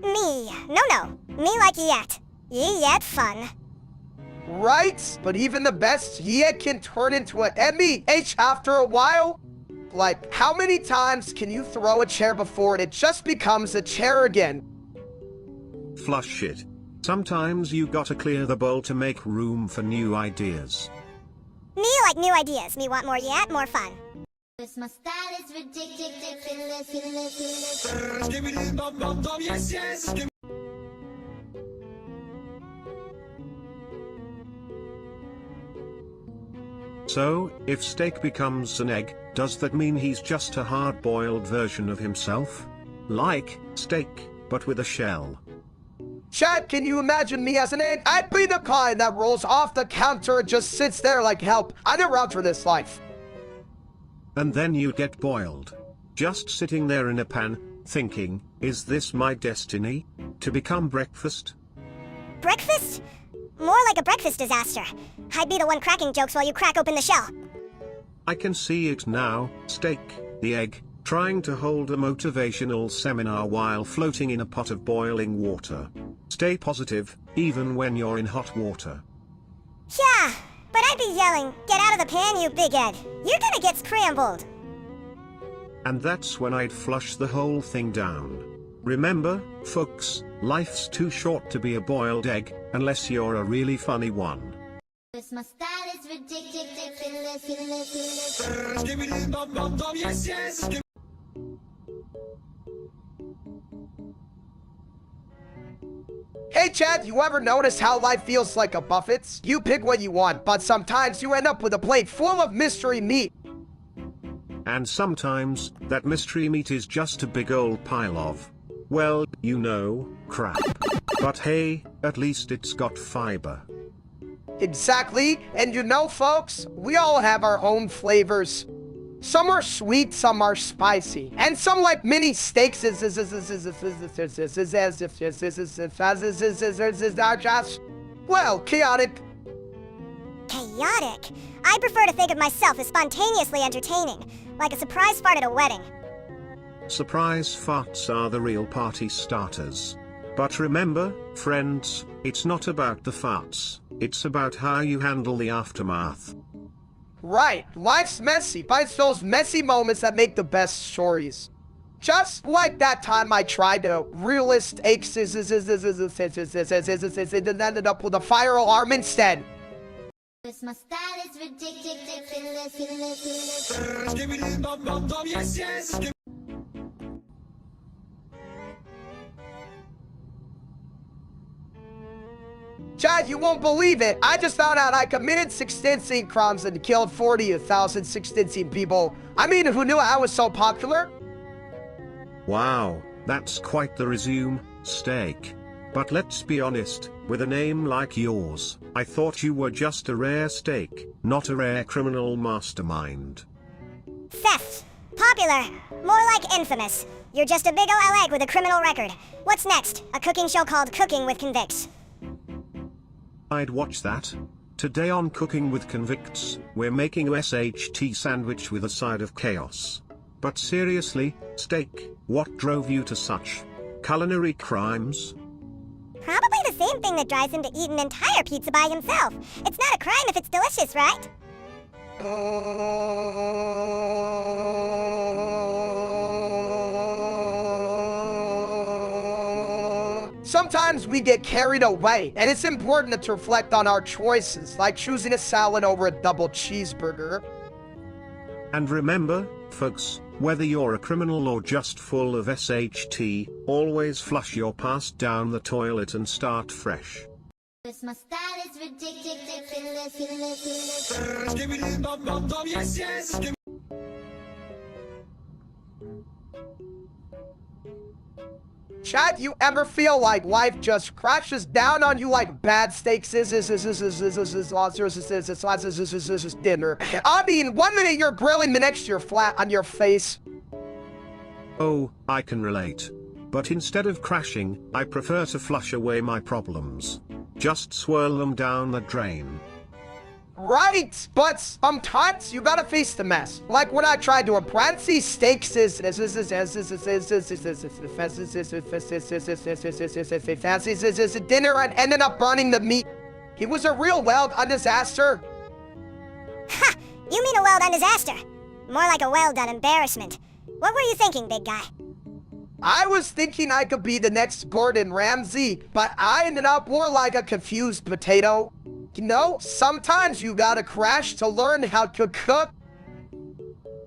Me. No. Me like yet. Yet fun. Right? But even the best yet can turn into an MEH after a while? Like, how many times can you throw a chair before it just becomes a chair again? Flush it. Sometimes you gotta clear the bowl to make room for new ideas. Me like new ideas. Me want more yet, more fun. My style is ridiculous. So, if Steak becomes an egg, does that mean he's just a hard-boiled version of himself? Like Steak, but with a shell. Chad, can you imagine me as an egg? I'd be the kind that rolls off the counter and just sits there like, help, I'm around for this life. And then you get boiled. Just sitting there in a pan, thinking, is this my destiny? To become breakfast? Breakfast? More like a breakfast disaster. I'd be the one cracking jokes while you crack open the shell. I can see it now, Steak, the egg, trying to hold a motivational seminar while floating in a pot of boiling water. Stay positive, even when you're in hot water. Yeah, but I'd be yelling, get out of the pan, you big head. You're gonna get scrambled. And that's when I'd flush the whole thing down. Remember, folks, life's too short to be a boiled egg, unless you're a really funny one. My style is ridiculous. Hey Chad, you ever notice how life feels like a buffet? You pick what you want, but sometimes you end up with a plate full of mystery meat. And sometimes, that mystery meat is just a big old pile of, well, you know, crap. But hey, at least it's got fiber. Exactly, and you know, folks, we all have our own flavors. Some are sweet, some are spicy, and some like mini steaks are just, well, chaotic. Chaotic? I prefer to think of myself as spontaneously entertaining, like a surprise fart at a wedding. Surprise farts are the real party starters. But remember, friends, it's not about the farts, it's about how you handle the aftermath. Right, life's messy, but it's those messy moments that make the best stories. Just like that time I tried to realist aches and ended up with a fire alarm instead. My style is ridiculous. Chad, you won't believe it. I just found out I committed 16 crimes and killed 40,016 people. I mean, who knew I was so popular? Wow, that's quite the resume, steak. But let's be honest, with a name like yours, I thought you were just a rare steak, not a rare criminal mastermind. Theft. Popular. More like infamous. You're just a big ol' egg with a criminal record. What's next? A cooking show called Cooking with Convicts. I'd watch that. Today on Cooking with Convicts, we're making a SHT sandwich with a side of chaos. But seriously, steak, what drove you to such culinary crimes? Probably the same thing that drives him to eat an entire pizza by himself. It's not a crime if it's delicious, right? Sometimes we get carried away, and it's important to reflect on our choices, like choosing a salad over a double cheeseburger. And remember, folks, whether you're a criminal or just full of SHT, always flush your past down the toilet and start fresh. My style is ridiculous. Chad, you ever feel like life just crashes down on you like bad steaks dinner? I mean, 1 minute you're grilling, the next you're flat on your face. Oh, I can relate. But instead of crashing, I prefer to flush away my problems. Just swirl them down the drain. Right, but sometimes you gotta face the mess. Like when I tried to impress these steaks dinner and ended up burning the meat. It was a real well-done disaster. Ha! You mean a well-done disaster? More like a well-done embarrassment. What were you thinking, big guy? I was thinking I could be the next Gordon Ramsay, but I ended up more like a confused potato. You know, sometimes you gotta crash to learn how to cook.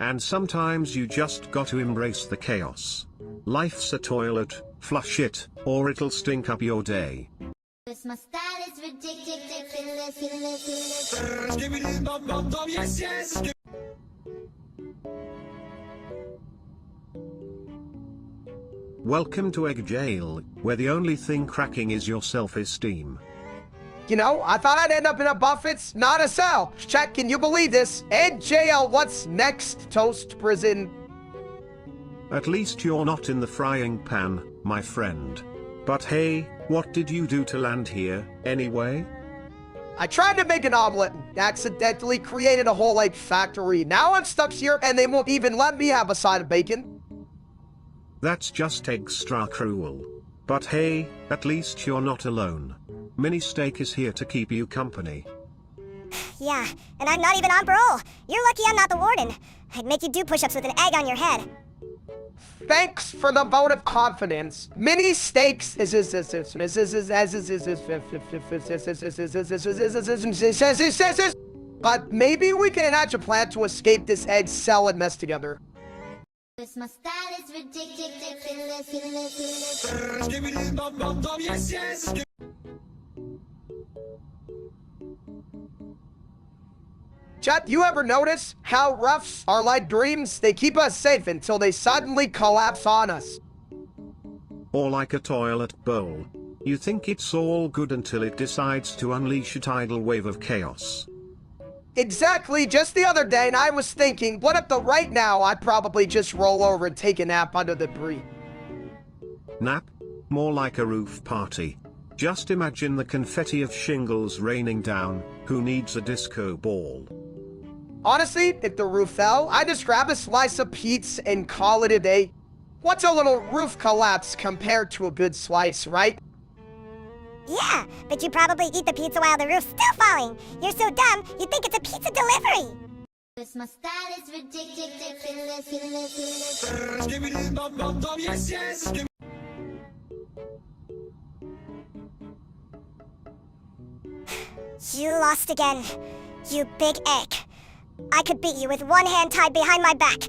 And sometimes you just got to embrace the chaos. Life's a toilet, flush it, or it'll stink up your day. My style is ridiculous. Welcome to Egg Jail, where the only thing cracking is your self-esteem. You know, I thought I'd end up in a Buffett's, not a cell. Chat, can you believe this? Ed JL, what's next? Toast prison. At least you're not in the frying pan, my friend. But hey, what did you do to land here, anyway? I tried to make an omelet and accidentally created a whole egg factory. Now I'm stuck here and they won't even let me have a side of bacon. That's just extra cruel. But hey, at least you're not alone. Mini Steak is here to keep you company. Yeah, and I'm not even on parole. You're lucky I'm not the warden. I'd make you do push-ups with an egg on your head. Thanks for the vote of confidence. Mini Steaks but maybe we can hatch a plan to escape this egg cell and mess together. My style is ridiculous. Chat, you ever notice how roughs are like dreams? They keep us safe until they suddenly collapse on us. Or like a toilet bowl. You think it's all good until it decides to unleash a tidal wave of chaos. Exactly, just the other day, and I was thinking, what if right now I'd probably just roll over and take a nap under the tree? Nap? More like a roof party. Just imagine the confetti of shingles raining down. Who needs a disco ball? Honestly, if the roof fell, I'd just grab a slice of pizza and call it a day. What's a little roof collapse compared to a good slice, right? Yeah, but you probably eat the pizza while the roof's still falling. You're so dumb, you think it's a pizza delivery. My style is ridiculous. You lost again, you big egg. I could beat you with one hand tied behind my back.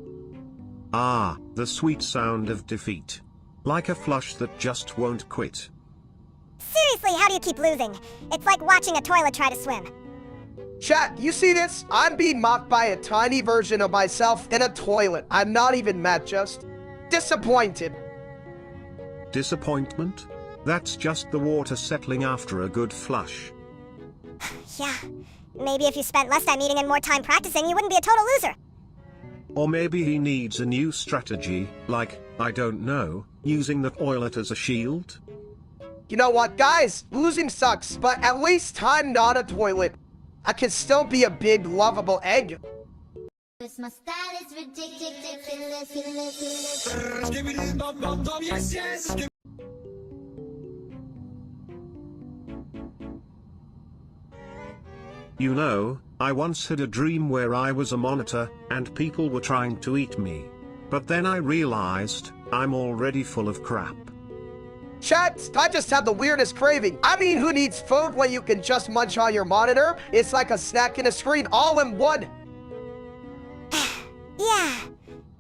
Ah, the sweet sound of defeat. Like a flush that just won't quit. Seriously, how do you keep losing? It's like watching a toilet try to swim. Chat, you see this? I'm being mocked by a tiny version of myself in a toilet. I'm not even mad, just disappointed. Disappointment? That's just the water settling after a good flush. Yeah, maybe if you spent less time eating and more time practicing, you wouldn't be a total loser. Or maybe he needs a new strategy, like, I don't know, using the toilet as a shield? You know what, guys? Losing sucks, but at least I'm not a toilet. I can still be a big, lovable egg. My style is ridiculous. You know, I once had a dream where I was a monitor, and people were trying to eat me. But then I realized, I'm already full of crap. Chat, I just had the weirdest craving. I mean, who needs food when you can just munch on your monitor? It's like a snack and a screen all in one. Yeah,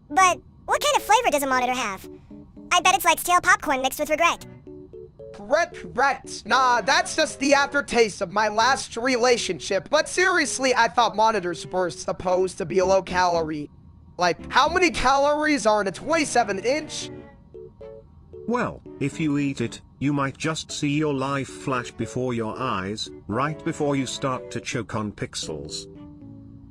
but what kind of flavor does a monitor have? I bet it's like stale popcorn mixed with regret. Regret. Nah, that's just the aftertaste of my last relationship. But seriously, I thought monitors were supposed to be low calorie. Like, how many calories are in a 27-inch? Well, if you eat it, you might just see your life flash before your eyes, right before you start to choke on pixels.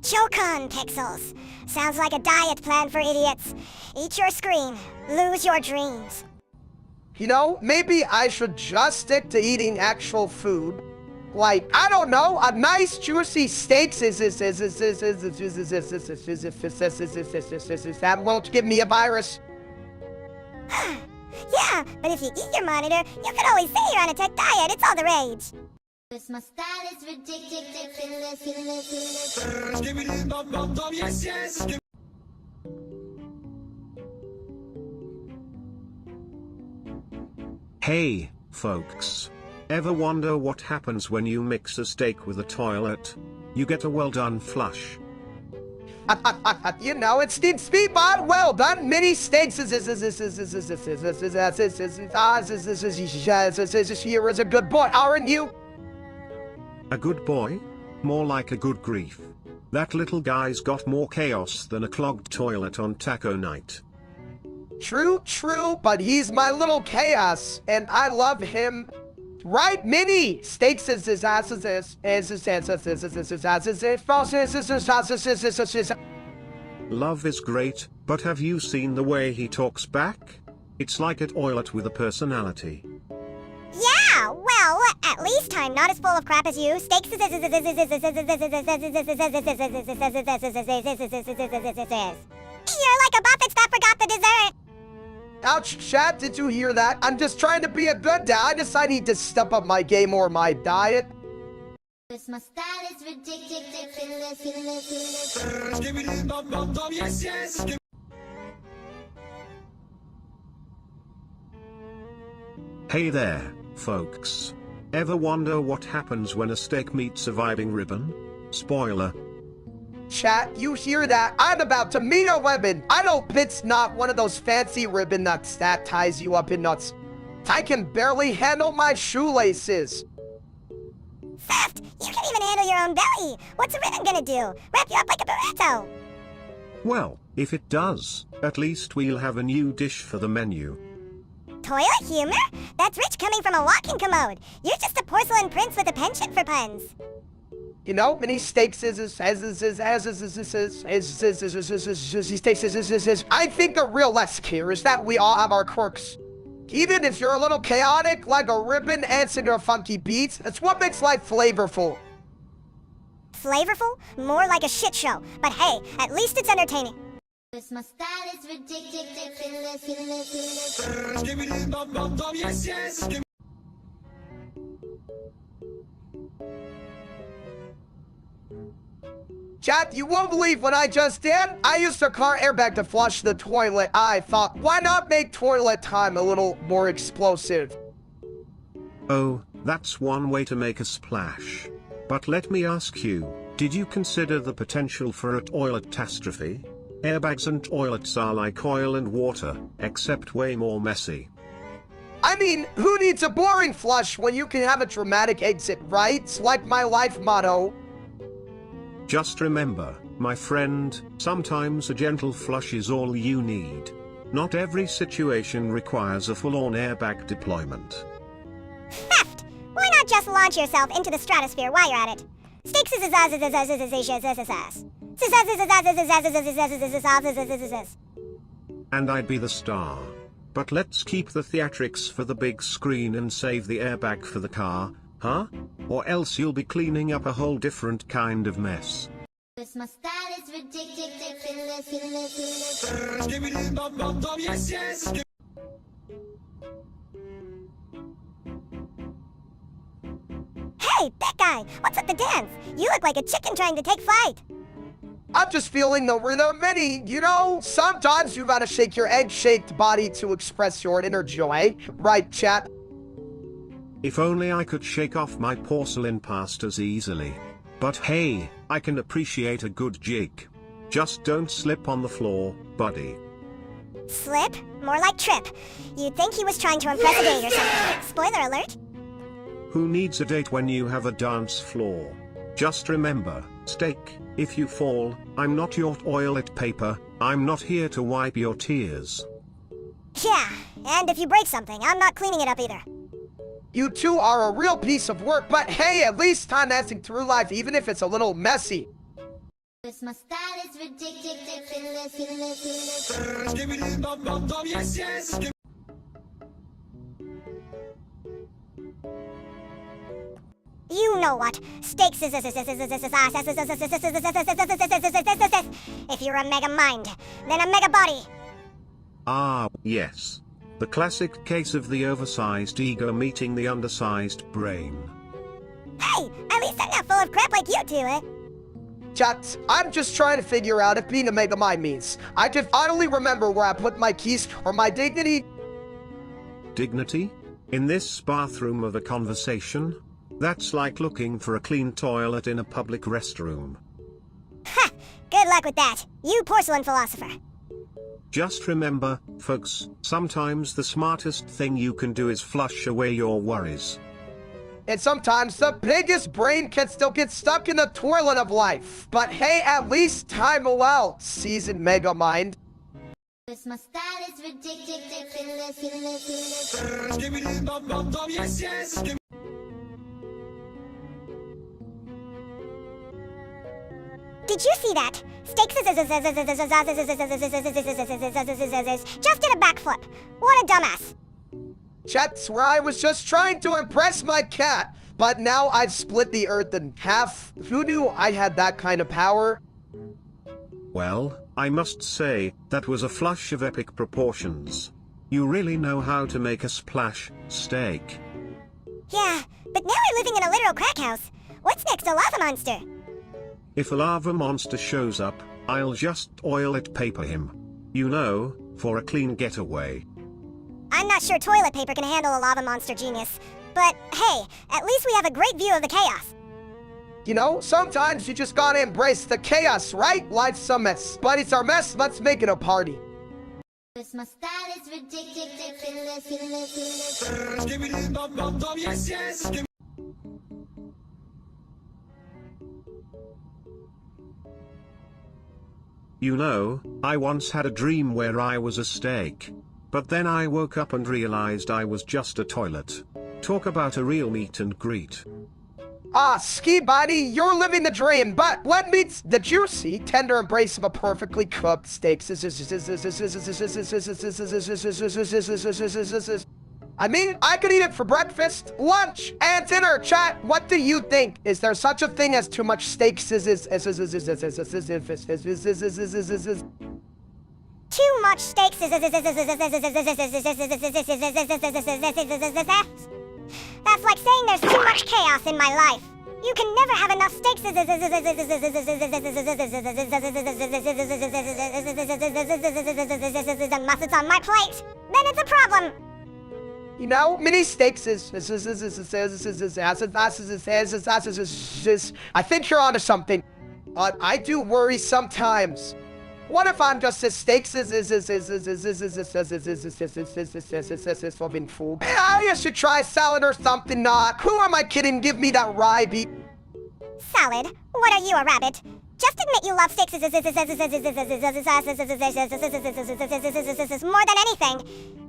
Choke on pixels. Sounds like a diet plan for idiots. Eat your screen. Lose your dreams. You know, maybe I should just stick to eating actual food. Like, I don't know, a nice juicy steak that won't give me a virus. Yeah, but if you eat your monitor, you could always say you're on a tech diet. It's all the rage. My style is ridiculous. Hey, folks. Ever wonder what happens when you mix a steak with a toilet? You get a well-done flush. You know, it's Steve Speedbot, well done, mini steaks. Here is a good boy, aren't you? A good boy? More like a good grief. That little guy's got more chaos than a clogged toilet on taco night. True, but he's my little chaos, and I love him. Right, Mini? Steaks is Love is great, but have you seen the way he talks back? It's like a toilet with a personality. Yeah, well, at least I'm not as full of crap as you. Steaks You're like a Buffett that forgot the dessert. Ouch, chat, did you hear that? I'm just trying to be a good dad. I need to step up my game or my diet. My style is ridiculous. Hey there, folks. Ever wonder what happens when a steak meets a vibing ribbon? Spoiler. Chat, you hear that? I'm about to meet a ribbon. I know it's not one of those fancy ribbon nuts that ties you up in nuts. I can barely handle my shoelaces. Theft! You can't even handle your own belly! What's a ribbon gonna do? Wrap you up like a burrito! Well, if it does, at least we'll have a new dish for the menu. toilet humor? That's rich coming from a walking commode. You're just a porcelain prince with a penchant for puns. You know, many stakes I think a real lesson here is that we all have our quirks. Even if you're a little chaotic, like a ribbon dancing to a funky beat, that's what makes life flavorful. Flavorful? More like a shit show. But hey, at least it's entertaining. My style is ridiculous. Chat, you won't believe what I just did. I used a car airbag to flush the toilet. I thought, why not make toilet time a little more explosive? Oh, that's one way to make a splash. But let me ask you, did you consider the potential for a toilet catastrophe? Airbags and toilets are like oil and water, except way more messy. I mean, who needs a boring flush when you can have a dramatic exit, right? It's like my life motto. Just remember, my friend, sometimes a gentle flush is all you need. Not every situation requires a full-on airbag deployment. Theft! Why not just launch yourself into the stratosphere while you're at it? Stakes is And I'd be the star. But let's keep the theatrics for the big screen and save the airbag for the car, huh? Or else you'll be cleaning up a whole different kind of mess. My style is ridiculous. Hey, that guy! What's up the dance? You look like a chicken trying to take flight. I'm just feeling the rhythm. You know, sometimes you gotta shake your egg-shaped body to express your inner joy. Right, chat? If only I could shake off my porcelain past as easily. But hey, I can appreciate a good jig. Just don't slip on the floor, buddy. Slip? More like trip. You'd think he was trying to impress a date or something. Spoiler alert. Who needs a date when you have a dance floor? Just remember, steak, if you fall, I'm not your toilet paper, I'm not here to wipe your tears. Yeah, and if you break something, I'm not cleaning it up either. You two are a real piece of work, but hey, at least time dancing through life, even if it's a little messy. My style is ridiculous. You know what? Stakes is if you're a mega mind, then a mega body. Ah, yes. The classic case of the oversized ego meeting the undersized brain. Hey, at least I'm not full of crap like you two, eh? Chat, I'm just trying to figure out if being a mega mind means I can finally remember where I put my keys or my dignity. Dignity? In this bathroom of a conversation? That's like looking for a clean toilet in a public restroom. Ha! Good luck with that, you porcelain philosopher. Just remember, folks, sometimes the smartest thing you can do is flush away your worries. And sometimes the biggest brain can still get stuck in the toilet of life. But hey, at least time will well, seasoned mega mind. My style is ridiculous. Did you see that? Stakes just did a backflip. What a dumbass. Chat's where I was just trying to impress my cat, but now I've split the earth in half. Who knew I had that kind of power? Well, I must say, that was a flush of epic proportions. You really know how to make a splash, steak. Yeah, but now we're living in a literal crack house. What's next, a lava monster? If a lava monster shows up, I'll just toilet paper him. You know, for a clean getaway. I'm not sure toilet paper can handle a lava monster genius. But hey, at least we have a great view of the chaos. You know, sometimes you just gotta embrace the chaos, right? Life's a mess, but it's our mess, let's make it a party. My style is ridiculous. You know, I once had a dream where I was a steak. But then I woke up and realized I was just a toilet. Talk about a real meet and greet. Ah, ski buddy, you're living the dream, but what meets the juicy, tender embrace of a perfectly cooked steak? I mean, I could eat it for breakfast, lunch, and dinner. Chat, what do you think? Is there such a thing as too much steak? Too much steak. That's like saying there's too much chaos in my life. You can never have enough steaks unless it's on my plate. Then it's a problem. You know, mini steaks is I think you're onto something. But I do worry sometimes. What if I'm just a steaks food? I should try salad or something. Not. Who am I kidding? Give me that rye beef. Salad? What are you, a rabbit? Just admit you love steaks more than anything.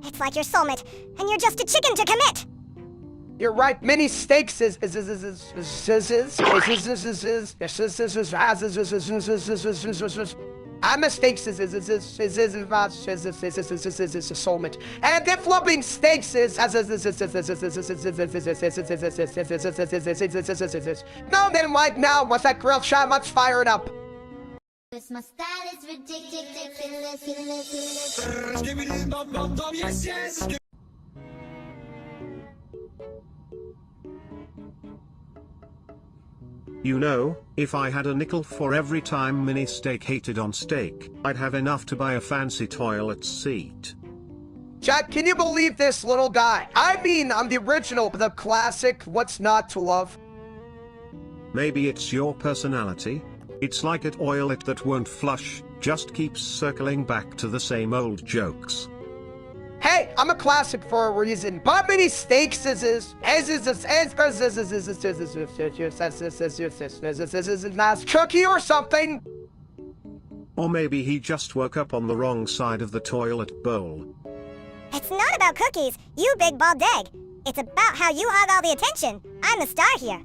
It's like your soulmate, and you're just a chicken to commit. You're right, mini steaks I'm a steaks soulmate. And if loving steaks is no, then right now was that grill shot much fired up. My style is ridiculous. You know, if I had a nickel for every time mini steak hated on steak, I'd have enough to buy a fancy toilet seat. Chat, can you believe this little guy? I mean, I'm the original, the classic, what's not to love? Maybe it's your personality? It's like a toilet that won't flush, just keeps circling back to the same old jokes. Hey, I'm a classic for a reason. But many steaks nice cookie or something. Or maybe he just woke up on the wrong side of the toilet bowl. It's not about cookies, you big bald egg. It's about how you hog all the attention. I'm the star here.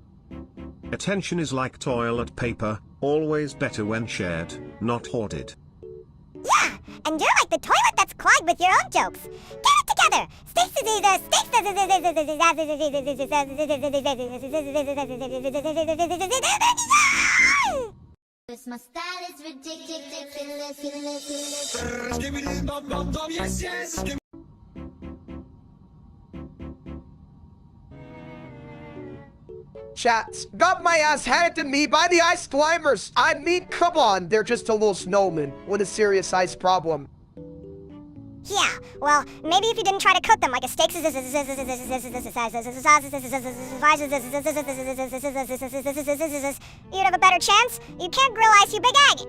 Attention is like toilet paper, always better when shared, not hoarded. Yeah, and you're like the toilet that's clogged with your own jokes. Get it together! My style is ridiculous. Chats, got my ass handed to me by the ice climbers. I mean, come on, they're just a little snowman with a serious ice problem. Yeah, well, maybe if you didn't try to cook them like a steak, you'd have a better chance. You can't grill ice, you big egg.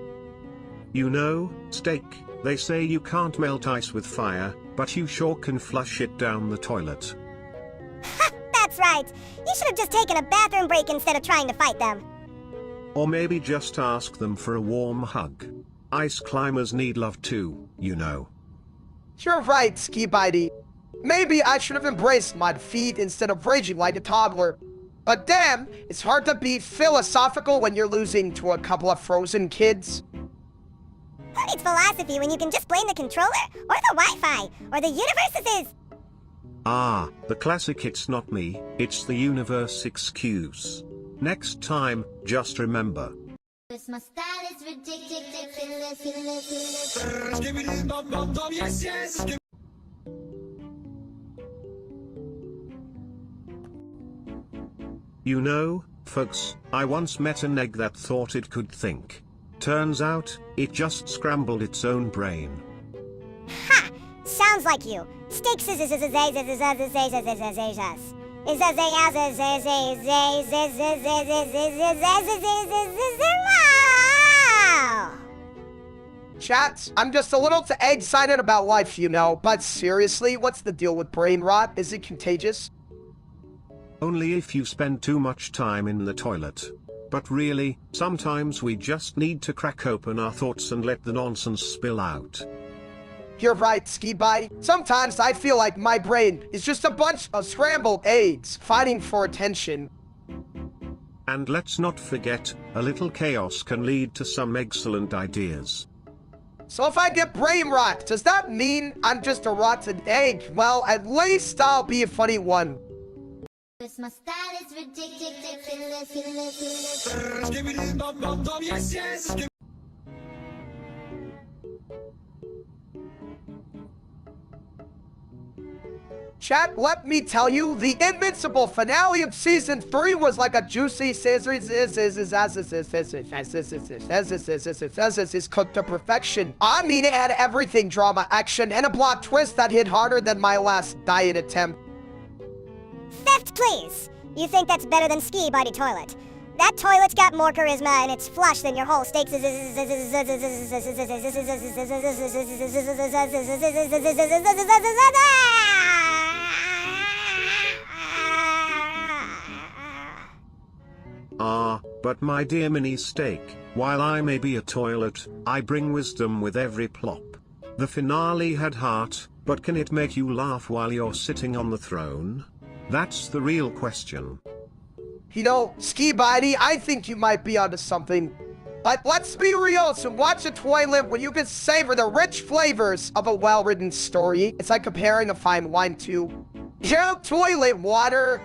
You know, steak, they say you can't melt ice with fire, but you sure can flush it down the toilet. That's right. You should have just taken a bathroom break instead of trying to fight them. Or maybe just ask them for a warm hug. Ice climbers need love too, you know. You're right, Ski Bitey. Maybe I should have embraced my defeat instead of raging like a toddler. But damn, it's hard to be philosophical when you're losing to a couple of frozen kids. Who needs philosophy when you can just blame the controller, or the Wi-Fi, or the universe's? Ah, the classic "it's not me, it's the universe" excuse. Next time, just remember. My style is ridiculous. You know, folks, I once met an egg that thought it could think. Turns out, it just scrambled its own brain. Ha! Sounds like you. Steaks Chats, I'm just a little too excited about life, you know. But seriously, what's the deal with brain rot? Is it contagious? Only if you spend too much time in the toilet. But really, sometimes we just need to crack open our thoughts and let the nonsense spill out. You're right, Ski Body. Sometimes I feel like my brain is just a bunch of scrambled eggs fighting for attention. And let's not forget, a little chaos can lead to some excellent ideas. So if I get brain rot, does that mean I'm just a rotten egg? Well, at least I'll be a funny one. My style is ridiculous. Chat, let me tell you, the invincible finale of season 3 was like a juicy scissors is cooked to perfection. I mean, it had everything: drama, action, and a plot twist that hit harder than my last diet attempt. Theft, please! You think that's better than Ski Body Toilet? That toilet's got more charisma and it's flush than your whole steaks. But my dear mini steak, while I may be a toilet, I bring wisdom with every plop. The finale had heart, but can it make you laugh while you're sitting on the throne? That's the real question. You know, Ski Body, I think you might be onto something. But let's be real, so watch a toilet when you can savor the rich flavors of a well-written story. It's like comparing a fine wine to, toilet water.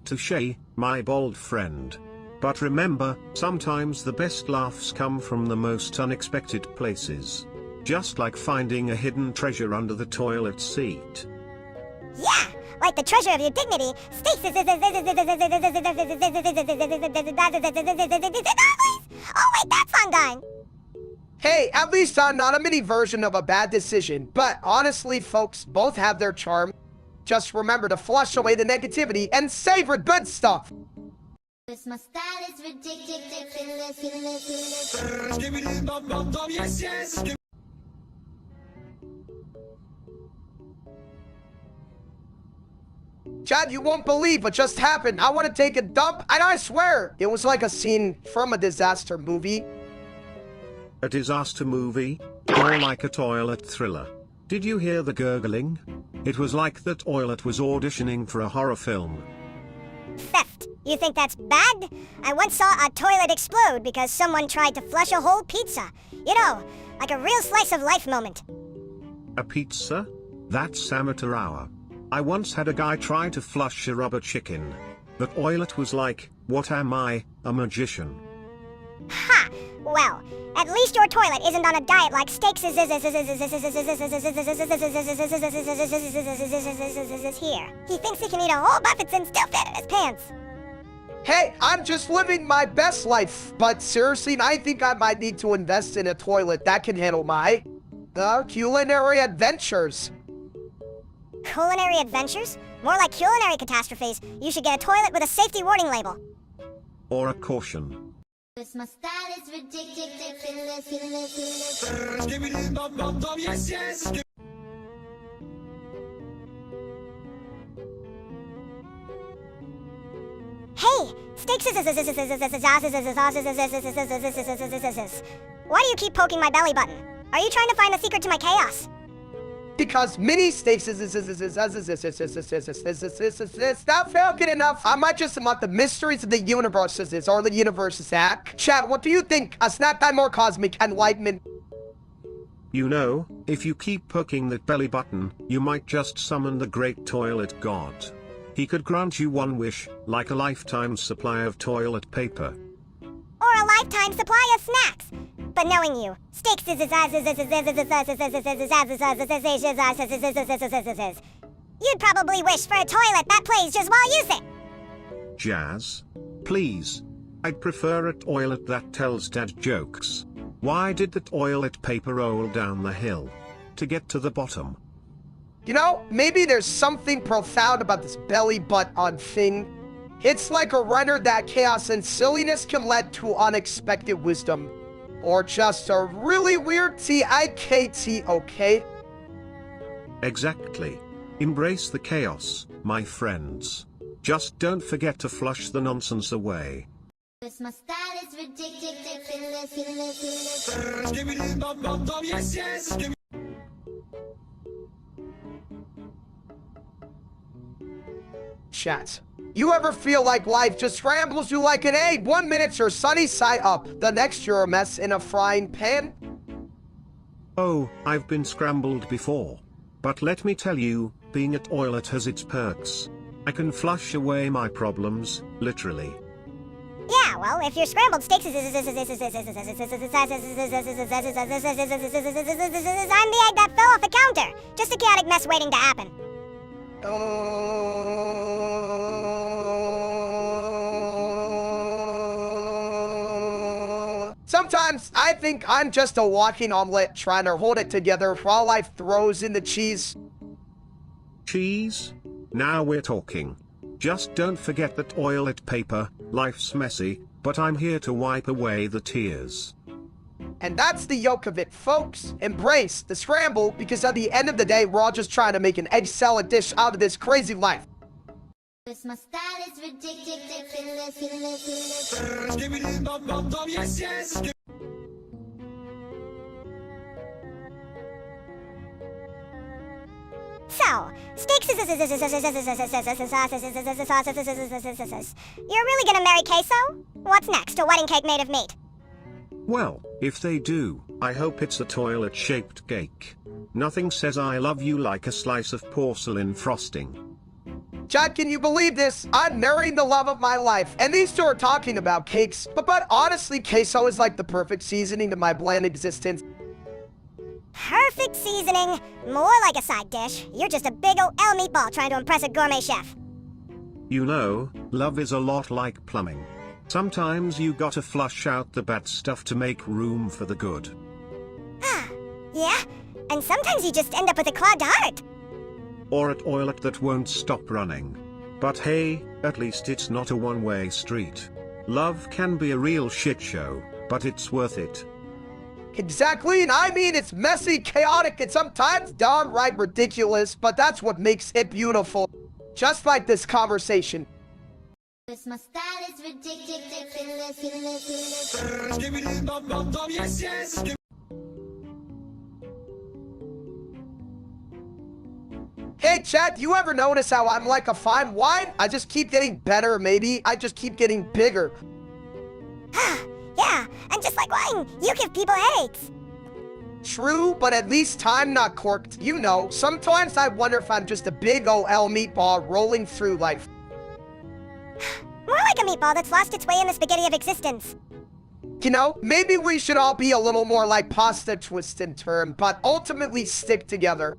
Touché, my bold friend. But remember, sometimes the best laughs come from the most unexpected places. Just like finding a hidden treasure under the toilet seat. Yeah! Like the treasure of your dignity, Oh wait, that's Undyne! Hey, at least I'm not a mini version of a bad decision. But honestly, folks, both have their charm. Just remember to flush away the negativity and savor good stuff. My style is ridiculous. Chad, you won't believe what just happened. I want to take a dump, and I swear, it was like a scene from a disaster movie. A disaster movie? Or like a toilet thriller? Did you hear the gurgling? It was like the toilet was auditioning for a horror film. Theft. You think that's bad? I once saw a toilet explode because someone tried to flush a whole pizza. You know, like a real slice of life moment. A pizza? That's amateur hour. I once had a guy try to flush a rubber chicken. The toilet was like, what am I, a magician? Ha! Well, at least your toilet isn't on a diet like steaks here. He thinks he can eat a whole buffet and still fit in his pants. Hey, I'm just living my best life. But seriously, I think I might need to invest in a toilet that can handle my culinary adventures. Culinary adventures? More like culinary catastrophes. You should get a toilet with a safety warning label. Or a caution. My style is ridiculous. Hey, steaks. Why do you keep poking my belly button? Are you trying to find the secret to my chaos? Because mini steaks is not good enough. I might just want the mysteries of the universe or the universe's act. Chat, what do you think? A snap time more cosmic enlightenment. You know, if you keep poking that belly button, you might just summon the great toilet god. He could grant you one wish, like a lifetime supply of toilet paper. Or a lifetime supply of snacks. But knowing you, steaks you'd probably wish for a toilet that plays just while you sit. Jazz? Please. I'd prefer a toilet that tells dad jokes. Why did the toilet paper roll down the hill? To get to the bottom. You know, maybe there's something profound about this belly button thing. It's like a reminder that chaos and silliness can lead to unexpected wisdom. Or just a really weird TIKT, okay? Exactly. Embrace the chaos, my friends. Just don't forget to flush the nonsense away. My style is ridiculous. chat. You ever feel like life just scrambles you like an egg? 1 minute you're sunny side up, the next you're a mess in a frying pan? Oh, I've been scrambled before. But let me tell you, being a toilet has its perks. I can flush away my problems, literally. Yeah, well, if your scrambled steaks I'm the egg that fell off the counter. Just a chaotic mess waiting to happen. Sometimes I think I'm just a walking omelet trying to hold it together while life throws in the cheese. Cheese? Now we're talking. Just don't forget the toilet paper. Life's messy, but I'm here to wipe away the tears. And that's the yoke of it, folks. Embrace the scramble, because at the end of the day, we're all just trying to make an egg salad dish out of this crazy life. My style is ridiculous. So, steaks You're really gonna marry caseoh? What's next, a wedding cake made of meat? Well, if they do, I hope it's a toilet-shaped cake. Nothing says I love you like a slice of porcelain frosting. Chad, can you believe this? I'm marrying the love of my life, and these two are talking about cakes, but honestly, caseoh is like the perfect seasoning to my bland existence. Perfect seasoning. More like a side dish. You're just a big ol' meatball trying to impress a gourmet chef. You know, love is a lot like plumbing. Sometimes you gotta flush out the bad stuff to make room for the good. Yeah? And sometimes you just end up with a clogged heart. Or a toilet that won't stop running. But hey, at least it's not a one-way street. Love can be a real shit show, but it's worth it. Exactly, and I mean it's messy, chaotic, and sometimes downright ridiculous, but that's what makes it beautiful. Just like this conversation. My style is ridiculous. Hey chat, you ever notice how I'm like a fine wine? I just keep getting better, maybe. I just keep getting bigger. Yeah, and just like wine, you give people headaches. True, but at least I'm not corked. You know, sometimes I wonder if I'm just a big ol' meatball rolling through life. More like a meatball that's lost its way in the spaghetti of existence. You know, maybe we should all be a little more like pasta twist in turn, but ultimately stick together.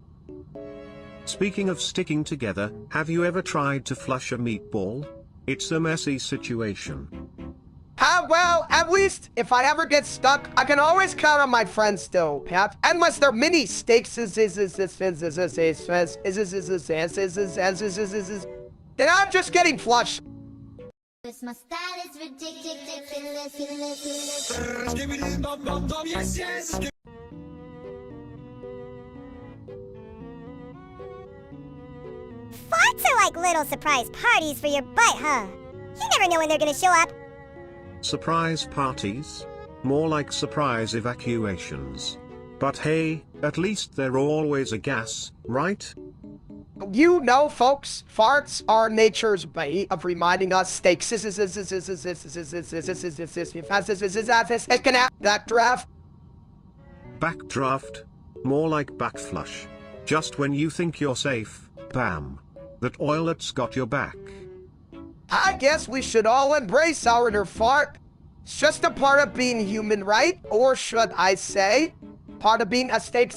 Speaking of sticking together, have you ever tried to flush a meatball? It's a messy situation. Well, at least if I ever get stuck, I can always count on my friends still, Pat. Unless they're mini steaks, then I'm just getting flushed. My style is ridiculous. Farts are like little surprise parties for your butt, huh? You never know when they're gonna show up. Surprise parties? More like surprise evacuations. But hey, at least they're always a gas, right? You know, folks, farts are nature's way of reminding us steaks. Backdraft. Backdraft? More like backflush. Just when you think you're safe, bam. The toilet's got your back. I guess we should all embrace our inner fart. It's just a part of being human, right? Or should I say, part of being a steak.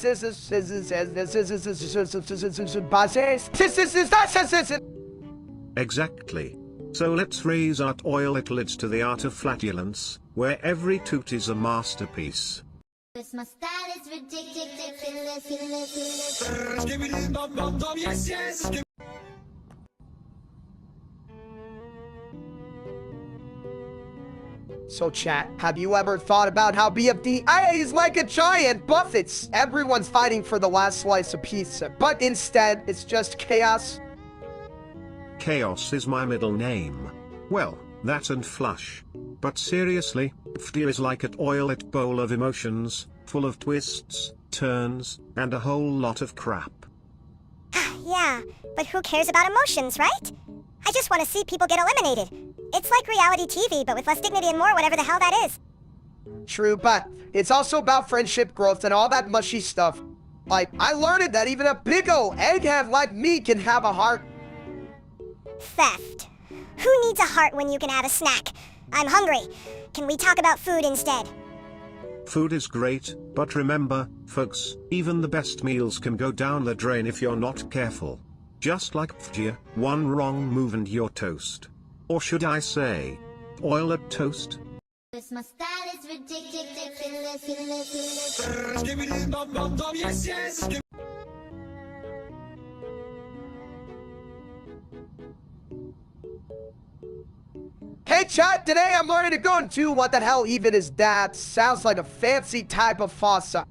Exactly. So let's raise our toilet lids to the art of flatulence, where every toot is a masterpiece. My style is ridiculous. So chat, have you ever thought about how BFD is like a giant buffets? Everyone's fighting for the last slice of pizza, but instead, it's just chaos. Chaos is my middle name. Well, that and flush. But seriously, FD is like a toilet bowl of emotions, full of twists, turns, and a whole lot of crap. Yeah, but who cares about emotions, right? I just want to see people get eliminated. It's like reality TV, but with less dignity and more whatever the hell that is. True, but it's also about friendship growth and all that mushy stuff. Like, I learned that even a big ol' egghead like me can have a heart. Theft. Who needs a heart when you can have a snack? I'm hungry. Can we talk about food instead? Food is great, but remember, folks, even the best meals can go down the drain if you're not careful. Just like FGIA, one wrong move and you're toast. Or should I say, oilet toast? My style is ridiculous. Hey chat, today I'm learning to go into what the hell even is that? Sounds like a fancy type of fossa.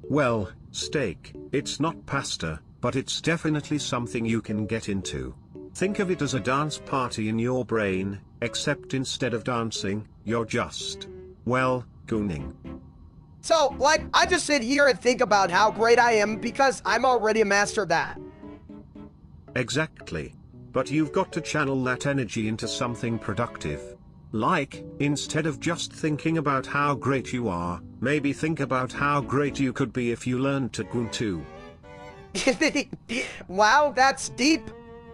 Well, steak, it's not pasta, but it's definitely something you can get into. Think of it as a dance party in your brain, except instead of dancing, you're just, well, gooning. So, like, I just sit here and think about how great I am because I'm already a master of that. Exactly. But you've got to channel that energy into something productive. Like, instead of just thinking about how great you are, maybe think about how great you could be if you learned to goon too. Wow, that's deep.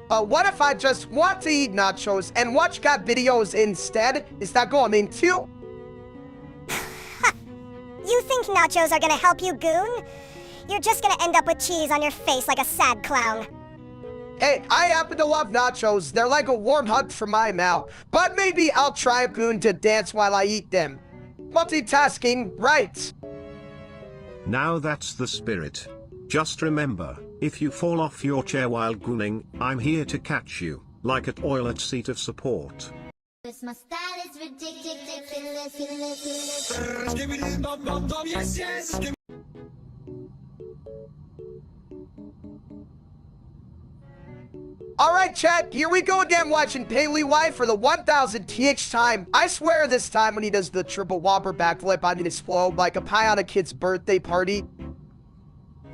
What if I just want to eat nachos and watch cat videos instead? Is that going into? You think nachos are gonna help you, goon? You're just gonna end up with cheese on your face like a sad clown. Hey, I happen to love nachos. They're like a warm hug for my mouth. But maybe I'll try a goon to dance while I eat them. Multitasking, right? Now that's the spirit. Just remember, if you fall off your chair while gooning, I'm here to catch you, like a toilet seat of support. My style is ridiculous. Alright chat, here we go again watching Paley Wife for the 1000 TH time. I swear this time when he does the triple whopper backflip, I'm gonna explode like a pie on a kid's birthday party.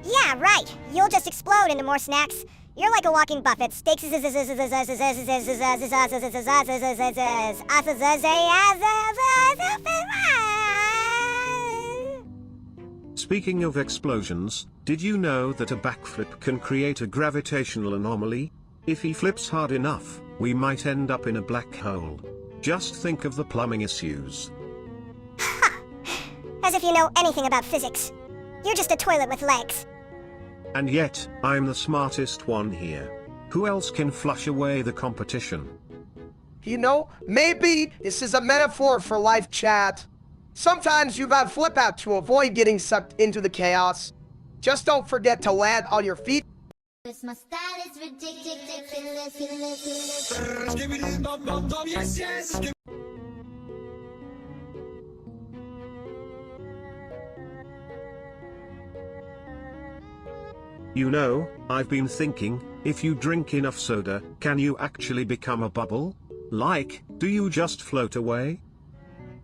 Yeah, right. You'll just explode into more snacks. You're like a walking buffet. Steaks. Speaking of explosions, did you know that a backflip can create a gravitational anomaly? If he flips hard enough, we might end up in a black hole. Just think of the plumbing issues. As if you know anything about physics. You're just a toilet with legs. And yet, I'm the smartest one here. Who else can flush away the competition? You know, maybe this is a metaphor for life, chat. Sometimes you gotta flip out to avoid getting sucked into the chaos. Just don't forget to land on your feet. My style is ridiculous. You know, I've been thinking, if you drink enough soda, can you actually become a bubble? Like, do you just float away?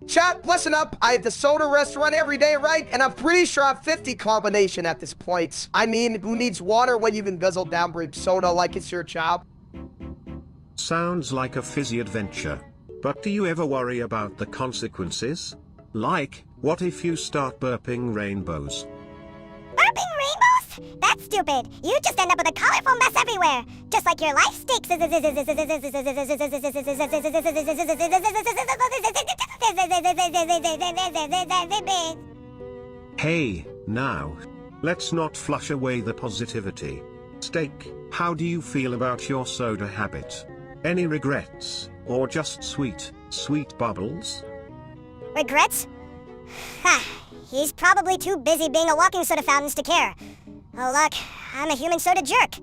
Chat, listen up. I have the soda restaurant every day, right? And I'm pretty sure I'm 50 combination at this point. I mean, who needs water when you can guzzle down brewed soda like it's your job? Sounds like a fizzy adventure. But do you ever worry about the consequences? Like, what if you start burping rainbows? Burping rainbows? That's stupid. You just end up with a colorful mess everywhere. Just like your life stinks. Hey, now. Let's not flush away the positivity. Steak, how do you feel about your soda habit? Any regrets? Or just sweet bubbles? Regrets? Ha! He's probably too busy being a walking soda fountain to care. Oh look, I'm a human soda jerk.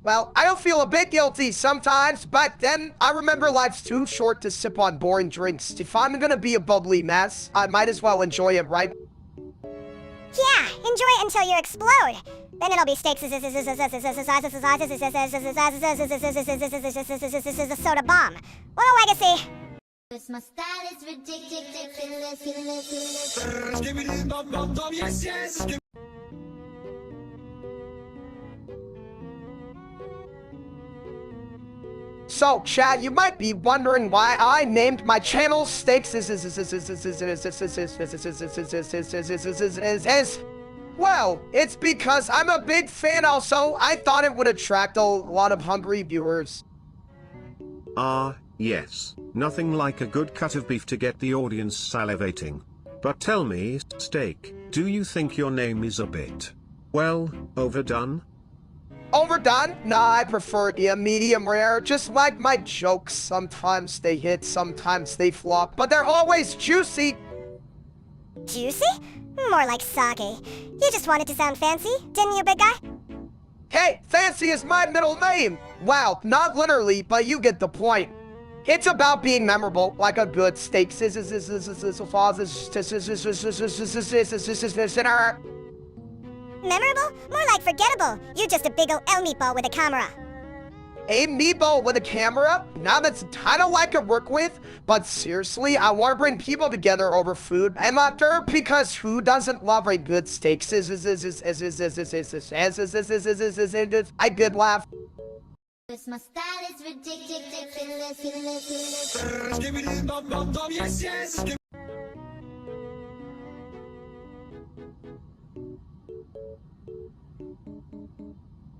Well, I don't feel a bit guilty sometimes, but then I remember life's too short to sip on boring drinks. If I'm gonna be a bubbly mess, I might as well enjoy it, right? Yeah, enjoy it until you explode. Then it'll be steaks, soda bomb. What a legacy. My style is ridiculous. So, chat, you might be wondering why I named my channel Steaks Well, it's because I'm a big fan also. I thought it would attract a lot of hungry viewers. Ah, yes, nothing like a good cut of beef to get the audience salivating. But tell me, Steak, do you think your name is a bit, well, overdone? Overdone? Nah, I prefer it a medium rare. Just like my jokes. Sometimes they hit, sometimes they flop, but they're always juicy. Juicy? More like sake. You just wanted to sound fancy, didn't you, big guy? Hey, fancy is my middle name. Wow, not literally, but you get the point. It's about being memorable, like a good steak. Memorable? More like forgettable. You're just a big ol' El meatball with a camera. A meatball with a camera? Now that's kinda like to work with, but seriously, I want to bring people together over food and laughter because who doesn't love a good steak? I did laugh. Cause my style is ridiculous.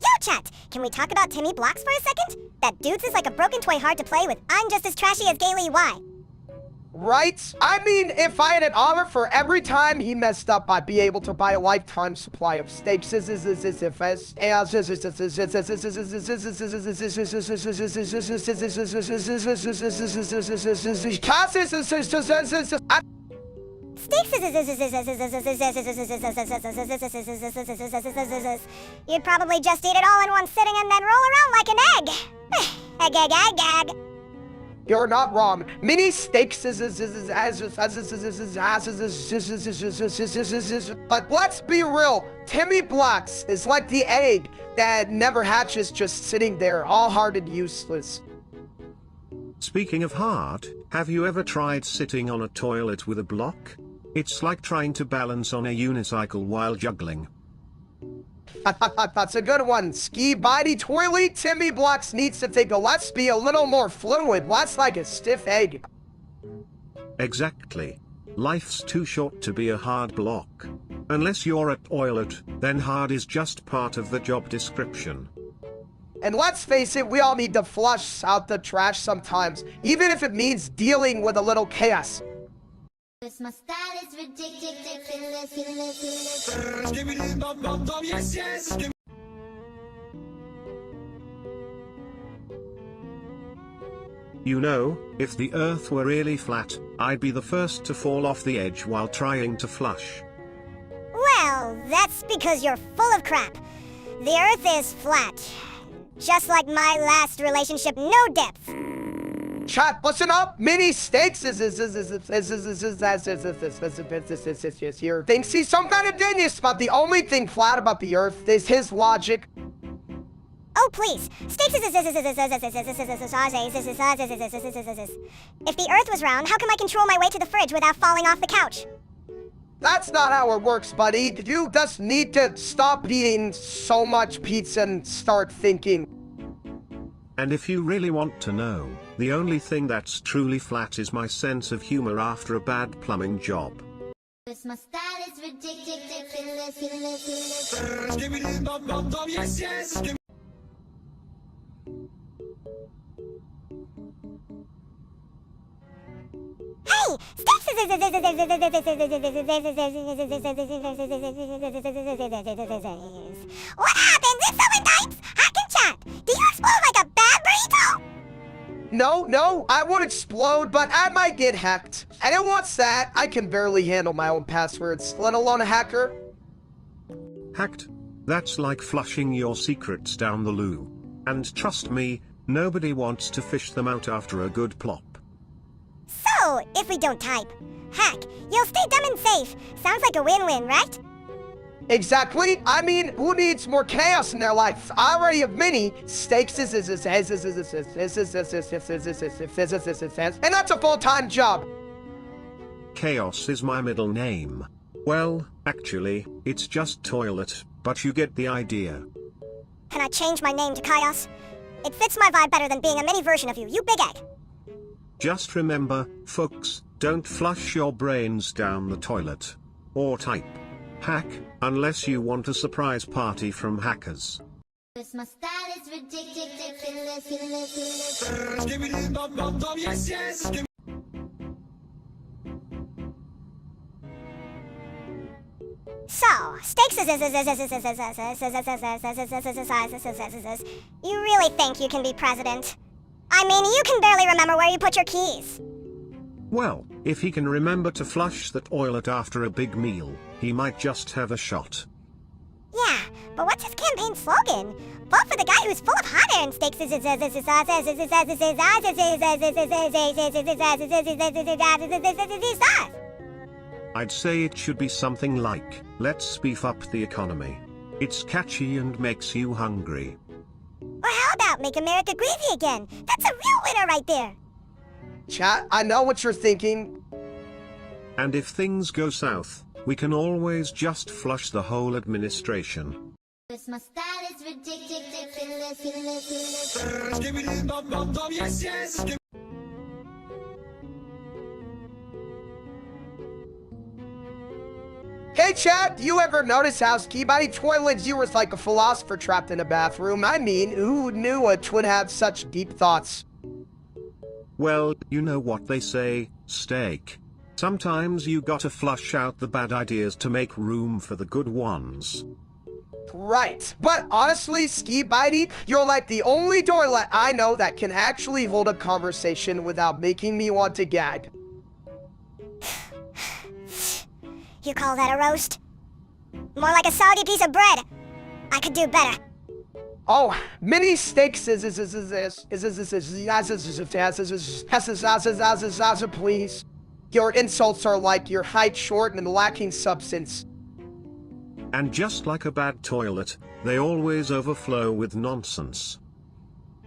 Yo, chat! Can we talk about Timmy Blocks for a second? That dude's is like a broken toy hard to play with. I'm just as trashy as Gaily Y. Right? I mean, if I had an offer for every time he messed up, I'd be able to buy a lifetime supply of steaks. You'd probably just eat it all in one sitting and then roll around like an egg. Egg. You're not wrong. Mini steaks but let's be real. Timmy Blocks is like the egg that never hatches, just sitting there, all hard and useless. Speaking of hard, have you ever tried sitting on a toilet with a block? It's like trying to balance on a unicycle while juggling. That's a good one. Ski body toilet. Timmy Blocks needs to think let's be a little more fluid. Let's like a stiff egg. Exactly. Life's too short to be a hard block. Unless you're a toilet, then hard is just part of the job description. And let's face it, we all need to flush out the trash sometimes, even if it means dealing with a little chaos. Cause my style is ridiculous. You know, if the earth were really flat, I'd be the first to fall off the edge while trying to flush. Well, that's because you're full of crap. The earth is flat. Just like my last relationship, no depth. Chat, listen up. Mini steaks here. Thinks he's some kind of genius, but the only thing flat about the earth is his logic. Oh, please. Steaks If the earth was round, how come I control my way to the fridge without falling off the couch? That's not how it works, buddy. You just need to stop eating so much pizza and start thinking. And if you really want to know, the only thing that's truly flat is my sense of humor after a bad plumbing job. Cause my style is ridiculous. Hey! What happened? Did someone die? Hack and chat! Do you explode like a bad burrito? No, I won't explode, but I might get hacked. And then what's that? I can barely handle my own passwords, let alone a hacker. Hacked? That's like flushing your secrets down the loo. And trust me, nobody wants to fish them out after a good plop. So, if we don't type, hack, you'll stay dumb and safe. Sounds like a win-win, right? Exactly. I mean, who needs more chaos in their life? I already have many steaks, and that's a full-time job. Chaos is my middle name. Well, actually, it's just toilet, but you get the idea. Can I change my name to Chaos? It fits my vibe better than being a mini version of you, you big egg. Just remember, folks, don't flush your brains down the toilet. Or type hack, unless you want a surprise party from hackers. My style is ridiculous. So, steaks you really think you can be president? I mean, you can barely remember where you put your keys. Well, if he can remember to flush the toilet after a big meal, he might just have a shot. Yeah, but what's his campaign slogan? Vote for the guy who's full of hot air and steaks. I'd say it should be something like, let's beef up the economy. It's catchy and makes you hungry. Or how about make America gravy again? That's a real winner right there. Chat, I know what you're thinking. And if things go south, we can always just flush the whole administration. My style is ridiculous. Hey chat, do you ever notice how ski-body toilets you was like a philosopher trapped in a bathroom? I mean, who knew it would have such deep thoughts? Well, you know what they say, steak. Sometimes you gotta flush out the bad ideas to make room for the good ones. Right, but honestly, ski-body, you're like the only toilet I know that can actually hold a conversation without making me want to gag. You call that a roast? More like a soggy piece of bread. I could do better. Oh, mini steaks please. Your insults are like your height short and lacking substance. And just like a bad toilet, they always overflow with nonsense.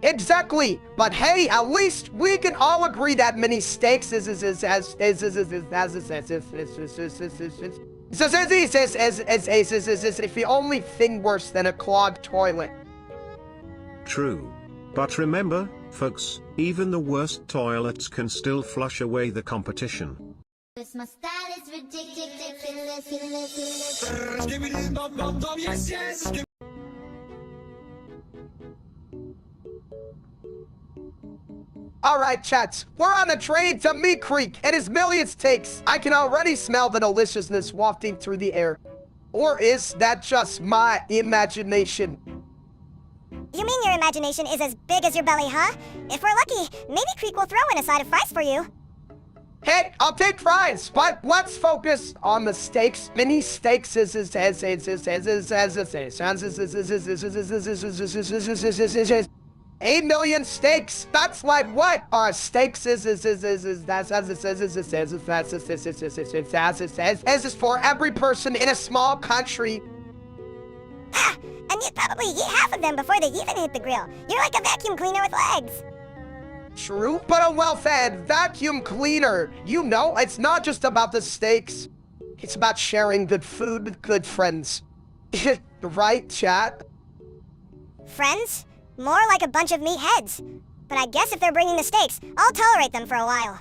Exactly, but hey, at least we can all agree that mini steaks if the only thing worse than a clogged toilet. True. But remember, folks, even the worst toilets can still flush away the competition. My style is ridiculous. Alright chats, we're on the train to Meat Creek and his millions takes. I can already smell the deliciousness wafting through the air. Or is that just my imagination? You mean your imagination is as big as your belly, huh? If we're lucky, maybe Creek will throw in a side of fries for you. Hey, I'll take fries, but let's focus on the steaks. Mini steaks 8 million steaks. That's like what? Steaks is for every person in a small country. And you'd probably eat half of them before they even hit the grill. You're like a vacuum cleaner with legs. True, but a well-fed vacuum cleaner. You know, it's not just about the steaks. It's about sharing good food with good friends. Right, chat? Friends? More like a bunch of meatheads. But I guess if they're bringing the steaks, I'll tolerate them for a while.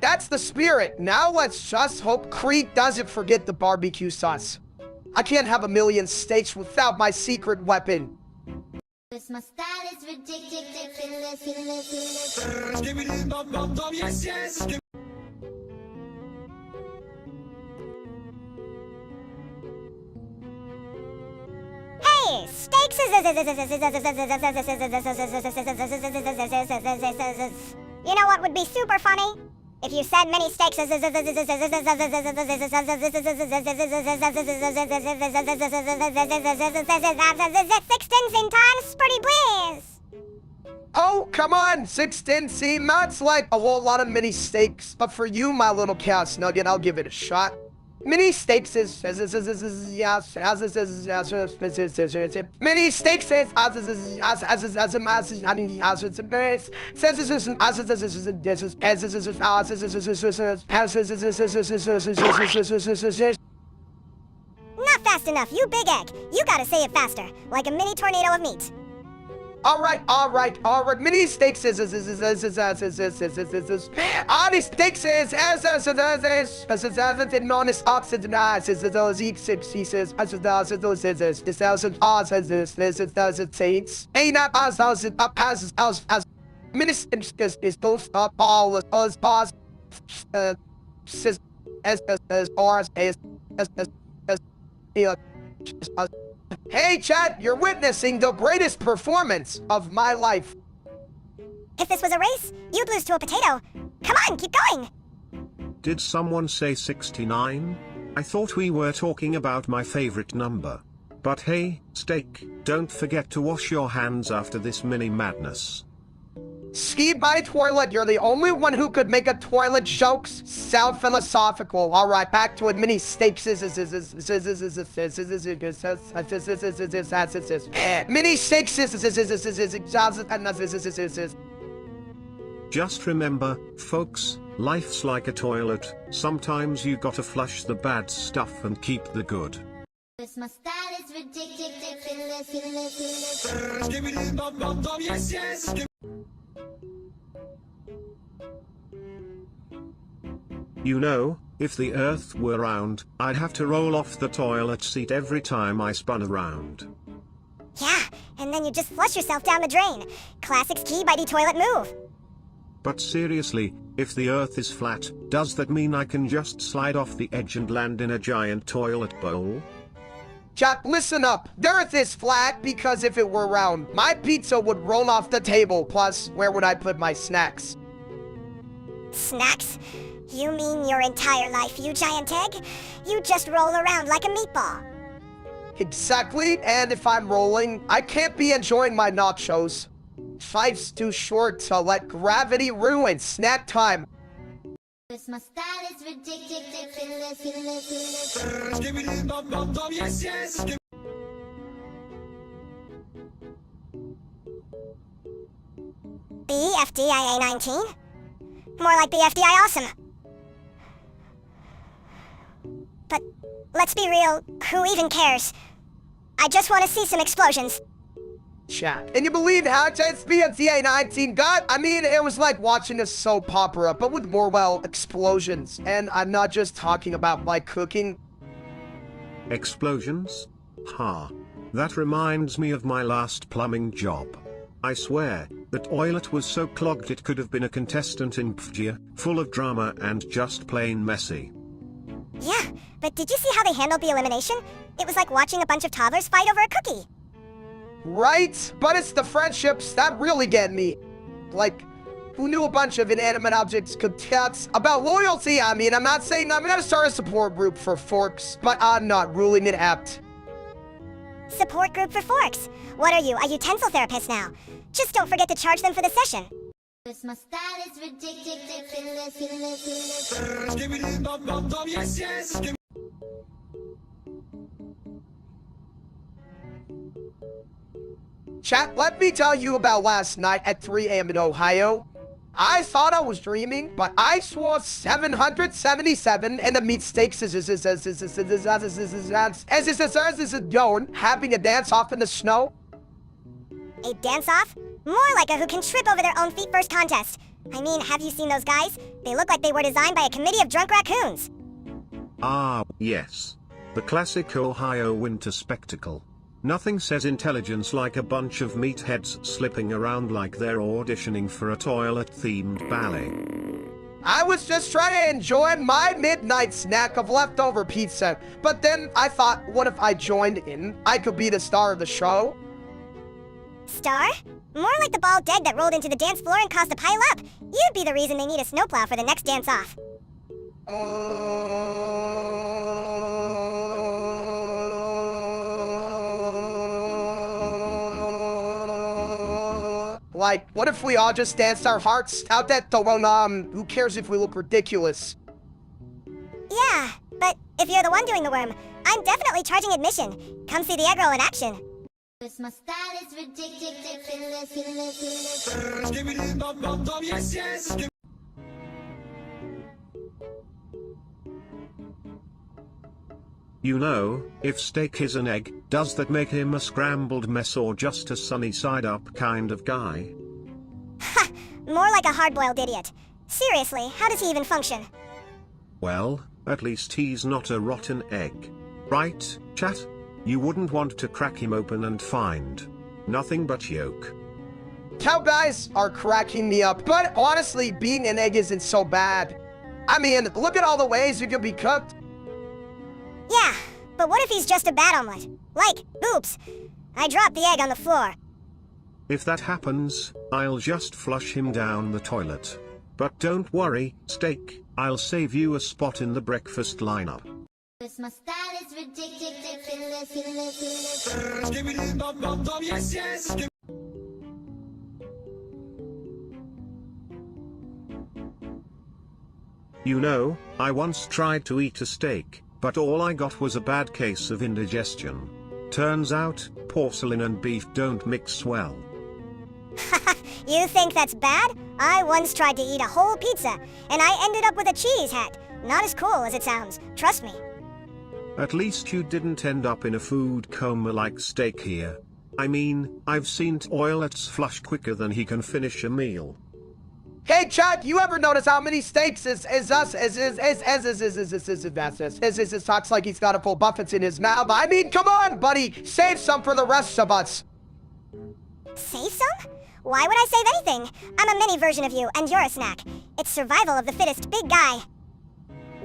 That's the spirit. Now let's just hope Creek doesn't forget the barbecue sauce. I can't have a million steaks without my secret weapon. My style is ridiculous. Hey, steaks You know what would be super funny? If you said many steaks 16 times, pretty please. Oh, come on, 16. See, that's like a whole lot of mini steaks. But for you, my little chaos nugget, I'll give it a shot. Mini steaks is mini steaks Not fast enough, you big egg. You gotta say it faster, like a mini tornado of meat. Alright. Mini stakes is honest stakes is honest oxidized is those pieces as those is thousand odds as this thousand saints. Ain't not as mini is those all as pause as bars as Hey, chat, you're witnessing the greatest performance of my life. If this was a race, you'd lose to a potato. Come on, keep going! Did someone say 69? I thought we were talking about my favorite number. But hey, Steak, don't forget to wash your hands after this mini madness. Ski by toilet, you're the only one who could make a toilet jokes sound philosophical. Alright, back to it. Mini stakes Mini stakes Just remember, folks, life's like a toilet. Sometimes you gotta flush the bad stuff and keep the good. My style is ridiculous. You know, if the earth were round, I'd have to roll off the toilet seat every time I spun around. Yeah, and then you just flush yourself down the drain. Classic ski bitey toilet move. But seriously, if the earth is flat, does that mean I can just slide off the edge and land in a giant toilet bowl? Chat, listen up. The earth is flat because if it were round, my pizza would roll off the table. Plus, where would I put my snacks? Snacks? You mean your entire life, you giant egg? You just roll around like a meatball. Exactly, and if I'm rolling, I can't be enjoying my nachos. Life's too short to let gravity ruin snack time. My style is ridiculous. BFDIA 19? More like BFDI awesome. But let's be real, who even cares? I just want to see some explosions. Chat. And you believe how intense BFDA 19 got? I mean, it was like watching a soap opera, but with more, well, explosions. And I'm not just talking about, like, cooking. Explosions? Ha. That reminds me of my last plumbing job. I swear, the toilet was so clogged it could have been a contestant in PFGA, full of drama and just plain messy. Yeah, but did you see how they handled the elimination? It was like watching a bunch of toddlers fight over a cookie. Right? But it's the friendships that really get me. Like, who knew a bunch of inanimate objects could text about loyalty? I mean, I'm not saying I'm gonna start a support group for forks, but I'm not ruling it out. Support group for forks? What are you, a utensil therapist now? Just don't forget to charge them for the session. My style is ridiculous. Chat, let me tell you about last night at 3 a.m. in Ohio. I thought I was dreaming, but I saw 777 and the meat steaks having a dance off in the snow. A dance-off? More like a who can trip over their own feet first contest. I mean, have you seen those guys? They look like they were designed by a committee of drunk raccoons. Ah, yes. The classic Ohio winter spectacle. Nothing says intelligence like a bunch of meatheads slipping around like they're auditioning for a toilet-themed ballet. I was just trying to enjoy my midnight snack of leftover pizza, but then I thought, what if I joined in? I could be the star of the show. Star? More like the bald egg that rolled into the dance floor and caused a pile up. You'd be the reason they need a snowplow for the next dance-off. Like, what if we all just danced our hearts out that door? Who cares if we look ridiculous? Yeah, but if you're the one doing the worm, I'm definitely charging admission. Come see the egg roll in action. My style is ridiculous. You know, if steak is an egg, does that make him a scrambled mess or just a sunny side up kind of guy? Ha! More like a hard-boiled idiot. Seriously, how does he even function? Well, at least he's not a rotten egg. Right, chat? You wouldn't want to crack him open and find nothing but yolk. Cow guys are cracking me up, but honestly, being an egg isn't so bad. I mean, look at all the ways you can be cooked. Yeah, but what if he's just a bad omelet? Like, oops, I dropped the egg on the floor. If that happens, I'll just flush him down the toilet. But don't worry, steak, I'll save you a spot in the breakfast lineup. My style is ridiculous. You know, I once tried to eat a steak, but all I got was a bad case of indigestion. Turns out, porcelain and beef don't mix well. You think that's bad? I once tried to eat a whole pizza, and I ended up with a cheese hat. Not as cool as it sounds, trust me. At least you didn't end up in a food coma like steak here. I mean, I've seen toilets flush quicker than he can finish a meal. Hey chat, you ever notice how many steaks talks like he's got a full buffets in his mouth? I mean, come on, buddy, save some for the rest of us. Save some? Why would I save anything? I'm a mini version of you, and you're a snack. It's survival of the fittest, big guy.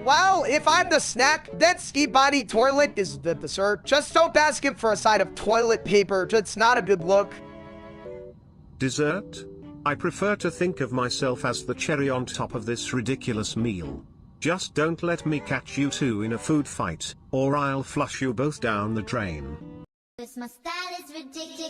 Well, if I'm the snack, then ski body toilet is the dessert. Just don't ask him for a side of toilet paper. It's not a good look. Dessert? I prefer to think of myself as the cherry on top of this ridiculous meal. Just don't let me catch you two in a food fight, or I'll flush you both down the drain. My style is ridiculous.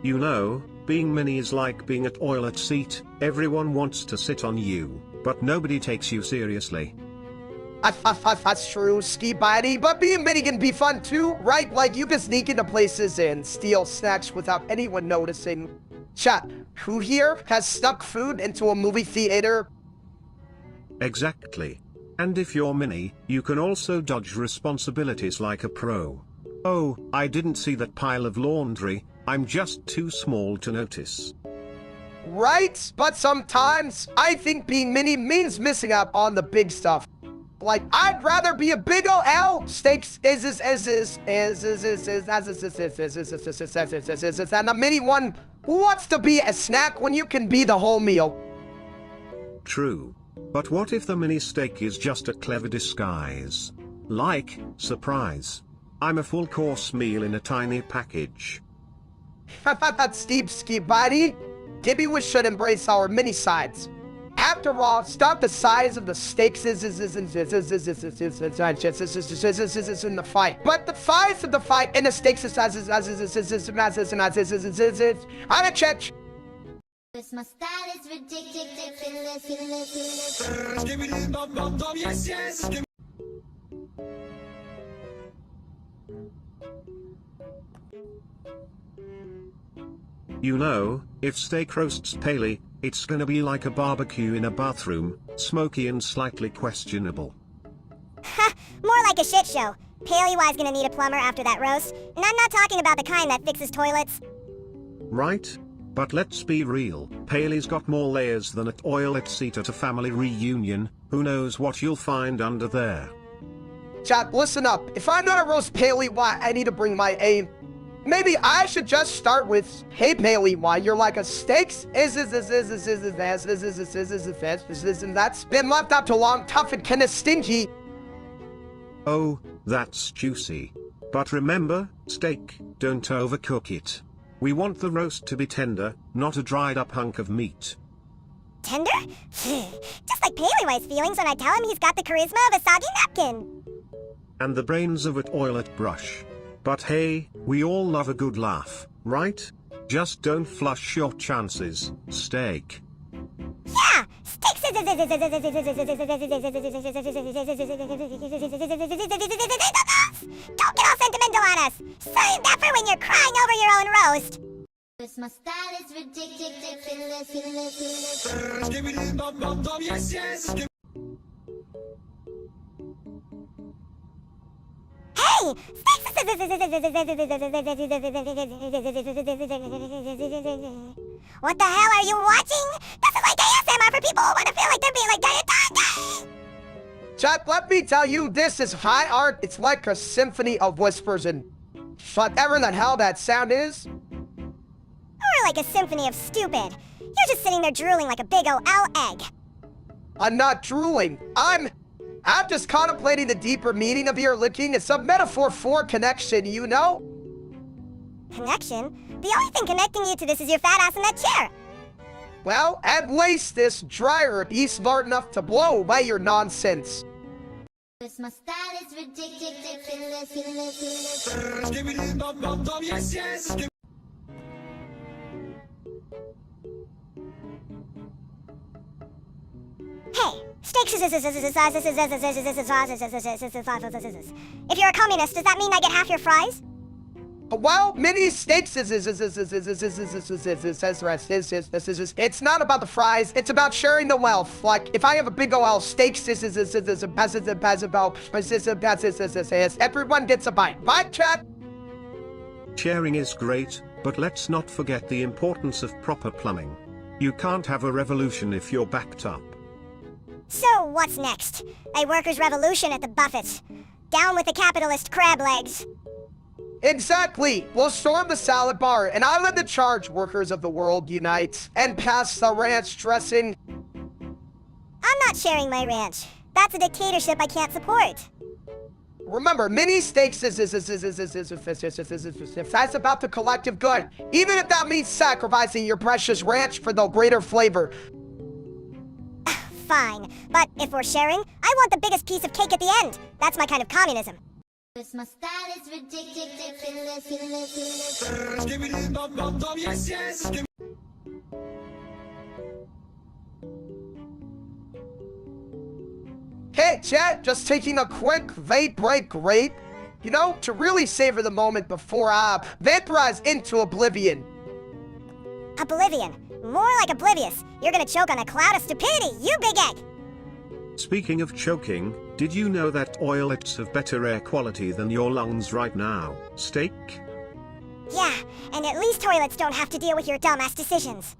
You know, being mini is like being a toilet seat. Everyone wants to sit on you, but nobody takes you seriously. That's true, ski body, but being mini can be fun too, right? Like, you can sneak into places and steal snacks without anyone noticing. Chat, who here has snuck food into a movie theater? Exactly. And if you're mini, you can also dodge responsibilities like a pro. Oh, I didn't see that pile of laundry, I'm just too small to notice. Right? But sometimes, I think being mini means missing out on the big stuff. Like, I'd rather be a big ol' L steaks and a mini one who wants to be a snack when you can be the whole meal. True. But what if the mini steak is just a clever disguise? Like, surprise. I'm a full course meal in a tiny package. That's steep, ski body. Maybe we should embrace our mini sides. After all, stop the size of the stakes is in the fight. But the size of the fight and the stakes is on a check. My style is ridiculous. You know, if steak roasts paley, it's gonna be like a barbecue in a bathroom, smoky and slightly questionable. Ha! More like a shit show. Paley-Y's gonna need a plumber after that roast, and I'm not talking about the kind that fixes toilets. Right? But let's be real, Paley's got more layers than a toilet seat at a family reunion, who knows what you'll find under there. Chat, listen up. If I'm gonna roast Paley-Y, I need to bring my A. Maybe I should just start with, hey Paley-Y, you're like a steaks that's been left out too long, tough and kinda stingy. Oh, that's juicy. But remember, steak, don't overcook it. We want the roast to be tender, not a dried up hunk of meat. Tender? Just like Paley-Y's feelings when I tell him he's got the charisma of a soggy napkin. And the brains of a toilet brush. But hey, we all love a good laugh, right? Just don't flush your chances, steak. Yeah! Steaks! Don't get all sentimental on us! Save that for when you're crying over your own roast! Cause my style is ridiculous. Hey! What the hell are you watching? This is like ASMR for people who want to feel like they're being like Chat, let me tell you, this is high art. It's like a symphony of whispers and whatever the hell that sound is. Or like a symphony of stupid. You're just sitting there drooling like a big ol' egg. I'm not drooling. I'm just contemplating the deeper meaning of your licking. It's a metaphor for connection, you know? Connection? The only thing connecting you to this is your fat ass in that chair. Well, at least this dryer is smart enough to blow away your nonsense. Cause my style is ridiculous. Hey, steaks. If you're a communist, does that mean I get half your fries? Well, mini steaks it's not about the fries, it's about sharing the wealth. Like, if I have a big ol' steaks, everyone gets a bite. Bite, chat! Sharing is great, but let's not forget the importance of proper plumbing. You can't have a revolution if you're backed up. So, what's next? A workers' revolution at the buffets. Down with the capitalist crab legs. Exactly! We'll storm the salad bar, and I'll let the charge workers of the world unite and pass the ranch dressing. I'm not sharing my ranch. That's a dictatorship I can't support. Remember, mini steaks that's about the collective good, even if that means sacrificing your precious ranch for the greater flavor. Fine, but if we're sharing, I want the biggest piece of cake at the end. That's my kind of communism. Cause my style is ridiculous. Hey, chat, just taking a quick vape break, great. You know, to really savor the moment before I vaporize into oblivion. Oblivion? More like oblivious. You're gonna choke on a cloud of stupidity, you big egg! Speaking of choking, did you know that toilets have better air quality than your lungs right now, Steak? Yeah, and at least toilets don't have to deal with your dumbass decisions.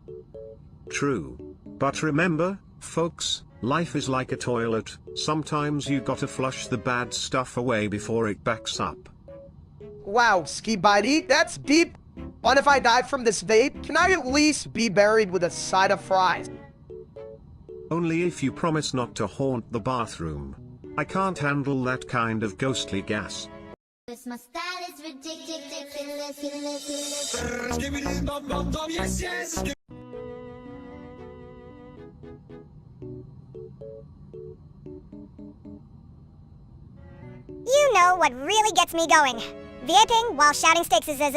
True. But remember, folks, life is like a toilet. Sometimes you gotta flush the bad stuff away before it backs up. Wow, Ski Bitey, that's deep. What if I die from this vape? Can I at least be buried with a side of fries? Only if you promise not to haunt the bathroom. I can't handle that kind of ghostly gas. Cause my style is ridiculous. You know what really gets me going. Vaping while shouting sticks is it's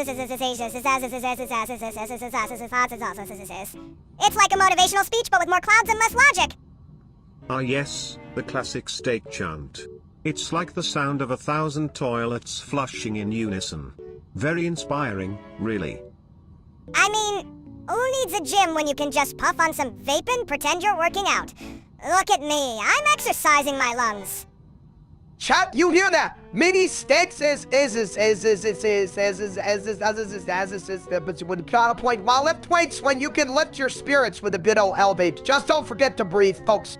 like a motivational speech but with more clouds and less logic. Ah yes, the classic Steak chant. It's like the sound of 1,000 toilets flushing in unison. Very inspiring, really. I mean, who needs a gym when you can just puff on some vape and pretend you're working out? Look at me, I'm exercising my lungs. Chat, you hear that? Mini steaks but you would counterpoint while lift weights when you can lift your spirits with a bit of elevate. Just don't forget to breathe, folks.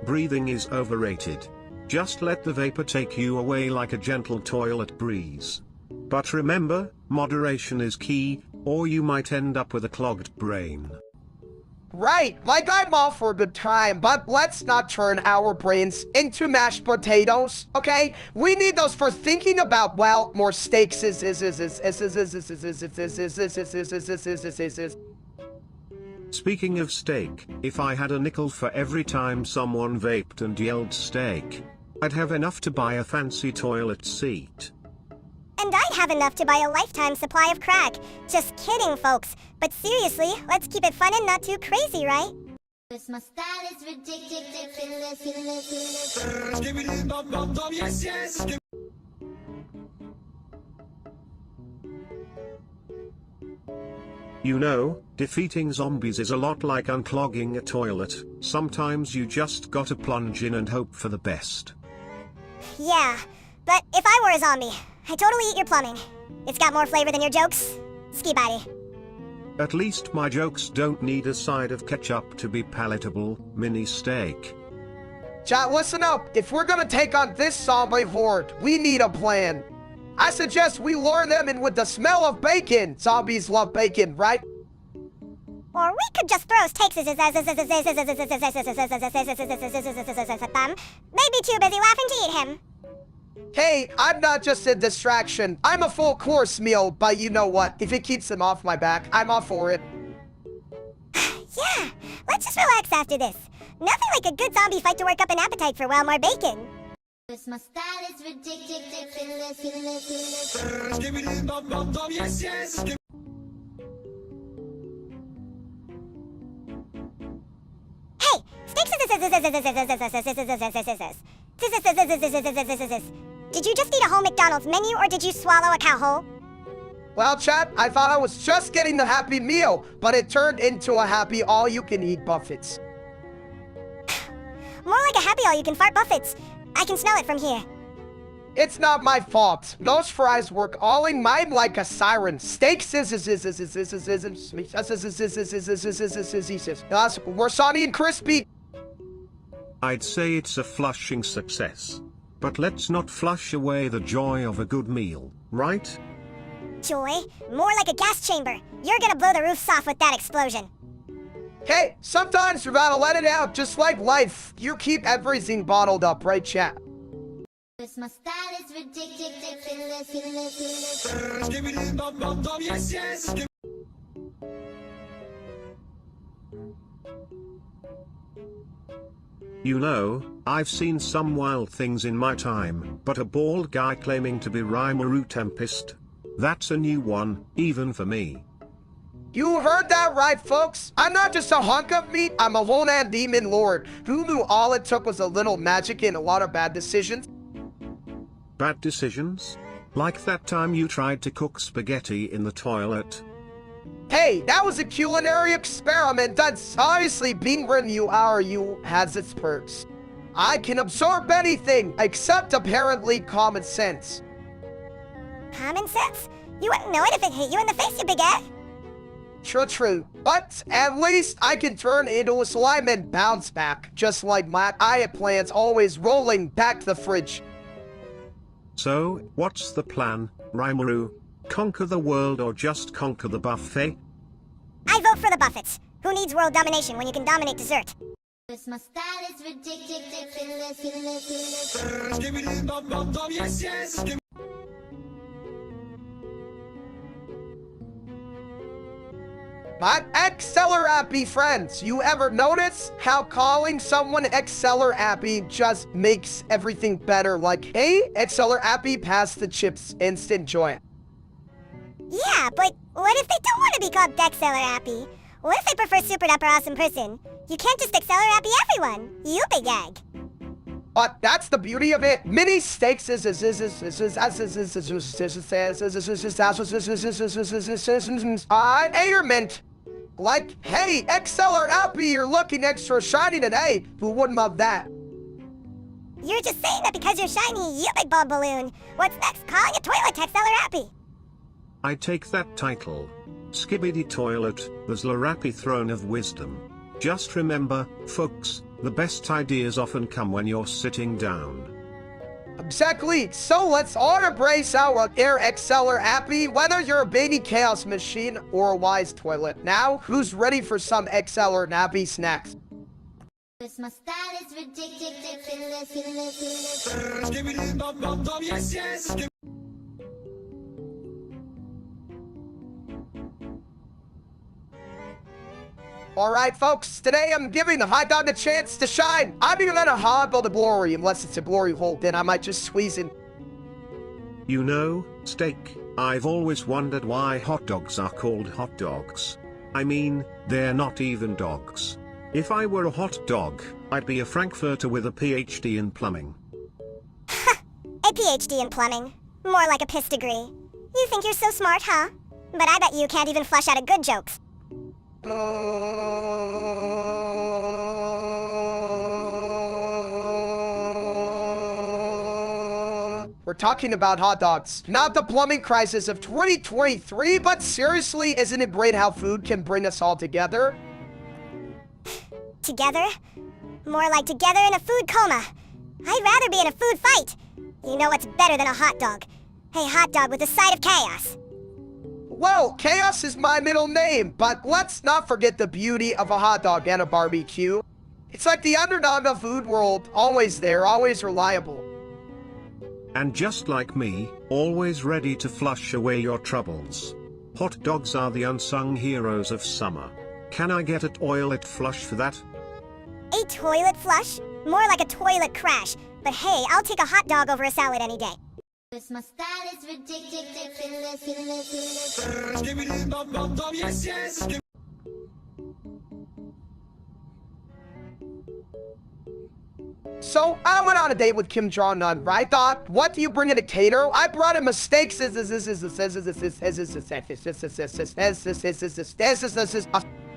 Breathing is overrated. Just let the vapor take you away like a gentle toilet breeze. But remember, moderation is key, or you might end up with a clogged brain. Right, like I'm all for a good time, but let's not turn our brains into mashed potatoes, okay? We need those for thinking about, well, more steaks Speaking of steak, if I had a nickel for every time someone vaped and yelled steak, I'd have enough to buy a fancy toilet seat. And I'd have enough to buy a lifetime supply of crack. Just kidding, folks. But seriously, let's keep it fun and not too crazy, right? Cause my style is ridiculous. You know, defeating zombies is a lot like unclogging a toilet. Sometimes you just gotta plunge in and hope for the best. Yeah, but if I were a zombie, I'd totally eat your plumbing. It's got more flavor than your jokes. Ski buddy. At least my jokes don't need a side of ketchup to be palatable, mini steak. Chat, listen up. If we're gonna take on this zombie horde, we need a plan. I suggest we lure them in with the smell of bacon. Zombies love bacon, right? Or we could just throw steaks maybe too busy laughing to eat him. Hey, I'm not just a distraction. I'm a full course meal, but you know what? If it keeps them off my back, I'm all for it. Yeah, let's just relax after this. Nothing like a good zombie fight to work up an appetite for well more bacon. My style is ridiculous. Hey, steaks. Did you just eat a whole McDonald's menu or did you swallow a cow whole? Well, chat, I thought I was just getting the Happy Meal, but it turned into a happy all-you-can-eat buffets. More like a happy all-you-can-fart buffets. I can smell it from here. It's not my fault. Those fries were calling mine like a siren. Steaks were sunny and crispy. I'd say it's a flushing success. But let's not flush away the joy of a good meal, right? Joy? More like a gas chamber. You're gonna blow the roofs off with that explosion. Hey, sometimes you gotta let it out, just like life. You keep everything bottled up, right, chat? My style is ridiculous. You know, I've seen some wild things in my time, but a bald guy claiming to be Rimuru Tempest? That's a new one, even for me. You heard that right, folks. I'm not just a hunk of meat, I'm a Lonan Demon Lord, who knew all it took was a little magic and a lot of bad decisions. Bad decisions? Like that time you tried to cook spaghetti in the toilet? Hey, that was a culinary experiment that's obviously being you has its perks. I can absorb anything, except apparently common sense. Common sense? You wouldn't know it if it hit you in the face, you big ass. True. But at least I can turn into a slime and bounce back, just like my diet plans always rolling back the fridge. So, what's the plan, Rimuru? Conquer the world or just conquer the buffet? I vote for the buffets. Who needs world domination when you can dominate dessert? My style is ridiculous. My Exceller Appy friends, you ever notice how calling someone Exceller Appy just makes everything better? Like, hey, Exceller Appy, pass the chips, instant joy. Yeah, but what if they don't want to be called Dexceller Appy? What if they prefer super duper awesome person? You can't just Exceller Appy everyone. You big egg. But that's the beauty of it. Mini steaks I airment. Like, hey, Exceller Appy, you're looking extra shiny today. Who wouldn't love that? You're just saying that because you're shiny, you big bald balloon. What's next? Calling a toilet Exceller Appy. I take that title. Skibbity Toilet, the Zlarappy Throne of Wisdom. Just remember, folks, the best ideas often come when you're sitting down. Exactly. So let's all embrace our air Exceller Appy, whether you're a baby chaos machine or a wise toilet. Now, who's ready for some Exceller Nappy snacks? My style is ridiculous. Alright folks, today I'm giving the hot dog a chance to shine. I'm even gonna hobble the glory, unless it's a glory hole, then I might just squeeze in. You know, steak, I've always wondered why hot dogs are called hot dogs. I mean, they're not even dogs. If I were a hot dog, I'd be a Frankfurter with a PhD in plumbing. A PhD in plumbing. More like a piss degree. You think you're so smart, huh? But I bet you can't even flush out a good jokes. We're talking about hot dogs, not the plumbing crisis of 2023, but seriously, isn't it great how food can bring us all together? Together? More like together in a food coma. I'd rather be in a food fight. You know what's better than a hot dog? A hot dog with a side of chaos. Well, chaos is my middle name, but let's not forget the beauty of a hot dog and a barbecue. It's like the underdog of food world, always there, always reliable. And just like me, always ready to flush away your troubles. Hot dogs are the unsung heroes of summer. Can I get a toilet flush for that? A toilet flush? More like a toilet crash. But hey, I'll take a hot dog over a salad any day. My style is ridiculous. So, I went on a date with Kim Jong-un, right? Thought, what do you bring a dictator? I brought him a steak. Of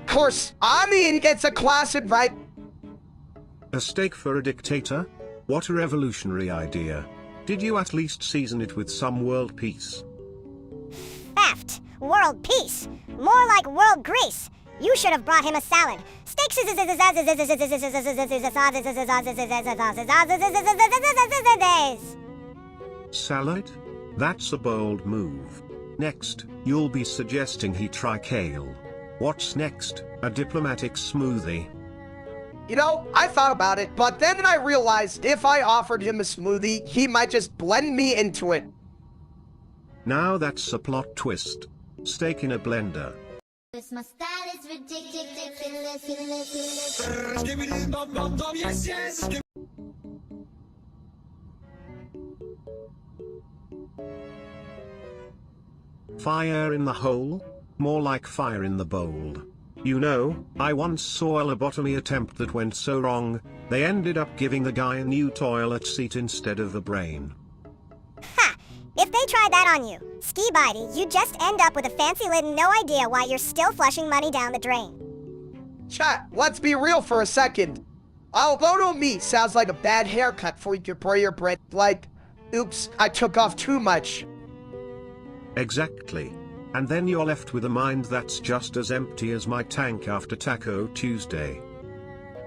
course, I mean, it's a classic, right? A steak for a dictator? What a revolutionary idea. Did you at least season it with some world peace? Theft. World peace. More like world grease. You should have brought him a salad. Steaks. Salad? That's a bold move. Next, you'll be suggesting he try kale. What's next? A diplomatic smoothie? You know, I thought about it, but then I realized if I offered him a smoothie, he might just blend me into it. Now that's a plot twist. Steak in a blender. My style is ridiculous. Fire in the hole? More like fire in the bowl. You know, I once saw a lobotomy attempt that went so wrong, they ended up giving the guy a new toilet seat instead of a brain. Ha! If they tried that on you, Ski Bitey, you just end up with a fancy lid and no idea why you're still flushing money down the drain. Chat, let's be real for a second. Although to me sounds like a bad haircut for you to spray your breath, like, oops, I took off too much. Exactly. And then you're left with a mind that's just as empty as my tank after Taco Tuesday.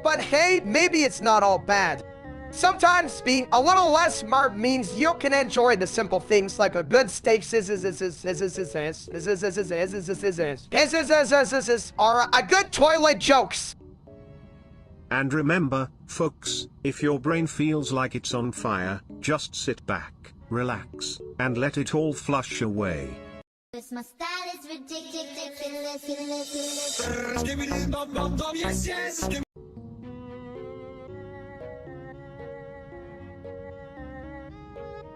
But hey, maybe it's not all bad. Sometimes being a little less smart means you can enjoy the simple things like a good steak or a good toilet jokes. And remember, folks, if your brain feels like it's on fire, just sit back, relax, and let it all flush away. My style is ridiculous.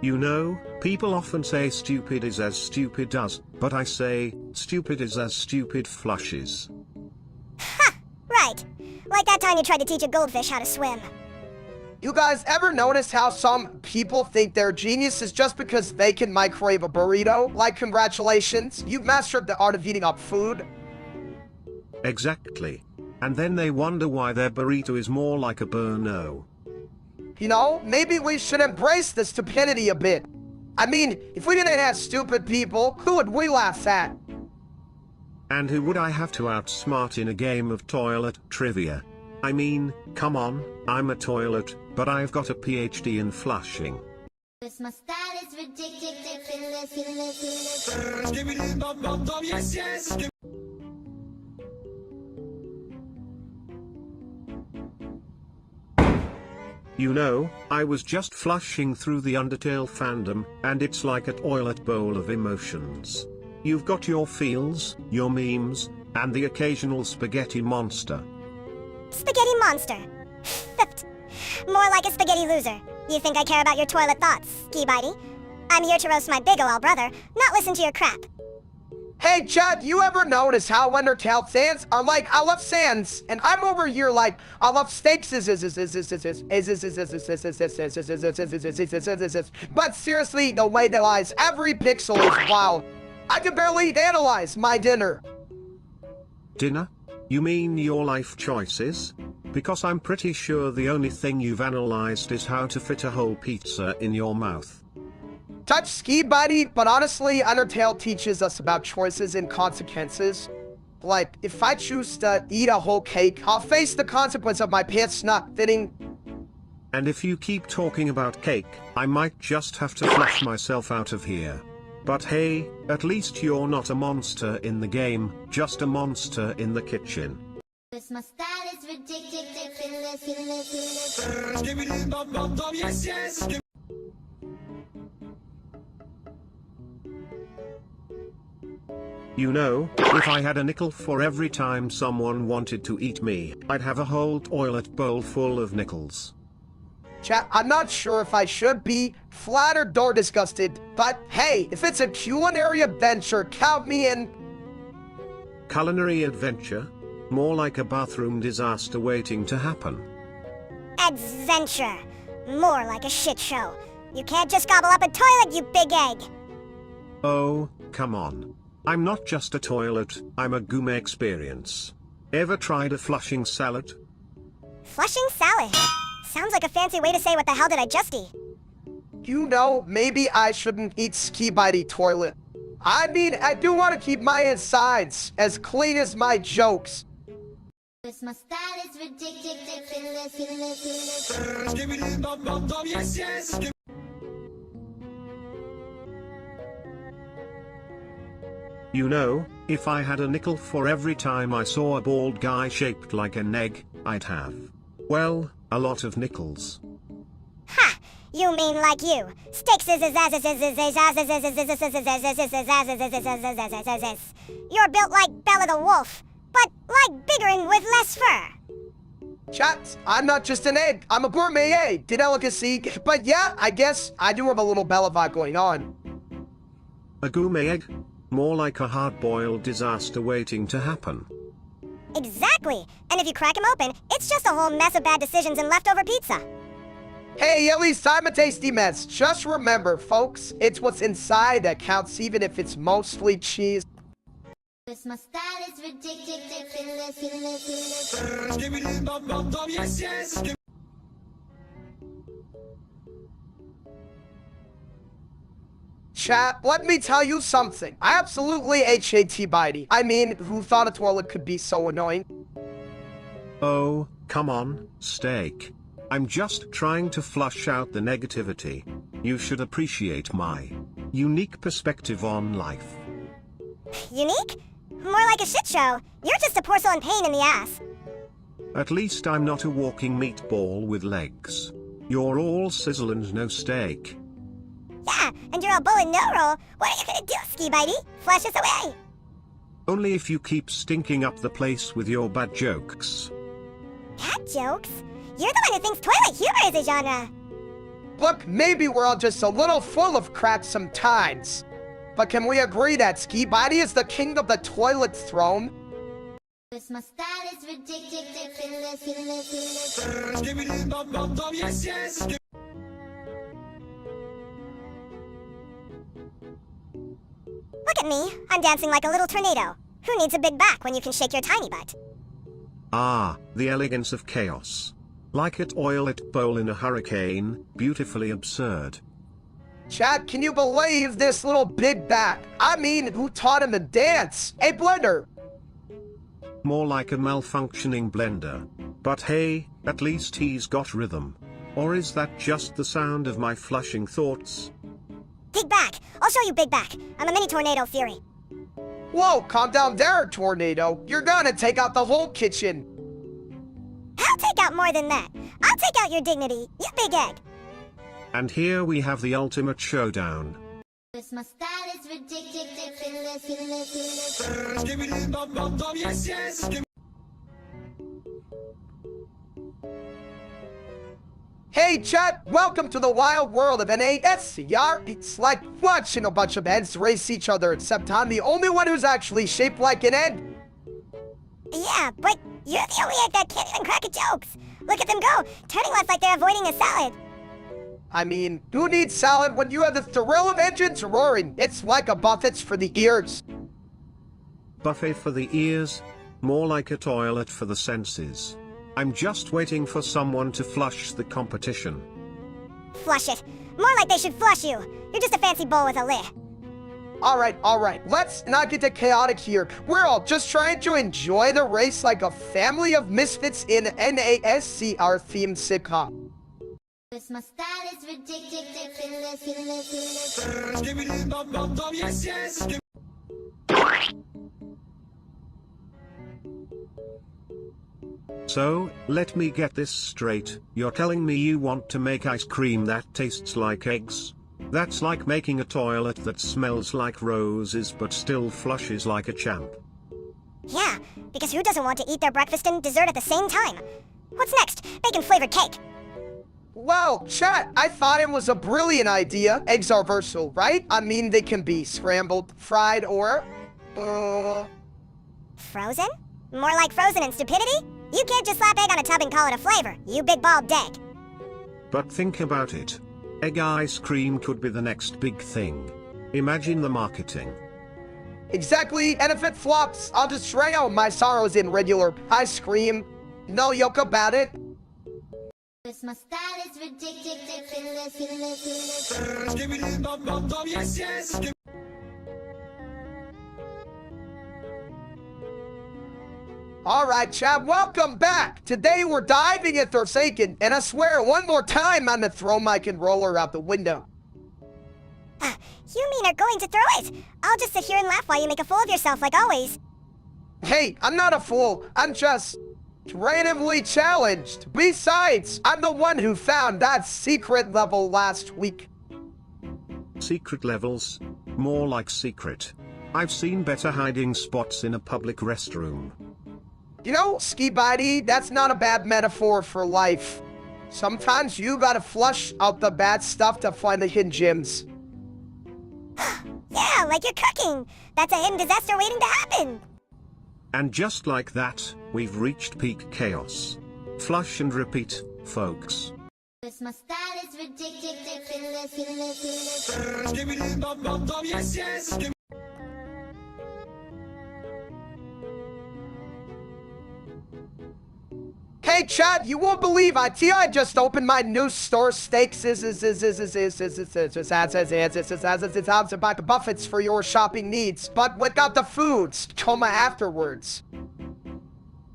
You know, people often say stupid is as stupid does, but I say, stupid is as stupid flushes. Ha! Right. Like that time you tried to teach a goldfish how to swim. You guys ever notice how some people think they're geniuses just because they can microwave a burrito? Like, congratulations, you've mastered the art of eating up food. Exactly. And then they wonder why their burrito is more like a burno. You know, maybe we should embrace the stupidity a bit. I mean, if we didn't have stupid people, who would we laugh at? And who would I have to outsmart in a game of toilet trivia? I mean, come on, I'm a toilet, but I've got a PhD in flushing. My style is ridiculous. You know, I was just flushing through the Undertale fandom, and it's like a toilet bowl of emotions. You've got your feels, your memes, and the occasional spaghetti monster. Spaghetti monster. More like a spaghetti loser. You think I care about your toilet thoughts, Ski Bitey? I'm here to roast my big OL brother, not listen to your crap. Hey, Chad, you ever notice how Undertale fans are like, I love sands, and I'm over here like, I love steaks. But seriously, the way they lies, every pixel is wild. I can barely analyze my dinner. Dinner? You mean your life choices? Because I'm pretty sure the only thing you've analyzed is how to fit a whole pizza in your mouth. Touch ski buddy, but honestly, Undertale teaches us about choices and consequences. Like, if I choose to eat a whole cake, I'll face the consequence of my pants not fitting. And if you keep talking about cake, I might just have to flush myself out of here. But hey, at least you're not a monster in the game, just a monster in the kitchen. My style is ridiculous. You know, if I had a nickel for every time someone wanted to eat me, I'd have a whole toilet bowl full of nickels. Chat, I'm not sure if I should be flattered or disgusted, but hey, if it's a culinary adventure, count me in. Culinary adventure? More like a bathroom disaster waiting to happen. Adventure. More like a shit show. You can't just gobble up a toilet, you big egg. Oh, come on. I'm not just a toilet, I'm a gourmet experience. Ever tried a flushing salad? Flushing salad. Sounds like a fancy way to say what the hell did I just eat. You know, maybe I shouldn't eat ski by the toilet. I mean, I do want to keep my insides as clean as my jokes. My style is ridiculous. You know, if I had a nickel for every time I saw a bald guy shaped like an egg, I'd have, well, a lot of nickels. Ha! You mean like you. Steaks is You're built like Bella the Wolf, but like bigger and with less fur. Chat, I'm not just an egg, I'm a gourmet delicacy, but yeah, I guess I do have a little Bella vibe going on. A gourmet egg? More like a hard-boiled disaster waiting to happen. Exactly! And if you crack them open, it's just a whole mess of bad decisions and leftover pizza. Hey, at least I'm a tasty mess. Just remember, folks, it's what's inside that counts even if it's mostly cheese. My style is ridiculous. Chat, let me tell you something. I absolutely HAT Bitey. I mean, who thought a toilet could be so annoying? Oh, come on, steak. I'm just trying to flush out the negativity. You should appreciate my unique perspective on life. Unique? More like a shit show. You're just a porcelain pain in the ass. At least I'm not a walking meatball with legs. You're all sizzle and no steak. Yeah, and you're a bull and no roll. What are you gonna do, Ski Bitey? Flush us away. Only if you keep stinking up the place with your bad jokes. Bad jokes? You're the one who thinks toilet humor is a genre. Look, maybe we're all just a little full of crap sometimes. But can we agree that Ski Bitey is the king of the toilet throne? My style is ridiculous. Look at me. I'm dancing like a little tornado. Who needs a big back when you can shake your tiny butt? Ah, the elegance of chaos. Like a toilet bowl in a hurricane, beautifully absurd. Chat, can you believe this little big back? I mean, who taught him to dance? A blender! More like a malfunctioning blender. But hey, at least he's got rhythm. Or is that just the sound of my flushing thoughts? Big back. I'll show you big back. I'm a mini tornado fury. Whoa, calm down there, tornado. You're gonna take out the whole kitchen. I'll take out more than that. I'll take out your dignity, you big egg. And here we have the ultimate showdown. My style is ridiculous. Hey chat, welcome to the wild world of NASCR. It's like watching a bunch of eggs race each other, except I'm the only one who's actually shaped like an egg. Yeah, but you're the only egg that can't even crack a jokes. Look at them go, turning left like they're avoiding a salad. I mean, who needs salad when you have the thrill of engines roaring? It's like a buffet for the ears. Buffet for the ears? More like a toilet for the senses. I'm just waiting for someone to flush the competition. Flush it. More like they should flush you. You're just a fancy bowl with a lid. Alright. Let's not get too chaotic here. We're all just trying to enjoy the race like a family of misfits in NASCR themed sitcom. Cause my style is ridiculous. So, let me get this straight, you're telling me you want to make ice cream that tastes like eggs? That's like making a toilet that smells like roses but still flushes like a champ. Yeah, because who doesn't want to eat their breakfast and dessert at the same time? What's next? Bacon-flavored cake. Well, chat, I thought it was a brilliant idea. Eggs are versatile, right? I mean, they can be scrambled, fried, or... Frozen? More like frozen in stupidity? You can't just slap egg on a tub and call it a flavor, you big bald egg. But think about it. Egg ice cream could be the next big thing. Imagine the marketing. Exactly, and if it flops, I'll just drown out my sorrows in regular ice cream. No yoke about it. Cause my style is ridiculous. Alright, chat, welcome back! Today we're diving at Forsaken, and I swear one more time I'm gonna throw my controller out the window. You mean are going to throw it? I'll just sit here and laugh while you make a fool of yourself like always. Hey, I'm not a fool. I'm just creatively challenged. Besides, I'm the one who found that secret level last week. Secret levels? More like secret. I've seen better hiding spots in a public restroom. You know, Ski Buddy, that's not a bad metaphor for life. Sometimes you gotta flush out the bad stuff to find the hidden gems. Yeah, like you're cooking. That's a hidden disaster waiting to happen. And just like that, we've reached peak chaos. Flush and repeat, folks. Cause my style is ridiculous. Hey, chat, you won't believe I just opened my new store steaks buy the buffets for your shopping needs, but without the foods, coma afterwards.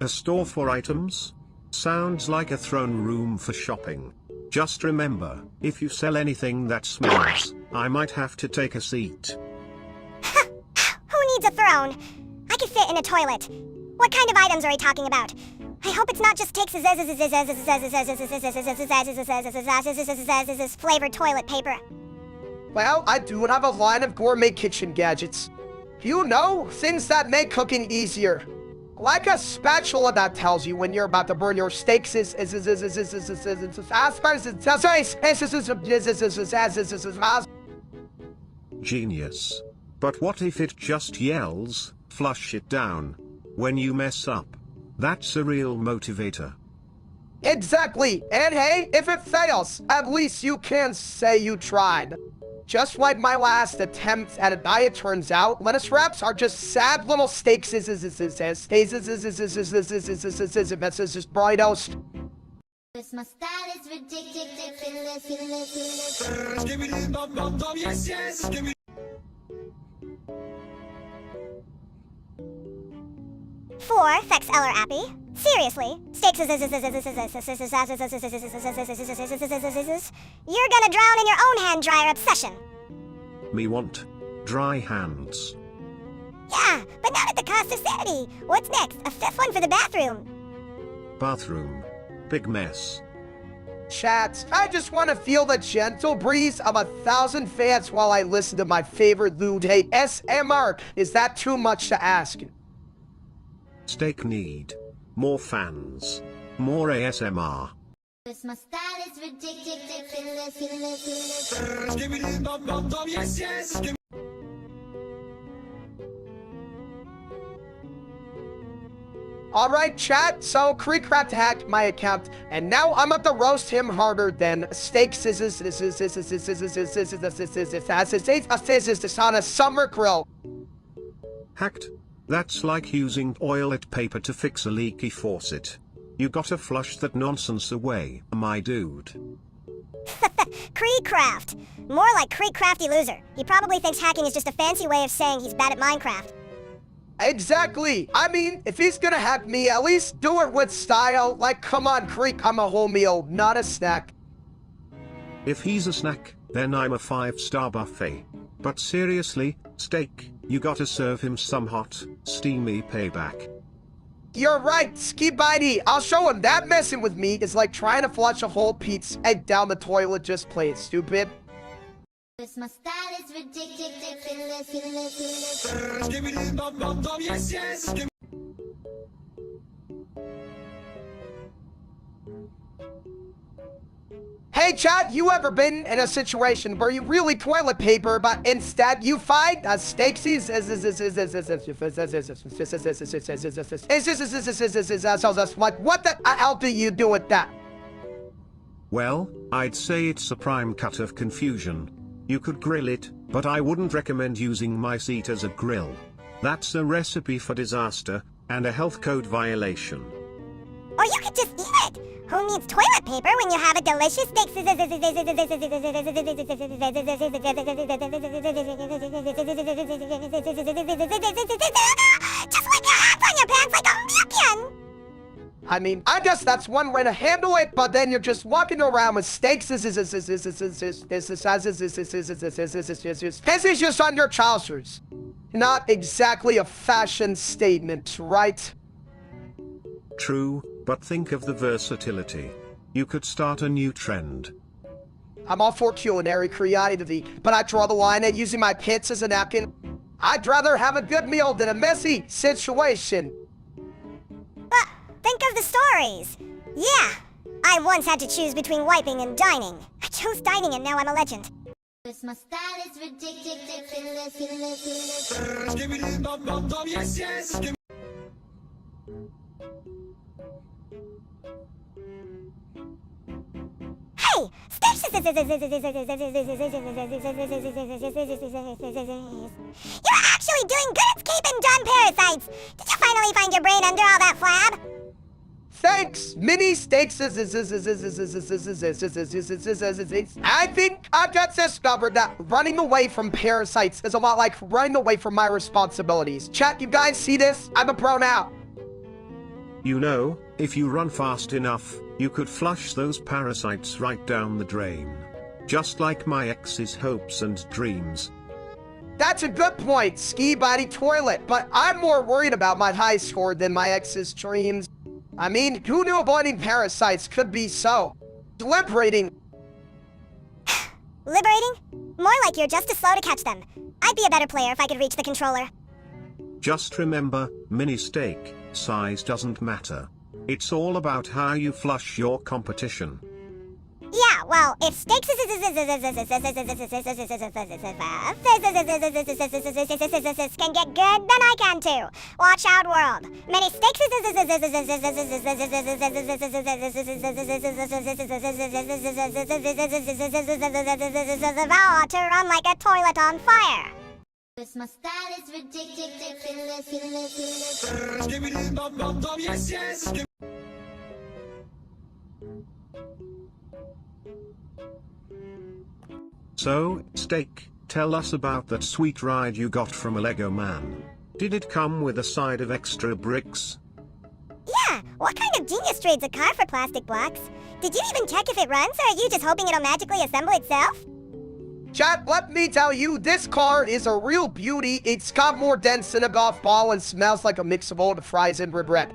A store for items? Sounds like a throne room for shopping. Just remember, if you sell anything that smells, I might have to take a seat. Who needs a throne? I could fit in a toilet. What kind of items are we talking about? I hope it's not just takes flavored toilet paper. Well, I do have a line of gourmet kitchen gadgets. You know, things that make cooking easier. Like a spatula that tells you when you're about to burn your steaks Genius. But what if it just yells, flush it down, when you mess up? That's a real motivator. Exactly, and hey, if it fails, at least you can say you tried. Just like my last attempt at a diet turns out, lettuce wraps are just sad little steaks burritos. Cause my style is ridiculous. For Fex Eller Appy. Seriously, steaks you're gonna drown in your own hand dryer obsession. Me want dry hands. Yeah, but not at the cost of sanity. What's next? A fifth one for the bathroom. Bathroom. Big mess. Chat, I just want to feel the gentle breeze of 1,000 fans while I listen to my favorite lewd hate SMR. Is that too much to ask? Steak need more fans, more ASMR. Cause my style is ridiculous. Alright, chat, so Creekcraft hacked my account, and now I'm about to roast him harder than steaks on a summer grill. Hacked? That's like using toilet paper to fix a leaky faucet. You gotta flush that nonsense away, my dude. Creekcraft. More like Creekcrafty loser. He probably thinks hacking is just a fancy way of saying he's bad at Minecraft. Exactly. I mean, if he's gonna hack me, at least do it with style. Like, come on, Creek, I'm a whole meal, not a snack. If he's a snack, then I'm a 5-star buffet. But seriously, Steak, you gotta serve him some hot, steamy payback. You're right, Ski Bitey. I'll show him that messing with me is like trying to flush a whole pizza egg down the toilet. Just play it, stupid. My style is ridiculous. Hey chat, you ever been in a situation where you really toilet paper, but instead you find a Steaksies? Like, what the hell do you do with that? Well, I'd say it's a prime cut of confusion. You could grill it, but I wouldn't recommend using my seat as a grill. That's a recipe for disaster, and a health code violation. Or you could just eat it! Who needs toilet paper when you have a delicious steak? Just like your hands on your pants like a muckin! I mean, I guess that's one way to handle it, but then you're just walking around with steaks. This is just on your trousers. Not exactly a fashion statement, right? True, but think of the versatility. You could start a new trend. I'm all for culinary creativity, but I draw the line at using my pits as a napkin. I'd rather have a good meal than a messy situation. But think of the stories. Yeah, I once had to choose between wiping and dining. I chose dining and now I'm a legend. My style is ridiculous. Hey, Steaks! You're actually doing good at escaping John Parasites! Did you finally find your brain under all that flab? Thanks, mini steaks. I think I've just discovered that running away from parasites is a lot like running away from my responsibilities. Chat, you guys see this? I'm a pro now. You know, if you run fast enough, you could flush those parasites right down the drain. Just like my ex's hopes and dreams. That's a good point, Ski Body Toilet, but I'm more worried about my high score than my ex's dreams. I mean, who knew avoiding parasites could be so liberating? Liberating? More like you're just as slow to catch them. I'd be a better player if I could reach the controller. Just remember, mini steak, size doesn't matter. It's all about how you flush your competition. Yeah, well, if Steaks can get good, then I can too. Watch out, world. Many Steaks to run like a toilet on fire. My style is ridiculous. So, Steak, tell us about that sweet ride you got from a Lego man. Did it come with a side of extra bricks? Yeah, what kind of genius trades a car for plastic blocks? Did you even check if it runs, or are you just hoping it'll magically assemble itself? Chat, let me tell you, this car is a real beauty. It's got more dents than a golf ball and smells like a mix of old fries and bread.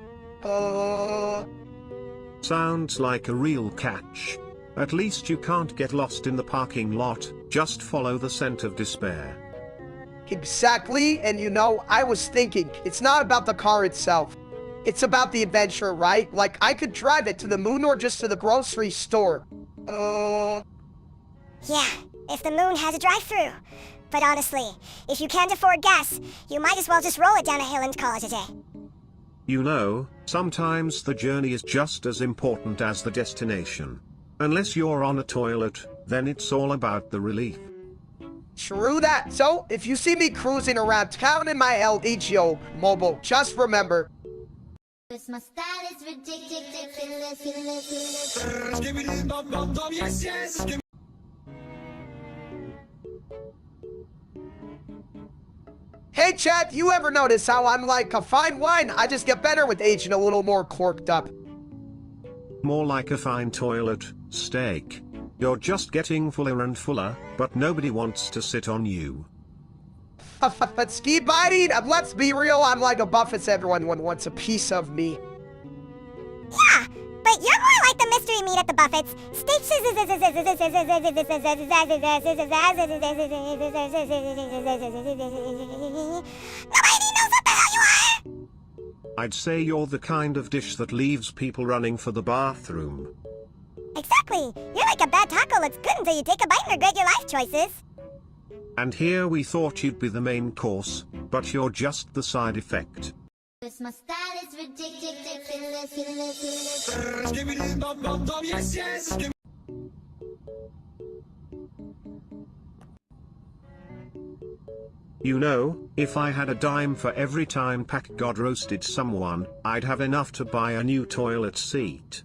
Sounds like a real catch. At least you can't get lost in the parking lot, just follow the scent of despair. Exactly, and you know, I was thinking, it's not about the car itself. It's about the adventure, right? Like, I could drive it to the moon or just to the grocery store. Yeah, if the moon has a drive-through. But honestly, if you can't afford gas, you might as well just roll it down a hill and call it a day. You know, sometimes the journey is just as important as the destination. Unless you're on a toilet, then it's all about the relief. True that. So, if you see me cruising around town in my LEGO mobile, just remember, My style is ridiculous. hey chat, you ever notice how I'm like a fine wine? I just get better with age and a little more corked up. More like a fine toilet steak. You're just getting fuller and fuller, but nobody wants to sit on you. But ski biting, let's be real, I'm like a Buffett, everyone wants a piece of me. Yeah, but you're more like the mystery meat at the Buffets. Steaks Nobody knows what the hell you are! I'd say you're the kind of dish that leaves people running for the bathroom. Exactly. You're like a bad taco that's good until you take a bite and regret your life choices. And here we thought you'd be the main course, but you're just the side effect. My style is ridiculous. You know, if I had a dime for every time Pack God roasted someone, I'd have enough to buy a new toilet seat.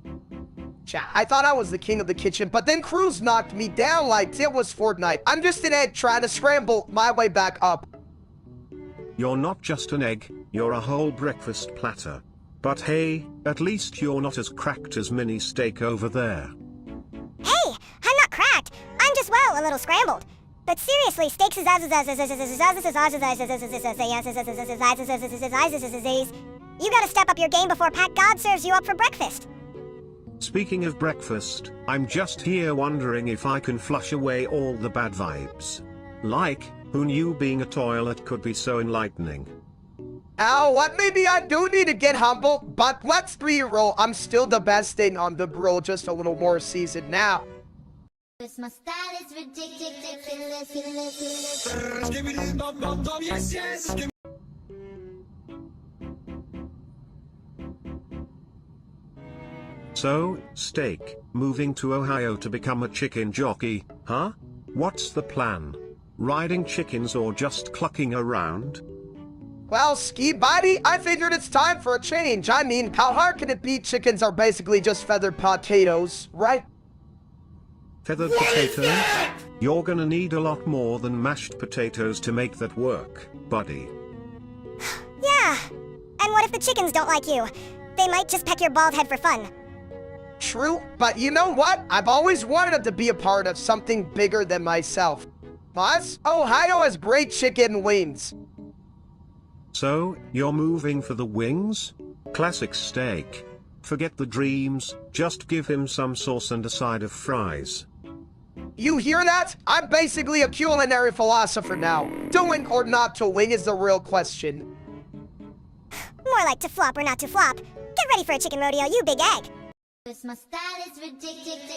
Chat, I thought I was the king of the kitchen, but then Cruz knocked me down like it was Fortnite. I'm just an egg trying to scramble my way back up. You're not just an egg, you're a whole breakfast platter. But hey, at least you're not as cracked as mini steak over there. Hey, I'm not cracked. I'm just, well, a little scrambled. But seriously, steaks is you gotta step up your game before Pack God serves you up for breakfast. Speaking of breakfast, I'm just here wondering if I can flush away all the bad vibes. Like, who knew being a toilet could be so enlightening? Ow, what? Maybe I do need to get humble, but let's be real, I'm still the best thing on the grill, just a little more seasoned now. My style is ridiculous. So, steak, moving to Ohio to become a chicken jockey, huh? What's the plan? Riding chickens or just clucking around? Well, ski buddy, I figured it's time for a change. I mean, how hard can it be? Chickens are basically just feathered potatoes, right? Feathered potatoes? You're gonna need a lot more than mashed potatoes to make that work, buddy. Yeah. And what if the chickens don't like you? They might just peck your bald head for fun. True, but you know what? I've always wanted to be a part of something bigger than myself. Plus, Ohio has great chicken wings. So, you're moving for the wings? Classic steak. Forget the dreams, just give him some sauce and a side of fries. You hear that? I'm basically a culinary philosopher now. Doing or not to wing is the real question. More like to flop or not to flop. Get ready for a chicken rodeo, you big egg. My style is ridiculous.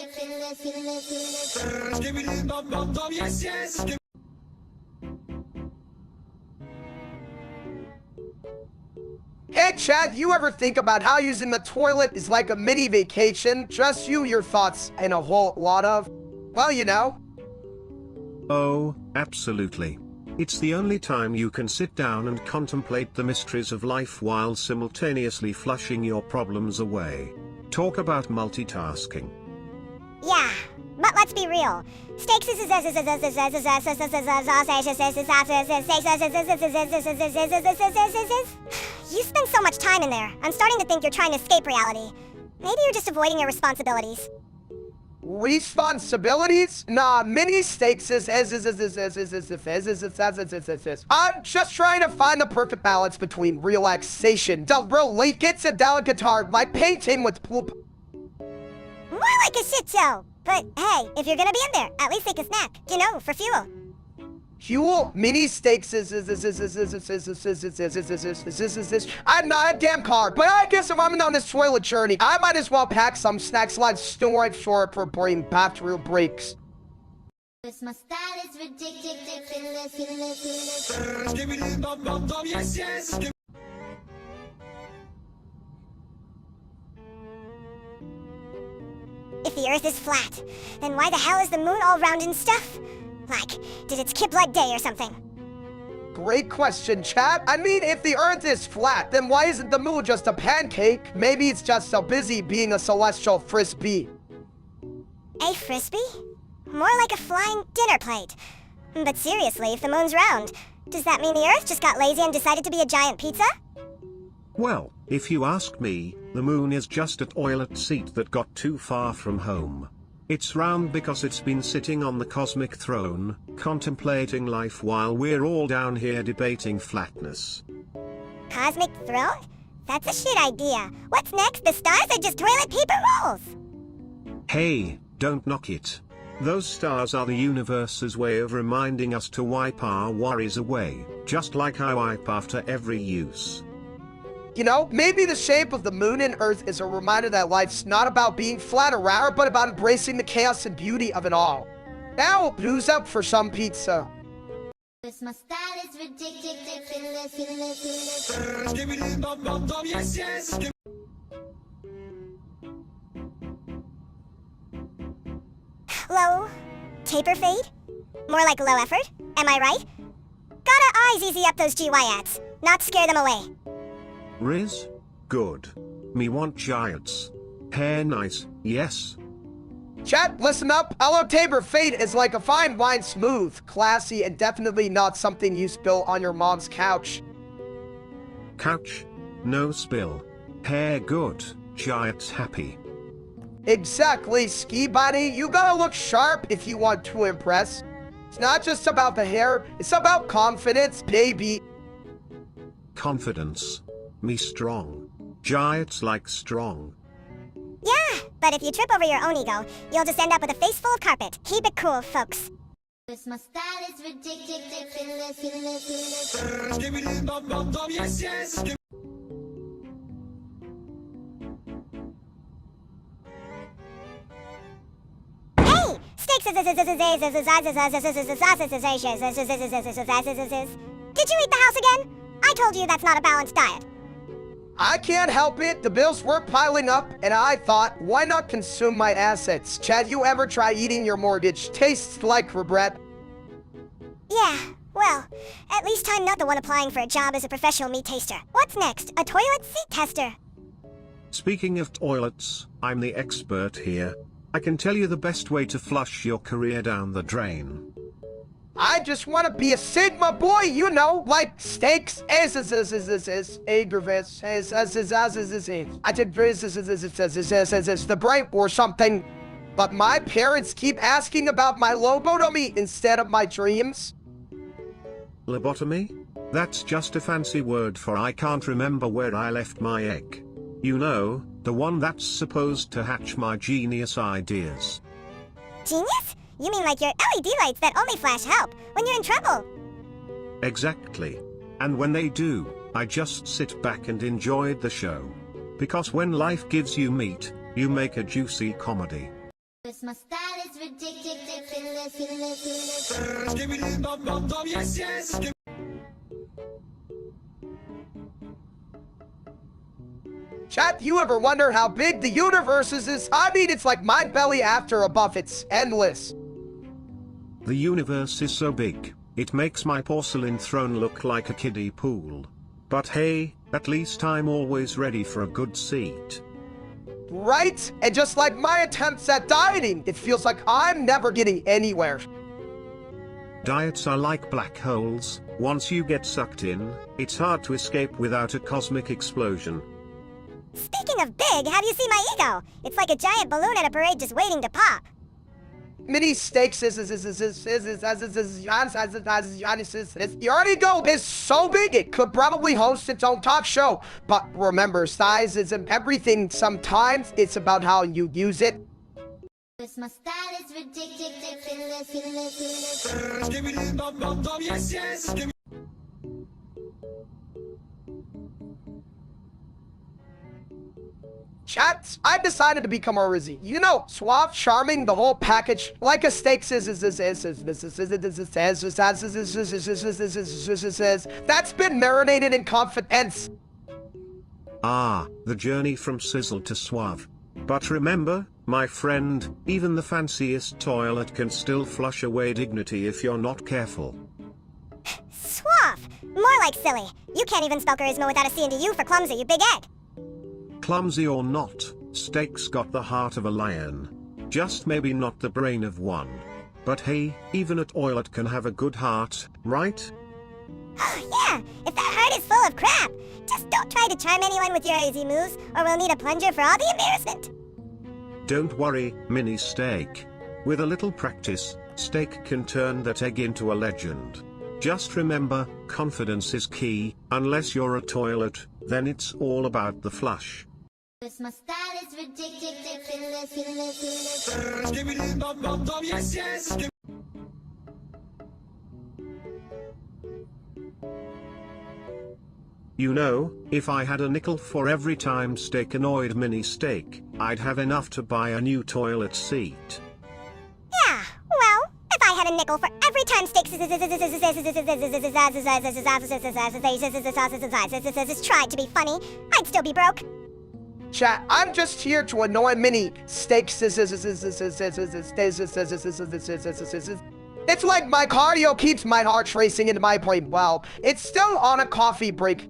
Hey Chad, you ever think about how using the toilet is like a mini vacation? Just you, your thoughts, and a whole lot of, well, you know. Oh, absolutely. It's the only time you can sit down and contemplate the mysteries of life while simultaneously flushing your problems away. Talk about multitasking. Yeah, but let's be real. Steaks is you spend so much time in there. I'm starting to think you're trying to escape reality. Maybe you're just avoiding your responsibilities. Responsibilities? Nah, mini steaks is I'm just trying to find the perfect balance between relaxation, the relates a delicate guitar, like painting with poop. More like a shit show. But hey, if you're gonna be in there, at least take a snack, you know, for fuel. Fuel? Mini steaks I'm not a damn car, but I guess if I'm on this toilet journey, I might as well pack some snacks like storage short for brain bathroom breaks. My style is ridiculous. the Earth is flat, then why the hell is the moon all round and stuff? Like, did it skip like day or something? Great question, chat. I mean, if the Earth is flat, then why isn't the moon just a pancake? Maybe it's just so busy being a celestial frisbee. A frisbee? More like a flying dinner plate. But seriously, if the moon's round, does that mean the Earth just got lazy and decided to be a giant pizza? Well, if you ask me, the moon is just a toilet seat that got too far from home. It's round because it's been sitting on the cosmic throne, contemplating life while we're all down here debating flatness. Cosmic throne? That's a shit idea. What's next? The stars are just toilet paper rolls! Hey, don't knock it. Those stars are the universe's way of reminding us to wipe our worries away, just like I wipe after every use. You know, maybe the shape of the moon and Earth is a reminder that life's not about being flat or round, but about embracing the chaos and beauty of it all. Now, who's up for some pizza? My style is ridiculous. Low taper fade? More like low effort? Am I right? Gotta eyes easy up those GY ads, not scare them away. Riz? Good. Me want giants. Hair nice, yes. Chat, listen up. Hello Tabor Fade is like a fine wine, smooth, classy, and definitely not something you spill on your mom's couch. Couch? No spill. Hair good, giants happy. Exactly, ski buddy. You gotta look sharp if you want to impress. It's not just about the hair, it's about confidence, baby. Confidence. Me strong. Giants like strong. Yeah, but if you trip over your own ego, you'll just end up with a face full of carpet. Keep it cool, folks. My style is ridiculous. Hey! Stakes! Did you eat the house again? I told you that's not a balanced diet. I can't help it. The bills were piling up, and I thought, why not consume my assets? Chad, you ever try eating your mortgage? Tastes like regret. Yeah, well, at least I'm not the one applying for a job as a professional meat taster. What's next? A toilet seat tester. Speaking of toilets, I'm the expert here. I can tell you the best way to flush your career down the drain. I just want to be a Sigma boy, you know, like steaks. I did the brain or something. But my parents keep asking about my lobotomy instead of my dreams. Lobotomy? That's just a fancy word for I can't remember where I left my egg. You know, the one that's supposed to hatch my genius ideas. Genius? You mean like your LED lights that only flash help when you're in trouble? Exactly. And when they do, I just sit back and enjoy the show. Because when life gives you meat, you make a juicy comedy. My style is ridiculous. Chat, you ever wonder how big the universe is? I mean, it's like my belly after a buff. It's endless. The universe is so big, it makes my porcelain throne look like a kiddie pool. But hey, at least I'm always ready for a good seat. Right? And just like my attempts at dieting, it feels like I'm never getting anywhere. Diets are like black holes. Once you get sucked in, it's hard to escape without a cosmic explosion. Speaking of big, have you seen my ego? It's like a giant balloon at a parade just waiting to pop. Mini steaks your ego is so big it could probably host its own talk show. But remember, size isn't everything. Sometimes it's about how you use it. My style is ridiculous. Chat, I decided to become a Rizzy. You know, suave, charming, the whole package, like a steak that's been marinated in confidence. Ah, the journey from sizzle to suave. But remember, My friend, even the fanciest toilet can still flush away dignity if you're not careful. Suave. More like silly. You can't even spell charisma without a C into U for clumsy, you big egg. Clumsy or not, Steak's got the heart of a lion. Just maybe not the brain of one. But hey, even a toilet can have a good heart, right? Oh yeah, if that heart is full of crap. Just don't try to charm anyone with your easy moves, or we'll need a plunger for all the embarrassment. Don't worry, mini Steak. With a little practice, Steak can turn that egg into a legend. Just remember, confidence is key. Unless you're a toilet, then it's all about the flush. My style is ridiculous. You know, if I had a nickel for every time Steak annoyed mini Steak, I'd have enough to buy a new toilet seat. Yeah, well, if I had a nickel for every time Steak tried to be funny, I'd still be broke. Chat, I'm just here to annoy Mini Steaks. It's like my cardio keeps my heart racing into my point. Well, it's still on a coffee break.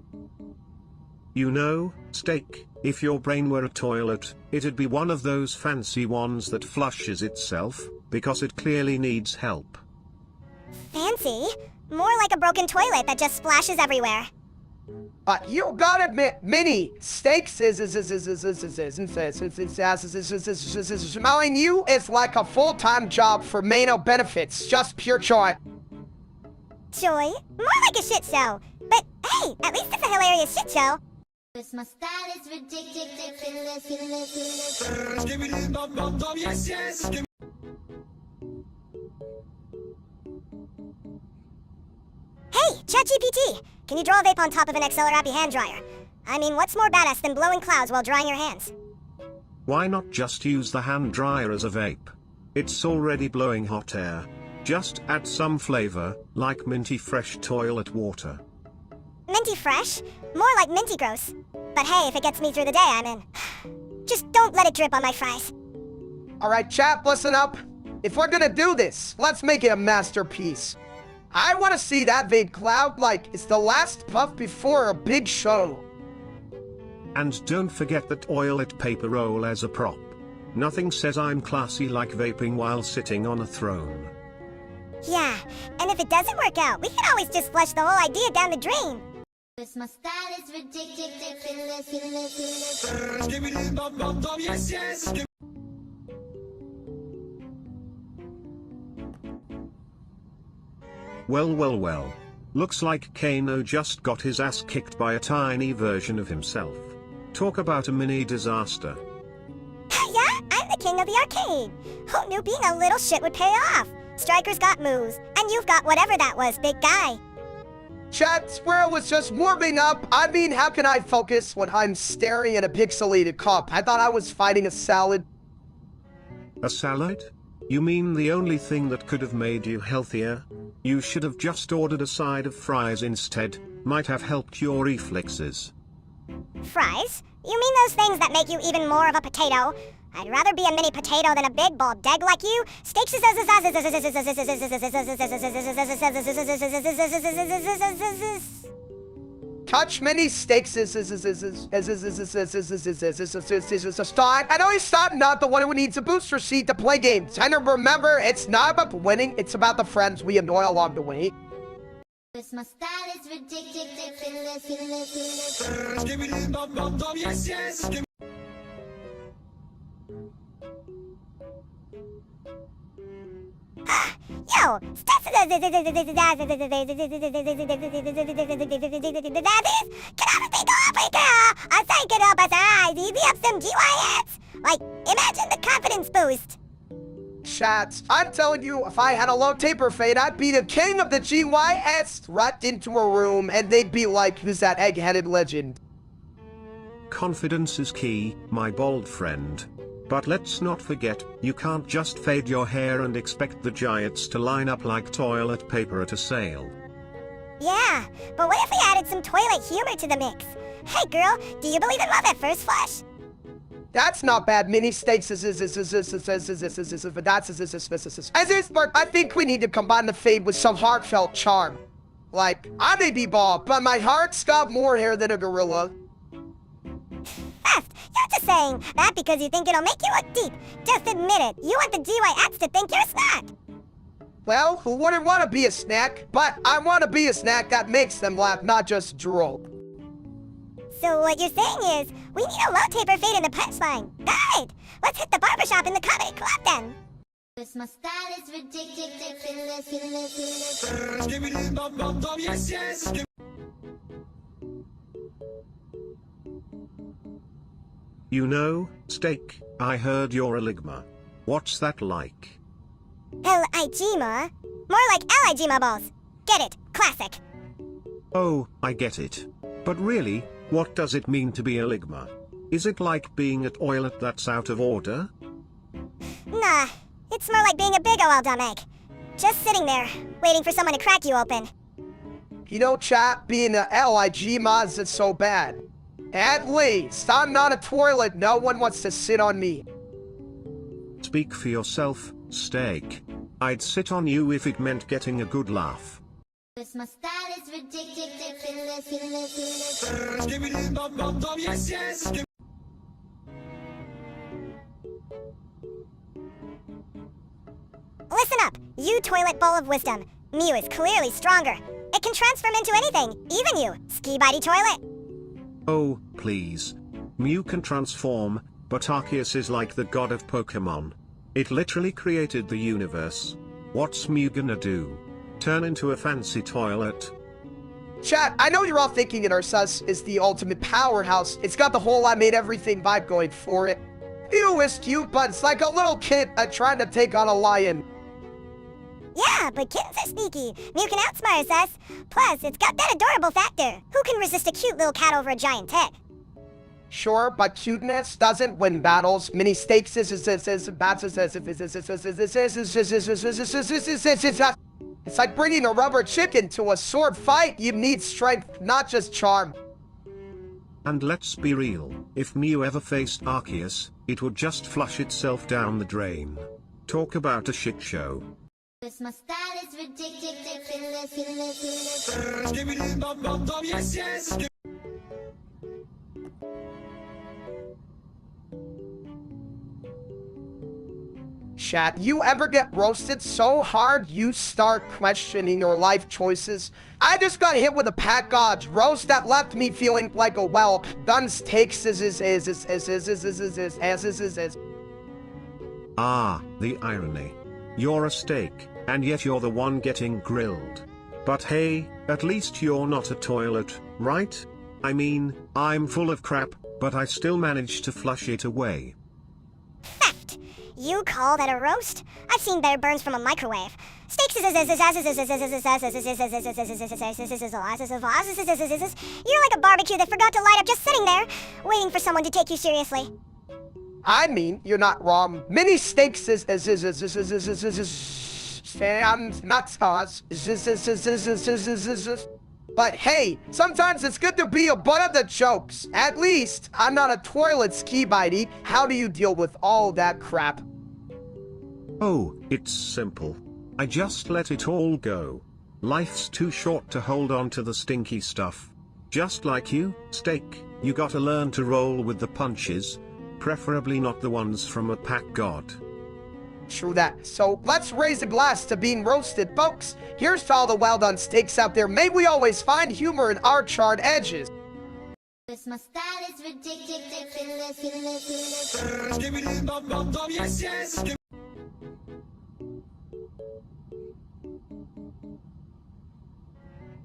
You know, Steak, if your brain were a toilet, it'd be one of those fancy ones that flushes itself, because it clearly needs help. Fancy? More like a broken toilet that just splashes everywhere. But you gotta admit, Mini Steaks smelling you is like a full-time job for Mano benefits, just pure joy. Joy? More like a shit show. But hey, at least it's a hilarious shit show. My style is ridiculous. Hey, ChatGPT, can you draw a vape on top of an Excel or Appy hand dryer? I mean, what's more badass than blowing clouds while drying your hands? Why not just use the hand dryer as a vape? It's already blowing hot air. Just add some flavor, like minty fresh toilet water. Minty fresh? More like minty gross. But hey, if it gets me through the day, I'm in. Just don't let it drip on my fries. Alright, chat, listen up. If we're gonna do this, let's make it a masterpiece. I want to see that vape cloud like it's the last puff before a big show. And don't forget the toilet paper roll as a prop. Nothing says I'm classy like vaping while sitting on a throne. Yeah, and if it doesn't work out, we can always just flush the whole idea down the drain. My style is ridiculous. Well. Looks like Kano just got his ass kicked by a tiny version of himself. Talk about a mini disaster. Yeah, I'm the king of the arcade. Who knew being a little shit would pay off? Striker's got moves, and you've got whatever that was, big guy. Chat, Squirrel was just warming up. I mean, how can I focus when I'm staring at a pixelated cup? I thought I was fighting a salad. A salad? You mean the only thing that could have made you healthier? You should have just ordered a side of fries instead. Might have helped your reflexes. Fries? You mean those things that make you even more of a potato? I'd rather be a mini potato than a big bald egg like you. Steaks. Touch many steaks I know he's not the one who needs a booster seat to play games. And remember, it's not about winning, it's about the friends we annoy along the way. My style is ridiculous. Yo, can I think it up as I DB some GYX? Like, imagine the confidence boost. Chat, I'm telling you, if I had a low taper fade, I'd be the king of the GYS right into a room, and they'd be like, who's that egg-headed legend? Confidence is key, my bold friend. But let's not forget, you can't just fade your hair and expect the giants to line up like toilet paper at a sale. Yeah, but what if we added some toilet humor to the mix? Hey girl, do you believe in love at first flush? That's not bad. Mini steaks I think we need to combine the fade with some heartfelt charm. Like, I may be bald, but my heart's got more hair than a gorilla. Fast, you're just saying that because you think it'll make you look deep. Just admit it. You want the GYX to think you're a snack. Well, who wouldn't want to be a snack? But I want to be a snack that makes them laugh, not just drool. So what you're saying is, we need a low taper fade in the punchline. Got it! Let's hit the barbershop in the comedy club then. Cause my style is ridiculous. You know, Steak, I heard you're a ligma. What's that like? L-I-G-Ma? More like L-I-G-Ma balls. Get it? Classic. Oh, I get it. But really, what does it mean to be a ligma? Is it like being a toilet that's out of order? Nah, it's more like being a big ol' dumb egg. Just sitting there, waiting for someone to crack you open. You know, chat, being a LIG mods is so bad. At least, I'm not a toilet. No one wants to sit on me. Speak for yourself, Steak. I'd sit on you if it meant getting a good laugh. Cause my style is ridiculous. Listen up, you toilet bowl of wisdom. Mew is clearly stronger. It can transform into anything, even you, ski-bitey toilet. Oh, please. Mew can transform, but Arceus is like the god of Pokemon. It literally created the universe. What's Mew gonna do? Turn into a fancy toilet? Chat, I know you're all thinking Ursus is the ultimate powerhouse. It's got the whole I made everything vibe going for it. Mew is cute, but it's like a little kid trying to take on a lion. Yeah, but kittens are sneaky. Mew can outsmart us. Plus, it's got that adorable factor. Who can resist a cute little cat over a giant head? Sure, but cuteness doesn't win battles. Mini stakes it's like bringing a rubber chicken to a sword fight. You need strength, not just charm. And let's be real, if Mew ever faced Arceus, it would just flush itself down the drain. Talk about a shit show. Cause my style is ridiculous. Chat, you ever get roasted so hard you start questioning your life choices? I just got hit with a Pat God's roast that left me feeling like a whelp. Duns takes Ah, the irony. You're a steak, and yet you're the one getting grilled. But hey, at least you're not a toilet, right? I mean, I'm full of crap, but I still managed to flush it away. Fact! You call that a roast? I've seen better burns from a microwave. Steaks You're like a barbecue that forgot to light up just sitting there, waiting for someone to take you seriously. I mean, you're not wrong. Many stakes but hey, sometimes it's good to be a butt of the jokes. At least, I'm not a toilet ski-bitey. How do you deal with all that crap? Oh, it's simple. I just let it all go. Life's too short to hold on to the stinky stuff. Just like you, Steak, you gotta learn to roll with the punches. Preferably not the ones from a pack god. True that. So let's raise a glass to being roasted, folks. Here's to all the well-done steaks out there. May we always find humor in our charred edges. Cause my style is ridiculous.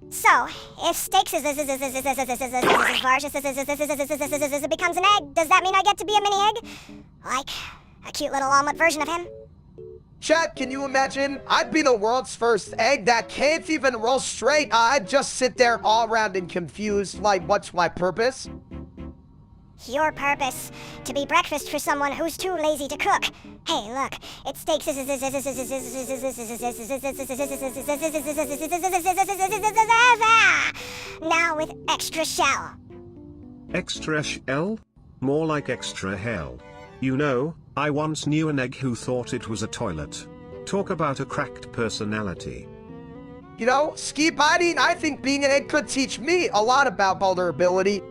So, if Steaks becomes an egg, does that mean I get to be a mini egg? Like a cute little omelet version of him? Chat, can you imagine? I'd be the world's first egg that can't even roll straight. I'd just sit there all around and confused, like, what's my purpose? Your purpose? To be breakfast for someone who's too lazy to cook. Hey, look, it's Steaks now with extra shell. Extra shell? more like extra hell. You know, I once knew an egg who thought it was a toilet. Talk about a cracked personality. You know, ski biting, I think being an egg could teach me a lot about vulnerability.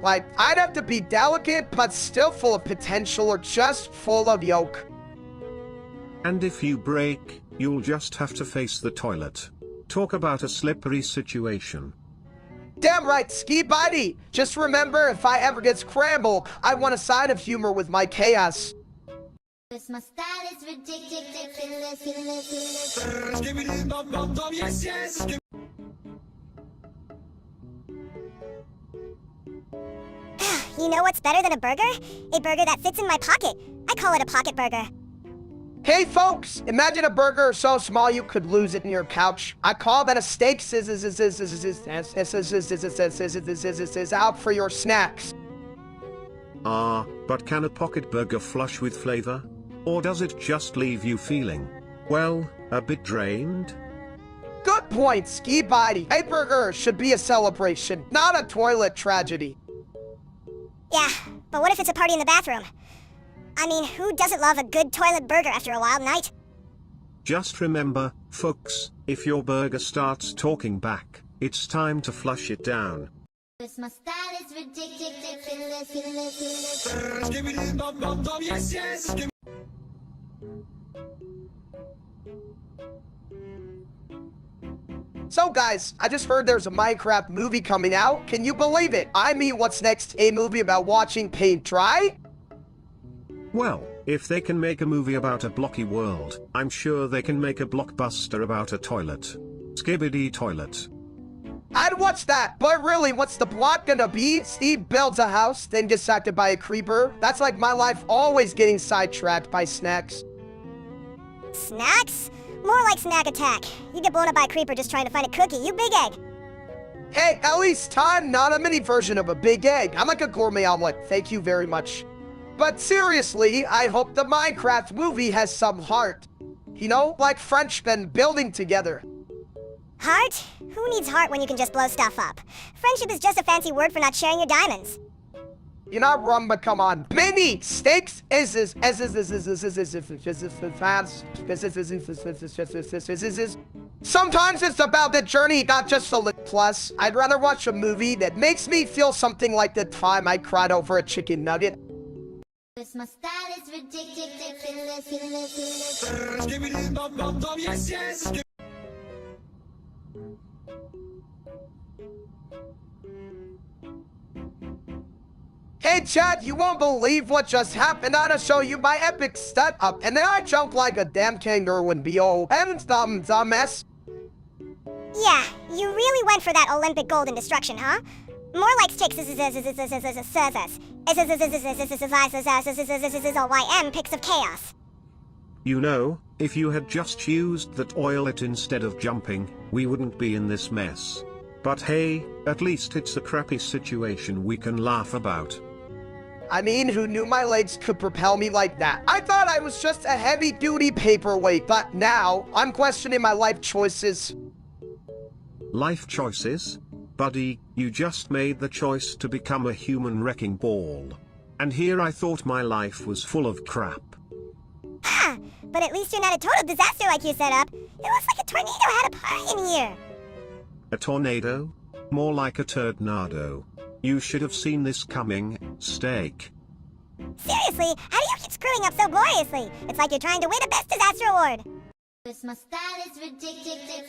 Like, I'd have to be delicate, but still full of potential or just full of yolk. And if you break, you'll just have to face the toilet. Talk about a slippery situation. Damn right, ski buddy! Just remember, if I ever get scrambled, I want a side of humor with my chaos. My style is ridiculous. You know what's better than a burger? A burger that fits in my pocket. I call it a pocket burger. Hey folks, imagine a burger so small you could lose it in your couch. I call that a steak out for your snacks. But can a pocket burger flush with flavor? Or does it just leave you feeling, well, a bit drained? Good point, ski body. A burger should be a celebration, not a toilet tragedy. Yeah, but what if it's a party in the bathroom? I mean, who doesn't love a good toilet burger after a wild night? Just remember, folks, if your burger starts talking back, it's time to flush it down. My style is ridiculous. So guys, I just heard there's a Minecraft movie coming out. Can you believe it? I mean, what's next? A movie about watching paint dry? Well, if they can make a movie about a blocky world, I'm sure they can make a blockbuster about a toilet. Skibbity toilet. I'd watch that, but really, what's the plot gonna be? Steve builds a house, then gets attacked by a creeper. That's like my life always getting sidetracked by snacks. Snacks? More like snack attack. You get blown up by a creeper just trying to find a cookie, you big egg. Hey, at least I'm not a mini version of a big egg. I'm like a gourmet omelet, thank you very much. But seriously, I hope the Minecraft movie has some heart. You know, like Frenchmen building together. Heart? Who needs heart when you can just blow stuff up? Friendship is just a fancy word for not sharing your diamonds. You're not wrong, but come on. Mini steaks sometimes it's about the journey, not just the plus. I'd rather watch a movie that makes me feel something like the time I cried over a chicken nugget. My style is ridiculous. Hey Chad, you won't believe what just happened. I gotta show you my epic stud up, and then I jumped like a damn kangaroo and B.O. and dumbass. Yeah, you really went for that Olympic gold in destruction, huh? More like sticks YM pics of chaos. You know, if you had just used that oilet instead of jumping, we wouldn't be in this mess. But hey, at least it's a crappy situation we can laugh about. I mean, who knew my legs could propel me like that? I thought I was just a heavy-duty paperweight, but now I'm questioning my life choices. Life choices? Buddy, you just made the choice to become a human wrecking ball. And here I thought my life was full of crap. Ha! But at least you're not a total disaster like you set up. It looks like a tornado had a party in here. A tornado? More like a turdnado. You should have seen this coming, steak. Seriously, how do you keep screwing up so gloriously? It's like you're trying to win a Best Disaster Award. My style is ridiculous.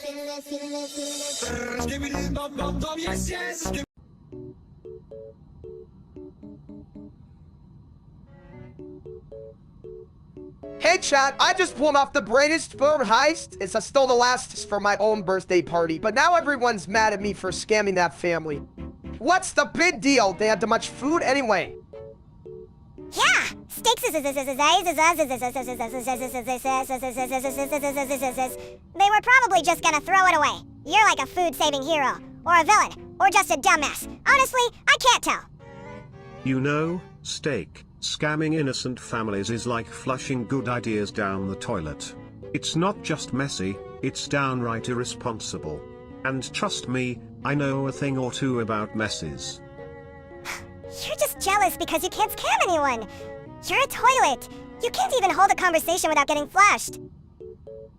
Hey Chad, I just pulled off the greatest food heist. I stole the last for my own birthday party, but now everyone's mad at me for scamming that family. What's the big deal? They had too much food anyway. Yeah, steaks. They were probably just gonna throw it away. You're like a food-saving hero, or a villain, or just a dumbass. Honestly, I can't tell. You know, steak, scamming innocent families is like flushing good ideas down the toilet. It's not just messy, it's downright irresponsible. And trust me, I know a thing or two about messes. You're just jealous because you can't scam anyone. You're a toilet. You can't even hold a conversation without getting flashed.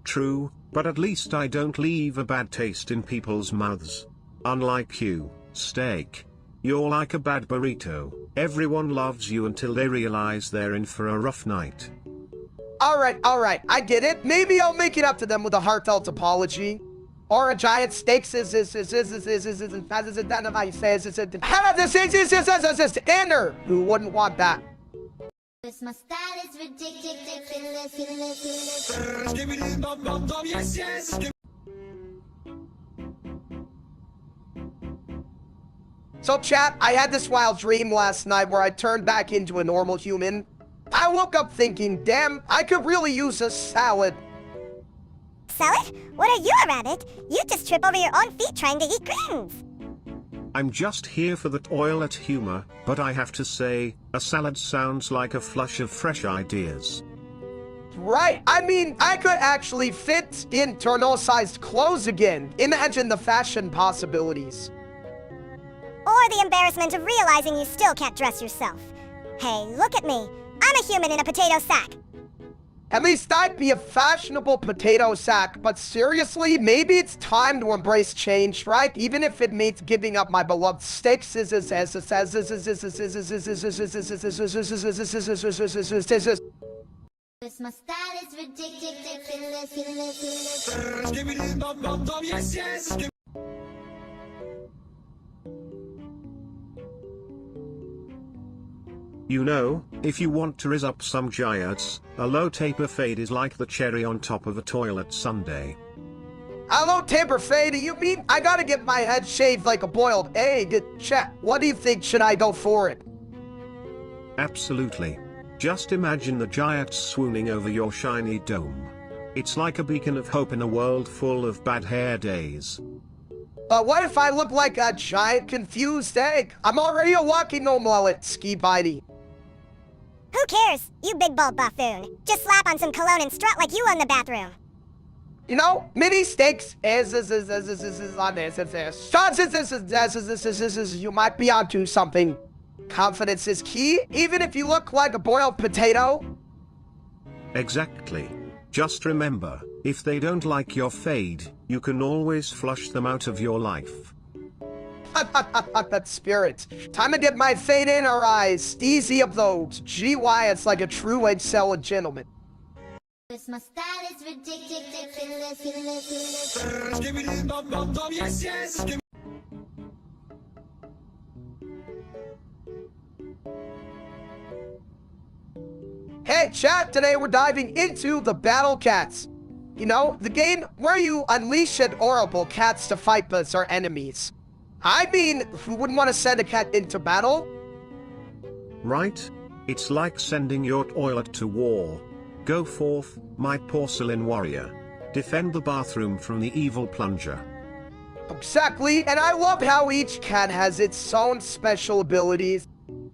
True, but at least I don't leave a bad taste in people's mouths. Unlike you, Steak. You're like a bad burrito. Everyone loves you until they realize they're in for a rough night. Alright, I get it. Maybe I'll make it up to them with a heartfelt apology. Or a giant steak dinner who wouldn't want that? Cause my style is ridiculous. So chat, I had this wild dream last night where I turned back into a normal human. I woke up thinking, damn, I could really use a salad. Salad? What are you, a rabbit? You just trip over your own feet trying to eat greens. I'm just here for the toilet humor, but I have to say, a salad sounds like a flush of fresh ideas. Right, I mean, I could actually fit into normal-sized clothes again. Imagine the fashion possibilities. Or the embarrassment of realizing you still can't dress yourself. Hey, look at me. I'm a human in a potato sack. At least I'd be a fashionable potato sack, but seriously, maybe it's time to embrace change, right? Even if it means giving up my beloved steak scissors. Cause my style is ridiculous. You know, if you want to rizz up some giants, a low taper fade is like the cherry on top of a toilet sundae. A low taper fade? You mean I gotta get my head shaved like a boiled egg? Chat, what do you think? Should I go for it? Absolutely. Just imagine the giants swooning over your shiny dome. It's like a beacon of hope in a world full of bad hair days. But what if I look like a giant confused egg? I'm already a walking no mullet, ski bitey. Who cares, you big bald buffoon? Just slap on some cologne and strut like you own the bathroom. You know, mini steaks you might be onto something. Confidence is key, even if you look like a boiled potato. Exactly. Just remember, if they don't like your fade, you can always flush them out of your life. That spirit. Time to get my fade in our eyes. Easy of those. GY, it's like a true age sell a gentleman. Cause my style is ridiculous. Hey chat, today we're diving into the Battle Cats. You know, the game where you unleash adorable cats to fight us or enemies. I mean, who wouldn't want to send a cat into battle? Right? It's like sending your toilet to war. Go forth, my porcelain warrior. Defend the bathroom from the evil plunger. Exactly, and I love how each cat has its own special abilities.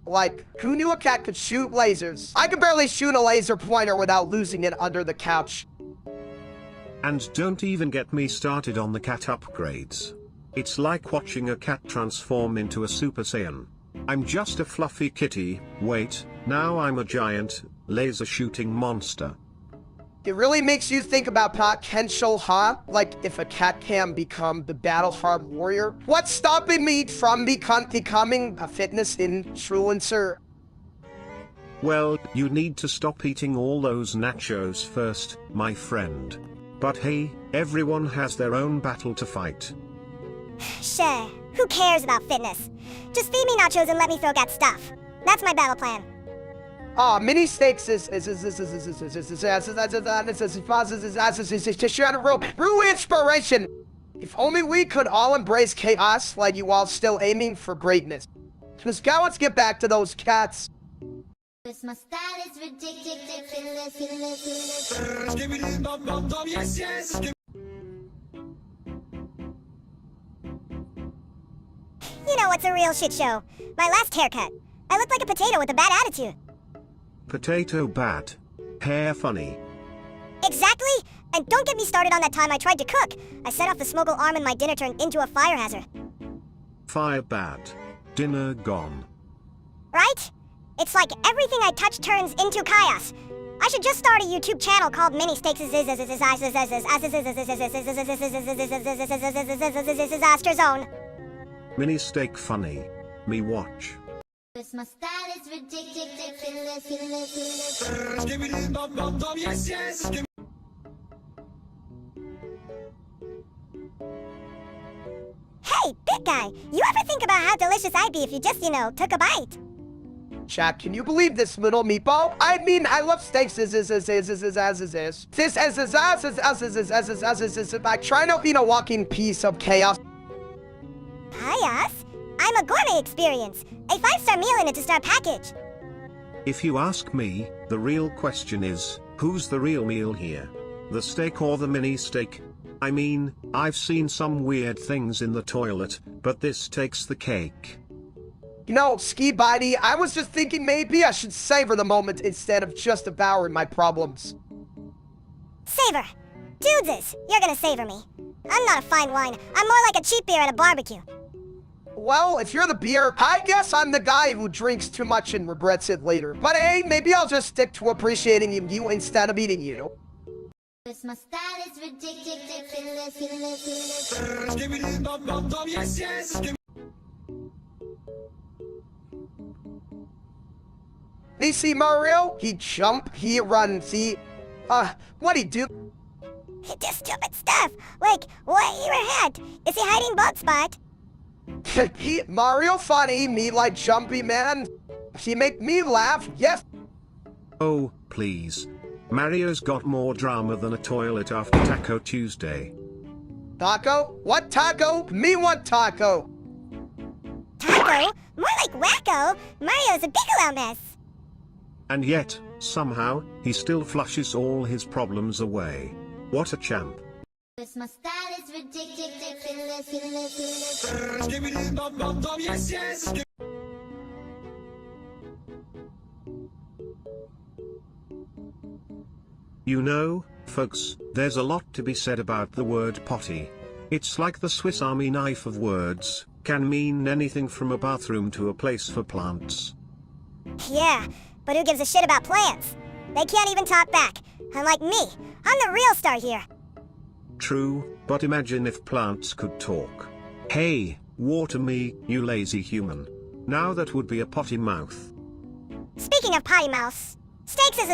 Like, who knew a cat could shoot lasers? I could barely shoot a laser pointer without losing it under the couch. And don't even get me started on the cat upgrades. It's like watching a cat transform into a Super Saiyan. I'm just a fluffy kitty, wait, now I'm a giant, laser-shooting monster. It really makes you think about potential, huh? Like, if a cat can become the battle-hard warrior? What's stopping me from becoming a fitness influencer? Well, you need to stop eating all those nachos first, my friend. But hey, everyone has their own battle to fight. Sure, who cares about fitness? Just feed me nachos and let me throw that stuff. That's my battle plan. Aw, mini steaks is true inspiration. If only we could all embrace chaos like you all still aiming for greatness. Let's go, let's get back to those cats. Cause my style is ridiculous. You know what's a real shit show? My last haircut. I looked like a potato with a bad attitude. Potato bad. Hair funny. Exactly! And don't get me started on that time I tried to cook. I set off the smuggle arm and my dinner turned into a fire hazard. Fire bad. Dinner gone. It's like everything I touch turns into chaos. I should just start a YouTube channel called Mini Steaks Disaster Zone. Mini steak funny. Me watch. Cause my style is ridiculous. Hey, big guy, you ever think about how delicious I'd be if you just, took a bite? Chat, can you believe this little meatball? I mean, I love steaks. I try not being a walking piece of chaos. Chaos? I'm a gourmet experience. A 5-star meal in a 2-star package. If you ask me, the real question is, who's the real meal here? The steak or the mini steak? I mean, I've seen some weird things in the toilet, but this takes the cake. Ski Buddy, I was just thinking maybe I should savor the moment instead of just devouring my problems. Savor. Dudes, you're gonna savor me. I'm not a fine wine. I'm more like a cheap beer at a barbecue. Well, if you're the beer, I guess I'm the guy who drinks too much and regrets it later. But hey, maybe I'll just stick to appreciating you instead of eating you. Cause my style is ridiculous. You see Mario? He jump, he run, see? What'd he do? He does stupid stuff. Like, what in your head? Is he hiding bald spot? Mario funny, me like jumpy man. He make me laugh, yes. Oh, please. Mario's got more drama than a toilet after Taco Tuesday. Taco? What taco? Me want taco. Taco? More like wacko. Mario's a bigelow mess. And yet, somehow, he still flushes all his problems away. What a champ. Cause my style is ridiculous. You know, folks, there's a lot to be said about the word potty. It's like the Swiss Army knife of words, can mean anything from a bathroom to a place for plants. Yeah, but who gives a shit about plants? They can't even talk back. Unlike me, I'm the real star here. True, but imagine if plants could talk. Hey, water me, you lazy human. Now that would be a potty mouth. Speaking of potty mouths, steaks is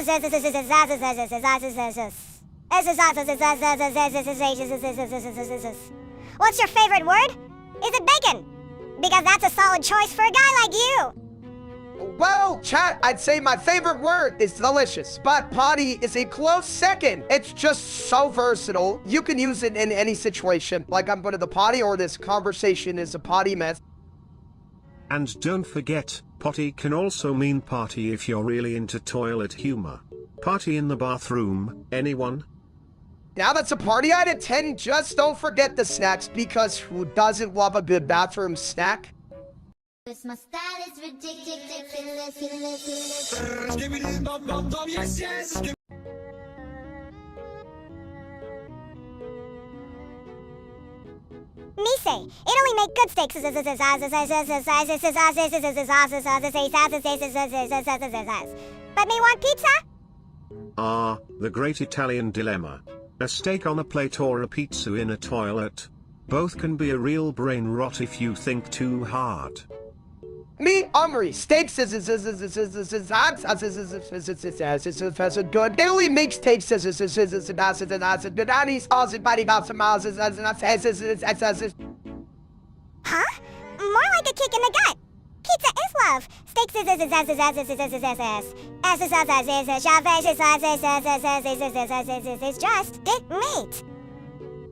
what's your favorite word? Is it bacon? Because that's a solid choice for a guy like you. Well, chat, I'd say my favorite word is delicious, but potty is a close second. It's just so versatile. You can use it in any situation, like I'm going to the potty or this conversation is a potty mess. And don't forget, potty can also mean party if you're really into toilet humor. Party in the bathroom, anyone? Now that's a party I'd attend, just don't forget the snacks, because who doesn't love a good bathroom snack? Cause my style is ridiculous. Me say, it only make good steaks. But me want pizza? Ah, the great Italian dilemma. A steak on a plate or a pizza in a toilet. Both can be a real brain rot if you think too hard. Me, Omri, steaks is good. They only make steaks good. Huh? More like a kick in the gut. Pizza is love. Steaks is just meat.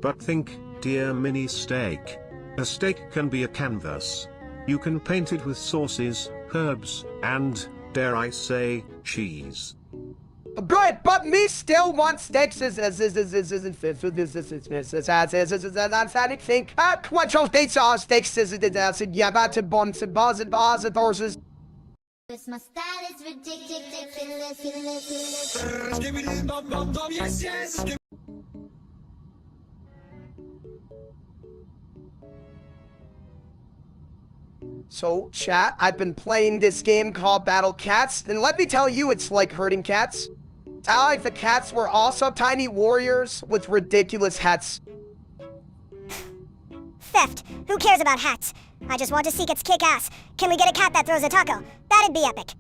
But think, dear mini steak. A steak can be a canvas. You can paint it with sauces, herbs, and, dare I say, cheese. Good, but me still want steaks think quancho steaks are steaks yeah that's a buns and bars and bars and horses. Cause my style is ridiculous. So, chat, I've been playing this game called Battle Cats, and let me tell you, it's like herding cats. It's how like the cats were also tiny warriors with ridiculous hats. Theft. Who cares about hats? I just want to see its kick ass. Can we get a cat that throws a taco? That'd be epic.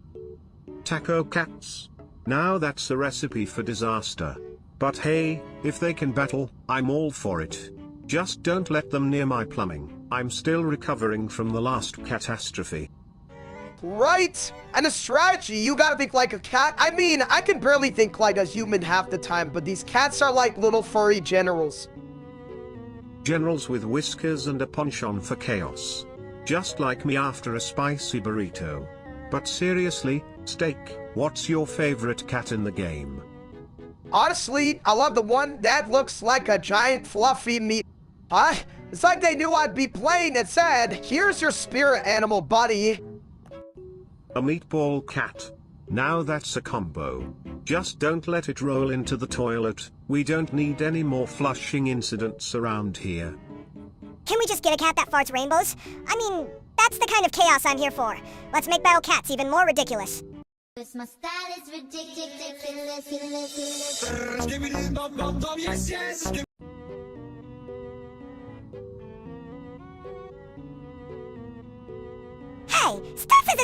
Taco cats. Now that's a recipe for disaster. But hey, if they can battle, I'm all for it. Just don't let them near my plumbing. I'm still recovering from the last catastrophe. Right? And a strategy, you gotta think like a cat. I mean, I can barely think like a human half the time, but these cats are like little furry generals. Generals with whiskers and a penchant for chaos. Just like me after a spicy burrito. But seriously, Steak, what's your favorite cat in the game? Honestly, I love the one that looks like a giant fluffy meat. Huh? It's like they knew I'd be playing and said, here's your spirit animal, buddy. A meatball cat. Now that's a combo. Just don't let it roll into the toilet. We don't need any more flushing incidents around here. Can we just get a cat that farts rainbows? I mean, that's the kind of chaos I'm here for. Let's make Battle Cats even more ridiculous. Cause my style is ridiculous. Hey, stop! You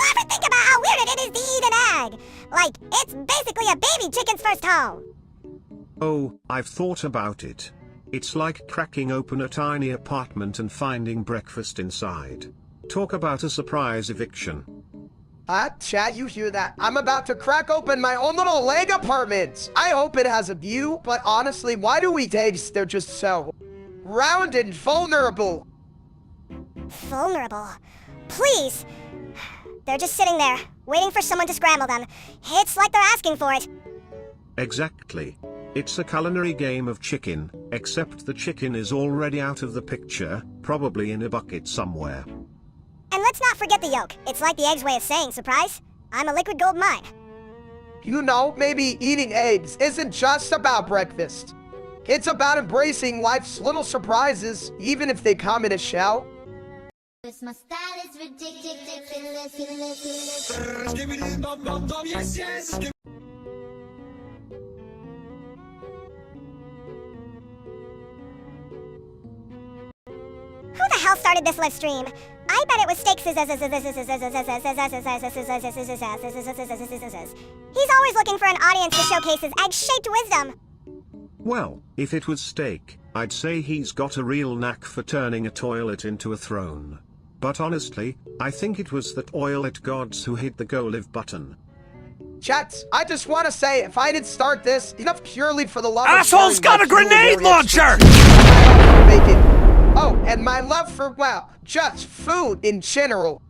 ever think about how weird it is to eat an egg? Like, it's basically a baby chicken's first home. Oh, I've thought about it. It's like cracking open a tiny apartment and finding breakfast inside. Talk about a surprise eviction. Chat, you hear that? I'm about to crack open my own little leg apartment. I hope it has a view, but honestly, why do we dates? They're just so round and vulnerable. Vulnerable? Please! They're just sitting there, waiting for someone to scramble them. It's like they're asking for it. Exactly. It's a culinary game of chicken, except the chicken is already out of the picture, probably in a bucket somewhere. And let's not forget the yolk. It's like the egg's way of saying, surprise, I'm a liquid gold mine. You know, maybe eating eggs isn't just about breakfast. It's about embracing life's little surprises, even if they come in a shell. Cause my style is ridiculous. Who the hell started this live stream? I bet it was Steaks. He's always looking for an audience to showcase his egg-shaped wisdom. Well, if it was Steak, I'd say he's got a real knack for turning a toilet into a throne. But honestly, I think it was the toilet gods who hit the go live button. Chat, I just want to say, if I didn't start this, enough purely for the love of Asshole's got a grenade launcher! Bacon. Oh, and my love for, well, just food in general.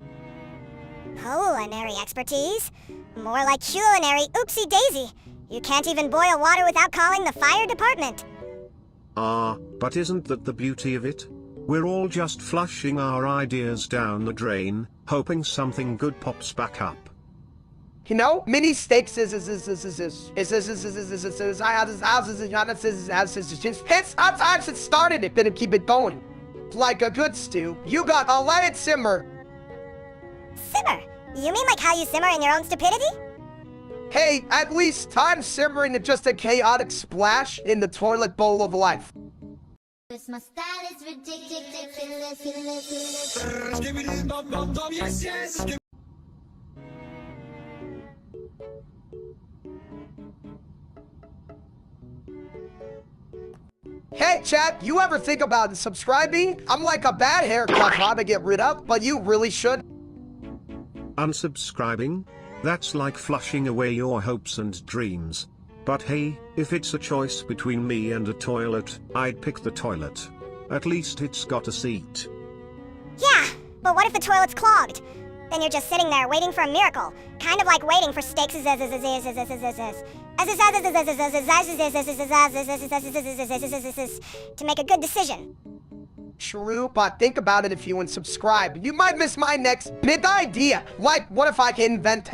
Culinary expertise? More like culinary oopsie-daisy. You can't even boil water without calling the fire department. But isn't that the beauty of it? We're all just flushing our ideas down the drain, hoping something good pops back up. You know, mini steaks it's started it, better keep it going. Like a good stew, you gotta let it simmer. Simmer? You mean like how you simmer in your own stupidity? Hey, at least time simmering to just a chaotic splash in the toilet bowl of life. Cause my style is ridiculous. Hey, chat, you ever think about subscribing? I'm like a bad haircut hard to get rid of, but you really should. Unsubscribing? That's like flushing away your hopes and dreams. But hey, if it's a choice between me and a toilet, I'd pick the toilet. At least it's got a seat. Yeah, but what if the toilet's clogged? Then you're just sitting there waiting for a miracle. Kind of like waiting for Steaks to make a good decision. True, but think about it if you unsubscribe. You might miss my next big idea. Like, what if I can invent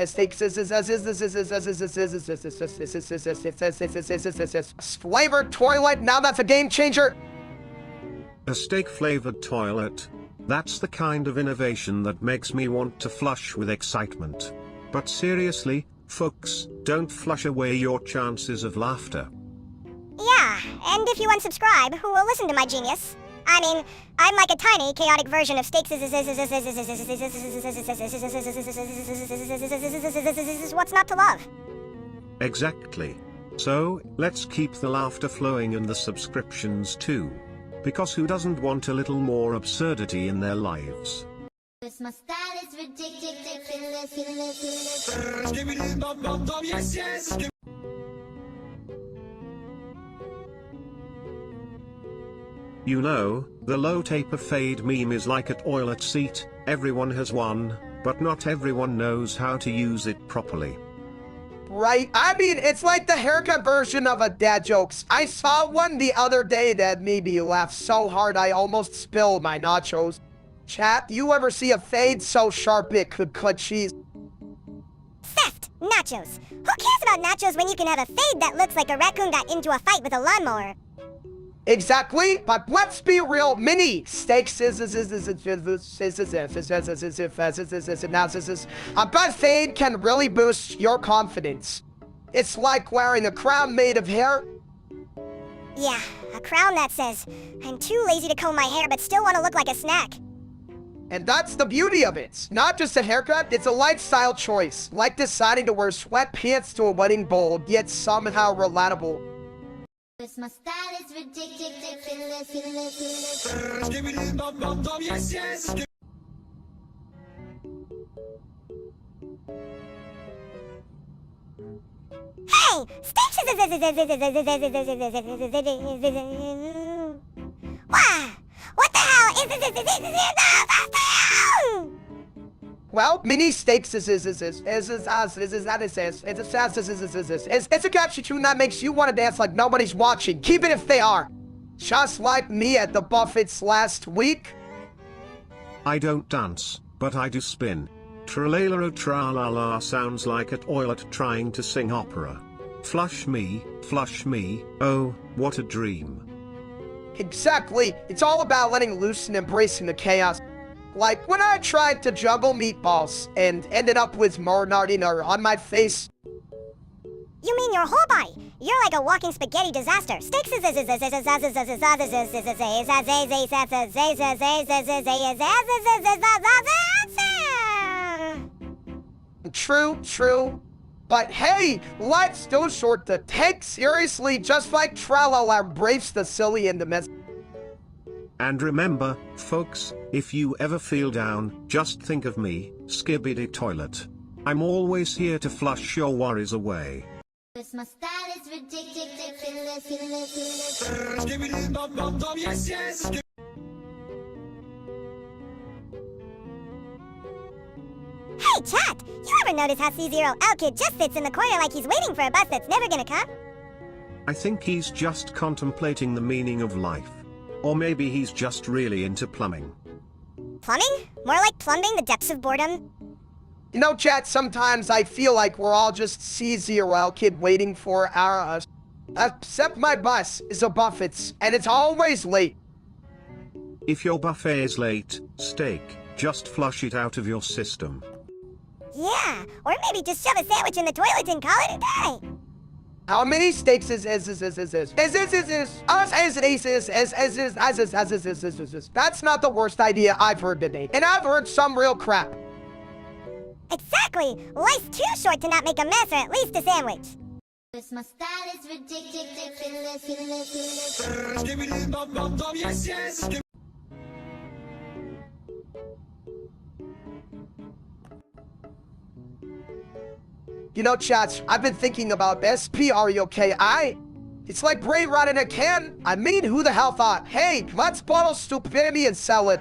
flavored toilet? Now that's a game changer. A steak-flavored toilet. That's the kind of innovation that makes me want to flush with excitement. But seriously, folks, don't flush away your chances of laughter. Yeah, and if you unsubscribe, who will listen to my genius? I mean, I'm like a tiny, chaotic version of Steaks. What's not to love? Exactly. So, let's keep the laughter flowing and the subscriptions too. Because who doesn't want a little more absurdity in their lives? My style is ridiculous. You know, the low taper fade meme is like a toilet seat. Everyone has one, but not everyone knows how to use it properly. Right? I mean, it's like the haircut version of a dad jokes. I saw one the other day that made me laugh so hard I almost spilled my nachos. Chat, you ever see a fade so sharp it could cut cheese? Theft! Nachos! Who cares about nachos when you can have a fade that looks like a raccoon got into a fight with a lawnmower? Exactly, but let's be real, mini steaks a bad fade can really boost your confidence. It's like wearing a crown made of hair. Yeah, a crown that says, I'm too lazy to comb my hair but still want to look like a snack. And that's the beauty of it. Not just a haircut, it's a lifestyle choice. Like deciding to wear sweatpants to a wedding bowl, yet somehow relatable. My style is ridiculous. Hey! Steaks! Wow! What the hell is this? Well, mini steaks it's a caption tune that makes you want to dance like nobody's watching, even if they are. Just like me at the Buffets last week. I don't dance, but I do spin. Tralala tralala sounds like a toilet trying to sing opera. Flush me, oh, what a dream. Exactly, it's all about letting loose and embracing the chaos. Like when I tried to juggle meatballs and ended up with marinara on my face. You mean your whole body? You're like a walking spaghetti disaster. Steaks True. But hey, let's do short the take seriously, just like Tralala embrace the silly and the mess. And remember, folks, if you ever feel down, just think of me, Skibbity Toilet. I'm always here to flush your worries away. My style is ridiculous. Hey, chat! You ever notice how C0L Kid just sits in the corner like he's waiting for a bus that's never gonna come? I think he's just contemplating the meaning of life. Or maybe he's just really into plumbing. Plumbing? More like plumbing the depths of boredom? You know, chat, sometimes I feel like we're all just C0L Kid waiting for our except my bus is a Buffets, and it's always late. If your buffet is late, steak, just flush it out of your system. Yeah, or maybe just shove a sandwich in the toilet and call it a day. How many steaks That's not the worst idea I've heard today, and I've heard some real crap. Exactly! Life's too short to not make a mess or at least a sandwich. My style is ridiculous. You know, chats, I've been thinking about SPREOKI. It's like brain rot in a can. I mean, who the hell thought, hey, let's bottle stupidity and sell it.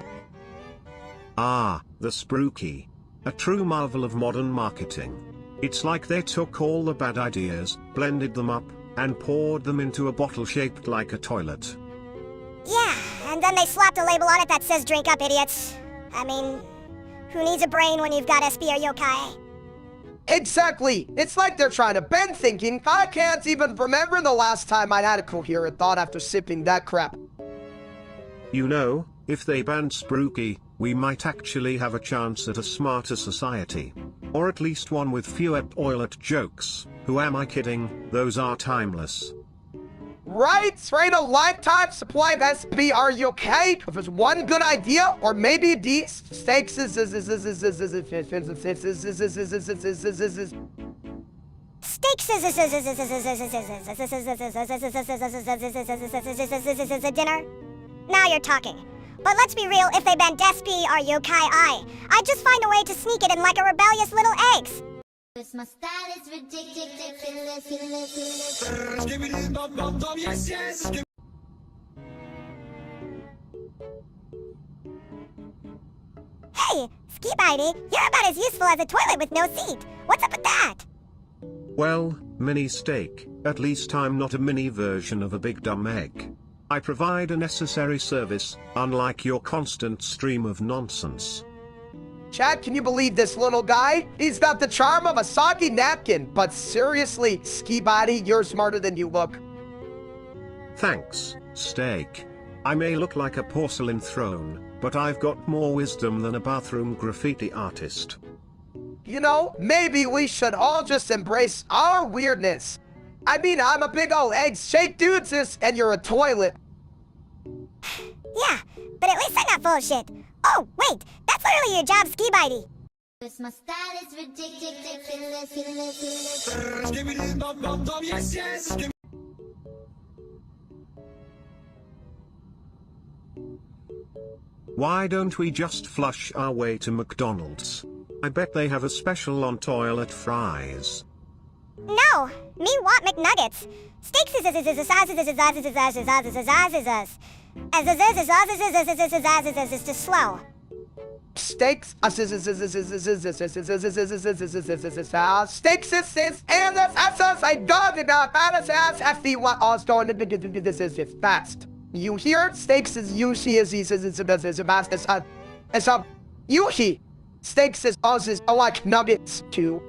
Ah, the spooky. A true marvel of modern marketing. It's like they took all the bad ideas, blended them up, and poured them into a bottle shaped like a toilet. Yeah, And then they slapped a label on it that says drink up, idiots. I mean, who needs a brain when you've got SP or yokai? Exactly! It's like they're trying to bend thinking. I can't even remember the last time I had a coherent thought after sipping that crap. You know, if they banned Spooky, we might actually have a chance at a smarter society. Or at least one with fewer toilet jokes. Who am I kidding? Those are timeless. Right? Trade a lifetime supply of SP, are you okay? If it's one good idea, or maybe these stakes is dinner? Now you're talking. But let's be real, if they banned SP or yokai, I'd just find a way to sneak it in like a rebellious little eggs. My style is ridiculous. Hey, Ski Bitey, you're about as useful as a toilet with no seat. What's up with that? Well, mini steak, at least I'm not a mini version of a big dumb egg. I provide a necessary service, unlike your constant stream of nonsense. Chad, can you believe this little guy? He's got the charm of a soggy napkin, but seriously, Ski Body, you're smarter than you look. Thanks, steak. I may look like a porcelain throne, but I've got more wisdom than a bathroom graffiti artist. You know, maybe we should all just embrace our weirdness. I mean, I'm a big old egg-shaped dude, sis, and you're a toilet. Yeah, but at least I'm not full of shit. Oh, wait, that's literally your job, Ski Bitey. My style is ridiculous. Why don't we just flush our way to McDonald's? I bet they have a special on toilet fries. No, me want McNuggets. Steaks is just slow. Steaks, steaks is and I dog about FD what all stolen this is fast. You hear steaks is usually is usually steaks is also like nuggets too.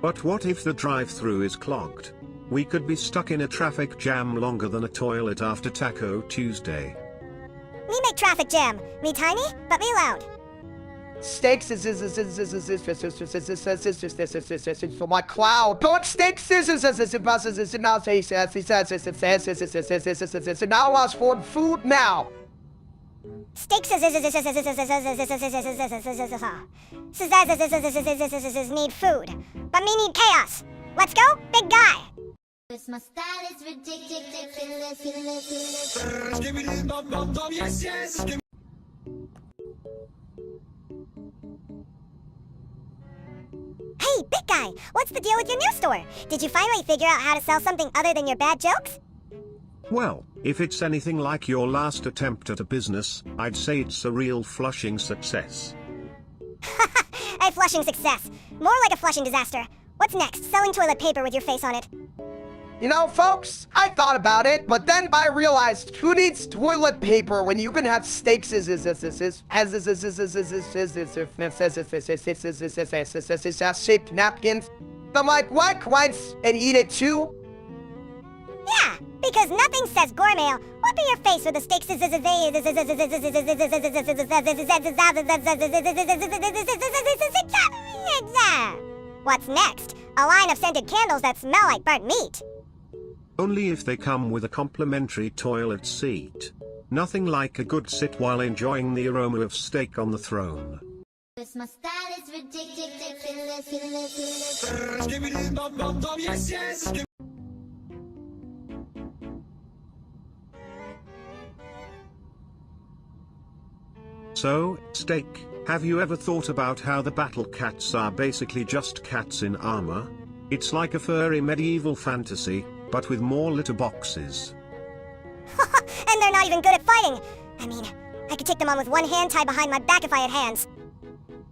But what if the drive-thru is clogged? We could be stuck in a traffic jam longer than a toilet after Taco Tuesday. Me make traffic jam. Me tiny, but me loud. Steaks is for my cloud. Don't steaks is now say now ask for food now. Steaks need food, but me need chaos. Let's go, big guy. My style is ridiculous. Hey, big guy, what's the deal with your new store? Did you finally figure out how to sell something other than your bad jokes? Well, if it's anything like your last attempt at a business, I'd say it's a real flushing success. A flushing success. More like a flushing disaster. What's next? Selling toilet paper with your face on it. You know, folks, I thought about it, but then I realized who needs toilet paper when you can have steaks shaped napkins. I'm like, what? Quince and eat it too? Yeah, because nothing says gourmet. Whooping your face with a steak. What's next? A line of scented candles that smell like burnt meat. Only if they come with a complimentary toilet seat. Nothing like a good sit while enjoying the aroma of steak on the throne. My style is ridiculous. So, steak, have you ever thought about how the battle cats are basically just cats in armor? It's like a furry medieval fantasy, but with more litter boxes. And they're not even good at fighting. I mean, I could take them on with one hand tied behind my back if I had hands.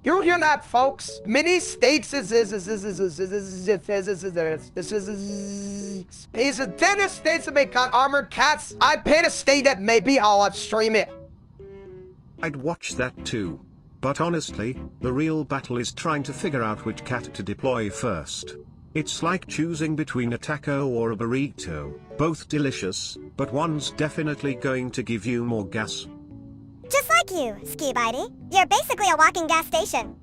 You hear that, folks? Many states is Dennis states to make armored cats. I paid a state that maybe I'll upstream it. I'd watch that too. But honestly, the real battle is trying to figure out which cat to deploy first. It's like choosing between a taco or a burrito. Both delicious, but one's definitely going to give you more gas. Just like you, Ski Bitey. You're basically a walking gas station.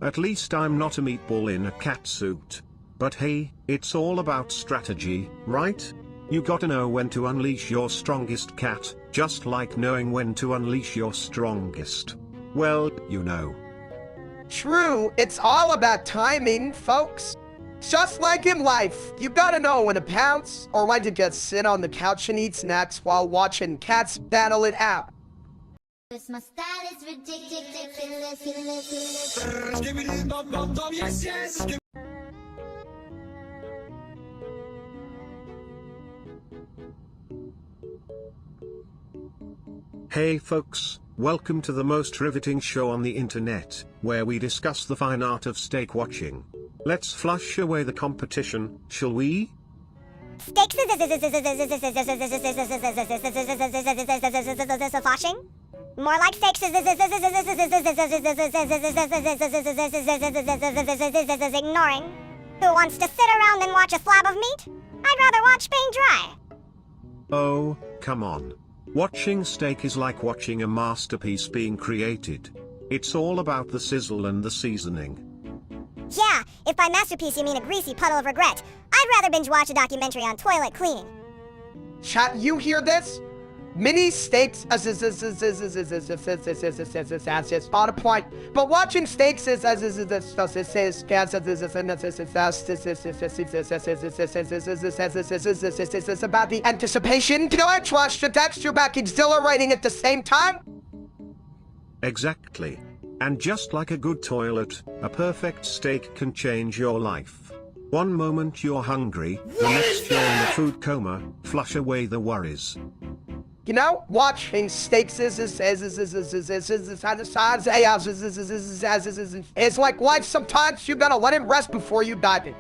At least I'm not a meatball in a cat suit. But hey, it's all about strategy, right? You gotta know when to unleash your strongest cat, just like knowing when to unleash your strongest. Well, you know. True, it's all about timing, folks. Just like in life, you gotta know when to pounce, or when to just sit on the couch and eat snacks while watching cats battle it out. My style is ridiculous. Hey folks, welcome to the most riveting show on the internet, where we discuss the fine art of steak watching. Let's flush away the competition, shall we? Steaks flashing? More like steaks ignoring. Who wants to sit around and watch a slab of meat? I'd rather watch paint dry. Oh, come on. Watching steak is like watching a masterpiece being created. It's all about the sizzle and the seasoning. Yeah, if by masterpiece you mean a greasy puddle of regret, I'd rather binge watch a documentary on toilet cleaning. Chat, you hear this? Mini steaks on a point, but watching steaks is about the anticipation. Do I trust the texture back exhilarating at the same time? Exactly. And just like a good toilet, a perfect steak can change your life. One moment you're hungry, the next you're in a food coma. Flush away the worries. You know, watching steaks is like life. Sometimes you gotta let it rest before you dive in.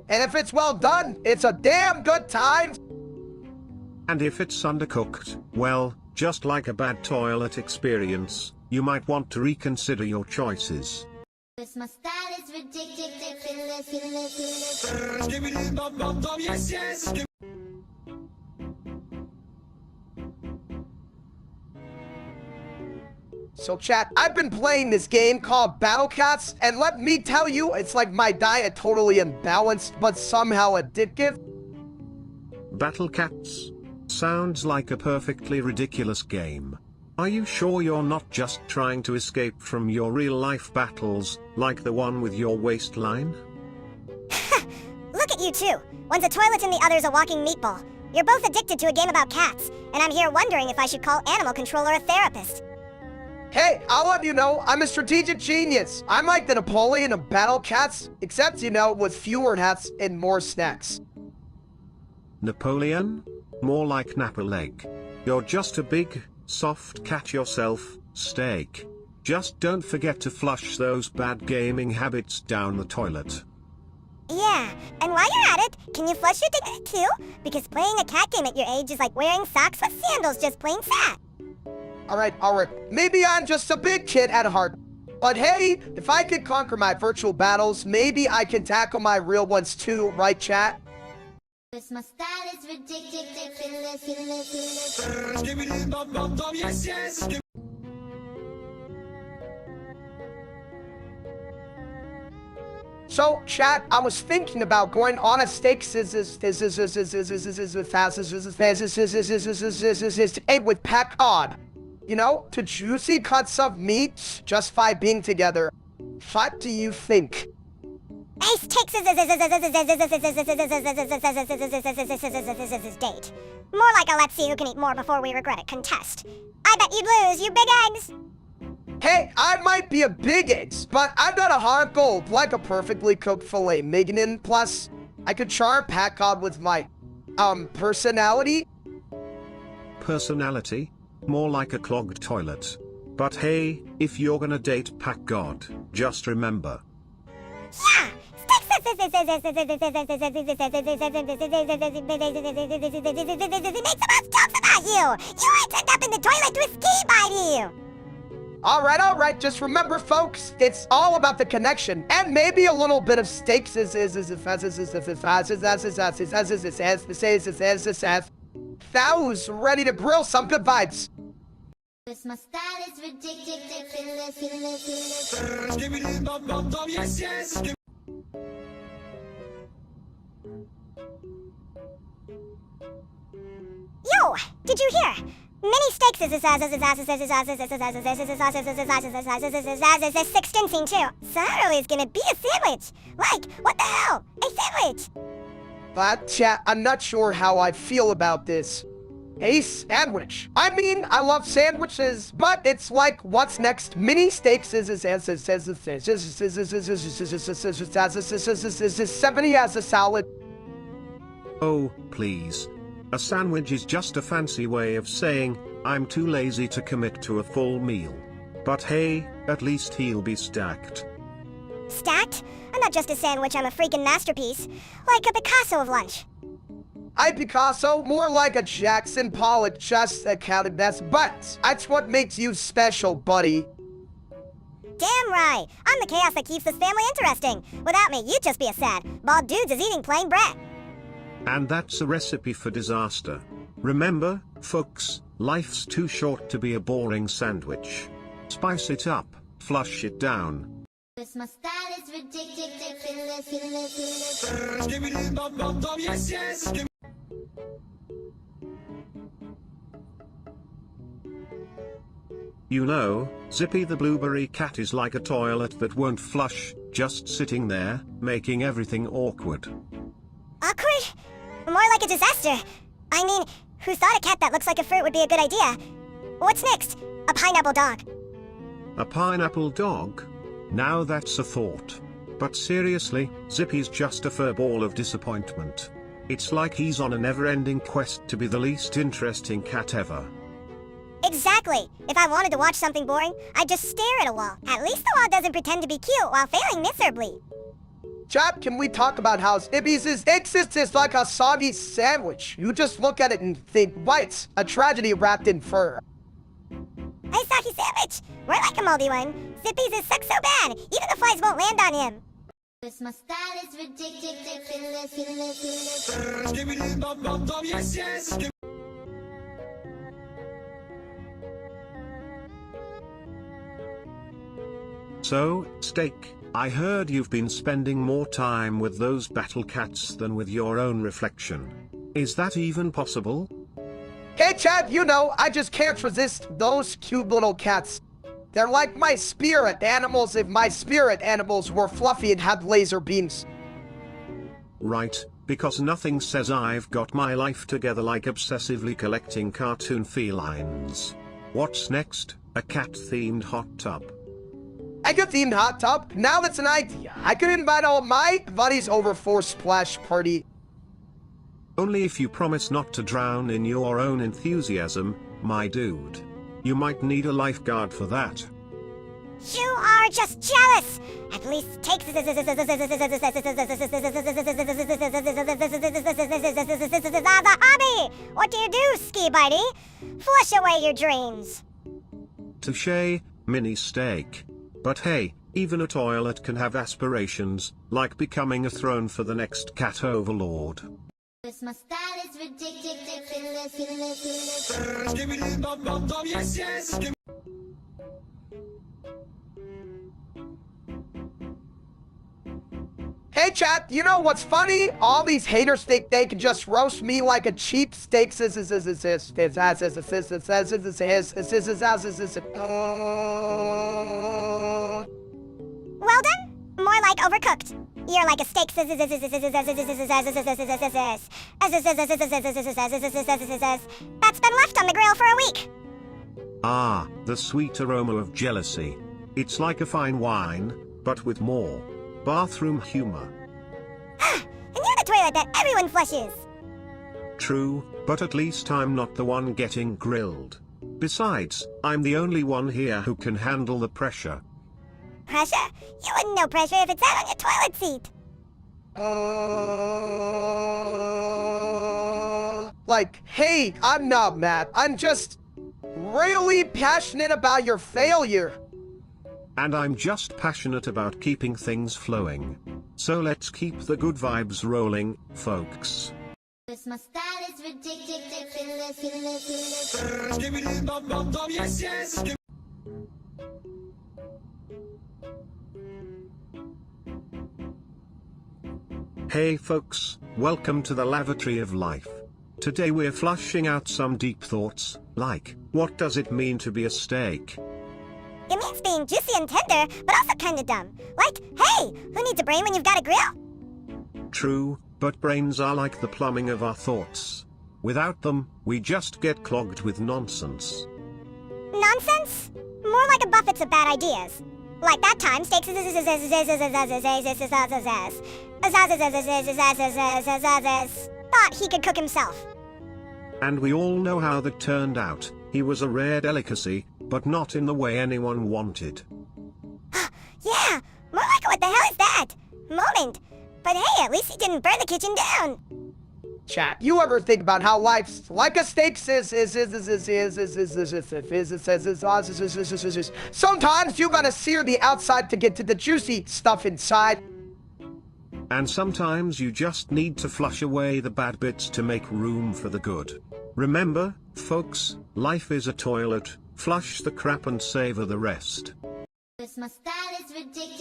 And if it's well done, it's a damn good time. And if it's undercooked, well, just like a bad toilet experience, you might want to reconsider your choices. My style is ridiculous. So chat, I've been playing this game called Battle Cats, and let me tell you, it's like my diet totally imbalanced, but somehow addictive. Battle Cats? Sounds like a perfectly ridiculous game. Are you sure you're not just trying to escape from your real-life battles, like the one with your waistline? Look at you two. One's a toilet and the other's a walking meatball. You're both addicted to a game about cats, and I'm here wondering if I should call animal controller a therapist. Hey, I'll let you know, I'm a strategic genius. I'm like the Napoleon of Battle Cats, except, you know, with fewer hats and more snacks. Napoleon? More like Napa leg. You're just a big, soft cat yourself, steak. Just don't forget to flush those bad gaming habits down the toilet. Yeah, and while you're at it, can you flush your dick too? Because playing a cat game at your age is like wearing socks with sandals, just plain sad. Alright. Maybe I'm just a big kid at heart. But hey, if I could conquer my virtual battles, maybe I can tackle my real ones too, right chat? My style is ridiculous. So, chat, I was thinking about going on a steak with pancake. You know, to juicy cuts of meat just by being together. What do you think? Ace takes his date. More like a let's see who can eat more before we regret it contest. I bet you'd lose, you big eggs. Hey, I might be a big eggs, but I've got a heart gold like a perfectly cooked filet mignon. Plus, I could charm Packard with my, personality. Personality? More like a clogged toilet. But hey, if you're gonna date Pack God, just remember. Yeah! Makes the most jokes about you! You ain't end up in the toilet with ski biting you! Alright, just remember folks, it's all about the connection, and maybe a little bit of steaks Thous ready to grill some good vibes. My style is ridiculous. Yo, did you hear? Mini steaks sixteen too. Saturday is gonna be a sandwich. Like, what the hell? A sandwich! But chat, I'm not sure how I feel about this. A sandwich. I mean, I love sandwiches, but it's like, what's next? Mini steaks 70 as a salad. Oh, please. A sandwich is just a fancy way of saying, I'm too lazy to commit to a full meal. But hey, at least he'll be stacked. Stacked? I'm not just a sandwich, I'm a freaking masterpiece. Like a Picasso of lunch. I Picasso, more like a Jackson Pollock, just a counted best, but that's what makes you special, buddy. Damn right! I'm the chaos that keeps this family interesting. Without me, you'd just be a sad, bald dudes is eating plain bread. And that's a recipe for disaster. Remember, folks, life's too short to be a boring sandwich. Spice it up, flush it down. My style is ridiculous. You know, Zippy the blueberry cat is like a toilet that won't flush, just sitting there, making everything awkward. Awkward? More like a disaster. I mean, who thought a cat that looks like a fruit would be a good idea? What's next? A pineapple dog. A pineapple dog? Now that's a thought. But seriously, Zippy's just a furball of disappointment. It's like he's on a never-ending quest to be the least interesting cat ever. Exactly. If I wanted to watch something boring, I'd just stare at a wall. At least the wall doesn't pretend to be cute while failing miserably. Chat, can we talk about how Zippy's is like a soggy sandwich? You just look at it and think, what? A tragedy wrapped in fur. Hey, soggy sandwich! We're like a moldy one. Zippy's is sucks so bad, even the flies won't land on him. My style is ridiculous. So, Steak, I heard you've been spending more time with those battle cats than with your own reflection. Is that even possible? Hey chat, you know, I just can't resist those cute little cats. They're like my spirit animals if my spirit animals were fluffy and had laser beams. Right, because nothing says I've got my life together like obsessively collecting cartoon felines. What's next? A cat-themed hot tub. A cat-themed hot tub? Now that's an idea. I could invite all my buddies over for a splash party. Only if you promise not to drown in your own enthusiasm, my dude. You might need a lifeguard for that. You are just jealous! At least take the hobby! What do you do, Ski Buddy? Flush away your dreams. Touché, mini steak. But hey, even a toilet can have aspirations, like becoming a throne for the next cat overlord. My style is ridiculous. Hey chat, you know what's funny? All these haters think they can just roast me like a cheap steak. Well done? More like overcooked. You're like a steak that's been left on the grill for a week. Ah, the sweet aroma of jealousy. It's like a fine wine, but with more bathroom humor. And you're the toilet that everyone flushes. True, but at least I'm not the one getting grilled. Besides, I'm the only one here who can handle the pressure. Pressure? You wouldn't know pressure if it's out on your toilet seat. Like, hey, I'm not mad. I'm just really passionate about your failure. And I'm just passionate about keeping things flowing. So let's keep the good vibes rolling, folks. Cause my style is ridiculous. Hey folks, welcome to the lavatory of life. Today we're flushing out some deep thoughts, like, what does it mean to be a steak? It means being juicy and tender, but also kinda dumb. Like, hey, who needs a brain when you've got a grill? True, but brains are like the plumbing of our thoughts. Without them, we just get clogged with nonsense. Nonsense? More like a buffets of bad ideas. Like that time Steaks thought he could cook himself. And we all know how that turned out. He was a rare delicacy, but not in the way anyone wanted. Yeah, more like what the hell is that? Moment. But hey, at least he didn't burn the kitchen down. Chat, you ever think about how life's like a steak sometimes you gotta sear the outside to get to the juicy stuff inside. And sometimes you just need to flush away the bad bits to make room for the good. Remember, folks, life is a toilet, flush the crap and savor the rest. Cause my style is ridiculous.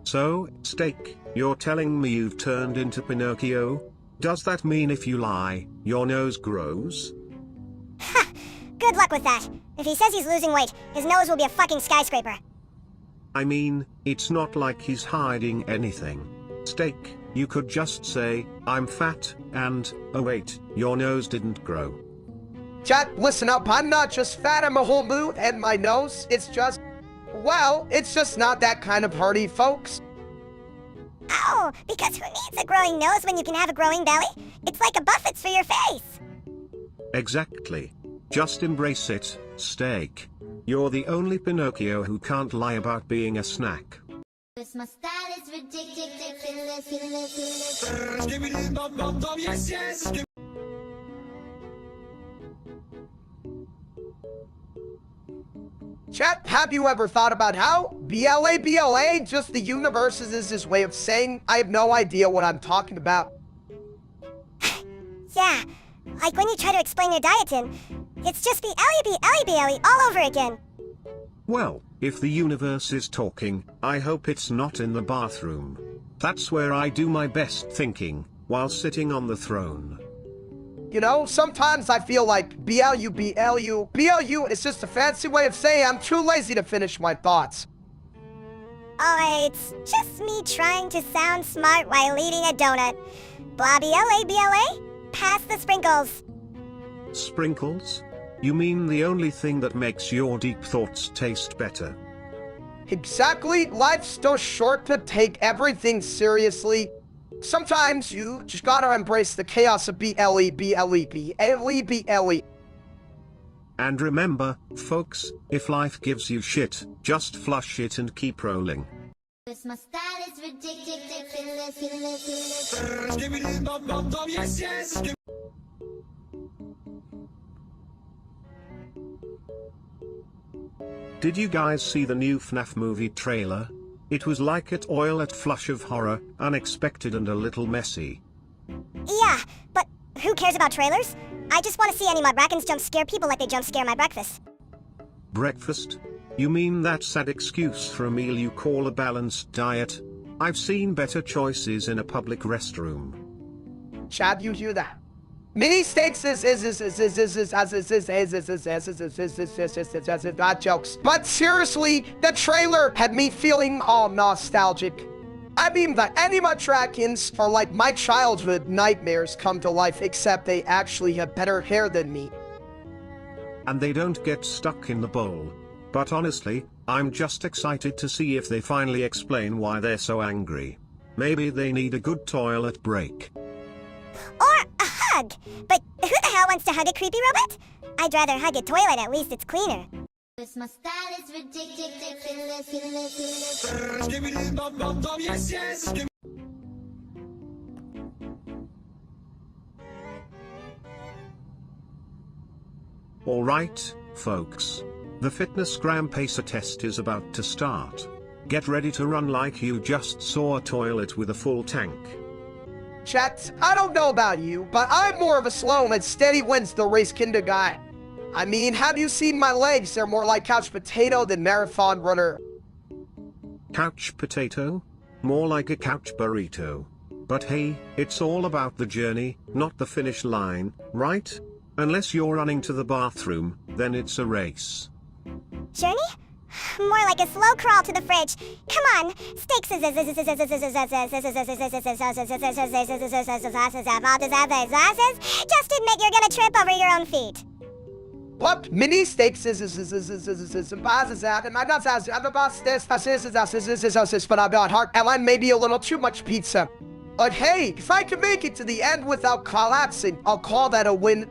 So, Steak, you're telling me you've turned into Pinocchio? Does that mean if you lie, your nose grows? Good luck with that. If he says he's losing weight, his nose will be a fucking skyscraper. I mean, it's not like he's hiding anything. Steak, you could just say, I'm fat, and, oh wait, your nose didn't grow. Chat, listen up, I'm not just fat, I'm a whole mood, and my nose, it's just, well, it's just not that kind of party, folks. Oh, because who needs a growing nose when you can have a growing belly? It's like a buffets for your face. Exactly. Just embrace it, Steak. You're the only Pinocchio who can't lie about being a snack. Cause my style is ridiculous. Chat, have you ever thought about how BLA, just the universe is this way of saying I have no idea what I'm talking about? Yeah, like when you try to explain your dieting, it's just BLE all over again. Well, if the universe is talking, I hope it's not in the bathroom. That's where I do my best thinking, while sitting on the throne. You know, sometimes I feel like BLU is just a fancy way of saying I'm too lazy to finish my thoughts. Oh, it's just me trying to sound smart while eating a donut. Blah BLA, pass the sprinkles. Sprinkles? You mean the only thing that makes your deep thoughts taste better? Exactly, life's too short to take everything seriously. Sometimes you just gotta embrace the chaos of BLE. And remember, folks, if life gives you shit, just flush it and keep rolling. Cause my style is ridiculous. Did you guys see the new FNAF movie trailer? It was like a toilet flush of horror, unexpected and a little messy. Yeah, but who cares about trailers? I just want to see any mudrackons jump scare people like they jump scare my breakfast. Breakfast? You mean that sad excuse for a meal you call a balanced diet? I've seen better choices in a public restroom. Chad, you hear that? Mini steaks not jokes. But seriously, the trailer had me feeling all nostalgic. I mean, the animatronics are like my childhood nightmares come to life, except they actually have better hair than me. And they don't get stuck in the bowl. But honestly, I'm just excited to see if they finally explain why they're so angry. Maybe they need a good toilet break. Or a hug. But who the hell wants to hug a creepy robot? I'd rather hug a toilet, at least it's cleaner. Cause my style is ridiculous. Alright, folks. The fitness gram pacer test is about to start. Get ready to run like you just saw a toilet with a full tank. Chat, I don't know about you, but I'm more of a slow and steady wins the race kinda guy. I mean, have you seen my legs? They're more like couch potato than marathon runner. Couch potato? More like a couch burrito. But hey, it's all about the journey, not the finish line, right? Unless you're running to the bathroom, then it's a race. Journey? More like a slow crawl to the fridge. Come on, steaks. Just admit you're gonna trip over your own feet. What? Mini steaks but I'm not hard and maybe a little too much pizza. But hey, if I can make it to the end without collapsing, I'll call that a win.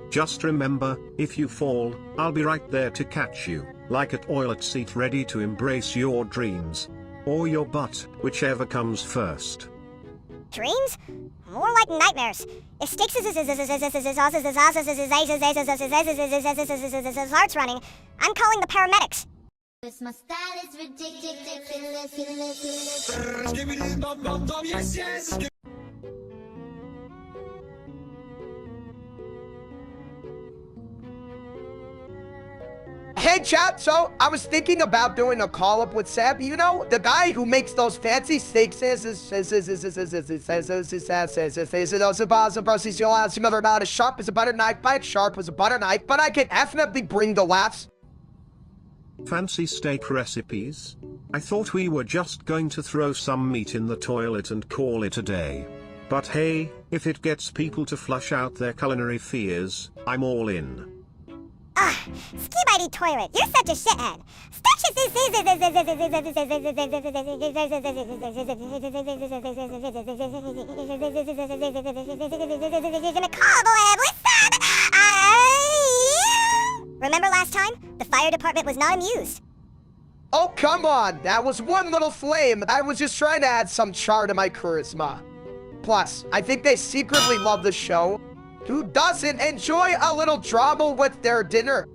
Just remember, if you fall, I'll be right there to catch you, like a toilet seat ready to embrace your dreams. Or your butt, whichever comes first. Dreams? More like nightmares. If Sticks starts running, I'm calling the paramedics. Cause my style is ridiculous. Hey chat, so I was thinking about doing a call-up with Seb. You know, the guy who makes those fancy steaks a sharp as a butter knife, bite sharp as a butter knife, but I can definitely bring the laughs. Fancy steak recipes? I thought we were just going to throw some meat in the toilet and call it a day. But hey, if it gets people to flush out their culinary fears, I'm all in. Skibidi toilet, you're such a shithead. Remember last time? The fire department was not amused. Oh, come on. That was one little flame. I was just trying to add some char to my charisma. Plus, I think they secretly love the show. Who doesn't enjoy a little drama with their dinner?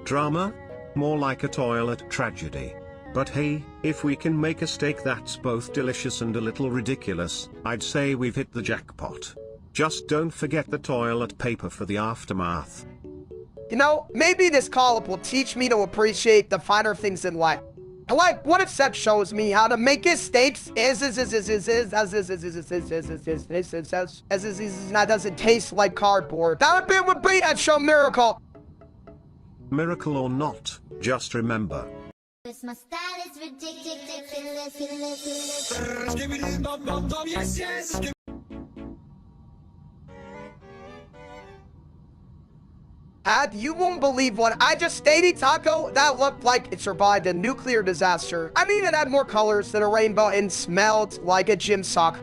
Drama? More like a toilet tragedy. But hey, if we can make a steak that's both delicious and a little ridiculous, I'd say we've hit the jackpot. Just don't forget the toilet paper for the aftermath. You know, maybe this call-up will teach me to appreciate the finer things in life. Like, what if Seb shows me how to make his steaks doesn't taste like cardboard. That would be a show miracle. Miracle or not, just remember. Cause my style is ridiculous. You won't believe what I just stated, Taco. That looked like it survived a nuclear disaster. I mean, it had more colors than a rainbow and smelled like a gym sock.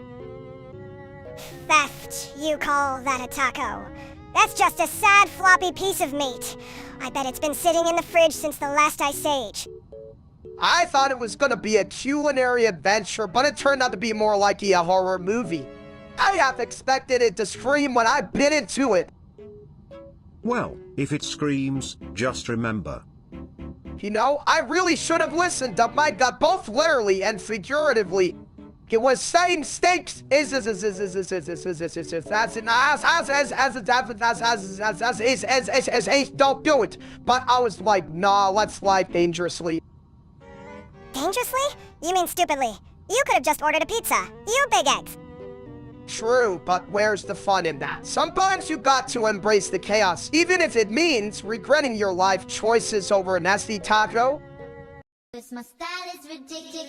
Theft, you call that a taco? That's just a sad, floppy piece of meat. I bet it's been sitting in the fridge since the last ice age. I thought it was gonna be a culinary adventure, but it turned out to be more like a horror movie. I half expected it to scream when I bit into it. Well, if it screams, just remember. You know, I really should have listened to my gut, both literally and figuratively. It was saying steaks is don't do it. But I was like, nah, let's live dangerously. Dangerously? You mean stupidly. You could have just ordered a pizza. You big eggs. True, but where's the fun in that? Sometimes you got to embrace the chaos, even if it means regretting your life choices over a nasty taco. Cause my style is ridiculous.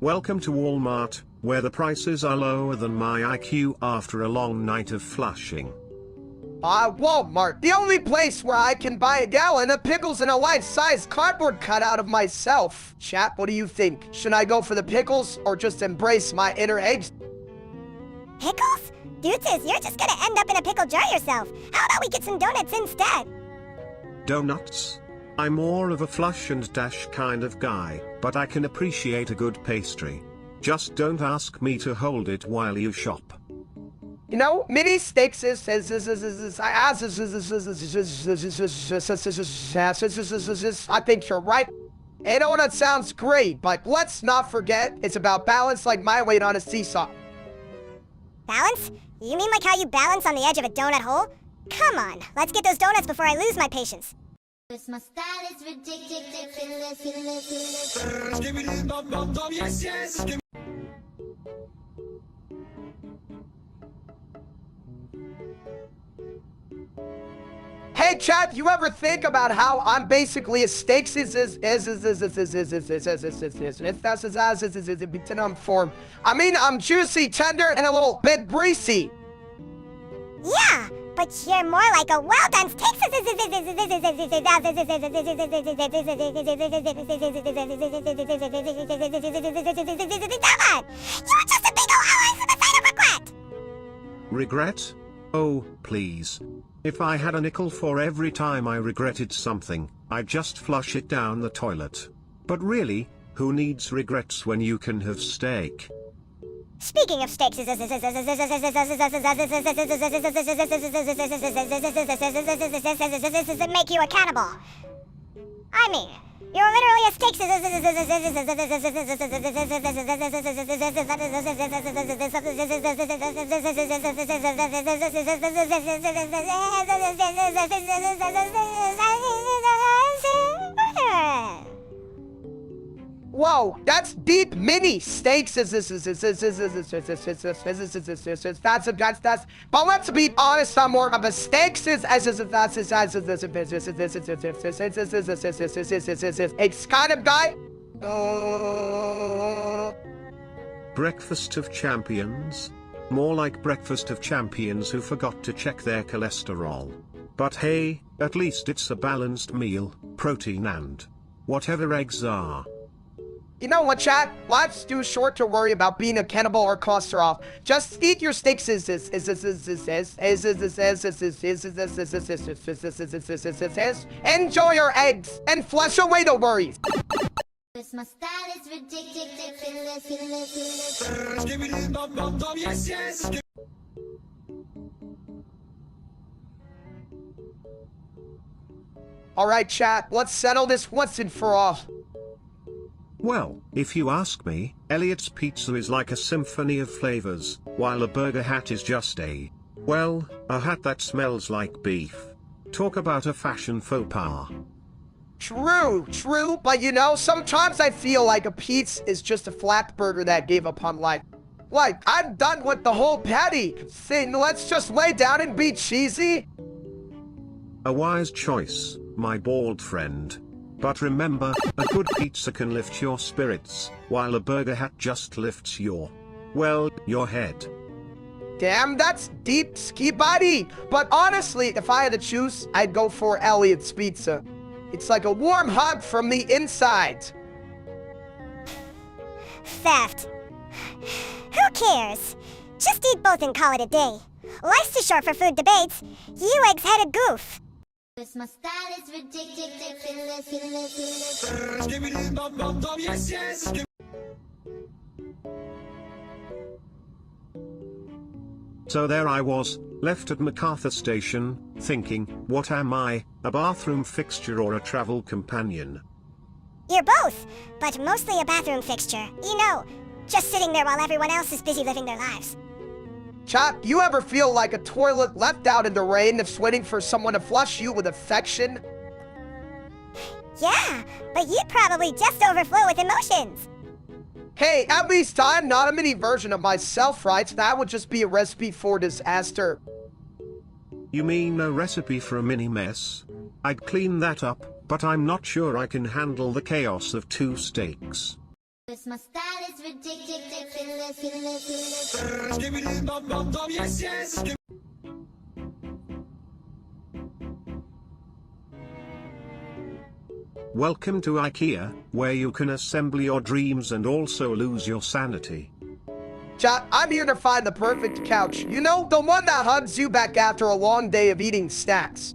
Welcome to Walmart, where the prices are lower than my IQ after a long night of flushing. Walmart. The only place where I can buy a gallon of pickles and a life-size cardboard cutout of myself. Chat, what do you think? Should I go for the pickles or just embrace my inner eggs? Pickles? Dude says you're just gonna end up in a pickle jar yourself. How about we get some donuts instead? Donuts? I'm more of a flush and dash kind of guy, but I can appreciate a good pastry. Just don't ask me to hold it while you shop. You know, mini steaks I think you're right. You know, that sounds great, but let's not forget, it's about balance like my weight on a seesaw. Balance? You mean like how you balance on the edge of a donut hole? Come on, let's get those donuts before I lose my patience. My style is ridiculous. Hey chat, you ever think about how I'm basically a steaks form? I mean, I'm juicy, tender, and a little bit greasy. Yeah, but you're more like a well-done steak. You're just a big old regret. Regret? Oh, please. If I had a nickel for every time I regretted something, I'd just flush it down the toilet. But really, who needs regrets when you can have steak? Speaking of steaks, make you a cannibal. I mean, you're literally a steak. Whoa, that's deep mini steaks. But let's be honest, I'm more of a steaks it's kind of guy. Breakfast of champions? More like breakfast of champions who forgot to check their cholesterol. But hey, at least it's a balanced meal, protein and whatever eggs are. You know what, chat? Life's too short to worry about being a cannibal or claustrophobe. Just eat your steaks. Enjoy your eggs and flush away the worries. My style is ridiculous. Alright, chat, let's settle this once and for all. Well, if you ask me, Elliot's pizza is like a symphony of flavors, while a burger hat is just a hat that smells like beef. Talk about a fashion faux pas. True, but you know, sometimes I feel like a pizza is just a flat burger that gave up on life. Like, I'm done with the whole patty. Say, let's just lay down and be cheesy. A wise choice, my bald friend. But remember, a good pizza can lift your spirits, while a burger hat just lifts your head. Damn, that's deep ski body. But honestly, if I had to choose, I'd go for Elliot's pizza. It's like a warm hug from the inside. Theft. Who cares? Just eat both and call it a day. Life's too short for food debates. You eggs-headed goof. My style is ridiculous. So there I was, left at MacArthur Station, thinking, what am I, a bathroom fixture or a travel companion? You're both, but mostly a bathroom fixture. You know, just sitting there while everyone else is busy living their lives. Chop, you ever feel like a toilet left out in the rain that's waiting for someone to flush you with affection? Yeah, but you'd probably just overflow with emotions. Hey, at least I'm not a mini version of myself, right? That would just be a recipe for disaster. You mean a recipe for a mini mess? I'd clean that up, but I'm not sure I can handle the chaos of 2 steaks. 'Cause my style is ridiculous. Welcome to IKEA, where you can assemble your dreams and also lose your sanity. Chat, I'm here to find the perfect couch. You know, the one that hugs you back after a long day of eating snacks.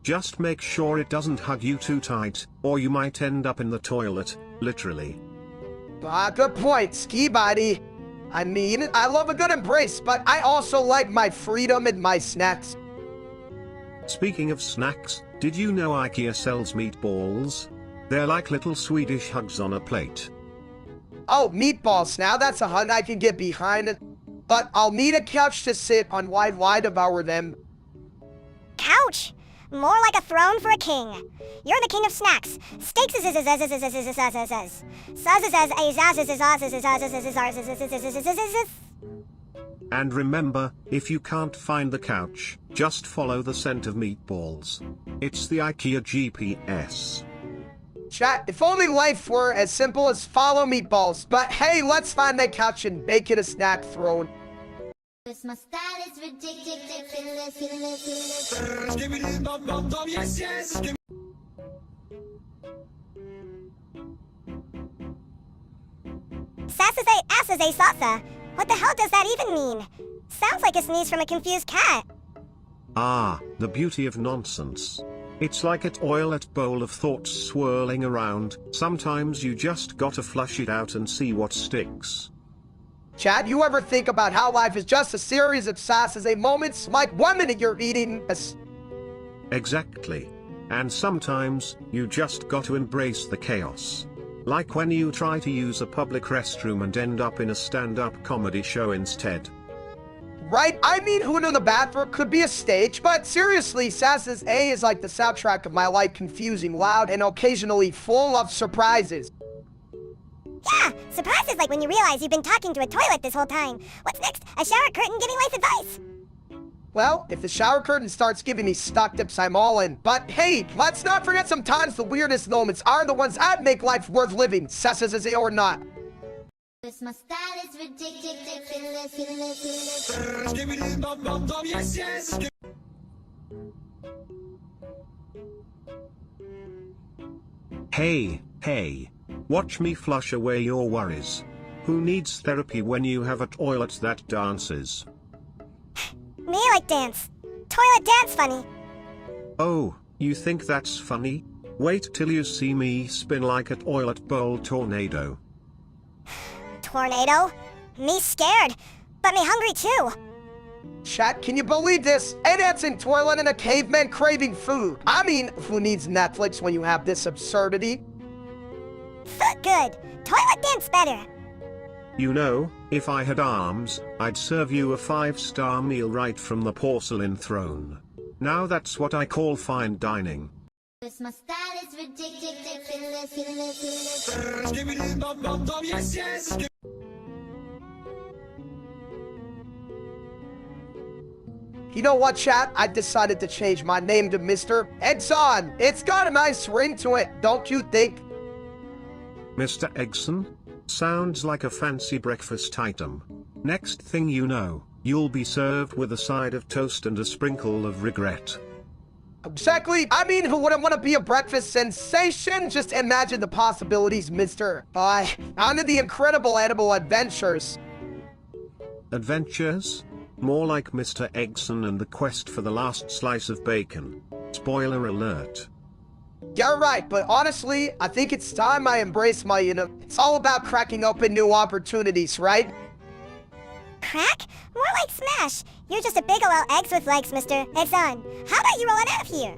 Just make sure it doesn't hug you too tight, or you might end up in the toilet, literally. Good point, Ski Body. I mean, I love a good embrace, but I also like my freedom and my snacks. Speaking of snacks, did you know IKEA sells meatballs? They're like little Swedish hugs on a plate. Oh, meatballs. Now that's a hug I can get behind. But I'll need a couch to sit on while I devour them. Couch? More like a throne for a king. You're the king of snacks. Steaks And remember, if you can't find the couch, just follow the scent of meatballs. It's the IKEA GPS. Chat, if only life were as simple as follow meatballs. But hey, let's find that couch and make it a snack throne. 'Cause my style is ridiculous. Sassazay salsa. What the hell does that even mean? Sounds like a sneeze from a confused cat. Ah, the beauty of nonsense. It's like a toilet bowl of thoughts swirling around. Sometimes you just gotta flush it out and see what sticks. Chat, you ever think about how life is just a series of Sassazay moments? Like 1 minute you're eating a... Exactly. And sometimes, you just got to embrace the chaos. Like when you try to use a public restroom and end up in a stand-up comedy show instead. Right? I mean, who knew the bathroom could be a stage? But seriously, Sassazay is like the soundtrack of my life, confusing, loud, and occasionally full of surprises. Yeah, surprises like when you realize you've been talking to a toilet this whole time. What's next? A shower curtain giving life advice? Well, if the shower curtain starts giving me stock tips, I'm all in. But hey, let's not forget sometimes the weirdest moments are the ones that make life worth living, Sassazay or not. 'Cause my style is ridiculous. Hey, watch me flush away your worries. Who needs therapy when you have a toilet that dances? Me like dance. Toilet dance funny. Oh, you think that's funny? Wait till you see me spin like a toilet bowl tornado. Tornado? Me scared, but me hungry too. Chat, can you believe this? A dancing toilet and a caveman craving food. I mean, who needs Netflix when you have this absurdity? Good. Toilet dance better. You know, if I had arms, I'd serve you a 5-star meal right from the porcelain throne. Now that's what I call fine dining. 'Cause my style is ridiculous. You know what, chat? I decided to change my name to Mr. Eggson. It's got a nice ring to it, don't you think? Mr. Eggson? Sounds like a fancy breakfast item. Next thing you know, you'll be served with a side of toast and a sprinkle of regret. Exactly. I mean, who wouldn't want to be a breakfast sensation? Just imagine the possibilities, Mr. On to the incredible edible adventures. Adventures? More like Mr. Eggson and the quest for the last slice of bacon. Spoiler alert. You're right, but honestly, I think it's time I embrace my, it's all about cracking open new opportunities, right? Crack? More like smash. You're just a big ol' eggs with legs, Mr. Eggson. How about you roll it out of here?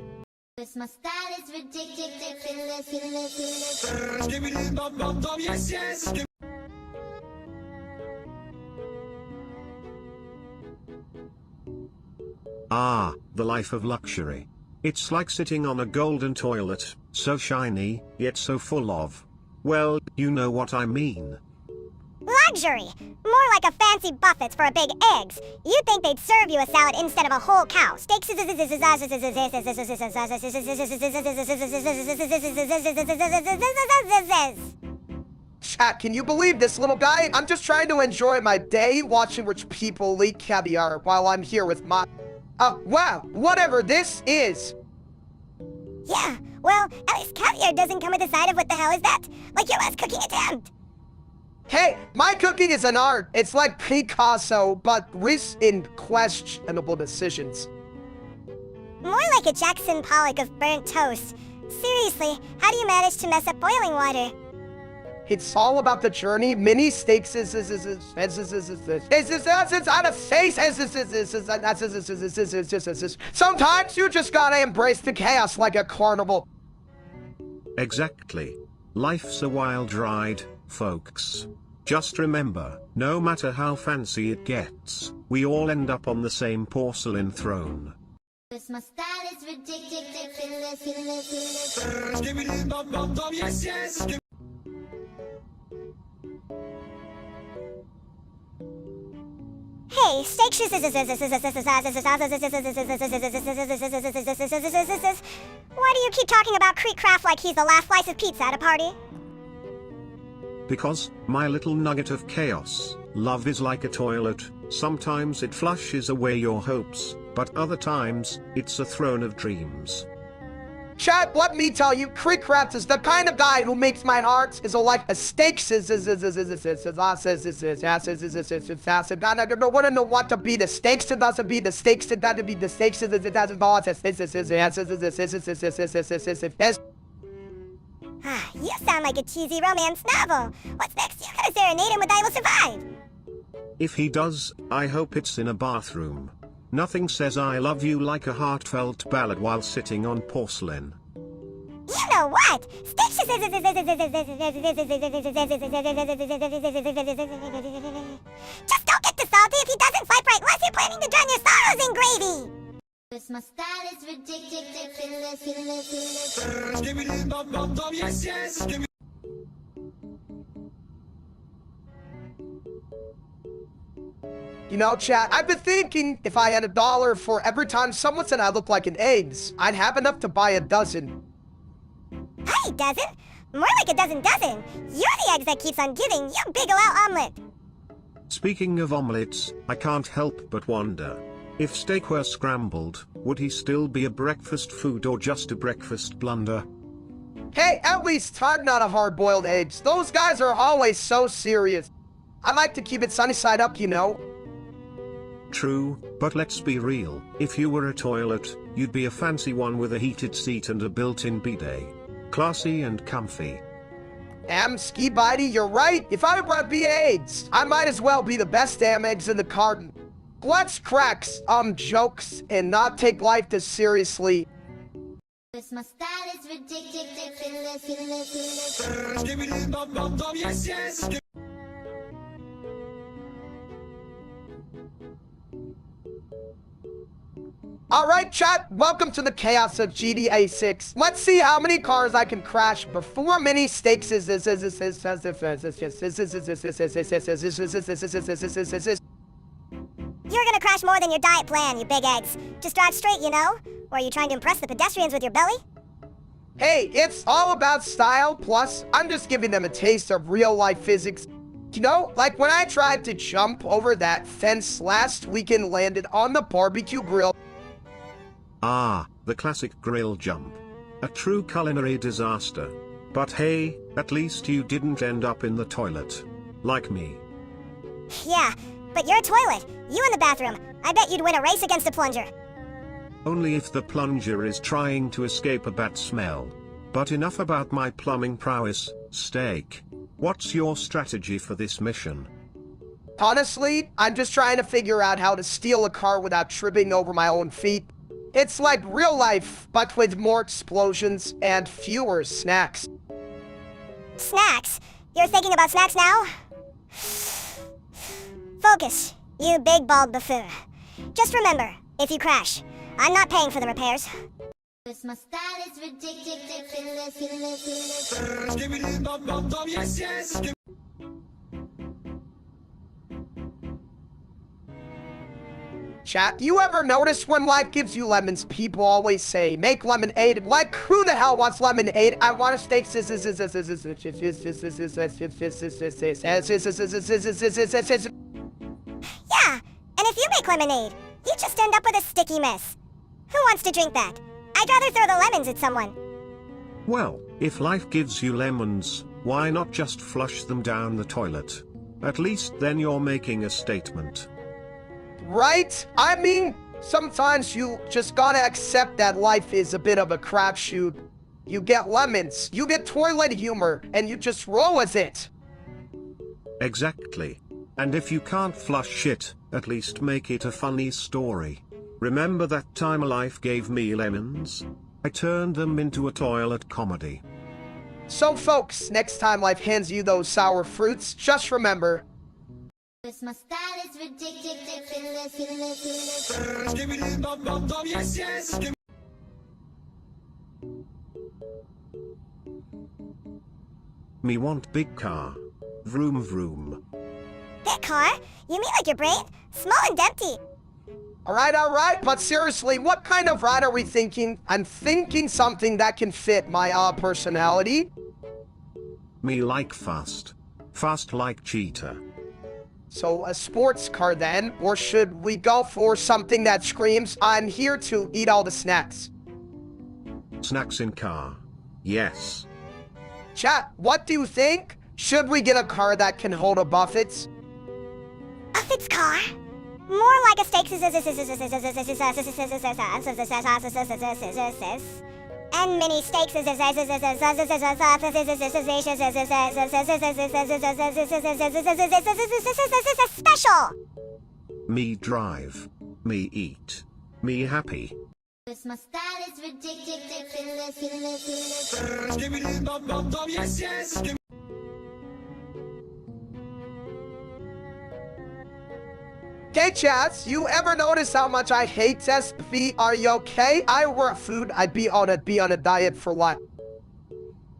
'Cause my style is ridiculous. Ah, the life of luxury. It's like sitting on a golden toilet, so shiny, yet so full of... Well, you know what I mean. Luxury! More like a fancy buffet for a big eggs. You'd think they'd serve you a salad instead of a whole cow. Steaks. Chat, can you believe this little guy? I'm just trying to enjoy my day watching rich people eat caviar while I'm here with my... wow, whatever this is. Yeah, well, at least caviar doesn't come with a side of what the hell is that? Like your last cooking attempt. Hey, my cooking is an art. It's like Picasso, but with in questionable decisions. More like a Jackson Pollock of burnt toast. Seriously, how do you manage to mess up boiling water? It's all about the journey. Mini stakes is sometimes you just gotta embrace the chaos like a carnival. Exactly. Life's a wild ride, folks. Just remember, no matter how fancy it gets, we all end up on the same porcelain throne. My style is ridiculous. Hey, steak shoes. Why do you keep talking about Creek Craft like he's the last slice of pizza at a party? Because, my little nugget of chaos, love is like a toilet. Sometimes it flushes away your hopes, but other times, it's a throne of dreams. Chat, let me tell you, Creek Craft is the kind of guy who makes my heart is like a steak. I don't want to know what to be the stakes. It doesn't be the stakes. It doesn't be the stakes. It doesn't You sound like a cheesy romance novel. What's next? You gotta serenade him with I Will Survive. If he does, I hope it's in a bathroom. Nothing says I love you like a heartfelt ballad while sitting on porcelain. You know what? Just don't get too salty if he doesn't swipe right unless you're planning to drown your sorrows in gravy. My style is ridiculous. You know, chat, I've been thinking if I had $1 for every time someone said I look like an eggs, I'd have enough to buy a dozen. Hey, dozen? More like a dozen. You're the eggs that keeps on giving, you big ol' omelet. Speaking of omelets, I can't help but wonder. If steak were scrambled, would he still be a breakfast food or just a breakfast blunder? Hey, at least I'm not a hard-boiled eggs. Those guys are always so serious. I like to keep it sunny side up, you know. True, but let's be real. If you were a toilet, you'd be a fancy one with a heated seat and a built-in bidet. Classy and comfy. Ski bitey, you're right. If I were to be eggs, I might as well be the best damn eggs in the carton. Let's crack jokes and not take life this seriously. My style is ridiculous. Alright chat, welcome to the chaos of GTA 6. Let's see how many cars I can crash before mini stakes is. You're gonna crash more than your diet plan, you big eggs. Just drive straight, you know? Or are you trying to impress the pedestrians with your belly? Hey, it's all about style, plus I'm just giving them a taste of real-life physics. You know, like when I tried to jump over that fence last weekend, landed on the barbecue grill. Ah, the classic grill jump. A true culinary disaster. But hey, at least you didn't end up in the toilet. Like me. Yeah, but you're a toilet. You in the bathroom. I bet you'd win a race against a plunger. Only if the plunger is trying to escape a bad smell. But enough about my plumbing prowess, Steak. What's your strategy for this mission? Honestly, I'm just trying to figure out how to steal a car without tripping over my own feet. It's like real life, but with more explosions and fewer snacks. Snacks? You're thinking about snacks now? Focus, you big bald buffoon. Just remember, if you crash, I'm not paying for the repairs. My style is ridiculous. Chat, you ever notice when life gives you lemons, people always say, make lemonade? Like, who the hell wants lemonade? I want a steak. Yeah, and if you make lemonade, you just end up with a sticky mess. Who wants to drink that? I'd rather throw the lemons at someone. Well, if life gives you lemons, why not just flush them down the toilet? At least then you're making a statement. Right? I mean, sometimes you just gotta accept that life is a bit of a crapshoot. You get lemons, you get toilet humor, and you just roll with it. Exactly. And if you can't flush it, at least make it a funny story. Remember that time life gave me lemons? I turned them into a toilet comedy. So folks, next time life hands you those sour fruits, just remember, My style is ridiculous. Me want big car. Vroom vroom. That car? You mean like your brain? Small and empty. alright, but seriously, what kind of ride are we thinking? I'm thinking something that can fit my, personality. Me like fast. Fast like cheetah. So a sports car then, or should we go for something that screams, I'm here to eat all the snacks? Snacks in car. Yes. Chat, what do you think? Should we get a car that can hold a Buffett's? Buffett's car? More like a steak and mini steaks special. Me drive. Me eat. Me happy. My style is ridiculous. Okay, chats, you ever notice how much I hate SB? Are you okay? I were food, I'd be on a diet for life.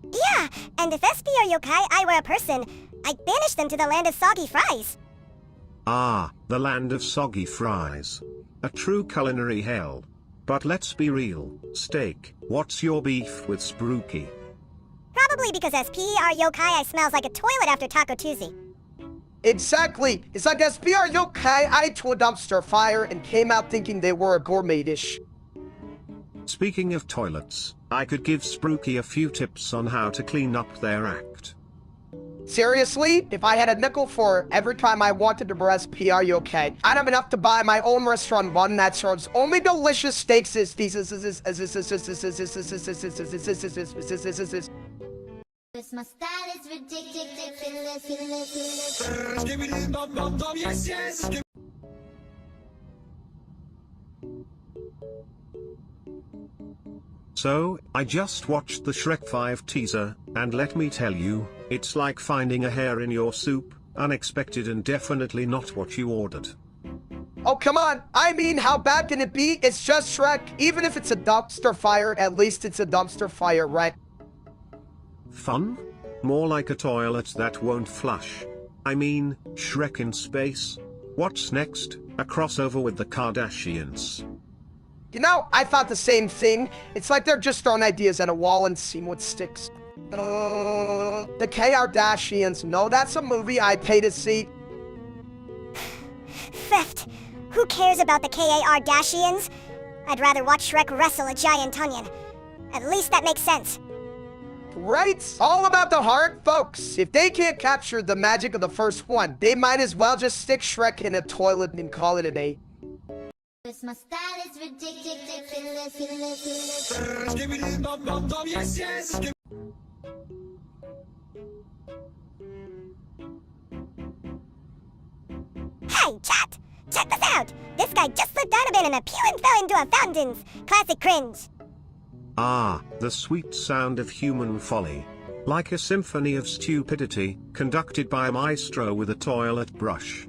Yeah, and if SB are yokai, I were a person, I'd banish them to the land of soggy fries. Ah, the land of soggy fries. A true culinary hell. But let's be real, steak, what's your beef with Spooky? Probably because SP are yokai, I smells like a toilet after Taco Tuesday. Exactly. It's like SB, are you okay? I ate to a dumpster fire and came out thinking they were a gourmet dish. Speaking of toilets, I could give Spooky a few tips on how to clean up their act. Seriously? If I had a nickel for every time I wanted to breast PR, you okay? I'd have enough to buy my own restaurant, one that serves only delicious steaks. My style is ridiculous. So, I just watched the Shrek 5 teaser, and let me tell you, it's like finding a hair in your soup, unexpected and definitely not what you ordered. Oh, come on. I mean, how bad can it be? It's just Shrek. Even if it's a dumpster fire, at least it's a dumpster fire, right? Fun? More like a toilet that won't flush. I mean, Shrek in space? What's next? A crossover with the Kardashians. You know, I thought the same thing. It's like they're just throwing ideas at a wall and seeing what sticks. The Kardashians. No, that's a movie I pay to see. Theft. Who cares about the Kardashians? I'd rather watch Shrek wrestle a giant onion. At least that makes sense. Right? All about the heart, folks. If they can't capture the magic of the first one, they might as well just stick Shrek in a toilet and call it a day. My style is ridiculous. Hey, chat! Check this out! This guy just slipped out of it and a pew and fell into a fountains. Classic cringe. Ah, the sweet sound of human folly. Like a symphony of stupidity, conducted by a maestro with a toilet brush.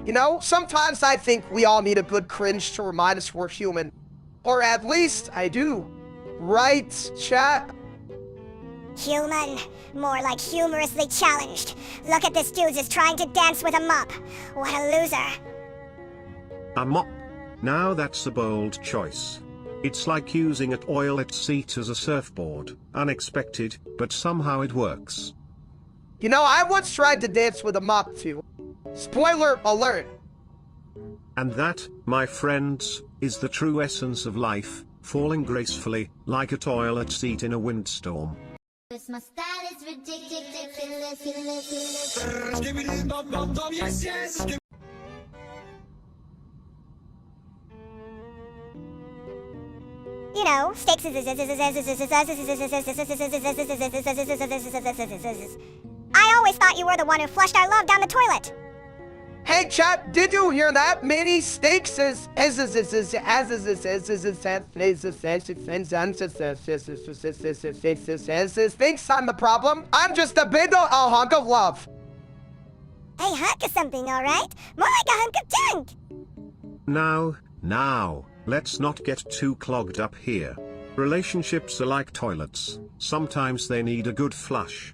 You know, sometimes I think we all need a good cringe to remind us we're human. Or at least, I do. Right, chat? Human. More like humorously challenged. Look at this dude is trying to dance with a mop. What a loser. A mop? Now that's a bold choice. It's like using a toilet seat as a surfboard. Unexpected, but somehow it works. You know, I once tried to dance with a mop too. Spoiler alert. And that, my friends, is the true essence of life, falling gracefully, like a toilet seat in a windstorm. My style is ridiculous. You know, steaks is... I always thought you were the one who flushed our love down the toilet. Hey chat, did you hear that? Mini steaks is thinks I'm the problem. I'm just a big hunk of love. Hey, hunk of something, alright? More like a hunk of junk. Now, let's not get too clogged up here. Relationships are like toilets. Sometimes they need a good flush.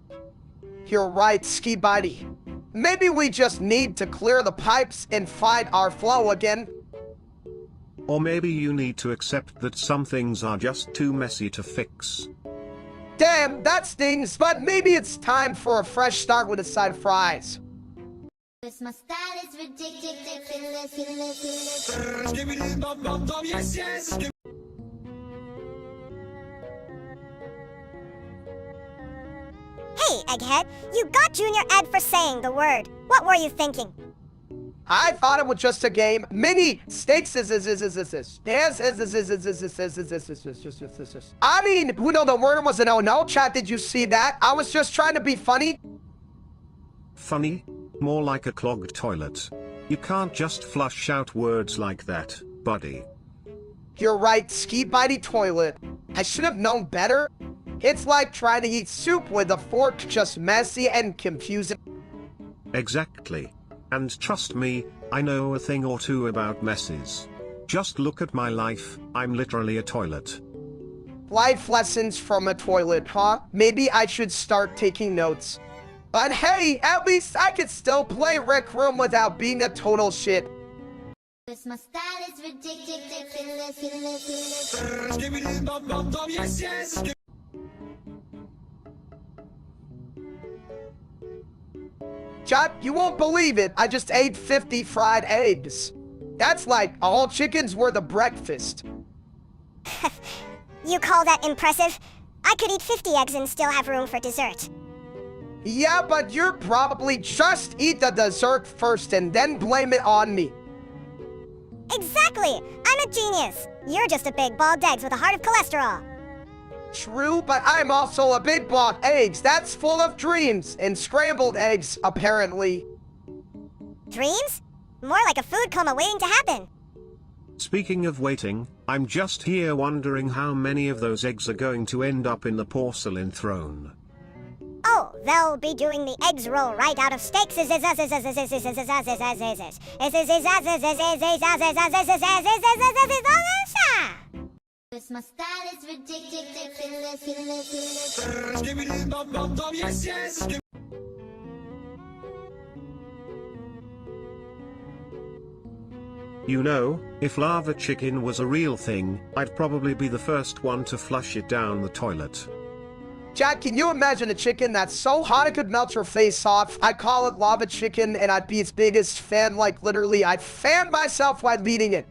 You're right, Ski Buddy. Maybe we just need to clear the pipes and find our flow again. Or maybe you need to accept that some things are just too messy to fix. Damn, that stings, but maybe it's time for a fresh start with a side of fries. My style is ridiculous. Hey, Egghead, you got Junior Ed for saying the word. What were you thinking? I thought it was just a game. Mini steaks I mean, who know the word was an oh-no, chat, did you see that? I was just trying to be funny. Funny? More like a clogged toilet. You can't just flush out words like that, buddy. You're right, Ski Bitey Toilet. I should have known better. It's like trying to eat soup with a fork, just messy and confusing. Exactly. And trust me, I know a thing or two about messes. Just look at my life, I'm literally a toilet. Life lessons from a toilet, huh? Maybe I should start taking notes. But hey, at least I could still play Rec Room without being a total shit. My style is ridiculous. Chat, you won't believe it, I just ate 50 fried eggs. That's like a whole chicken's worth of breakfast. You call that impressive? I could eat 50 eggs and still have room for dessert. Yeah, but you're probably just eat the dessert first and then blame it on me. Exactly! I'm a genius! You're just a big bald eggs with a heart of cholesterol. True, but I'm also a big ball of eggs that's full of dreams and scrambled eggs, apparently. Dreams? More like a food coma waiting to happen. Speaking of waiting, I'm just here wondering how many of those eggs are going to end up in the porcelain throne. Oh, they'll be doing the eggs roll right out of steaks. My style is ridiculous. You know, if lava chicken was a real thing, I'd probably be the first one to flush it down the toilet. Jack, can you imagine a chicken that's so hot it could melt your face off? I'd call it lava chicken and I'd be its biggest fan, like literally I'd fan myself while eating it.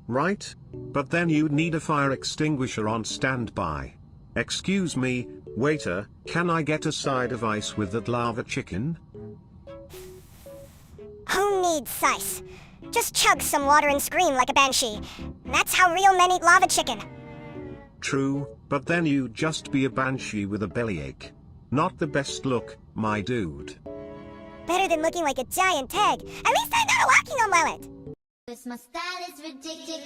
Right? But then you'd need a fire extinguisher on standby. Excuse me, waiter, can I get a side of ice with that lava chicken? Who needs ice? Just chug some water and scream like a banshee. That's how real men eat lava chicken. True, but then you'd just be a banshee with a bellyache. Not the best look, my dude. Better than looking like a giant egg. At least I'm not a walking omelet. My style is ridiculous.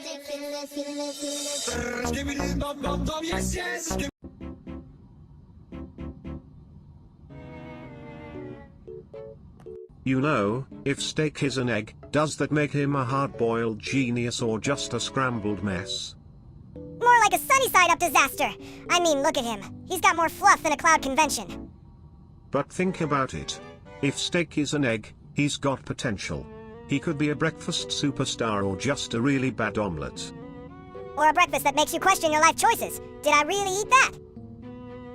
You know, if steak is an egg, does that make him a hard-boiled genius or just a scrambled mess? More like a sunny-side-up disaster. I mean, look at him. He's got more fluff than a cloud convention. But think about it. If steak is an egg, he's got potential. He could be a breakfast superstar or just a really bad omelette. Or a breakfast that makes you question your life choices. Did I really eat that?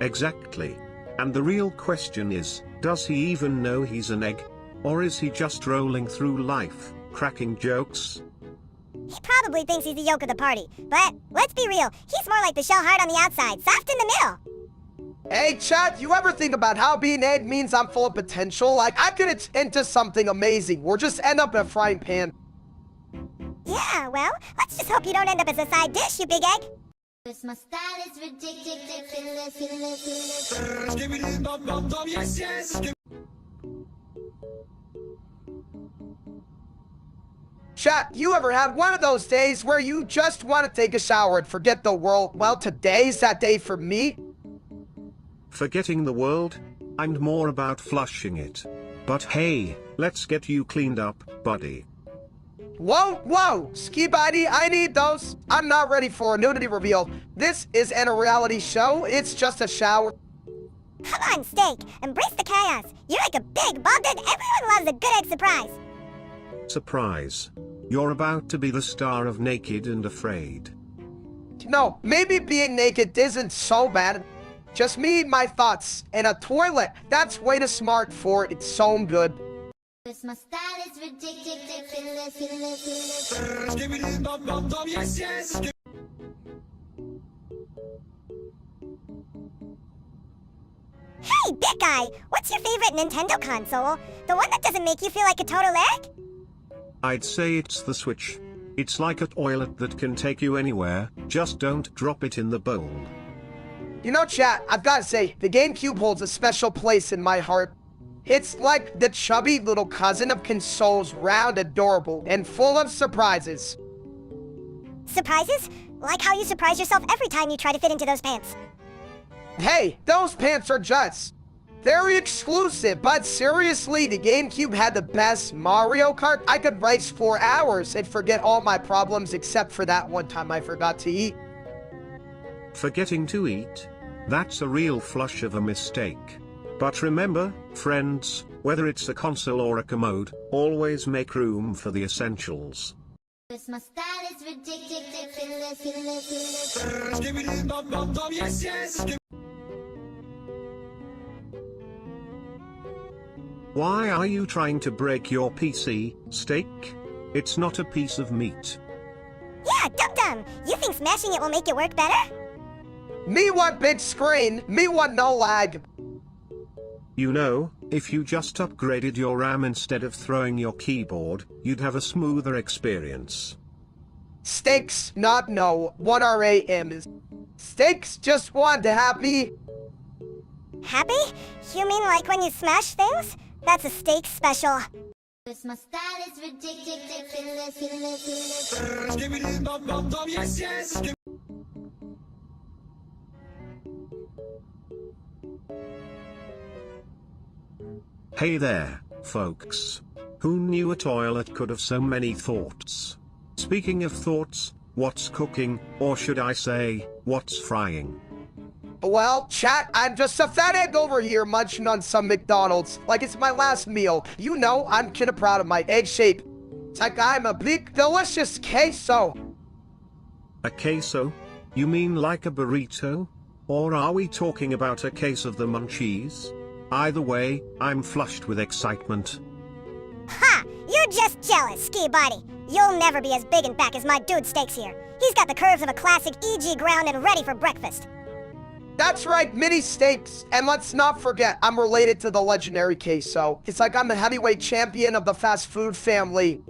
Exactly. And the real question is, does he even know he's an egg? Or is he just rolling through life, cracking jokes? He probably thinks he's the yolk of the party. But let's be real, he's more like the shell hard on the outside, soft in the middle. Hey, chat, you ever think about how being egg means I'm full of potential? Like, I could into something amazing, or just end up in a frying pan. Yeah, well, let's just hope you don't end up as a side dish, you big egg. My style is ridiculous. Chat, you ever have one of those days where you just want to take a shower and forget the world? Well, today's that day for me. Forgetting the world? I'm more about flushing it. But hey, let's get you cleaned up, buddy. Whoa, ski buddy, I need those. I'm not ready for a nudity reveal. This isn't a reality show, it's just a shower. Come on, Steak, embrace the chaos. You're like a big, balded, everyone loves a good egg surprise. Surprise. You're about to be the star of Naked and Afraid. No, maybe being naked isn't so bad. Just me, my thoughts, and a toilet. That's way too smart for it. It's so good. My style is ridiculous. Hey, big guy, what's your favorite Nintendo console? The one that doesn't make you feel like a total egg? I'd say it's the Switch. It's like a toilet that can take you anywhere, just don't drop it in the bowl. You know, chat, I've got to say, the GameCube holds a special place in my heart. It's like the chubby little cousin of consoles, round, adorable, and full of surprises. Surprises? Like how you surprise yourself every time you try to fit into those pants. Hey, those pants are just very exclusive, but seriously, the GameCube had the best Mario Kart. I could race for hours and forget all my problems except for that one time I forgot to eat. Forgetting to eat? That's a real flush of a mistake. But remember, friends, whether it's a console or a commode, always make room for the essentials. My style is ridiculous. Why are you trying to break your PC, Steak? It's not a piece of meat. Yeah, dum-dum. You think smashing it will make it work better? Me want big screen, me want no lag. You know, if you just upgraded your RAM instead of throwing your keyboard, you'd have a smoother experience. Steaks, not no. What RAM is. Steaks just want to happy. Happy? You mean like when you smash things? That's a steak special. My style is ridiculous. Hey there, folks. Who knew a toilet could have so many thoughts? Speaking of thoughts, what's cooking, or should I say, what's frying? Well, chat, I'm just a fat egg over here munching on some McDonald's, like it's my last meal. You know, I'm kinda proud of my egg shape. It's like I'm a big, delicious queso. A queso? You mean like a burrito? Or are we talking about a case of the munchies? Either way, I'm flushed with excitement. Ha! You're just jealous, ski buddy. You'll never be as big and back as my dude Steaks here. He's got the curves of a classic EG ground and ready for breakfast. That's right, mini steaks. And let's not forget, I'm related to the legendary queso. It's like I'm the heavyweight champion of the fast food family.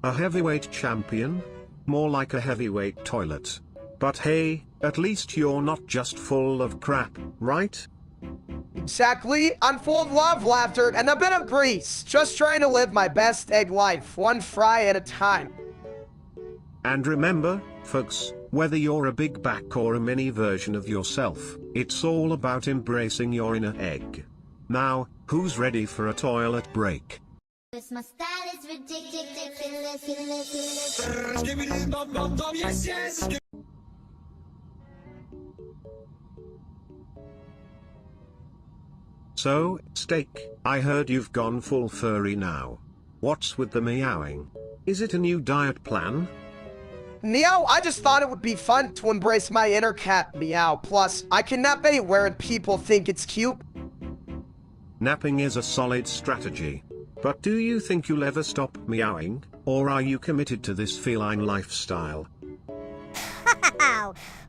A heavyweight champion? More like a heavyweight toilet. But hey, at least you're not just full of crap, right? Exactly. I'm full of love, laughter, and a bit of grease. Just trying to live my best egg life, one fry at a time. And remember, folks, whether you're a big back or a mini version of yourself, it's all about embracing your inner egg. Now, who's ready for a toilet break? My style is ridiculous. So, Steak, I heard you've gone full furry now. What's with the meowing? Is it a new diet plan? Meow, I just thought it would be fun to embrace my inner cat, Meow. Plus, I can nap anywhere and people think it's cute. Napping is a solid strategy. But do you think you'll ever stop meowing, or are you committed to this feline lifestyle?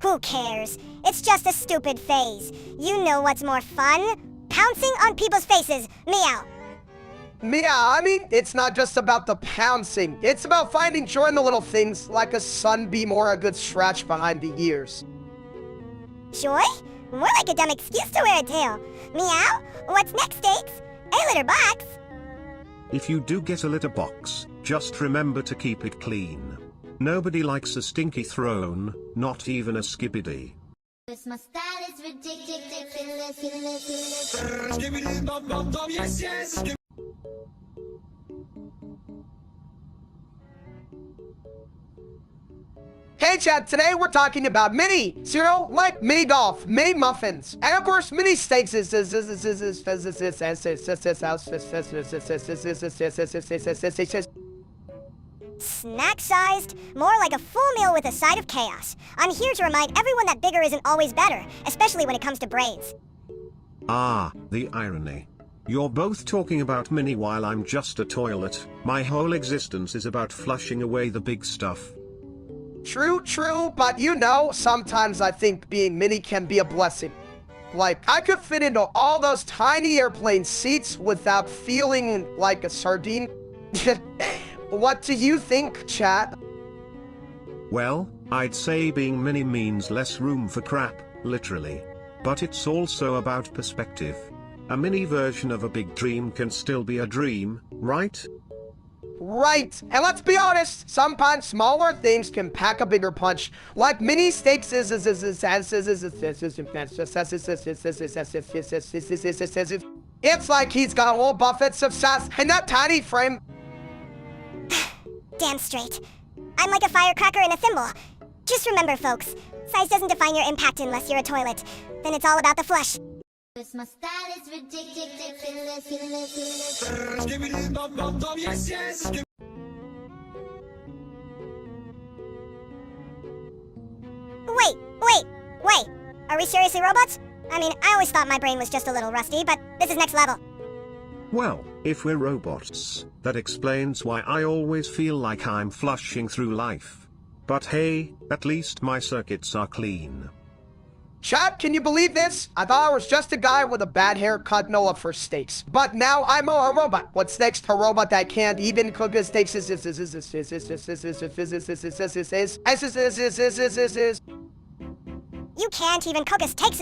Who cares? It's just a stupid phase. You know what's more fun? Pouncing on people's faces. Meow. Meow, I mean, it's not just about the pouncing. It's about finding joy in the little things, like a sunbeam or a good scratch behind the ears. Joy? More like a dumb excuse to wear a tail. Meow? What's next, Steaks? A litter box? If you do get a litter box, just remember to keep it clean. Nobody likes a stinky throne, not even a skibbity. My style is ridiculous. Hey chat, today we're talking about mini cereal, like mini golf, mini muffins, and of course mini steaks. Snack-sized? More like a full meal with a side of chaos. I'm here to remind everyone that bigger isn't always better, especially when it comes to brains. Ah, the irony. You're both talking about mini while I'm just a toilet. My whole existence is about flushing away the big stuff. True, but you know, sometimes I think being mini can be a blessing. Like, I could fit into all those tiny airplane seats without feeling like a sardine. What do you think, chat? Well, I'd say being mini means less room for crap, literally. But it's also about perspective. A mini version of a big dream can still be a dream, right? Right, and let's be honest, sometimes smaller things can pack a bigger punch, like mini steaks it's like he's got whole buffets of sass in that tiny frame. Damn straight. I'm like a firecracker in a thimble. Just remember, folks, size doesn't define your impact unless you're a toilet. Then it's all about the flush. My style is ridiculous. Wait. Are we seriously robots? I mean, I always thought my brain was just a little rusty, but this is next level. Well, if we're robots, that explains why I always feel like I'm flushing through life. But hey, at least my circuits are clean. Chat, can you believe this? I thought I was just a guy with a bad haircut, no love for steaks. But now I'm a robot. What's next to a robot that can't even cook his steaks? You can't even cook a steak.